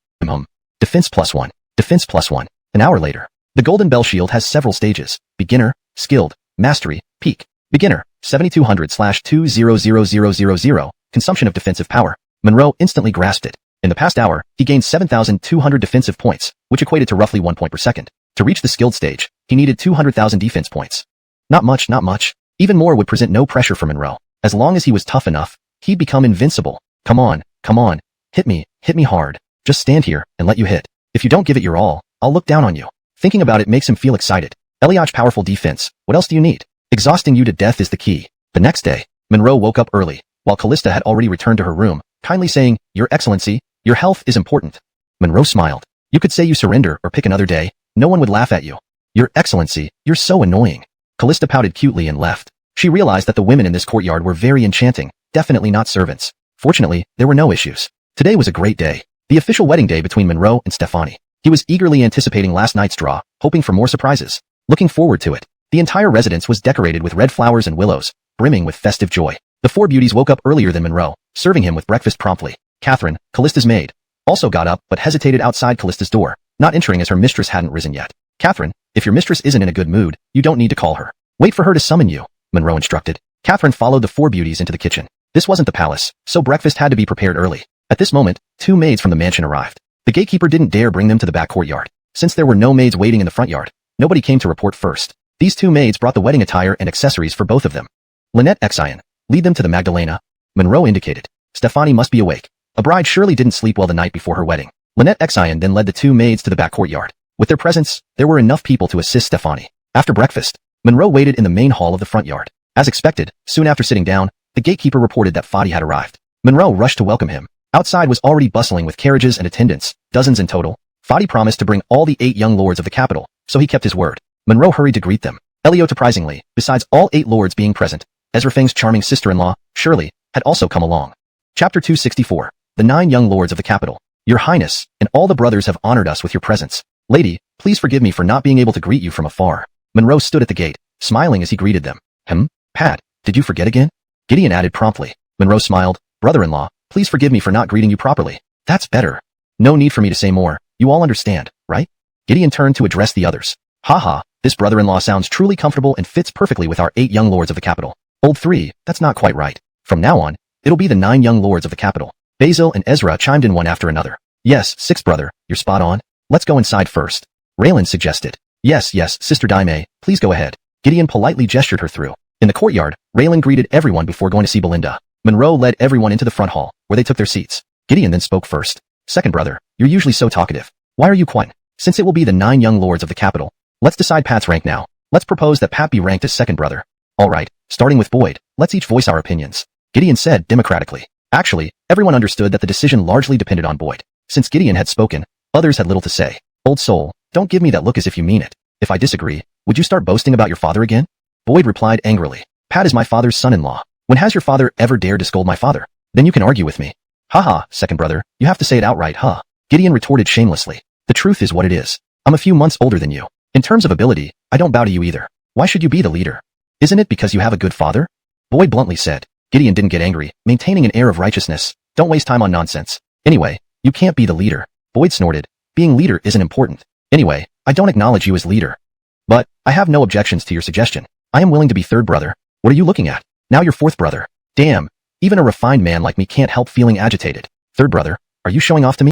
Defense +1. Defense +1. An hour later. The Golden Bell Shield has several stages. Beginner, Skilled, Mastery, Peak. Beginner, 7200/200000. Consumption of defensive power. Monroe instantly grasped it. In the past hour, he gained 7,200 defensive points, which equated to roughly 1 point per second. To reach the skilled stage, he needed 200,000 defense points. Not much, not much. Even more would present no pressure for Monroe. As long as he was tough enough, he'd become invincible. Come on, come on. Hit me hard. Just stand here and let you hit. If you don't give it your all, I'll look down on you. Thinking about it makes him feel excited. Eliot's powerful defense. What else do you need? Exhausting you to death is the key. The next day, Monroe woke up early, while Callista had already returned to her room, kindly saying, Your Excellency, your health is important. Monroe smiled. You could say you surrender or pick another day. No one would laugh at you. Your Excellency, you're so annoying. Callista pouted cutely and left. She realized that the women in this courtyard were very enchanting, definitely not servants. Fortunately, there were no issues. Today was a great day. The official wedding day between Monroe and Stefani. He was eagerly anticipating last night's draw, hoping for more surprises. Looking forward to it. The entire residence was decorated with red flowers and willows, brimming with festive joy. The four beauties woke up earlier than Monroe, serving him with breakfast promptly. Catherine, Callista's maid, also got up but hesitated outside Callista's door, not entering as her mistress hadn't risen yet. Catherine, if your mistress isn't in a good mood, you don't need to call her. Wait for her to summon you, Monroe instructed. Catherine followed the four beauties into the kitchen. This wasn't the palace, so breakfast had to be prepared early. At this moment, two maids from the mansion arrived. The gatekeeper didn't dare bring them to the back courtyard. Since there were no maids waiting in the front yard, nobody came to report first. These two maids brought the wedding attire and accessories for both of them. Lynette Exion, lead them to the Magdalena. Monroe indicated. Stefani must be awake. A bride surely didn't sleep well the night before her wedding. Lynette Exion then led the two maids to the back courtyard. With their presence, there were enough people to assist Stefani. After breakfast, Monroe waited in the main hall of the front yard. As expected, soon after sitting down, the gatekeeper reported that Fadi had arrived. Monroe rushed to welcome him. Outside was already bustling with carriages and attendants, dozens in total. Fadi promised to bring all the 8 young lords of the capital, so he kept his word. Monroe hurried to greet them. Elio, surprisingly, besides all 8 lords being present, Ezra Feng's charming sister-in-law, Shirley, had also come along. Chapter 264. The 9 young lords of the capital. Your Highness, and all the brothers have honored us with your presence. Lady, please forgive me for not being able to greet you from afar. Monroe stood at the gate, smiling as he greeted them. Pat, did you forget again? Gideon added promptly. Monroe smiled. Brother-in-law, please forgive me for not greeting you properly. That's better. No need for me to say more, you all understand, right? Gideon turned to address the others. Haha, this brother-in-law sounds truly comfortable and fits perfectly with our 8 young lords of the capital. Old 3, that's not quite right. From now on, it'll be the 9 young lords of the capital. Basil and Ezra chimed in one after another. Yes, 6 brother, you're spot on. Let's go inside first. Raylan suggested. Yes, Sister Daime, please go ahead. Gideon politely gestured her through. In the courtyard, Raylan greeted everyone before going to see Belinda. Monroe led everyone into the front hall, where they took their seats. Gideon then spoke first. Second brother, you're usually so talkative. Why are you quiet? Since it will be the 9 young lords of the capital, let's decide Pat's rank now. Let's propose that Pat be ranked as second brother. Alright, starting with Boyd, let's each voice our opinions. Gideon said democratically. Actually, everyone understood that the decision largely depended on Boyd. Since Gideon had spoken, others had little to say. Old soul, don't give me that look as if you mean it. If I disagree, would you start boasting about your father again? Boyd replied angrily. Pat is my father's son-in-law. When has your father ever dared to scold my father? Then you can argue with me. Haha, second brother, you have to say it outright, huh? Gideon retorted shamelessly. The truth is what it is. I'm a few months older than you. In terms of ability, I don't bow to you either. Why should you be the leader? Isn't it because you have a good father? Boyd bluntly said. Gideon didn't get angry, maintaining an air of righteousness. Don't waste time on nonsense. Anyway, you can't be the leader. Boyd snorted. Being leader isn't important. Anyway, I don't acknowledge you as leader. But, I have no objections to your suggestion. I am willing to be third brother. What are you looking at? Now you're fourth brother. Damn, even a refined man like me can't help feeling agitated. Third brother, are you showing off to me?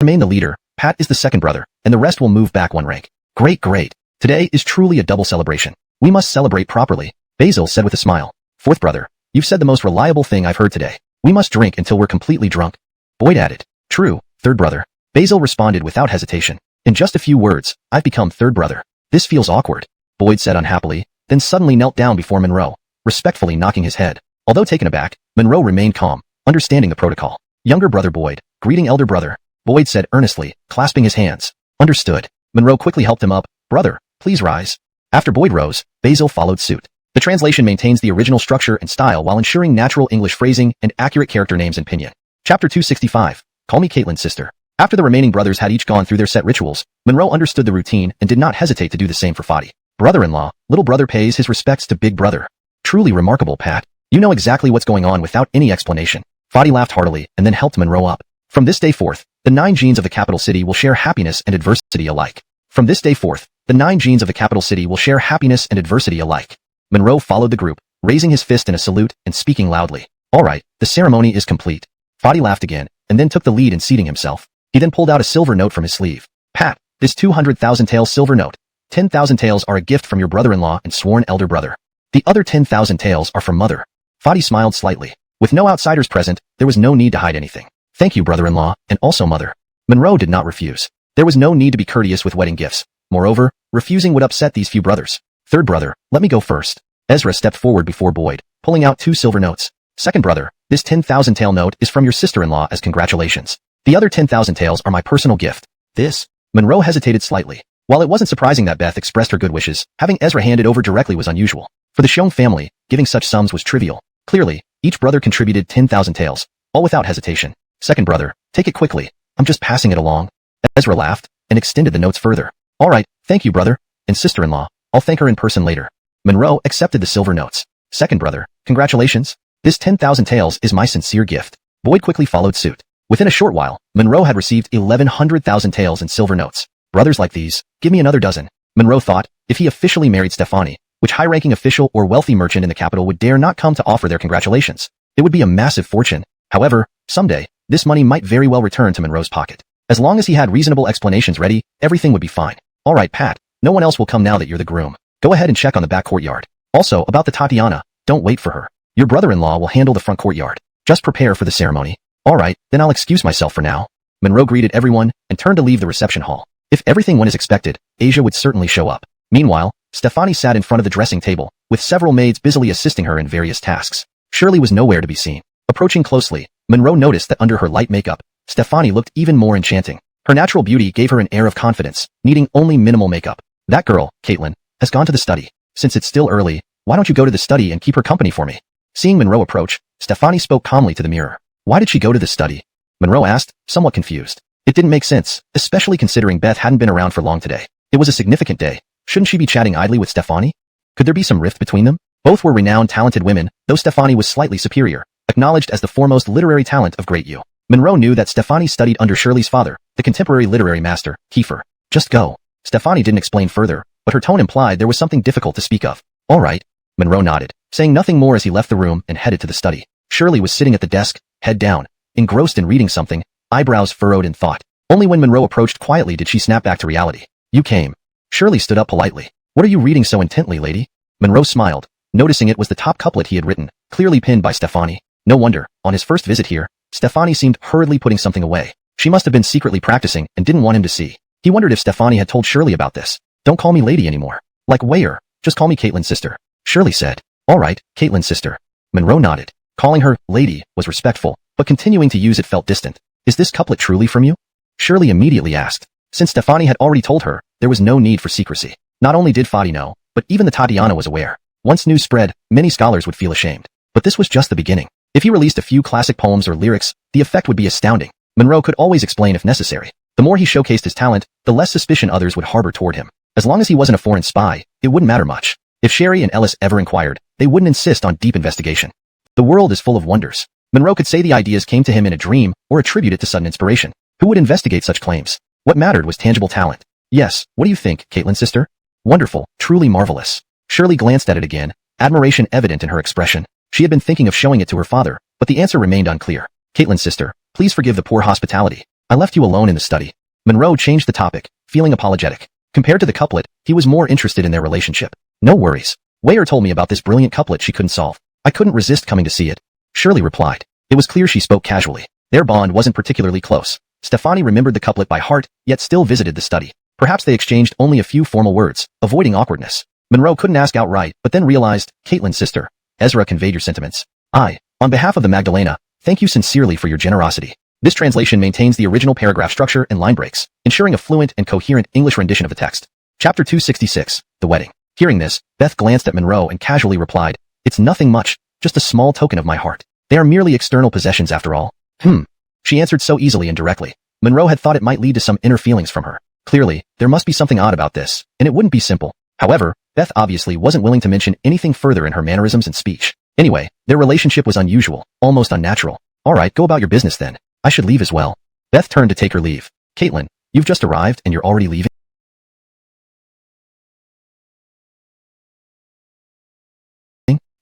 Remain the leader, Pat is the second brother, and the rest will move back one rank. Great. Today is truly a double celebration. We must celebrate properly, Basil said with a smile. Fourth brother, you've said the most reliable thing I've heard today. We must drink until we're completely drunk. Boyd added. True, third brother. Basil responded without hesitation. In just a few words, I've become third brother. This feels awkward, Boyd said unhappily, then suddenly knelt down before Monroe, respectfully knocking his head. Although taken aback, Monroe remained calm, understanding the protocol. Younger brother Boyd, greeting elder brother, Boyd said earnestly, clasping his hands. Understood. Monroe quickly helped him up. Brother, please rise. After Boyd rose, Basil followed suit. The translation maintains the original structure and style while ensuring natural English phrasing and accurate character names and pinyin. Chapter 265. Call me Caitlin's sister. After the remaining brothers had each gone through their set rituals, Monroe understood the routine and did not hesitate to do the same for Fadi. Brother-in-law, little brother pays his respects to big brother. Truly remarkable, Pat. You know exactly what's going on without any explanation. Fadi laughed heartily and then helped Monroe up. From this day forth, the 9 genes of the capital city will share happiness and adversity alike. From this day forth, the 9 genes of the capital city will share happiness and adversity alike. Monroe followed the group, raising his fist in a salute and speaking loudly. Alright, the ceremony is complete. Fadi laughed again, and then took the lead in seating himself. He then pulled out a silver note from his sleeve. Pat, this 200,000 taels silver note. 10,000 taels are a gift from your brother-in-law and sworn elder brother. The other 10,000 taels are from mother. Fadi smiled slightly. With no outsiders present, there was no need to hide anything. Thank you, brother-in-law, and also mother. Monroe did not refuse. There was no need to be courteous with wedding gifts. Moreover, refusing would upset these few brothers. Third brother, let me go first. Ezra stepped forward before Boyd, pulling out 2 silver notes. Second brother, this 10,000 tael note is from your sister-in-law as congratulations. The other 10,000 taels are my personal gift. This? Monroe hesitated slightly. While it wasn't surprising that Beth expressed her good wishes, having Ezra hand it over directly was unusual. For the Shong family, giving such sums was trivial. Clearly, each brother contributed 10,000 taels, all without hesitation. Second brother, take it quickly. I'm just passing it along. Ezra laughed and extended the notes further. Alright, thank you, brother. And sister-in-law, I'll thank her in person later. Monroe accepted the silver notes. Second brother, congratulations. This 10,000 taels is my sincere gift. Boyd quickly followed suit. Within a short while, Monroe had received 1,100,000 taels in silver notes. Brothers like these, give me another dozen. Monroe thought, if he officially married Stefani, which high-ranking official or wealthy merchant in the capital would dare not come to offer their congratulations? It would be a massive fortune. However, someday, this money might very well return to Monroe's pocket. As long as he had reasonable explanations ready, everything would be fine. Alright, Pat, no one else will come now that you're the groom. Go ahead and check on the back courtyard. Also, about the Tatiana, don't wait for her. Your brother-in-law will handle the front courtyard. Just prepare for the ceremony. Alright, then I'll excuse myself for now. Monroe greeted everyone and turned to leave the reception hall. If everything went as expected, Asia would certainly show up. Meanwhile, Stefani sat in front of the dressing table, with several maids busily assisting her in various tasks. Shirley was nowhere to be seen. Approaching closely, Monroe noticed that under her light makeup, Stefani looked even more enchanting. Her natural beauty gave her an air of confidence, needing only minimal makeup. That girl, Caitlin, has gone to the study. Since it's still early, why don't you go to the study and keep her company for me? Seeing Monroe approach, Stefani spoke calmly to the mirror. Why did she go to the study? Monroe asked, somewhat confused. It didn't make sense, especially considering Beth hadn't been around for long today. It was a significant day. Shouldn't she be chatting idly with Stefani? Could there be some rift between them? Both were renowned, talented women, though Stefani was slightly superior, acknowledged as the foremost literary talent of Great U. Monroe knew that Stefani studied under Shirley's father, the contemporary literary master, Kiefer. Just go. Stefani didn't explain further, but her tone implied there was something difficult to speak of. All right. Monroe nodded, saying nothing more as he left the room and headed to the study. Shirley was sitting at the desk, head down, engrossed in reading something, eyebrows furrowed in thought. Only when Monroe approached quietly did she snap back to reality. You came. Shirley stood up politely. What are you reading so intently, lady? Monroe smiled, noticing it was the top couplet he had written, clearly pinned by Stefani. No wonder, on his first visit here, Stefani seemed hurriedly putting something away. She must have been secretly practicing and didn't want him to see. He wondered if Stefani had told Shirley about this. Don't call me lady anymore. Like where? Just call me Caitlin's sister. Shirley said. All right, Caitlin's sister. Monroe nodded. Calling her lady was respectful, but continuing to use it felt distant. Is this couplet truly from you? Shirley immediately asked. Since Stefani had already told her, there was no need for secrecy. Not only did Fadi know, but even the Tatiana was aware. Once news spread, many scholars would feel ashamed. But this was just the beginning. If he released a few classic poems or lyrics, the effect would be astounding. Monroe could always explain if necessary. The more he showcased his talent, the less suspicion others would harbor toward him. As long as he wasn't a foreign spy, it wouldn't matter much. If Sherry and Ellis ever inquired, they wouldn't insist on deep investigation. The world is full of wonders. Monroe could say the ideas came to him in a dream or attribute it to sudden inspiration. Who would investigate such claims? What mattered was tangible talent. Yes, what do you think, Caitlin's sister? Wonderful, truly marvelous. Shirley glanced at it again, admiration evident in her expression. She had been thinking of showing it to her father, but the answer remained unclear. Caitlin's sister, please forgive the poor hospitality. I left you alone in the study. Monroe changed the topic, feeling apologetic. Compared to the couplet, he was more interested in their relationship. No worries. Weyer told me about this brilliant couplet she couldn't solve. I couldn't resist coming to see it. Shirley replied. It was clear she spoke casually. Their bond wasn't particularly close. Stefani remembered the couplet by heart, yet still visited the study. Perhaps they exchanged only a few formal words, avoiding awkwardness. Monroe couldn't ask outright, but then realized, Caitlin's sister. Ezra conveyed your sentiments. On behalf of the Magdalena, thank you sincerely for your generosity. This translation maintains the original paragraph structure and line breaks, ensuring a fluent and coherent English rendition of the text. Chapter 266, The Wedding. Hearing this, Beth glanced at Monroe and casually replied, It's nothing much, just a small token of my heart. They are merely external possessions after all. She answered so easily and directly. Monroe had thought it might lead to some inner feelings from her. Clearly, there must be something odd about this, and it wouldn't be simple. However, Beth obviously wasn't willing to mention anything further in her mannerisms and speech. Anyway, their relationship was unusual, almost unnatural. All right, go about your business then. I should leave as well. Beth turned to take her leave. Caitlin, you've just arrived and you're already leaving?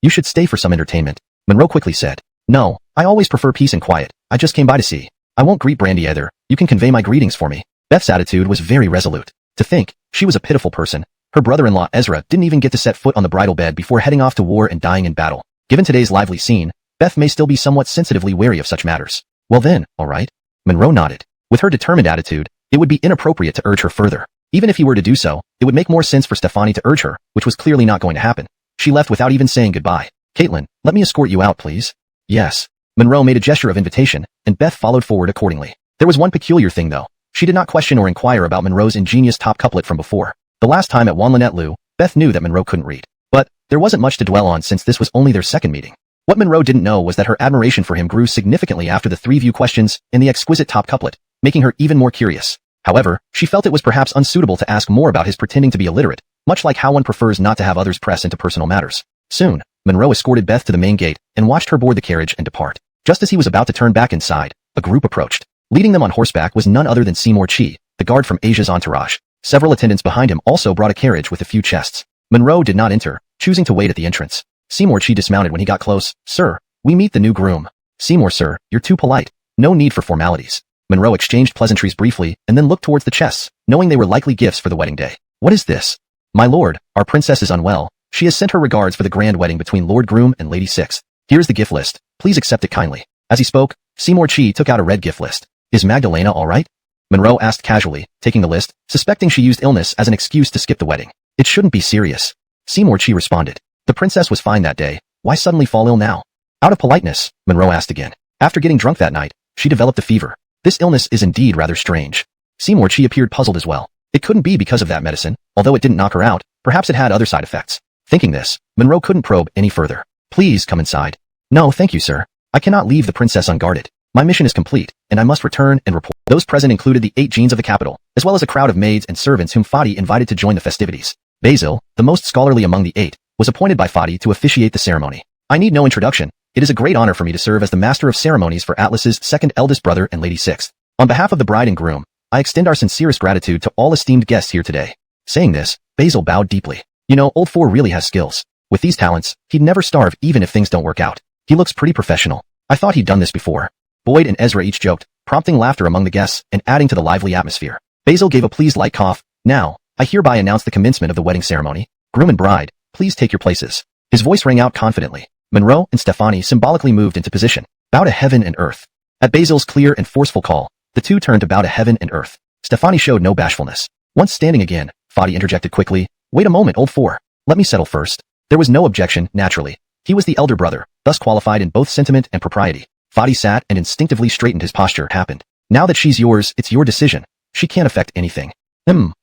You should stay for some entertainment. Monroe quickly said. No, I always prefer peace and quiet. I just came by to see. I won't greet Brandy either. You can convey my greetings for me. Beth's attitude was very resolute. To think, she was a pitiful person. Her brother-in-law Ezra didn't even get to set foot on the bridal bed before heading off to war and dying in battle. Given today's lively scene, Beth may still be somewhat sensitively wary of such matters. Well then, all right. Monroe nodded. With her determined attitude, it would be inappropriate to urge her further. Even if he were to do so, it would make more sense for Stefani to urge her, which was clearly not going to happen. She left without even saying goodbye. Caitlin, let me escort you out, please. Yes. Monroe made a gesture of invitation, and Beth followed forward accordingly. There was one peculiar thing though. She did not question or inquire about Monroe's ingenious top couplet from before. The last time at Wanlanet-Lu, Beth knew that Monroe couldn't read. But there wasn't much to dwell on since this was only their second meeting. What Monroe didn't know was that her admiration for him grew significantly after the 3 view questions and the exquisite top couplet, making her even more curious. However, she felt it was perhaps unsuitable to ask more about his pretending to be illiterate, much like how one prefers not to have others press into personal matters. Soon, Monroe escorted Beth to the main gate and watched her board the carriage and depart. Just as he was about to turn back inside, a group approached. Leading them on horseback was none other than Seymour Chi, the guard from Asia's entourage. Several attendants behind him also brought a carriage with a few chests. Monroe did not enter, choosing to wait at the entrance. Seymour Chi dismounted when he got close. Sir, we meet the new groom. Seymour, sir, you're too polite. No need for formalities. Monroe exchanged pleasantries briefly and then looked towards the chests, knowing they were likely gifts for the wedding day. What is this? My lord, our princess is unwell. She has sent her regards for the grand wedding between Lord Groom and Lady Sixth. Here's the gift list. Please accept it kindly. As he spoke, Seymour Chi took out a red gift list. Is Magdalena all right? Monroe asked casually, taking the list, suspecting she used illness as an excuse to skip the wedding. It shouldn't be serious. Seymour Chi responded. The princess was fine that day. Why suddenly fall ill now? Out of politeness, Monroe asked again. After getting drunk that night, she developed a fever. This illness is indeed rather strange. Seymour Chi appeared puzzled as well. It couldn't be because of that medicine, although it didn't knock her out. Perhaps it had other side effects. Thinking this, Monroe couldn't probe any further. Please come inside. No, thank you, sir. I cannot leave the princess unguarded. My mission is complete, and I must return and report. Those present included the 8 genes of the capital, as well as a crowd of maids and servants whom Fadi invited to join the festivities. Basil, the most scholarly among the 8, was appointed by Fadi to officiate the ceremony. I need no introduction. It is a great honor for me to serve as the master of ceremonies for Atlas's second eldest brother and Lady Sixth. On behalf of the bride and groom, I extend our sincerest gratitude to all esteemed guests here today. Saying this, Basil bowed deeply. You know, old Four really has skills. With these talents, he'd never starve even if things don't work out. He looks pretty professional. I thought he'd done this before. Boyd and Ezra each joked, prompting laughter among the guests and adding to the lively atmosphere. Basil gave a pleased light cough. Now, I hereby announce the commencement of the wedding ceremony. Groom and bride, please take your places. His voice rang out confidently. Monroe and Stefani symbolically moved into position. Bow to heaven and earth. At Basil's clear and forceful call, the two turned to bow to heaven and earth. Stefani showed no bashfulness. Once standing again, Fadi interjected quickly. Wait a moment, old Four. Let me settle first. There was no objection, naturally. He was the elder brother, thus qualified in both sentiment and propriety. Fadi sat and instinctively straightened his posture. Happened. Now that she's yours, it's your decision. She can't affect anything.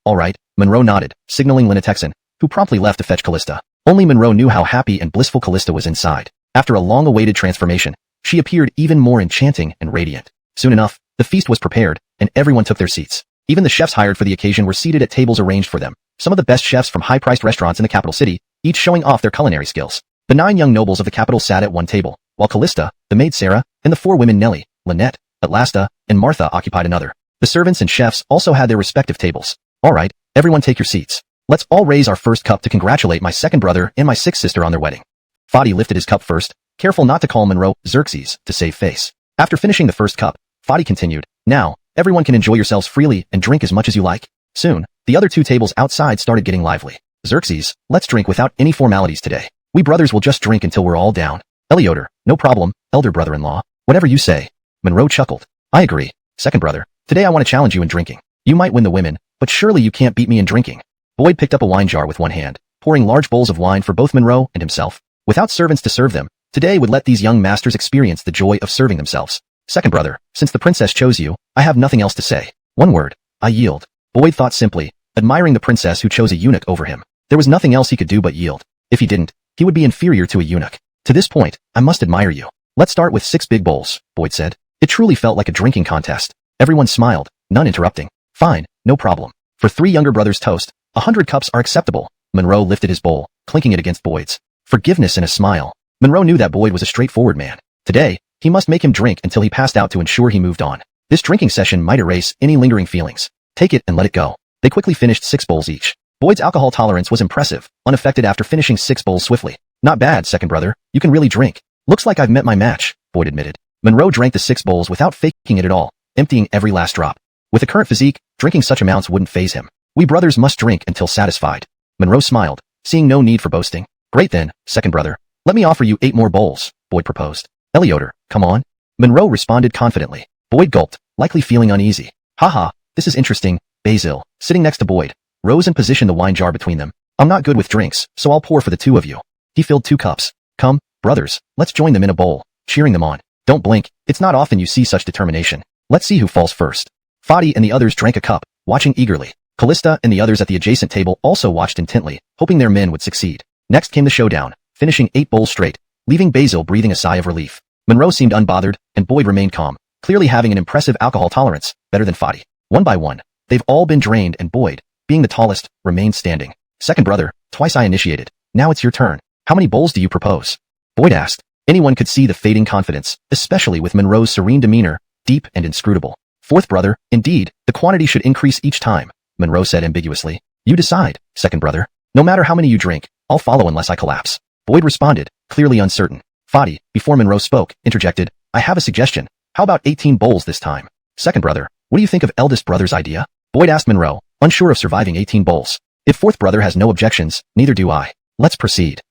All right. Monroe nodded, signaling Lena Texan, who promptly left to fetch Callista. Only Monroe knew how happy and blissful Callista was inside. After a long-awaited transformation, she appeared even more enchanting and radiant. Soon enough, the feast was prepared, and everyone took their seats. Even the chefs hired for the occasion were seated at tables arranged for them. Some of the best chefs from high-priced restaurants in the capital city, each showing off their culinary skills. The 9 young nobles of the capital sat at one table, while Callista, the maid Sarah, and the 4 women Nellie, Lynette, Atlasta, and Martha occupied another. The servants and chefs also had their respective tables. All right, everyone take your seats. Let's all raise our first cup to congratulate my second brother and my sixth sister on their wedding. Fadi lifted his cup first, careful not to call Monroe Xerxes to save face. After finishing the first cup, Fadi continued, now, everyone can enjoy yourselves freely and drink as much as you like. Soon, the other 2 tables outside started getting lively. Xerxes, let's drink without any formalities today. We brothers will just drink until we're all down. Eleodor, no problem, elder brother-in-law. Whatever you say. Monroe chuckled. I agree. Second brother, today I want to challenge you in drinking. You might win the women, but surely you can't beat me in drinking. Boyd picked up a wine jar with one hand, pouring large bowls of wine for both Monroe and himself. Without servants to serve them, today would let these young masters experience the joy of serving themselves. Second brother, since the princess chose you, I have nothing else to say. One word, I yield. Boyd thought simply, admiring the princess who chose a eunuch over him. There was nothing else he could do but yield. If he didn't, he would be inferior to a eunuch. To this point, I must admire you. Let's start with 6 big bowls, Boyd said. It truly felt like a drinking contest. Everyone smiled, none interrupting. Fine, no problem. For 3 younger brothers' toast, 100 cups are acceptable. Monroe lifted his bowl, clinking it against Boyd's. Forgiveness and a smile. Monroe knew that Boyd was a straightforward man. Today, he must make him drink until he passed out to ensure he moved on. This drinking session might erase any lingering feelings. Take it and let it go. They quickly finished 6 bowls each. Boyd's alcohol tolerance was impressive, unaffected after finishing 6 bowls swiftly. Not bad, second brother. You can really drink. Looks like I've met my match, Boyd admitted. Monroe drank the 6 bowls without faking it at all, emptying every last drop. With a current physique, drinking such amounts wouldn't faze him. We brothers must drink until satisfied. Monroe smiled, seeing no need for boasting. Great then, second brother. Let me offer you 8 more bowls, Boyd proposed. Eleodor, come on. Monroe responded confidently. Boyd gulped, likely feeling uneasy. Haha, this is interesting. Basil, sitting next to Boyd, rose and positioned the wine jar between them. I'm not good with drinks, so I'll pour for the 2 of you. He filled 2 cups. Come, brothers, let's join them in a bowl, cheering them on. Don't blink, it's not often you see such determination. Let's see who falls first. Fadi and the others drank a cup, watching eagerly. Callista and the others at the adjacent table also watched intently, hoping their men would succeed. Next came the showdown, finishing 8 bowls straight, leaving Basil breathing a sigh of relief. Monroe seemed unbothered, and Boyd remained calm, clearly having an impressive alcohol tolerance, better than Fadi. One by one, they've all been drained and Boyd, being the tallest, remained standing. Second brother, twice I initiated. Now it's your turn. How many bowls do you propose? Boyd asked. Anyone could see the fading confidence, especially with Monroe's serene demeanor, deep and inscrutable. Fourth brother, indeed, the quantity should increase each time, Monroe said ambiguously. You decide, second brother. No matter how many you drink, I'll follow unless I collapse. Boyd responded, clearly uncertain. Fadi, before Monroe spoke, interjected, I have a suggestion. How about 18 bowls this time? Second brother, what do you think of eldest brother's idea? Boyd asked Monroe, unsure of surviving 18 bowls. If fourth brother has no objections, neither do I. Let's proceed.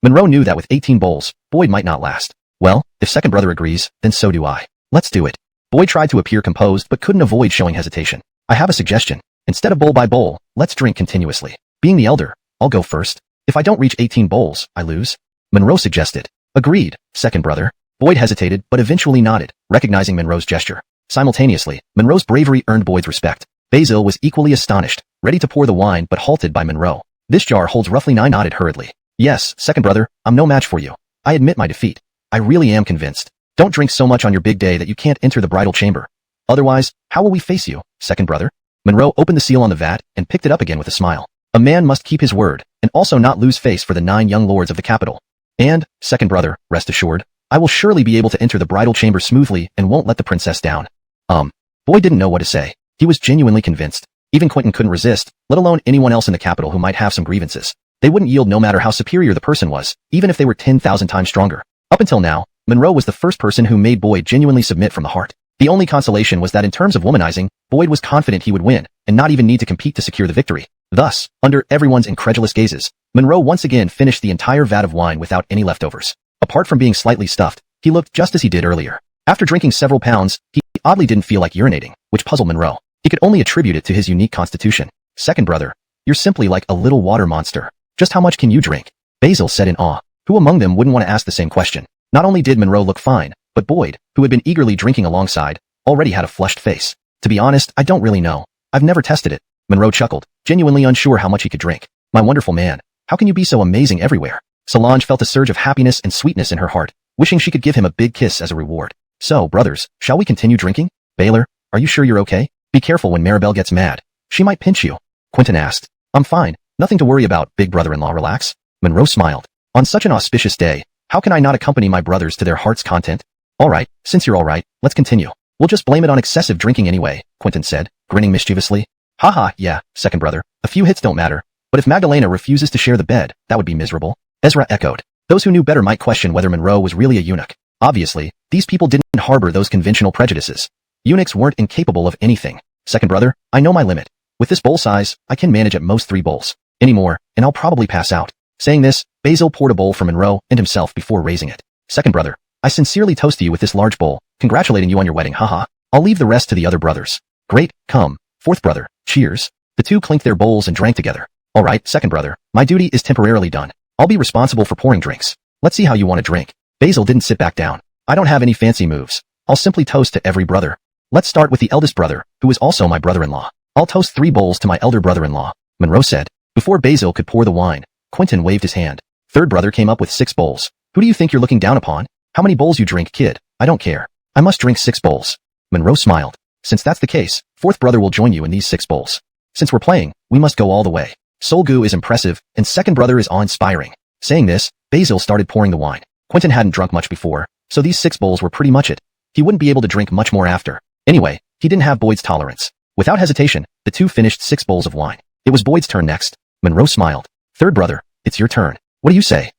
Monroe knew that with 18 bowls, Boyd might not last. Well, if second brother agrees, then so do I. Let's do it. Boyd tried to appear composed but couldn't avoid showing hesitation. I have a suggestion. Instead of bowl by bowl, let's drink continuously. Being the elder, I'll go first. If I don't reach 18 bowls, I lose. Monroe suggested. Agreed, second brother. Boyd hesitated but eventually nodded, recognizing Monroe's gesture. Simultaneously, Monroe's bravery earned Boyd's respect. Basil was equally astonished, ready to pour the wine but halted by Monroe. This jar holds roughly 9. Nodded hurriedly. Yes, second brother, I'm no match for you. I admit my defeat. I really am convinced. Don't drink so much on your big day that you can't enter the bridal chamber. Otherwise, how will we face you, second brother? Monroe opened the seal on the vat and picked it up again with a smile. A man must keep his word, and also not lose face for the 9 young lords of the capital. And, second brother, rest assured, I will surely be able to enter the bridal chamber smoothly and won't let the princess down. Boyd didn't know what to say. He was genuinely convinced. Even Quentin couldn't resist, let alone anyone else in the capital who might have some grievances. They wouldn't yield no matter how superior the person was, even if they were 10,000 times stronger. Up until now, Monroe was the first person who made Boyd genuinely submit from the heart. The only consolation was that in terms of womanizing, Boyd was confident he would win, and not even need to compete to secure the victory. Thus, under everyone's incredulous gazes, Monroe once again finished the entire vat of wine without any leftovers. Apart from being slightly stuffed, he looked just as he did earlier. After drinking several pounds, he oddly didn't feel like urinating, which puzzled Monroe. He could only attribute it to his unique constitution. Second brother, you're simply like a little water monster. Just how much can you drink? Basil said in awe. Who among them wouldn't want to ask the same question? Not only did Monroe look fine, but Boyd, who had been eagerly drinking alongside, already had a flushed face. To be honest, I don't really know. I've never tested it. Monroe chuckled, genuinely unsure how much he could drink. My wonderful man, how can you be so amazing everywhere? Solange felt a surge of happiness and sweetness in her heart, wishing she could give him a big kiss as a reward. So, brothers, shall we continue drinking? Baylor, are you sure you're okay? Be careful when Maribel gets mad. She might pinch you. Quentin asked. I'm fine. Nothing to worry about, big brother-in-law, relax. Monroe smiled. On such an auspicious day, how can I not accompany my brothers to their heart's content? Alright, since you're alright, let's continue. We'll just blame it on excessive drinking anyway, Quentin said, grinning mischievously. Haha, yeah, second brother, a few hits don't matter. But if Magdalena refuses to share the bed, that would be miserable. Ezra echoed. Those who knew better might question whether Monroe was really a eunuch. Obviously, these people didn't harbor those conventional prejudices. Eunuchs weren't incapable of anything. Second brother, I know my limit. With this bowl size, I can manage at most 3 bowls. Any more, and I'll probably pass out. Saying this, Basil poured a bowl for Monroe and himself before raising it. Second brother, I sincerely toast you with this large bowl, congratulating you on your wedding, haha. I'll leave the rest to the other brothers. Great, come. Fourth brother, cheers. The two clinked their bowls and drank together. Alright, second brother, my duty is temporarily done. I'll be responsible for pouring drinks. Let's see how you want to drink. Basil didn't sit back down. I don't have any fancy moves. I'll simply toast to every brother. Let's start with the eldest brother, who is also my brother-in-law. I'll toast 3 bowls to my elder brother-in-law, Monroe said. Before Basil could pour the wine, Quentin waved his hand. Third brother came up with 6 bowls. Who do you think you're looking down upon? How many bowls you drink, kid? I don't care. I must drink 6 bowls. Monroe smiled. Since that's the case, fourth brother will join you in these 6 bowls. Since we're playing, we must go all the way. Solgu is impressive, and second brother is awe-inspiring. Saying this, Basil started pouring the wine. Quentin hadn't drunk much before, so these 6 bowls were pretty much it. He wouldn't be able to drink much more after. Anyway, he didn't have Boyd's tolerance. Without hesitation, the two finished 6 bowls of wine. It was Boyd's turn next. Monroe smiled. Third brother, it's your turn. What do you say?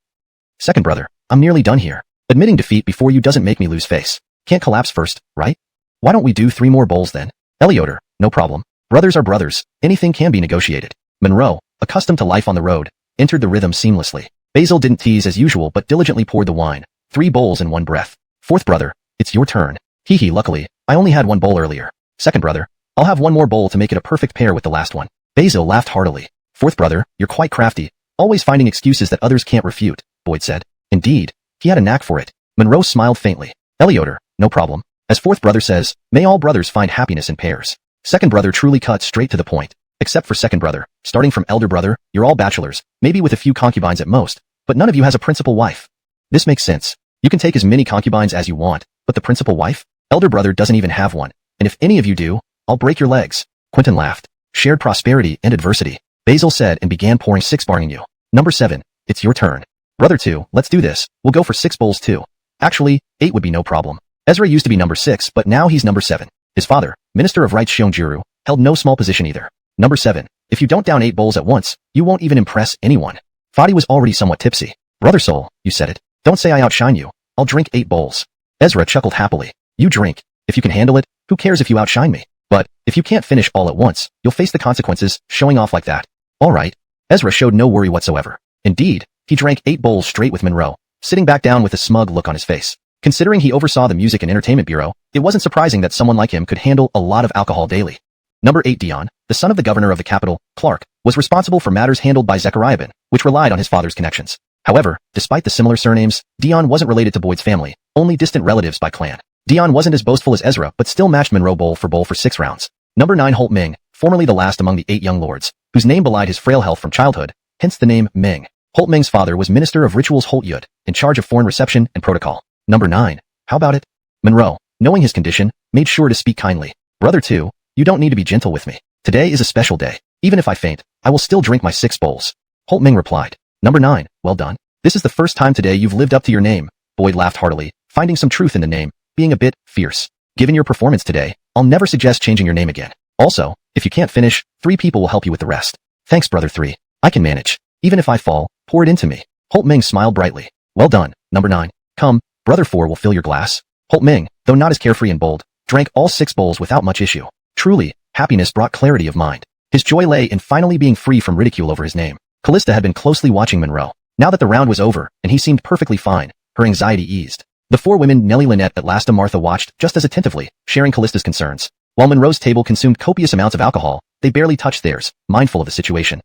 Second brother, I'm nearly done here. Admitting defeat before you doesn't make me lose face. Can't collapse first, right? Why don't we do 3 more bowls then? Elioter, no problem. Brothers are brothers. Anything can be negotiated. Monroe, accustomed to life on the road, entered the rhythm seamlessly. Basil didn't tease as usual but diligently poured the wine. 3 bowls in one breath. Fourth brother, it's your turn. Hee luckily, I only had 1 bowl earlier. Second brother, I'll have 1 more bowl to make it a perfect pair with the last one. Basil laughed heartily. Fourth brother, you're quite crafty, always finding excuses that others can't refute, Boyd said. Indeed, he had a knack for it. Monroe smiled faintly. Elioter, no problem. As fourth brother says, may all brothers find happiness in pairs. Second brother truly cut straight to the point. Except for second brother, starting from elder brother, you're all bachelors, maybe with a few concubines at most, but none of you has a principal wife. This makes sense. You can take as many concubines as you want, but the principal wife? Elder brother doesn't even have one, and if any of you do, I'll break your legs. Quentin laughed. Shared prosperity and adversity. Basil said and began pouring 6 barring you. Number 7, it's your turn. Brother 2, let's do this. We'll go for 6 bowls too. Actually, 8 would be no problem. Ezra used to be number 6, but now he's number 7. His father, Minister of Rights Xiongjiru, held no small position either. Number 7, if you don't down 8 bowls at once, you won't even impress anyone. Fadi was already somewhat tipsy. Brother Soul, you said it. Don't say I outshine you. I'll drink 8 bowls. Ezra chuckled happily. You drink. If you can handle it, who cares if you outshine me? But, if you can't finish all at once, you'll face the consequences, showing off like that. Alright. Ezra showed no worry whatsoever. Indeed, he drank 8 bowls straight with Monroe, sitting back down with a smug look on his face. Considering he oversaw the Music and Entertainment Bureau, it wasn't surprising that someone like him could handle a lot of alcohol daily. Number 8 Dion, the son of the governor of the capital, Clark, was responsible for matters handled by Zechariah bin, which relied on his father's connections. However, despite the similar surnames, Dion wasn't related to Boyd's family, only distant relatives by clan. Dion wasn't as boastful as Ezra but still matched Monroe bowl for 6 rounds. Number 9 Holt Ming, formerly the last among the 8 young lords, whose name belied his frail health from childhood, hence the name Ming. Holt Ming's father was Minister of Rituals Holt Yud, in charge of foreign reception and protocol. Number 9. How about it? Monroe, knowing his condition, made sure to speak kindly. Brother 2, you don't need to be gentle with me. Today is a special day. Even if I faint, I will still drink my 6 bowls. Holt Ming replied. Number 9, well done. This is the first time today you've lived up to your name. Boyd laughed heartily, finding some truth in the name, being a bit fierce. Given your performance today, I'll never suggest changing your name again. Also, if you can't finish, 3 people will help you with the rest. Thanks, Brother 3. I can manage. Even if I fall, pour it into me. Holt Ming smiled brightly. Well done, Number 9. Come, Brother 4 will fill your glass. Holt Ming, though not as carefree and bold, drank all 6 bowls without much issue. Truly, happiness brought clarity of mind. His joy lay in finally being free from ridicule over his name. Callista had been closely watching Monroe. Now that the round was over, and he seemed perfectly fine, her anxiety eased. The 4 women Nellie Lynette at last and Martha watched just as attentively, sharing Callista's concerns. While Monroe's table consumed copious amounts of alcohol, they barely touched theirs, mindful of the situation.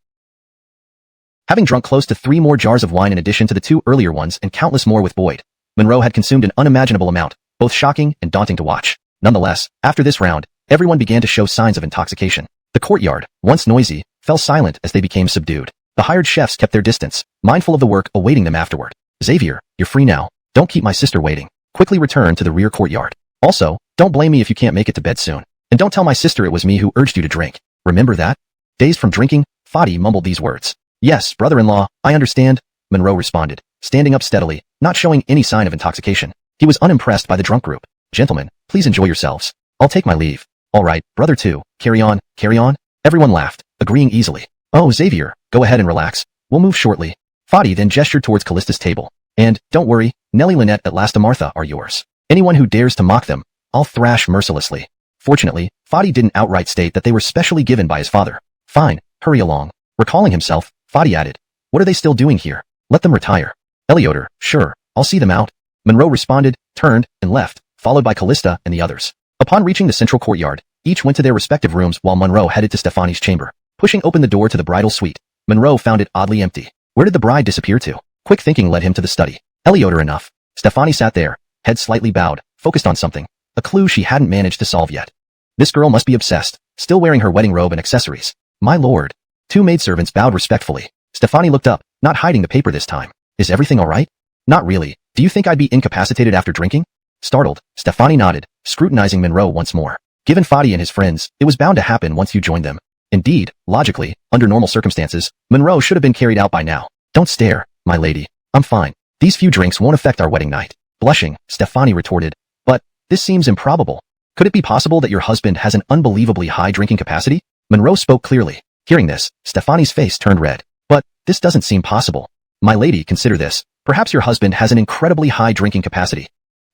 Having drunk close to 3 more jars of wine in addition to the 2 earlier ones and countless more with Boyd, Monroe had consumed an unimaginable amount, both shocking and daunting to watch. Nonetheless, after this round, everyone began to show signs of intoxication. The courtyard, once noisy, fell silent as they became subdued. The hired chefs kept their distance, mindful of the work awaiting them afterward. Xavier, you're free now. Don't keep my sister waiting. Quickly return to the rear courtyard. Also, don't blame me if you can't make it to bed soon. And don't tell my sister it was me who urged you to drink. Remember that? Dazed from drinking, Fadi mumbled these words. Yes, brother-in-law, I understand, Monroe responded, standing up steadily, not showing any sign of intoxication. He was unimpressed by the drunk group. Gentlemen, please enjoy yourselves. I'll take my leave. All right, Brother 2, carry on, carry on. Everyone laughed, agreeing easily. Oh, Xavier, go ahead and relax. We'll move shortly. Fadi then gestured towards Callista's table. And, don't worry, Nellie Lynette at last and Martha are yours. Anyone who dares to mock them, I'll thrash mercilessly. Fortunately, Fadi didn't outright state that they were specially given by his father. Fine, hurry along. Recalling himself, Fadi added, what are they still doing here? Let them retire. Elioter, sure, I'll see them out. Monroe responded, turned, and left, followed by Callista and the others. Upon reaching the central courtyard, each went to their respective rooms while Monroe headed to Stefani's chamber. Pushing open the door to the bridal suite, Monroe found it oddly empty. Where did the bride disappear to? Quick thinking led him to the study. Elioter enough. Stefani sat there, head slightly bowed, focused on something, a clue she hadn't managed to solve yet. This girl must be obsessed, still wearing her wedding robe and accessories. My lord. 2 maidservants bowed respectfully. Stefani looked up, not hiding the paper this time. Is everything all right? Not really. Do you think I'd be incapacitated after drinking? Startled, Stefani nodded, scrutinizing Monroe once more. Given Fadi and his friends, it was bound to happen once you joined them. Indeed, logically, under normal circumstances, Monroe should have been carried out by now. Don't stare, my lady. I'm fine. These few drinks won't affect our wedding night. Blushing, Stefani retorted. But, this seems improbable. Could it be possible that your husband has an unbelievably high drinking capacity? Monroe spoke clearly. Hearing this, Stefani's face turned red. But, this doesn't seem possible. My lady, consider this. Perhaps your husband has an incredibly high drinking capacity.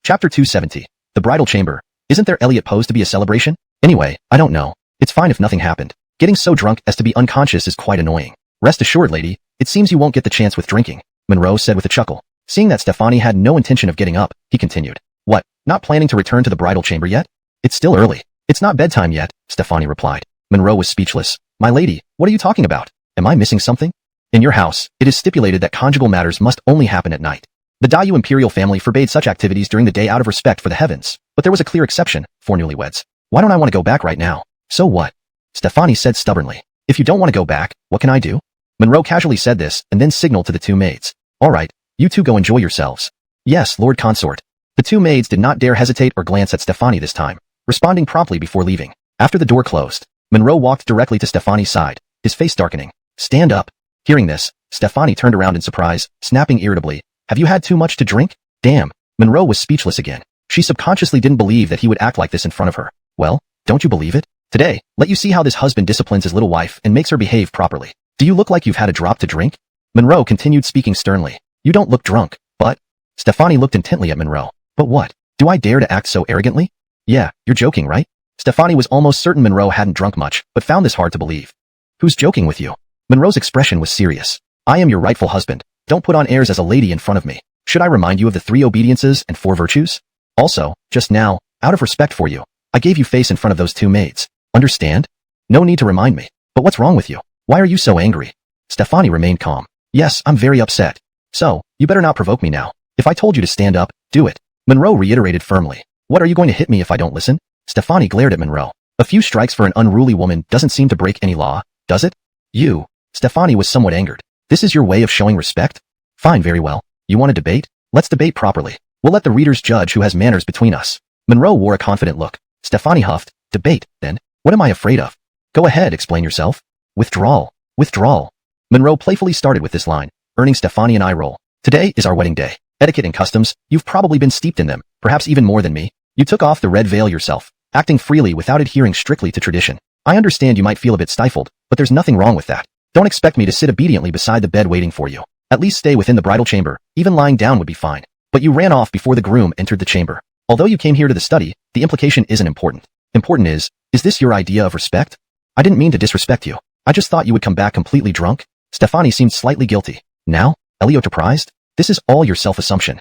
Chapter 270. The Bridal Chamber. Isn't there Elliot posed to be a celebration? Anyway, I don't know. It's fine if nothing happened. Getting so drunk as to be unconscious is quite annoying. Rest assured, lady, it seems you won't get the chance with drinking, Monroe said with a chuckle. Seeing that Stefani had no intention of getting up, he continued. What, not planning to return to the bridal chamber yet? It's still early. It's not bedtime yet, Stefani replied. Monroe was speechless. My lady, what are you talking about? Am I missing something? In your house, it is stipulated that conjugal matters must only happen at night. The Dayu imperial family forbade such activities during the day out of respect for the heavens, but there was a clear exception, for newlyweds. Why don't I want to go back right now? So what? Stefani said stubbornly. If you don't want to go back, what can I do? Monroe casually said this and then signaled to the 2 maids. All right, you 2 go enjoy yourselves. Yes, Lord Consort. The 2 maids did not dare hesitate or glance at Stefani this time, responding promptly before leaving. After the door closed, Monroe walked directly to Stefani's side, his face darkening. Stand up. Hearing this, Stefani turned around in surprise, snapping irritably. Have you had too much to drink? Damn. Monroe was speechless again. She subconsciously didn't believe that he would act like this in front of her. Well, don't you believe it? Today, let you see how this husband disciplines his little wife and makes her behave properly. Do you look like you've had a drop to drink? Monroe continued speaking sternly. You don't look drunk, but... Stefani looked intently at Monroe. But what? Do I dare to act so arrogantly? Yeah, you're joking, right? Stefani was almost certain Monroe hadn't drunk much, but found this hard to believe. Who's joking with you? Monroe's expression was serious. I am your rightful husband. Don't put on airs as a lady in front of me. Should I remind you of the 3 obediences and 4 virtues? Also, just now, out of respect for you, I gave you face in front of those 2 maids. Understand? No need to remind me. But what's wrong with you? Why are you so angry? Stefani remained calm. Yes, I'm very upset. So, you better not provoke me now. If I told you to stand up, do it. Monroe reiterated firmly. What, are you going to hit me if I don't listen? Stefani glared at Monroe. A few strikes for an unruly woman doesn't seem to break any law, does it? You. Stefani was somewhat angered. This is your way of showing respect? Fine, very well. You want to debate? Let's debate properly. We'll let the readers judge who has manners between us. Monroe wore a confident look. Stefani huffed. Debate, then. What am I afraid of? Go ahead, explain yourself. Withdrawal. Withdrawal. Monroe playfully started with this line, earning Stefani an eye roll. Today is our wedding day. Etiquette and customs, you've probably been steeped in them, perhaps even more than me. You took off the red veil yourself, acting freely without adhering strictly to tradition. I understand you might feel a bit stifled, but there's nothing wrong with that. Don't expect me to sit obediently beside the bed waiting for you. At least stay within the bridal chamber, even lying down would be fine. But you ran off before the groom entered the chamber. Although you came here to the study, the implication isn't important. Important is this your idea of respect? I didn't mean to disrespect you. I just thought you would come back completely drunk. Stefani seemed slightly guilty. Now? Surprised? This is all your self-assumption.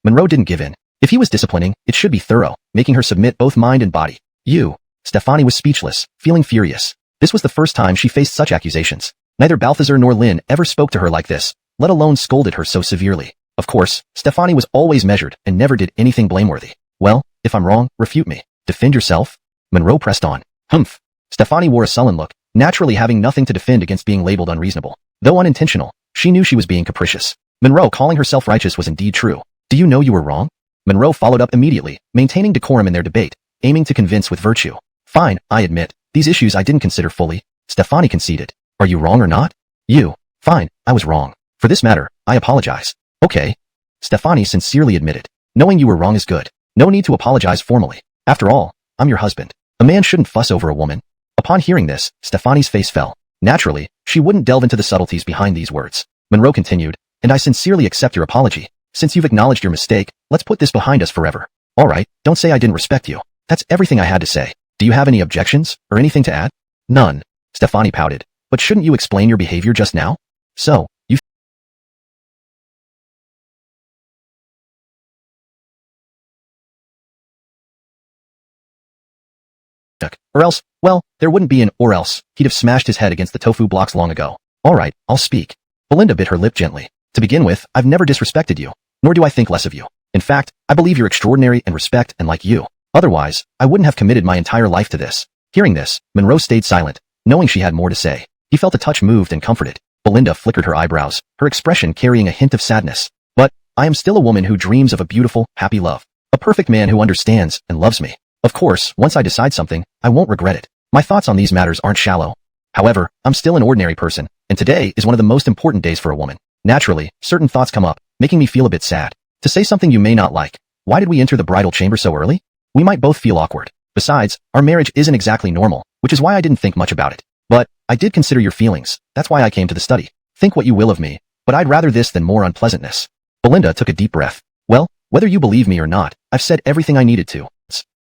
Monroe didn't give in. If he was disciplining, it should be thorough, making her submit both mind and body. Stefani was speechless, feeling furious. This was the first time she faced such accusations. Neither Balthazar nor Lynn ever spoke to her like this, let alone scolded her so severely. Of course, Stefani was always measured and never did anything blameworthy. Well, if I'm wrong, refute me. Defend yourself? Monroe pressed on. Humph. Stefani wore a sullen look, naturally having nothing to defend against being labeled unreasonable. Though unintentional, she knew she was being capricious. Monroe calling herself righteous was indeed true. Do you know you were wrong? Monroe followed up immediately, maintaining decorum in their debate, aiming to convince with virtue. Fine, I admit, these issues I didn't consider fully. Stefani conceded. Are you wrong or not? Fine, I was wrong. For this matter, I apologize. Okay. Stefani sincerely admitted. Knowing you were wrong is good. No need to apologize formally. After all, I'm your husband. A man shouldn't fuss over a woman. Upon hearing this, Stefani's face fell. Naturally, she wouldn't delve into the subtleties behind these words. Monroe continued, and I sincerely accept your apology. Since you've acknowledged your mistake, let's put this behind us forever. All right, don't say I didn't respect you. That's everything I had to say. Do you have any objections, or anything to add? None. Stefani pouted. But shouldn't you explain your behavior just now? So, you or else, well, there wouldn't be an or else. He'd have smashed his head against the tofu blocks long ago. All right, I'll speak. Belinda bit her lip gently. To begin with, I've never disrespected you, nor do I think less of you. In fact, I believe you're extraordinary and respect and like you. Otherwise, I wouldn't have committed my entire life to this. Hearing this, Monroe stayed silent, knowing she had more to say. He felt a touch moved and comforted. Belinda flickered her eyebrows, her expression carrying a hint of sadness. But, I am still a woman who dreams of a beautiful, happy love. A perfect man who understands and loves me. Of course, once I decide something, I won't regret it. My thoughts on these matters aren't shallow. However, I'm still an ordinary person, and today is one of the most important days for a woman. Naturally, certain thoughts come up, making me feel a bit sad. To say something you may not like, why did we enter the bridal chamber so early? We might both feel awkward. Besides, our marriage isn't exactly normal, which is why I didn't think much about it. But, I did consider your feelings, that's why I came to the study. Think what you will of me, but I'd rather this than more unpleasantness. Belinda took a deep breath. Well, whether you believe me or not, I've said everything I needed to.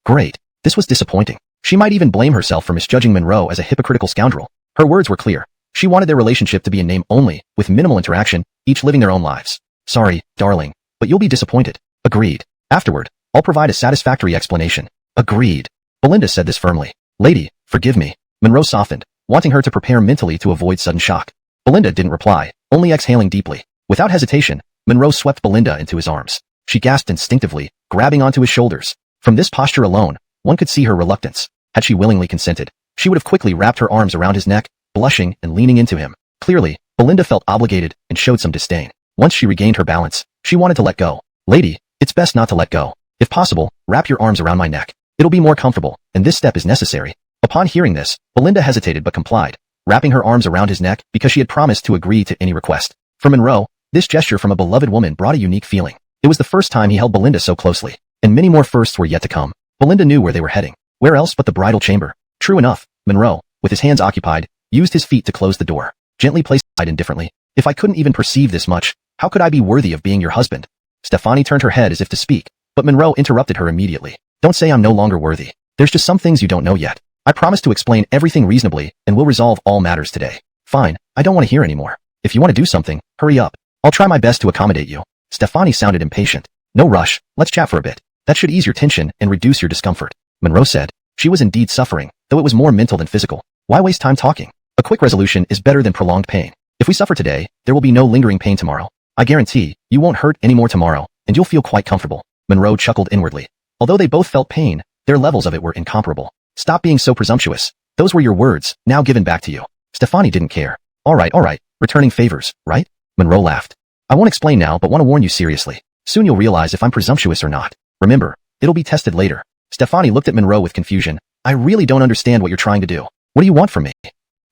Great. This was disappointing. She might even blame herself for misjudging Monroe as a hypocritical scoundrel. Her words were clear. She wanted their relationship to be in name only, with minimal interaction, each living their own lives. Sorry, darling, but you'll be disappointed. Agreed. Afterward, I'll provide a satisfactory explanation. Agreed. Belinda said this firmly. Lady, forgive me. Monroe softened, wanting her to prepare mentally to avoid sudden shock. Belinda didn't reply, only exhaling deeply. Without hesitation, Monroe swept Belinda into his arms. She gasped instinctively, grabbing onto his shoulders. From this posture alone, one could see her reluctance. Had she willingly consented, she would have quickly wrapped her arms around his neck, blushing and leaning into him. Clearly, Belinda felt obligated and showed some disdain. Once she regained her balance, she wanted to let go. Lady, it's best not to let go. If possible, wrap your arms around my neck. It'll be more comfortable, and this step is necessary. Upon hearing this, Belinda hesitated but complied, wrapping her arms around his neck because she had promised to agree to any request. For Monroe, this gesture from a beloved woman brought a unique feeling. It was the first time he held Belinda so closely, and many more firsts were yet to come. Belinda knew where they were heading. Where else but the bridal chamber? True enough, Monroe, with his hands occupied, used his feet to close the door, gently placed aside indifferently. If I couldn't even perceive this much, how could I be worthy of being your husband? Stefani turned her head as if to speak, but Monroe interrupted her immediately. Don't say I'm no longer worthy. There's just some things you don't know yet. I promise to explain everything reasonably, and we'll resolve all matters today. Fine, I don't want to hear anymore. If you want to do something, hurry up. I'll try my best to accommodate you. Stefani sounded impatient. No rush, let's chat for a bit. That should ease your tension and reduce your discomfort. Monroe said. She was indeed suffering, though it was more mental than physical. Why waste time talking? A quick resolution is better than prolonged pain. If we suffer today, there will be no lingering pain tomorrow. I guarantee, you won't hurt anymore tomorrow, and you'll feel quite comfortable. Monroe chuckled inwardly. Although they both felt pain, their levels of it were incomparable. Stop being so presumptuous. Those were your words, now given back to you. Stefani didn't care. All right, returning favors, right? Monroe laughed. I won't explain now but want to warn you seriously. Soon you'll realize if I'm presumptuous or not. Remember, it'll be tested later. Stefani looked at Monroe with confusion. I really don't understand what you're trying to do. What do you want from me?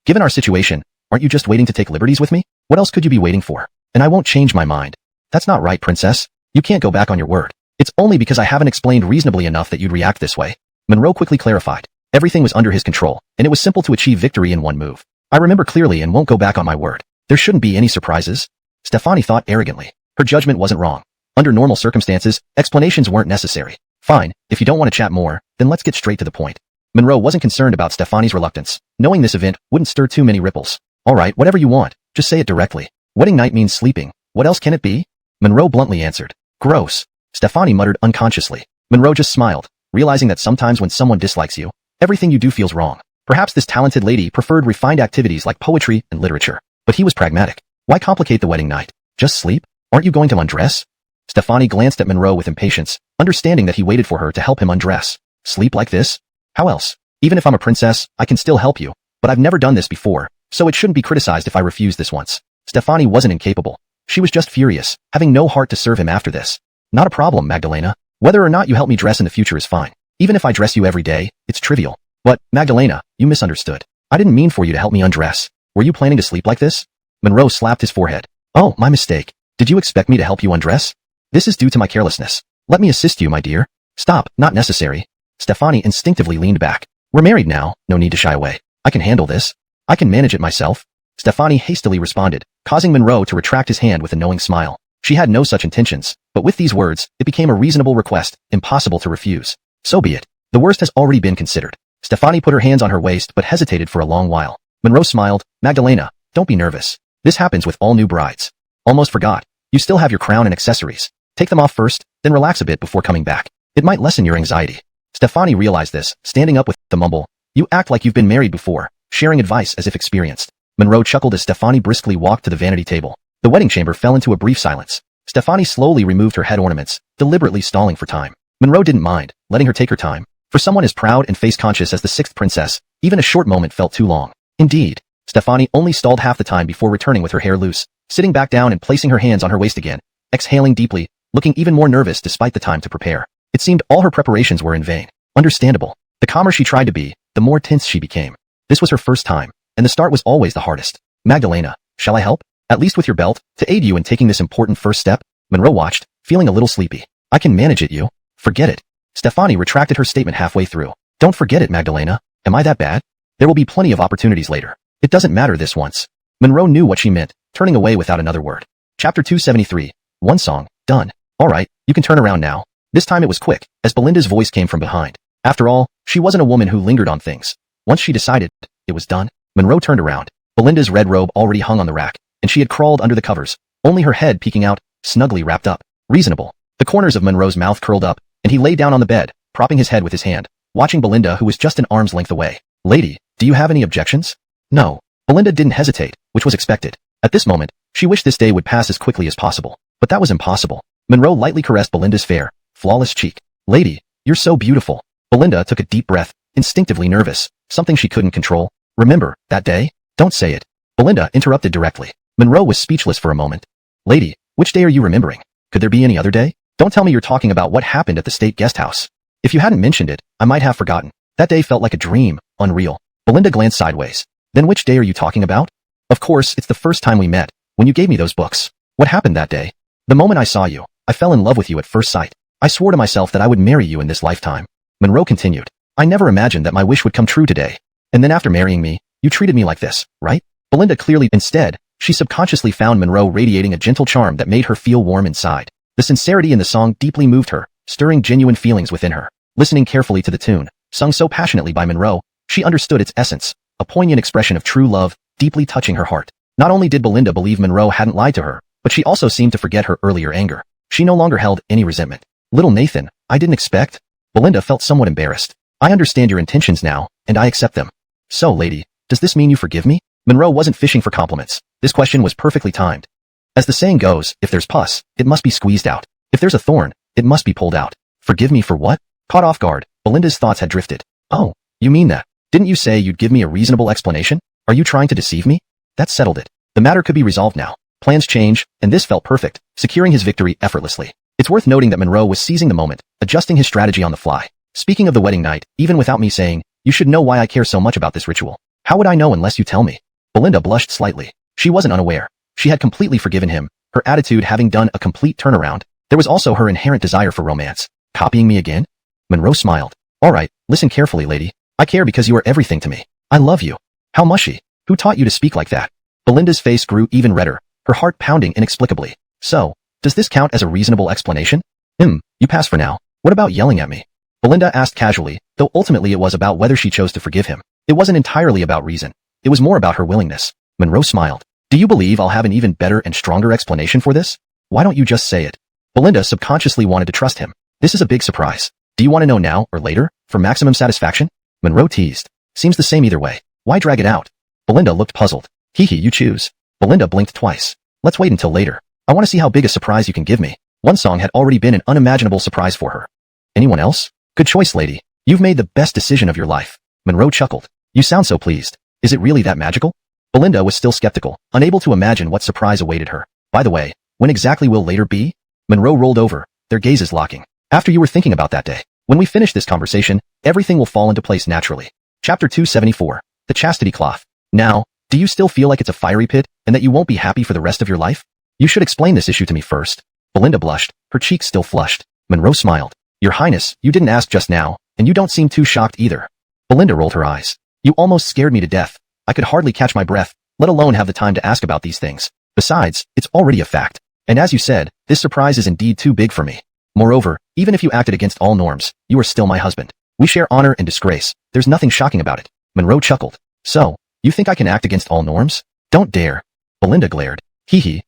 Given our situation, aren't you just waiting to take liberties with me? What else could you be waiting for? And I won't change my mind. That's not right, princess. You can't go back on your word. It's only because I haven't explained reasonably enough that you'd react this way. Monroe quickly clarified. Everything was under his control, and it was simple to achieve victory in one move. I remember clearly and won't go back on my word. There shouldn't be any surprises. Stefani thought arrogantly. Her judgment wasn't wrong. Under normal circumstances, explanations weren't necessary. Fine, if you don't want to chat more, then let's get straight to the point. Monroe wasn't concerned about Stefani's reluctance, knowing this event wouldn't stir too many ripples. Alright, whatever you want, just say it directly. Wedding night means sleeping. What else can it be? Monroe bluntly answered. Gross. Stefani muttered unconsciously. Monroe just smiled, realizing that sometimes when someone dislikes you, everything you do feels wrong. Perhaps this talented lady preferred refined activities like poetry and literature. But he was pragmatic. Why complicate the wedding night? Just sleep? Aren't you going to undress? Stefani glanced at Monroe with impatience, understanding that he waited for her to help him undress. Sleep like this? How else? Even if I'm a princess, I can still help you. But I've never done this before, so it shouldn't be criticized if I refuse this once. Stefani wasn't incapable. She was just furious, having no heart to serve him after this. Not a problem, Magdalena. Whether or not you help me dress in the future is fine. Even if I dress you every day, it's trivial. But, Magdalena, you misunderstood. I didn't mean for you to help me undress. Were you planning to sleep like this? Monroe slapped his forehead. Oh, my mistake. Did you expect me to help you undress? This is due to my carelessness. Let me assist you, my dear. Stop, not necessary. Stefani instinctively leaned back. We're married now, no need to shy away. I can handle this. I can manage it myself. Stefani hastily responded, causing Monroe to retract his hand with a knowing smile. She had no such intentions, but with these words, it became a reasonable request, impossible to refuse. So be it. The worst has already been considered. Stefani put her hands on her waist but hesitated for a long while. Monroe smiled. Magdalena, don't be nervous. This happens with all new brides. Almost forgot. You still have your crown and accessories. Take them off first, then relax a bit before coming back. It might lessen your anxiety. Stefani realized this, standing up with the mumble. You act like you've been married before, sharing advice as if experienced. Monroe chuckled as Stefani briskly walked to the vanity table. The wedding chamber fell into a brief silence. Stefani slowly removed her head ornaments, deliberately stalling for time. Monroe didn't mind, letting her take her time. For someone as proud and face-conscious as the sixth princess, even a short moment felt too long. Indeed, Stefani only stalled half the time before returning with her hair loose, sitting back down and placing her hands on her waist again, exhaling deeply, looking even more nervous despite the time to prepare. It seemed all her preparations were in vain. Understandable. The calmer she tried to be, the more tense she became. This was her first time, and the start was always the hardest. Magdalena, shall I help? At least with your belt, to aid you in taking this important first step? Monroe watched, feeling a little sleepy. I can manage it, you. Forget it. Stefani retracted her statement halfway through. Don't forget it, Magdalena. Am I that bad? There will be plenty of opportunities later. It doesn't matter this once. Monroe knew what she meant, turning away without another word. Chapter 273. One song, done. Alright, you can turn around now. This time it was quick, as Belinda's voice came from behind. After all, she wasn't a woman who lingered on things. Once she decided, it was done. Monroe turned around. Belinda's red robe already hung on the rack, and she had crawled under the covers, only her head peeking out, snugly wrapped up. Reasonable. The corners of Monroe's mouth curled up, and he lay down on the bed, propping his head with his hand, watching Belinda who was just an arm's length away. Lady, do you have any objections? No. Belinda didn't hesitate, which was expected. At this moment, she wished this day would pass as quickly as possible. But that was impossible. Monroe lightly caressed Belinda's fair, flawless cheek. Lady, you're so beautiful. Belinda took a deep breath, instinctively nervous, something she couldn't control. Remember, that day? Don't say it. Belinda interrupted directly. Monroe was speechless for a moment. Lady, which day are you remembering? Could there be any other day? Don't tell me you're talking about what happened at the state guest house. If you hadn't mentioned it, I might have forgotten. That day felt like a dream, unreal. Belinda glanced sideways. Then which day are you talking about? Of course, it's the first time we met, when you gave me those books. What happened that day? The moment I saw you, I fell in love with you at first sight. I swore to myself that I would marry you in this lifetime. Monroe continued. I never imagined that my wish would come true today. And then after marrying me, you treated me like this, right? Belinda clearly, instead, she subconsciously found Monroe radiating a gentle charm that made her feel warm inside. The sincerity in the song deeply moved her, stirring genuine feelings within her. Listening carefully to the tune, sung so passionately by Monroe, she understood its essence, a poignant expression of true love, deeply touching her heart. Not only did Belinda believe Monroe hadn't lied to her, but she also seemed to forget her earlier anger. She no longer held any resentment. Little Nathan, I didn't expect. Belinda felt somewhat embarrassed. I understand your intentions now, and I accept them. So, lady, does this mean you forgive me? Monroe wasn't fishing for compliments. This question was perfectly timed. As the saying goes, if there's pus, it must be squeezed out. If there's a thorn, it must be pulled out. Forgive me for what? Caught off guard, Belinda's thoughts had drifted. Oh, you mean that? Didn't you say you'd give me a reasonable explanation? Are you trying to deceive me? That settled it. The matter could be resolved now. Plans change, and this felt perfect, securing his victory effortlessly. It It's worth noting that Monroe was seizing the moment, adjusting his strategy on the fly. Speaking of the wedding night, even without me saying, you should know why I care so much about this ritual. How would I know unless you tell me? Belinda blushed slightly. She wasn't unaware. She had completely forgiven him, her attitude having done a complete turnaround. There was also her inherent desire for romance. Copying me again? Monroe smiled. All right, listen carefully, lady. I care because you are everything to me. I love you. How mushy. Who taught you to speak like that? Belinda's face grew even redder, her heart pounding inexplicably. So, does this count as a reasonable explanation? You pass for now. What about yelling at me? Belinda asked casually, though ultimately it was about whether she chose to forgive him. It wasn't entirely about reason. It was more about her willingness. Monroe smiled. Do you believe I'll have an even better and stronger explanation for this? Why don't you just say it? Belinda subconsciously wanted to trust him. This is a big surprise. Do you want to know now or later, for maximum satisfaction? Monroe teased. Seems the same either way. Why drag it out? Belinda looked puzzled. Hee, you choose. Belinda blinked twice. Let's wait until later. I want to see how big a surprise you can give me. One song had already been an unimaginable surprise for her. Anyone else? Good choice, lady. You've made the best decision of your life. Monroe chuckled. You sound so pleased. Is it really that magical? Belinda was still skeptical, unable to imagine what surprise awaited her. By the way, when exactly will later be? Monroe rolled over, their gazes locking. After you were thinking about that day. When we finish this conversation, everything will fall into place naturally. Chapter 274. The Chastity Cloth. Now, do you still feel like it's a fiery pit, and that you won't be happy for the rest of your life? You should explain this issue to me first. Belinda blushed, her cheeks still flushed. Monroe smiled. Your Highness, you didn't ask just now, and you don't seem too shocked either. Belinda rolled her eyes. You almost scared me to death. I could hardly catch my breath, let alone have the time to ask about these things. Besides, it's already a fact. And as you said, this surprise is indeed too big for me. Moreover, even if you acted against all norms, you are still my husband. We share honor and disgrace. There's nothing shocking about it. Monroe chuckled. So, you think I can act against all norms? Don't dare. Belinda glared.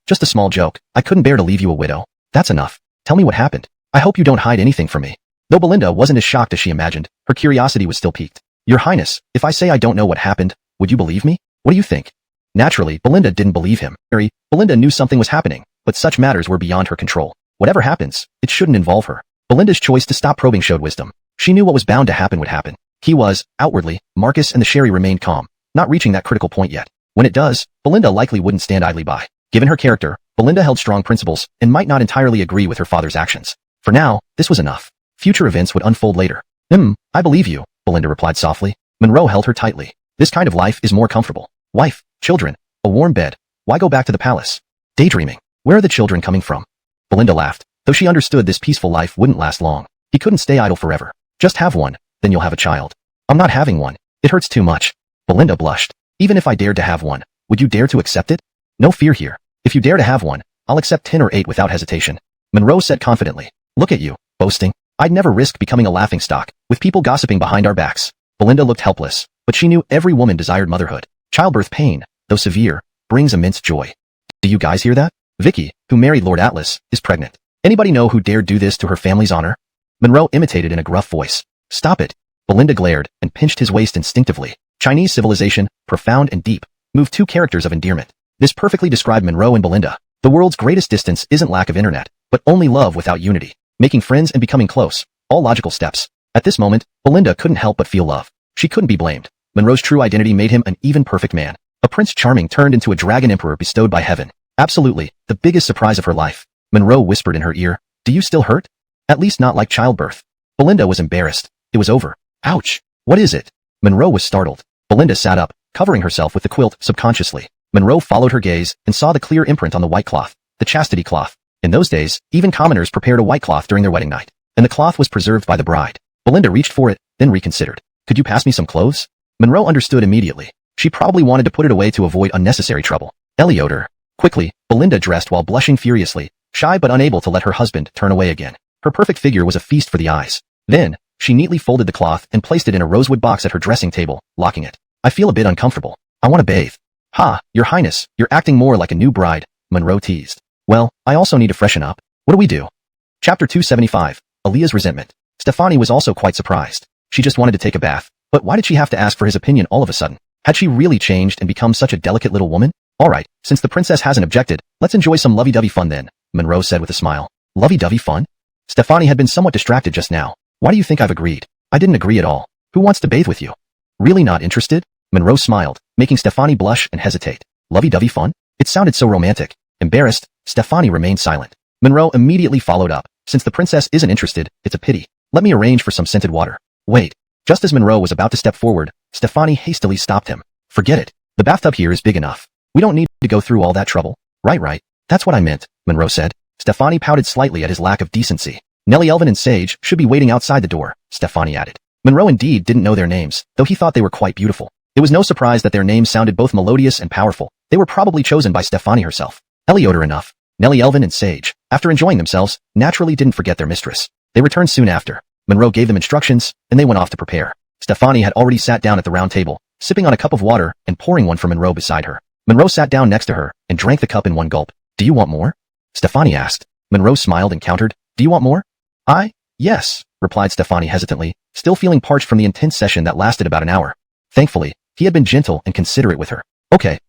Just a small joke. I couldn't bear to leave you a widow. That's enough. Tell me what happened. I hope you don't hide anything from me. Though Belinda wasn't as shocked as she imagined, her curiosity was still piqued. Your Highness, if I say I don't know what happened, would you believe me? What do you think? Naturally, Belinda didn't believe him. Belinda knew something was happening, but such matters were beyond her control. Whatever happens, it shouldn't involve her. Belinda's choice to stop probing showed wisdom. She knew what was bound to happen would happen. Outwardly, Marcus and the Sherry remained calm, not reaching that critical point yet. When it does, Belinda likely wouldn't stand idly by. Given her character, Belinda held strong principles and might not entirely agree with her father's actions. For now, this was enough. Future events would unfold later. I believe you, Belinda replied softly. Monroe held her tightly. This kind of life is more comfortable. Wife, children, a warm bed. Why go back to the palace? Daydreaming. Where are the children coming from? Belinda laughed, though she understood this peaceful life wouldn't last long. He couldn't stay idle forever. Just have one, then you'll have a child. I'm not having one. It hurts too much. Belinda blushed. Even if I dared to have one, would you dare to accept it? No fear here. If you dare to have one, I'll accept 10 or 8 without hesitation. Monroe said confidently. Look at you, boasting. I'd never risk becoming a laughingstock, with people gossiping behind our backs. Belinda looked helpless, but she knew every woman desired motherhood. Childbirth pain, though severe, brings immense joy. Do you guys hear that? Vicky, who married Lord Atlas, is pregnant. Anybody know who dared do this to her family's honor? Monroe imitated in a gruff voice. Stop it. Belinda glared and pinched his waist instinctively. Chinese civilization, profound and deep, moved 2 characters of endearment. This perfectly described Monroe and Belinda. The world's greatest distance isn't lack of internet, but only love without unity. Making friends and becoming close, all logical steps. At this moment, Belinda couldn't help but feel love. She couldn't be blamed. Monroe's true identity made him an even perfect man. A Prince Charming turned into a dragon emperor bestowed by heaven. Absolutely, the biggest surprise of her life. Monroe whispered in her ear, do you still hurt? At least not like childbirth. Belinda was embarrassed. It was over. Ouch. What is it? Monroe was startled. Belinda sat up, covering herself with the quilt subconsciously. Monroe followed her gaze and saw the clear imprint on the white cloth, the chastity cloth. In those days, even commoners prepared a white cloth during their wedding night, and the cloth was preserved by the bride. Belinda reached for it, then reconsidered. Could you pass me some clothes? Monroe understood immediately. She probably wanted to put it away to avoid unnecessary trouble. Elioder. Quickly, Belinda dressed while blushing furiously, shy but unable to let her husband turn away again. Her perfect figure was a feast for the eyes. Then, she neatly folded the cloth and placed it in a rosewood box at her dressing table, locking it. I feel a bit uncomfortable. I want to bathe. Ha, Your Highness, you're acting more like a new bride, Monroe teased. Well, I also need to freshen up. What do we do? Chapter 275. Aaliyah's Resentment. Stefani was also quite surprised. She just wanted to take a bath. But why did she have to ask for his opinion all of a sudden? Had she really changed and become such a delicate little woman? Alright, since the princess hasn't objected, let's enjoy some lovey-dovey fun then, Monroe said with a smile. Lovey-dovey fun? Stefani had been somewhat distracted just now. Why do you think I've agreed? I didn't agree at all. Who wants to bathe with you? Really not interested? Monroe smiled, making Stefani blush and hesitate. Lovey-dovey fun? It sounded so romantic. Embarrassed, Stefani remained silent. Monroe immediately followed up. Since the princess isn't interested, it's a pity. Let me arrange for some scented water. Wait. Just as Monroe was about to step forward, Stefani hastily stopped him. Forget it. The bathtub here is big enough. We don't need to go through all that trouble. Right. That's what I meant, Monroe said. Stefani pouted slightly at his lack of decency. Nellie, Elvin, and Sage should be waiting outside the door, Stefani added. Monroe indeed didn't know their names, though he thought they were quite beautiful. It was no surprise that their names sounded both melodious and powerful. They were probably chosen by Stefani herself. Elioder enough. Nellie, Elvin, and Sage, after enjoying themselves, naturally didn't forget their mistress. They returned soon after. Monroe gave them instructions, and they went off to prepare. Stefani had already sat down at the round table, sipping on a cup of water and pouring one for Monroe beside her. Monroe sat down next to her and drank the cup in one gulp. Do you want more? Stefani asked. Monroe smiled and countered. Do you want more? Yes, replied Stefani hesitantly, still feeling parched from the intense session that lasted about an hour. Thankfully, he had been gentle and considerate with her. Okay,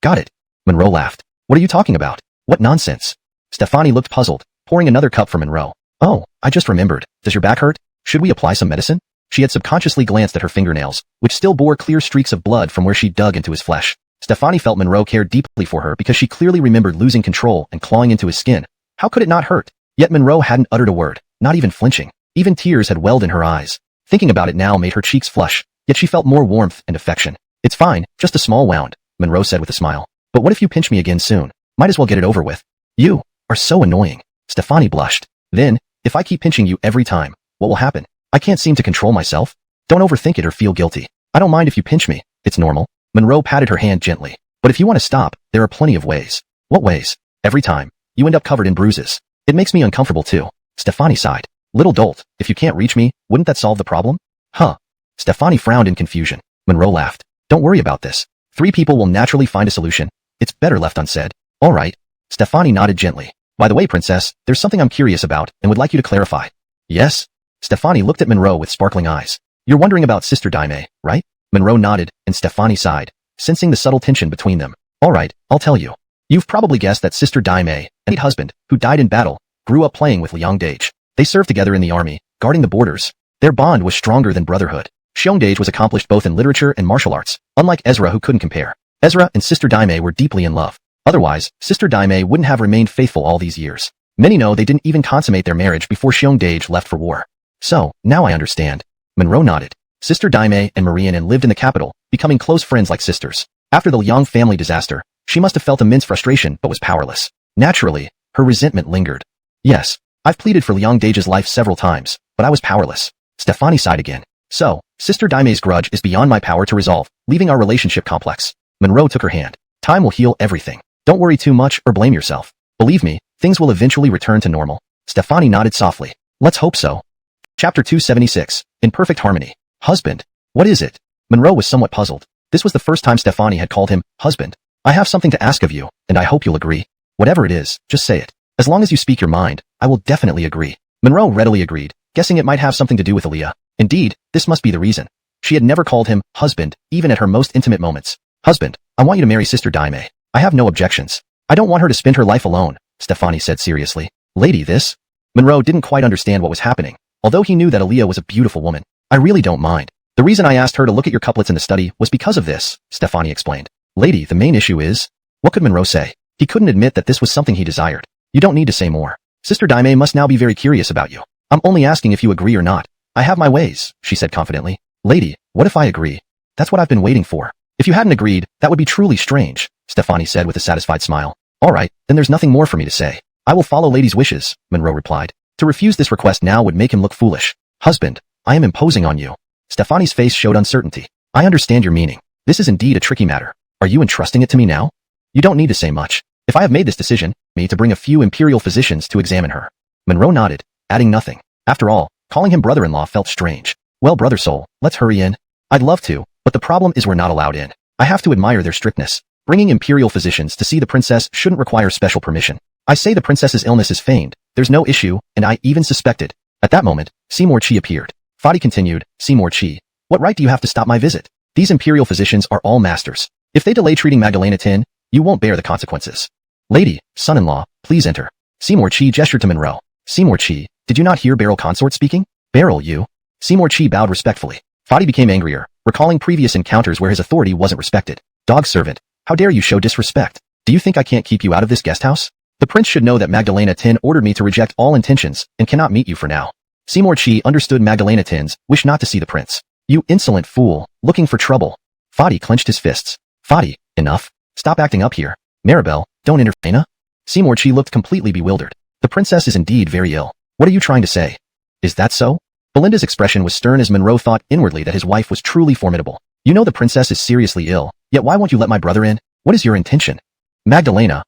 got it. Monroe laughed. What are you talking about? What nonsense? Stefani looked puzzled, pouring another cup for Monroe. Oh, I just remembered. Does your back hurt? Should we apply some medicine? She had subconsciously glanced at her fingernails, which still bore clear streaks of blood from where she dug into his flesh. Stefani felt Monroe cared deeply for her because she clearly remembered losing control and clawing into his skin. How could it not hurt? Yet Monroe hadn't uttered a word, not even flinching. Even tears had welled in her eyes. Thinking about it now made her cheeks flush, yet she felt more warmth and affection. It's fine, just a small wound, Monroe said with a smile. But what if you pinch me again soon? Might as well get it over with. You are so annoying. Stefani blushed. Then, if I keep pinching you every time, what will happen? I can't seem to control myself. Don't overthink it or feel guilty. I don't mind if you pinch me. It's normal. Monroe patted her hand gently. But if you want to stop, there are plenty of ways. What ways? Every time, you end up covered in bruises. It makes me uncomfortable too. Stefani sighed. Little dolt, if you can't reach me, wouldn't that solve the problem? Huh. Stefani frowned in confusion. Monroe laughed. Don't worry about this. 3 people will naturally find a solution. It's better left unsaid. All right. Stefani nodded gently. By the way, princess, there's something I'm curious about and would like you to clarify. Yes? Stefani looked at Monroe with sparkling eyes. You're wondering about Sister Daime, right? Monroe nodded, and Stefani sighed, sensing the subtle tension between them. All right, I'll tell you. You've probably guessed that Sister Daime, and her husband, who died in battle, grew up playing with Liang Dage. They served together in the army, guarding the borders. Their bond was stronger than brotherhood. Xiongdage was accomplished both in literature and martial arts, unlike Ezra who couldn't compare. Ezra and Sister Daime were deeply in love. Otherwise, Sister Daime wouldn't have remained faithful all these years. Many know they didn't even consummate their marriage before Xiongdage left for war. So, now I understand. Monroe nodded. Sister Daime and Marianne lived in the capital, becoming close friends like sisters. After the Liang family disaster, she must have felt immense frustration but was powerless. Naturally, her resentment lingered. Yes, I've pleaded for Liang Dage's life several times, but I was powerless. Stefani sighed again. So, Sister Daime's grudge is beyond my power to resolve, leaving our relationship complex. Monroe took her hand. Time will heal everything. Don't worry too much or blame yourself. Believe me, things will eventually return to normal. Stefani nodded softly. Let's hope so. Chapter 276. In Perfect Harmony. Husband. What is it? Monroe was somewhat puzzled. This was the first time Stefani had called him husband. I have something to ask of you, and I hope you'll agree. Whatever it is, just say it. As long as you speak your mind, I will definitely agree. Monroe readily agreed, guessing it might have something to do with Aaliyah. Indeed, this must be the reason. She had never called him husband, even at her most intimate moments. Husband, I want you to marry Sister Daime. I have no objections. I don't want her to spend her life alone, Stefani said seriously. Lady, this? Monroe didn't quite understand what was happening, although he knew that Aaliyah was a beautiful woman. I really don't mind. The reason I asked her to look at your couplets in the study was because of this, Stefani explained. Lady, the main issue is... What could Monroe say? He couldn't admit that this was something he desired. You don't need to say more. Sister Daime must now be very curious about you. I'm only asking if you agree or not. I have my ways, she said confidently. Lady, what if I agree? That's what I've been waiting for. If you hadn't agreed, that would be truly strange, Stefani said with a satisfied smile. All right, then there's nothing more for me to say. I will follow Lady's wishes, Monroe replied. To refuse this request now would make him look foolish. Husband, I am imposing on you. Stefani's face showed uncertainty. I understand your meaning. This is indeed a tricky matter. Are you entrusting it to me now? You don't need to say much. If I have made this decision, me to bring a few imperial physicians to examine her. Monroe nodded, adding nothing. After all, calling him brother-in-law felt strange. Well, brother soul, let's hurry in. I'd love to, but the problem is we're not allowed in. I have to admire their strictness. Bringing imperial physicians to see the princess shouldn't require special permission. I say the princess's illness is feigned. There's no issue, and I even suspected. At that moment, Seymour Chi appeared. Fadi continued, Seymour Chi, what right do you have to stop my visit? These imperial physicians are all masters. If they delay treating Magdalena Tin, you won't bear the consequences. Lady, son-in-law, please enter. Seymour Chi gestured to Monroe. Seymour Chi, did you not hear Beryl Consort speaking? Beryl, you? Seymour Chi bowed respectfully. Fadi became angrier, recalling previous encounters where his authority wasn't respected. Dog servant, how dare you show disrespect? Do you think I can't keep you out of this guest house? The prince should know that Magdalena Tin ordered me to reject all intentions and cannot meet you for now. Seymour Chi understood Magdalena Tin's wish not to see the prince. You insolent fool, looking for trouble. Fadi clenched his fists. Fadi, enough. Stop acting up here. Maribel, don't interfere. Seymour Chi looked completely bewildered. The princess is indeed very ill. What are you trying to say? Is that so? Belinda's expression was stern as Monroe thought inwardly that his wife was truly formidable. You know the princess is seriously ill, yet why won't you let my brother in? What is your intention? Magdalena,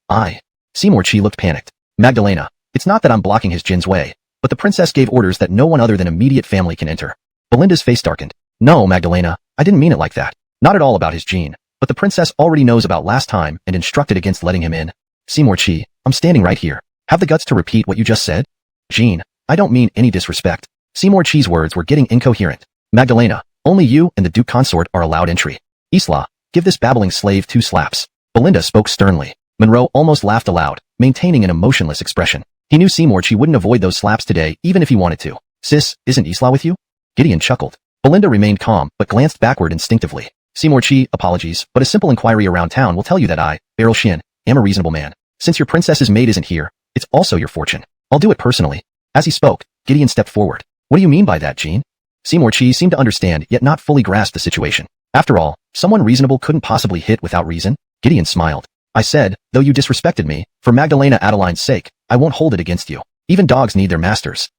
Seymour Chi looked panicked. Magdalena, it's not that I'm blocking his Jin's way, but the princess gave orders that no one other than immediate family can enter. Belinda's face darkened. No, Magdalena, I didn't mean it like that. Not at all about his Jin, but the princess already knows about last time and instructed against letting him in. Seymour Chi, I'm standing right here. Have the guts to repeat what you just said? Jean, I don't mean any disrespect. Seymour Chi's words were getting incoherent. Magdalena, only you and the Duke Consort are allowed entry. Isla, give this babbling slave 2 slaps. Belinda spoke sternly. Monroe almost laughed aloud, maintaining an emotionless expression. He knew Seymour Chi wouldn't avoid those slaps today even if he wanted to. Sis, isn't Isla with you? Gideon chuckled. Belinda remained calm but glanced backward instinctively. Seymour Chi, apologies, but a simple inquiry around town will tell you that I, Beryl Shin, am a reasonable man. Since your princess's maid isn't here, it's also your fortune. I'll do it personally. As he spoke, Gideon stepped forward. What do you mean by that, Jean? Seymour Chi seemed to understand yet not fully grasp the situation. After all, someone reasonable couldn't possibly hit without reason. Gideon smiled. I said, though you disrespected me, for Magdalena Adeline's sake, I won't hold it against you. Even dogs need their masters.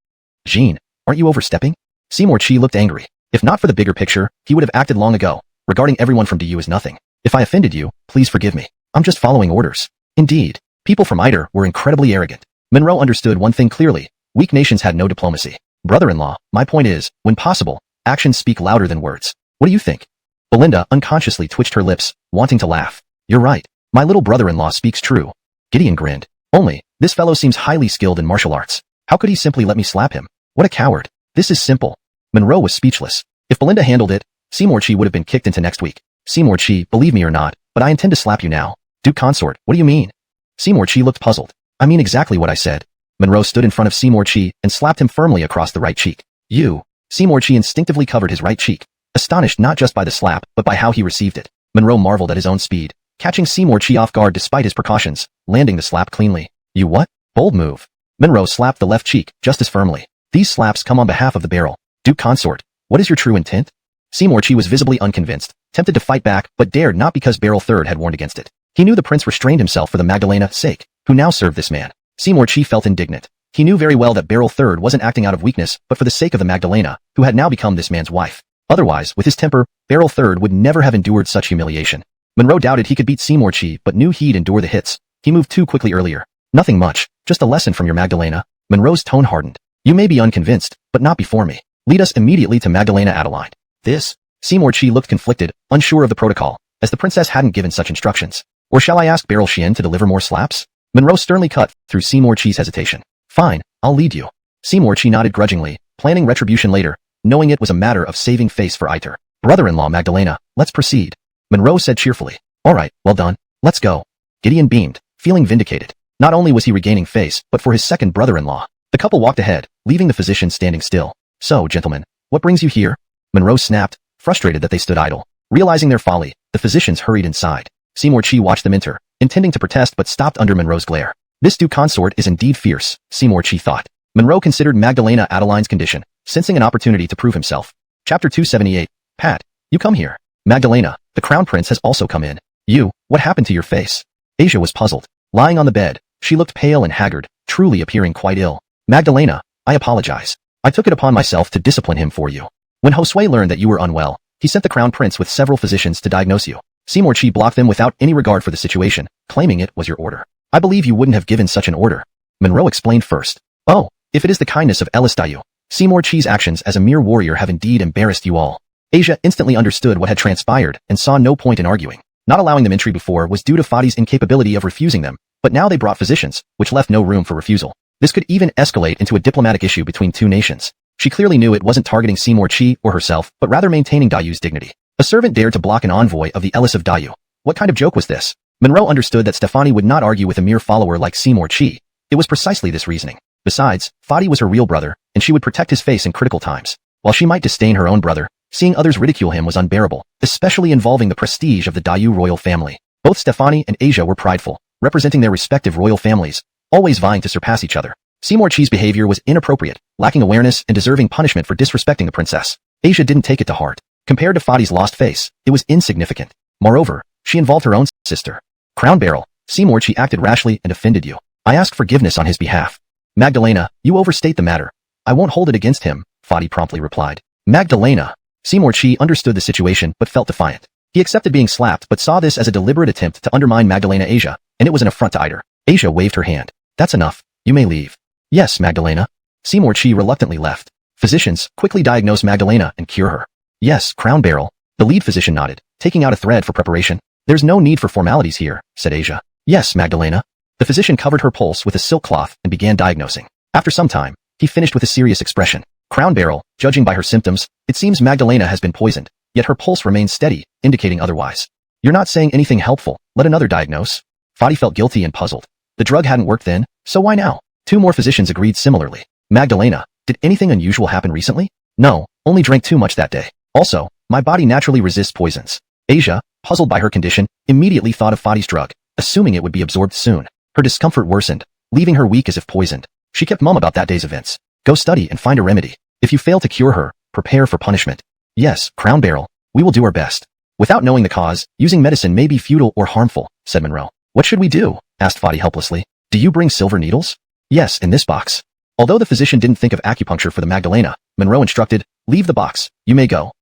Jean, aren't you overstepping? Seymour Chi looked angry. If not for the bigger picture, he would have acted long ago. Regarding everyone from DU as nothing. If I offended you, please forgive me. I'm just following orders. Indeed, people from Iter were incredibly arrogant. Monroe understood one thing clearly. Weak nations had no diplomacy. Brother-in-law, my point is, when possible, actions speak louder than words. What do you think? Belinda unconsciously twitched her lips, wanting to laugh. You're right. My little brother-in-law speaks true. Gideon grinned. Only, this fellow seems highly skilled in martial arts. How could he simply let me slap him? What a coward. This is simple. Monroe was speechless. If Belinda handled it, Seymour Chi would have been kicked into next week. Seymour Chi, believe me or not, but I intend to slap you now. Duke Consort, what do you mean? Seymour Chi looked puzzled. I mean exactly what I said. Monroe stood in front of Seymour Chi and slapped him firmly across the right cheek. You. Seymour Chi instinctively covered his right cheek, astonished not just by the slap, but by how he received it. Monroe marveled at his own speed, catching Seymour Chi off guard despite his precautions, landing the slap cleanly. You what? Bold move. Monroe slapped the left cheek just as firmly. These slaps come on behalf of the barrel. Duke Consort, what is your true intent? Seymour Chi was visibly unconvinced, tempted to fight back, but dared not because Beryl III had warned against it. He knew the prince restrained himself for the Magdalena's sake, who now served this man. Seymour Chi felt indignant. He knew very well that Beryl III wasn't acting out of weakness, but for the sake of the Magdalena, who had now become this man's wife. Otherwise, with his temper, Beryl III would never have endured such humiliation. Monroe doubted he could beat Seymour Chi, but knew he'd endure the hits. He moved too quickly earlier. Nothing much, just a lesson from your Magdalena. Monroe's tone hardened. You may be unconvinced, but not before me. Lead us immediately to Magdalena Adeline. This? Seymour Chi looked conflicted, unsure of the protocol, as the princess hadn't given such instructions. Or shall I ask Beryl Chien to deliver more slaps? Monroe sternly cut through Seymour Chi's hesitation. Fine, I'll lead you. Seymour Chi nodded grudgingly, planning retribution later, knowing it was a matter of saving face for Iter. Brother-in-law Magdalena, let's proceed. Monroe said cheerfully. All right, well done. Let's go. Gideon beamed, feeling vindicated. Not only was he regaining face, but for his second brother-in-law. The couple walked ahead, leaving the physician standing still. So, gentlemen, what brings you here? Monroe snapped, frustrated that they stood idle. Realizing their folly, the physicians hurried inside. Seymour Chi watched them enter, intending to protest but stopped under Monroe's glare. This Duke Consort is indeed fierce, Seymour Chi thought. Monroe considered Magdalena Adeline's condition, sensing an opportunity to prove himself. Chapter 278. Pat, you come here. Magdalena, the crown prince has also come in. You, what happened to your face? Asia was puzzled. Lying on the bed, she looked pale and haggard, truly appearing quite ill. Magdalena, I apologize. I took it upon myself to discipline him for you. When Josue learned that you were unwell, he sent the crown prince with several physicians to diagnose you. Seymour Chi blocked them without any regard for the situation, claiming it was your order. I believe you wouldn't have given such an order. Monroe explained first. Oh, if it is the kindness of Ellis Dayu. Seymour Chi's actions as a mere warrior have indeed embarrassed you all. Asia instantly understood what had transpired and saw no point in arguing. Not allowing them entry before was due to Fadi's incapability of refusing them, but now they brought physicians, which left no room for refusal. This could even escalate into a diplomatic issue between two nations. She clearly knew it wasn't targeting Seymour Chi or herself, but rather maintaining Dayu's dignity. A servant dared to block an envoy of the Ellis of Dayu. What kind of joke was this? Monroe understood that Stefani would not argue with a mere follower like Seymour Chi. It was precisely this reasoning. Besides, Fadi was her real brother, and she would protect his face in critical times. While she might disdain her own brother, seeing others ridicule him was unbearable, especially involving the prestige of the Dayu royal family. Both Stefani and Asia were prideful, representing their respective royal families, always vying to surpass each other. Seymour Chi's behavior was inappropriate, lacking awareness and deserving punishment for disrespecting the princess. Asia didn't take it to heart. Compared to Fadi's lost face, it was insignificant. Moreover, she involved her own sister. Crown Barrel, Seymour Chi acted rashly and offended you. I ask forgiveness on his behalf. Magdalena, you overstate the matter. I won't hold it against him, Fadi promptly replied. Magdalena. Seymour Chi understood the situation but felt defiant. He accepted being slapped but saw this as a deliberate attempt to undermine Magdalena Asia, and it was an affront to either. Asia waved her hand. That's enough. You may leave. Yes, Magdalena. Seymour Chi reluctantly left. Physicians, quickly diagnose Magdalena and cure her. Yes, Crown Barrel. The lead physician nodded, taking out a thread for preparation. There's no need for formalities here, said Asia. Yes, Magdalena. The physician covered her pulse with a silk cloth and began diagnosing. After some time, he finished with a serious expression. Crown Barrel, judging by her symptoms, it seems Magdalena has been poisoned, yet her pulse remains steady, indicating otherwise. You're not saying anything helpful. Let another diagnose. Fadi felt guilty and puzzled. The drug hadn't worked then, so why now? Two more physicians agreed similarly. Magdalena, did anything unusual happen recently? No, only drank too much that day. Also, my body naturally resists poisons. Asia, puzzled by her condition, immediately thought of Fadi's drug, assuming it would be absorbed soon. Her discomfort worsened, leaving her weak as if poisoned. She kept mum about that day's events. Go study and find a remedy. If you fail to cure her, prepare for punishment. Yes, Crown Barrel, we will do our best. Without knowing the cause, using medicine may be futile or harmful, said Monroe. What should we do? Asked Fadi helplessly. Do you bring silver needles? Yes, in this box. Although the physician didn't think of acupuncture for the Magdalena, Monroe instructed, leave the box. You may go.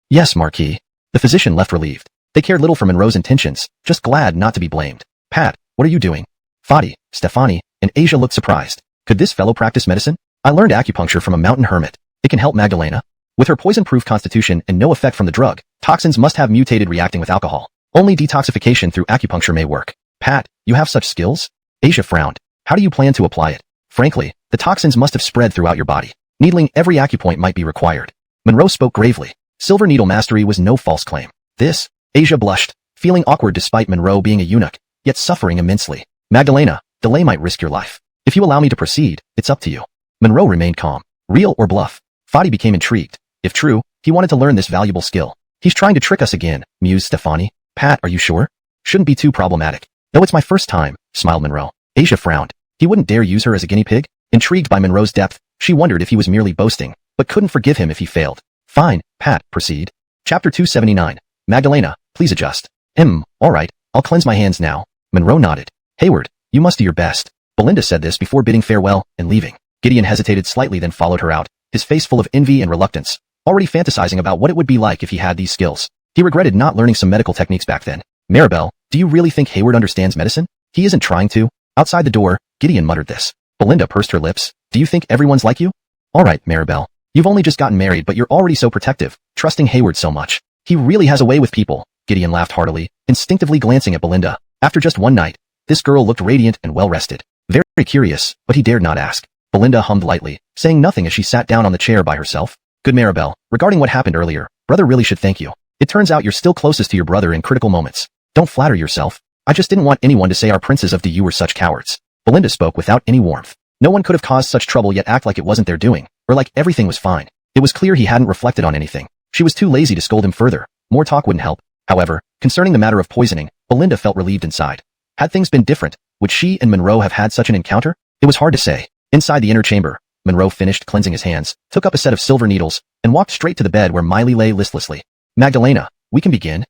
Yes, Marquis. The physician left relieved. They cared little for Monroe's intentions, just glad not to be blamed. Pat, what are you doing? Fadi, Stefani, and Asia looked surprised. Could this fellow practice medicine? I learned acupuncture from a mountain hermit. It can help Magdalena. With her poison-proof constitution and no effect from the drug, toxins must have mutated reacting with alcohol. Only detoxification through acupuncture may work. Pat, you have such skills? Asia frowned. How do you plan to apply it? Frankly, the toxins must have spread throughout your body. Needling every acupoint might be required. Monroe spoke gravely. Silver needle mastery was no false claim. This? Asia blushed, feeling awkward despite Monroe being a eunuch, yet suffering immensely. Magdalena, delay might risk your life. If you allow me to proceed, it's up to you. Monroe remained calm. Real or bluff? Fadi became intrigued. If true, he wanted to learn this valuable skill. He's trying to trick us again, mused Stefani. Pat, are you sure? Shouldn't be too problematic. No, it's my first time, smiled Monroe. Asia frowned. He wouldn't dare use her as a guinea pig? Intrigued by Monroe's depth, she wondered if he was merely boasting, but couldn't forgive him if he failed. Fine, Pat, proceed. Chapter 279. Magdalena, please adjust. All right, I'll cleanse my hands now. Monroe nodded. Hayward, you must do your best. Belinda said this before bidding farewell and leaving. Gideon hesitated slightly then followed her out, his face full of envy and reluctance, already fantasizing about what it would be like if he had these skills. He regretted not learning some medical techniques back then. Maribel, do you really think Hayward understands medicine? He isn't trying to. Outside the door, Gideon muttered this. Belinda pursed her lips. Do you think everyone's like you? All right, Maribel. You've only just gotten married but you're already so protective, trusting Hayward so much. He really has a way with people. Gideon laughed heartily, instinctively glancing at Belinda. After just one night, this girl looked radiant and well-rested. Very curious, but he dared not ask. Belinda hummed lightly, saying nothing as she sat down on the chair by herself. Good Maribel, regarding what happened earlier, brother really should thank you. It turns out you're still closest to your brother in critical moments. Don't flatter yourself. I just didn't want anyone to say our princes of DU were such cowards. Belinda spoke without any warmth. No one could have caused such trouble yet act like it wasn't their doing, or like everything was fine. It was clear he hadn't reflected on anything. She was too lazy to scold him further. More talk wouldn't help. However, concerning the matter of poisoning, Belinda felt relieved inside. Had things been different, would she and Monroe have had such an encounter? It was hard to say. Inside the inner chamber, Monroe finished cleansing his hands, took up a set of silver needles, and walked straight to the bed where Miley lay listlessly. Magdalena, we can begin.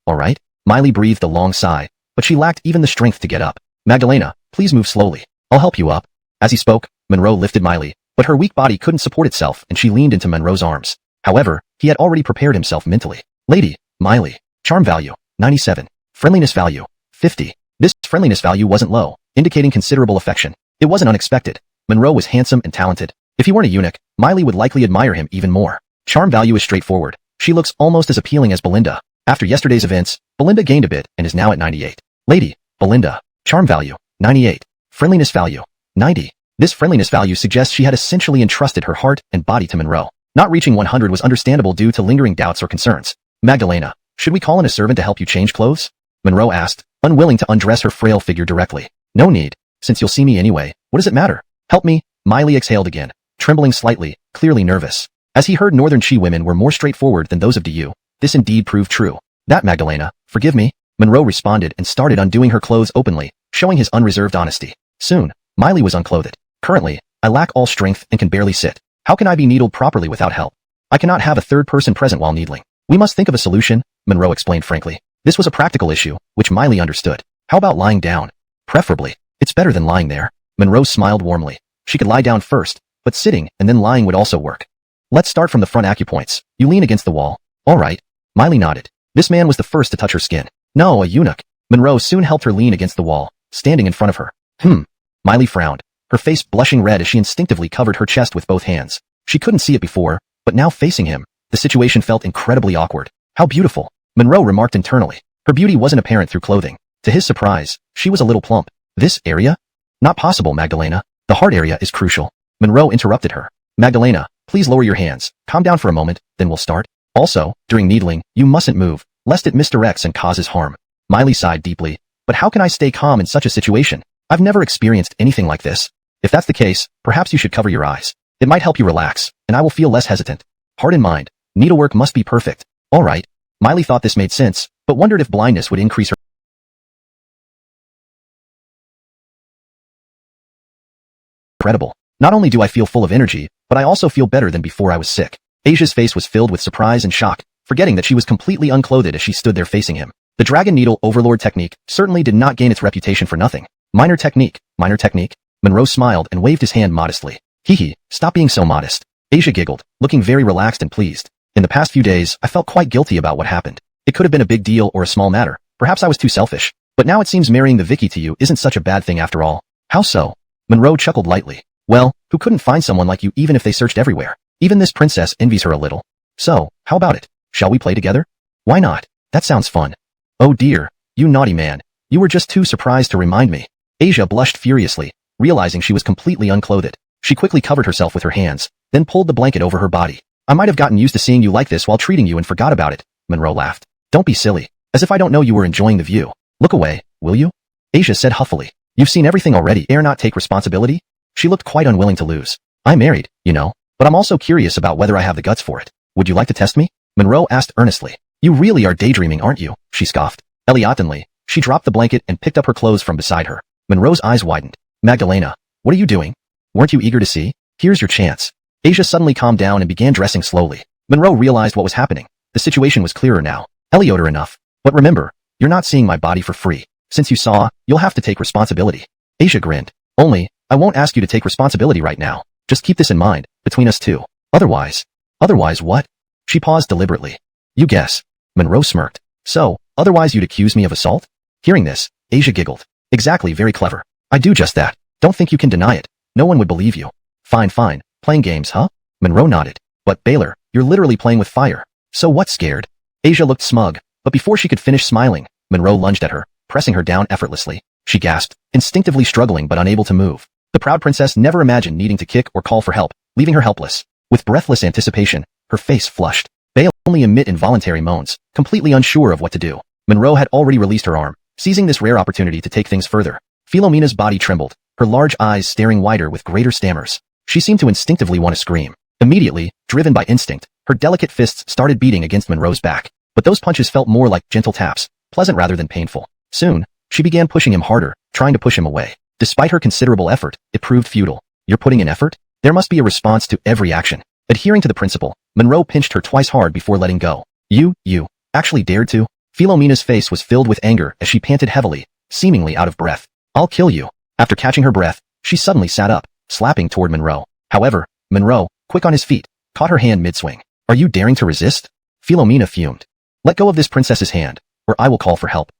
All right. Miley breathed a long sigh, but she lacked even the strength to get up. Magdalena, please move slowly. I'll help you up. As he spoke, Monroe lifted Miley, but her weak body couldn't support itself and she leaned into Monroe's arms. However, he had already prepared himself mentally. Lady, Miley. Charm value, 97. Friendliness value, 50. This friendliness value wasn't low, indicating considerable affection. It wasn't unexpected. Monroe was handsome and talented. If he weren't a eunuch, Miley would likely admire him even more. Charm value is straightforward. She looks almost as appealing as Belinda. After yesterday's events, Belinda gained a bit and is now at 98. Lady, Belinda. Charm value, 98. Friendliness value, 90. This friendliness value suggests she had essentially entrusted her heart and body to Monroe. Not reaching 100 was understandable due to lingering doubts or concerns. Magdalena, should we call in a servant to help you change clothes? Monroe asked, unwilling to undress her frail figure directly. No need, since you'll see me anyway. What does it matter? Help me. Miley exhaled again, trembling slightly, clearly nervous. As he heard Northern Chi women were more straightforward than those of DU, this indeed proved true. That Magdalena, forgive me, Monroe responded and started undoing her clothes openly, showing his unreserved honesty. Soon, Miley was unclothed. Currently, I lack all strength and can barely sit. How can I be needled properly without help? I cannot have a third person present while needling. We must think of a solution, Monroe explained frankly. This was a practical issue, which Miley understood. How about lying down? Preferably. It's better than lying there. Monroe smiled warmly. She could lie down first, but sitting and then lying would also work. Let's start from the front acupoints. You lean against the wall. All right. Miley nodded. This man was the first to touch her skin. No, a eunuch. Monroe soon helped her lean against the wall, standing in front of her. Miley frowned, her face blushing red as she instinctively covered her chest with both hands. She couldn't see it before, but now facing him, the situation felt incredibly awkward. How beautiful, Monroe remarked internally. Her beauty wasn't apparent through clothing. To his surprise, she was a little plump. This area? Not possible, Magdalena. The heart area is crucial. Monroe interrupted her. Magdalena, please lower your hands. Calm down for a moment, then we'll start. Also, during needling, you mustn't move, lest it misdirects and causes harm. Miley sighed deeply. But how can I stay calm in such a situation? I've never experienced anything like this. If that's the case, perhaps you should cover your eyes. It might help you relax, and I will feel less hesitant. Heart in mind, needlework must be perfect. All right. Miley thought this made sense, but wondered if blindness would increase her. Incredible. Not only do I feel full of energy, but I also feel better than before I was sick. Asia's face was filled with surprise and shock, forgetting that she was completely unclothed as she stood there facing him. The dragon needle overlord technique certainly did not gain its reputation for nothing. Minor technique. Monroe smiled and waved his hand modestly. Hee, stop being so modest. Asia giggled, looking very relaxed and pleased. In the past few days, I felt quite guilty about what happened. It could have been a big deal or a small matter. Perhaps I was too selfish. But now it seems marrying the Vicky to you isn't such a bad thing after all. How so? Monroe chuckled lightly. Well, who couldn't find someone like you even if they searched everywhere? Even this princess envies her a little. So, how about it? Shall we play together? Why not? That sounds fun. Oh dear, you naughty man. You were just too surprised to remind me. Asia blushed furiously, realizing she was completely unclothed. She quickly covered herself with her hands, then pulled the blanket over her body. I might have gotten used to seeing you like this while treating you and forgot about it, Monroe laughed. Don't be silly. As if I don't know you were enjoying the view. Look away, will you? Asia said huffily. You've seen everything already. Dare not take responsibility? She looked quite unwilling to lose. I'm married, you know, but I'm also curious about whether I have the guts for it. Would you like to test me? Monroe asked earnestly. You really are daydreaming, aren't you? She scoffed. Eliotantly, she dropped the blanket and picked up her clothes from beside her. Monroe's eyes widened. Magdalena, what are you doing? Weren't you eager to see? Here's your chance. Asia suddenly calmed down and began dressing slowly. Monroe realized what was happening. The situation was clearer now. Elioter enough. But remember, you're not seeing my body for free. Since you saw, you'll have to take responsibility. Asia grinned. Only, I won't ask you to take responsibility right now. Just keep this in mind, between us two. Otherwise what? She paused deliberately. You guess. Monroe smirked. So, otherwise you'd accuse me of assault? Hearing this, Asia giggled. Exactly, very clever. I do just that. Don't think you can deny it. No one would believe you. Fine. Playing games, huh? Monroe nodded. But Baylor, you're literally playing with fire. So what's scared? Asia looked smug, but before she could finish smiling, Monroe lunged at her, pressing her down effortlessly. She gasped, instinctively struggling but unable to move. The proud princess never imagined needing to kick or call for help, leaving her helpless. With breathless anticipation, her face flushed. Baylor only emit involuntary moans, completely unsure of what to do. Monroe had already released her arm, seizing this rare opportunity to take things further. Philomena's body trembled, her large eyes staring wider with greater stammers. She seemed to instinctively want to scream. Immediately, driven by instinct, her delicate fists started beating against Monroe's back. But those punches felt more like gentle taps, pleasant rather than painful. Soon, she began pushing him harder, trying to push him away. Despite her considerable effort, it proved futile. You're putting in effort? There must be a response to every action. Adhering to the principle, Monroe pinched her twice hard before letting go. You actually dared to? Philomena's face was filled with anger as she panted heavily, seemingly out of breath. I'll kill you. After catching her breath, she suddenly sat up, slapping toward Monroe. However, Monroe, quick on his feet, caught her hand mid-swing. Are you daring to resist? Philomena fumed. Let go of this princess's hand, or I will call for help.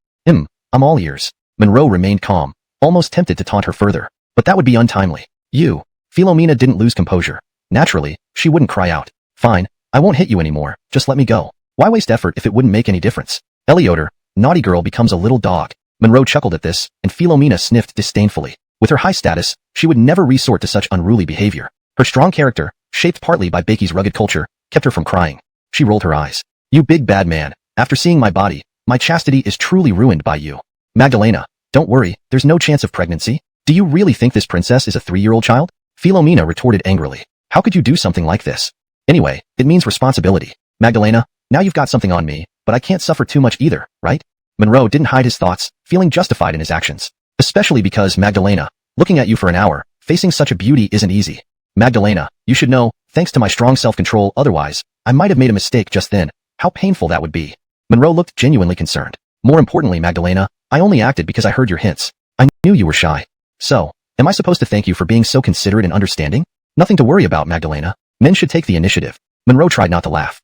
I'm all ears. Monroe remained calm, almost tempted to taunt her further, but that would be untimely. Philomena didn't lose composure. Naturally, she wouldn't cry out. Fine, I won't hit you anymore, just let me go. Why waste effort if it wouldn't make any difference? Elioter, naughty girl becomes a little dog. Monroe chuckled at this, and Philomena sniffed disdainfully. With her high status, she would never resort to such unruly behavior. Her strong character, shaped partly by Bakey's rugged culture, kept her from crying. She rolled her eyes. You big bad man, after seeing my body, my chastity is truly ruined by you. Magdalena, don't worry, there's no chance of pregnancy. Do you really think this princess is a 3-year-old child? Philomena retorted angrily. How could you do something like this? Anyway, it means responsibility. Magdalena, now you've got something on me, but I can't suffer too much either, right? Monroe didn't hide his thoughts, feeling justified in his actions. Especially because Magdalena, Looking at you for an hour, facing such a beauty isn't easy. Magdalena, you should know, thanks to my strong self-control, otherwise, I might have made a mistake just then. How painful that would be. Monroe looked genuinely concerned. More importantly, Magdalena, I only acted because I heard your hints. I knew you were shy. So, am I supposed to thank you for being so considerate and understanding? Nothing to worry about, Magdalena. Men should take the initiative. Monroe tried not to laugh.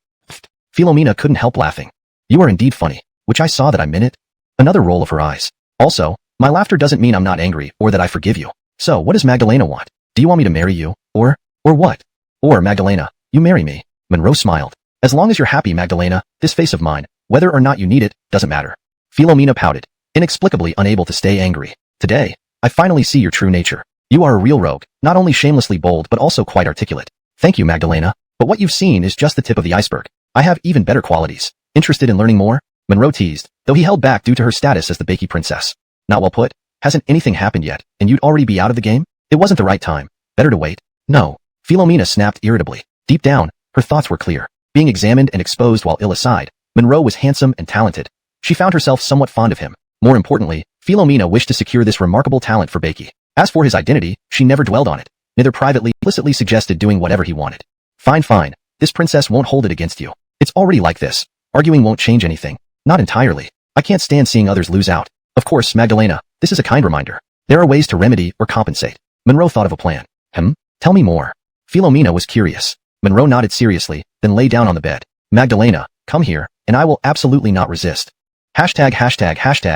Philomena couldn't help laughing. You are indeed funny, which I saw that I meant it. Another roll of her eyes. Also, my laughter doesn't mean I'm not angry or that I forgive you. So what does Magdalena want? Do you want me to marry you? Or what? Or Magdalena, you marry me. Monroe smiled. As long as you're happy, Magdalena, this face of mine, whether or not you need it, doesn't matter. Philomena pouted, inexplicably unable to stay angry. Today, I finally see your true nature. You are a real rogue, not only shamelessly bold but also quite articulate. Thank you, Magdalena. But what you've seen is just the tip of the iceberg. I have even better qualities. Interested in learning more? Monroe teased, though he held back due to her status as the Bakey princess. Not well put. Hasn't anything happened yet, and you'd already be out of the game? It wasn't the right time. Better to wait. No. Philomena snapped irritably. Deep down, her thoughts were clear. Being examined and exposed while ill aside, Monroe was handsome and talented. She found herself somewhat fond of him. More importantly, Philomena wished to secure this remarkable talent for Bakey. As for his identity, she never dwelled on it. Neither privately, explicitly suggested doing whatever he wanted. Fine. This princess won't hold it against you. It's already like this. Arguing won't change anything. Not entirely. I can't stand seeing others lose out. Of course, Magdalena, this is a kind reminder. There are ways to remedy or compensate. Monroe thought of a plan. Tell me more. Philomena was curious. Monroe nodded seriously, then lay down on the bed. Magdalena, come here, and I will absolutely not resist. Hashtag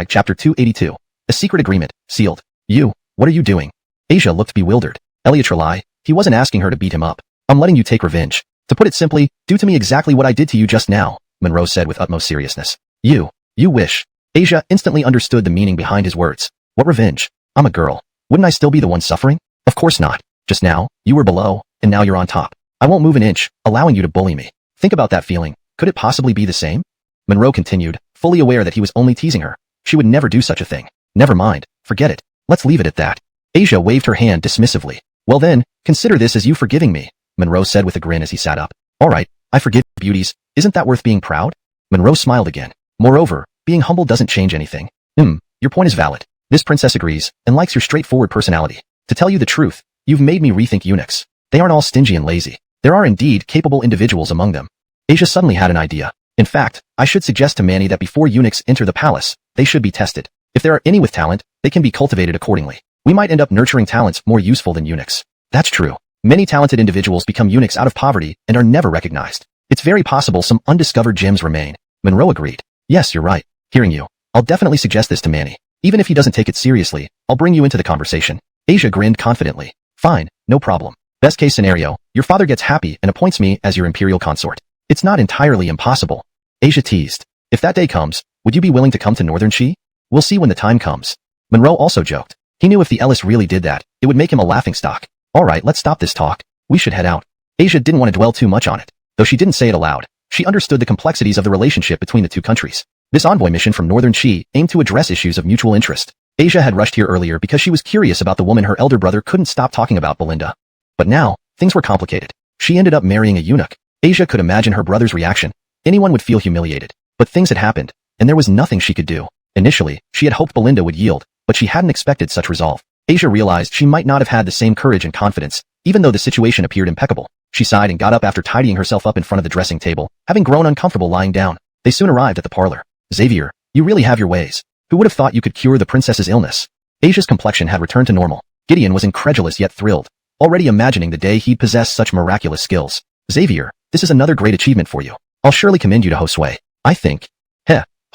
chapter 282. A secret agreement, sealed. You, what are you doing? Asia looked bewildered. Eliatrelai, he wasn't asking her to beat him up. I'm letting you take revenge. To put it simply, do to me exactly what I did to you just now, Monroe said with utmost seriousness. You wish. Asia instantly understood the meaning behind his words. What revenge? I'm a girl. Wouldn't I still be the one suffering? Of course not. Just now, you were below, and now you're on top. I won't move an inch, allowing you to bully me. Think about that feeling. Could it possibly be the same? Monroe continued, fully aware that he was only teasing her. She would never do such a thing. Never mind. Forget it. Let's leave it at that. Asia waved her hand dismissively. Well then, consider this as you forgiving me, Monroe said with a grin as he sat up. All right, I forgive you, beauties. Isn't that worth being proud? Monroe smiled again. Moreover, being humble doesn't change anything. Your point is valid. This princess agrees, and likes your straightforward personality. To tell you the truth, you've made me rethink eunuchs. They aren't all stingy and lazy. There are indeed capable individuals among them. Asia suddenly had an idea. In fact, I should suggest to Manny that before eunuchs enter the palace, they should be tested. If there are any with talent, they can be cultivated accordingly. We might end up nurturing talents more useful than eunuchs. That's true. Many talented individuals become eunuchs out of poverty and are never recognized. It's very possible some undiscovered gems remain. Monroe agreed. Yes, you're right. Hearing you, I'll definitely suggest this to Manny. Even if he doesn't take it seriously, I'll bring you into the conversation. Asia grinned confidently. Fine, no problem. Best case scenario, your father gets happy and appoints me as your imperial consort. It's not entirely impossible. Asia teased. If that day comes, would you be willing to come to Northern Qi? We'll see when the time comes. Monroe also joked. He knew if the Ellis really did that, it would make him a laughingstock. All right, let's stop this talk. We should head out. Asia didn't want to dwell too much on it. Though she didn't say it aloud, she understood the complexities of the relationship between the two countries. This envoy mission from Northern Qi aimed to address issues of mutual interest. Asia had rushed here earlier because she was curious about the woman her elder brother couldn't stop talking about, Belinda. But now, things were complicated. She ended up marrying a eunuch. Asia could imagine her brother's reaction. Anyone would feel humiliated. But things had happened, and there was nothing she could do. Initially, she had hoped Belinda would yield, but she hadn't expected such resolve. Asia realized she might not have had the same courage and confidence, even though the situation appeared impeccable. She sighed and got up after tidying herself up in front of the dressing table, having grown uncomfortable lying down. They soon arrived at the parlor. Xavier, you really have your ways. Who would have thought you could cure the princess's illness? Asia's complexion had returned to normal. Gideon was incredulous yet thrilled, already imagining the day he'd possess such miraculous skills. Xavier, this is another great achievement for you. I'll surely commend you to Josue. I think.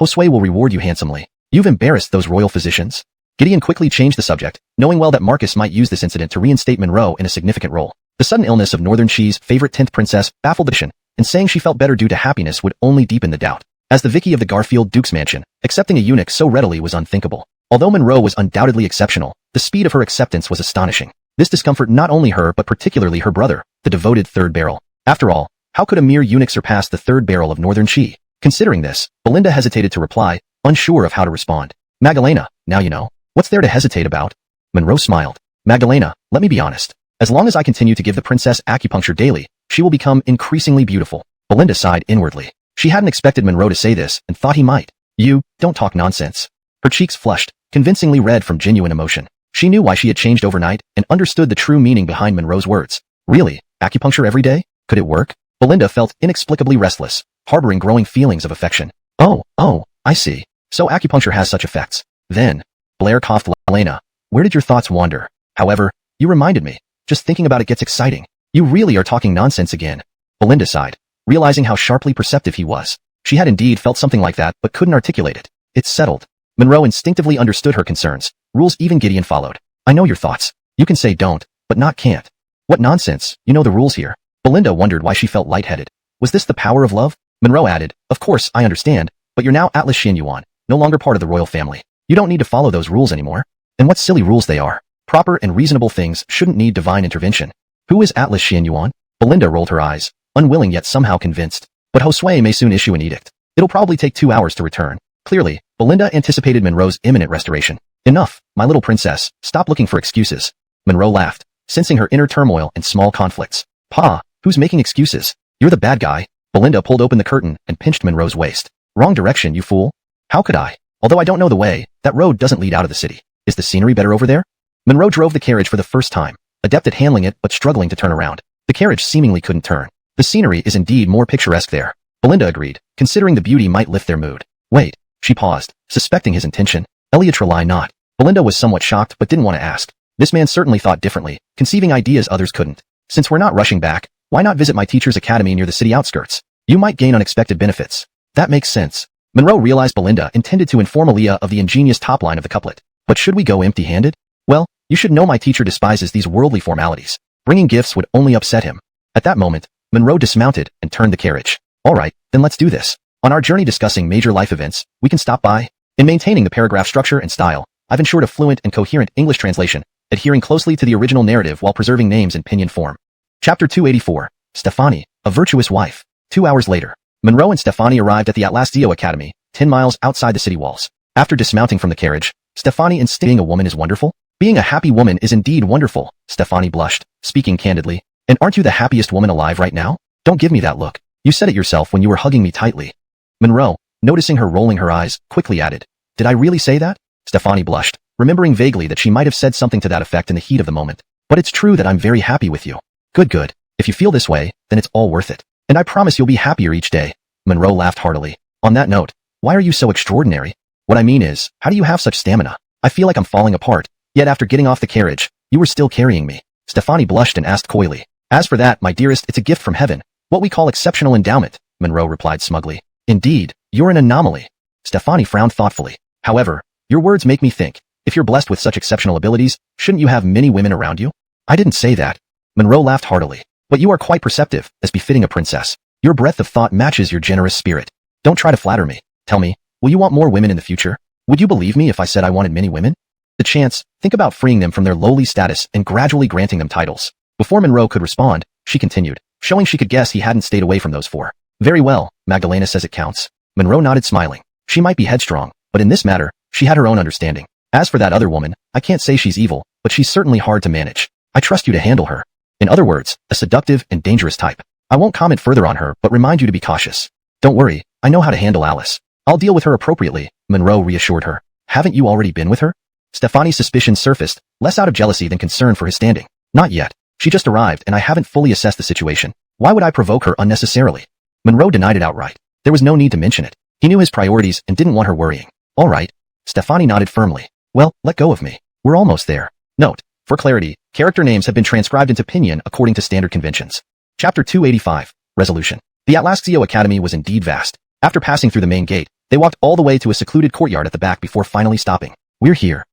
Josue will reward you handsomely. You've embarrassed those royal physicians. Gideon quickly changed the subject, knowing well that Marcus might use this incident to reinstate Monroe in a significant role. The sudden illness of Northern Qi's favorite 10th princess baffled the mission, and saying she felt better due to happiness would only deepen the doubt. As the Vicky of the Garfield Duke's mansion, accepting a eunuch so readily was unthinkable. Although Monroe was undoubtedly exceptional, the speed of her acceptance was astonishing. This discomfort not only her but particularly her brother, the devoted third barrel. After all, how could a mere eunuch surpass the third barrel of Northern Qi? Considering this, Belinda hesitated to reply, unsure of how to respond. Magdalena, now you know. What's there to hesitate about? Monroe smiled. Magdalena, let me be honest. As long as I continue to give the princess acupuncture daily, she will become increasingly beautiful. Belinda sighed inwardly. She hadn't expected Monroe to say this and thought he might. You, don't talk nonsense. Her cheeks flushed, convincingly red from genuine emotion. She knew why she had changed overnight and understood the true meaning behind Monroe's words. Really? Acupuncture every day? Could it work? Belinda felt inexplicably restless, harboring growing feelings of affection. Oh, I see. So acupuncture has such effects. Then, Blair coughed. Elena, where did your thoughts wander? However, you reminded me. Just thinking about it gets exciting. You really are talking nonsense again. Belinda sighed, realizing how sharply perceptive he was. She had indeed felt something like that but couldn't articulate it. It's settled. Monroe instinctively understood her concerns. Rules even Gideon followed. I know your thoughts. You can say don't, but not can't. What nonsense, you know the rules here. Belinda wondered why she felt lightheaded. Was this the power of love? Monroe added, of course, I understand, but you're now Atlas Shin Yuan, no longer part of the royal family. You don't need to follow those rules anymore. And what silly rules they are. Proper and reasonable things shouldn't need divine intervention. Who is Atlas Shin Yuan? Belinda rolled her eyes, unwilling yet somehow convinced. But Josue may soon issue an edict. It'll probably take 2 hours to return. Clearly, Belinda anticipated Monroe's imminent restoration. Enough, my little princess, stop looking for excuses. Monroe laughed, sensing her inner turmoil and small conflicts. Pa, who's making excuses? You're the bad guy. Belinda pulled open the curtain and pinched Monroe's waist. Wrong direction, you fool. How could I? Although I don't know the way, that road doesn't lead out of the city. Is the scenery better over there? Monroe drove the carriage for the first time, adept at handling it but struggling to turn around. The carriage seemingly couldn't turn. The scenery is indeed more picturesque there. Belinda agreed, considering the beauty might lift their mood. Wait, she paused, suspecting his intention. Eliatrelai not. Belinda was somewhat shocked but didn't want to ask. This man certainly thought differently, conceiving ideas others couldn't. Since we're not rushing back, why not visit my teacher's academy near the city outskirts? You might gain unexpected benefits. That makes sense. Monroe realized Belinda intended to inform Aaliyah of the ingenious top line of the couplet. But should we go empty-handed? Well, you should know my teacher despises these worldly formalities. Bringing gifts would only upset him. At that moment, Monroe dismounted and turned the carriage. All right, then let's do this. On our journey discussing major life events, we can stop by. In maintaining the paragraph structure and style, I've ensured a fluent and coherent English translation, adhering closely to the original narrative while preserving names in pinyin form. Chapter 284. Stefani, a virtuous wife. 2 hours later, Monroe and Stefani arrived at the Atlasio Academy, 10 miles outside the city walls. After dismounting from the carriage, Stefani insisted being a woman is wonderful? Being a happy woman is indeed wonderful, Stefani blushed, speaking candidly. And aren't you the happiest woman alive right now? Don't give me that look. You said it yourself when you were hugging me tightly. Monroe, noticing her rolling her eyes, quickly added, did I really say that? Stefani blushed, remembering vaguely that she might have said something to that effect in the heat of the moment. But it's true that I'm very happy with you. Good. If you feel this way, then it's all worth it. And I promise you'll be happier each day. Monroe laughed heartily. On that note, why are you so extraordinary? What I mean is, how do you have such stamina? I feel like I'm falling apart. Yet after getting off the carriage, you were still carrying me. Stefani blushed and asked coyly. As for that, my dearest, it's a gift from heaven. What we call exceptional endowment, Monroe replied smugly. Indeed, you're an anomaly. Stefani frowned thoughtfully. However, your words make me think, if you're blessed with such exceptional abilities, shouldn't you have many women around you? I didn't say that. Monroe laughed heartily. But you are quite perceptive, as befitting a princess. Your breadth of thought matches your generous spirit. Don't try to flatter me. Tell me, will you want more women in the future? Would you believe me if I said I wanted many women? The chance, think about freeing them from their lowly status and gradually granting them titles. Before Monroe could respond, she continued, showing she could guess he hadn't stayed away from those four. Very well, Magdalena says it counts. Monroe nodded smiling. She might be headstrong, but in this matter, she had her own understanding. As for that other woman, I can't say she's evil, but she's certainly hard to manage. I trust you to handle her. In other words, a seductive and dangerous type. I won't comment further on her, but remind you to be cautious. Don't worry, I know how to handle Alice. I'll deal with her appropriately, Monroe reassured her. Haven't you already been with her? Stefani's suspicion surfaced, less out of jealousy than concern for his standing. Not yet. She just arrived and I haven't fully assessed the situation. Why would I provoke her unnecessarily? Monroe denied it outright. There was no need to mention it. He knew his priorities and didn't want her worrying. All right. Stefani nodded firmly. Well, let go of me. We're almost there. Note, for clarity, character names have been transcribed into pinyin according to standard conventions. Chapter 285. Resolution. The Atlasio Academy was indeed vast. After passing through the main gate, they walked all the way to a secluded courtyard at the back before finally stopping. We're here.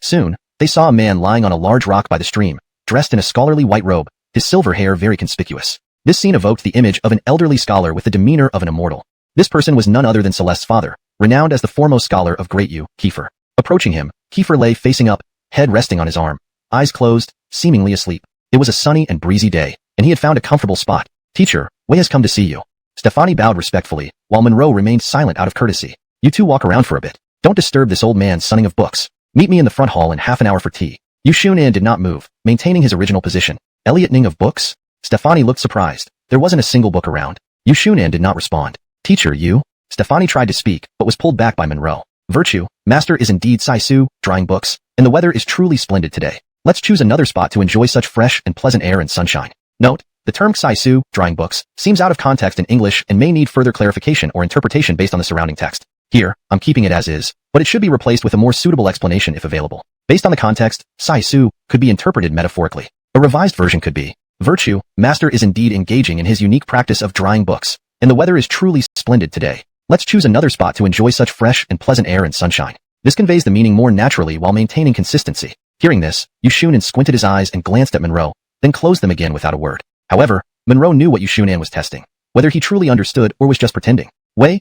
Soon, they saw a man lying on a large rock by the stream, dressed in a scholarly white robe, his silver hair very conspicuous. This scene evoked the image of an elderly scholar with the demeanor of an immortal. This person was none other than Celeste's father, renowned as the foremost scholar of Great U, Kiefer. Approaching him, Kiefer lay facing up, head resting on his arm, eyes closed, seemingly asleep. It was a sunny and breezy day, and he had found a comfortable spot. Teacher, Wei has come to see you. Stefani bowed respectfully, while Monroe remained silent out of courtesy. You two walk around for a bit. Don't disturb this old man sunning of books. Meet me in the front hall in half an hour for tea. Yu Xunan did not move, maintaining his original position. Elliot Ning of books? Stefani looked surprised. There wasn't a single book around. Yu Xunan did not respond. Teacher, you? Stefani tried to speak, but was pulled back by Monroe. Virtue, master is indeed Sai Su, drying books, and and the weather is truly splendid today. Let's choose another spot to enjoy such fresh and pleasant air and sunshine. Note, the term Sci-su, drying books, seems out of context in English and may need further clarification or interpretation based on the surrounding text. Here, I'm keeping it as is, but it should be replaced with a more suitable explanation if available. Based on the context, Sci-su could be interpreted metaphorically. A revised version could be, virtue, master is indeed engaging in his unique practice of drying books, and the weather is truly splendid today. Let's choose another spot to enjoy such fresh and pleasant air and sunshine. This conveys the meaning more naturally while maintaining consistency. Hearing this, Yushunan squinted his eyes and glanced at Monroe, then closed them again without a word. However, Monroe knew what Yushunan was testing, whether he truly understood or was just pretending.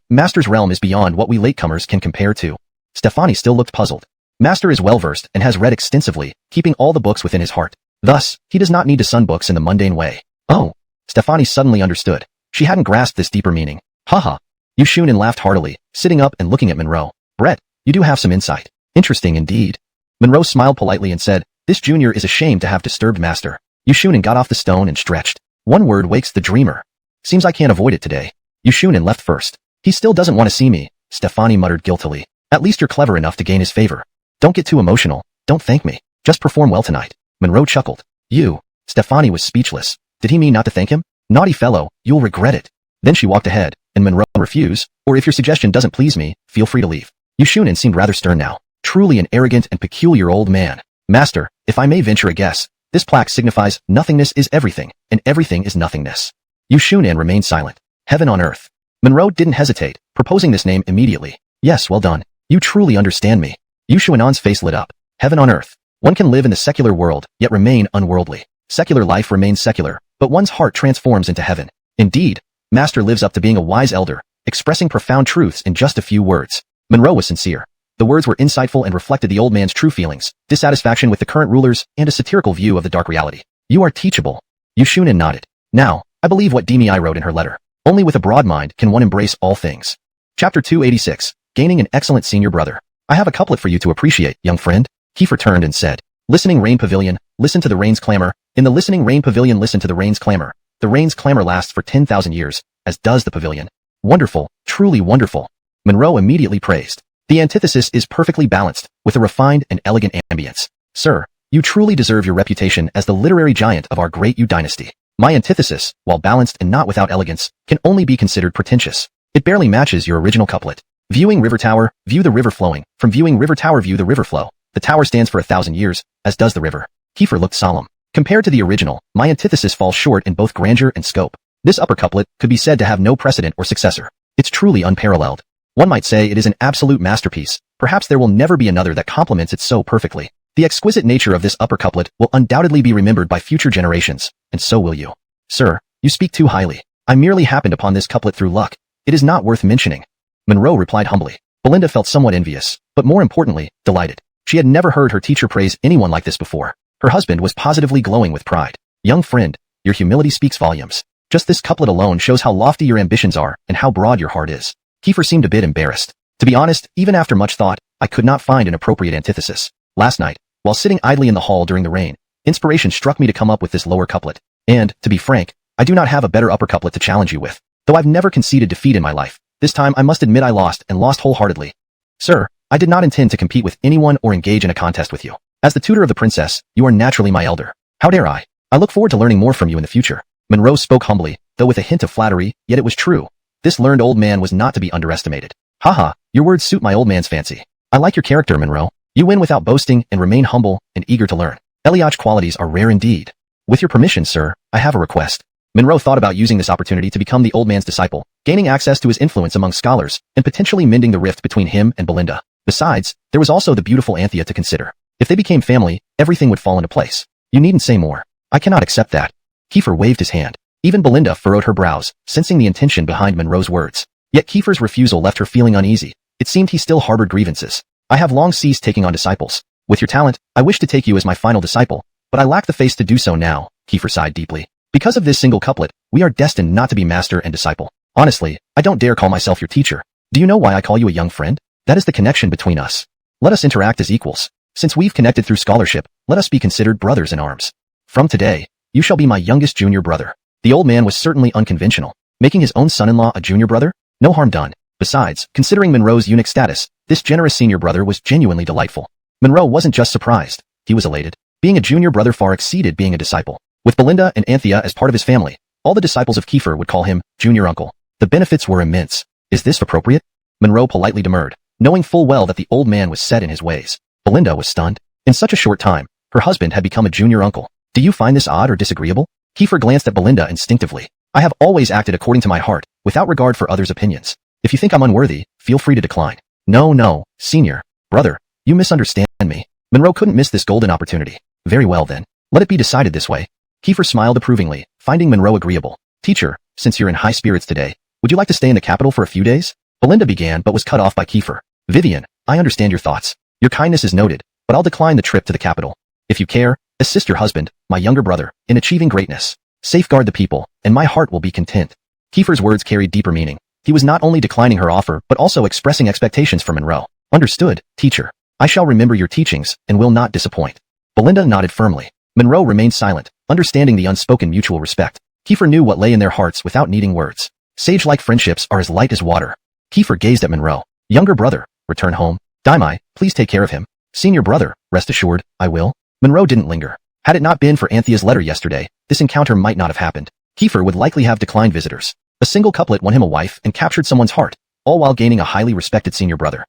Master's realm is beyond what we latecomers can compare to. Stefani still looked puzzled. Master is well-versed and has read extensively, keeping all the books within his heart. Thus, he does not need to sun books in the mundane way. Oh! Stefani suddenly understood. She hadn't grasped this deeper meaning. Haha. Yushunan laughed heartily, sitting up and looking at Monroe. Brett, you do have some insight. Interesting indeed. Monroe smiled politely and said, this junior is ashamed to have disturbed Master. Yushunan got off the stone and stretched. One word wakes the dreamer. Seems I can't avoid it today. Yushunan left first. He still doesn't want to see me, Stefani muttered guiltily. At least you're clever enough to gain his favor. Don't get too emotional. Don't thank me. Just perform well tonight. Monroe chuckled. You. Stefani was speechless. Did he mean not to thank him? Naughty fellow, you'll regret it. Then she walked ahead, and Monroe refused, or if your suggestion doesn't please me, feel free to leave. Yushunan seemed rather stern now. Truly an arrogant and peculiar old man. Master, if I may venture a guess, this plaque signifies nothingness is everything, and everything is nothingness. Yushunan remained silent. Heaven on earth. Monroe didn't hesitate, proposing this name immediately. Yes, well done. You truly understand me. Yushuanan's face lit up. Heaven on earth. One can live in the secular world, yet remain unworldly. Secular life remains secular, but one's heart transforms into heaven. Indeed, Master lives up to being a wise elder, expressing profound truths in just a few words. Monroe was sincere. The words were insightful and reflected the old man's true feelings, dissatisfaction with the current rulers, and a satirical view of the dark reality. You are teachable. Yushunan nodded. Now, I believe what Demi wrote in her letter. Only with a broad mind can one embrace all things. Chapter 286, Gaining an Excellent Senior Brother. I have a couplet for you to appreciate, young friend. Kiefer turned and said, Listening rain pavilion, listen to the rain's clamor. In the listening rain pavilion, listen to the rain's clamor. The rain's clamor lasts for 10,000 years, as does the pavilion. Wonderful, truly wonderful. Monroe immediately praised. The antithesis is perfectly balanced, with a refined and elegant ambience. Sir, you truly deserve your reputation as the literary giant of our great Yu dynasty. My antithesis, while balanced and not without elegance, can only be considered pretentious. It barely matches your original couplet. Viewing river tower, view the river flowing. From viewing river tower, view the river flow. The tower stands for 1,000 years, as does the river. Kiefer looked solemn. Compared to the original, my antithesis falls short in both grandeur and scope. This upper couplet could be said to have no precedent or successor. It's truly unparalleled. One might say it is an absolute masterpiece. Perhaps there will never be another that complements it so perfectly. The exquisite nature of this upper couplet will undoubtedly be remembered by future generations, and so will you. Sir, you speak too highly. I merely happened upon this couplet through luck. It is not worth mentioning. Monroe replied humbly. Belinda felt somewhat envious, but more importantly, delighted. She had never heard her teacher praise anyone like this before. Her husband was positively glowing with pride. Young friend, your humility speaks volumes. Just this couplet alone shows how lofty your ambitions are and how broad your heart is. Kiefer seemed a bit embarrassed. To be honest, even after much thought, I could not find an appropriate antithesis. Last night, while sitting idly in the hall during the rain, inspiration struck me to come up with this lower couplet. And, to be frank, I do not have a better upper couplet to challenge you with. Though I've never conceded defeat in my life, this time I must admit I lost and lost wholeheartedly. Sir, I did not intend to compete with anyone or engage in a contest with you. As the tutor of the princess, you are naturally my elder. How dare I? I look forward to learning more from you in the future. Monroe spoke humbly, though with a hint of flattery, yet it was true. This learned old man was not to be underestimated. Haha, your words suit my old man's fancy. I like your character, Monroe. You win without boasting and remain humble and eager to learn. Eliach qualities are rare indeed. With your permission, sir, I have a request. Monroe thought about using this opportunity to become the old man's disciple, gaining access to his influence among scholars, and potentially mending the rift between him and Belinda. Besides, there was also the beautiful Anthea to consider. If they became family, everything would fall into place. You needn't say more. I cannot accept that. Kiefer waved his hand. Even Belinda furrowed her brows, sensing the intention behind Monroe's words. Yet Kiefer's refusal left her feeling uneasy. It seemed he still harbored grievances. I have long ceased taking on disciples. With your talent, I wish to take you as my final disciple, but I lack the face to do so now, Kiefer sighed deeply. Because of this single couplet, we are destined not to be master and disciple. Honestly, I don't dare call myself your teacher. Do you know why I call you a young friend? That is the connection between us. Let us interact as equals. Since we've connected through scholarship, let us be considered brothers in arms. From today, you shall be my youngest junior brother. The old man was certainly unconventional. Making his own son-in-law a junior brother? No harm done. Besides, considering Monroe's eunuch status, this generous senior brother was genuinely delightful. Monroe wasn't just surprised. He was elated. Being a junior brother far exceeded being a disciple. With Belinda and Anthea as part of his family, all the disciples of Kiefer would call him junior uncle. The benefits were immense. Is this appropriate? Monroe politely demurred, knowing full well that the old man was set in his ways. Belinda was stunned. In such a short time, her husband had become a junior uncle. Do you find this odd or disagreeable? Kiefer glanced at Belinda instinctively. I have always acted according to my heart, without regard for others' opinions. If you think I'm unworthy, feel free to decline. No, senior. Brother, you misunderstand me. Monroe couldn't miss this golden opportunity. Very well then. Let it be decided this way. Kiefer smiled approvingly, finding Monroe agreeable. Teacher, since you're in high spirits today, would you like to stay in the capital for a few days? Belinda began but was cut off by Kiefer. Vivian, I understand your thoughts. Your kindness is noted, but I'll decline the trip to the capital. If you care, assist your husband, my younger brother, in achieving greatness. Safeguard the people, and my heart will be content. Kiefer's words carried deeper meaning. He was not only declining her offer, but also expressing expectations for Monroe. Understood, teacher. I shall remember your teachings, and will not disappoint. Belinda nodded firmly. Monroe remained silent, understanding the unspoken mutual respect. Kiefer knew what lay in their hearts without needing words. Sage-like friendships are as light as water. Kiefer gazed at Monroe. Younger brother, return home. Daimai, please take care of him. Senior brother, rest assured, I will. Monroe didn't linger. Had it not been for Anthea's letter yesterday, this encounter might not have happened. Kiefer would likely have declined visitors. A single couplet won him a wife and captured someone's heart, all while gaining a highly respected senior brother.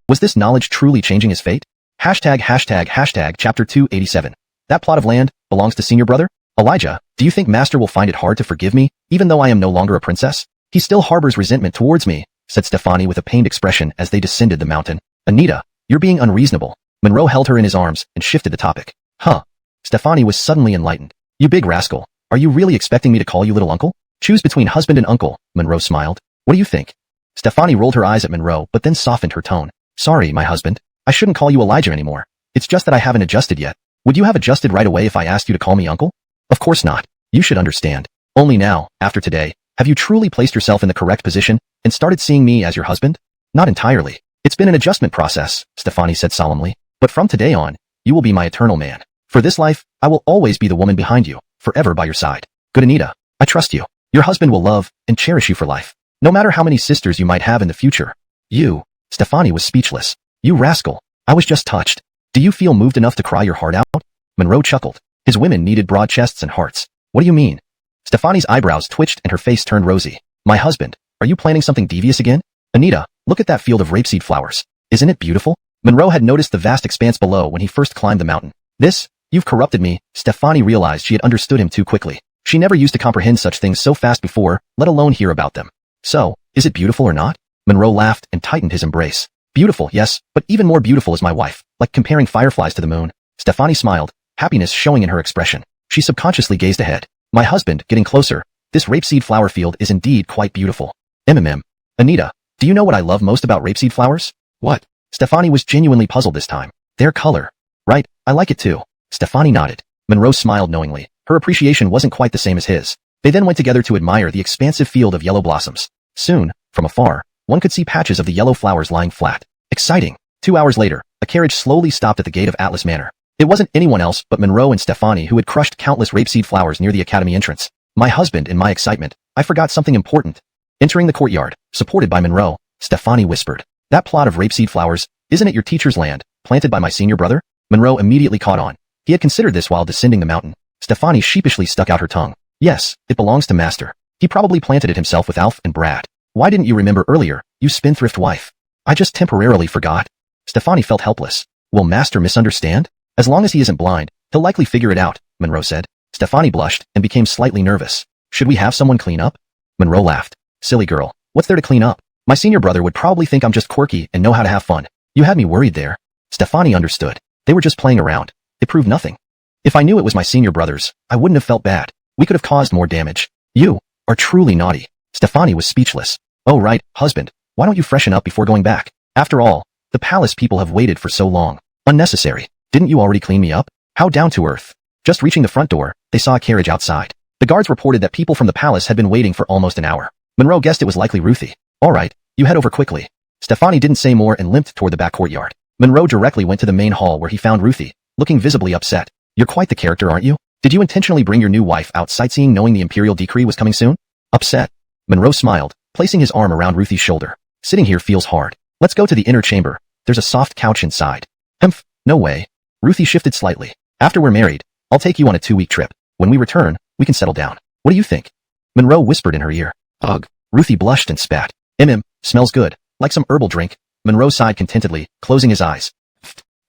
Was this knowledge truly changing his fate? Chapter 287. That plot of land belongs to senior brother? Elijah, do you think Master will find it hard to forgive me, even though I am no longer a princess? He still harbors resentment towards me, said Stefani with a pained expression as they descended the mountain. Anita, you're being unreasonable. Monroe held her in his arms and shifted the topic. Huh. Stefani was suddenly enlightened. You big rascal. Are you really expecting me to call you little uncle? Choose between husband and uncle, Monroe smiled. What do you think? Stefani rolled her eyes at Monroe but then softened her tone. Sorry, my husband. I shouldn't call you Elijah anymore. It's just that I haven't adjusted yet. Would you have adjusted right away if I asked you to call me uncle? Of course not. You should understand. Only now, after today, have you truly placed yourself in the correct position and started seeing me as your husband? Not entirely. It's been an adjustment process, Stefani said solemnly. But from today on, you will be my eternal man. For this life, I will always be the woman behind you, forever by your side. Good Anita, I trust you. Your husband will love and cherish you for life, no matter how many sisters you might have in the future. Stefani was speechless. You rascal. I was just touched. Do you feel moved enough to cry your heart out? Monroe chuckled. His women needed broad chests and hearts. What do you mean? Stefani's eyebrows twitched and her face turned rosy. My husband, are you planning something devious again? Anita, look at that field of rapeseed flowers. Isn't it beautiful? Monroe had noticed the vast expanse below when he first climbed the mountain. You've corrupted me. Stefani realized she had understood him too quickly. She never used to comprehend such things so fast before, let alone hear about them. So, is it beautiful or not? Monroe laughed and tightened his embrace. Beautiful, yes, but even more beautiful is my wife, like comparing fireflies to the moon. Stefani smiled, happiness showing in her expression. She subconsciously gazed ahead. My husband, getting closer. This rapeseed flower field is indeed quite beautiful. Anita, do you know what I love most about rapeseed flowers? What? Stefani was genuinely puzzled this time. Their color. Right, I like it too. Stefani nodded. Monroe smiled knowingly. Her appreciation wasn't quite the same as his. They then went together to admire the expansive field of yellow blossoms. Soon, from afar, one could see patches of the yellow flowers lying flat. Exciting. 2 hours later, a carriage slowly stopped at the gate of Atlas Manor. It wasn't anyone else but Monroe and Stefani who had crushed countless rapeseed flowers near the academy entrance. My husband, in my excitement, I forgot something important. Entering the courtyard, supported by Monroe, Stefani whispered. That plot of rapeseed flowers, isn't it your teacher's land, planted by my senior brother? Monroe immediately caught on. He had considered this while descending the mountain. Stefani sheepishly stuck out her tongue. Yes, it belongs to Master. He probably planted it himself with Alf and Brad. Why didn't you remember earlier, you spendthrift wife? I just temporarily forgot. Stefani felt helpless. Will Master misunderstand? As long as he isn't blind, he'll likely figure it out, Monroe said. Stefani blushed and became slightly nervous. Should we have someone clean up? Monroe laughed. Silly girl, what's there to clean up? My senior brother would probably think I'm just quirky and know how to have fun. You had me worried there. Stefani understood. They were just playing around. It proved nothing. If I knew it was my senior brothers, I wouldn't have felt bad. We could have caused more damage. You are truly naughty. Stefani was speechless. Oh right, husband, why don't you freshen up before going back? After all, the palace people have waited for so long. Unnecessary. Didn't you already clean me up? How down to earth. Just reaching the front door, they saw a carriage outside. The guards reported that people from the palace had been waiting for almost an hour. Monroe guessed it was likely Ruthie. All right, you head over quickly. Stefani didn't say more and limped toward the back courtyard. Monroe directly went to the main hall where he found Ruthie, looking visibly upset. You're quite the character, aren't you? Did you intentionally bring your new wife out sightseeing knowing the imperial decree was coming soon? Upset. Monroe smiled, placing his arm around Ruthie's shoulder. Sitting here feels hard. Let's go to the inner chamber. There's a soft couch inside. No way. Ruthie shifted slightly. After we're married, I'll take you on a 2-week trip. When we return, we can settle down. What do you think? Monroe whispered in her ear. Ugh. Ruthie blushed and spat. Smells good. Like some herbal drink. Monroe sighed contentedly, closing his eyes.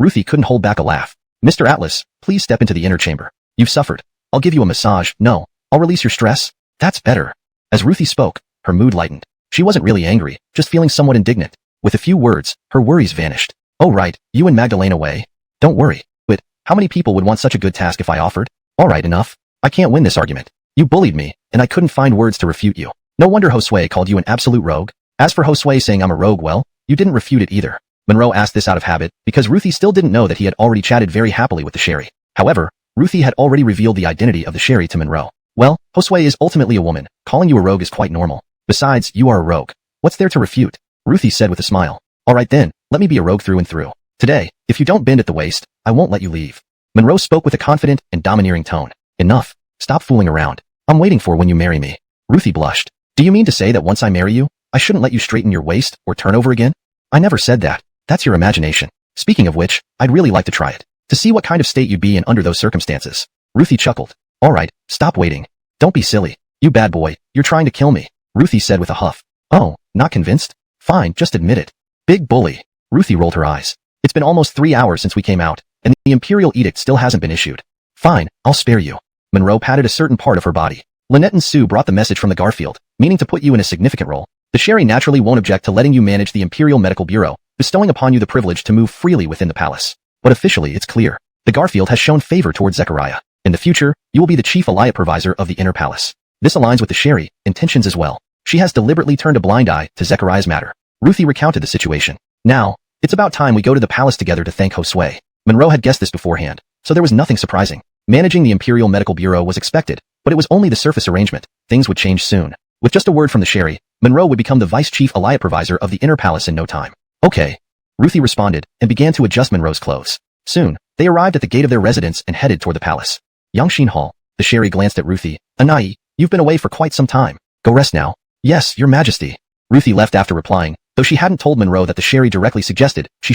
Ruthie couldn't hold back a laugh. Mr. Atlas, please step into the inner chamber. You've suffered. I'll give you a massage. No, I'll release your stress. That's better. As Ruthie spoke, her mood lightened. She wasn't really angry, just feeling somewhat indignant. With a few words, her worries vanished. Oh right, you and Magdalena Way. Don't worry. But, how many people would want such a good task if I offered? Alright, enough. I can't win this argument. You bullied me, and I couldn't find words to refute you. No wonder Josue called you an absolute rogue. As for Josue saying I'm a rogue, well, you didn't refute it either. Monroe asked this out of habit, because Ruthie still didn't know that he had already chatted very happily with the Sherry. However, Ruthie had already revealed the identity of the Sherry to Monroe. Well, Josue is ultimately a woman. Calling you a rogue is quite normal. Besides, you are a rogue. What's there to refute? Ruthie said with a smile. Alright then, let me be a rogue through and through. Today, if you don't bend at the waist, I won't let you leave. Monroe spoke with a confident and domineering tone. Enough. Stop fooling around. I'm waiting for when you marry me. Ruthie blushed. Do you mean to say that once I marry you, I shouldn't let you straighten your waist or turn over again? I never said that. That's your imagination. Speaking of which, I'd really like to try it. To see what kind of state you'd be in under those circumstances. Ruthie chuckled. Alright, stop waiting. Don't be silly. You bad boy, you're trying to kill me. Ruthie said with a huff. Oh, not convinced? Fine, just admit it. Big bully. Ruthie rolled her eyes. It's been almost 3 hours since we came out, and the Imperial Edict still hasn't been issued. Fine, I'll spare you. Monroe patted a certain part of her body. Lynette and Sue brought the message from the Garfield, meaning to put you in a significant role. The Sherry naturally won't object to letting you manage the Imperial Medical Bureau, bestowing upon you the privilege to move freely within the palace. But officially, it's clear. The Garfield has shown favor towards Zechariah. In the future, you will be the chief Alliance Provisor of the Inner Palace. This aligns with the Sherry intentions as well. She has deliberately turned a blind eye to Zechariah's matter. Ruthie recounted the situation. Now, it's about time we go to the palace together to thank Josue. Monroe had guessed this beforehand, so there was nothing surprising. Managing the Imperial Medical Bureau was expected, but it was only the surface arrangement. Things would change soon. With just a word from the Sherry, Monroe would become the Vice Chief Alliance Provisor of the Inner Palace in no time. Okay. Ruthie responded and began to adjust Monroe's clothes. Soon, they arrived at the gate of their residence and headed toward the palace. Yangshin Hall. The Sherry glanced at Ruthie. Anai, you've been away for quite some time. Go rest now. Yes, Your Majesty. Ruthie left after replying, though she hadn't told Monroe that the Sherry directly suggested she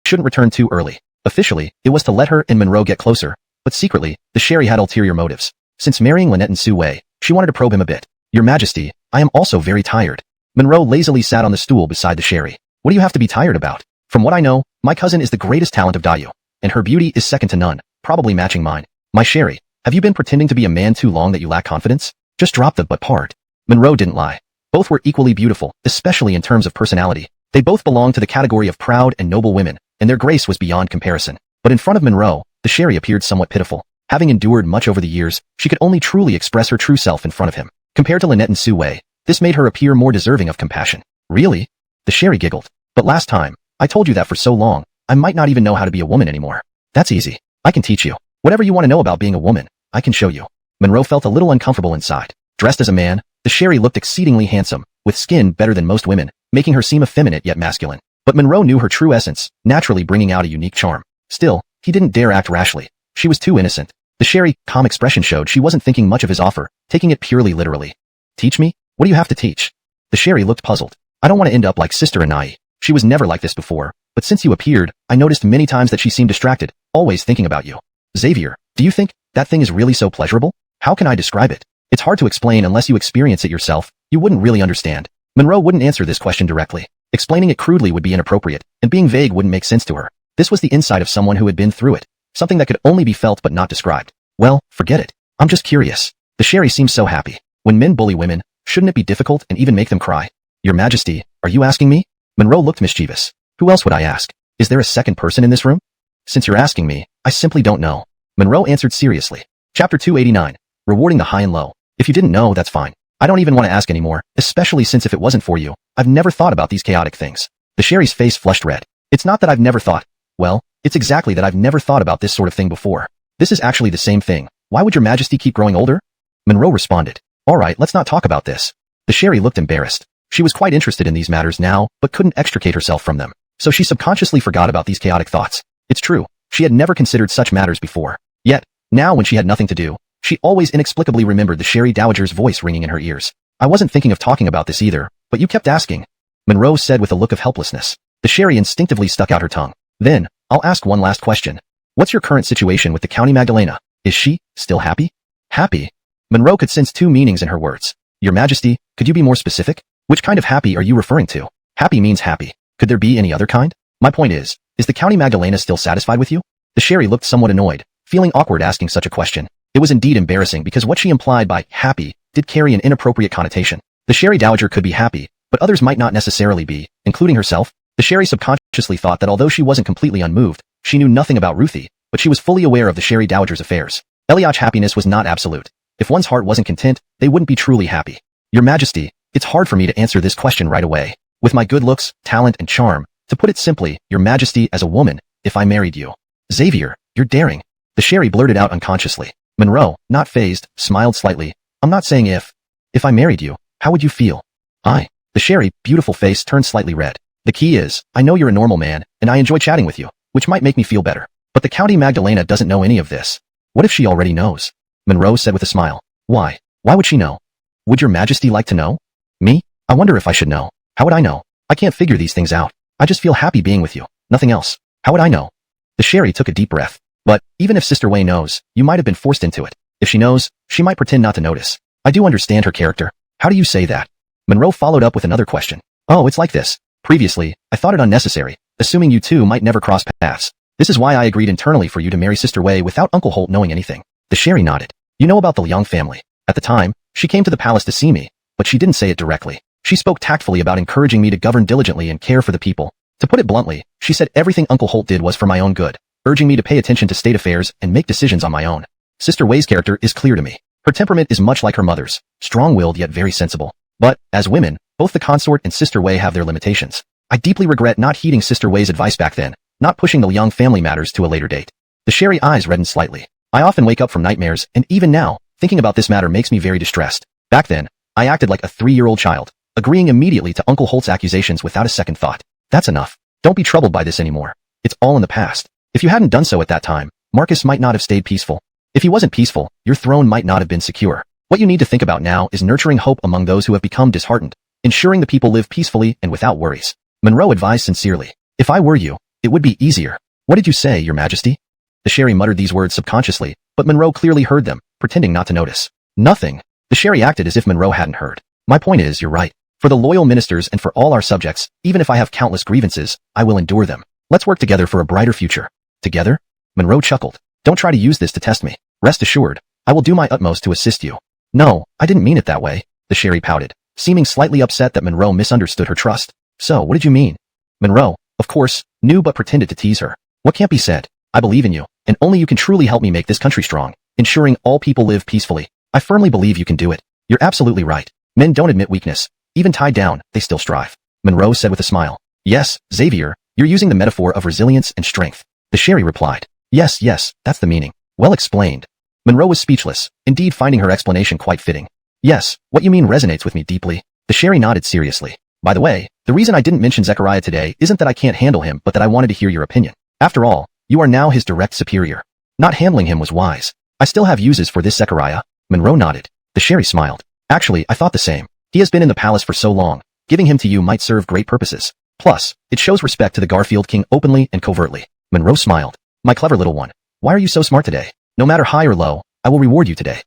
shouldn't return too early. Officially, it was to let her and Monroe get closer, but secretly, the Sherry had ulterior motives. Since marrying Lynette and Sue Wei, she wanted to probe him a bit. Your Majesty, I am also very tired. Monroe lazily sat on the stool beside the Sherry. What do you have to be tired about? From what I know, my cousin is the greatest talent of Dayu, and her beauty is second to none, probably matching mine. My Sherry, have you been pretending to be a man too long that you lack confidence? Just drop the but part. Monroe didn't lie. Both were equally beautiful, especially in terms of personality. They both belonged to the category of proud and noble women, and their grace was beyond comparison. But in front of Monroe, the Sherry appeared somewhat pitiful. Having endured much over the years, she could only truly express her true self in front of him. Compared to Lynette and Sue Wei, this made her appear more deserving of compassion. Really? The Sherry giggled. But last time, I told you that for so long, I might not even know how to be a woman anymore. That's easy. I can teach you. Whatever you want to know about being a woman, I can show you. Monroe felt a little uncomfortable inside. Dressed as a man, the Sherry looked exceedingly handsome, with skin better than most women, making her seem effeminate yet masculine. But Monroe knew her true essence, naturally bringing out a unique charm. Still, he didn't dare act rashly. She was too innocent. The Sherry, calm expression showed she wasn't thinking much of his offer, taking it purely literally. Teach me? What do you have to teach? The Sherry looked puzzled. I don't want to end up like Sister Anai. She was never like this before, but since you appeared, I noticed many times that she seemed distracted, always thinking about you. Xavier, do you think that thing is really so pleasurable? How can I describe it? It's hard to explain unless you experience it yourself. You wouldn't really understand. Monroe wouldn't answer this question directly. Explaining it crudely would be inappropriate, and being vague wouldn't make sense to her. This was the insight of someone who had been through it. Something that could only be felt but not described. Well, forget it. I'm just curious. The Sherry seems so happy. When men bully women, shouldn't it be difficult and even make them cry? Your Majesty, are you asking me? Monroe looked mischievous. Who else would I ask? Is there a second person in this room? Since you're asking me, I simply don't know. Monroe answered seriously. Chapter 289. Rewarding the high and low. If you didn't know, that's fine. I don't even want to ask anymore, especially since if it wasn't for you, I've never thought about these chaotic things. The Sherry's face flushed red. It's not that I've never thought. Well, it's exactly that I've never thought about this sort of thing before. This is actually the same thing. Why would your Majesty keep growing older? Monroe responded. Alright, let's not talk about this. The Sherry looked embarrassed. She was quite interested in these matters now, but couldn't extricate herself from them. So she subconsciously forgot about these chaotic thoughts. It's true, she had never considered such matters before. Yet, now when she had nothing to do, she always inexplicably remembered the Sherry Dowager's voice ringing in her ears. I wasn't thinking of talking about this either, but you kept asking. Monroe said with a look of helplessness. The Sherry instinctively stuck out her tongue. Then, I'll ask one last question. What's your current situation with the County Magdalena? Is she still happy? Happy? Monroe could sense two meanings in her words. Your Majesty, could you be more specific? Which kind of happy are you referring to? Happy means happy. Could there be any other kind? My point is the County Magdalena still satisfied with you? The Sherry looked somewhat annoyed, feeling awkward asking such a question. It was indeed embarrassing because what she implied by happy did carry an inappropriate connotation. The Sherry Dowager could be happy, but others might not necessarily be, including herself. The Sherry subconsciously thought that although she wasn't completely unmoved, she knew nothing about Ruthie, but she was fully aware of the Sherry Dowager's affairs. Eliot's happiness was not absolute. If one's heart wasn't content, they wouldn't be truly happy. Your Majesty, it's hard for me to answer this question right away. With my good looks, talent, and charm, to put it simply, Your Majesty, as a woman, if I married you. Xavier, you're daring. The Sherry blurted out unconsciously. Monroe, not fazed, smiled slightly. I'm not saying if. If I married you, how would you feel? The Sherry, beautiful face turned slightly red. The key is, I know you're a normal man, and I enjoy chatting with you, which might make me feel better. But the County Magdalena doesn't know any of this. What if she already knows? Monroe said with a smile. Why? Why would she know? Would Your Majesty like to know? Me? I wonder if I should know. How would I know? I can't figure these things out. I just feel happy being with you. Nothing else. How would I know? The Sherry took a deep breath. But, even if Sister Wei knows, you might have been forced into it. If she knows, she might pretend not to notice. I do understand her character. How do you say that? Monroe followed up with another question. Oh, it's like this. Previously, I thought it unnecessary, assuming you two might never cross paths. This is why I agreed internally for you to marry Sister Wei without Uncle Holt knowing anything. The Sherry nodded. You know about the Liang family. At the time, she came to the palace to see me, but she didn't say it directly. She spoke tactfully about encouraging me to govern diligently and care for the people. To put it bluntly, she said everything Uncle Holt did was for my own good, urging me to pay attention to state affairs and make decisions on my own. Sister Wei's character is clear to me. Her temperament is much like her mother's, strong-willed yet very sensible. But, as women, both the consort and Sister Wei have their limitations. I deeply regret not heeding Sister Wei's advice back then, not pushing the Liang family matters to a later date. The Sherry eyes reddened slightly. I often wake up from nightmares, and even now, thinking about this matter makes me very distressed. Back then, I acted like a 3-year-old child, agreeing immediately to Uncle Holt's accusations without a second thought. That's enough. Don't be troubled by this anymore. It's all in the past. If you hadn't done so at that time, Marcus might not have stayed peaceful. If he wasn't peaceful, your throne might not have been secure. What you need to think about now is nurturing hope among those who have become disheartened, ensuring the people live peacefully and without worries. Monroe advised sincerely. If I were you, it would be easier. What did you say, Your Majesty? The Sherry muttered these words subconsciously, but Monroe clearly heard them, pretending not to notice. Nothing. The Sherry acted as if Monroe hadn't heard. My point is, you're right. For the loyal ministers and for all our subjects, even if I have countless grievances, I will endure them. Let's work together for a brighter future. Together? Monroe chuckled. Don't try to use this to test me. Rest assured, I will do my utmost to assist you. No, I didn't mean it that way, the Sherry pouted, seeming slightly upset that Monroe misunderstood her trust. So, what did you mean? Monroe, of course, knew but pretended to tease her. What can't be said? I believe in you, and only you can truly help me make this country strong, ensuring all people live peacefully. I firmly believe you can do it. You're absolutely right. Men don't admit weakness. Even tied down, they still strive. Monroe said with a smile. Yes, Xavier, you're using the metaphor of resilience and strength. The Sherry replied. Yes, that's the meaning. Well explained. Monroe was speechless, indeed finding her explanation quite fitting. Yes, what you mean resonates with me deeply. The Sherry nodded seriously. By the way, the reason I didn't mention Zechariah today isn't that I can't handle him but that I wanted to hear your opinion. After all, you are now his direct superior. Not handling him was wise. I still have uses for this Zechariah. Monroe nodded. The Sherry smiled. Actually, I thought the same. He has been in the palace for so long. Giving him to you might serve great purposes. Plus, it shows respect to the Garfield King openly and covertly. Monroe smiled. My clever little one. Why are you so smart today? No matter high or low, I will reward you today.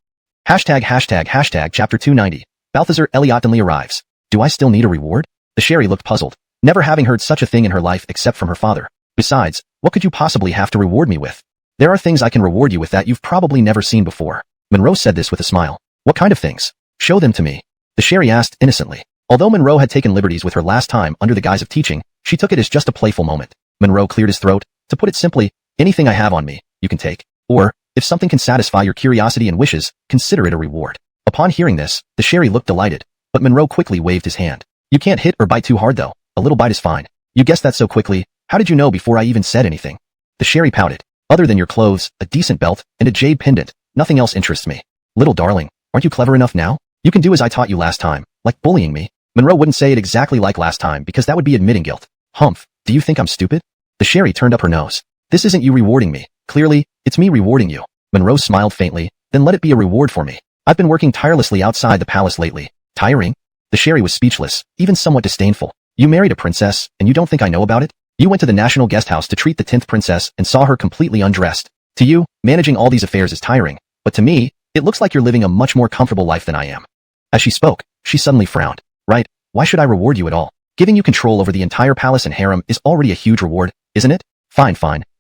Hashtag chapter 290. Balthazar Eliottonly arrives. Do I still need a reward? The Sherry looked puzzled, never having heard such a thing in her life except from her father. Besides, what could you possibly have to reward me with? There are things I can reward you with that you've probably never seen before. Monroe said this with a smile. What kind of things? Show them to me. The Sherry asked innocently. Although Monroe had taken liberties with her last time under the guise of teaching, she took it as just a playful moment. Monroe cleared his throat. To put it simply, anything I have on me, you can take. Or, if something can satisfy your curiosity and wishes, consider it a reward. Upon hearing this, the Sherry looked delighted, but Monroe quickly waved his hand. You can't hit or bite too hard though. A little bite is fine. You guessed that so quickly. How did you know before I even said anything? The Sherry pouted. Other than your clothes, a decent belt, and a jade pendant, nothing else interests me. Little darling, aren't you clever enough now? You can do as I taught you last time, like bullying me. Monroe wouldn't say it exactly like last time because that would be admitting guilt. Humph, do you think I'm stupid? The Sherry turned up her nose. This isn't you rewarding me. Clearly, it's me rewarding you. Monroe smiled faintly. Then let it be a reward for me. I've been working tirelessly outside the palace lately. Tiring? The Sherry was speechless, even somewhat disdainful. You married a princess, and you don't think I know about it? You went to the national guest house to treat the 10th princess and saw her completely undressed. To you, managing all these affairs is tiring, but to me, it looks like you're living a much more comfortable life than I am. As she spoke, she suddenly frowned. Right, why should I reward you at all? Giving you control over the entire palace and harem is already a huge reward, isn't it? Fine.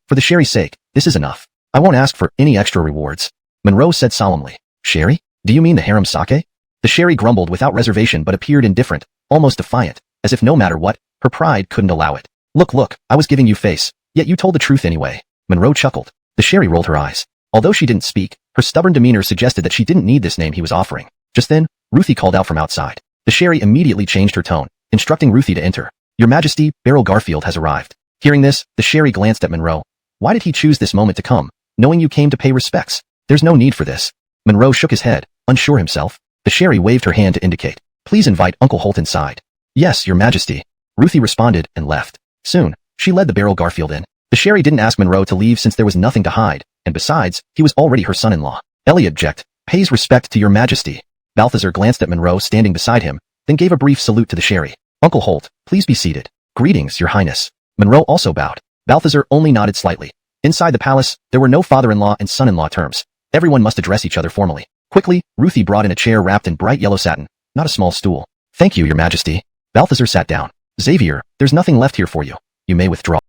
For the Sherry's sake, this is enough. I won't ask for any extra rewards. Monroe said solemnly. Sherry? Do you mean the harem sake? The Sherry grumbled without reservation but appeared indifferent, almost defiant, as if no matter what, her pride couldn't allow it. Look, I was giving you face, yet you told the truth anyway. Monroe chuckled. The Sherry rolled her eyes. Although she didn't speak, her stubborn demeanor suggested that she didn't need this name he was offering. Just then, Ruthie called out from outside. The Sherry immediately changed her tone, instructing Ruthie to enter. Your Majesty, Beryl Garfield has arrived. Hearing this, the Sherry glanced at Monroe. Why did he choose this moment to come, knowing you came to pay respects? There's no need for this. Monroe shook his head, unsure himself. The Sherry waved her hand to indicate. Please invite Uncle Holt inside. Yes, Your Majesty. Ruthie responded and left. Soon, she led the Beryl Garfield in. The Sherry didn't ask Monroe to leave since there was nothing to hide, and besides, he was already her son-in-law. Elliot object, pays respect to Your Majesty. Balthazar glanced at Monroe standing beside him, then gave a brief salute to the Sherry. Uncle Holt, please be seated. Greetings, Your Highness. Monroe also bowed. Balthazar only nodded slightly. Inside the palace, there were no father-in-law and son-in-law terms. Everyone must address each other formally. Quickly, Ruthie brought in a chair wrapped in bright yellow satin, not a small stool. Thank you, Your Majesty. Balthazar sat down. Xavier, there's nothing left here for you. You may withdraw.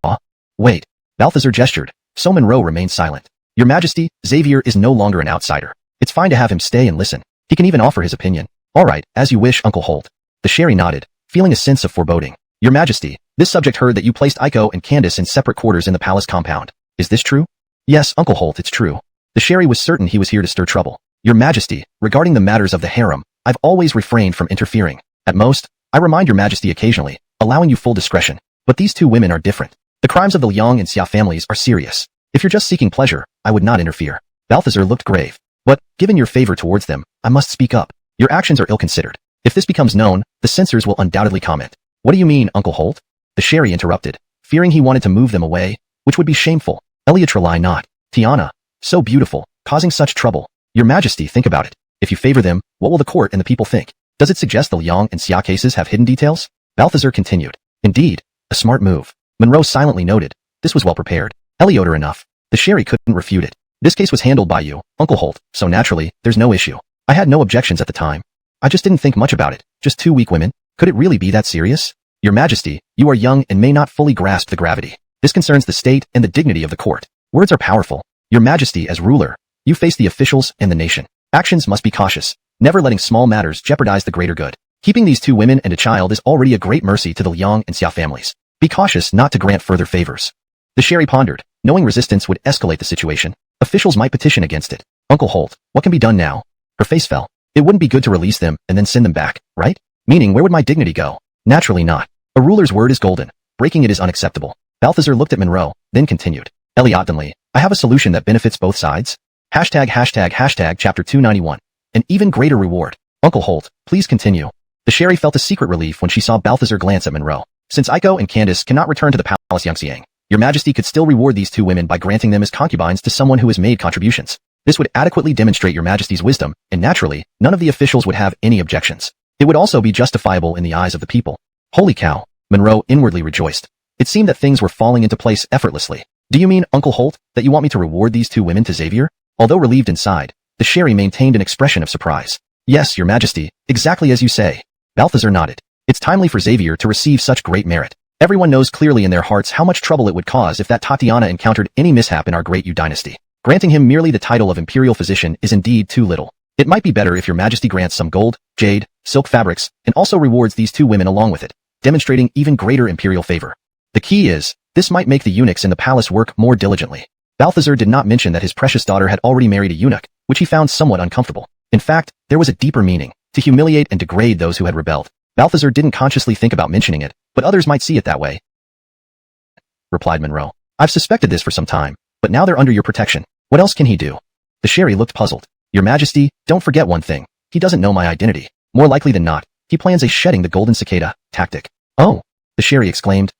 Wait. Balthazar gestured, so Monroe remained silent. Your Majesty, Xavier is no longer an outsider. It's fine to have him stay and listen. He can even offer his opinion. All right, as you wish, Uncle Holt. The Sherry nodded, feeling a sense of foreboding. Your Majesty, this subject heard that you placed Iko and Candace in separate quarters in the palace compound. Is this true? Yes, Uncle Holt, it's true. The Sherry was certain he was here to stir trouble. Your Majesty, regarding the matters of the harem, I've always refrained from interfering. At most, I remind Your Majesty occasionally, allowing you full discretion. But these two women are different. The crimes of the Liang and Xia families are serious. If you're just seeking pleasure, I would not interfere. Balthazar looked grave. But, given your favor towards them, I must speak up. Your actions are ill-considered. If this becomes known, the censors will undoubtedly comment. What do you mean, Uncle Holt? The Sherry interrupted, fearing he wanted to move them away, which would be shameful. Eliatrelai not. Tiana, so beautiful, causing such trouble. Your Majesty, think about it. If you favor them, what will the court and the people think? Does it suggest the Liang and Xia cases have hidden details? Balthazar continued. Indeed, a smart move. Monroe silently noted. This was well prepared. Eleotor enough. The Sherry couldn't refute it. This case was handled by you, Uncle Holt, so naturally, there's no issue. I had no objections at the time. I just didn't think much about it. Just two weak women. Could it really be that serious? Your Majesty, you are young and may not fully grasp the gravity. This concerns the state and the dignity of the court. Words are powerful. Your Majesty, as ruler, you face the officials and the nation. Actions must be cautious, never letting small matters jeopardize the greater good. Keeping these two women and a child is already a great mercy to the Liang and Xia families. Be cautious not to grant further favors. The Sherry pondered, knowing resistance would escalate the situation. Officials might petition against it. Uncle Holt, what can be done now? Her face fell. It wouldn't be good to release them and then send them back, right? Meaning, where would my dignity go? Naturally not. A ruler's word is golden. Breaking it is unacceptable. Balthazar looked at Monroe, then continued. Eliottonly, I have a solution that benefits both sides. Hashtag chapter 291. An even greater reward. Uncle Holt, please continue. The Sherry felt a secret relief when she saw Balthazar glance at Monroe. Since Iko and Candace cannot return to the palace Yangxiang, Your Majesty could still reward these two women by granting them as concubines to someone who has made contributions. This would adequately demonstrate Your Majesty's wisdom, and naturally, none of the officials would have any objections. It would also be justifiable in the eyes of the people. Holy cow, Monroe inwardly rejoiced. It seemed that things were falling into place effortlessly. Do you mean, Uncle Holt, that you want me to reward these two women to Xavier? Although relieved inside, the Sherry maintained an expression of surprise. Yes, Your Majesty, exactly as you say. Balthazar nodded. It's timely for Xavier to receive such great merit. Everyone knows clearly in their hearts how much trouble it would cause if that Tatiana encountered any mishap in our great Yu dynasty. Granting him merely the title of imperial physician is indeed too little. It might be better if Your Majesty grants some gold, jade, silk fabrics, and also rewards these two women along with it, demonstrating even greater imperial favor. The key is, this might make the eunuchs in the palace work more diligently. Balthazar did not mention that his precious daughter had already married a eunuch, which he found somewhat uncomfortable. In fact, there was a deeper meaning, to humiliate and degrade those who had rebelled. Balthazar didn't consciously think about mentioning it, but others might see it that way, replied Monroe. I've suspected this for some time, but now they're under your protection. What else can he do? The Sherry looked puzzled. Your Majesty, don't forget one thing. He doesn't know my identity. More likely than not, he plans a shedding the golden cicada tactic. Oh, the Sherry exclaimed.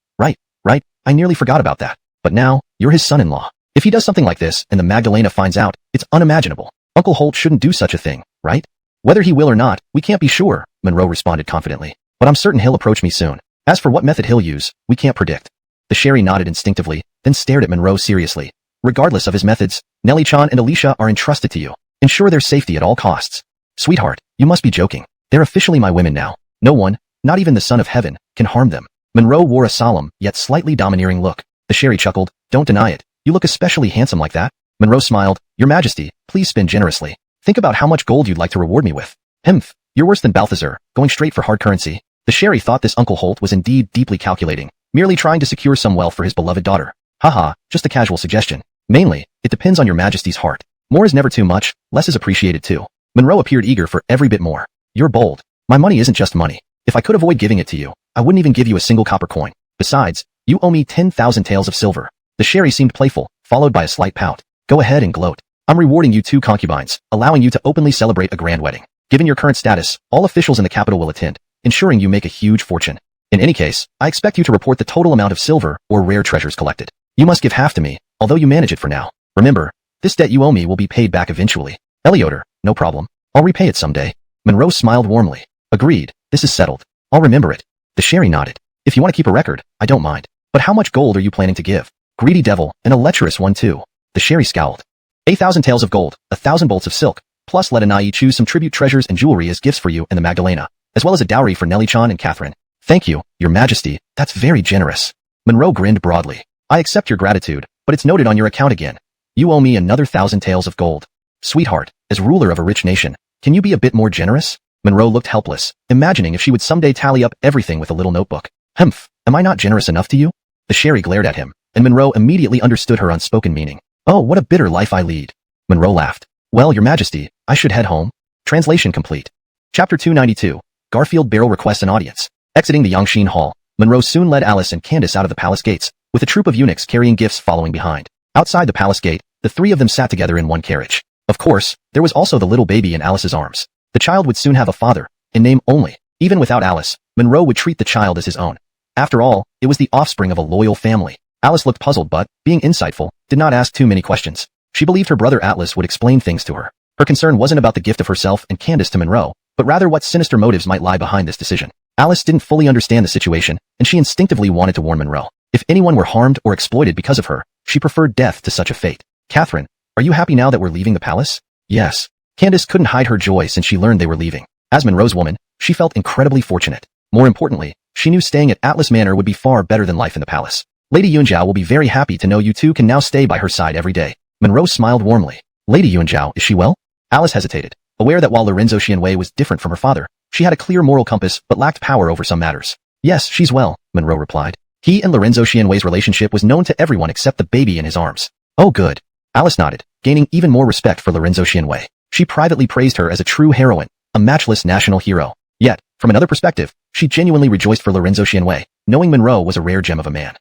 Right, I nearly forgot about that. But now, you're his son-in-law. If he does something like this and the Magdalena finds out, it's unimaginable. Uncle Holt shouldn't do such a thing, right? Whether he will or not, we can't be sure, Monroe responded confidently. But I'm certain he'll approach me soon. As for what method he'll use, we can't predict. The Sherry nodded instinctively, then stared at Monroe seriously. Regardless of his methods, Nellie-chan and Alicia are entrusted to you. Ensure their safety at all costs. Sweetheart, you must be joking. They're officially my women now. No one, not even the Son of Heaven, can harm them. Monroe wore a solemn, yet slightly domineering look. The Sherry chuckled. Don't deny it. You look especially handsome like that. Monroe smiled. Your Majesty, please spend generously. Think about how much gold you'd like to reward me with. Hmph, you're worse than Balthazar, going straight for hard currency. The Sherry thought this Uncle Holt was indeed deeply calculating, merely trying to secure some wealth for his beloved daughter. Haha, just a casual suggestion. Mainly, it depends on your Majesty's heart. More is never too much, less is appreciated too. Monroe appeared eager for every bit more. You're bold. My money isn't just money. If I could avoid giving it to you, I wouldn't even give you a single copper coin. Besides, you owe me 10,000 taels of silver. The Sherry seemed playful, followed by a slight pout. Go ahead and gloat. I'm rewarding you 2 concubines, allowing you to openly celebrate a grand wedding. Given your current status, all officials in the capital will attend, ensuring you make a huge fortune. In any case, I expect you to report the total amount of silver or rare treasures collected. You must give half to me, although you manage it for now. Remember, this debt you owe me will be paid back eventually. Elioter, no problem. I'll repay it someday. Monroe smiled warmly. Agreed, this is settled. I'll remember it. The Sherry nodded. If you want to keep a record, I don't mind. But how much gold are you planning to give? Greedy devil, and a lecherous one too. The Sherry scowled. 8,000 taels of gold, 1,000 bolts of silk, plus let Anai choose some tribute treasures and jewelry as gifts for you and the Magdalena, as well as a dowry for Nellie-chan and Catherine. Thank you, Your Majesty, that's very generous. Monroe grinned broadly. I accept your gratitude, but it's noted on your account again. You owe me another 1,000 taels of gold. Sweetheart, as ruler of a rich nation, can you be a bit more generous? Monroe looked helpless, imagining if she would someday tally up everything with a little notebook. Humph, am I not generous enough to you? The Sherry glared at him, and Monroe immediately understood her unspoken meaning. Oh, what a bitter life I lead. Monroe laughed. Well, Your Majesty, I should head home. Translation complete. Chapter 292. Garfield Barrel requests an audience. Exiting the Yangshin Hall, Monroe soon led Alice and Candace out of the palace gates, with a troop of eunuchs carrying gifts following behind. Outside the palace gate, the 3 of them sat together in one carriage. Of course, there was also the little baby in Alice's arms. The child would soon have a father, in name only. Even without Alice, Monroe would treat the child as his own. After all, it was the offspring of a loyal family. Alice looked puzzled but, being insightful, did not ask too many questions. She believed her brother Atlas would explain things to her. Her concern wasn't about the gift of herself and Candace to Monroe, but rather what sinister motives might lie behind this decision. Alice didn't fully understand the situation, and she instinctively wanted to warn Monroe. If anyone were harmed or exploited because of her, she preferred death to such a fate. Catherine, are you happy now that we're leaving the palace? Yes. Candace couldn't hide her joy since she learned they were leaving. As Monroe's woman, she felt incredibly fortunate. More importantly, she knew staying at Atlas Manor would be far better than life in the palace. Lady Yunjiao will be very happy to know you two can now stay by her side every day. Monroe smiled warmly. Lady Yunjiao, is she well? Alice hesitated, aware that while Lorenzo Xianwei was different from her father, she had a clear moral compass but lacked power over some matters. Yes, she's well, Monroe replied. He and Lorenzo Xianwei's relationship was known to everyone except the baby in his arms. Oh good. Alice nodded, gaining even more respect for Lorenzo Xianwei. She privately praised her as a true heroine, a matchless national hero. Yet, from another perspective, she genuinely rejoiced for Lorenzo Xianwei, knowing Monroe was a rare gem of a man.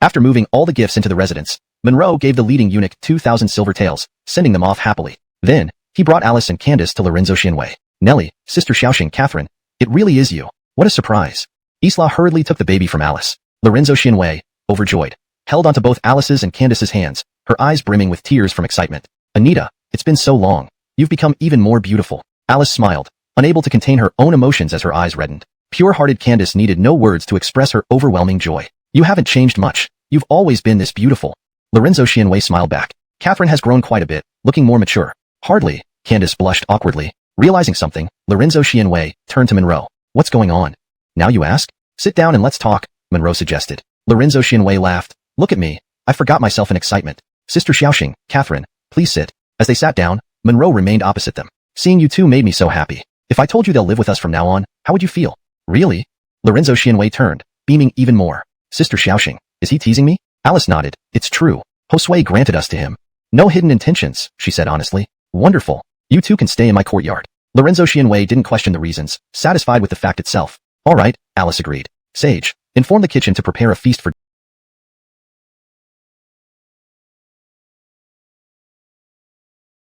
After moving all the gifts into the residence, Monroe gave the leading eunuch 2,000 silver taels, sending them off happily. Then, he brought Alice and Candace to Lorenzo Xianwei. Nellie, Sister Xiaoxing, Catherine, it really is you. What a surprise. Isla hurriedly took the baby from Alice. Lorenzo Xianwei, overjoyed, held onto both Alice's and Candace's hands, her eyes brimming with tears from excitement. Anita, it's been so long. You've become even more beautiful. Alice smiled, unable to contain her own emotions as her eyes reddened. Pure-hearted Candace needed no words to express her overwhelming joy. You haven't changed much. You've always been this beautiful. Lorenzo Xianwei smiled back. Catherine has grown quite a bit, looking more mature. Hardly, Candace blushed awkwardly. Realizing something, Lorenzo Xianwei turned to Monroe. What's going on? Now you ask? Sit down and let's talk, Monroe suggested. Lorenzo Xianwei laughed. Look at me. I forgot myself in excitement. Sister Xiaoxing, Catherine, please sit. As they sat down, Monroe remained opposite them. Seeing you two made me so happy. If I told you they'll live with us from now on, how would you feel? Really? Lorenzo Xianwei turned, beaming even more. Sister Xiaoxing, is he teasing me? Alice nodded. It's true. Josue granted us to him. No hidden intentions, she said honestly. Wonderful. You two can stay in my courtyard. Lorenzo Xianwei didn't question the reasons, satisfied with the fact itself. All right, Alice agreed. Sage, inform the kitchen to prepare a feast for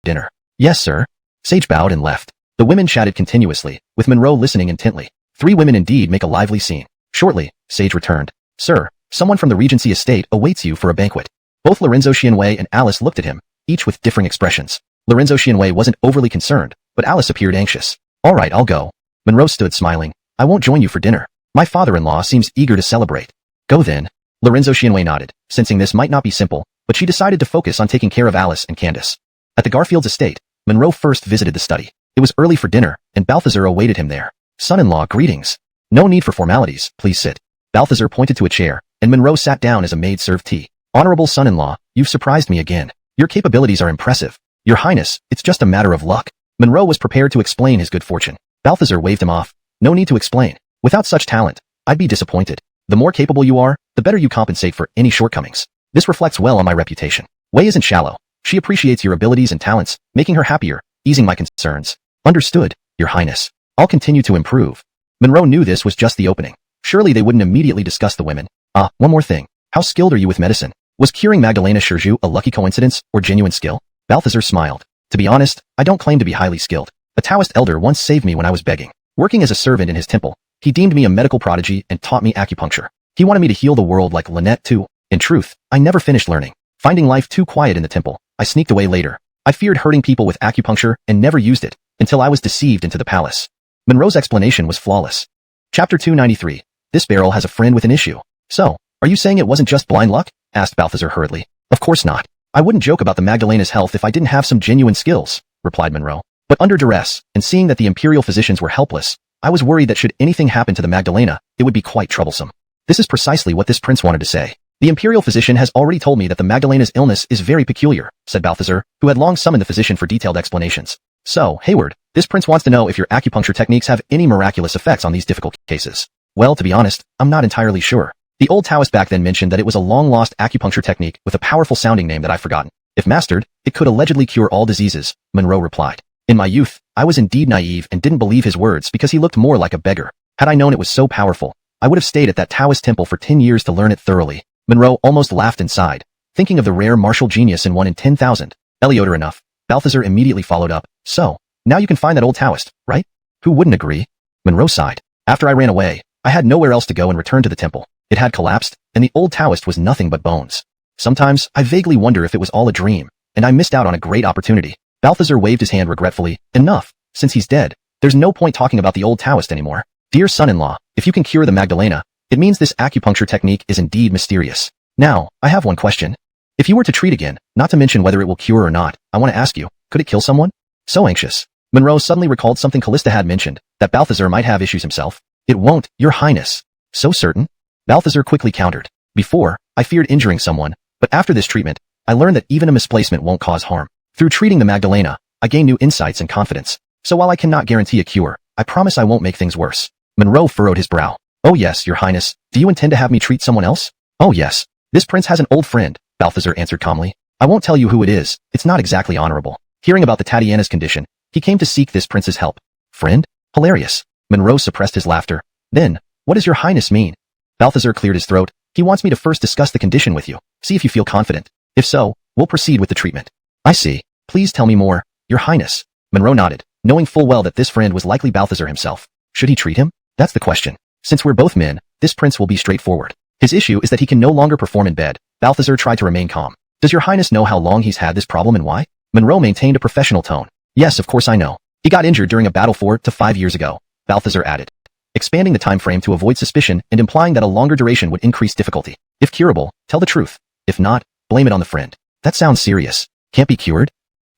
dinner. Yes, sir. Sage bowed and left. The women chatted continuously, with Monroe listening intently. 3 women indeed make a lively scene. Shortly, Sage returned. Sir, someone from the Regency estate awaits you for a banquet. Both Lorenzo Xianwei and Alice looked at him, each with differing expressions. Lorenzo Xianwei wasn't overly concerned, but Alice appeared anxious. All right, I'll go. Monroe stood smiling. I won't join you for dinner. My father-in-law seems eager to celebrate. Go then. Lorenzo Xianwei nodded, sensing this might not be simple, but she decided to focus on taking care of Alice and Candace. At the Garfields' estate, Monroe first visited the study. It was early for dinner, and Balthazar awaited him there. Son-in-law, greetings. No need for formalities, please sit. Balthazar pointed to a chair, and Monroe sat down as a maid served tea. Honorable son-in-law, you've surprised me again. Your capabilities are impressive. Your Highness, it's just a matter of luck. Monroe was prepared to explain his good fortune. Balthazar waved him off. No need to explain. Without such talent, I'd be disappointed. The more capable you are, the better you compensate for any shortcomings. This reflects well on my reputation. Wei isn't shallow. She appreciates your abilities and talents, making her happier, easing my concerns. Understood, Your Highness. I'll continue to improve. Monroe knew this was just the opening. Surely they wouldn't immediately discuss the women. One more thing. How skilled are you with medicine? Was curing Magdalena Shirju a lucky coincidence or genuine skill? Balthazar smiled. To be honest, I don't claim to be highly skilled. A Taoist elder once saved me when I was begging. Working as a servant in his temple, he deemed me a medical prodigy and taught me acupuncture. He wanted me to heal the world like Lynette too. In truth, I never finished learning. Finding life too quiet in the temple, I sneaked away later. I feared hurting people with acupuncture and never used it, until I was deceived into the palace. Monroe's explanation was flawless. Chapter 293. This barrel has a friend with an issue. So, are you saying it wasn't just blind luck? Asked Balthazar hurriedly. Of course not. I wouldn't joke about the Magdalena's health if I didn't have some genuine skills, replied Monroe. But under duress, and seeing that the imperial physicians were helpless, I was worried that should anything happen to the Magdalena, it would be quite troublesome. This is precisely what this prince wanted to say. The imperial physician has already told me that the Magdalena's illness is very peculiar, said Balthazar, who had long summoned the physician for detailed explanations. So, Hayward, this prince wants to know if your acupuncture techniques have any miraculous effects on these difficult cases. Well, to be honest, I'm not entirely sure. The old Taoist back then mentioned that it was a long-lost acupuncture technique with a powerful sounding name that I've forgotten. If mastered, it could allegedly cure all diseases, Monroe replied. In my youth, I was indeed naive and didn't believe his words because he looked more like a beggar. Had I known it was so powerful, I would have stayed at that Taoist temple for 10 years to learn it thoroughly. Monroe almost laughed and sighed, thinking of the rare martial genius in 1 in 10,000. Eliotor enough. Balthazar immediately followed up. So, now you can find that old Taoist, right? Who wouldn't agree? Monroe sighed. After I ran away, I had nowhere else to go and returned to the temple. It had collapsed, and the old Taoist was nothing but bones. Sometimes, I vaguely wonder if it was all a dream, and I missed out on a great opportunity. Balthazar waved his hand regretfully. Enough. Since he's dead, there's no point talking about the old Taoist anymore. Dear son-in-law, if you can cure the Magdalena, it means this acupuncture technique is indeed mysterious. Now, I have one question. If you were to treat again, not to mention whether it will cure or not, I want to ask you, could it kill someone? So anxious. Monroe suddenly recalled something Callista had mentioned, that Balthazar might have issues himself. It won't, Your Highness. So certain? Balthazar quickly countered. Before, I feared injuring someone, but after this treatment, I learned that even a misplacement won't cause harm. Through treating the Magdalena, I gained new insights and confidence. So while I cannot guarantee a cure, I promise I won't make things worse. Monroe furrowed his brow. Oh yes, Your Highness. Do you intend to have me treat someone else? Oh yes. This prince has an old friend, Balthazar answered calmly. I won't tell you who it is. It's not exactly honorable. Hearing about the Tatiana's condition, he came to seek this prince's help. Friend? Hilarious. Monroe suppressed his laughter. Then, what does Your Highness mean? Balthazar cleared his throat. He wants me to first discuss the condition with you. See if you feel confident. If so, we'll proceed with the treatment. I see. Please tell me more, Your Highness. Monroe nodded, knowing full well that this friend was likely Balthazar himself. Should he treat him? That's the question. Since we're both men, this prince will be straightforward. His issue is that he can no longer perform in bed. Balthazar tried to remain calm. Does Your Highness know how long he's had this problem and why? Monroe maintained a professional tone. Yes, of course I know. He got injured during a battle 4 to 5 years ago, Balthazar added, expanding the time frame to avoid suspicion and implying that a longer duration would increase difficulty. If curable, tell the truth. If not, blame it on the friend. That sounds serious. Can't be cured?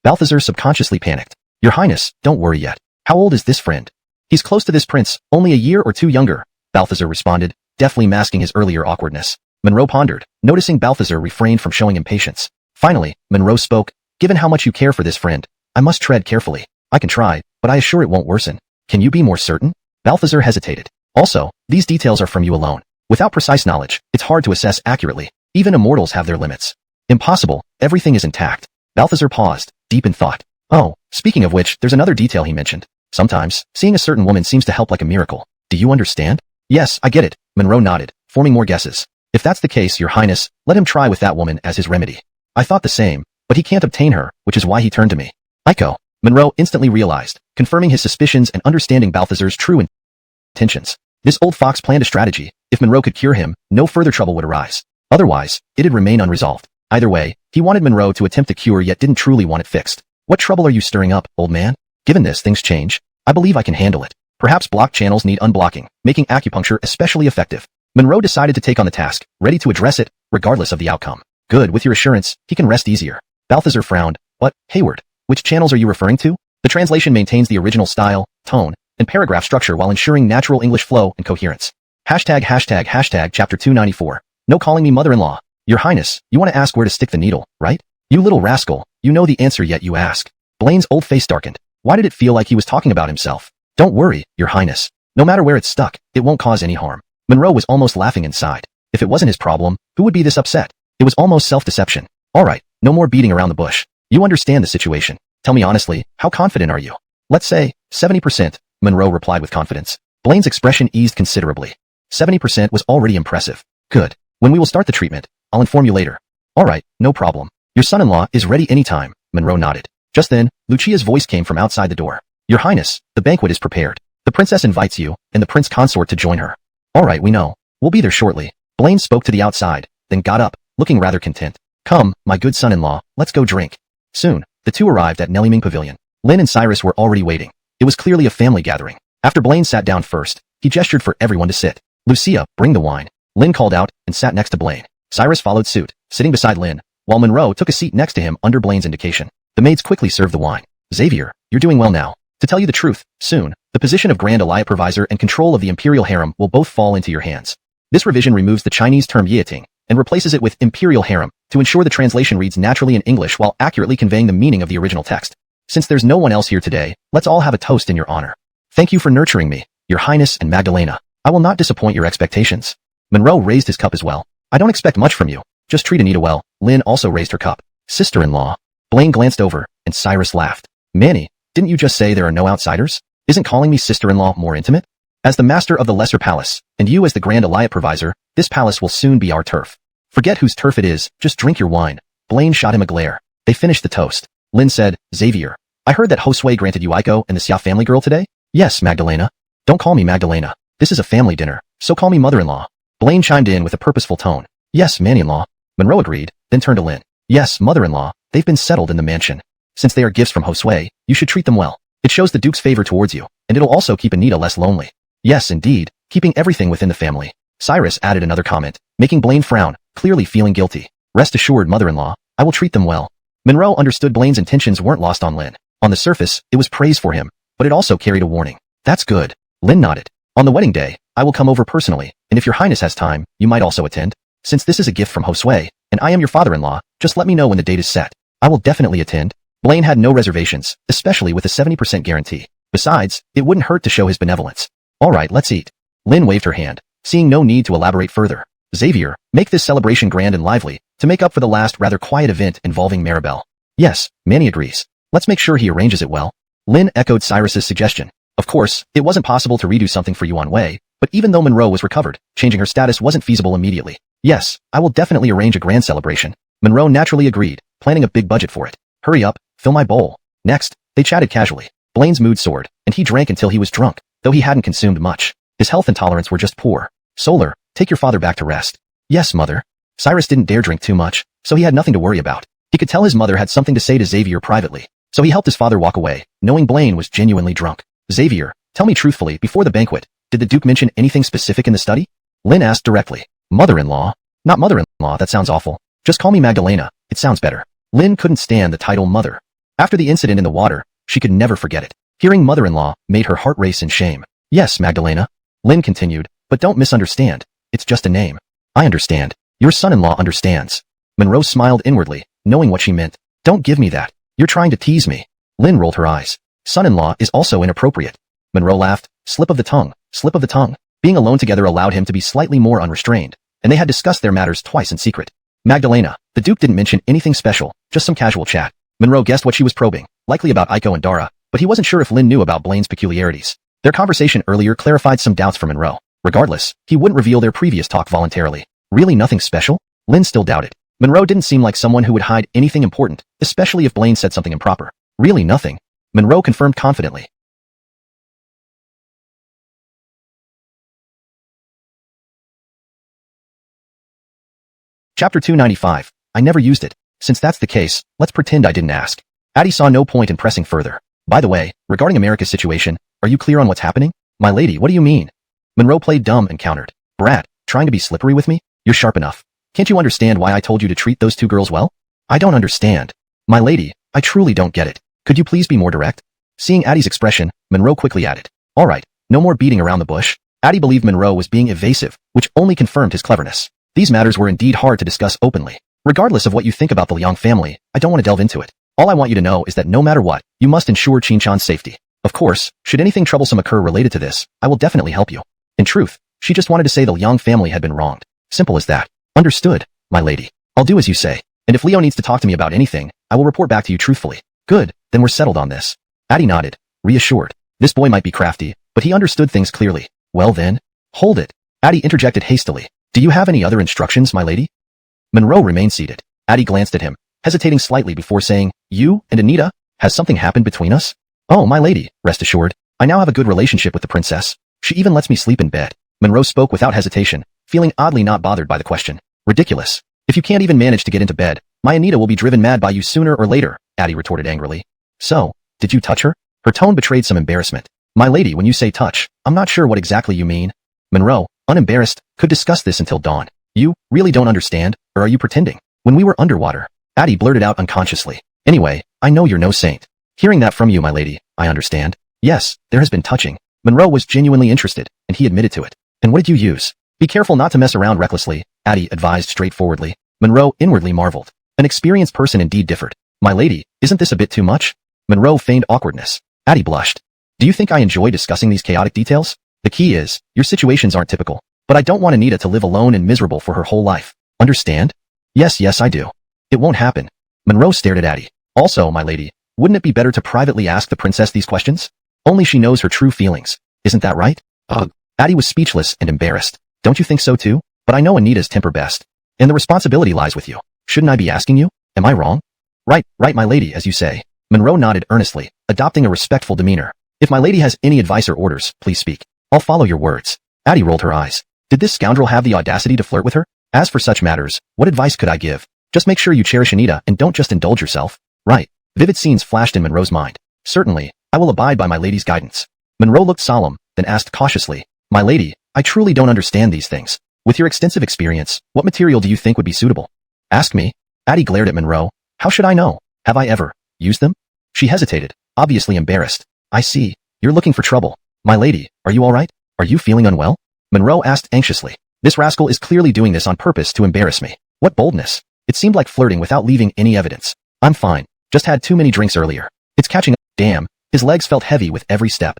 Balthazar subconsciously panicked. Your Highness, don't worry yet. How old is this friend? He's close to this prince, only a year or two younger, Balthazar responded, deftly masking his earlier awkwardness. Monroe pondered, noticing Balthazar refrained from showing impatience. Finally, Monroe spoke. Given how much you care for this friend, I must tread carefully. I can try, but I assure it won't worsen. Can you be more certain? Balthazar hesitated. Also, these details are from you alone. Without precise knowledge, it's hard to assess accurately. Even immortals have their limits. Impossible. Everything is intact. Balthazar paused, deep in thought. Oh, speaking of which, there's another detail he mentioned. Sometimes, seeing a certain woman seems to help like a miracle. Do you understand? Yes, I get it. Monroe nodded, forming more guesses. If that's the case, Your Highness, let him try with that woman as his remedy. I thought the same, but he can't obtain her, which is why he turned to me. Aiko. Monroe instantly realized, confirming his suspicions and understanding Balthazar's true intentions. This old fox planned a strategy. If Monroe could cure him, no further trouble would arise. Otherwise, it'd remain unresolved. Either way, he wanted Monroe to attempt the cure yet didn't truly want it fixed. What trouble are you stirring up, old man? Given this, things change. I believe I can handle it. Perhaps blocked channels need unblocking, making acupuncture especially effective. Monroe decided to take on the task, ready to address it, regardless of the outcome. Good, with your assurance, he can rest easier. Balthazar frowned. What, Hayward? Which channels are you referring to? The translation maintains the original style, tone, and paragraph structure while ensuring natural English flow and coherence. ####Chapter 294. No calling me mother-in-law. Your Highness, you want to ask where to stick the needle, right? You little rascal, you know the answer yet you ask. Blaine's old face darkened. Why did it feel like he was talking about himself? Don't worry, Your Highness. No matter where it's stuck, it won't cause any harm. Monroe was almost laughing inside. If it wasn't his problem, who would be this upset? It was almost self-deception. All right, no more beating around the bush. You understand the situation. Tell me honestly, how confident are you? Let's say, 70%, Monroe replied with confidence. Blaine's expression eased considerably. 70% was already impressive. Good. When we will start the treatment, I'll inform you later. All right, no problem. Your son-in-law is ready anytime, Monroe nodded. Just then, Lucia's voice came from outside the door. Your Highness, the banquet is prepared. The princess invites you, and the prince consort to join her. All right, we know. We'll be there shortly. Blaine spoke to the outside, then got up, looking rather content. Come, my good son-in-law, let's go drink. Soon, the two arrived at Nelliming Pavilion. Lin and Cyrus were already waiting. It was clearly a family gathering. After Blaine sat down first, he gestured for everyone to sit. Lucia, bring the wine. Lin called out and sat next to Blaine. Cyrus followed suit, sitting beside Lin, while Monroe took a seat next to him under Blaine's indication. The maids quickly served the wine. Xavier, you're doing well now. To tell you the truth, soon, the position of Grand Alliance Provisor and control of the Imperial Harem will both fall into your hands. This revision removes the Chinese term Yiting and replaces it with Imperial Harem to ensure the translation reads naturally in English while accurately conveying the meaning of the original text. Since there's no one else here today, let's all have a toast in your honor. Thank you for nurturing me, Your Highness and Magdalena. I will not disappoint your expectations. Monroe raised his cup as well. I don't expect much from you. Just treat Anita well. Lin also raised her cup. Sister-in-law. Blaine glanced over, and Cyrus laughed. Manny, didn't you just say there are no outsiders? Isn't calling me sister-in-law more intimate? As the master of the Lesser Palace, and you as the Grand Alliance Provisor, this palace will soon be our turf. Forget whose turf it is, just drink your wine. Blaine shot him a glare. They finished the toast. Lin said, Xavier, I heard that Josue granted you Aiko and the Xia family girl today? Yes, Magdalena. Don't call me Magdalena. This is a family dinner, so call me mother-in-law. Blaine chimed in with a purposeful tone. Yes, Manny-in-law. Monroe agreed, then turned to Lin. Yes, mother-in-law, they've been settled in the mansion. Since they are gifts from Josue, you should treat them well. It shows the Duke's favor towards you, and it'll also keep Anita less lonely. Yes, indeed, keeping everything within the family. Cyrus added another comment, making Blaine frown, clearly feeling guilty. Rest assured, mother-in-law, I will treat them well. Monroe understood Blaine's intentions weren't lost on Lin. On the surface, it was praise for him, but it also carried a warning. That's good. Lin nodded. On the wedding day, I will come over personally, and if your Highness has time, you might also attend. Since this is a gift from Josue, and I am your father-in-law, just let me know when the date is set. I will definitely attend. Blaine had no reservations, especially with a 70% guarantee. Besides, it wouldn't hurt to show his benevolence. All right, let's eat. Lin waved her hand, seeing no need to elaborate further. Xavier, make this celebration grand and lively, to make up for the last rather quiet event involving Maribel. Yes, Manny agrees. Let's make sure he arranges it well. Lin echoed Cyrus's suggestion. Of course, it wasn't possible to redo something for Yuan Wei, but even though Monroe was recovered, changing her status wasn't feasible immediately. Yes, I will definitely arrange a grand celebration. Monroe naturally agreed, planning a big budget for it. Hurry up, fill my bowl. Next, they chatted casually. Blaine's mood soared, and he drank until he was drunk, though he hadn't consumed much. His health intolerance were just poor. Solar, take your father back to rest. Yes, mother. Cyrus didn't dare drink too much, so he had nothing to worry about. He could tell his mother had something to say to Xavier privately, so he helped his father walk away, knowing Blaine was genuinely drunk. Xavier, tell me truthfully, before the banquet, did the Duke mention anything specific in the study? Lin asked directly. Mother-in-law? Not mother-in-law, that sounds awful. Just call me Magdalena, it sounds better. Lin couldn't stand the title mother. After the incident in the water, she could never forget it. Hearing mother-in-law made her heart race in shame. Yes, Magdalena. Lin continued, but don't misunderstand. It's just a name. I understand. Your son-in-law understands. Monroe smiled inwardly, knowing what she meant. Don't give me that. You're trying to tease me. Lin rolled her eyes. Son-in-law is also inappropriate. Monroe laughed. Slip of the tongue. Slip of the tongue. Being alone together allowed him to be slightly more unrestrained, and they had discussed their matters twice in secret. Magdalena, the Duke didn't mention anything special, just some casual chat. Monroe guessed what she was probing, likely about Aiko and Dara, but he wasn't sure if Lin knew about Blaine's peculiarities. Their conversation earlier clarified some doubts for Monroe. Regardless, he wouldn't reveal their previous talk voluntarily. Really nothing special? Lin still doubted. Monroe didn't seem like someone who would hide anything important, especially if Blaine said something improper. Really nothing. Monroe confirmed confidently. Chapter 295. I never used it. Since that's the case, let's pretend I didn't ask. Addie saw no point in pressing further. By the way, regarding America's situation, are you clear on what's happening? My lady, what do you mean? Monroe played dumb and countered. Brat, trying to be slippery with me? You're sharp enough. Can't you understand why I told you to treat those two girls well? I don't understand. My lady, I truly don't get it. Could you please be more direct? Seeing Addie's expression, Monroe quickly added. All right, no more beating around the bush. Addie believed Monroe was being evasive, which only confirmed his cleverness. These matters were indeed hard to discuss openly. Regardless of what you think about the Liang family, I don't want to delve into it. All I want you to know is that no matter what, you must ensure Qinchan's safety. Of course, should anything troublesome occur related to this, I will definitely help you. In truth, she just wanted to say the Liang family had been wronged. Simple as that. Understood, my lady. I'll do as you say. And if Leo needs to talk to me about anything, I will report back to you truthfully. Good, then we're settled on this. Addie nodded, reassured. This boy might be crafty, but he understood things clearly. Well then, hold it. Addie interjected hastily. Do you have any other instructions, my lady? Monroe remained seated. Addie glanced at him, hesitating slightly before saying, You and Anita, has something happened between us? Oh, my lady, rest assured. I now have a good relationship with the princess. She even lets me sleep in bed. Monroe spoke without hesitation, feeling oddly not bothered by the question. Ridiculous. If you can't even manage to get into bed, my Anita will be driven mad by you sooner or later, Addie retorted angrily. So, did you touch her? Her tone betrayed some embarrassment. My lady, when you say touch, I'm not sure what exactly you mean. Monroe, unembarrassed, could discuss this until dawn. You really don't understand, or are you pretending? When we were underwater, Addie blurted out unconsciously. Anyway, I know you're no saint. Hearing that from you, my lady, I understand. Yes, there has been touching. Monroe was genuinely interested, and he admitted to it. And what did you use? Be careful not to mess around recklessly, Addie advised straightforwardly. Monroe inwardly marveled. An experienced person indeed differed. My lady, isn't this a bit too much? Monroe feigned awkwardness. Addie blushed. Do you think I enjoy discussing these chaotic details? The key is, your situations aren't typical. But I don't want Anita to live alone and miserable for her whole life. Understand? Yes, I do. It won't happen. Monroe stared at Addie. Also, my lady, wouldn't it be better to privately ask the princess these questions? Only she knows her true feelings. Isn't that right? Ugh. Addie was speechless and embarrassed. Don't you think so too? But I know Anita's temper best. And the responsibility lies with you. Shouldn't I be asking you? Am I wrong? Right, my lady, as you say. Monroe nodded earnestly, adopting a respectful demeanor. If my lady has any advice or orders, please speak. I'll follow your words. Addie rolled her eyes. Did this scoundrel have the audacity to flirt with her? As for such matters, what advice could I give? Just make sure you cherish Anita and don't just indulge yourself. Right. Vivid scenes flashed in Monroe's mind. Certainly, I will abide by my lady's guidance. Monroe looked solemn, then asked cautiously, My lady, I truly don't understand these things. With your extensive experience, what material do you think would be suitable? Ask me. Addie glared at Monroe. How should I know? Have I ever used them? She hesitated, obviously embarrassed. I see. You're looking for trouble. My lady, are you all right? Are you feeling unwell? Monroe asked anxiously. This rascal is clearly doing this on purpose to embarrass me. What boldness. It seemed like flirting without leaving any evidence. I'm fine. Just had too many drinks earlier. It's catching up. Damn. His legs felt heavy with every step.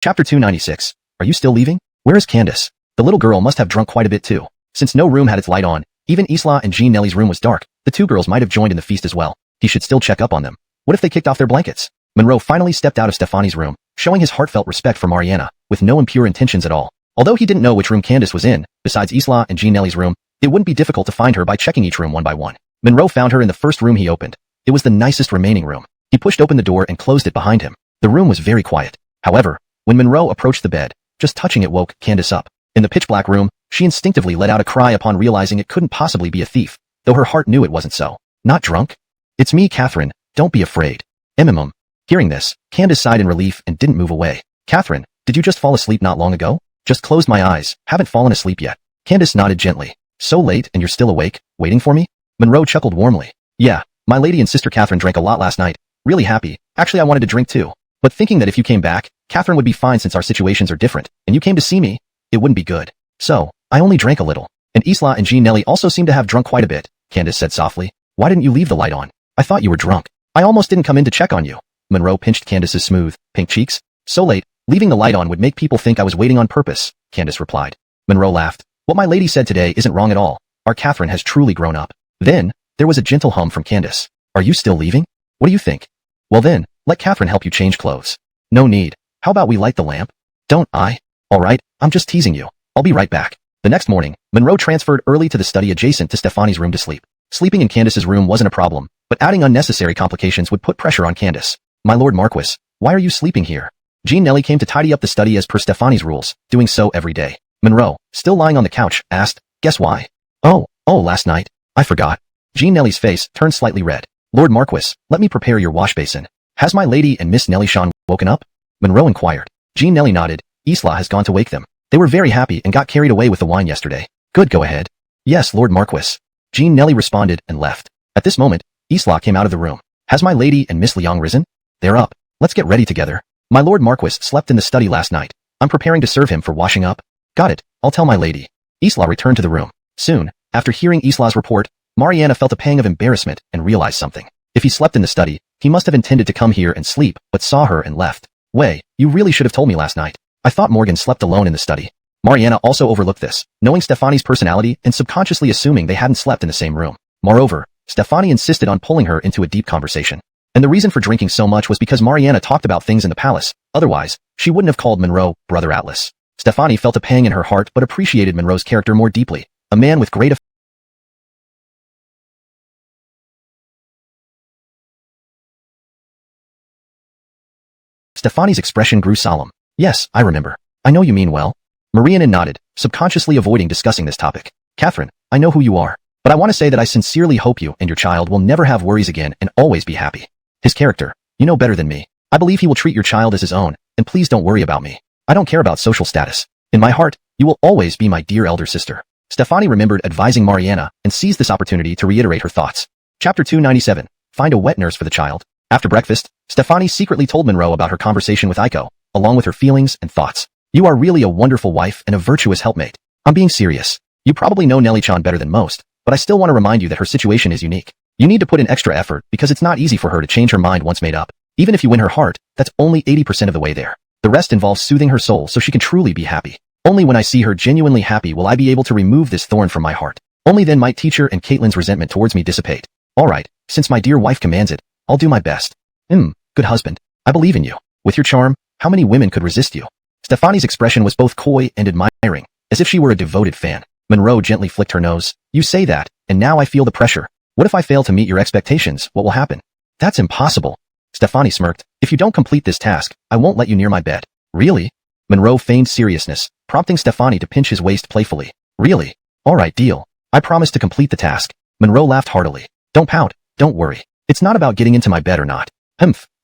Chapter 296. Are you still leaving? Where is Candace? The little girl must have drunk quite a bit too. Since no room had its light on, even Isla and Jean Nelly's room was dark, the two girls might have joined in the feast as well. He should still check up on them. What if they kicked off their blankets? Monroe finally stepped out of Stefani's room, showing his heartfelt respect for Mariana, with no impure intentions at all. Although he didn't know which room Candace was in, besides Isla and Jean Nelly's room, it wouldn't be difficult to find her by checking each room one by one. Monroe found her in the first room he opened. It was the nicest remaining room. He pushed open the door and closed it behind him. The room was very quiet. However, when Monroe approached the bed, just touching it woke Candace up. In the pitch-black room, she instinctively let out a cry upon realizing it couldn't possibly be a thief, though her heart knew it wasn't so. Not drunk? It's me, Catherine. Don't be afraid. Mm. Hearing this, Candace sighed in relief and didn't move away. Catherine, did you just fall asleep not long ago? Just closed my eyes. Haven't fallen asleep yet. Candace nodded gently. So late and you're still awake, waiting for me? Monroe chuckled warmly. Yeah, my lady and sister Catherine drank a lot last night. Really happy. Actually, I wanted to drink too. But thinking that if you came back, Catherine would be fine since our situations are different, and you came to see me, it wouldn't be good. So, I only drank a little. And Isla and Jean Nelly also seem to have drunk quite a bit, Candace said softly. Why didn't you leave the light on? I thought you were drunk. I almost didn't come in to check on you. Monroe pinched Candace's smooth, pink cheeks. So late, leaving the light on would make people think I was waiting on purpose, Candace replied. Monroe laughed. What my lady said today isn't wrong at all. Our Catherine has truly grown up. Then, there was a gentle hum from Candace. Are you still leaving? What do you think? Well then, let Catherine help you change clothes. No need. How about we light the lamp? Don't I? Alright, I'm just teasing you. I'll be right back. The next morning, Monroe transferred early to the study adjacent to Stefani's room to sleep. Sleeping in Candace's room wasn't a problem, but adding unnecessary complications would put pressure on Candace. My lord Marquis, why are you sleeping here? Jean Nelly came to tidy up the study as per Stefani's rules, doing so every day. Monroe, still lying on the couch, asked, guess why? Oh, last night. I forgot. Jean Nelly's face turned slightly red. Lord Marquis, let me prepare your wash basin. Has my lady and Miss Nelly Sean woken up? Monroe inquired. Jean Nelly nodded. Isla has gone to wake them. They were very happy and got carried away with the wine yesterday. Good, go ahead. Yes, Lord Marquis. Jean Nelly responded and left. At this moment, Isla came out of the room. Has my lady and Miss Liang risen? They're up. Let's get ready together. My Lord Marquis slept in the study last night. I'm preparing to serve him for washing up. Got it, I'll tell my lady. Isla returned to the room. Soon, after hearing Isla's report, Mariana felt a pang of embarrassment and realized something. If he slept in the study, he must have intended to come here and sleep, but saw her and left. Wei, you really should have told me last night. I thought Morgan slept alone in the study. Mariana also overlooked this, knowing Stefani's personality and subconsciously assuming they hadn't slept in the same room. Moreover, Stefani insisted on pulling her into a deep conversation. And the reason for drinking so much was because Mariana talked about things in the palace. Otherwise, she wouldn't have called Monroe Brother Atlas. Stefani felt a pang in her heart but appreciated Monroe's character more deeply. A man with great Stefani's expression grew solemn. Yes, I remember. I know you mean well. Mariana nodded, subconsciously avoiding discussing this topic. Catherine, I know who you are, but I want to say that I sincerely hope you and your child will never have worries again and always be happy. His character, you know better than me. I believe he will treat your child as his own, and please don't worry about me. I don't care about social status. In my heart, you will always be my dear elder sister. Stefani remembered advising Mariana and seized this opportunity to reiterate her thoughts. Chapter 297. Find a wet nurse for the child. After breakfast, Stefani secretly told Monroe about her conversation with Aiko, along with her feelings and thoughts. You are really a wonderful wife and a virtuous helpmate. I'm being serious. You probably know Nelly-chan better than most, but I still want to remind you that her situation is unique. You need to put in extra effort because it's not easy for her to change her mind once made up. Even if you win her heart, that's only 80% of the way there. The rest involves soothing her soul so she can truly be happy. Only when I see her genuinely happy will I be able to remove this thorn from my heart. Only then might teacher and Caitlin's resentment towards me dissipate. Alright, since my dear wife commands it, I'll do my best. Good husband. I believe in you. With your charm, how many women could resist you? Stefani's expression was both coy and admiring, as if she were a devoted fan. Monroe gently flicked her nose. You say that, and now I feel the pressure. What if I fail to meet your expectations? What will happen? That's impossible. Stefani smirked. If you don't complete this task, I won't let you near my bed. Really? Monroe feigned seriousness, prompting Stefani to pinch his waist playfully. Really? Alright, deal. I promise to complete the task. Monroe laughed heartily. Don't pout. Don't worry. It's not about getting into my bed or not.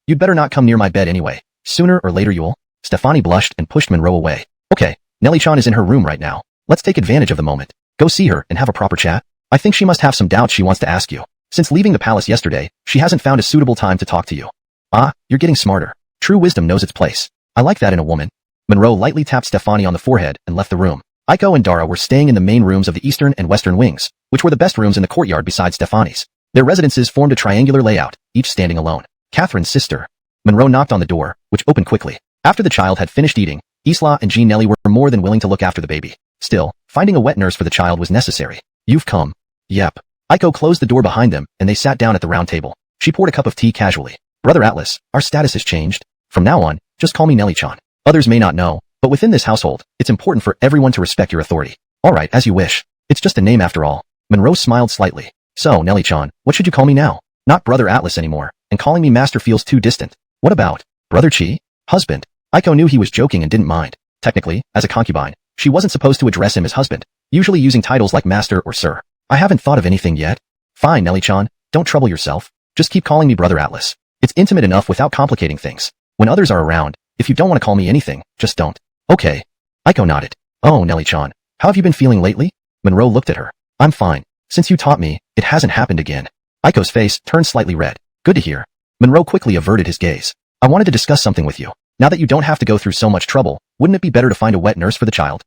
You'd better not come near my bed anyway. Sooner or later you'll. Stefani blushed and pushed Monroe away. Okay, Nelly-chan is in her room right now. Let's take advantage of the moment. Go see her and have a proper chat. I think she must have some doubts she wants to ask you. Since leaving the palace yesterday, she hasn't found a suitable time to talk to you. Ah, you're getting smarter. True wisdom knows its place. I like that in a woman. Monroe lightly tapped Stefani on the forehead and left the room. Aiko and Dara were staying in the main rooms of the eastern and western wings, which were the best rooms in the courtyard besides Stefani's. Their residences formed a triangular layout, each standing alone. Catherine's sister. Monroe knocked on the door, which opened quickly. After the child had finished eating, Isla and Jean Nelly were more than willing to look after the baby. Still, finding a wet nurse for the child was necessary. You've come. Yep. Aiko closed the door behind them, and they sat down at the round table. She poured a cup of tea casually. Brother Atlas, our status has changed. From now on, just call me Nelly-chan. Others may not know, but within this household, it's important for everyone to respect your authority. Alright, as you wish. It's just a name after all. Monroe smiled slightly. So, Nelly-chan, what should you call me now? Not Brother Atlas anymore, and calling me Master feels too distant. What about Brother Chi? Husband? Aiko knew he was joking and didn't mind. Technically, as a concubine, she wasn't supposed to address him as husband, usually using titles like Master or Sir. I haven't thought of anything yet. Fine, Nelly-chan, don't trouble yourself. Just keep calling me Brother Atlas. It's intimate enough without complicating things. When others are around, if you don't want to call me anything, just don't. Okay. Aiko nodded. Oh, Nelly-chan, how have you been feeling lately? Monroe looked at her. I'm fine. Since you taught me, it hasn't happened again. Aiko's face turned slightly red. Good to hear. Monroe quickly averted his gaze. I wanted to discuss something with you. Now that you don't have to go through so much trouble, wouldn't it be better to find a wet nurse for the child?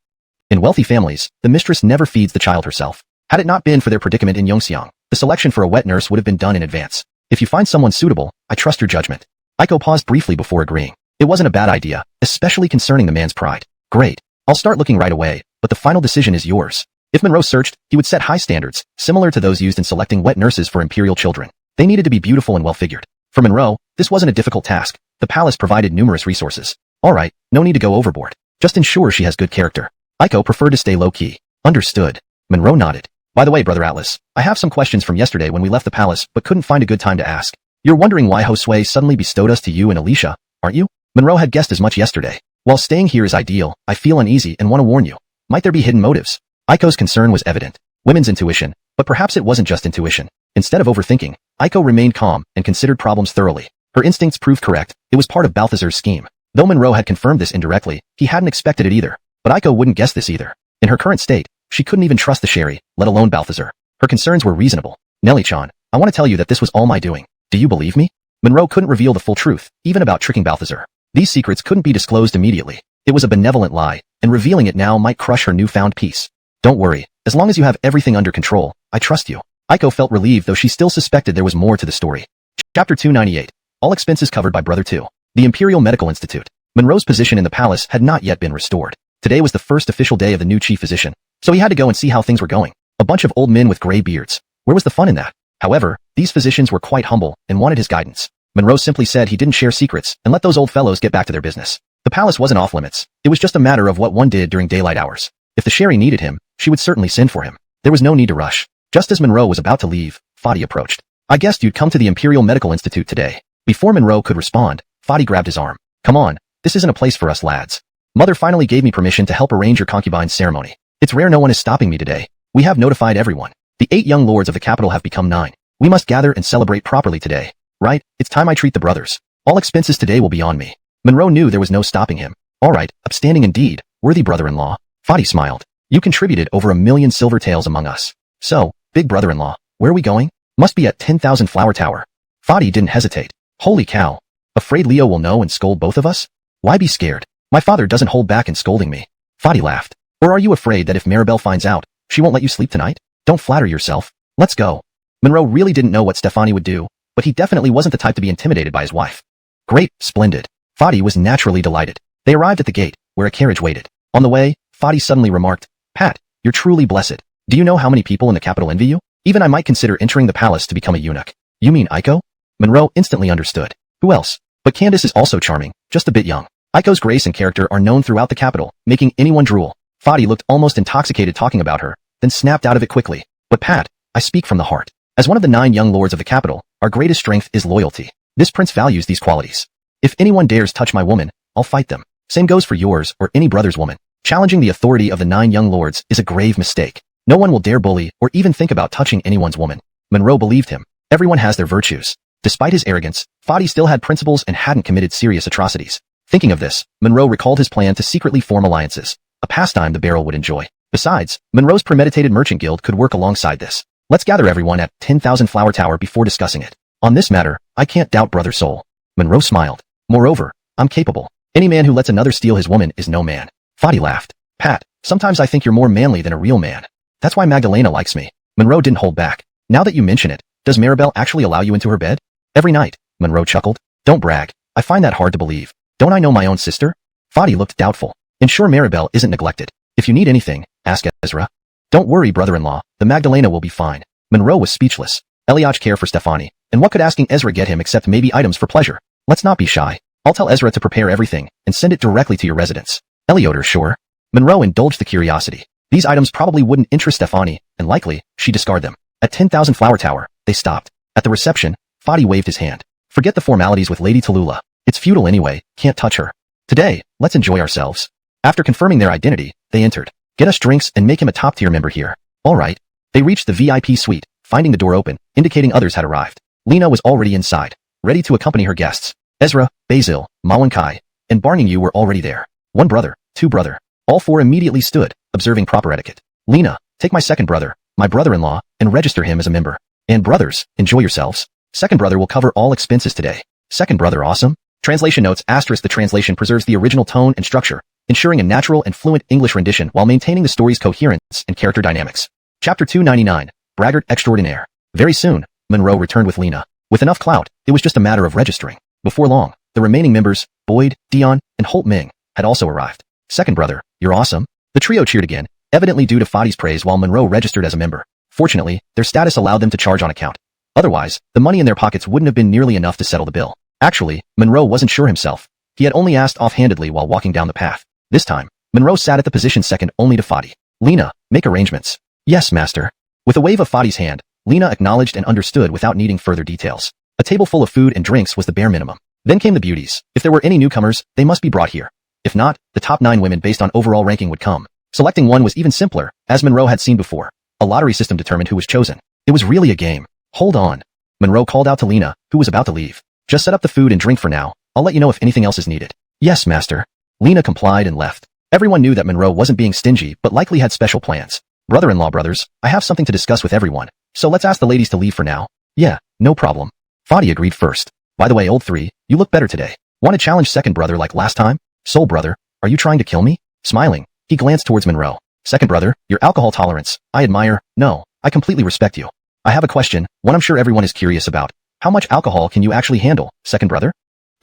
In wealthy families, the mistress never feeds the child herself. Had it not been for their predicament in Yongxiang, the selection for a wet nurse would have been done in advance. If you find someone suitable, I trust your judgment. Aiko paused briefly before agreeing. It wasn't a bad idea, especially concerning the man's pride. Great. I'll start looking right away, but the final decision is yours. If Monroe searched, he would set high standards, similar to those used in selecting wet nurses for imperial children. They needed to be beautiful and well-figured. For Monroe, this wasn't a difficult task. The palace provided numerous resources. Alright, no need to go overboard. Just ensure she has good character. Aiko preferred to stay low-key. Understood. Monroe nodded. By the way, Brother Atlas, I have some questions from yesterday when we left the palace but couldn't find a good time to ask. You're wondering why Josue suddenly bestowed us to you and Alicia, aren't you? Monroe had guessed as much yesterday. While staying here is ideal, I feel uneasy and want to warn you. Might there be hidden motives? Aiko's concern was evident. Women's intuition, but perhaps it wasn't just intuition. Instead of overthinking, Aiko remained calm and considered problems thoroughly. Her instincts proved correct. It was part of Balthazar's scheme. Though Monroe had confirmed this indirectly, he hadn't expected it either. But Aiko wouldn't guess this either. In her current state, she couldn't even trust the Sherry, let alone Balthazar. Her concerns were reasonable. Nellie-chan, I want to tell you that this was all my doing. Do you believe me? Monroe couldn't reveal the full truth, even about tricking Balthazar. These secrets couldn't be disclosed immediately. It was a benevolent lie, and revealing it now might crush her newfound peace. Don't worry, as long as you have everything under control, I trust you. Aiko felt relieved though she still suspected there was more to the story. Chapter 298. All expenses covered by Brother 2. The Imperial Medical Institute. Monroe's position in the palace had not yet been restored. Today was the first official day of the new chief physician, so he had to go and see how things were going. A bunch of old men with gray beards. Where was the fun in that? However, these physicians were quite humble and wanted his guidance. Monroe simply said he didn't share secrets and let those old fellows get back to their business. The palace wasn't off limits. It was just a matter of what one did during daylight hours. If the Sherry needed him, she would certainly send for him. There was no need to rush. Just as Monroe was about to leave, Fadi approached. I guessed you'd come to the Imperial Medical Institute today. Before Monroe could respond, Fadi grabbed his arm. Come on, this isn't a place for us lads. Mother finally gave me permission to help arrange your concubine's ceremony. It's rare no one is stopping me today. We have notified everyone. The 8 young lords of the capital have become 9. We must gather and celebrate properly today. Right, it's time I treat the brothers. All expenses today will be on me. Monroe knew there was no stopping him. All right, upstanding indeed, worthy brother-in-law. Fadi smiled. You contributed over 1 million silver taels among us. So, big brother-in-law, where are we going? Must be at 10,000 Flower Tower. Fadi didn't hesitate. Holy cow. Afraid Leo will know and scold both of us? Why be scared? My father doesn't hold back in scolding me. Fadi laughed. Or are you afraid that if Maribel finds out, she won't let you sleep tonight? Don't flatter yourself. Let's go. Monroe really didn't know what Stefani would do, but he definitely wasn't the type to be intimidated by his wife. Great, splendid. Fadi was naturally delighted. They arrived at the gate, where a carriage waited. On the way, Fadi suddenly remarked, Pat, you're truly blessed. Do you know how many people in the capital envy you? Even I might consider entering the palace to become a eunuch. You mean Aiko? Monroe instantly understood. Who else? But Candace is also charming, just a bit young. Aiko's grace and character are known throughout the capital, making anyone drool. Fadi looked almost intoxicated talking about her, then snapped out of it quickly. But Pat, I speak from the heart. As one of the 9 young lords of the capital, our greatest strength is loyalty. This prince values these qualities. If anyone dares touch my woman, I'll fight them. Same goes for yours or any brother's woman. Challenging the authority of the 9 young lords is a grave mistake. No one will dare bully or even think about touching anyone's woman. Monroe believed him. Everyone has their virtues. Despite his arrogance, Fadi still had principles and hadn't committed serious atrocities. Thinking of this, Monroe recalled his plan to secretly form alliances, a pastime the Beryl would enjoy. Besides, Monroe's premeditated merchant guild could work alongside this. Let's gather everyone at 10,000 Flower Tower before discussing it. On this matter, I can't doubt Brother Soul. Monroe smiled. Moreover, I'm capable. Any man who lets another steal his woman is no man. Fadi laughed. Pat, sometimes I think you're more manly than a real man. That's why Magdalena likes me. Monroe didn't hold back. Now that you mention it, does Maribel actually allow you into her bed? Every night, Monroe chuckled. Don't brag. I find that hard to believe. Don't I know my own sister? Fadi looked doubtful. Ensure Maribel isn't neglected. If you need anything, ask Ezra. Don't worry, brother-in-law, the Magdalena will be fine. Monroe was speechless. Eliach care for Stefani, and what could asking Ezra get him except maybe items for pleasure? Let's not be shy. I'll tell Ezra to prepare everything and send it directly to your residence. Eliotor, sure. Monroe indulged the curiosity. These items probably wouldn't interest Stefani, and likely, she'd discard them. At 10,000 Flower Tower, they stopped. At the reception, Fadi waved his hand. Forget the formalities with Lady Tallulah. It's futile anyway, can't touch her. Today, let's enjoy ourselves. After confirming their identity, they entered. Get us drinks and make him a top-tier member here. All right. They reached the VIP suite, finding the door open, indicating others had arrived. Lena was already inside, ready to accompany her guests. Ezra, Basil, Mawankai, and Barning Yu were already there. 1 brother, 2 brother. All 4 immediately stood, observing proper etiquette. Lena, take my second brother, my brother-in-law, and register him as a member. And brothers, enjoy yourselves. Second brother will cover all expenses today. Second brother awesome? Translation notes *. The translation preserves the original tone and structure, ensuring a natural and fluent English rendition while maintaining the story's coherence and character dynamics. Chapter 299. Braggart Extraordinaire. Very soon, Monroe returned with Lena. With enough clout, it was just a matter of registering. Before long, the remaining members, Boyd, Dion, and Holt Ming, had also arrived. Second brother, you're awesome. The trio cheered again, evidently due to Fadi's praise while Monroe registered as a member. Fortunately, their status allowed them to charge on account. Otherwise, the money in their pockets wouldn't have been nearly enough to settle the bill. Actually, Monroe wasn't sure himself. He had only asked offhandedly while walking down the path. This time, Monroe sat at the position second only to Fadi. Lena, make arrangements. Yes, master. With a wave of Fadi's hand, Lena acknowledged and understood without needing further details. A table full of food and drinks was the bare minimum. Then came the beauties. If there were any newcomers, they must be brought here. If not, the top 9 women based on overall ranking would come. Selecting one was even simpler, as Monroe had seen before. A lottery system determined who was chosen. It was really a game. Hold on. Monroe called out to Lena, who was about to leave. Just set up the food and drink for now. I'll let you know if anything else is needed. Yes, master. Lena complied and left. Everyone knew that Monroe wasn't being stingy, but likely had special plans. Brother-in-law brothers, I have something to discuss with everyone, so let's ask the ladies to leave for now. Yeah, no problem. Fadi agreed first. By the way, old three, you look better today. Want to challenge second brother like last time? Soul brother, are you trying to kill me? Smiling, he glanced towards Monroe. Second brother, your alcohol tolerance, I admire. No, I completely respect you. I have a question, one I'm sure everyone is curious about. How much alcohol can you actually handle, second brother?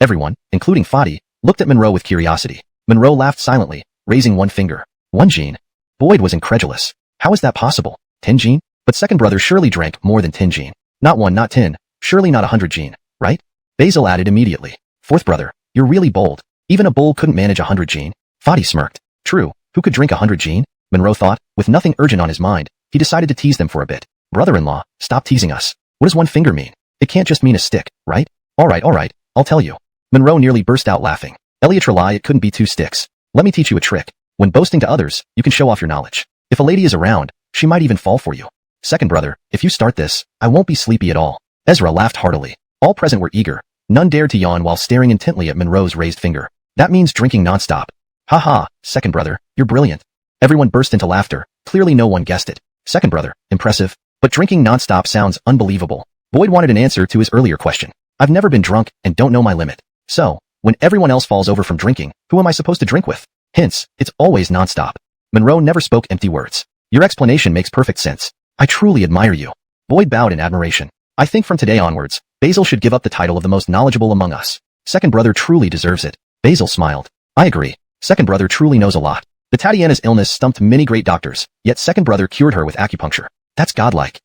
Everyone, including Fadi, looked at Monroe with curiosity. Monroe laughed silently, raising one finger. 1 gene. Boyd was incredulous. How is that possible? 10 gene? But second brother surely drank more than 10 gene. Not 1, not 10, surely not 100 gene, right? Basil added immediately. Fourth brother, you're really bold. Even a bull couldn't manage 100 gene. Fadi smirked. True, who could drink 100 gene? Monroe thought, with nothing urgent on his mind, he decided to tease them for a bit. Brother-in-law, stop teasing us. What does 1 finger mean? It can't just mean a stick, right? Alright, I'll tell you. Monroe nearly burst out laughing. Elliot, it couldn't be 2 sticks. Let me teach you a trick. When boasting to others, you can show off your knowledge. If a lady is around, she might even fall for you. Second brother, if you start this, I won't be sleepy at all. Ezra laughed heartily. All present were eager. None dared to yawn while staring intently at Monroe's raised finger. That means drinking nonstop. Ha, second brother, you're brilliant. Everyone burst into laughter. Clearly no one guessed it. Second brother, impressive. But drinking nonstop sounds unbelievable. Boyd wanted an answer to his earlier question. I've never been drunk and don't know my limit. So, when everyone else falls over from drinking, who am I supposed to drink with? Hence, it's always nonstop. Monroe never spoke empty words. Your explanation makes perfect sense. I truly admire you. Boyd bowed in admiration. I think from today onwards, Basil should give up the title of the most knowledgeable among us. Second brother truly deserves it. Basil smiled. I agree. Second brother truly knows a lot. The Tatiana's illness stumped many great doctors, yet second brother cured her with acupuncture. That's godlike.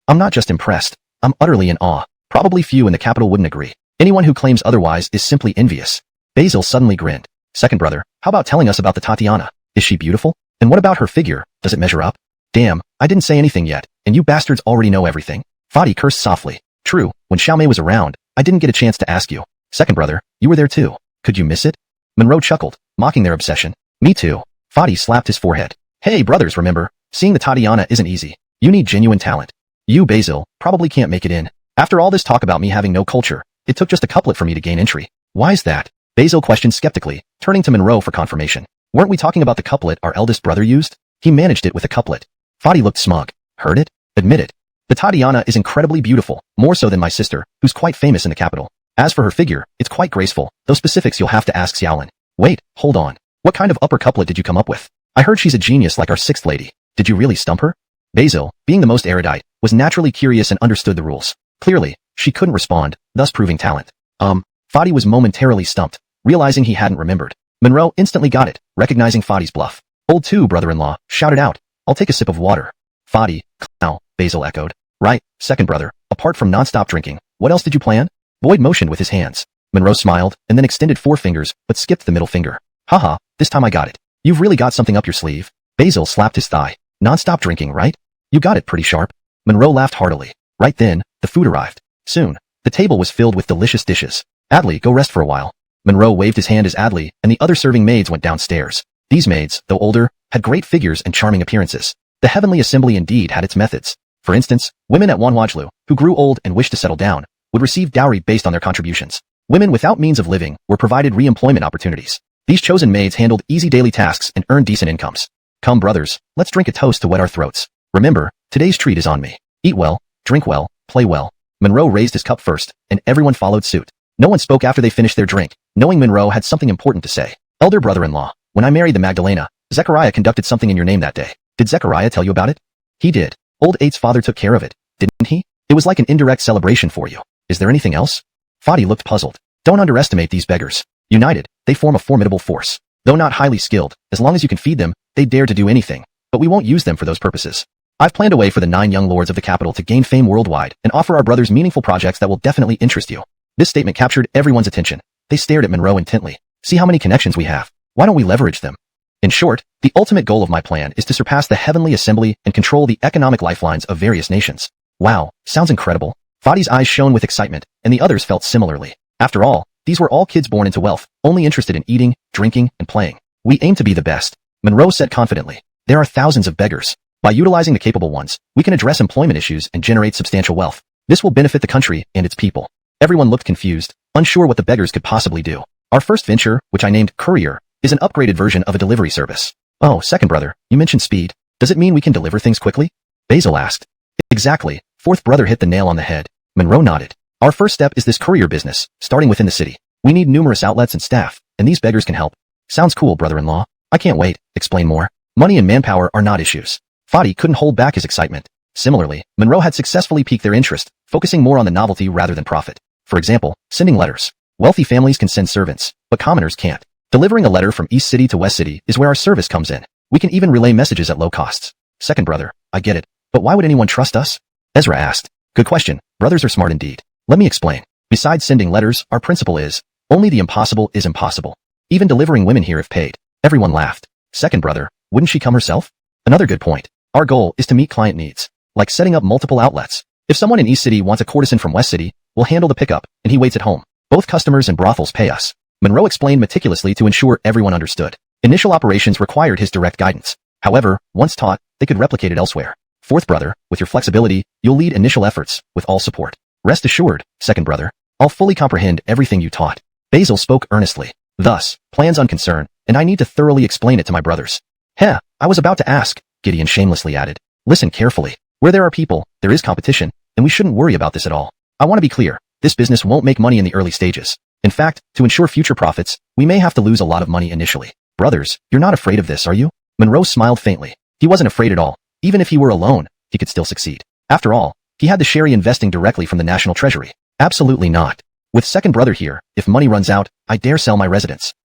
I'm not just impressed. I'm utterly in awe. Probably few in the capital wouldn't agree. Anyone who claims otherwise is simply envious. Basil suddenly grinned. Second brother, how about telling us about the Tatiana? Is she beautiful? And what about her figure? Does it measure up? Damn, I didn't say anything yet, and you bastards already know everything. Fadi cursed softly. True, when Xiaomei was around, I didn't get a chance to ask you. Second brother, you were there too. Could you miss it? Monroe chuckled, mocking their obsession. Me too. Fadi slapped his forehead. Hey brothers, remember, seeing the Tatiana isn't easy. You need genuine talent. You, Basil, probably can't make it in. After all this talk about me having no culture, it took just a couplet for me to gain entry. Why is that? Basil questioned skeptically, turning to Monroe for confirmation. Weren't we talking about the couplet our eldest brother used? He managed it with a couplet. Fadi looked smug. Heard it? Admit it. The Tatiana is incredibly beautiful, more so than my sister, who's quite famous in the capital. As for her figure, it's quite graceful. Those specifics you'll have to ask Xiaolin. Wait, hold on. What kind of upper couplet did you come up with? I heard she's a genius like our sixth lady. Did you really stump her? Basil, being the most erudite, was naturally curious and understood the rules. Clearly, she couldn't respond, thus proving talent. Fadi was momentarily stumped, realizing he hadn't remembered. Monroe instantly got it, recognizing Fadi's bluff. Old two, brother-in-law, shouted out. I'll take a sip of water. Fadi, now, Basil echoed. Right, second brother, apart from non-stop drinking, what else did you plan? Boyd motioned with his hands. Monroe smiled, and then extended 4 fingers, but skipped the middle finger. Haha, this time I got it. You've really got something up your sleeve. Basil slapped his thigh. Non-stop drinking, right? You got it pretty sharp. Monroe laughed heartily. Right then, the food arrived. Soon, the table was filled with delicious dishes. Adley, go rest for a while. Monroe waved his hand as Adley and the other serving maids went downstairs. These maids, though older, had great figures and charming appearances. The heavenly assembly indeed had its methods. For instance, women at Wanhuajlu, who grew old and wished to settle down, would receive dowry based on their contributions. Women without means of living were provided re-employment opportunities. These chosen maids handled easy daily tasks and earned decent incomes. Come brothers, let's drink a toast to wet our throats. Remember, today's treat is on me. Eat well, drink well, play well. Monroe raised his cup first, and everyone followed suit. No one spoke after they finished their drink, knowing Monroe had something important to say. Elder brother-in-law, when I married the Magdalena, Zechariah conducted something in your name that day. Did Zechariah tell you about it? He did. Old Eight's father took care of it, didn't he? It was like an indirect celebration for you. Is there anything else? Fadi looked puzzled. Don't underestimate these beggars. United, they form a formidable force. Though not highly skilled, as long as you can feed them, they dare to do anything. But we won't use them for those purposes. I've planned a way for the 9 young lords of the capital to gain fame worldwide and offer our brothers meaningful projects that will definitely interest you. This statement captured everyone's attention. They stared at Monroe intently. See how many connections we have. Why don't we leverage them? In short, the ultimate goal of my plan is to surpass the heavenly assembly and control the economic lifelines of various nations. Wow, sounds incredible. Fadi's eyes shone with excitement, and the others felt similarly. After all, these were all kids born into wealth, only interested in eating, drinking, and playing. We aim to be the best. Monroe said confidently. There are thousands of beggars. By utilizing the capable ones, we can address employment issues and generate substantial wealth. This will benefit the country and its people. Everyone looked confused, unsure what the beggars could possibly do. Our first venture, which I named Courier, is an upgraded version of a delivery service. Oh, second brother, you mentioned speed. Does it mean we can deliver things quickly? Basil asked. Exactly. Fourth brother hit the nail on the head. Monroe nodded. Our first step is this courier business, starting within the city. We need numerous outlets and staff, and these beggars can help. Sounds cool, brother-in-law. I can't wait. Explain more. Money and manpower are not issues. Fadi couldn't hold back his excitement. Similarly, Monroe had successfully piqued their interest, focusing more on the novelty rather than profit. For example, sending letters. Wealthy families can send servants, but commoners can't. Delivering a letter from East City to West City is where our service comes in. We can even relay messages at low costs. Second brother, I get it. But why would anyone trust us? Ezra asked. Good question. Brothers are smart indeed. Let me explain. Besides sending letters, our principle is, only the impossible is impossible. Even delivering women here if paid. Everyone laughed. Second brother, wouldn't she come herself? Another good point. Our goal is to meet client needs. Like setting up multiple outlets. If someone in East City wants a courtesan from West City, we'll handle the pickup, and he waits at home. Both customers and brothels pay us. Monroe explained meticulously to ensure everyone understood. Initial operations required his direct guidance. However, once taught, they could replicate it elsewhere. Fourth brother, with your flexibility, you'll lead initial efforts, with all support. Rest assured, second brother, I'll fully comprehend everything you taught. Basil spoke earnestly. Thus, plans unconcerned, and I need to thoroughly explain it to my brothers. Heh, I was about to ask, Gideon shamelessly added. Listen carefully. Where there are people, there is competition, and we shouldn't worry about this at all. I want to be clear, this business won't make money in the early stages. In fact, to ensure future profits, we may have to lose a lot of money initially. Brothers, you're not afraid of this, are you? Monroe smiled faintly. He wasn't afraid at all. Even if he were alone, he could still succeed. After all, he had the Sherry investing directly from the National Treasury. Absolutely not. With second brother here, if money runs out, I dare sell my residence.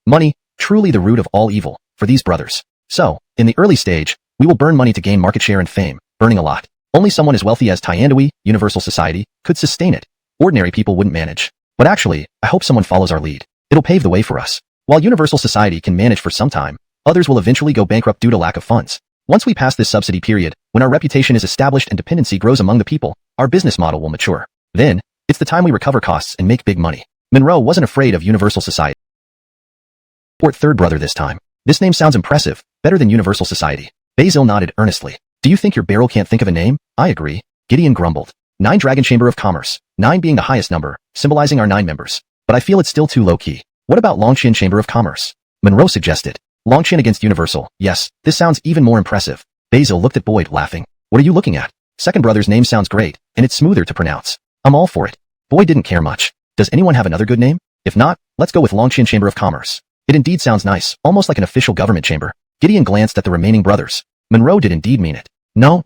Money, truly the root of all evil, for these brothers. So, in the early stage, we will burn money to gain market share and fame, burning a lot. Only someone as wealthy as Tyandui, Universal Society, could sustain it. Ordinary people wouldn't manage. But actually, I hope someone follows our lead. It'll pave the way for us. While Universal Society can manage for some time, others will eventually go bankrupt due to lack of funds. Once we pass this subsidy period, when our reputation is established and dependency grows among the people, our business model will mature. Then, it's the time we recover costs and make big money. Monroe wasn't afraid of Universal Society. Or third brother this time. This name sounds impressive, better than Universal Society. Basil nodded earnestly. Do you think your barrel can't think of a name? I agree. Gideon grumbled. 9 Dragon Chamber of Commerce, 9 being the highest number, symbolizing our 9 members. But I feel it's still too low-key. What about Longqian Chamber of Commerce? Monroe suggested. Longqian against Universal. Yes, this sounds even more impressive. Basil looked at Boyd, laughing. What are you looking at? Second brother's name sounds great, and it's smoother to pronounce. I'm all for it. Boyd didn't care much. Does anyone have another good name? If not, let's go with Longqian Chamber of Commerce. It indeed sounds nice, almost like an official government chamber. Gideon glanced at the remaining brothers. Monroe did indeed mean it. No.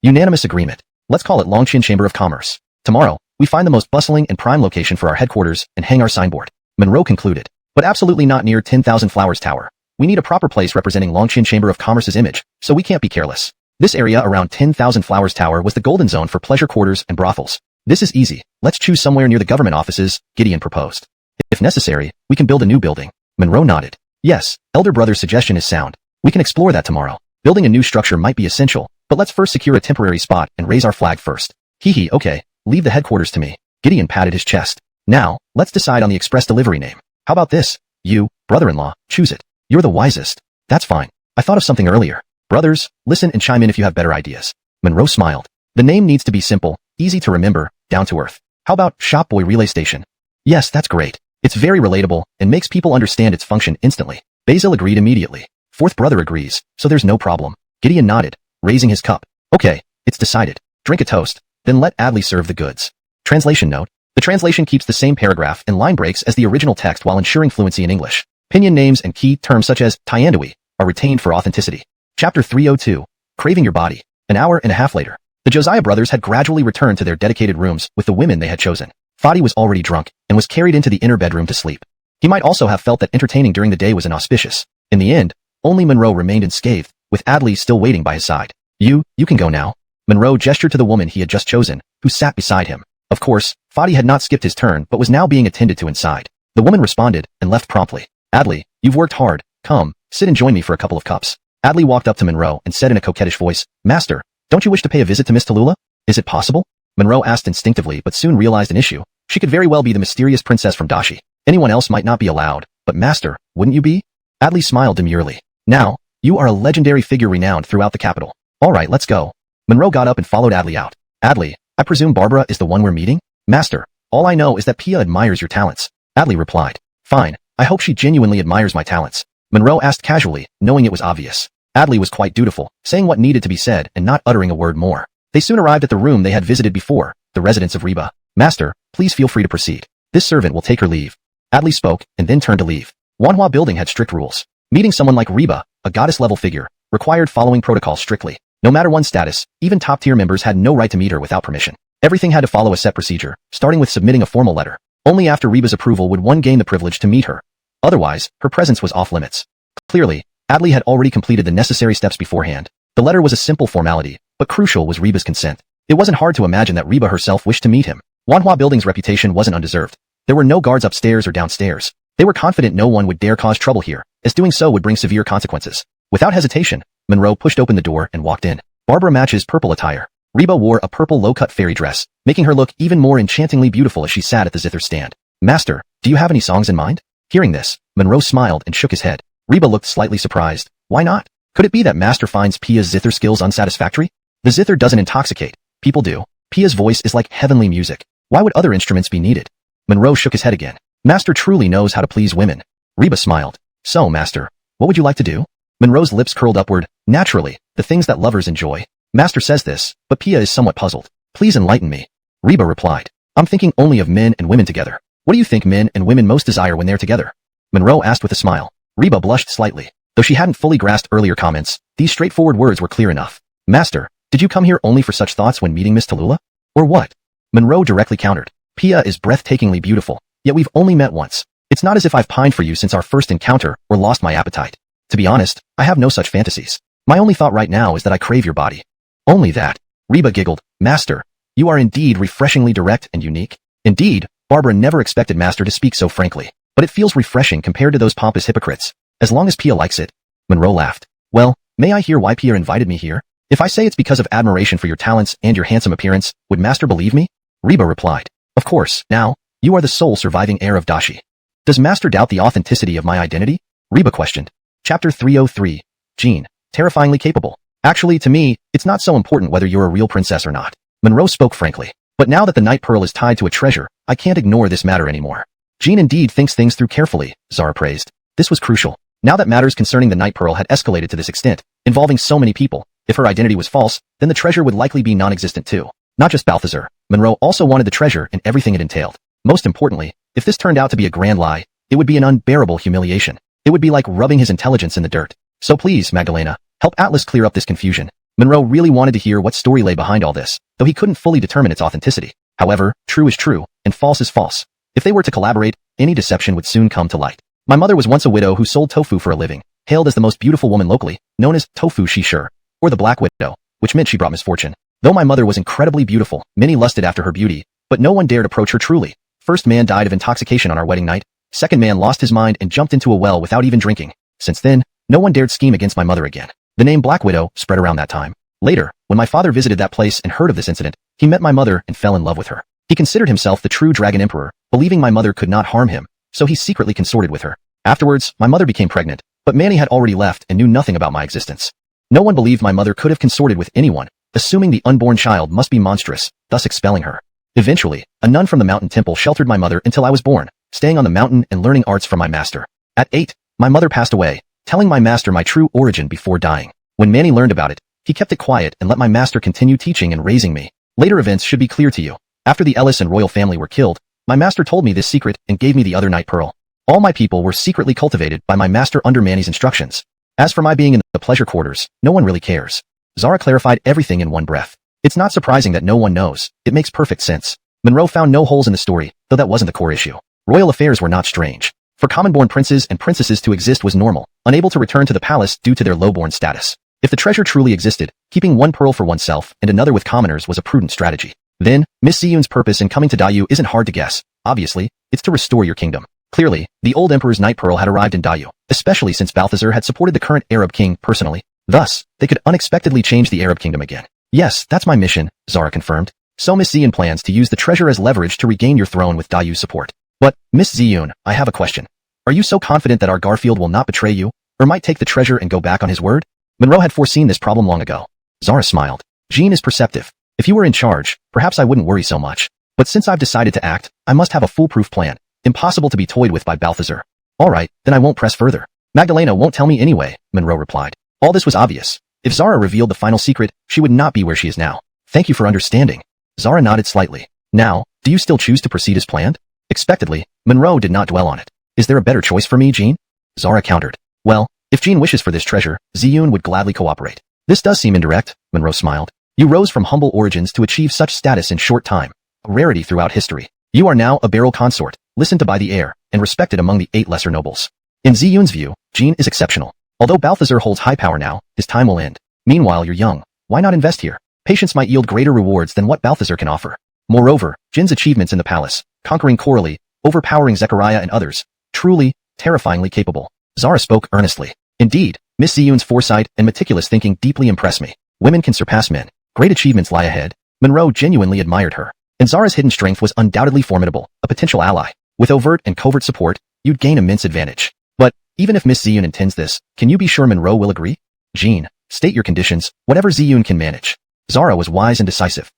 Unanimous agreement. Let's call it Longqian Chamber of Commerce. Tomorrow, we find the most bustling and prime location for our headquarters and hang our signboard. Monroe concluded. But absolutely not near 10,000 Flowers Tower. We need a proper place representing Longqian Chamber of Commerce's image, so we can't be careless. This area around 10,000 Flowers Tower was the golden zone for pleasure quarters and brothels. This is easy. Let's choose somewhere near the government offices, Gideon proposed. If necessary, we can build a new building. Monroe nodded. Yes, elder brother's suggestion is sound. We can explore that tomorrow. Building a new structure might be essential, but let's first secure a temporary spot and raise our flag first. Hee, okay. Leave the headquarters to me. Gideon patted his chest. Now, let's decide on the express delivery name. How about this? You, brother-in-law, choose it. You're the wisest. That's fine. I thought of something earlier. Brothers, listen and chime in if you have better ideas. Monroe smiled. The name needs to be simple, easy to remember, down to earth. How about Shop Boy Relay Station? Yes, that's great. It's very relatable and makes people understand its function instantly. Basil agreed immediately. Fourth brother agrees, so there's no problem. Gideon nodded, raising his cup. Okay, it's decided. Drink a toast, then let Adley serve the goods. Translation note. The translation keeps the same paragraph and line breaks as the original text while ensuring fluency in English. Pinyin names and key terms such as Tyandui are retained for authenticity. Chapter 302. Craving Your Body. An hour and a half later, the Josiah brothers had gradually returned to their dedicated rooms with the women they had chosen. Fadi was already drunk and was carried into the inner bedroom to sleep. He might also have felt that entertaining during the day was inauspicious. In the end, only Monroe remained unscathed, with Adley still waiting by his side. You can go now. Monroe gestured to the woman he had just chosen, who sat beside him. Of course, Fadi had not skipped his turn but was now being attended to inside. The woman responded and left promptly. Adley, you've worked hard. Come, sit and join me for a couple of cups. Adley walked up to Monroe and said in a coquettish voice, Master, don't you wish to pay a visit to Miss Tallulah? Is it possible? Monroe asked instinctively but soon realized an issue. She could very well be the mysterious princess from Dashi. Anyone else might not be allowed, but Master, wouldn't you be? Adley smiled demurely. Now, you are a legendary figure renowned throughout the capital. All right, let's go. Monroe got up and followed Adley out. Adley, I presume Barbara is the one we're meeting? Master, all I know is that Pia admires your talents. Adley replied. Fine, I hope she genuinely admires my talents. Monroe asked casually, knowing it was obvious. Adley was quite dutiful, saying what needed to be said and not uttering a word more. They soon arrived at the room they had visited before, the residence of Reba. Master, please feel free to proceed. This servant will take her leave. Adley spoke, and then turned to leave. Donghua building had strict rules. Meeting someone like Reba, a goddess-level figure, required following protocol strictly. No matter one's status, even top-tier members had no right to meet her without permission. Everything had to follow a set procedure, starting with submitting a formal letter. Only after Reba's approval would one gain the privilege to meet her. Otherwise, her presence was off-limits. Clearly, Adley had already completed the necessary steps beforehand. The letter was a simple formality, but crucial was Reba's consent. It wasn't hard to imagine that Reba herself wished to meet him. Donghua building's reputation wasn't undeserved. There were no guards upstairs or downstairs. They were confident no one would dare cause trouble here, as doing so would bring severe consequences. Without hesitation, Monroe pushed open the door and walked in. Barbara matches purple attire. Reba wore a purple low-cut fairy dress, making her look even more enchantingly beautiful as she sat at the zither stand. Master, do you have any songs in mind? Hearing this, Monroe smiled and shook his head. Reba looked slightly surprised. Why not? Could it be that Master finds Pia's zither skills unsatisfactory? The zither doesn't intoxicate. People do. Pia's voice is like heavenly music. Why would other instruments be needed? Monroe shook his head again. Master truly knows how to please women. Reba smiled. So, Master, what would you like to do? Monroe's lips curled upward. Naturally, the things that lovers enjoy. Master says this, but Pia is somewhat puzzled. Please enlighten me. Reba replied. I'm thinking only of men and women together. What do you think men and women most desire when they're together? Monroe asked with a smile. Reba blushed slightly. Though she hadn't fully grasped earlier comments, these straightforward words were clear enough. Master, did you come here only for such thoughts when meeting Miss Tallulah? Or what? Monroe directly countered. Pia is breathtakingly beautiful, yet we've only met once. It's not as if I've pined for you since our first encounter or lost my appetite. To be honest, I have no such fantasies. My only thought right now is that I crave your body. Only that. Reba giggled. Master, you are indeed refreshingly direct and unique. Indeed, Barbara never expected Master to speak so frankly, but it feels refreshing compared to those pompous hypocrites. As long as Pia likes it. Monroe laughed. Well, may I hear why Pia invited me here? If I say it's because of admiration for your talents and your handsome appearance, would Master believe me? Reba replied. Of course, now, you are the sole surviving heir of Dashi. Does Master doubt the authenticity of my identity? Reba questioned. Chapter 303. Jean. Terrifyingly capable. Actually, to me, it's not so important whether you're a real princess or not. Monroe spoke frankly. But now that the night pearl is tied to a treasure, I can't ignore this matter anymore. Jean indeed thinks things through carefully, Zara praised. This was crucial. Now that matters concerning the night pearl had escalated to this extent, involving so many people, if her identity was false, then the treasure would likely be non-existent too. Not just Balthazar, Monroe also wanted the treasure and everything it entailed. Most importantly, if this turned out to be a grand lie, it would be an unbearable humiliation. It would be like rubbing his intelligence in the dirt. So please, Magdalena, help Atlas clear up this confusion. Monroe really wanted to hear what story lay behind all this, though he couldn't fully determine its authenticity. However, true is true, and false is false. If they were to collaborate, any deception would soon come to light. My mother was once a widow who sold tofu for a living, hailed as the most beautiful woman locally, known as Tofu Shishur, or the Black Widow, which meant she brought misfortune. Though my mother was incredibly beautiful, many lusted after her beauty, but no one dared approach her truly. First man died of intoxication on our wedding night. Second man lost his mind and jumped into a well without even drinking. Since then, no one dared scheme against my mother again. The name Black Widow spread around that time. Later, when my father visited that place and heard of this incident, he met my mother and fell in love with her. He considered himself the true Dragon Emperor, believing my mother could not harm him, so he secretly consorted with her. Afterwards, my mother became pregnant, but Manny had already left and knew nothing about my existence. No one believed my mother could have consorted with anyone, assuming the unborn child must be monstrous, thus expelling her. Eventually, a nun from the mountain temple sheltered my mother until I was born, staying on the mountain and learning arts from my master. At 8, my mother passed away, telling my master my true origin before dying. When Manny learned about it, he kept it quiet and let my master continue teaching and raising me. Later events should be clear to you. After the Ellis and royal family were killed, my master told me this secret and gave me the other night pearl. All my people were secretly cultivated by my master under Manny's instructions. As for my being in the pleasure quarters, no one really cares. Zara clarified everything in one breath. It's not surprising that no one knows. It makes perfect sense. Monroe found no holes in the story, though that wasn't the core issue. Royal affairs were not strange. For common-born princes and princesses to exist was normal, unable to return to the palace due to their low-born status. If the treasure truly existed, keeping one pearl for oneself and another with commoners was a prudent strategy. Then, Miss Ziyun's purpose in coming to Dayu isn't hard to guess. Obviously, it's to restore your kingdom. Clearly, the old emperor's night pearl had arrived in Dayu, especially since Balthazar had supported the current Arab king personally. Thus, they could unexpectedly change the Arab kingdom again. Yes, that's my mission, Zara confirmed. So Miss Ziyun plans to use the treasure as leverage to regain your throne with Dayu's support. But, Miss Ziyun, I have a question. Are you so confident that our Garfield will not betray you, or might take the treasure and go back on his word? Monroe had foreseen this problem long ago. Zara smiled. Jean is perceptive. If you were in charge, perhaps I wouldn't worry so much. But since I've decided to act, I must have a foolproof plan. impossible to be toyed with by Balthazar. Alright, then I won't press further. Magdalena won't tell me anyway, Monroe replied. All this was obvious. If Zara revealed the final secret, she would not be where she is now. Thank you for understanding. Zara nodded slightly. Now, do you still choose to proceed as planned? Expectedly, Monroe did not dwell on it. Is there a better choice for me, Jean? Zara countered. Well, if Jean wishes for this treasure, Ziyun would gladly cooperate. This does seem indirect, Monroe smiled. You rose from humble origins to achieve such status in short time, a rarity throughout history. You are now a beryl consort, listened to by the heir, and respected among the 8 lesser nobles. In Ziyun's view, Jean is exceptional. Although Balthazar holds high power now, his time will end. Meanwhile, you're young. Why not invest here? Patience might yield greater rewards than what Balthazar can offer. Moreover, Jin's achievements in the palace, conquering Coralie, overpowering Zechariah and others, truly, terrifyingly capable. Zara spoke earnestly. Indeed, Miss Ziyun's foresight and meticulous thinking deeply impress me. Women can surpass men. Great achievements lie ahead. Monroe genuinely admired her. And Zara's hidden strength was undoubtedly formidable, a potential ally. With overt and covert support, you'd gain immense advantage. But, even if Miss Ziyun intends this, can you be sure Monroe will agree? Jean, state your conditions, whatever Ziyun can manage. Zara was wise and decisive.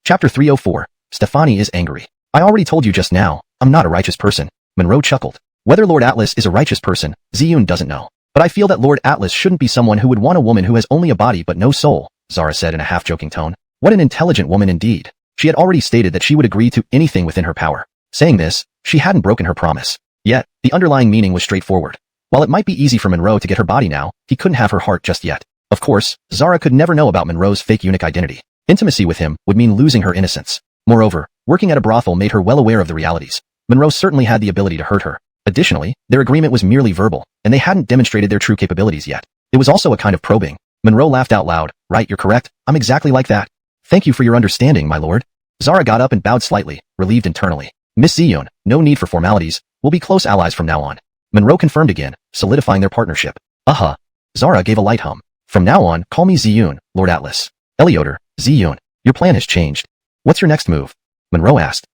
Chapter 304. Stefani is angry. I already told you just now, I'm not a righteous person. Monroe chuckled. Whether Lord Atlas is a righteous person, Ziyun doesn't know. But I feel that Lord Atlas shouldn't be someone who would want a woman who has only a body but no soul, Zara said in a half-joking tone. What an intelligent woman indeed. She had already stated that she would agree to anything within her power. Saying this, she hadn't broken her promise. Yet, the underlying meaning was straightforward. While it might be easy for Monroe to get her body now, he couldn't have her heart just yet. Of course, Zara could never know about Monroe's fake eunuch identity. Intimacy with him would mean losing her innocence. Moreover, working at a brothel made her well aware of the realities. Monroe certainly had the ability to hurt her. Additionally, their agreement was merely verbal, and they hadn't demonstrated their true capabilities yet. It was also a kind of probing. Monroe laughed out loud. Right, you're correct. I'm exactly like that. Thank you for your understanding, my lord. Zara got up and bowed slightly, relieved internally. Miss Ziyun, no need for formalities. We'll be close allies from now on. Monroe confirmed again, solidifying their partnership. Zara gave a light hum. From now on, call me Ziyun, Lord Atlas. Eleotor, Ziyun, your plan has changed. What's your next move? Monroe asked.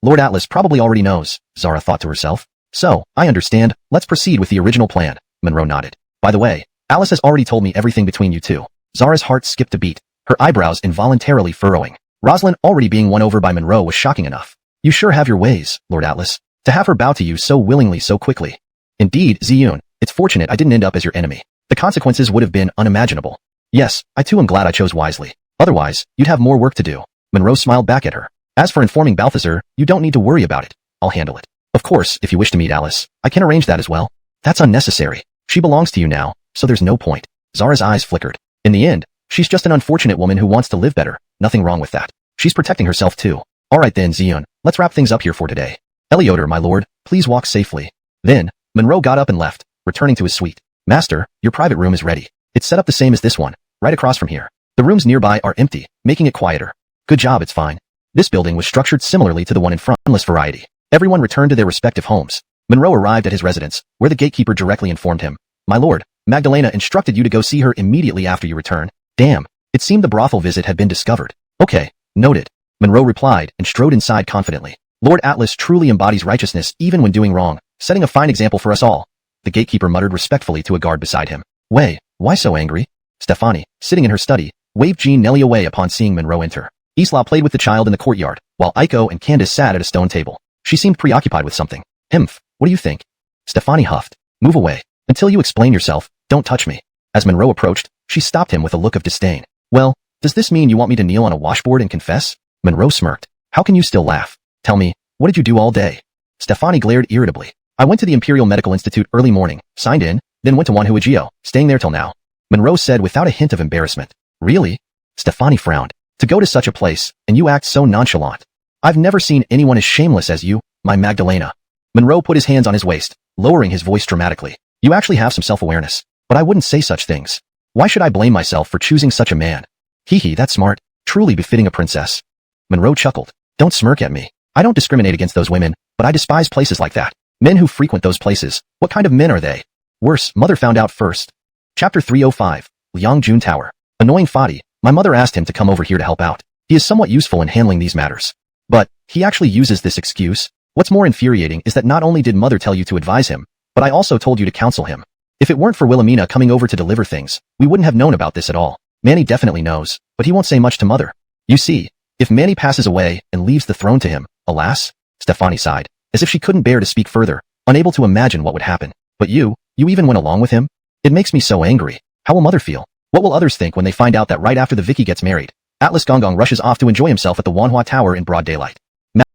Lord Atlas probably already knows, Zara thought to herself. So, I understand, let's proceed with the original plan. Monroe nodded. By the way, Alice has already told me everything between you two. Zara's heart skipped a beat, her eyebrows involuntarily furrowing. Rosalind already being won over by Monroe was shocking enough. You sure have your ways, Lord Atlas. To have her bow to you so willingly so quickly. Indeed, Ziyun, it's fortunate I didn't end up as your enemy. The consequences would have been unimaginable. Yes, I too am glad I chose wisely. Otherwise, you'd have more work to do. Monroe smiled back at her. As for informing Balthazar, you don't need to worry about it. I'll handle it. Of course, if you wish to meet Alice, I can arrange that as well. That's unnecessary. She belongs to you now, so there's no point. Zara's eyes flickered. In the end, she's just an unfortunate woman who wants to live better. Nothing wrong with that. She's protecting herself too. Alright then, Ziyun, let's wrap things up here for today. Eleotor, my lord, please walk safely. Then, Monroe got up and left, returning to his suite. Master, your private room is ready. It's set up the same as this one, right across from here. The rooms nearby are empty, making it quieter. Good job, it's fine. This building was structured similarly to the one in front. Endless variety. Everyone returned to their respective homes. Monroe arrived at his residence, where the gatekeeper directly informed him. My lord, Magdalena instructed you to go see her immediately after you return. Damn, it seemed the brothel visit had been discovered. Okay, noted. Monroe replied and strode inside confidently. Lord Atlas truly embodies righteousness even when doing wrong, setting a fine example for us all. The gatekeeper muttered respectfully to a guard beside him. Why so angry? Stefani, sitting in her study, waved Jean Nelly away upon seeing Monroe enter. Isla played with the child in the courtyard, while Aiko and Candace sat at a stone table. She seemed preoccupied with something. What do you think? Stefani huffed. Move away. Until you explain yourself, don't touch me. As Monroe approached, she stopped him with a look of disdain. Well, does this mean you want me to kneel on a washboard and confess? Monroe smirked. How can you still laugh? Tell me, what did you do all day? Stefani glared irritably. I went to the Imperial Medical Institute early morning, signed in, then went to Wanhuajio, staying there till now. Monroe said without a hint of embarrassment. Really? Stefani frowned. To go to such a place, and you act so nonchalant. I've never seen anyone as shameless as you, my Magdalena. Monroe put his hands on his waist, lowering his voice dramatically. You actually have some self-awareness, but I wouldn't say such things. Why should I blame myself for choosing such a man? That's smart, truly befitting a princess. Monroe chuckled. Don't smirk at me. I don't discriminate against those women, but I despise places like that. Men who frequent those places, what kind of men are they? Worse, mother found out first. Chapter 305. Liangjun Tower. Annoying Fadi, my mother asked him to come over here to help out. He is somewhat useful in handling these matters. But, he actually uses this excuse. What's more infuriating is that not only did mother tell you to advise him, but I also told you to counsel him. If it weren't for Wilhelmina coming over to deliver things, we wouldn't have known about this at all. Manny definitely knows, but he won't say much to mother. You see, If Manny passes away and leaves the throne to him, alas, Stefani sighed, as if she couldn't bear to speak further, unable to imagine what would happen. But you even went along with him? It makes me so angry. How will mother feel? What will others think when they find out that right after the Vicky gets married, Atlas Gonggong rushes off to enjoy himself at the Wanhua Tower in broad daylight?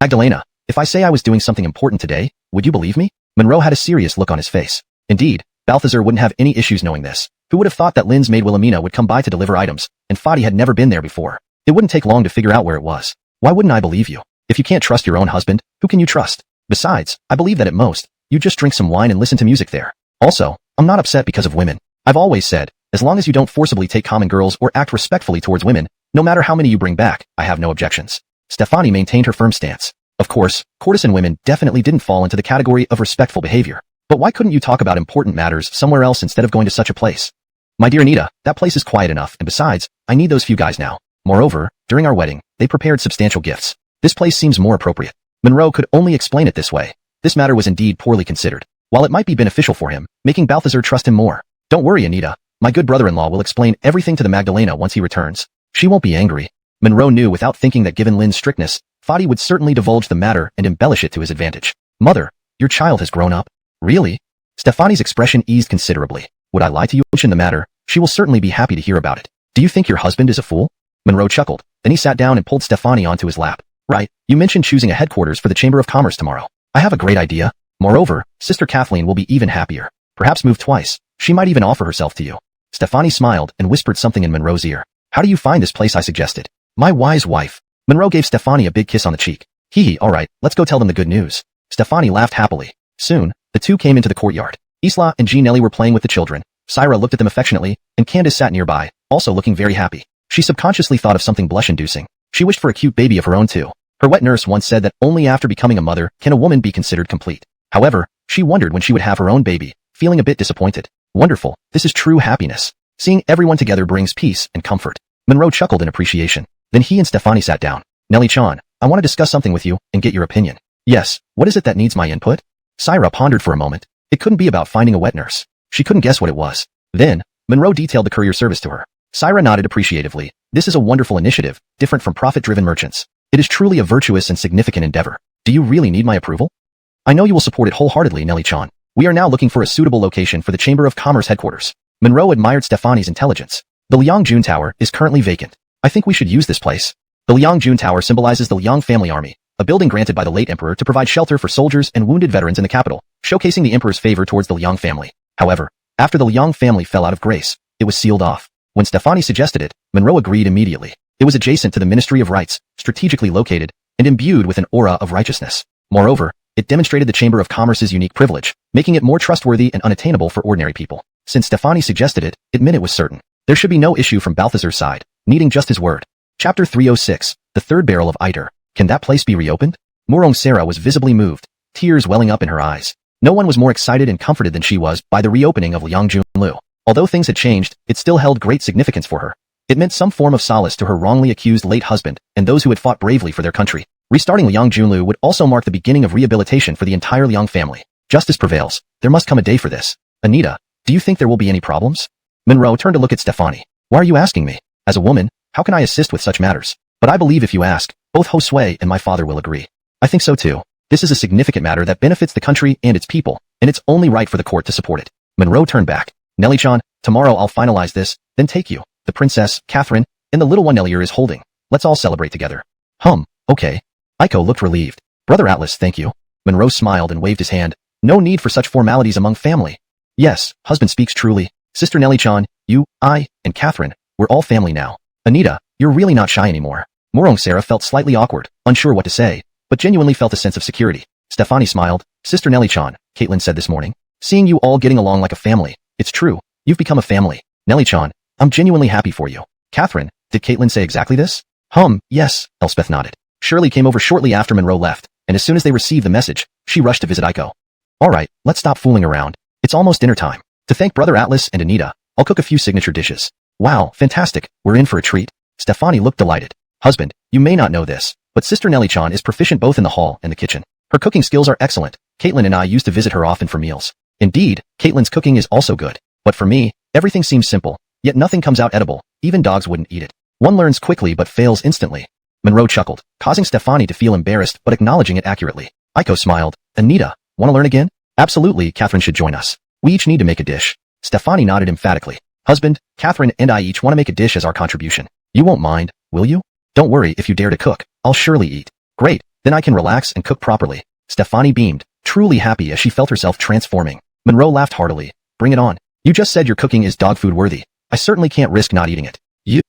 Magdalena, if I say I was doing something important today, would you believe me? Monroe had a serious look on his face. Indeed, Balthazar wouldn't have any issues knowing this. Who would have thought that Lin's maid Wilhelmina would come by to deliver items, and Fadi had never been there before? It wouldn't take long to figure out where it was. Why wouldn't I believe you? If you can't trust your own husband, who can you trust? Besides, I believe that at most, you just drink some wine and listen to music there. Also, I'm not upset because of women. I've always said, as long as you don't forcibly take common girls or act respectfully towards women, no matter how many you bring back, I have no objections. Stefani maintained her firm stance. Of course, courtesan women definitely didn't fall into the category of respectful behavior. But why couldn't you talk about important matters somewhere else instead of going to such a place? My dear Anita, that place is quiet enough, and besides, I need those few guys now. Moreover, during our wedding, they prepared substantial gifts. This place seems more appropriate. Monroe could only explain it this way. This matter was indeed poorly considered. While it might be beneficial for him, making Balthazar trust him more. Don't worry, Anita. My good brother-in-law will explain everything to the Magdalena once he returns. She won't be angry. Monroe knew without thinking that given Lin's strictness, Fadi would certainly divulge the matter and embellish it to his advantage. Mother, your child has grown up. Really? Stefani's expression eased considerably. Would I lie to you? Mention the matter. She will certainly be happy to hear about it. Do you think your husband is a fool? Monroe chuckled. Then he sat down and pulled Stefani onto his lap. Right, you mentioned choosing a headquarters for the Chamber of Commerce tomorrow. I have a great idea. Moreover, Sister Kathleen will be even happier. Perhaps move twice. She might even offer herself to you. Stefani smiled and whispered something in Monroe's ear. How do you find this place I suggested? My wise wife. Monroe gave Stefani a big kiss on the cheek. Hee, alright, let's go tell them the good news. Stefani laughed happily. Soon, the two came into the courtyard. Isla and Jean Nelly were playing with the children. Syra looked at them affectionately, and Candace sat nearby, also looking very happy. She subconsciously thought of something blush-inducing. She wished for a cute baby of her own too. Her wet nurse once said that only after becoming a mother can a woman be considered complete. However, she wondered when she would have her own baby, feeling a bit disappointed. Wonderful, this is true happiness. Seeing everyone together brings peace and comfort. Monroe chuckled in appreciation. Then he and Stefani sat down. Nelly-chan, I want to discuss something with you and get your opinion. Yes, what is it that needs my input? Syra pondered for a moment. It couldn't be about finding a wet nurse. She couldn't guess what it was. Then, Monroe detailed the courier service to her. Syra nodded appreciatively. This is a wonderful initiative, different from profit-driven merchants. It is truly a virtuous and significant endeavor. Do you really need my approval? I know you will support it wholeheartedly, Nelly-chan. We are now looking for a suitable location for the Chamber of Commerce headquarters. Monroe admired Stefani's intelligence. The Liangjun Tower is currently vacant. I think we should use this place. The Liangjun Tower symbolizes the Liang family army, a building granted by the late emperor to provide shelter for soldiers and wounded veterans in the capital, showcasing the emperor's favor towards the Liang family. However, after the Liang family fell out of grace, it was sealed off. When Stefani suggested it, Monroe agreed immediately. It was adjacent to the Ministry of Rights, strategically located, and imbued with an aura of righteousness. Moreover, it demonstrated the Chamber of Commerce's unique privilege, making it more trustworthy and unattainable for ordinary people. Since Stefani suggested it, it meant it was certain. There should be no issue from Balthazar's side, needing just his word. Chapter 306, The Third Barrel of Iter. Can that place be reopened? Murong Sarah was visibly moved, tears welling up in her eyes. No one was more excited and comforted than she was by the reopening of Liangjun Lu. Although things had changed, it still held great significance for her. It meant some form of solace to her wrongly accused late husband and those who had fought bravely for their country. Restarting Liangjun Lu would also mark the beginning of rehabilitation for the entire Liang family. Justice prevails. There must come a day for this. Anita, do you think there will be any problems? Monroe turned to look at Stefani. Why are you asking me? As a woman, how can I assist with such matters? But I believe if you ask, both Josue and my father will agree. I think so too. This is a significant matter that benefits the country and its people, and it's only right for the court to support it. Monroe turned back. Nelly-chan, tomorrow I'll finalize this, then take you, the princess, Catherine, and the little one Nellier is holding. Let's all celebrate together. Okay. Aiko looked relieved. Brother Atlas, thank you. Monroe smiled and waved his hand. No need for such formalities among family. Yes, husband speaks truly. Sister Nelly-chan, you, I, and Catherine, we're all family now. Anita, you're really not shy anymore. Murong Sarah felt slightly awkward, unsure what to say, but genuinely felt a sense of security. Stefani smiled. Sister Nelly-chan, Caitlin said this morning. Seeing you all getting along like a family. It's true. You've become a family. Nelly-chan, I'm genuinely happy for you. Catherine, did Caitlin say exactly this? Yes, Elspeth nodded. Shirley came over shortly after Monroe left, and as soon as they received the message, she rushed to visit Aiko. Alright, let's stop fooling around. It's almost dinner time. To thank Brother Atlas and Anita, I'll cook a few signature dishes. Wow, fantastic. We're in for a treat. Stefani looked delighted. Husband, you may not know this, but Sister Nelly-chan is proficient both in the hall and the kitchen. Her cooking skills are excellent. Caitlin and I used to visit her often for meals. Indeed, Caitlin's cooking is also good. But for me, everything seems simple, yet nothing comes out edible. Even dogs wouldn't eat it. One learns quickly but fails instantly. Monroe chuckled, causing Stefani to feel embarrassed but acknowledging it accurately. Aiko smiled. Anita, want to learn again? Absolutely, Catherine should join us. We each need to make a dish. Stefani nodded emphatically. Husband, Catherine and I each want to make a dish as our contribution. You won't mind, will you? Don't worry, if you dare to cook, I'll surely eat. Great, then I can relax and cook properly. Stefani beamed, truly happy as she felt herself transforming. Monroe laughed heartily. Bring it on. You just said your cooking is dog food worthy. I certainly can't risk not eating it.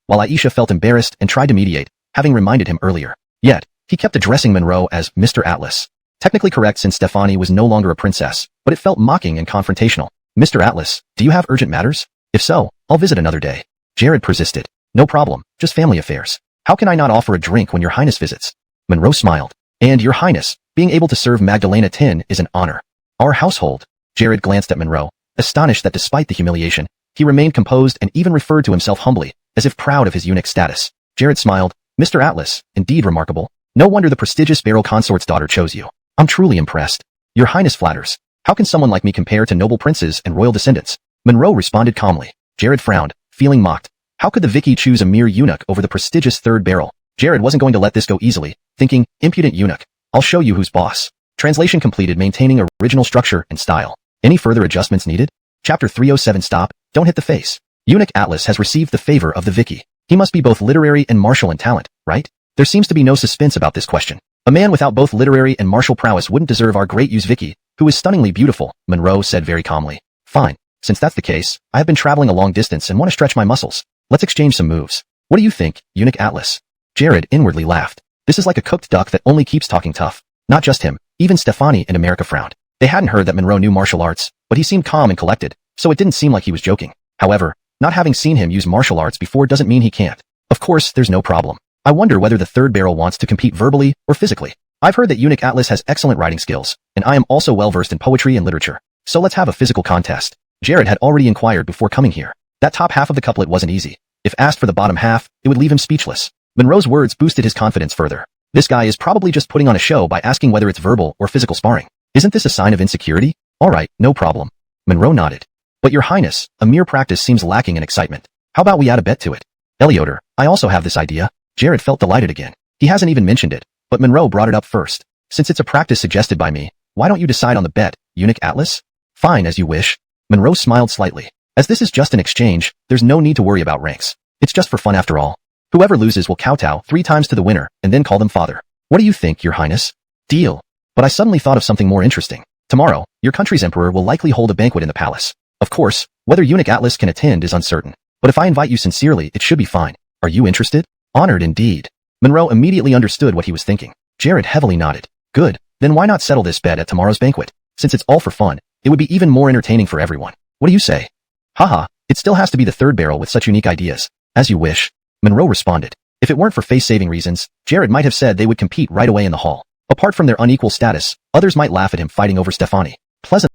While Aisha felt embarrassed and tried to mediate, having reminded him earlier. Yet, he kept addressing Monroe as Mr. Atlas. Technically correct since Stefani was no longer a princess, but it felt mocking and confrontational. Mr. Atlas, do you have urgent matters? If so, I'll visit another day. Jared persisted. No problem, just family affairs. How can I not offer a drink when your highness visits? Monroe smiled. And your highness, being able to serve Magdalena Tin is an honor. Our household. Jared glanced at Monroe, astonished that despite the humiliation, he remained composed and even referred to himself humbly, as if proud of his eunuch status. Jared smiled. Mr. Atlas, indeed remarkable. No wonder the prestigious Beryl consort's daughter chose you. I'm truly impressed. Your highness flatters. How can someone like me compare to noble princes and royal descendants? Monroe responded calmly. Jared frowned, feeling mocked. How could the Vicky choose a mere eunuch over the prestigious third Beryl? Jared wasn't going to let this go easily, thinking, impudent eunuch. I'll show you who's boss. Translation completed, maintaining original structure and style. Any further adjustments needed? Chapter 307. Stop, don't hit the face. Eunuch Atlas has received the favor of the Vicky. He must be both literary and martial in talent, right? There seems to be no suspense about this question. A man without both literary and martial prowess wouldn't deserve our great use Vicky, who is stunningly beautiful, Monroe said very calmly. Fine. Since that's the case, I have been traveling a long distance and want to stretch my muscles. Let's exchange some moves. What do you think, Eunuch Atlas? Jared inwardly laughed. This is like a cooked duck that only keeps talking tough. Not just him, even Stefani and America frowned. They hadn't heard that Monroe knew martial arts, but he seemed calm and collected, so it didn't seem like he was joking. However, not having seen him use martial arts before doesn't mean he can't. Of course, there's no problem. I wonder whether the third Beryl wants to compete verbally or physically. I've heard that Eunuch Atlas has excellent writing skills, and I am also well versed in poetry and literature. So let's have a physical contest. Jared had already inquired before coming here. That top half of the couplet wasn't easy. If asked for the bottom half, it would leave him speechless. Monroe's words boosted his confidence further. This guy is probably just putting on a show by asking whether it's verbal or physical sparring. Isn't this a sign of insecurity? Alright, no problem. Monroe nodded. But your highness, a mere practice seems lacking in excitement. How about we add a bet to it? Elioter, I also have this idea. Jared felt delighted again. He hasn't even mentioned it, but Monroe brought it up first. Since it's a practice suggested by me, why don't you decide on the bet, Eunuch Atlas? Fine, as you wish. Monroe smiled slightly. As this is just an exchange, there's no need to worry about ranks. It's just for fun after all. Whoever loses will kowtow 3 times to the winner and then call them father. What do you think, your highness? Deal. But I suddenly thought of something more interesting. Tomorrow, your country's emperor will likely hold a banquet in the palace. Of course, whether Eunuch Atlas can attend is uncertain. But if I invite you sincerely, it should be fine. Are you interested? Honored indeed. Monroe immediately understood what he was thinking. Jared heavily nodded. Good. Then why not settle this bet at tomorrow's banquet? Since it's all for fun, it would be even more entertaining for everyone. What do you say? Haha, it still has to be the third Beryl with such unique ideas. As you wish. Monroe responded. If it weren't for face-saving reasons, Jared might have said they would compete right away in the hall. Apart from their unequal status, others might laugh at him fighting over Stefani. Pleasant.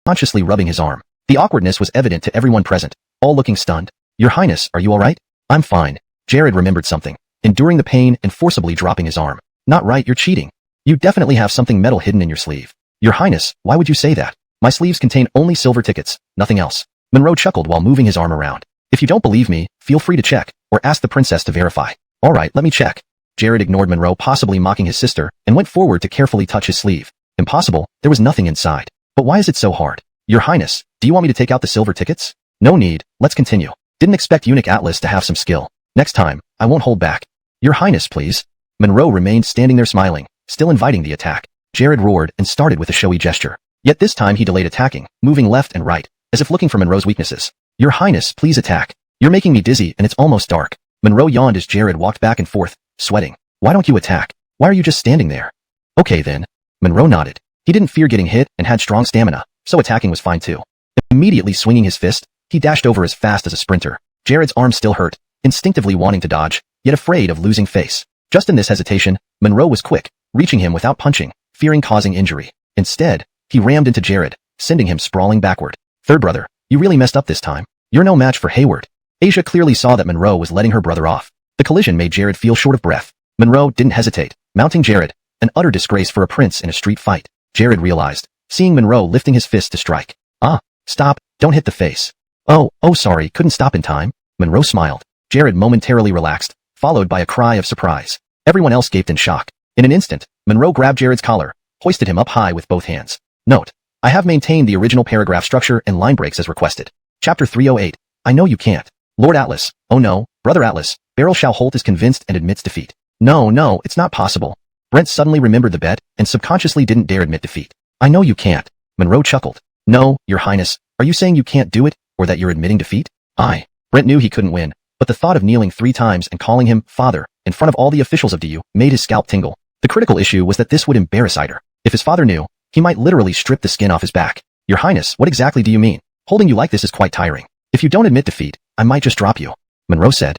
Consciously rubbing his arm. The awkwardness was evident to everyone present, all looking stunned. Your highness, are you alright? I'm fine. Jared remembered something, enduring the pain and forcibly dropping his arm. Not right, you're cheating. You definitely have something metal hidden in your sleeve. Your highness, why would you say that? My sleeves contain only silver tickets, nothing else. Monroe chuckled while moving his arm around. If you don't believe me, feel free to check, or ask the princess to verify. Alright, let me check. Jared ignored Monroe possibly mocking his sister, and went forward to carefully touch his sleeve. Impossible, there was nothing inside. But why is it so hard? Your highness, do you want me to take out the silver tickets? No need, let's continue. Didn't expect Eunuch Atlas to have some skill. Next time, I won't hold back. Your highness, please. Monroe remained standing there smiling, still inviting the attack. Jared roared and started with a showy gesture. Yet this time he delayed attacking, moving left and right, as if looking for Monroe's weaknesses. Your highness, please attack. You're making me dizzy and it's almost dark. Monroe yawned as Jared walked back and forth, sweating. Why don't you attack? Why are you just standing there? Okay then. Monroe nodded. He didn't fear getting hit and had strong stamina, so attacking was fine too. Immediately swinging his fist, he dashed over as fast as a sprinter. Jared's arm still hurt, instinctively wanting to dodge, yet afraid of losing face. Just in this hesitation, Monroe was quick, reaching him without punching, fearing causing injury. Instead, he rammed into Jared, sending him sprawling backward. Third brother, you really messed up this time. You're no match for Hayward. Asia clearly saw that Monroe was letting her brother off. The collision made Jared feel short of breath. Monroe didn't hesitate, mounting Jared, an utter disgrace for a prince in a street fight. Jared realized, seeing Monroe lifting his fist to strike. Ah, stop, don't hit the face. Oh, sorry, couldn't stop in time. Monroe smiled. Jared momentarily relaxed, followed by a cry of surprise. Everyone else gaped in shock. In an instant, Monroe grabbed Jared's collar, hoisted him up high with both hands. Note: I have maintained the original paragraph structure and line breaks as requested. Chapter 308. I know you can't. Lord Atlas. Oh no, Brother Atlas. Beryl Holt is convinced and admits defeat. No, it's not possible. Brent suddenly remembered the bet and subconsciously didn't dare admit defeat. I know you can't. Monroe chuckled. No, Your Highness. Are you saying you can't do it, or that you're admitting defeat? Brent knew he couldn't win, but the thought of kneeling 3 times and calling him father in front of all the officials of DU made his scalp tingle. The critical issue was that this would embarrass Eider. If his father knew, he might literally strip the skin off his back. Your Highness, what exactly do you mean? Holding you like this is quite tiring. If you don't admit defeat, I might just drop you. Monroe said.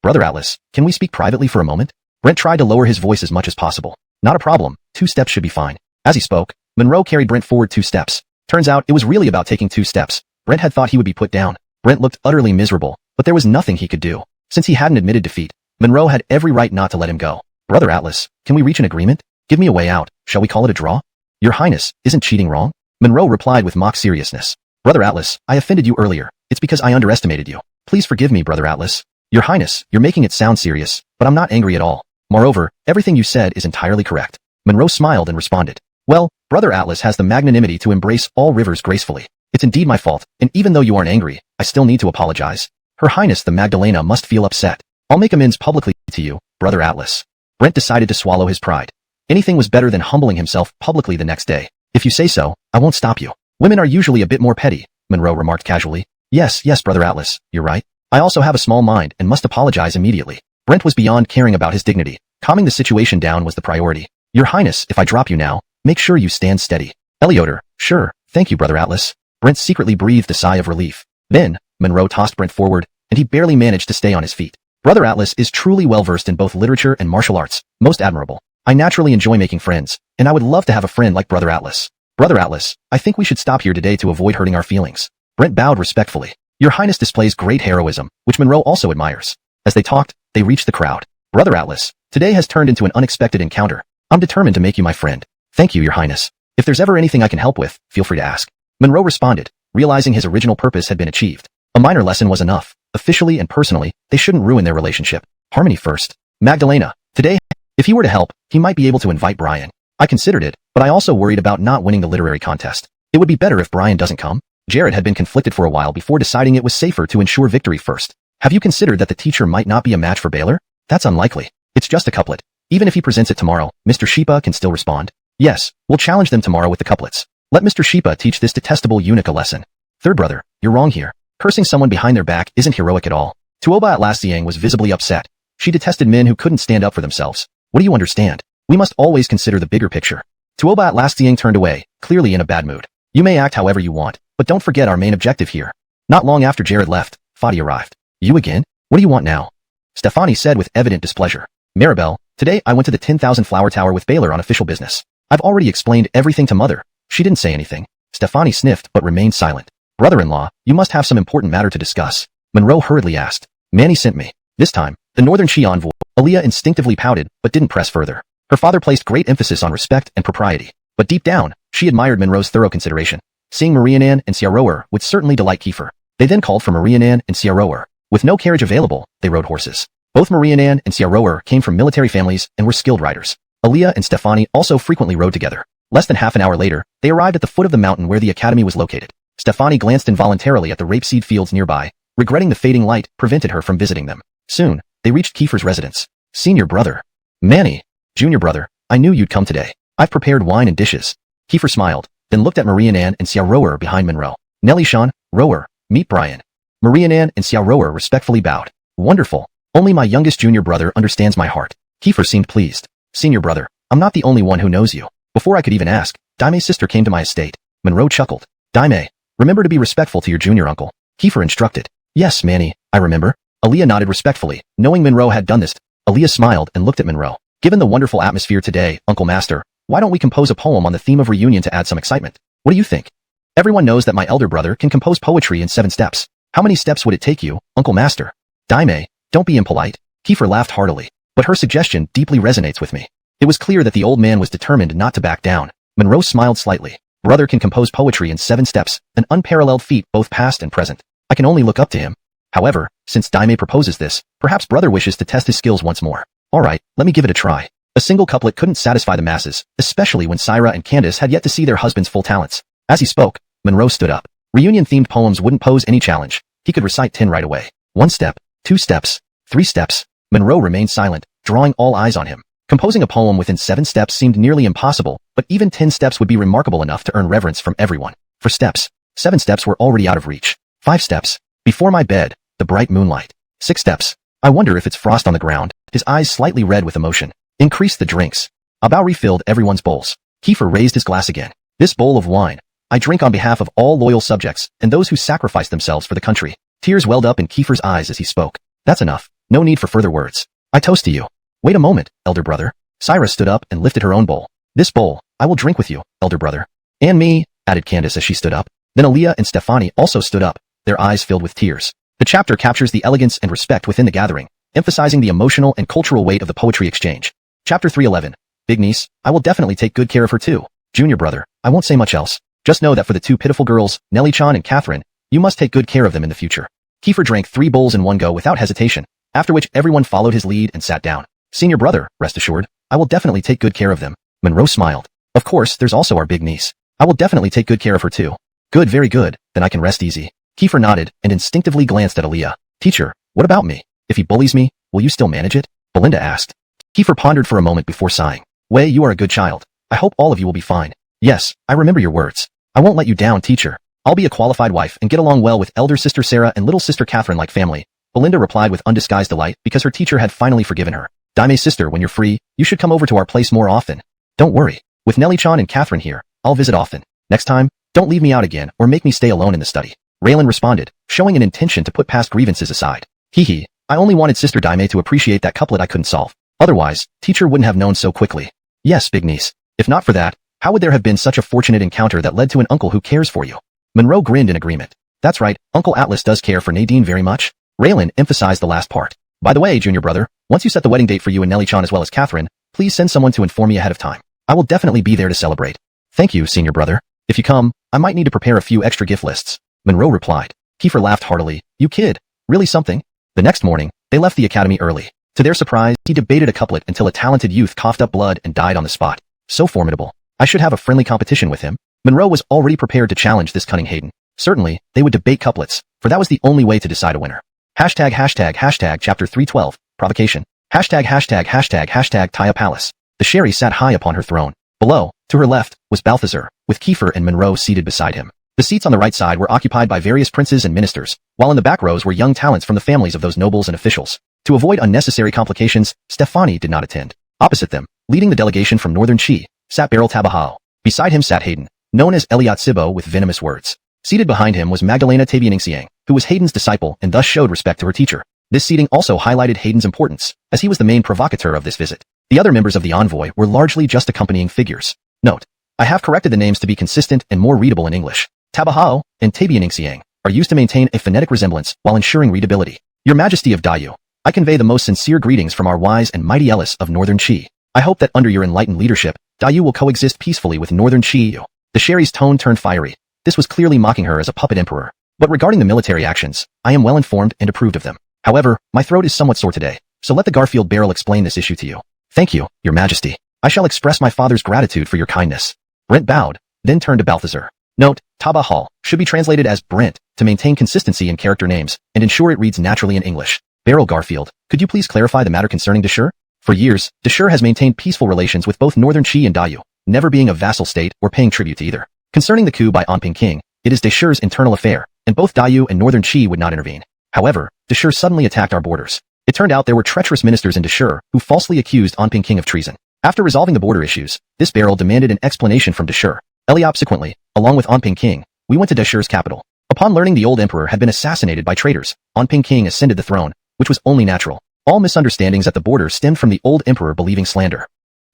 Brother Atlas, can we speak privately for a moment? Brent tried to lower his voice as much as possible. Not a problem, 2 steps should be fine. As he spoke, Monroe carried Brent forward 2 steps. Turns out it was really about taking 2 steps. Brent had thought he would be put down. Brent looked utterly miserable, but there was nothing he could do. Since he hadn't admitted defeat, Monroe had every right not to let him go. Brother Atlas, can we reach an agreement? Give me a way out. Shall we call it a draw? Your Highness, isn't cheating wrong? Monroe replied with mock seriousness. Brother Atlas, I offended you earlier. It's because I underestimated you. Please forgive me, Brother Atlas. Your Highness, you're making it sound serious, but I'm not angry at all. Moreover, everything you said is entirely correct. Monroe smiled and responded. Well, Brother Atlas has the magnanimity to embrace all rivers gracefully. It's indeed my fault, and even though you aren't angry, I still need to apologize. Her Highness the Magdalena must feel upset. I'll make amends publicly to you, Brother Atlas. Brent decided to swallow his pride. Anything was better than humbling himself publicly the next day. If you say so, I won't stop you. Women are usually a bit more petty, Monroe remarked casually. Yes, Brother Atlas, you're right. I also have a small mind and must apologize immediately. Brent was beyond caring about his dignity. Calming the situation down was the priority. Your Highness, if I drop you now, make sure you stand steady. Eleotor, sure, thank you, Brother Atlas. Brent secretly breathed a sigh of relief. Then, Monroe tossed Brent forward, and he barely managed to stay on his feet. Brother Atlas is truly well-versed in both literature and martial arts. Most admirable. I naturally enjoy making friends, and I would love to have a friend like Brother Atlas. Brother Atlas, I think we should stop here today to avoid hurting our feelings. Brent bowed respectfully. Your Highness displays great heroism, which Monroe also admires. As they talked, they reached the crowd. Brother Atlas, today has turned into an unexpected encounter. I'm determined to make you my friend. Thank you, Your Highness. If there's ever anything I can help with, feel free to ask. Monroe responded, realizing his original purpose had been achieved. A minor lesson was enough. Officially and personally, they shouldn't ruin their relationship. Harmony first. Magdalena, today, if he were to help, he might be able to invite Brian. I considered it, but I also worried about not winning the literary contest. It would be better if Brian doesn't come. Jared had been conflicted for a while before deciding it was safer to ensure victory first. Have you considered that the teacher might not be a match for Baylor? That's unlikely. It's just a couplet. Even if he presents it tomorrow, Mr. Sheepa can still respond. Yes, we'll challenge them tomorrow with the couplets. Let Mr. Sheepa teach this detestable eunuch a lesson. Third brother, you're wrong here. Cursing someone behind their back isn't heroic at all. Tuoba Atlassiang was visibly upset. She detested men who couldn't stand up for themselves. What do you understand? We must always consider the bigger picture. Tuoba Atlassiang turned away, clearly in a bad mood. You may act however you want, but don't forget our main objective here. Not long after Jared left, Fadi arrived. You again? What do you want now? Stefani said with evident displeasure. Maribel, today I went to the 10,000 Flower Tower with Baylor on official business. I've already explained everything to Mother. She didn't say anything. Stefani sniffed but remained silent. Brother-in-law, you must have some important matter to discuss. Monroe hurriedly asked. Manny sent me. This time, the Northern Shi envoy, Aaliyah instinctively pouted but didn't press further. Her father placed great emphasis on respect and propriety. But deep down, she admired Monroe's thorough consideration. Seeing Marianne and Siarower would certainly delight Kiefer. They then called for Marianne and Siarower. With no carriage available, they rode horses. Both Marianne and Siarower came from military families and were skilled riders. Aaliyah and Stefani also frequently rode together. Less than half an hour later, they arrived at the foot of the mountain where the academy was located. Stefani glanced involuntarily at the rapeseed fields nearby, regretting the fading light prevented her from visiting them. Soon, they reached Kiefer's residence. Senior brother. Manny. Junior brother, I knew you'd come today. I've prepared wine and dishes. Kiefer smiled, then looked at Marianne and Siarower behind Monroe. Nellie Sean, Rower, meet Brian. Marianne and Siarower respectfully bowed. Wonderful. Only my youngest junior brother understands my heart. Kiefer seemed pleased. Senior brother, I'm not the only one who knows you. Before I could even ask, Daime's sister came to my estate. Monroe chuckled. Daime, remember to be respectful to your junior uncle. Kiefer instructed. Yes, Manny, I remember. Aaliyah nodded respectfully, knowing Monroe had done this. Aaliyah smiled and looked at Monroe. Given the wonderful atmosphere today, Uncle Master, why don't we compose a poem on the theme of reunion to add some excitement? What do you think? Everyone knows that my elder brother can compose poetry in 7 steps. How many steps would it take you, Uncle Master? Daime, don't be impolite. Kiefer laughed heartily. But her suggestion deeply resonates with me. It was clear that the old man was determined not to back down. Monroe smiled slightly. Brother can compose poetry in 7 steps, an unparalleled feat both past and present. I can only look up to him. However, since Daimei proposes this, perhaps brother wishes to test his skills once more. Alright, let me give it a try. A single couplet couldn't satisfy the masses, especially when Syra and Candace had yet to see their husband's full talents. As he spoke, Monroe stood up. Reunion-themed poems wouldn't pose any challenge. He could recite 10 right away. 1 step, 2 steps, 3 steps. Monroe remained silent, drawing all eyes on him. Composing a poem within 7 steps seemed nearly impossible, but even 10 steps would be remarkable enough to earn reverence from everyone. For steps, 7 steps were already out of reach. 5 steps. Before my bed, the bright moonlight. 6 steps. I wonder if it's frost on the ground. His eyes slightly red with emotion. Increase the drinks. Abao refilled everyone's bowls. Kiefer raised his glass again. This bowl of wine. I drink on behalf of all loyal subjects and those who sacrificed themselves for the country. Tears welled up in Kiefer's eyes as he spoke. That's enough. No need for further words. I toast to you. Wait a moment, elder brother. Syra stood up and lifted her own bowl. This bowl, I will drink with you, elder brother. And me, added Candace as she stood up. Then Aaliyah and Stefani also stood up, their eyes filled with tears. The chapter captures the elegance and respect within the gathering, emphasizing the emotional and cultural weight of the poetry exchange. Chapter 311. Big niece, I will definitely take good care of her too. Junior brother, I won't say much else. Just know that for the 2 pitiful girls, Nelly-chan and Catherine, you must take good care of them in the future. Kiefer drank 3 bowls in one go without hesitation, after which everyone followed his lead and sat down. Senior brother, rest assured, I will definitely take good care of them. Monroe smiled. Of course, there's also our big niece. I will definitely take good care of her too. Good, very good, then I can rest easy. Kiefer nodded and instinctively glanced at Aaliyah. Teacher, what about me? If he bullies me, will you still manage it? Belinda asked. Kiefer pondered for a moment before sighing. Wei, you are a good child. I hope all of you will be fine. Yes, I remember your words. I won't let you down, teacher. I'll be a qualified wife and get along well with elder sister Sarah and little sister Catherine like family. Belinda replied with undisguised delight because her teacher had finally forgiven her. Daimei's sister, when you're free, you should come over to our place more often. Don't worry. With Nelly-chan and Catherine here, I'll visit often. Next time, don't leave me out again or make me stay alone in the study. Raylan responded, showing an intention to put past grievances aside. Hee, I only wanted Sister Daimei to appreciate that couplet I couldn't solve. Otherwise, teacher wouldn't have known so quickly. Yes, big niece. If not for that, how would there have been such a fortunate encounter that led to an uncle who cares for you? Monroe grinned in agreement. That's right, Uncle Atlas does care for Nadine very much. Raylan emphasized the last part. By the way, junior brother, once you set the wedding date for you and Nelly-chan as well as Catherine, please send someone to inform me ahead of time. I will definitely be there to celebrate. Thank you, senior brother. If you come, I might need to prepare a few extra gift lists. Monroe replied. Kiefer laughed heartily. You kid. Really something? The next morning, they left the academy early. To their surprise, he debated a couplet until a talented youth coughed up blood and died on the spot. So formidable. I should have a friendly competition with him. Monroe was already prepared to challenge this cunning Hayden. Certainly, they would debate couplets, for that was the only way to decide a winner. Hashtag chapter 312, provocation. Hashtag Taya Palace. The Sherry sat high upon her throne. Below, to her left, was Balthazar, with Kiefer and Monroe seated beside him. The seats on the right side were occupied by various princes and ministers, while in the back rows were young talents from the families of those nobles and officials. To avoid unnecessary complications, Stefani did not attend. Opposite them, leading the delegation from Northern Qi, sat Beryl Tabahao. Beside him sat Hayden, known as Eliot Sibo with venomous words. Seated behind him was Magdalena Tabianingsiang, who was Hayden's disciple and thus showed respect to her teacher. This seating also highlighted Hayden's importance, as he was the main provocateur of this visit. The other members of the envoy were largely just accompanying figures. Note: I have corrected the names to be consistent and more readable in English. Tabahao and Tabianingsiang are used to maintain a phonetic resemblance while ensuring readability. Your Majesty of Dayu, I convey the most sincere greetings from our wise and mighty Ellis of Northern Qi. I hope that under your enlightened leadership, Dayu will coexist peacefully with Northern Qi. The Sherry's tone turned fiery. This was clearly mocking her as a puppet emperor. But regarding the military actions, I am well informed and approved of them. However, my throat is somewhat sore today, so let the Garfield barrel explain this issue to you. Thank you, Your Majesty. I shall express my father's gratitude for your kindness. Brent bowed, then turned to Balthazar. Note: Tabahal should be translated as Brent to maintain consistency in character names and ensure it reads naturally in English. Beryl Garfield, could you please clarify the matter concerning Dashur? For years, Dashur has maintained peaceful relations with both Northern Qi and Dayu, never being a vassal state or paying tribute to either. Concerning the coup by Anping King, it is Dashur's internal affair, and both Dayu and Northern Qi would not intervene. However, Dashur suddenly attacked our borders. It turned out there were treacherous ministers in Dashur who falsely accused Anping King of treason. After resolving the border issues, this barrel demanded an explanation from Dashur. Subsequently, along with Anping King, we went to Dashur's capital. Upon learning the old emperor had been assassinated by traitors, Anping King ascended the throne, which was only natural. All misunderstandings at the border stemmed from the old emperor believing slander.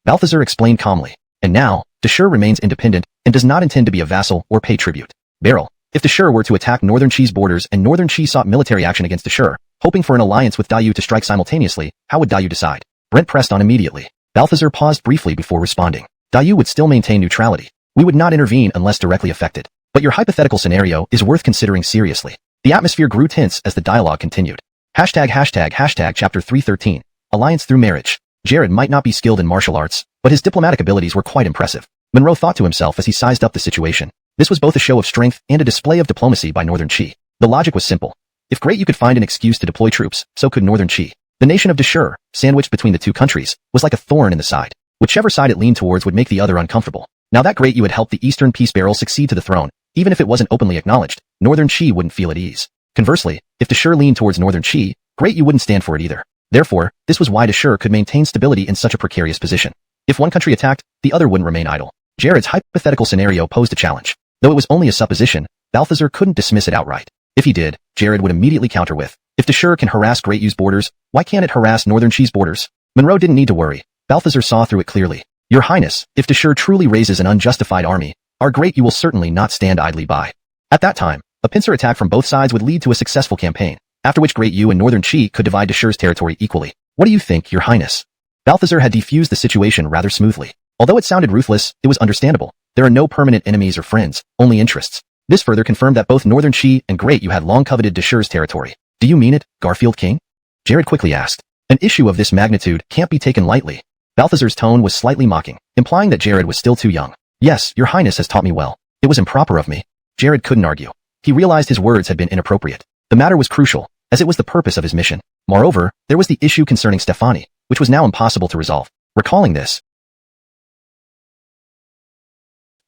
Balthazar explained calmly. And now, Dashur remains independent and does not intend to be a vassal or pay tribute. Beryl, if Dashur were to attack Northern Qi's borders and Northern Qi sought military action against Dashur, hoping for an alliance with Dayu to strike simultaneously, how would Dayu decide? Brent pressed on immediately. Balthazar paused briefly before responding. Dayu would still maintain neutrality. We would not intervene unless directly affected. But your hypothetical scenario is worth considering seriously. The atmosphere grew tense as the dialogue continued. ##### Chapter 313. Alliance through marriage. Jared might not be skilled in martial arts, but his diplomatic abilities were quite impressive. Monroe thought to himself as he sized up the situation. This was both a show of strength and a display of diplomacy by Northern Qi. The logic was simple. If Great Yu could find an excuse to deploy troops, so could Northern Qi. The nation of Dashur, sandwiched between the two countries, was like a thorn in the side. Whichever side it leaned towards would make the other uncomfortable. Now that Great Yu had helped the Eastern Peace Barrel succeed to the throne, even if it wasn't openly acknowledged, Northern Qi wouldn't feel at ease. Conversely, if Dashur leaned towards Northern Qi, Great Yu wouldn't stand for it either. Therefore, this was why Dashur could maintain stability in such a precarious position. If one country attacked, the other wouldn't remain idle. Jared's hypothetical scenario posed a challenge. Though it was only a supposition, Balthazar couldn't dismiss it outright. If he did, Jared would immediately counter with, if Dashur can harass Great Yu's borders, why can't it harass Northern Qi's borders? Monroe didn't need to worry. Balthazar saw through it clearly. Your Highness, if Dashur truly raises an unjustified army, our Great Yu will certainly not stand idly by. At that time, a pincer attack from both sides would lead to a successful campaign, after which Great Yu and Northern Qi could divide Dashur's territory equally. What do you think, Your Highness? Balthazar had defused the situation rather smoothly. Although it sounded ruthless, it was understandable. There are no permanent enemies or friends, only interests. This further confirmed that both Northern Qi and Great Yu had long coveted Dashur's territory. Do you mean it, Garfield King? Jared quickly asked. An issue of this magnitude can't be taken lightly. Balthazar's tone was slightly mocking, implying that Jared was still too young. Yes, Your Highness has taught me well. It was improper of me. Jared couldn't argue. He realized his words had been inappropriate. The matter was crucial, as it was the purpose of his mission. Moreover, there was the issue concerning Stefani, which was now impossible to resolve. Recalling this,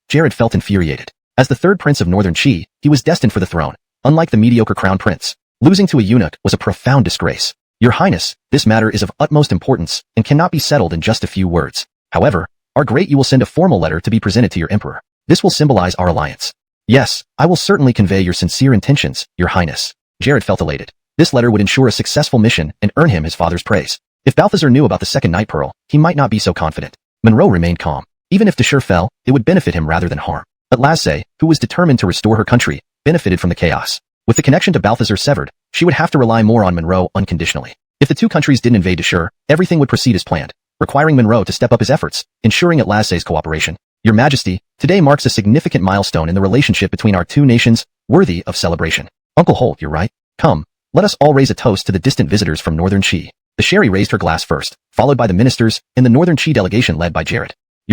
Jared felt infuriated. As the third prince of Northern Qi, he was destined for the throne, unlike the mediocre crown prince. Losing to a eunuch was a profound disgrace. Your Highness, this matter is of utmost importance and cannot be settled in just a few words. However, our Great Yu will send a formal letter to be presented to your emperor. This will symbolize our alliance. Yes, I will certainly convey your sincere intentions, Your Highness. Jared felt elated. This letter would ensure a successful mission and earn him his father's praise. If Balthazar knew about the second night pearl, he might not be so confident. Monroe remained calm. Even if Dashur fell, it would benefit him rather than harm. But Lazze, who was determined to restore her country, benefited from the chaos. With the connection to Balthazar severed, she would have to rely more on Monroe unconditionally. If the two countries didn't invade Dashur, everything would proceed as planned, requiring Monroe to step up his efforts, ensuring at Lazze's cooperation. Your Majesty, today marks a significant milestone in the relationship between our two nations, worthy of celebration. Uncle Holt, you're right. Come, let us all raise a toast to the distant visitors from Northern Qi. The Sherry raised her glass first, followed by the ministers, and the Northern Qi delegation led by Jared.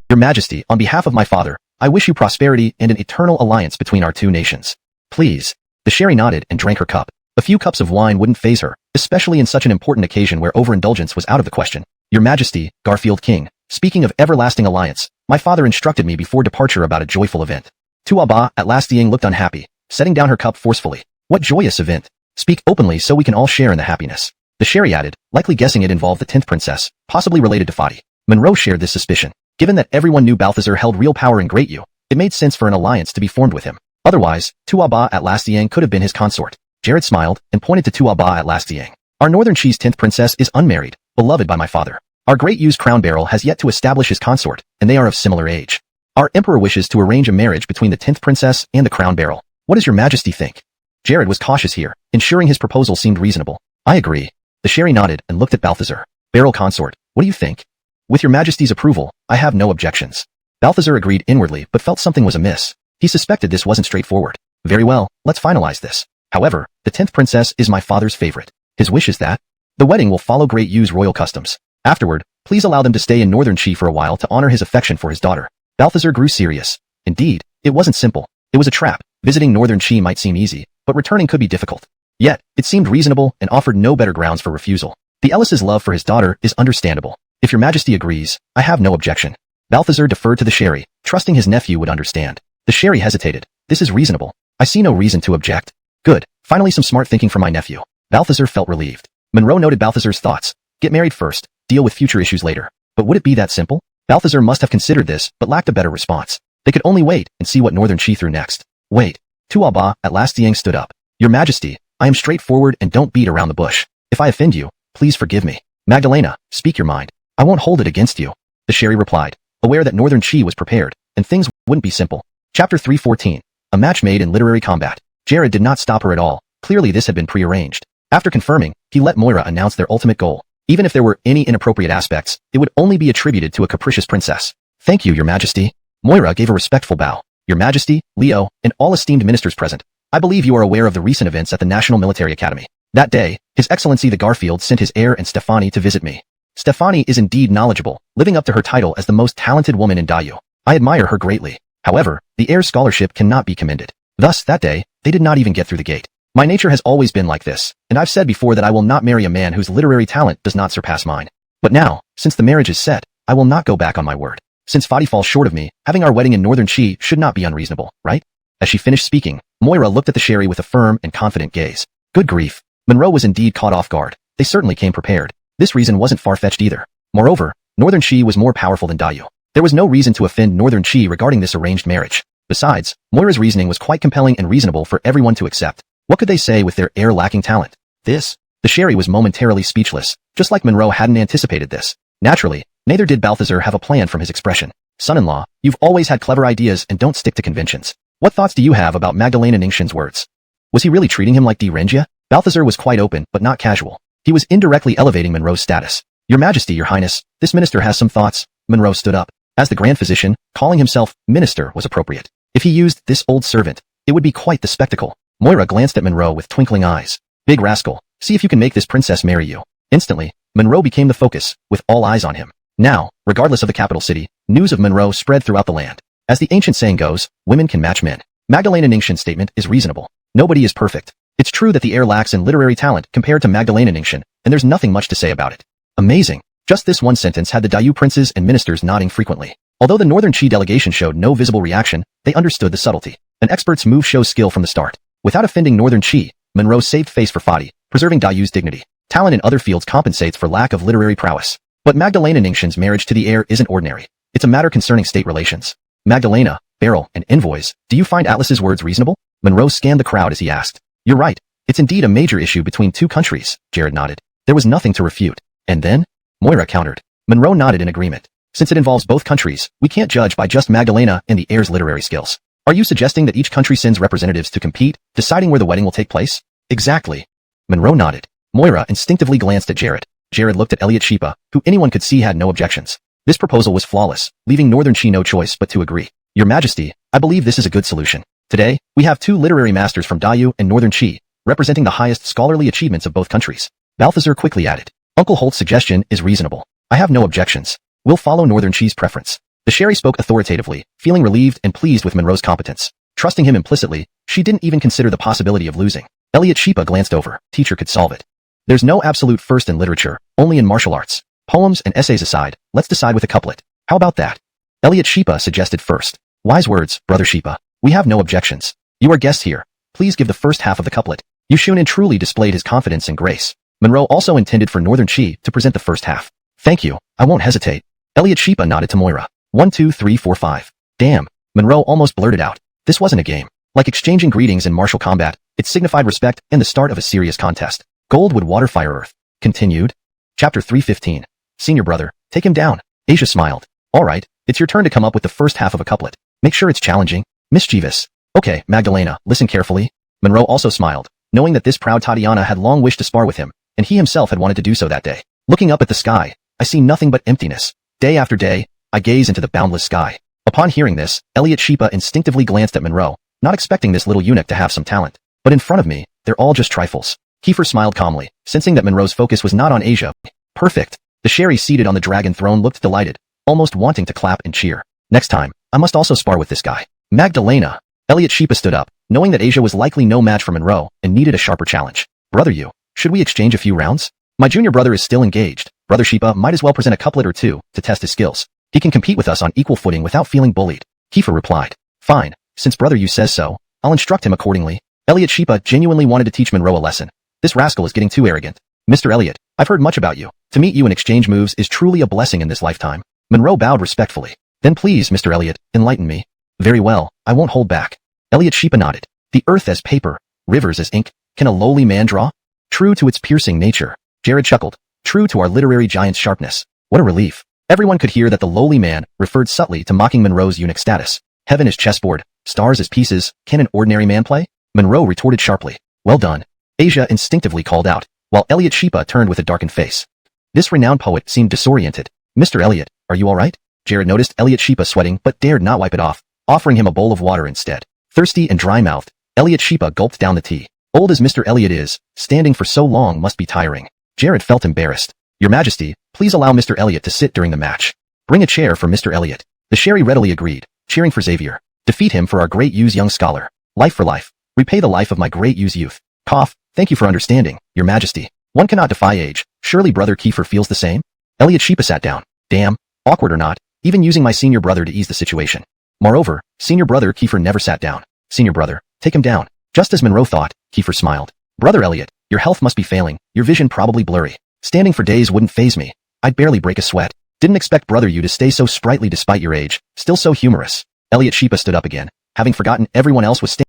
Your Majesty, on behalf of my father, I wish you prosperity and an eternal alliance between our two nations. Please. The Sherry nodded and drank her cup. A few cups of wine wouldn't faze her, especially in such an important occasion where overindulgence was out of the question. Your Majesty, Garfield King, speaking of everlasting alliance, my father instructed me before departure about a joyful event. Tuaba at last Ying looked unhappy, setting down her cup forcefully. What joyous event? Speak openly so we can all share in the happiness. The Sherry added, likely guessing it involved the 10th princess, possibly related to Fadi. Monroe shared this suspicion. Given that everyone knew Balthazar held real power in Great Yu, it made sense for an alliance to be formed with him. Otherwise, Tuaba at last Yang could have been his consort. Jared smiled and pointed to Tuaba at last Yang. Our Northern Qi's 10th princess is unmarried, beloved by my father. Our Great Yu's crown barrel has yet to establish his consort, and they are of similar age. Our emperor wishes to arrange a marriage between the 10th princess and the crown barrel. What does your Majesty think? Jared was cautious here, ensuring his proposal seemed reasonable. I agree. The Sherry nodded and looked at Balthazar. Barrel consort, what do you think? With your Majesty's approval, I have no objections. Balthazar agreed inwardly but felt something was amiss. He suspected this wasn't straightforward. Very well, let's finalize this. However, the 10th princess is my father's favorite. His wish is that the wedding will follow Great Yu's royal customs. Afterward, please allow them to stay in Northern Qi for a while to honor his affection for his daughter. Balthazar grew serious. Indeed, it wasn't simple. It was a trap. Visiting Northern Qi might seem easy, but returning could be difficult. Yet, it seemed reasonable and offered no better grounds for refusal. The Ellis's love for his daughter is understandable. If your Majesty agrees, I have no objection. Balthazar deferred to the Sherry, trusting his nephew would understand. The Sherry hesitated. This is reasonable. I see no reason to object. Good. Finally some smart thinking from my nephew. Balthazar felt relieved. Monroe noted Balthazar's thoughts. Get married first, deal with future issues later. But would it be that simple? Balthazar must have considered this, but lacked a better response. They could only wait and see what Northern Qi threw next. Wait. Tuaba at last Yang stood up. Your Majesty, I am straightforward and don't beat around the bush. If I offend you, please forgive me. Magdalena, speak your mind. I won't hold it against you. The Sherry replied, aware that Northern Qi was prepared, and things wouldn't be simple. Chapter 314. A match made in literary combat. Jared did not stop her at all. Clearly this had been prearranged. After confirming, he let Moira announce their ultimate goal. Even if there were any inappropriate aspects, it would only be attributed to a capricious princess. Thank you, Your Majesty. Moira gave a respectful bow. Your Majesty, Leo, and all esteemed ministers present. I believe you are aware of the recent events at the National Military Academy. That day, His Excellency the Garfield sent his heir and Stefani to visit me. Stefani is indeed knowledgeable, living up to her title as the most talented woman in Dayu. I admire her greatly. However, the heir's scholarship cannot be commended. Thus, that day, they did not even get through the gate. My nature has always been like this, and I've said before that I will not marry a man whose literary talent does not surpass mine. But now, since the marriage is set, I will not go back on my word. Since Fadi falls short of me, having our wedding in Northern Chi should not be unreasonable, right? As she finished speaking, Moira looked at the Sherry with a firm and confident gaze. Good grief. Monroe was indeed caught off guard. They certainly came prepared. This reason wasn't far-fetched either. Moreover, Northern Chi was more powerful than Dayu. There was no reason to offend Northern Chi regarding this arranged marriage. Besides, Moira's reasoning was quite compelling and reasonable for everyone to accept. What could they say with their heir lacking talent? The Sherry was momentarily speechless, just like Monroe hadn't anticipated this. Naturally, neither did Balthazar have a plan from his expression. Son-in-law, you've always had clever ideas and don't stick to conventions. What thoughts do you have about Magdalena Ningxin's words? Was he really treating him like Di Renjia? Balthazar was quite open, but not casual. He was indirectly elevating Monroe's status. Your Majesty, Your Highness, this minister has some thoughts. Monroe stood up. As the Grand Physician, calling himself minister was appropriate. If he used this old servant, it would be quite the spectacle. Moira glanced at Monroe with twinkling eyes. Big rascal, see if you can make this princess marry you. Instantly, Monroe became the focus, with all eyes on him. Now, regardless of the capital city, news of Monroe spread throughout the land. As the ancient saying goes, women can match men. Magdalena Ningxin's statement is reasonable. Nobody is perfect. It's true that the heir lacks in literary talent compared to Magdalena Ningxin, and there's nothing much to say about it. Amazing. Just this one sentence had the Dayu princes and ministers nodding frequently. Although the Northern Chi delegation showed no visible reaction, they understood the subtlety. An expert's move shows skill from the start. Without offending Northern Chi, Monroe saved face for Fadi, preserving Dayu's dignity. Talent in other fields compensates for lack of literary prowess. But Magdalena Ningxin's marriage to the heir isn't ordinary. It's a matter concerning state relations. Magdalena, Beryl, and envoys, do you find Atlas's words reasonable? Monroe scanned the crowd as he asked. You're right. It's indeed a major issue between two countries, Jared nodded. There was nothing to refute. And then? Moira countered. Monroe nodded in agreement. Since it involves both countries, we can't judge by just Magdalena and the heir's literary skills. Are you suggesting that each country sends representatives to compete, deciding where the wedding will take place? Exactly. Monroe nodded. Moira instinctively glanced at Jared. Jared looked at Elliot Sheepa, who anyone could see had no objections. This proposal was flawless, leaving Northern Chi no choice but to agree. Your Majesty, I believe this is a good solution. Today, we have two literary masters from Dayu and Northern Chi, representing the highest scholarly achievements of both countries. Balthazar quickly added. Uncle Holt's suggestion is reasonable. I have no objections. We'll follow Northern Chi's preference. The Sherry spoke authoritatively, feeling relieved and pleased with Monroe's competence. Trusting him implicitly, she didn't even consider the possibility of losing. Elliot Sheepa glanced over. Teacher could solve it. There's no absolute first in literature, only in martial arts. Poems and essays aside, let's decide with a couplet. How about that? Elliot Sheepa suggested first. Wise words, Brother Sheepa. We have no objections. You are guests here. Please give the first half of the couplet. Yushunin truly displayed his confidence and grace. Monroe also intended for Northern Chi to present the first half. Thank you. I won't hesitate. Elliot Sheepa nodded to Moira. 1, 2, 3, 4, 5. Damn. Monroe almost blurted out. This wasn't a game. Like exchanging greetings in martial combat, it signified respect and the start of a serious contest. Gold would water fire earth. Continued. Chapter 315. Senior brother, take him down. Asia smiled. Alright, it's your turn to come up with the first half of a couplet. Make sure it's challenging. Mischievous. Okay, Magdalena, listen carefully. Monroe also smiled, knowing that this proud Tatiana had long wished to spar with him, and he himself had wanted to do so that day. Looking up at the sky, I see nothing but emptiness. Day after day, I gaze into the boundless sky. Upon hearing this, Elliot Sheepa instinctively glanced at Monroe, not expecting this little eunuch to have some talent. But in front of me, they're all just trifles. Kiefer smiled calmly, sensing that Monroe's focus was not on Asia. Perfect. The Sherry seated on the dragon throne looked delighted, almost wanting to clap and cheer. Next time, I must also spar with this guy. Magdalena. Elliot Sheepa stood up, knowing that Asia was likely no match for Monroe and needed a sharper challenge. Brother you, should we exchange a few rounds? My junior brother is still engaged. Brother Sheepa might as well present a couplet or two to test his skills. He can compete with us on equal footing without feeling bullied. Kiefer replied. Fine, since brother you says so, I'll instruct him accordingly. Elliot Sheepa genuinely wanted to teach Monroe a lesson. This rascal is getting too arrogant. Mr. Elliot, I've heard much about you. To meet you and exchange moves is truly a blessing in this lifetime. Monroe bowed respectfully. Then please, Mr. Elliot, enlighten me. Very well, I won't hold back. Elliot Sheepa nodded. The earth as paper, rivers as ink, can a lowly man draw? True to its piercing nature. Jared chuckled. True to our literary giant's sharpness. What a relief. Everyone could hear that the lowly man referred subtly to mocking Monroe's eunuch status. Heaven is chessboard, stars as pieces, can an ordinary man play? Monroe retorted sharply. Well done. Asia instinctively called out, while Elliot Sheepa turned with a darkened face. This renowned poet seemed disoriented. Mr. Elliot, are you alright? Jared noticed Elliot Sheepa sweating but dared not wipe it off, offering him a bowl of water instead. Thirsty and dry-mouthed, Elliot Sheepa gulped down the tea. Old as Mr. Elliot is, standing for so long must be tiring. Jared felt embarrassed. Your Majesty, please allow Mr. Elliot to sit during the match. Bring a chair for Mr. Elliot. The Sherry readily agreed, cheering for Xavier. Defeat him for our great Yu's young scholar. Life for life. Repay the life of my great Yu's youth. Cough. Thank you for understanding, Your Majesty. One cannot defy age. Surely Brother Kiefer feels the same? Elliot Sheepa sat down. Damn. Awkward or not, even using my senior brother to ease the situation. Moreover, Senior Brother Kiefer never sat down. Senior Brother, take him down. Just as Monroe thought, Kiefer smiled. Brother Elliot, your health must be failing, your vision probably blurry. Standing for days wouldn't faze me. I'd barely break a sweat. Didn't expect Brother you to stay so sprightly despite your age, still so humorous. Elliot Sheepa stood up again, having forgotten everyone else was standing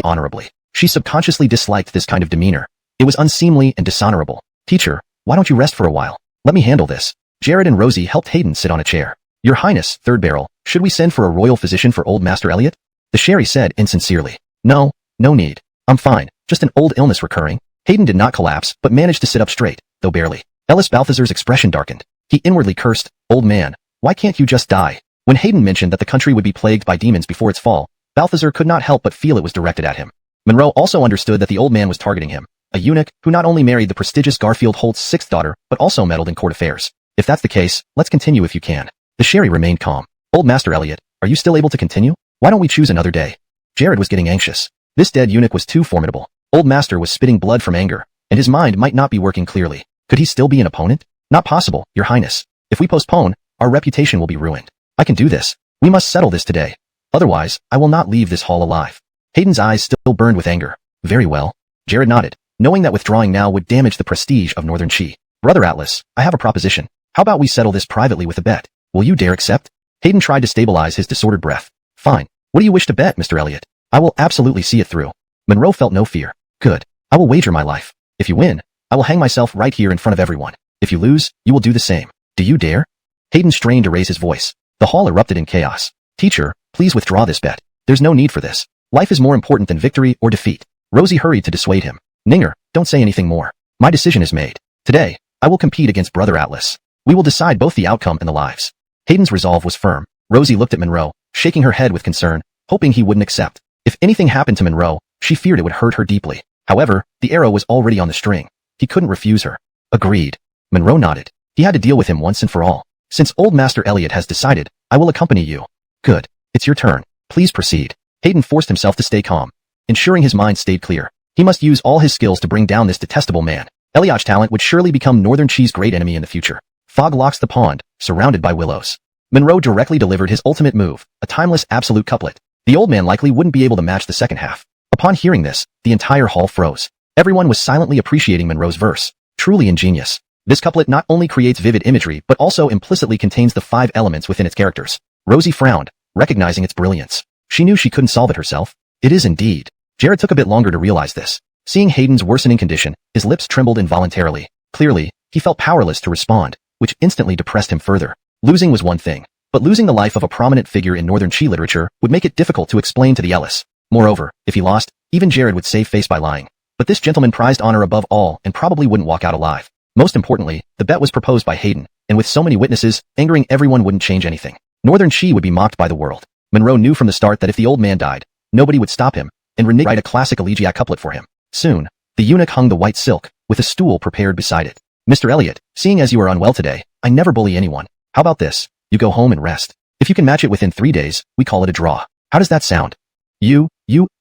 honorably. She subconsciously disliked this kind of demeanor. It was unseemly and dishonorable. Teacher, why don't you rest for a while? Let me handle this. Jared and Rosie helped Hayden sit on a chair. Your Highness, Third Barrel, should we send for a royal physician for old Master Elliot? The Sherry said insincerely. No need. I'm fine, just an old illness recurring. Hayden did not collapse, but managed to sit up straight, though barely. Ellis Balthazar's expression darkened. He inwardly cursed, old man, why can't you just die? When Hayden mentioned that the country would be plagued by demons before its fall, Balthazar could not help but feel it was directed at him. Monroe also understood that the old man was targeting him, a eunuch who not only married the prestigious Garfield Holt's sixth daughter, but also meddled in court affairs. If that's the case, let's continue if you can. The Sherry remained calm. Old Master Elliot, are you still able to continue? Why don't we choose another day? Jared was getting anxious. This dead eunuch was too formidable. Old Master was spitting blood from anger, and his mind might not be working clearly. Could he still be an opponent? Not possible, Your Highness. If we postpone, our reputation will be ruined. I can do this. We must settle this today. Otherwise, I will not leave this hall alive. Hayden's eyes still burned with anger. Very well. Jared nodded, knowing that withdrawing now would damage the prestige of Northern Chi. Brother Atlas, I have a proposition. How about we settle this privately with a bet? Will you dare accept? Hayden tried to stabilize his disordered breath. Fine. What do you wish to bet, Mr. Elliot? I will absolutely see it through. Monroe felt no fear. Good. I will wager my life. If you win, I will hang myself right here in front of everyone. If you lose, you will do the same. Do you dare? Hayden strained to raise his voice. The hall erupted in chaos. Teacher, please withdraw this bet. There's no need for this. Life is more important than victory or defeat. Rosie hurried to dissuade him. Ninger, don't say anything more. My decision is made. Today, I will compete against Brother Atlas. We will decide both the outcome and the lives. Hayden's resolve was firm. Rosie looked at Monroe, shaking her head with concern, hoping he wouldn't accept. If anything happened to Monroe, she feared it would hurt her deeply. However, the arrow was already on the string. He couldn't refuse her. Agreed. Monroe nodded. He had to deal with him once and for all. Since old Master Elliot has decided, I will accompany you. Good. It's your turn. Please proceed. Hayden forced himself to stay calm, ensuring his mind stayed clear. He must use all his skills to bring down this detestable man. Elliot's talent would surely become Northern Chi's great enemy in the future. Fog locks the pond, surrounded by willows. Monroe directly delivered his ultimate move, a timeless absolute couplet. The old man likely wouldn't be able to match the second half. Upon hearing this, the entire hall froze. Everyone was silently appreciating Monroe's verse. Truly ingenious. This couplet not only creates vivid imagery but also implicitly contains the 5 elements within its characters. Rosie frowned, recognizing its brilliance. She knew she couldn't solve it herself. It is indeed. Jared took a bit longer to realize this. Seeing Hayden's worsening condition, his lips trembled involuntarily. Clearly, he felt powerless to respond, which instantly depressed him further. Losing was one thing, but losing the life of a prominent figure in Northern Chi literature would make it difficult to explain to the Ellis. Moreover, if he lost, even Jared would save face by lying. But this gentleman prized honor above all and probably wouldn't walk out alive. Most importantly, the bet was proposed by Hayden, and with so many witnesses, angering everyone wouldn't change anything. Northern Chi would be mocked by the world. Monroe knew from the start that if the old man died, nobody would stop him, and Renee write a classic elegiac couplet for him. Soon, the eunuch hung the white silk, with a stool prepared beside it. Mr. Elliot, seeing as you are unwell today, I never bully anyone. How about this? You go home and rest. If you can match it within 3 days, we call it a draw. How does that sound? You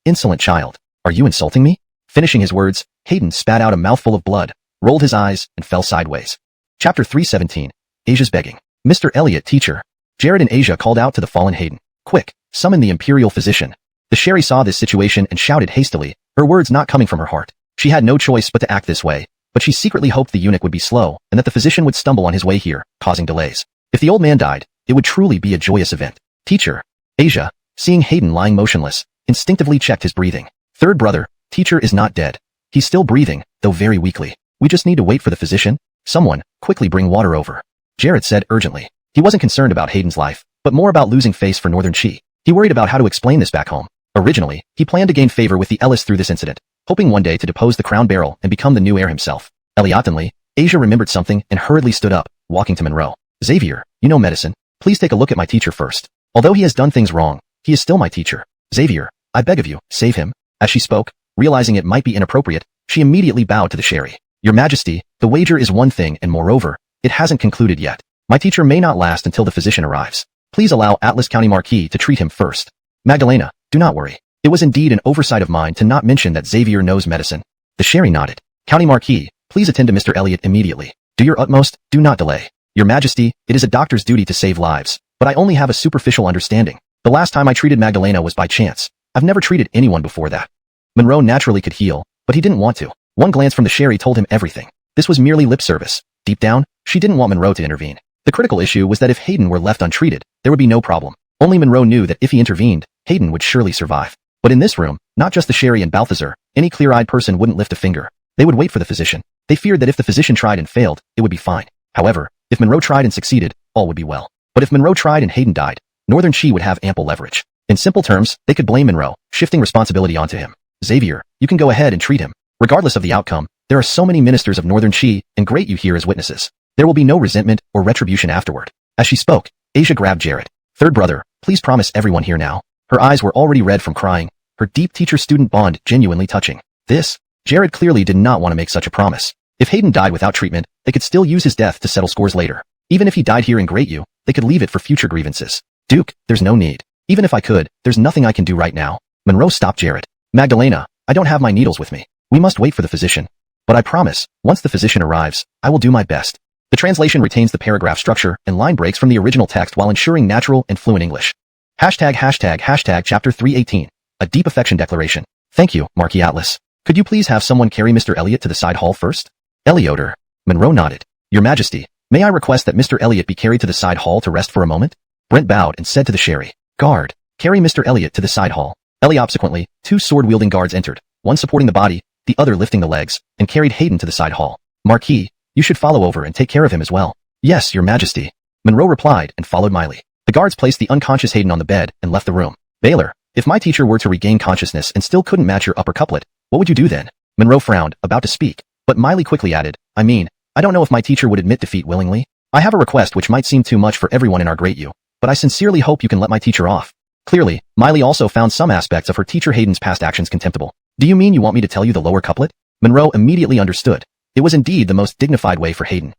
insolent child. Are you insulting me? Finishing his words, Hayden spat out a mouthful of blood, rolled his eyes, and fell sideways. Chapter 317. Asia's begging. Mr. Elliot, teacher. Jared and Asia called out to the fallen Hayden. Quick, summon the imperial physician. The Sherry saw this situation and shouted hastily, her words not coming from her heart. She had no choice but to act this way, but she secretly hoped the eunuch would be slow and that the physician would stumble on his way here, causing delays. If the old man died, it would truly be a joyous event. Teacher. Asia, seeing Hayden lying motionless, instinctively checked his breathing. Third brother, teacher is not dead. He's still breathing, though very weakly. We just need to wait for the physician. Someone, quickly bring water over. Jared said urgently. He wasn't concerned about Hayden's life, but more about losing face for Northern Chi. He worried about how to explain this back home. Originally, he planned to gain favor with the Ellis through this incident, hoping one day to depose the crown barrel and become the new heir himself. Elliottonly, Asia remembered something and hurriedly stood up, walking to Monroe. Xavier, you know medicine. Please take a look at my teacher first. Although he has done things wrong, he is still my teacher. Xavier, I beg of you, save him. As she spoke, realizing it might be inappropriate, she immediately bowed to the Sherry. Your Majesty, the wager is one thing and moreover, it hasn't concluded yet. My teacher may not last until the physician arrives. Please allow Atlas County Marquis to treat him first. Magdalena, do not worry. It was indeed an oversight of mine to not mention that Xavier knows medicine. The Sherry nodded. County Marquis, please attend to Mr. Elliot immediately. Do your utmost, do not delay. Your Majesty, it is a doctor's duty to save lives, but I only have a superficial understanding. The last time I treated Magdalena was by chance. I've never treated anyone before that. Monroe naturally could heal, but he didn't want to. One glance from the Sherry told him everything. This was merely lip service. Deep down, she didn't want Monroe to intervene. The critical issue was that if Hayden were left untreated, there would be no problem. Only Monroe knew that if he intervened, Hayden would surely survive. But in this room, not just the Sherry and Balthazar, any clear-eyed person wouldn't lift a finger. They would wait for the physician. They feared that if the physician tried and failed, it would be fine. However, if Monroe tried and succeeded, all would be well. But if Monroe tried and Hayden died, Northern Chi would have ample leverage. In simple terms, they could blame Monroe, shifting responsibility onto him. Xavier, you can go ahead and treat him. Regardless of the outcome, there are so many ministers of Northern Chi, and great you here as witnesses. There will be no resentment or retribution afterward. As she spoke, Asia grabbed Jared. Third brother, please promise everyone here now. Her eyes were already red from crying, her deep teacher-student bond genuinely touching. Jared clearly did not want to make such a promise. If Hayden died without treatment, they could still use his death to settle scores later. Even if he died here in Great U, they could leave it for future grievances. Duke, there's no need. Even if I could, there's nothing I can do right now. Monroe stopped Jared. Magdalena, I don't have my needles with me. We must wait for the physician. But I promise, once the physician arrives, I will do my best. The translation retains the paragraph structure and line breaks from the original text while ensuring natural and fluent English. Hashtag chapter 318. A deep affection declaration. Thank you, Marquis Atlas. Could you please have someone carry Mr. Elliot to the side hall first? Elioter. Monroe nodded. Your Majesty, may I request that Mr. Elliot be carried to the side hall to rest for a moment? Brent bowed and said to the Sherry. Guard, carry Mr. Elliot to the side hall. Subsequently, two sword-wielding guards entered, one supporting the body, the other lifting the legs, and carried Hayden to the side hall. Marquis, you should follow over and take care of him as well. Yes, Your Majesty. Monroe replied and followed Miley. The guards placed the unconscious Hayden on the bed and left the room. Baylor, if my teacher were to regain consciousness and still couldn't match your upper couplet, what would you do then? Monroe frowned, about to speak, but Miley quickly added, I don't know if my teacher would admit defeat willingly. I have a request which might seem too much for everyone in our Great U, but I sincerely hope you can let my teacher off. Clearly, Miley also found some aspects of her teacher Hayden's past actions contemptible. Do you mean you want me to tell you the lower couplet? Monroe immediately understood. It was indeed the most dignified way for Hayden.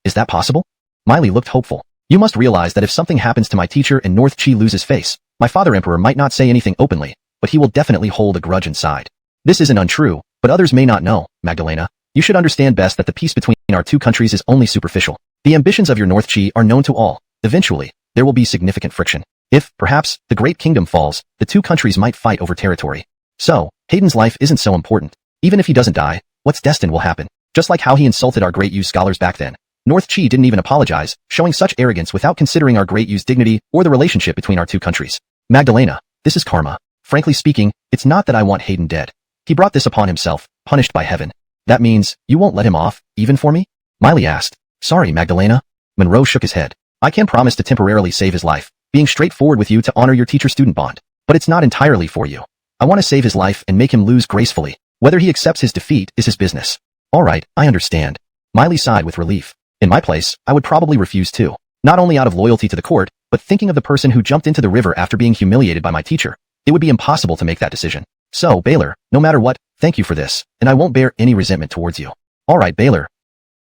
Is that possible? Miley looked hopeful. You must realize that if something happens to my teacher and North Chi loses face, my father Emperor might not say anything openly, but he will definitely hold a grudge inside. This isn't untrue, but others may not know, Magdalena. You should understand best that the peace between our two countries is only superficial. The ambitions of your North Chi are known to all. Eventually, there will be significant friction. If, perhaps, the Great Kingdom falls, the two countries might fight over territory. So, Hayden's life isn't so important. Even if he doesn't die, what's destined will happen. Just like how he insulted our Great U scholars back then. North Chi didn't even apologize, showing such arrogance without considering our Great U's dignity or the relationship between our two countries. Magdalena, this is karma. Frankly speaking, it's not that I want Hayden dead. He brought this upon himself, punished by heaven. That means, you won't let him off, even for me? Miley asked. Sorry, Magdalena. Monroe shook his head. I can promise to temporarily save his life, being straightforward with you to honor your teacher-student bond. But it's not entirely for you. I want to save his life and make him lose gracefully. Whether he accepts his defeat is his business. All right, I understand. Miley sighed with relief. In my place, I would probably refuse too. Not only out of loyalty to the court, but thinking of the person who jumped into the river after being humiliated by my teacher. It would be impossible to make that decision. So, Baylor, no matter what, thank you for this, and I won't bear any resentment towards you. All right, Baylor.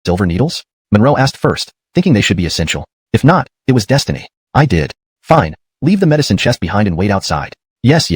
Silver needles? Monroe asked first, thinking they should be essential. If not, it was destiny. I did. Fine. Leave the medicine chest behind and wait outside. Yes.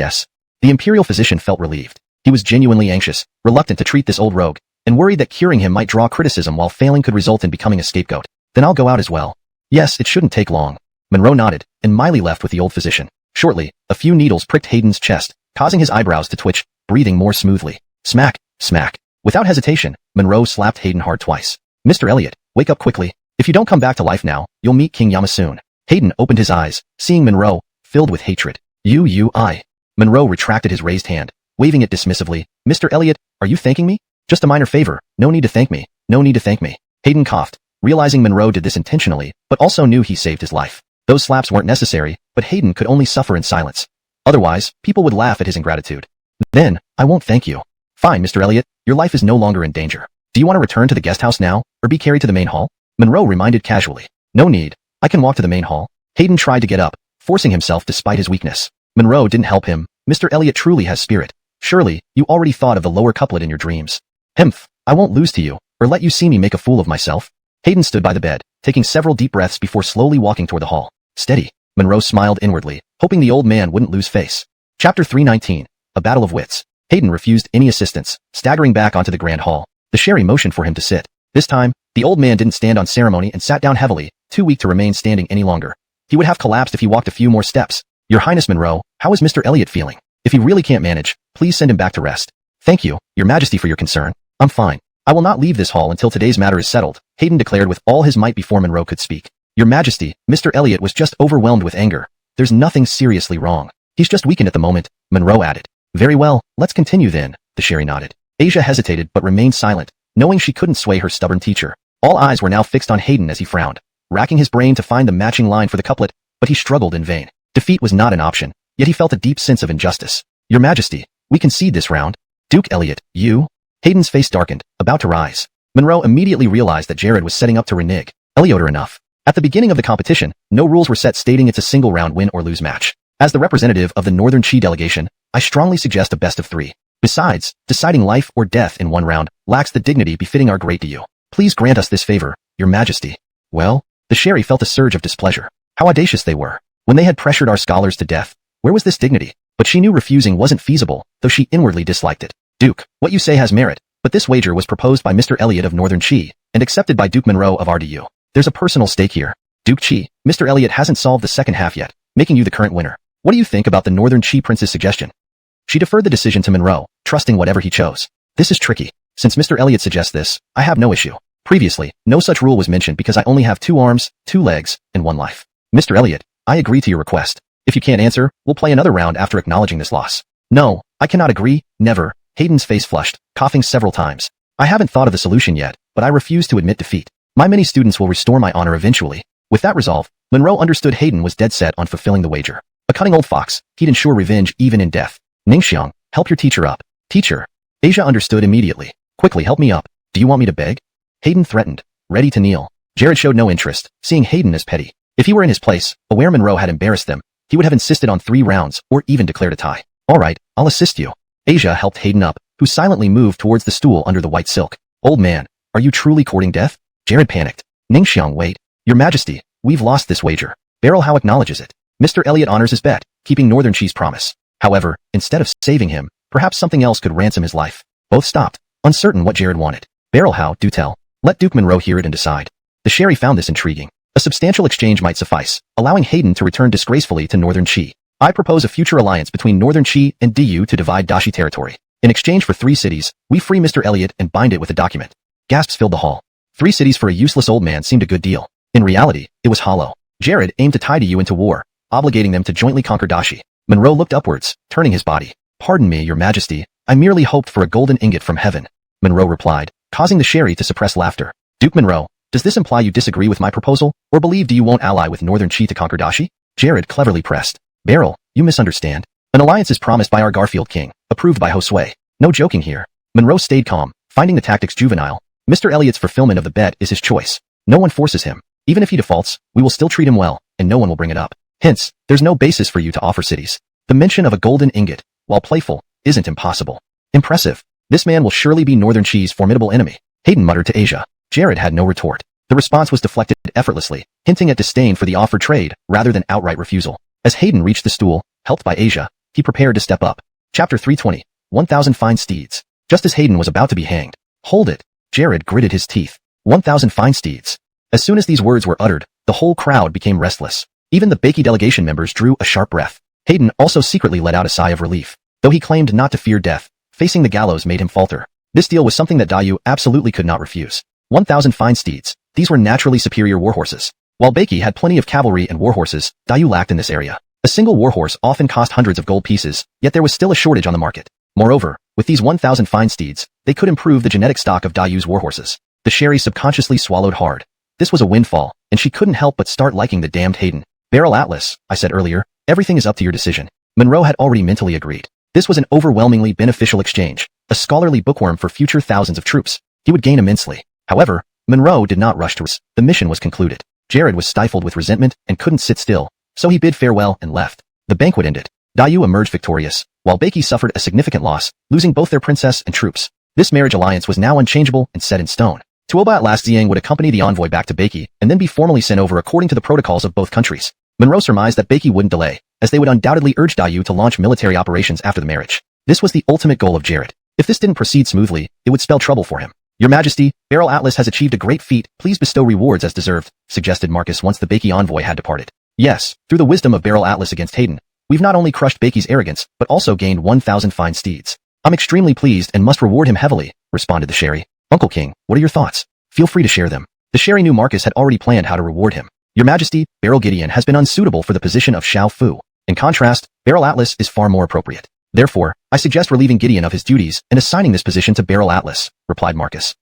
The imperial physician felt relieved. He was genuinely anxious, reluctant to treat this old rogue, and worried that curing him might draw criticism while failing could result in becoming a scapegoat. Then I'll go out as well. Yes, it shouldn't take long. Monroe nodded, and Miley left with the old physician. Shortly, a few needles pricked Hayden's chest, causing his eyebrows to twitch, breathing more smoothly. Smack, smack. Without hesitation, Monroe slapped Hayden hard twice. Mr. Elliot, wake up quickly. If you don't come back to life now, you'll meet King Yama soon. Hayden opened his eyes, seeing Monroe, filled with hatred. I. Monroe retracted his raised hand, waving it dismissively. Mr. Elliot, are you thanking me? Just a minor favor. No need to thank me. No need to thank me. Hayden coughed, realizing Monroe did this intentionally, but also knew he saved his life. Those slaps weren't necessary, but Hayden could only suffer in silence. Otherwise, people would laugh at his ingratitude. Then, I won't thank you. Fine, Mr. Elliot, your life is no longer in danger. Do you want to return to the guest house now, or be carried to the main hall? Monroe reminded casually. No need. I can walk to the main hall. Hayden tried to get up, forcing himself despite his weakness. Monroe didn't help him. Mr. Elliot truly has spirit. Surely, you already thought of the lower couplet in your dreams. Himph, I won't lose to you, or let you see me make a fool of myself. Hayden stood by the bed, taking several deep breaths before slowly walking toward the hall. Steady. Monroe smiled inwardly, hoping the old man wouldn't lose face. Chapter 319. A Battle of Wits. Hayden refused any assistance, staggering back onto the grand hall. The Sherry motioned for him to sit. This time, the old man didn't stand on ceremony and sat down heavily, too weak to remain standing any longer. He would have collapsed if he walked a few more steps. Your Highness Monroe, how is Mr. Elliot feeling? If he really can't manage, please send him back to rest. Thank you, Your Majesty, for your concern. I'm fine. I will not leave this hall until today's matter is settled, Hayden declared with all his might before Monroe could speak. Your Majesty, Mr. Elliot was just overwhelmed with anger. There's nothing seriously wrong. He's just weakened at the moment, Monroe added. Very well, let's continue then, the Sherry nodded. Asia hesitated but remained silent, knowing she couldn't sway her stubborn teacher. All eyes were now fixed on Hayden as he frowned, racking his brain to find the matching line for the couplet, but he struggled in vain. Defeat was not an option, yet he felt a deep sense of injustice. Your Majesty, we concede this round. Duke Elliot, you? Hayden's face darkened, about to rise. Monroe immediately realized that Jared was setting up to renege. Elliot enough. At the beginning of the competition, no rules were set stating it's a single round win or lose match. As the representative of the Northern Chi delegation, I strongly suggest a best of 3. Besides, deciding life or death in one round lacks the dignity befitting our great Diyu. Please grant us this favor, Your Majesty. Well, the Sherry felt a surge of displeasure. How audacious they were. When they had pressured our scholars to death, where was this dignity? But she knew refusing wasn't feasible, though she inwardly disliked it. Duke, what you say has merit, but this wager was proposed by Mr. Elliot of Northern Chi, and accepted by Duke Monroe of RDU. There's a personal stake here. Duke Chi, Mr. Elliot hasn't solved the second half yet, making you the current winner. What do you think about the Northern Chi Prince's suggestion? She deferred the decision to Monroe, trusting whatever he chose. This is tricky. Since Mr. Elliot suggests this, I have no issue. Previously, no such rule was mentioned because I only have 2 arms, 2 legs, and 1 life. Mr. Elliot, I agree to your request. If you can't answer, we'll play another round after acknowledging this loss. No, I cannot agree, never. Hayden's face flushed, coughing several times. I haven't thought of the solution yet, but I refuse to admit defeat. My many students will restore my honor eventually. With that resolve, Monroe understood Hayden was dead set on fulfilling the wager. A cunning old fox, he'd ensure revenge even in death. Ningxiang, help your teacher up. Teacher. Asia understood immediately. Quickly help me up. Do you want me to beg? Hayden threatened, ready to kneel. Jared showed no interest, seeing Hayden as petty. If he were in his place, aware Monroe had embarrassed them, he would have insisted on 3 rounds or even declared a tie. All right, I'll assist you. Asia helped Hayden up, who silently moved towards the stool under the white silk. Old man, are you truly courting death? Jared panicked. Ningxiang, wait. Your Majesty, we've lost this wager. Beryl Howe acknowledges it. Mr. Elliot honors his bet, keeping Northern Chi's promise. However, instead of saving him, perhaps something else could ransom his life. Both stopped, uncertain what Jared wanted. Beryl Howe, do tell. Let Duke Monroe hear it and decide. The Sherry found this intriguing. A substantial exchange might suffice, allowing Hayden to return disgracefully to Northern Chi. I propose a future alliance between Northern Chi and DU to divide Dashi territory. In exchange for 3 cities, we free Mr. Elliot and bind it with a document. Gasps filled the hall. 3 cities for a useless old man seemed a good deal. In reality, it was hollow. Jared aimed to tie DU into war, obligating them to jointly conquer Dashi. Monroe looked upwards, turning his body. Pardon me, Your Majesty, I merely hoped for a golden ingot from heaven. Monroe replied, causing the Sherry to suppress laughter. Duke Monroe, does this imply you disagree with my proposal, or believe DU won't ally with Northern Chi to conquer Dashi? Jared cleverly pressed. Beryl, you misunderstand. An alliance is promised by our Garfield King, approved by Josue. No joking here. Monroe stayed calm, finding the tactics juvenile. Mr. Elliot's fulfillment of the bet is his choice. No one forces him. Even if he defaults, we will still treat him well, and no one will bring it up. Hence, there's no basis for you to offer cities. The mention of a golden ingot, while playful, isn't impossible. Impressive. This man will surely be Northern Chi's formidable enemy. Hayden muttered to Asia. Jared had no retort. The response was deflected effortlessly, hinting at disdain for the offered trade rather than outright refusal. As Hayden reached the stool, helped by Asia, he prepared to step up. Chapter 320. 1,000 Fine Steeds. Just as Hayden was about to be hanged. Hold it. Jared gritted his teeth. 1,000 fine steeds. As soon as these words were uttered, the whole crowd became restless. Even the Bakey delegation members drew a sharp breath. Hayden also secretly let out a sigh of relief. Though he claimed not to fear death, facing the gallows made him falter. This deal was something that Dayu absolutely could not refuse. 1,000 fine steeds. These were naturally superior warhorses. While Bakey had plenty of cavalry and warhorses, Dayu lacked in this area. A single warhorse often cost hundreds of gold pieces, yet there was still a shortage on the market. Moreover, with these 1,000 fine steeds, they could improve the genetic stock of Dayu's warhorses. The Sherry subconsciously swallowed hard. This was a windfall, and she couldn't help but start liking the damned Hayden. Beryl Atlas, I said earlier, everything is up to your decision. Monroe had already mentally agreed. This was an overwhelmingly beneficial exchange, a scholarly bookworm for future thousands of troops. He would gain immensely. However, Monroe did not rush to the mission was concluded. Jared was stifled with resentment and couldn't sit still, so he bid farewell and left. The banquet ended. Dayu emerged victorious, while Beiki suffered a significant loss, losing both their princess and troops. This marriage alliance was now unchangeable and set in stone. Tuoba at last Xiang would accompany the envoy back to Beiki and then be formally sent over according to the protocols of both countries. Monroe surmised that Beiki wouldn't delay, as they would undoubtedly urge Dayu to launch military operations after the marriage. This was the ultimate goal of Jared. If this didn't proceed smoothly, it would spell trouble for him. Your Majesty, Beryl Atlas has achieved a great feat, please bestow rewards as deserved, suggested Marcus once the Beiki envoy had departed. Yes, through the wisdom of Beryl Atlas against Hayden, we've not only crushed Beiki's arrogance, but also gained 1,000 fine steeds. I'm extremely pleased and must reward him heavily, responded the Sherry. Uncle King, what are your thoughts? Feel free to share them. The Sherry knew Marcus had already planned how to reward him. Your Majesty, Beryl Gideon has been unsuitable for the position of Xiao Fu. In contrast, Beryl Atlas is far more appropriate. Therefore, I suggest relieving Gideon of his duties and assigning this position to Beryl Atlas, replied Marcus.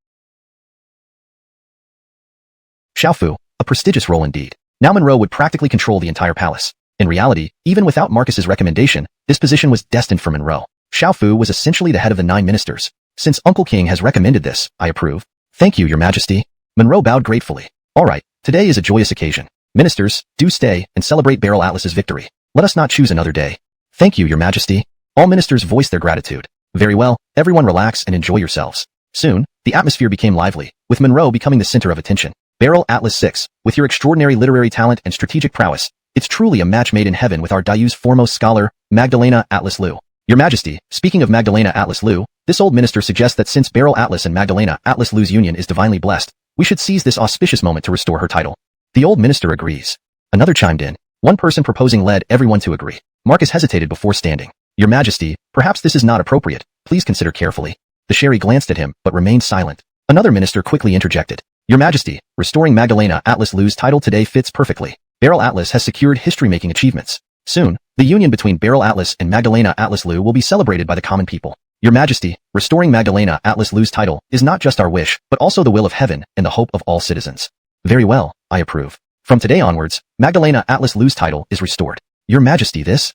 Xiao Fu, a prestigious role indeed. Now Monroe would practically control the entire palace. In reality, even without Marcus's recommendation, this position was destined for Monroe. Xiao Fu was essentially the head of the 9 ministers. Since Uncle King has recommended this, I approve. Thank you, Your Majesty. Monroe bowed gratefully. All right, today is a joyous occasion. Ministers, do stay and celebrate Beryl Atlas's victory. Let us not choose another day. Thank you, Your Majesty. All ministers voiced their gratitude. Very well, everyone relax and enjoy yourselves. Soon, the atmosphere became lively, with Monroe becoming the center of attention. Beryl Atlas 6, with your extraordinary literary talent and strategic prowess, it's truly a match made in heaven with our Dayu's foremost scholar, Magdalena Atlas Liu. Your Majesty, speaking of Magdalena Atlas Liu, this old minister suggests that since Beryl Atlas and Magdalena Atlas Liu's union is divinely blessed, we should seize this auspicious moment to restore her title. The old minister agrees. Another chimed in. One person proposing led everyone to agree. Marcus hesitated before standing. Your Majesty, perhaps this is not appropriate. Please consider carefully. The Sherry glanced at him, but remained silent. Another minister quickly interjected. Your Majesty, restoring Magdalena Atlas Liu's title today fits perfectly. Beryl Atlas has secured history-making achievements. Soon, the union between Beryl Atlas and Magdalena Atlas Liu will be celebrated by the common people. Your Majesty, restoring Magdalena Atlas Liu's title is not just our wish, but also the will of heaven and the hope of all citizens. Very well, I approve. From today onwards, Magdalena Atlas Liu's title is restored. Your Majesty, this?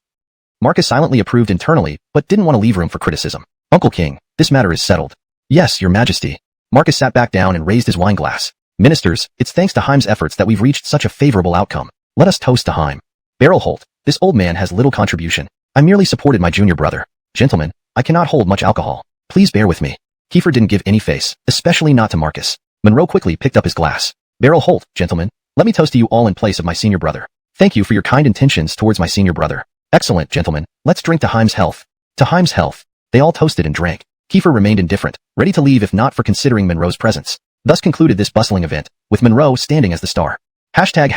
Marcus silently approved internally, but didn't want to leave room for criticism. Uncle King, this matter is settled. Yes, Your Majesty. Marcus sat back down and raised his wine glass. Ministers, it's thanks to Heim's efforts that we've reached such a favorable outcome. Let us toast to Heim. Beryl Holt, this old man has little contribution. I merely supported my junior brother. Gentlemen, I cannot hold much alcohol. Please bear with me. Kiefer didn't give any face, especially not to Marcus. Monroe quickly picked up his glass. Beryl Holt, gentlemen, let me toast to you all in place of my senior brother. Thank you for your kind intentions towards my senior brother. Excellent, gentlemen. Let's drink to Heim's health. To Heim's health. They all toasted and drank. Kiefer remained indifferent, ready to leave if not for considering Monroe's presence. Thus concluded this bustling event, with Monroe standing as the star. Hashtag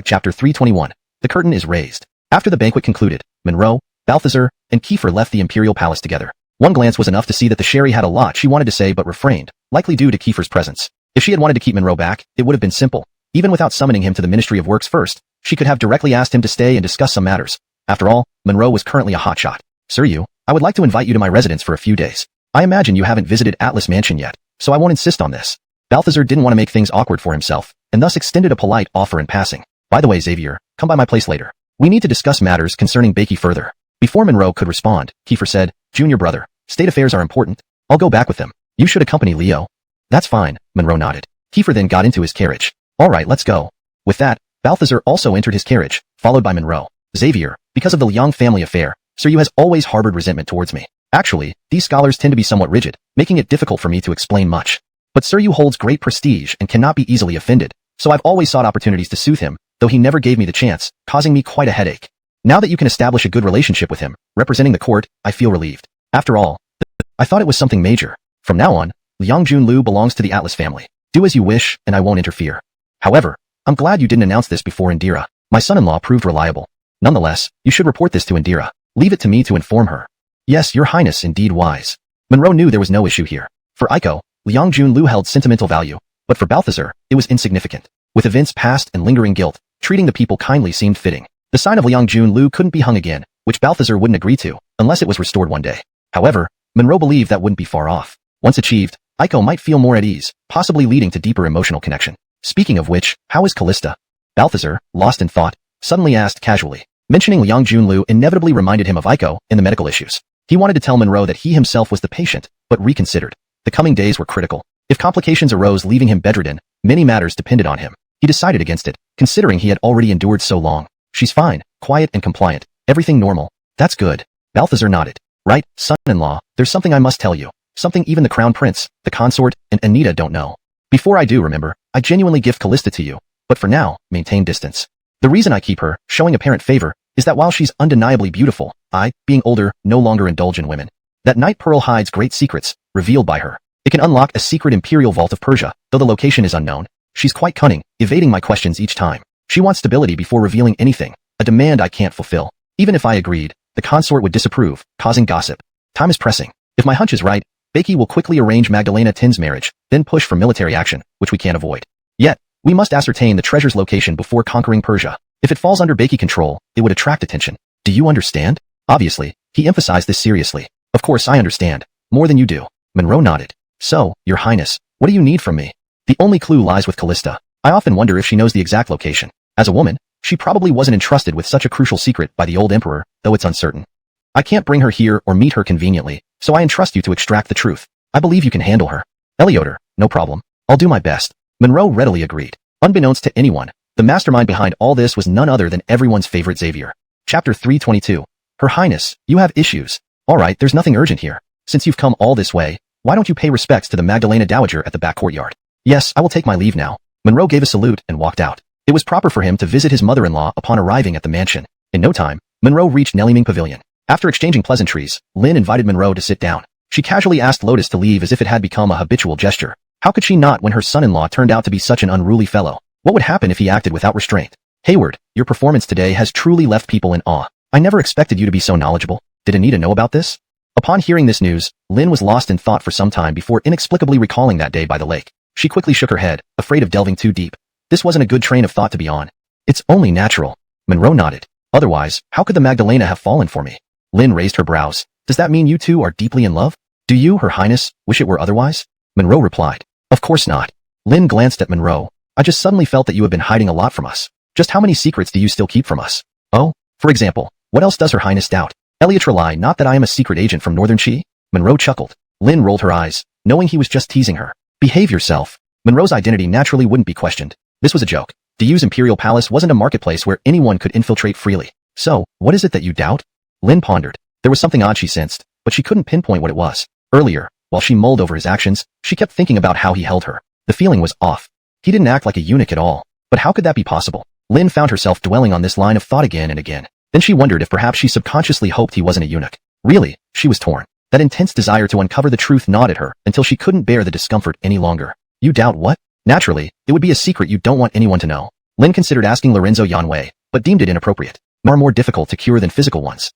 chapter 321. The curtain is raised. After the banquet concluded, Monroe, Balthazar, and Kiefer left the imperial palace together. One glance was enough to see that the Sherry had a lot she wanted to say but refrained, likely due to Kiefer's presence. If she had wanted to keep Monroe back, it would have been simple. Even without summoning him to the Ministry of Works first, she could have directly asked him to stay and discuss some matters. After all, Monroe was currently a hotshot. Sir, I would like to invite you to my residence for a few days. I imagine you haven't visited Atlas Mansion yet, so I won't insist on this. Balthazar didn't want to make things awkward for himself, and thus extended a polite offer in passing. By the way, Xavier, come by my place later. We need to discuss matters concerning Beiki further. Before Monroe could respond, Kiefer said, Junior brother, state affairs are important. I'll go back with them. You should accompany Leo. That's fine, Monroe nodded. Kiefer then got into his carriage. All right, let's go. With that, Balthazar also entered his carriage, followed by Monroe. Xavier, because of the Liang family affair, Sir Yu has always harbored resentment towards me. Actually, these scholars tend to be somewhat rigid, making it difficult for me to explain much. But Sir Yu holds great prestige and cannot be easily offended, so I've always sought opportunities to soothe him, though he never gave me the chance, causing me quite a headache. Now that you can establish a good relationship with him, representing the court, I feel relieved. After all, I thought it was something major. From now on, Liang Junlu belongs to the Atlas family. Do as you wish, and I won't interfere. However, I'm glad you didn't announce this before Indira. My son-in-law proved reliable. Nonetheless, you should report this to Indira. Leave it to me to inform her. Yes, your highness, indeed wise. Monroe knew there was no issue here. For Aiko, Liang Junlu held sentimental value, but for Balthazar, it was insignificant. With events past and lingering guilt, treating the people kindly seemed fitting. The sign of Liang Junlu couldn't be hung again, which Balthazar wouldn't agree to, unless it was restored one day. However, Monroe believed that wouldn't be far off. Once achieved, Aiko might feel more at ease, possibly leading to deeper emotional connection. Speaking of which, how is Callista? Balthazar, lost in thought, suddenly asked casually. Mentioning Liang Junlu inevitably reminded him of Aiko and the medical issues. He wanted to tell Monroe that he himself was the patient, but reconsidered. The coming days were critical. If complications arose leaving him bedridden, many matters depended on him. He decided against it, considering he had already endured so long. She's fine, quiet and compliant, everything normal. That's good. Balthazar nodded. Right, son-in-law, there's something I must tell you. Something even the crown prince, the consort, and Anita don't know. Before I do, remember, I genuinely gift Callista to you. But for now, maintain distance. The reason I keep her, showing apparent favor, is that while she's undeniably beautiful, I, being older, no longer indulge in women. That night pearl hides great secrets, revealed by her. It can unlock a secret imperial vault of Persia, though the location is unknown. She's quite cunning, evading my questions each time. She wants stability before revealing anything, a demand I can't fulfill. Even if I agreed, the consort would disapprove, causing gossip. Time is pressing. If my hunch is right, Becky will quickly arrange Magdalena Tin's marriage, then push for military action, which we can't avoid. Yet, we must ascertain the treasure's location before conquering Persia. If it falls under Becky control, it would attract attention. Do you understand? Obviously, he emphasized this seriously. Of course I understand. More than you do. Monroe nodded. So, Your Highness, what do you need from me? The only clue lies with Callista. I often wonder if she knows the exact location. As a woman, she probably wasn't entrusted with such a crucial secret by the old emperor, though it's uncertain. I can't bring her here or meet her conveniently, so I entrust you to extract the truth. I believe you can handle her. Elioter, no problem. I'll do my best. Monroe readily agreed. Unbeknownst to anyone, the mastermind behind all this was none other than everyone's favorite Xavier. Chapter 322. Her Highness, you have issues. Alright, there's nothing urgent here. Since you've come all this way, why don't you pay respects to the Magdalena Dowager at the back courtyard? Yes, I will take my leave now. Monroe gave a salute and walked out. It was proper for him to visit his mother-in-law upon arriving at the mansion. In no time, Monroe reached Nelliming Pavilion. After exchanging pleasantries, Lin invited Monroe to sit down. She casually asked Lotus to leave as if it had become a habitual gesture. How could she not when her son-in-law turned out to be such an unruly fellow? What would happen if he acted without restraint? Hayward, your performance today has truly left people in awe. I never expected you to be so knowledgeable. Did Anita know about this? Upon hearing this news, Lin was lost in thought for some time before inexplicably recalling that day by the lake. She quickly shook her head, afraid of delving too deep. This wasn't a good train of thought to be on. It's only natural. Monroe nodded. Otherwise, how could the Magdalena have fallen for me? Lin raised her brows. Does that mean you two are deeply in love? Do you, Her Highness, wish it were otherwise? Monroe replied. Of course not. Lin glanced at Monroe. I just suddenly felt that you have been hiding a lot from us. Just how many secrets do you still keep from us? Oh, for example, what else does Her Highness doubt? Elioter lie not that I am a secret agent from Northern Qi? Monroe chuckled. Lin rolled her eyes, knowing he was just teasing her. Behave yourself. Monroe's identity naturally wouldn't be questioned. This was a joke. Diyu's Imperial Palace wasn't a marketplace where anyone could infiltrate freely. So, what is it that you doubt? Lin pondered. There was something odd she sensed, but she couldn't pinpoint what it was. Earlier, while she mulled over his actions, she kept thinking about how he held her. The feeling was off. He didn't act like a eunuch at all. But how could that be possible? Lin found herself dwelling on this line of thought again and again. Then she wondered if perhaps she subconsciously hoped he wasn't a eunuch. Really, she was torn. That intense desire to uncover the truth gnawed at her until she couldn't bear the discomfort any longer. You doubt what? Naturally, it would be a secret you don't want anyone to know. Lin considered asking Lorenzo Yanwei, but deemed it inappropriate. More difficult to cure than physical ones.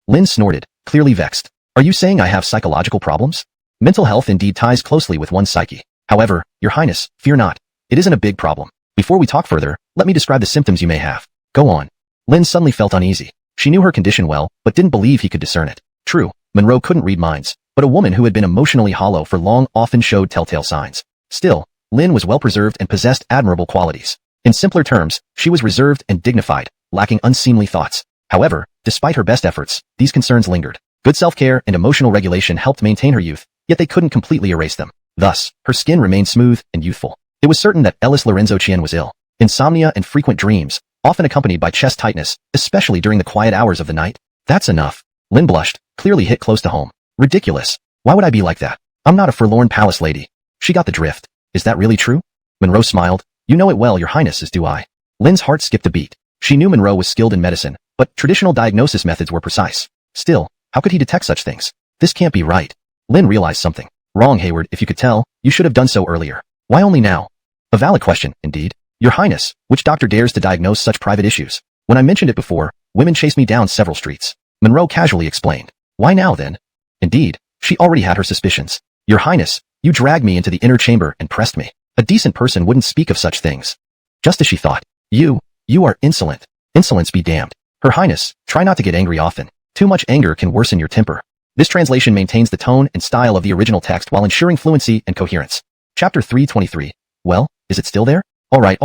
Lin snorted, clearly vexed. Are you saying I have psychological problems? Mental health indeed ties closely with one's psyche. However, Your Highness, fear not. It isn't a big problem. Before we talk further, let me describe the symptoms you may have. Go on. Lin suddenly felt uneasy. She knew her condition well, but didn't believe he could discern it. True, Monroe couldn't read minds, but a woman who had been emotionally hollow for long often showed telltale signs. Still, Lin was well-preserved and possessed admirable qualities. In simpler terms, she was reserved and dignified, lacking unseemly thoughts. However, despite her best efforts, these concerns lingered. Good self-care and emotional regulation helped maintain her youth, yet they couldn't completely erase them. Thus, her skin remained smooth and youthful. It was certain that Ellis Lorenzo Chien was ill. Insomnia and frequent dreams, often accompanied by chest tightness, especially during the quiet hours of the night. That's enough. Lin blushed, clearly hit close to home. Ridiculous. Why would I be like that? I'm not a forlorn palace lady. She got the drift. Is that really true? Monroe smiled. You know it well, Your Highness, as do I. Lin's heart skipped a beat. She knew Monroe was skilled in medicine, but traditional diagnosis methods were precise. Still, how could he detect such things? This can't be right. Lin realized something. Wrong, Hayward, if you could tell, you should have done so earlier. Why only now? A valid question, indeed. Your Highness, which doctor dares to diagnose such private issues? When I mentioned it before, women chased me down several streets. Monroe casually explained. Why now then? Indeed, she already had her suspicions. Your Highness, you dragged me into the inner chamber and pressed me. A decent person wouldn't speak of such things. Just as she thought. You are insolent. Insolence be damned. Her Highness, try not to get angry often. Too much anger can worsen your temper. This translation maintains the tone and style of the original text while ensuring fluency and coherence. Chapter 323. Well, is it still there? All right.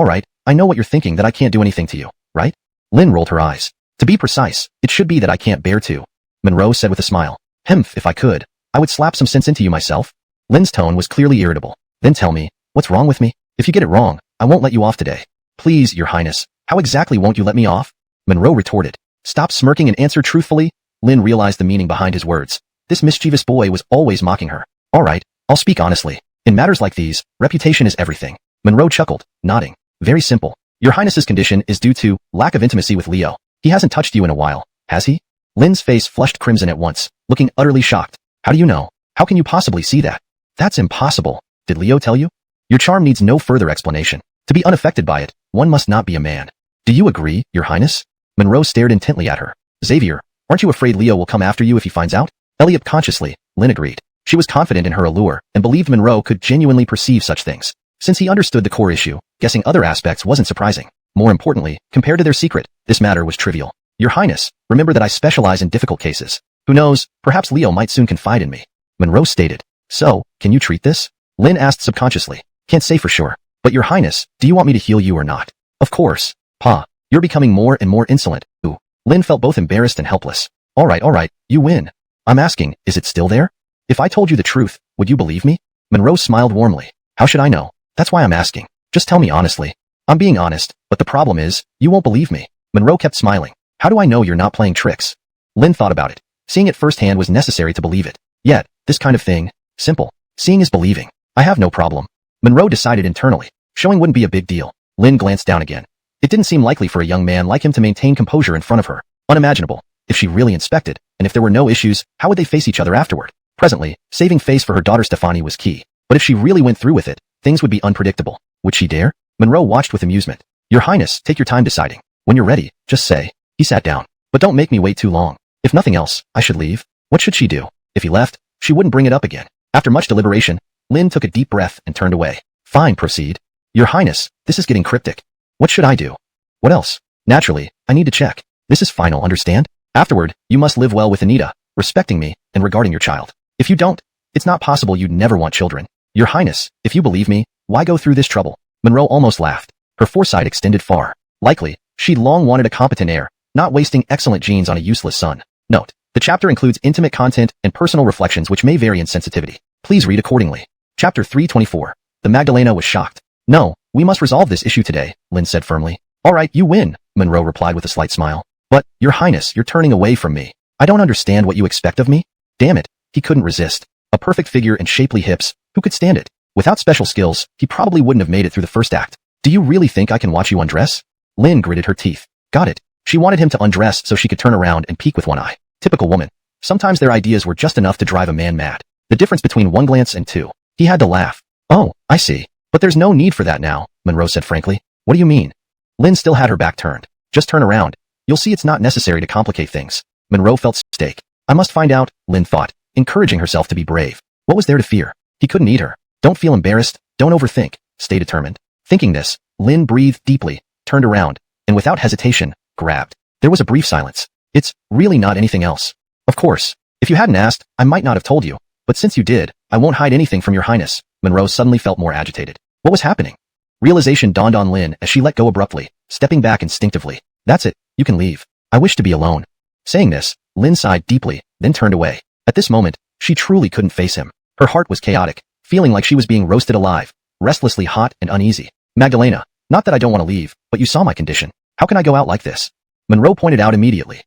I know what you're thinking, that I can't do anything to you, right? Lin rolled her eyes. To be precise, it should be that I can't bear to. Monroe said with a smile. If I could, I would slap some sense into you myself. Lin's tone was clearly irritable. Then tell me, what's wrong with me? If you get it wrong, I won't let you off today. Please, Your Highness, how exactly won't you let me off? Monroe retorted. Stop smirking and answer truthfully. Lin realized the meaning behind his words. This mischievous boy was always mocking her. All right, I'll speak honestly. In matters like these, reputation is everything. Monroe chuckled, nodding. Very simple. Your Highness's condition is due to lack of intimacy with Leo. He hasn't touched you in a while, has he? Lin's face flushed crimson at once, looking utterly shocked. How do you know? How can you possibly see that? That's impossible. Did Leo tell you? Your charm needs no further explanation. To be unaffected by it, one must not be a man. Do you agree, Your Highness? Monroe stared intently at her. Xavier, aren't you afraid Leo will come after you if he finds out? Elliot consciously, Lin agreed. She was confident in her allure and believed Monroe could genuinely perceive such things. Since he understood the core issue, guessing other aspects wasn't surprising. More importantly, compared to their secret, this matter was trivial. Your Highness, remember that I specialize in difficult cases. Who knows, perhaps Leo might soon confide in me. Monroe stated. So, can you treat this? Lin asked subconsciously. Can't say for sure. But Your Highness, do you want me to heal you or not? Of course. Pa, you're becoming more and more insolent. Ooh. Lin felt both embarrassed and helpless. All right, you win. I'm asking, is it still there? If I told you the truth, would you believe me? Monroe smiled warmly. How should I know? That's why I'm asking. Just tell me honestly. I'm being honest, but the problem is, you won't believe me. Monroe kept smiling. How do I know you're not playing tricks? Lin thought about it. Seeing it firsthand was necessary to believe it. Yet, this kind of thing, simple. Seeing is believing. I have no problem. Monroe decided internally. Showing wouldn't be a big deal. Lin glanced down again. It didn't seem likely for a young man like him to maintain composure in front of her. Unimaginable. If she really inspected, and if there were no issues, how would they face each other afterward? Presently, saving face for her daughter Stefani was key. But if she really went through with it, things would be unpredictable. Would she dare? Monroe watched with amusement. Your Highness, take your time deciding. When you're ready, just say. He sat down. But don't make me wait too long. If nothing else, I should leave. What should she do? If he left, she wouldn't bring it up again. After much deliberation, Lin took a deep breath and turned away. Fine, proceed. Your Highness, this is getting cryptic. What should I do? What else? Naturally, I need to check. This is final, understand? Afterward, you must live well with Anita, respecting me, and regarding your child. If you don't, it's not possible you'd never want children. Your Highness, if you believe me, why go through this trouble? Monroe almost laughed. Her foresight extended far. Likely, she'd long wanted a competent heir, not wasting excellent genes on a useless son. Note, the chapter includes intimate content and personal reflections which may vary in sensitivity. Please read accordingly. Chapter 324. The Magdalena was shocked. No, we must resolve this issue today, Lin said firmly. All right, you win, Monroe replied with a slight smile. But, Your Highness, you're turning away from me. I don't understand what you expect of me. Damn it, he couldn't resist. A perfect figure and shapely hips, who could stand it? Without special skills, he probably wouldn't have made it through the first act. Do you really think I can watch you undress? Lin gritted her teeth. Got it. She wanted him to undress so she could turn around and peek with one eye. Typical woman. Sometimes their ideas were just enough to drive a man mad. The difference between one glance and two. He had to laugh. Oh, I see. But there's no need for that now, Monroe said frankly. What do you mean? Lin still had her back turned. Just turn around. You'll see it's not necessary to complicate things. Monroe felt stake. I must find out, Lin thought, encouraging herself to be brave. What was there to fear? He couldn't eat her. Don't feel embarrassed. Don't overthink. Stay determined. Thinking this, Lin breathed deeply, turned around, and without hesitation, grabbed. There was a brief silence. It's really not anything else. Of course. If you hadn't asked, I might not have told you. But since you did, I won't hide anything from Your Highness. Monroe suddenly felt more agitated. What was happening? Realization dawned on Lin as she let go abruptly, stepping back instinctively. That's it. You can leave. I wish to be alone. Saying this, Lin sighed deeply, then turned away. At this moment, she truly couldn't face him. Her heart was chaotic, feeling like she was being roasted alive, restlessly hot and uneasy. Magdalena, not that I don't want to leave, but you saw my condition. How can I go out like this? Monroe pointed out immediately.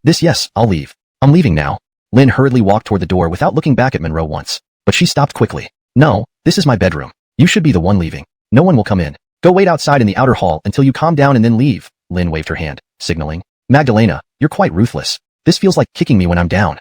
Yes, I'll leave. I'm leaving now. Lin hurriedly walked toward the door without looking back at Monroe once. But she stopped quickly. No, this is my bedroom. You should be the one leaving. No one will come in. Go wait outside in the outer hall until you calm down and then leave. Lin waved her hand, signaling. Magdalena, you're quite ruthless. This feels like kicking me when I'm down.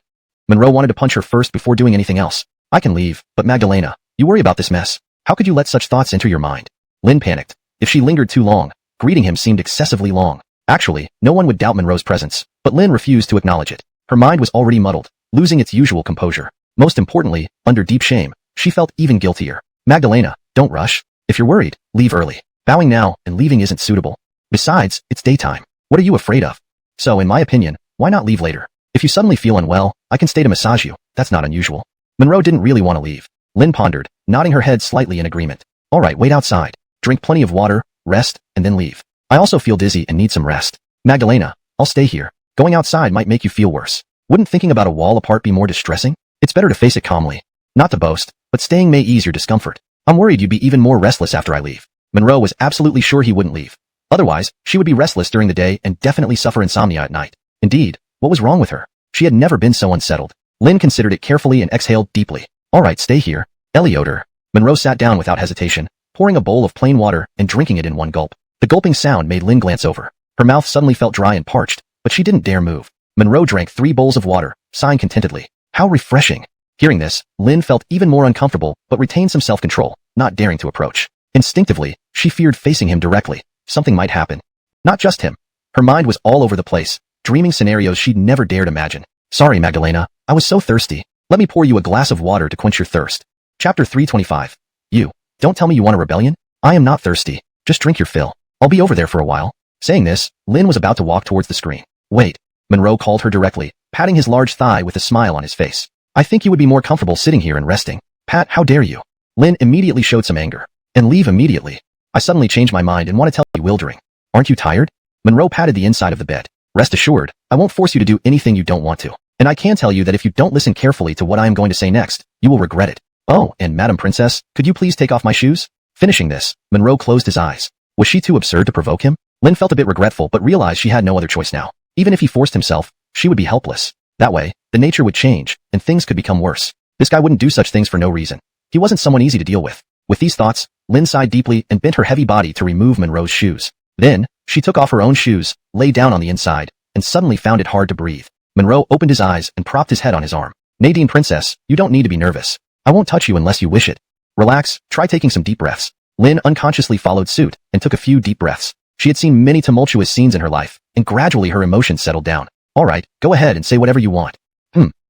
Monroe wanted to punch her first before doing anything else. I can leave, but Magdalena, you worry about this mess. How could you let such thoughts enter your mind? Lin panicked. If she lingered too long, greeting him seemed excessively long. Actually, no one would doubt Monroe's presence, but Lin refused to acknowledge it. Her mind was already muddled, losing its usual composure. Most importantly, under deep shame, she felt even guiltier. Magdalena, don't rush. If you're worried, leave early. Bowing now and leaving isn't suitable. Besides, it's daytime. What are you afraid of? So in my opinion, why not leave later? If you suddenly feel unwell, I can stay to massage you. That's not unusual. Monroe didn't really want to leave. Lin pondered, nodding her head slightly in agreement. All right, wait outside. Drink plenty of water, rest, and then leave. I also feel dizzy and need some rest. Magdalena, I'll stay here. Going outside might make you feel worse. Wouldn't thinking about a wall apart be more distressing? It's better to face it calmly. Not to boast, but staying may ease your discomfort. I'm worried you'd be even more restless after I leave. Monroe was absolutely sure he wouldn't leave. Otherwise, she would be restless during the day and definitely suffer insomnia at night. Indeed, what was wrong with her? She had never been so unsettled. Lin considered it carefully and exhaled deeply. All right, stay here. Elioder. Monroe sat down without hesitation, pouring a bowl of plain water and drinking it in one gulp. The gulping sound made Lin glance over. Her mouth suddenly felt dry and parched, but she didn't dare move. Monroe drank 3 bowls of water, sighing contentedly. How refreshing. Hearing this, Lin felt even more uncomfortable but retained some self-control, not daring to approach. Instinctively, she feared facing him directly. Something might happen. Not just him. Her mind was all over the place, dreaming scenarios she'd never dared imagine. Sorry, Magdalena, I was so thirsty. Let me pour you a glass of water to quench your thirst. Chapter 325. You. Don't tell me you want a rebellion? I am not thirsty. Just drink your fill. I'll be over there for a while. Saying this, Lin was about to walk towards the screen. Wait. Monroe called her directly, patting his large thigh with a smile on his face. I think you would be more comfortable sitting here and resting. Pat, how dare you? Lin immediately showed some anger. And leave immediately. I suddenly changed my mind and want to tell you bewildering. Aren't you tired? Monroe patted the inside of the bed. Rest assured, I won't force you to do anything you don't want to. And I can tell you that if you don't listen carefully to what I am going to say next, you will regret it. Oh, and Madam Princess, could you please take off my shoes? Finishing this, Monroe closed his eyes. Was she too absurd to provoke him? Lin felt a bit regretful but realized she had no other choice now. Even if he forced himself, she would be helpless. That way, the nature would change, and things could become worse. This guy wouldn't do such things for no reason. He wasn't someone easy to deal with. With these thoughts, Lin sighed deeply and bent her heavy body to remove Monroe's shoes. Then, she took off her own shoes, lay down on the inside, and suddenly found it hard to breathe. Monroe opened his eyes and propped his head on his arm. Nadine Princess, you don't need to be nervous. I won't touch you unless you wish it. Relax, try taking some deep breaths. Lin unconsciously followed suit and took a few deep breaths. She had seen many tumultuous scenes in her life, and gradually her emotions settled down. All right, go ahead and say whatever you want.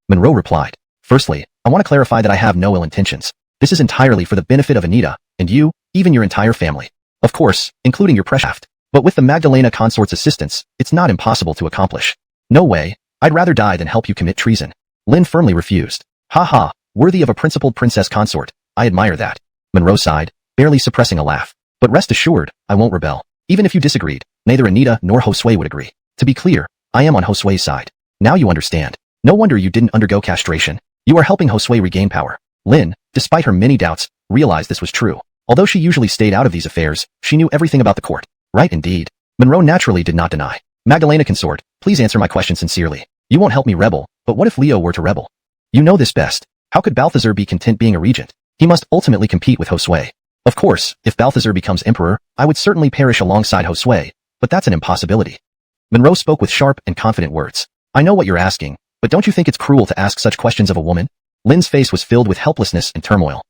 Monroe replied. Firstly, I want to clarify that I have no ill intentions. This is entirely for the benefit of Anita, and you, even your entire family. Of course, including your precious. But with the Magdalena consort's assistance, it's not impossible to accomplish. No way, I'd rather die than help you commit treason. Lin firmly refused. Ha, worthy of a principled princess consort, I admire that. Monroe sighed, barely suppressing a laugh. But rest assured, I won't rebel. Even if you disagreed, neither Anita nor Josue would agree. To be clear, I am on Josue's side. Now you understand. No wonder you didn't undergo castration. You are helping Josue regain power. Lin, despite her many doubts, realized this was true. Although she usually stayed out of these affairs, she knew everything about the court. Right indeed. Monroe naturally did not deny. Magdalena consort, please answer my question sincerely. You won't help me rebel, but what if Leo were to rebel? You know this best. How could Balthazar be content being a regent? He must ultimately compete with Josue. Of course, if Balthazar becomes emperor, I would certainly perish alongside Josue, but that's an impossibility. Monroe spoke with sharp and confident words. I know what you're asking, but don't you think it's cruel to ask such questions of a woman? Lin's face was filled with helplessness and turmoil.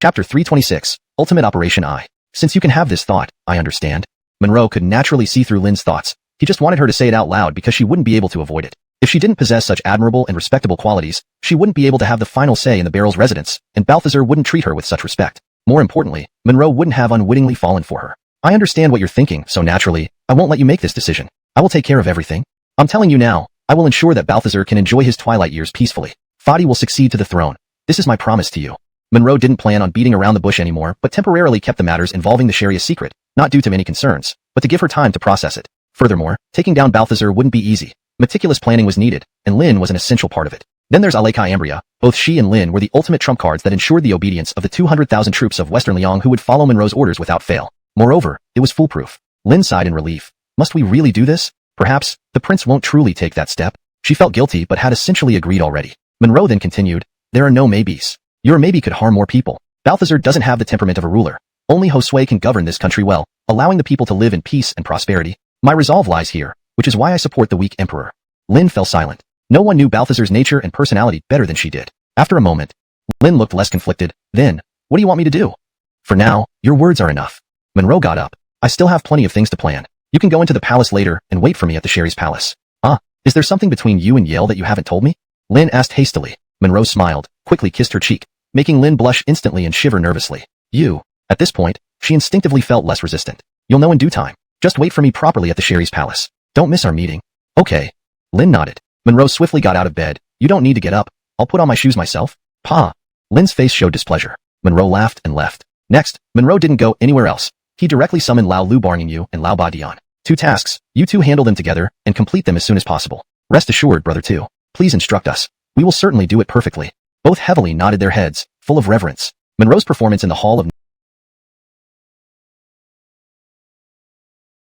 Chapter 326, Ultimate Operation I. Since you can have this thought, I understand. Monroe could naturally see through Lin's thoughts. He just wanted her to say it out loud because she wouldn't be able to avoid it. If she didn't possess such admirable and respectable qualities, she wouldn't be able to have the final say in the Barrel's residence, and Balthazar wouldn't treat her with such respect. More importantly, Monroe wouldn't have unwittingly fallen for her. I understand what you're thinking, so naturally, I won't let you make this decision. I will take care of everything. I'm telling you now, I will ensure that Balthazar can enjoy his twilight years peacefully. Fadi will succeed to the throne. This is my promise to you. Monroe didn't plan on beating around the bush anymore, but temporarily kept the matters involving the Sharia secret, not due to many concerns, but to give her time to process it. Furthermore, taking down Balthazar wouldn't be easy. Meticulous planning was needed, and Lin was an essential part of it. Then there's Aleka Ambria. Both she and Lin were the ultimate trump cards that ensured the obedience of the 200,000 troops of Western Liang who would follow Monroe's orders without fail. Moreover, it was foolproof. Lin sighed in relief. Must we really do this? Perhaps, the prince won't truly take that step. She felt guilty but had essentially agreed already. Monroe then continued, there are no maybes. Your maybe could harm more people. Balthazar doesn't have the temperament of a ruler. Only Josue can govern this country well, allowing the people to live in peace and prosperity. My resolve lies here, which is why I support the weak emperor. Lin fell silent. No one knew Balthazar's nature and personality better than she did. After a moment, Lin looked less conflicted. Then, what do you want me to do? For now, your words are enough. Monroe got up. I still have plenty of things to plan. You can go into the palace later and wait for me at the Sherry's palace. Is there something between you and Yale that you haven't told me? Lin asked hastily. Monroe smiled, quickly kissed her cheek, making Lin blush instantly and shiver nervously. You. At this point, she instinctively felt less resistant. You'll know in due time. Just wait for me properly at the Sherry's palace. Don't miss our meeting. Okay. Lin nodded. Monroe swiftly got out of bed. You don't need to get up. I'll put on my shoes myself. Pa. Lin's face showed displeasure. Monroe laughed and left. Next, Monroe didn't go anywhere else. He directly summoned Lao Lu Barngyu and Lao Ba Dian. 2 tasks. You two handle them together and complete them as soon as possible. Rest assured, brother 2. Please instruct us. We will certainly do it perfectly. Both heavily nodded their heads, full of reverence. Monroe's performance in the Hall of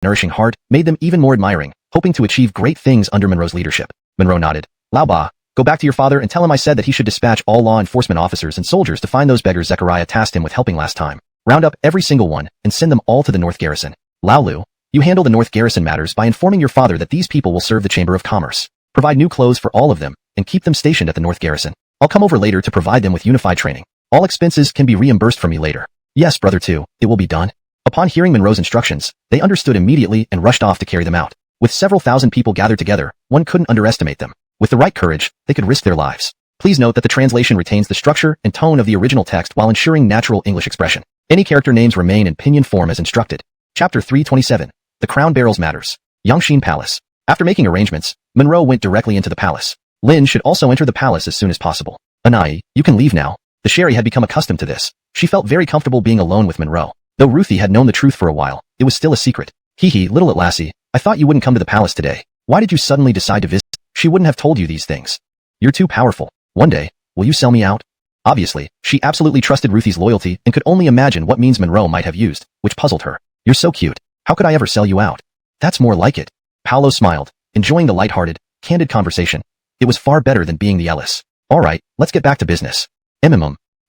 nourishing heart made them even more admiring, hoping to achieve great things under Monroe's leadership. Monroe nodded. Lao Ba, go back to your father and tell him I said that he should dispatch all law enforcement officers and soldiers to find those beggars Zechariah tasked him with helping last time. Round up every single one and send them all to the North Garrison. Lao Lu, you handle the North Garrison matters by informing your father that these people will serve the Chamber of Commerce. Provide new clothes for all of them and keep them stationed at the North Garrison. I'll come over later to provide them with unified training. All expenses can be reimbursed from me later. Yes, brother two, it will be done. Upon hearing Monroe's instructions, they understood immediately and rushed off to carry them out. With several thousand people gathered together, one couldn't underestimate them. With the right courage, they could risk their lives. Please note that the translation retains the structure and tone of the original text while ensuring natural English expression. Any character names remain in pinyin form as instructed. Chapter 327. The Crown Barrels Matters. Yangshin Palace. After making arrangements, Monroe went directly into the palace. Lin should also enter the palace as soon as possible. Anai, you can leave now. The Sherry had become accustomed to this. She felt very comfortable being alone with Monroe. Though Ruthie had known the truth for a while, it was still a secret. Hee little lassie, I thought you wouldn't come to the palace today. Why did you suddenly decide to visit? She wouldn't have told you these things. You're too powerful. One day, will you sell me out? Obviously, she absolutely trusted Ruthie's loyalty and could only imagine what means Monroe might have used, which puzzled her. You're so cute. How could I ever sell you out? That's more like it. Paolo smiled, enjoying the light-hearted, candid conversation. It was far better than being the Ellis. All right, let's get back to business.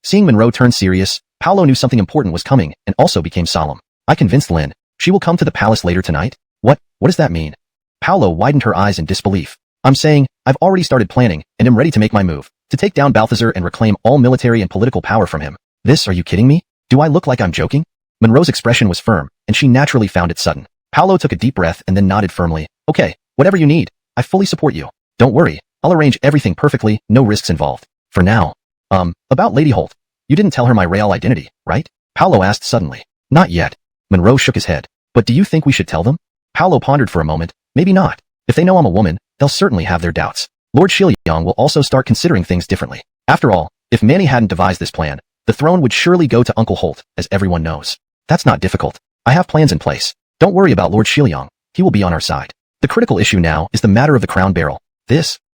Seeing Monroe turn serious, Paolo knew something important was coming and also became solemn. I convinced Lynn. She will come to the palace later tonight? What does that mean? Paolo widened her eyes in disbelief. I'm saying, I've already started planning and am ready to make my move, to take down Balthazar and reclaim all military and political power from him. Are you kidding me? Do I look like I'm joking? Monroe's expression was firm, and she naturally found it sudden. Paolo took a deep breath and then nodded firmly. Okay, whatever you need, I fully support you. Don't worry, I'll arrange everything perfectly, no risks involved. For now. About Lady Holt. You didn't tell her my real identity, right? Paolo asked suddenly. Not yet. Monroe shook his head. But do you think we should tell them? Paolo pondered for a moment. Maybe not. If they know I'm a woman, they'll certainly have their doubts. Lord Shiliang will also start considering things differently. After all, if Manny hadn't devised this plan, the throne would surely go to Uncle Holt, as everyone knows. That's not difficult. I have plans in place. Don't worry about Lord Shiliang. He will be on our side. The critical issue now is the matter of the crown barrel.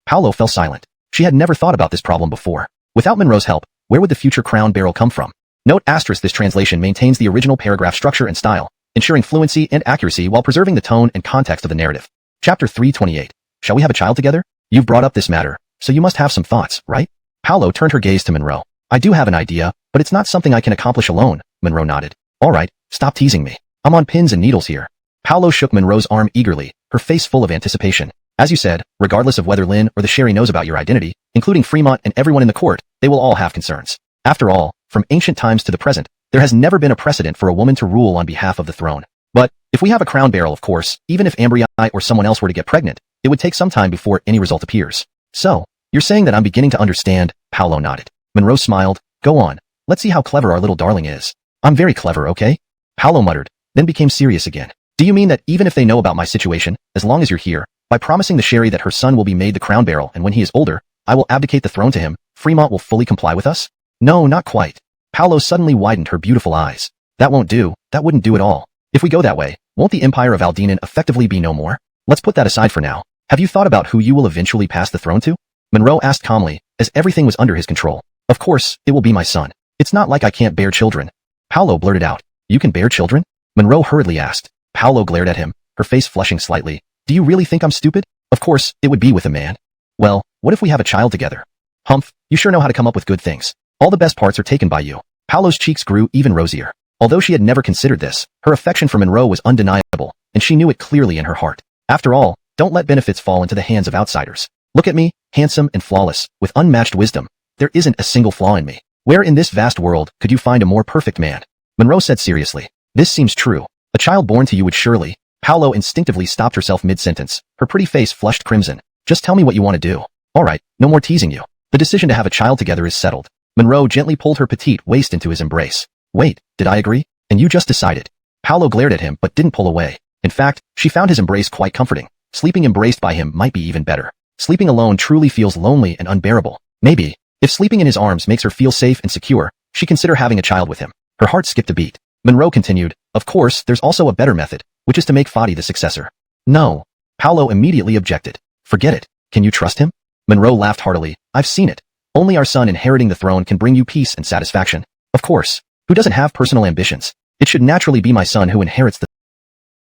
Paolo fell silent. She had never thought about this problem before. Without Monroe's help, where would the future crown barrel come from? Note *, this translation maintains the original paragraph structure and style, ensuring fluency and accuracy while preserving the tone and context of the narrative. Chapter 328. Shall we have a child together? You've brought up this matter, so you must have some thoughts, right? Paolo turned her gaze to Monroe. I do have an idea, but it's not something I can accomplish alone, Monroe nodded. All right, stop teasing me. I'm on pins and needles here. Paolo shook Monroe's arm eagerly, her face full of anticipation. As you said, regardless of whether Lynn or the Sherry knows about your identity, including Fremont and everyone in the court, they will all have concerns. After all, from ancient times to the present, there has never been a precedent for a woman to rule on behalf of the throne. But, if we have a crown barrel of course, even if Ambria or someone else were to get pregnant, it would take some time before any result appears. So, you're saying that I'm beginning to understand, Paolo nodded. Monroe smiled. Go on. Let's see how clever our little darling is. I'm very clever, okay? Paolo muttered, then became serious again. Do you mean that even if they know about my situation, as long as you're here, by promising the Sherry that her son will be made the crown barrel and when he is older, I will abdicate the throne to him, Fremont will fully comply with us? No, not quite. Paolo suddenly widened her beautiful eyes. That won't do, that wouldn't do at all. If we go that way, won't the empire of Aldeanan effectively be no more? Let's put that aside for now. Have you thought about who you will eventually pass the throne to? Monroe asked calmly, as everything was under his control. Of course, it will be my son. It's not like I can't bear children. Paolo blurted out. You can bear children? Monroe hurriedly asked. Paolo glared at him, her face flushing slightly. Do you really think I'm stupid? Of course, it would be with a man. Well, what if we have a child together? Humph, you sure know how to come up with good things. All the best parts are taken by you. Paolo's cheeks grew even rosier. Although she had never considered this, her affection for Monroe was undeniable, and she knew it clearly in her heart. After all, don't let benefits fall into the hands of outsiders. Look at me, handsome and flawless, with unmatched wisdom. There isn't a single flaw in me. Where in this vast world could you find a more perfect man? Monroe said seriously. This seems true. A child born to you would surely... Paolo instinctively stopped herself mid-sentence. Her pretty face flushed crimson. Just tell me what you want to do. All right, no more teasing you. The decision to have a child together is settled. Monroe gently pulled her petite waist into his embrace. Wait, did I agree? And you just decided? Paolo glared at him but didn't pull away. In fact, she found his embrace quite comforting. Sleeping embraced by him might be even better. Sleeping alone truly feels lonely and unbearable. Maybe, if sleeping in his arms makes her feel safe and secure, she'd consider having a child with him. Her heart skipped a beat. Monroe continued, of course, there's also a better method, which is to make Fadi the successor. No. Paolo immediately objected. Forget it. Can you trust him? Monroe laughed heartily. I've seen it. Only our son inheriting the throne can bring you peace and satisfaction. Of course. Who doesn't have personal ambitions? It should naturally be my son who inherits the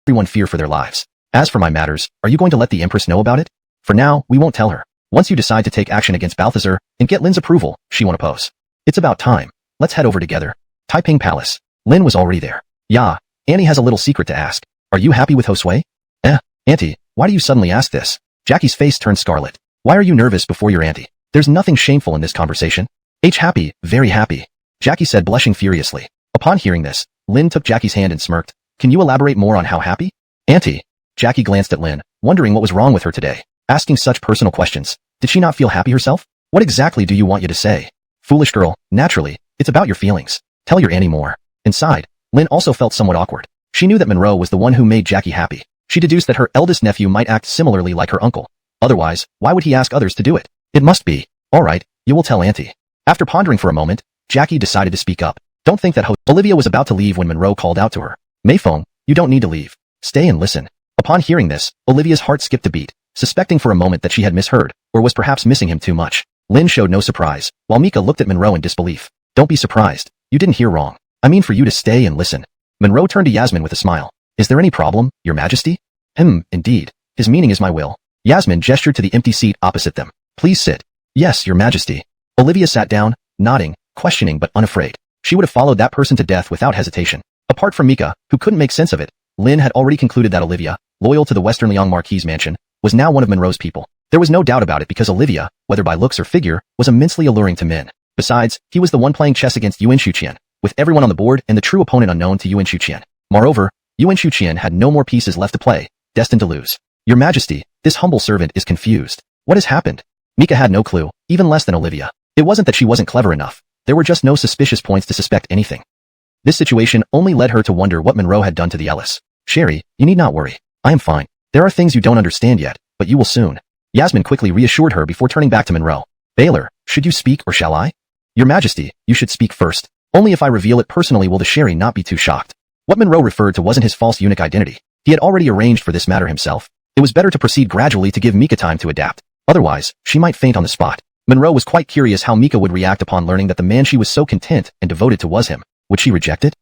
everyone fear for their lives. As for my matters, are you going to let the Empress know about it? For now, we won't tell her. Once you decide to take action against Balthazar and get Lin's approval, she won't oppose. It's about time. Let's head over together. Taiping Palace. Lin was already there. Yeah, Annie has a little secret to ask. Are you happy with Josue? Auntie, why do you suddenly ask this? Jackie's face turned scarlet. Why are you nervous before your auntie? There's nothing shameful in this conversation. Happy, very happy. Jackie said, blushing furiously. Upon hearing this, Lin took Jackie's hand and smirked. Can you elaborate more on how happy? Auntie. Jackie glanced at Lin, wondering what was wrong with her today. Asking such personal questions. Did she not feel happy herself? What exactly do you want you to say? Foolish girl, naturally, it's about your feelings. Tell your auntie more. Inside, Lin also felt somewhat awkward. She knew that Monroe was the one who made Jackie happy. She deduced that her eldest nephew might act similarly like her uncle. Otherwise, why would he ask others to do it? It must be. All right, you will tell auntie. After pondering for a moment, Jackie decided to speak up. Don't think that Olivia was about to leave when Monroe called out to her. Meifeng, you don't need to leave. Stay and listen. Upon hearing this, Olivia's heart skipped a beat, suspecting for a moment that she had misheard, or was perhaps missing him too much. Lin showed no surprise, while Mika looked at Monroe in disbelief. Don't be surprised. You didn't hear wrong. I mean for you to stay and listen. Monroe turned to Yasmin with a smile. Is there any problem, Your Majesty? Indeed. His meaning is my will. Yasmin gestured to the empty seat opposite them. Please sit. Yes, Your Majesty. Olivia sat down, nodding, questioning but unafraid. She would have followed that person to death without hesitation. Apart from Mika, who couldn't make sense of it, Lin had already concluded that Olivia, loyal to the Western Liang Marquis mansion, was now one of Monroe's people. There was no doubt about it because Olivia, whether by looks or figure, was immensely alluring to men. Besides, he was the one playing chess against Yuan Shuqian, with everyone on the board and the true opponent unknown to Yuan Shuqian. Moreover, Yuan Shuqian had no more pieces left to play, destined to lose. Your Majesty, this humble servant is confused. What has happened? Mika had no clue, even less than Olivia. It wasn't that she wasn't clever enough. There were just no suspicious points to suspect anything. This situation only led her to wonder what Monroe had done to the Ellis. Sherry, you need not worry. I am fine. There are things you don't understand yet, but you will soon. Yasmin quickly reassured her before turning back to Monroe. Baylor, should you speak or shall I? Your Majesty, you should speak first. Only if I reveal it personally will the Sherry not be too shocked. What Monroe referred to wasn't his false eunuch identity. He had already arranged for this matter himself. It was better to proceed gradually to give Mika time to adapt. Otherwise, she might faint on the spot. Monroe was quite curious how Mika would react upon learning that the man she was so content and devoted to was him. Would she reject it?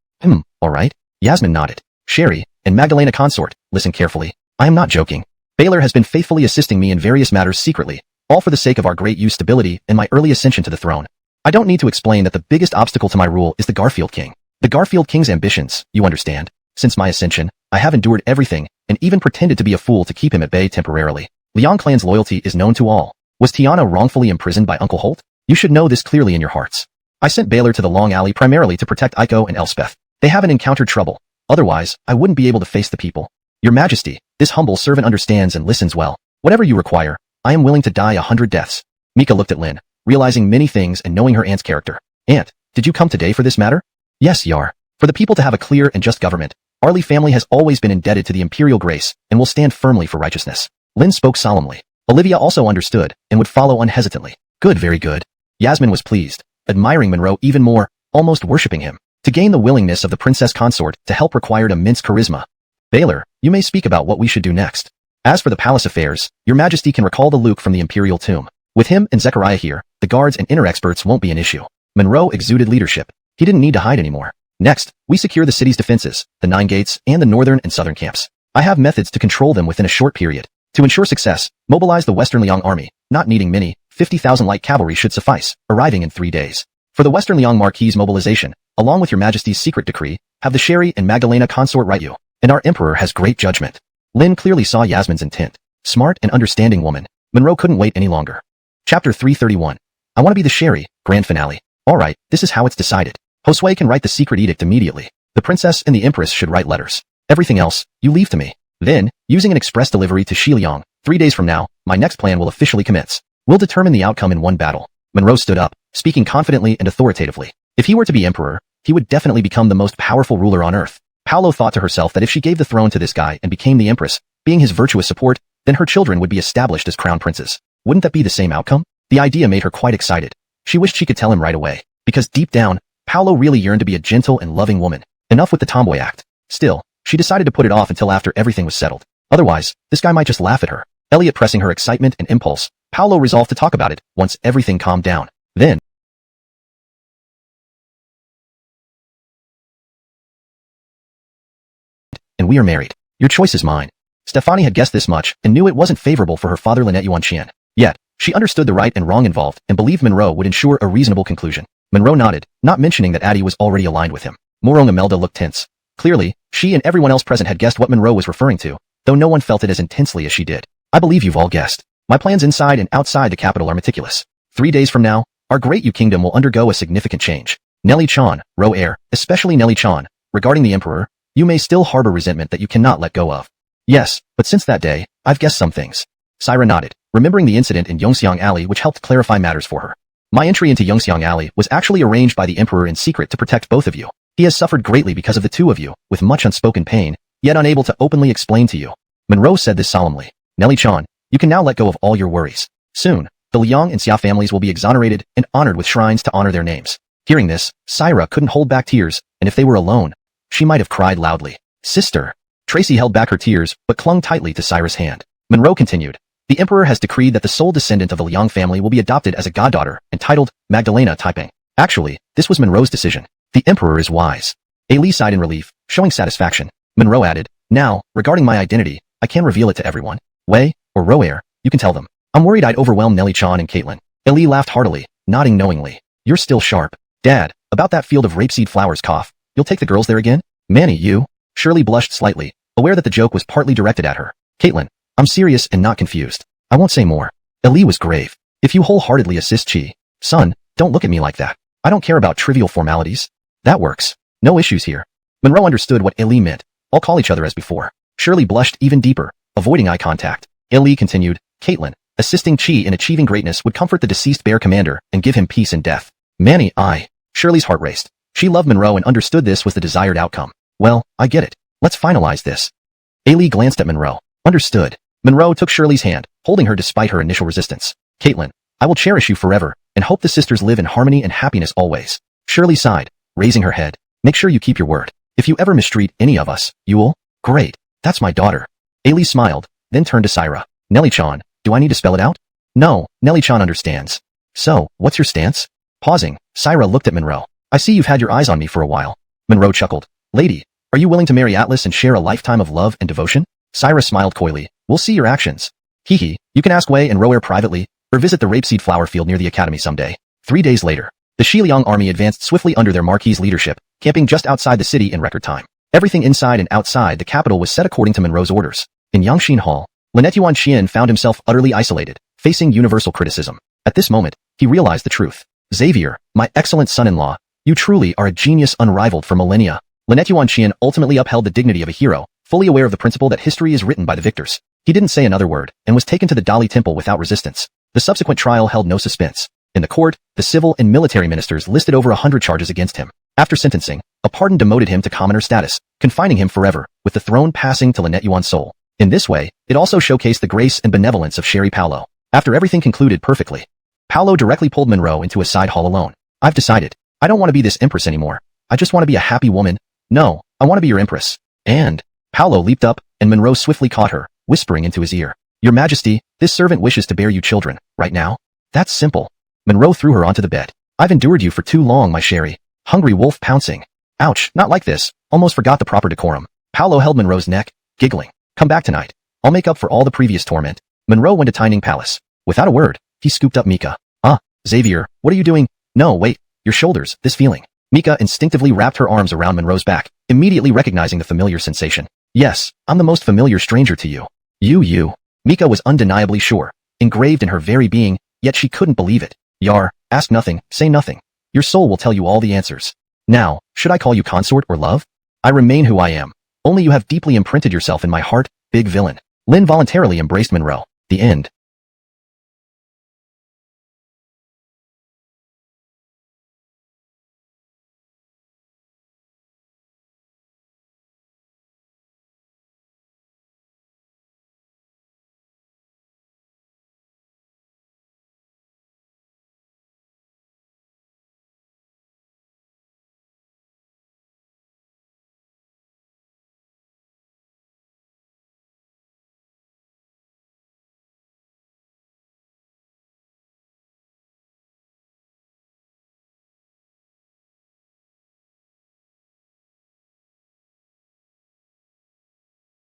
All right. Yasmin nodded. Sherry, and Magdalena consort, listen carefully. I am not joking. Baylor has been faithfully assisting me in various matters secretly, all for the sake of our great youth stability and my early ascension to the throne. I don't need to explain that the biggest obstacle to my rule is the Garfield King. The Garfield King's ambitions, you understand. Since my ascension, I have endured everything, and even pretended to be a fool to keep him at bay temporarily. Liang clan's loyalty is known to all. Was Tiana wrongfully imprisoned by Uncle Holt? You should know this clearly in your hearts. I sent Baylor to the Long Alley primarily to protect Aiko and Elspeth. They haven't encountered trouble. Otherwise, I wouldn't be able to face the people. Your Majesty, this humble servant understands and listens well. Whatever you require, I am willing to die 100 deaths. Mika looked at Lin, realizing many things and knowing her aunt's character. Aunt, did you come today for this matter? Yes, Yar. For the people to have a clear and just government, our Lee family has always been indebted to the imperial grace and will stand firmly for righteousness. Lin spoke solemnly. Olivia also understood and would follow unhesitantly. Good, very good. Yasmin was pleased, admiring Monroe even more, almost worshipping him. To gain the willingness of the princess consort to help required immense charisma. Baylor, you may speak about what we should do next. As for the palace affairs, your Majesty can recall the Luke from the imperial tomb. With him and Zechariah here, the guards and inner experts won't be an issue. Monroe exuded leadership. He didn't need to hide anymore. Next, we secure the city's defenses, the 9 gates, and the northern and southern camps. I have methods to control them within a short period. To ensure success, mobilize the Western Liang army, not needing many, 50,000 light cavalry should suffice, arriving in 3 days. For the Western Liang Marquis mobilization, along with your Majesty's secret decree, have the Sherry and Magdalena consort write you, and our Emperor has great judgment. Lin clearly saw Yasmin's intent. Smart and understanding woman. Monroe couldn't wait any longer. Chapter 331. I want to be the Sherry, grand finale. Alright, this is how it's decided. Josue can write the secret edict immediately. The princess and the empress should write letters. Everything else, you leave to me. Then, using an express delivery to Xiliang, 3 days from now, my next plan will officially commence. We'll determine the outcome in one battle. Monroe stood up, speaking confidently and authoritatively. If he were to be emperor, he would definitely become the most powerful ruler on earth. Paolo thought to herself that if she gave the throne to this guy and became the empress, being his virtuous support, then her children would be established as crown princes. Wouldn't that be the same outcome? The idea made her quite excited. She wished she could tell him right away, because deep down, Paolo really yearned to be a gentle and loving woman. Enough with the tomboy act. Still, she decided to put it off until after everything was settled. Otherwise, this guy might just laugh at her. Elliot pressing her excitement and impulse, Paolo resolved to talk about it once everything calmed down. Then, and we are married. Your choice is mine. Stefani had guessed this much and knew it wasn't favorable for her father Lynette Yuanqian. Yet, she understood the right and wrong involved and believed Monroe would ensure a reasonable conclusion. Monroe nodded, not mentioning that Addie was already aligned with him. Morong Imelda looked tense. Clearly, she and everyone else present had guessed what Monroe was referring to, though no one felt it as intensely as she did. I believe you've all guessed. My plans inside and outside the capital are meticulous. 3 days from now, our great Yu kingdom will undergo a significant change. Nellie Chan, Ro heir, especially Nellie Chan, regarding the emperor, you may still harbor resentment that you cannot let go of. Yes, but since that day, I've guessed some things. Syra nodded, remembering the incident in Yongxiang Alley which helped clarify matters for her. My entry into Yongxiang Alley was actually arranged by the emperor in secret to protect both of you. He has suffered greatly because of the two of you, with much unspoken pain, yet unable to openly explain to you. Monroe said this solemnly. Nellie Chan, you can now let go of all your worries. Soon, the Liang and Xia families will be exonerated and honored with shrines to honor their names. Hearing this, Syra couldn't hold back tears, and if they were alone, she might have cried loudly. Sister. Tracy held back her tears, but clung tightly to Syra's hand. Monroe continued. The emperor has decreed that the sole descendant of the Liang family will be adopted as a goddaughter, entitled Magdalena Taiping. Actually, this was Monroe's decision. The emperor is wise. Ailey sighed in relief, showing satisfaction. Monroe added, now, regarding my identity, I can reveal it to everyone. Wei, or Ro heir, you can tell them. I'm worried I'd overwhelm Nellie Chan and Caitlin. Ailey laughed heartily, nodding knowingly. You're still sharp. Dad, about that field of rapeseed flowers cough. You'll take the girls there again? Manny, you? Shirley blushed slightly, aware that the joke was partly directed at her. Caitlin, I'm serious and not confused. I won't say more. Ailey was grave. If you wholeheartedly assist Chi, son, don't look at me like that. I don't care about trivial formalities. That works. No issues here. Monroe understood what Ailey meant. I'll call each other as before. Shirley blushed even deeper, avoiding eye contact. Ailey continued, Caitlin, assisting Chi in achieving greatness would comfort the deceased bear commander and give him peace in death. Manny, Shirley's heart raced. She loved Monroe and understood this was the desired outcome. Well, I get it. Let's finalize this. Ailey glanced at Monroe. Understood. Monroe took Shirley's hand, holding her despite her initial resistance. Caitlin, I will cherish you forever, and hope the sisters live in harmony and happiness always. Shirley sighed, raising her head. Make sure you keep your word. If you ever mistreat any of us, you will? Great. That's my daughter. Ailey smiled, then turned to Syra. Nellie Chan, do I need to spell it out? No, Nellie Chan understands. So, what's your stance? Pausing, Syra looked at Monroe. I see you've had your eyes on me for a while. Monroe chuckled. Lady, are you willing to marry Atlas and share a lifetime of love and devotion? Syra smiled coyly. We'll see your actions. Hee, you can ask Wei and Ro heir privately, or visit the rapeseed flower field near the academy someday. 3 days later, the Xiliang army advanced swiftly under their Marquis's leadership, camping just outside the city in record time. Everything inside and outside the capital was set according to Monroe's orders. In Yangxin Hall, Lynette Yuanqian found himself utterly isolated, facing universal criticism. At this moment, he realized the truth. Xavier, my excellent son-in-law, you truly are a genius unrivaled for millennia. Lynette Yuanqian ultimately upheld the dignity of a hero, fully aware of the principle that history is written by the victors. He didn't say another word, and was taken to the Dali Temple without resistance. The subsequent trial held no suspense. In the court, the civil and military ministers listed over 100 charges against him. After sentencing, a pardon demoted him to commoner status, confining him forever, with the throne passing to Lynette Yuan's soul. In this way, it also showcased the grace and benevolence of Sherry Paolo. After everything concluded perfectly, Paolo directly pulled Monroe into a side hall alone. I've decided. I don't want to be this empress anymore. I just want to be a happy woman. No, I want to be your empress. And Paolo leaped up, and Monroe swiftly caught her, whispering into his ear. Your Majesty, this servant wishes to bear you children, right now? That's simple. Monroe threw her onto the bed. I've endured you for too long, my Sherry. Hungry wolf pouncing. Ouch, not like this. Almost forgot the proper decorum. Paolo held Monroe's neck, giggling. Come back tonight. I'll make up for all the previous torment. Monroe went to Tining Palace. Without a word, he scooped up Mika. Xavier, what are you doing? No, wait. Your shoulders, this feeling. Mika instinctively wrapped her arms around Monroe's back, immediately recognizing the familiar sensation. Yes, I'm the most familiar stranger to you. You. Mika was undeniably sure, engraved in her very being, yet she couldn't believe it. Yar, ask nothing, say nothing. Your soul will tell you all the answers. Now, should I call you consort or love? I remain who I am. Only you have deeply imprinted yourself in my heart, big villain. Lin voluntarily embraced Monroe. The end.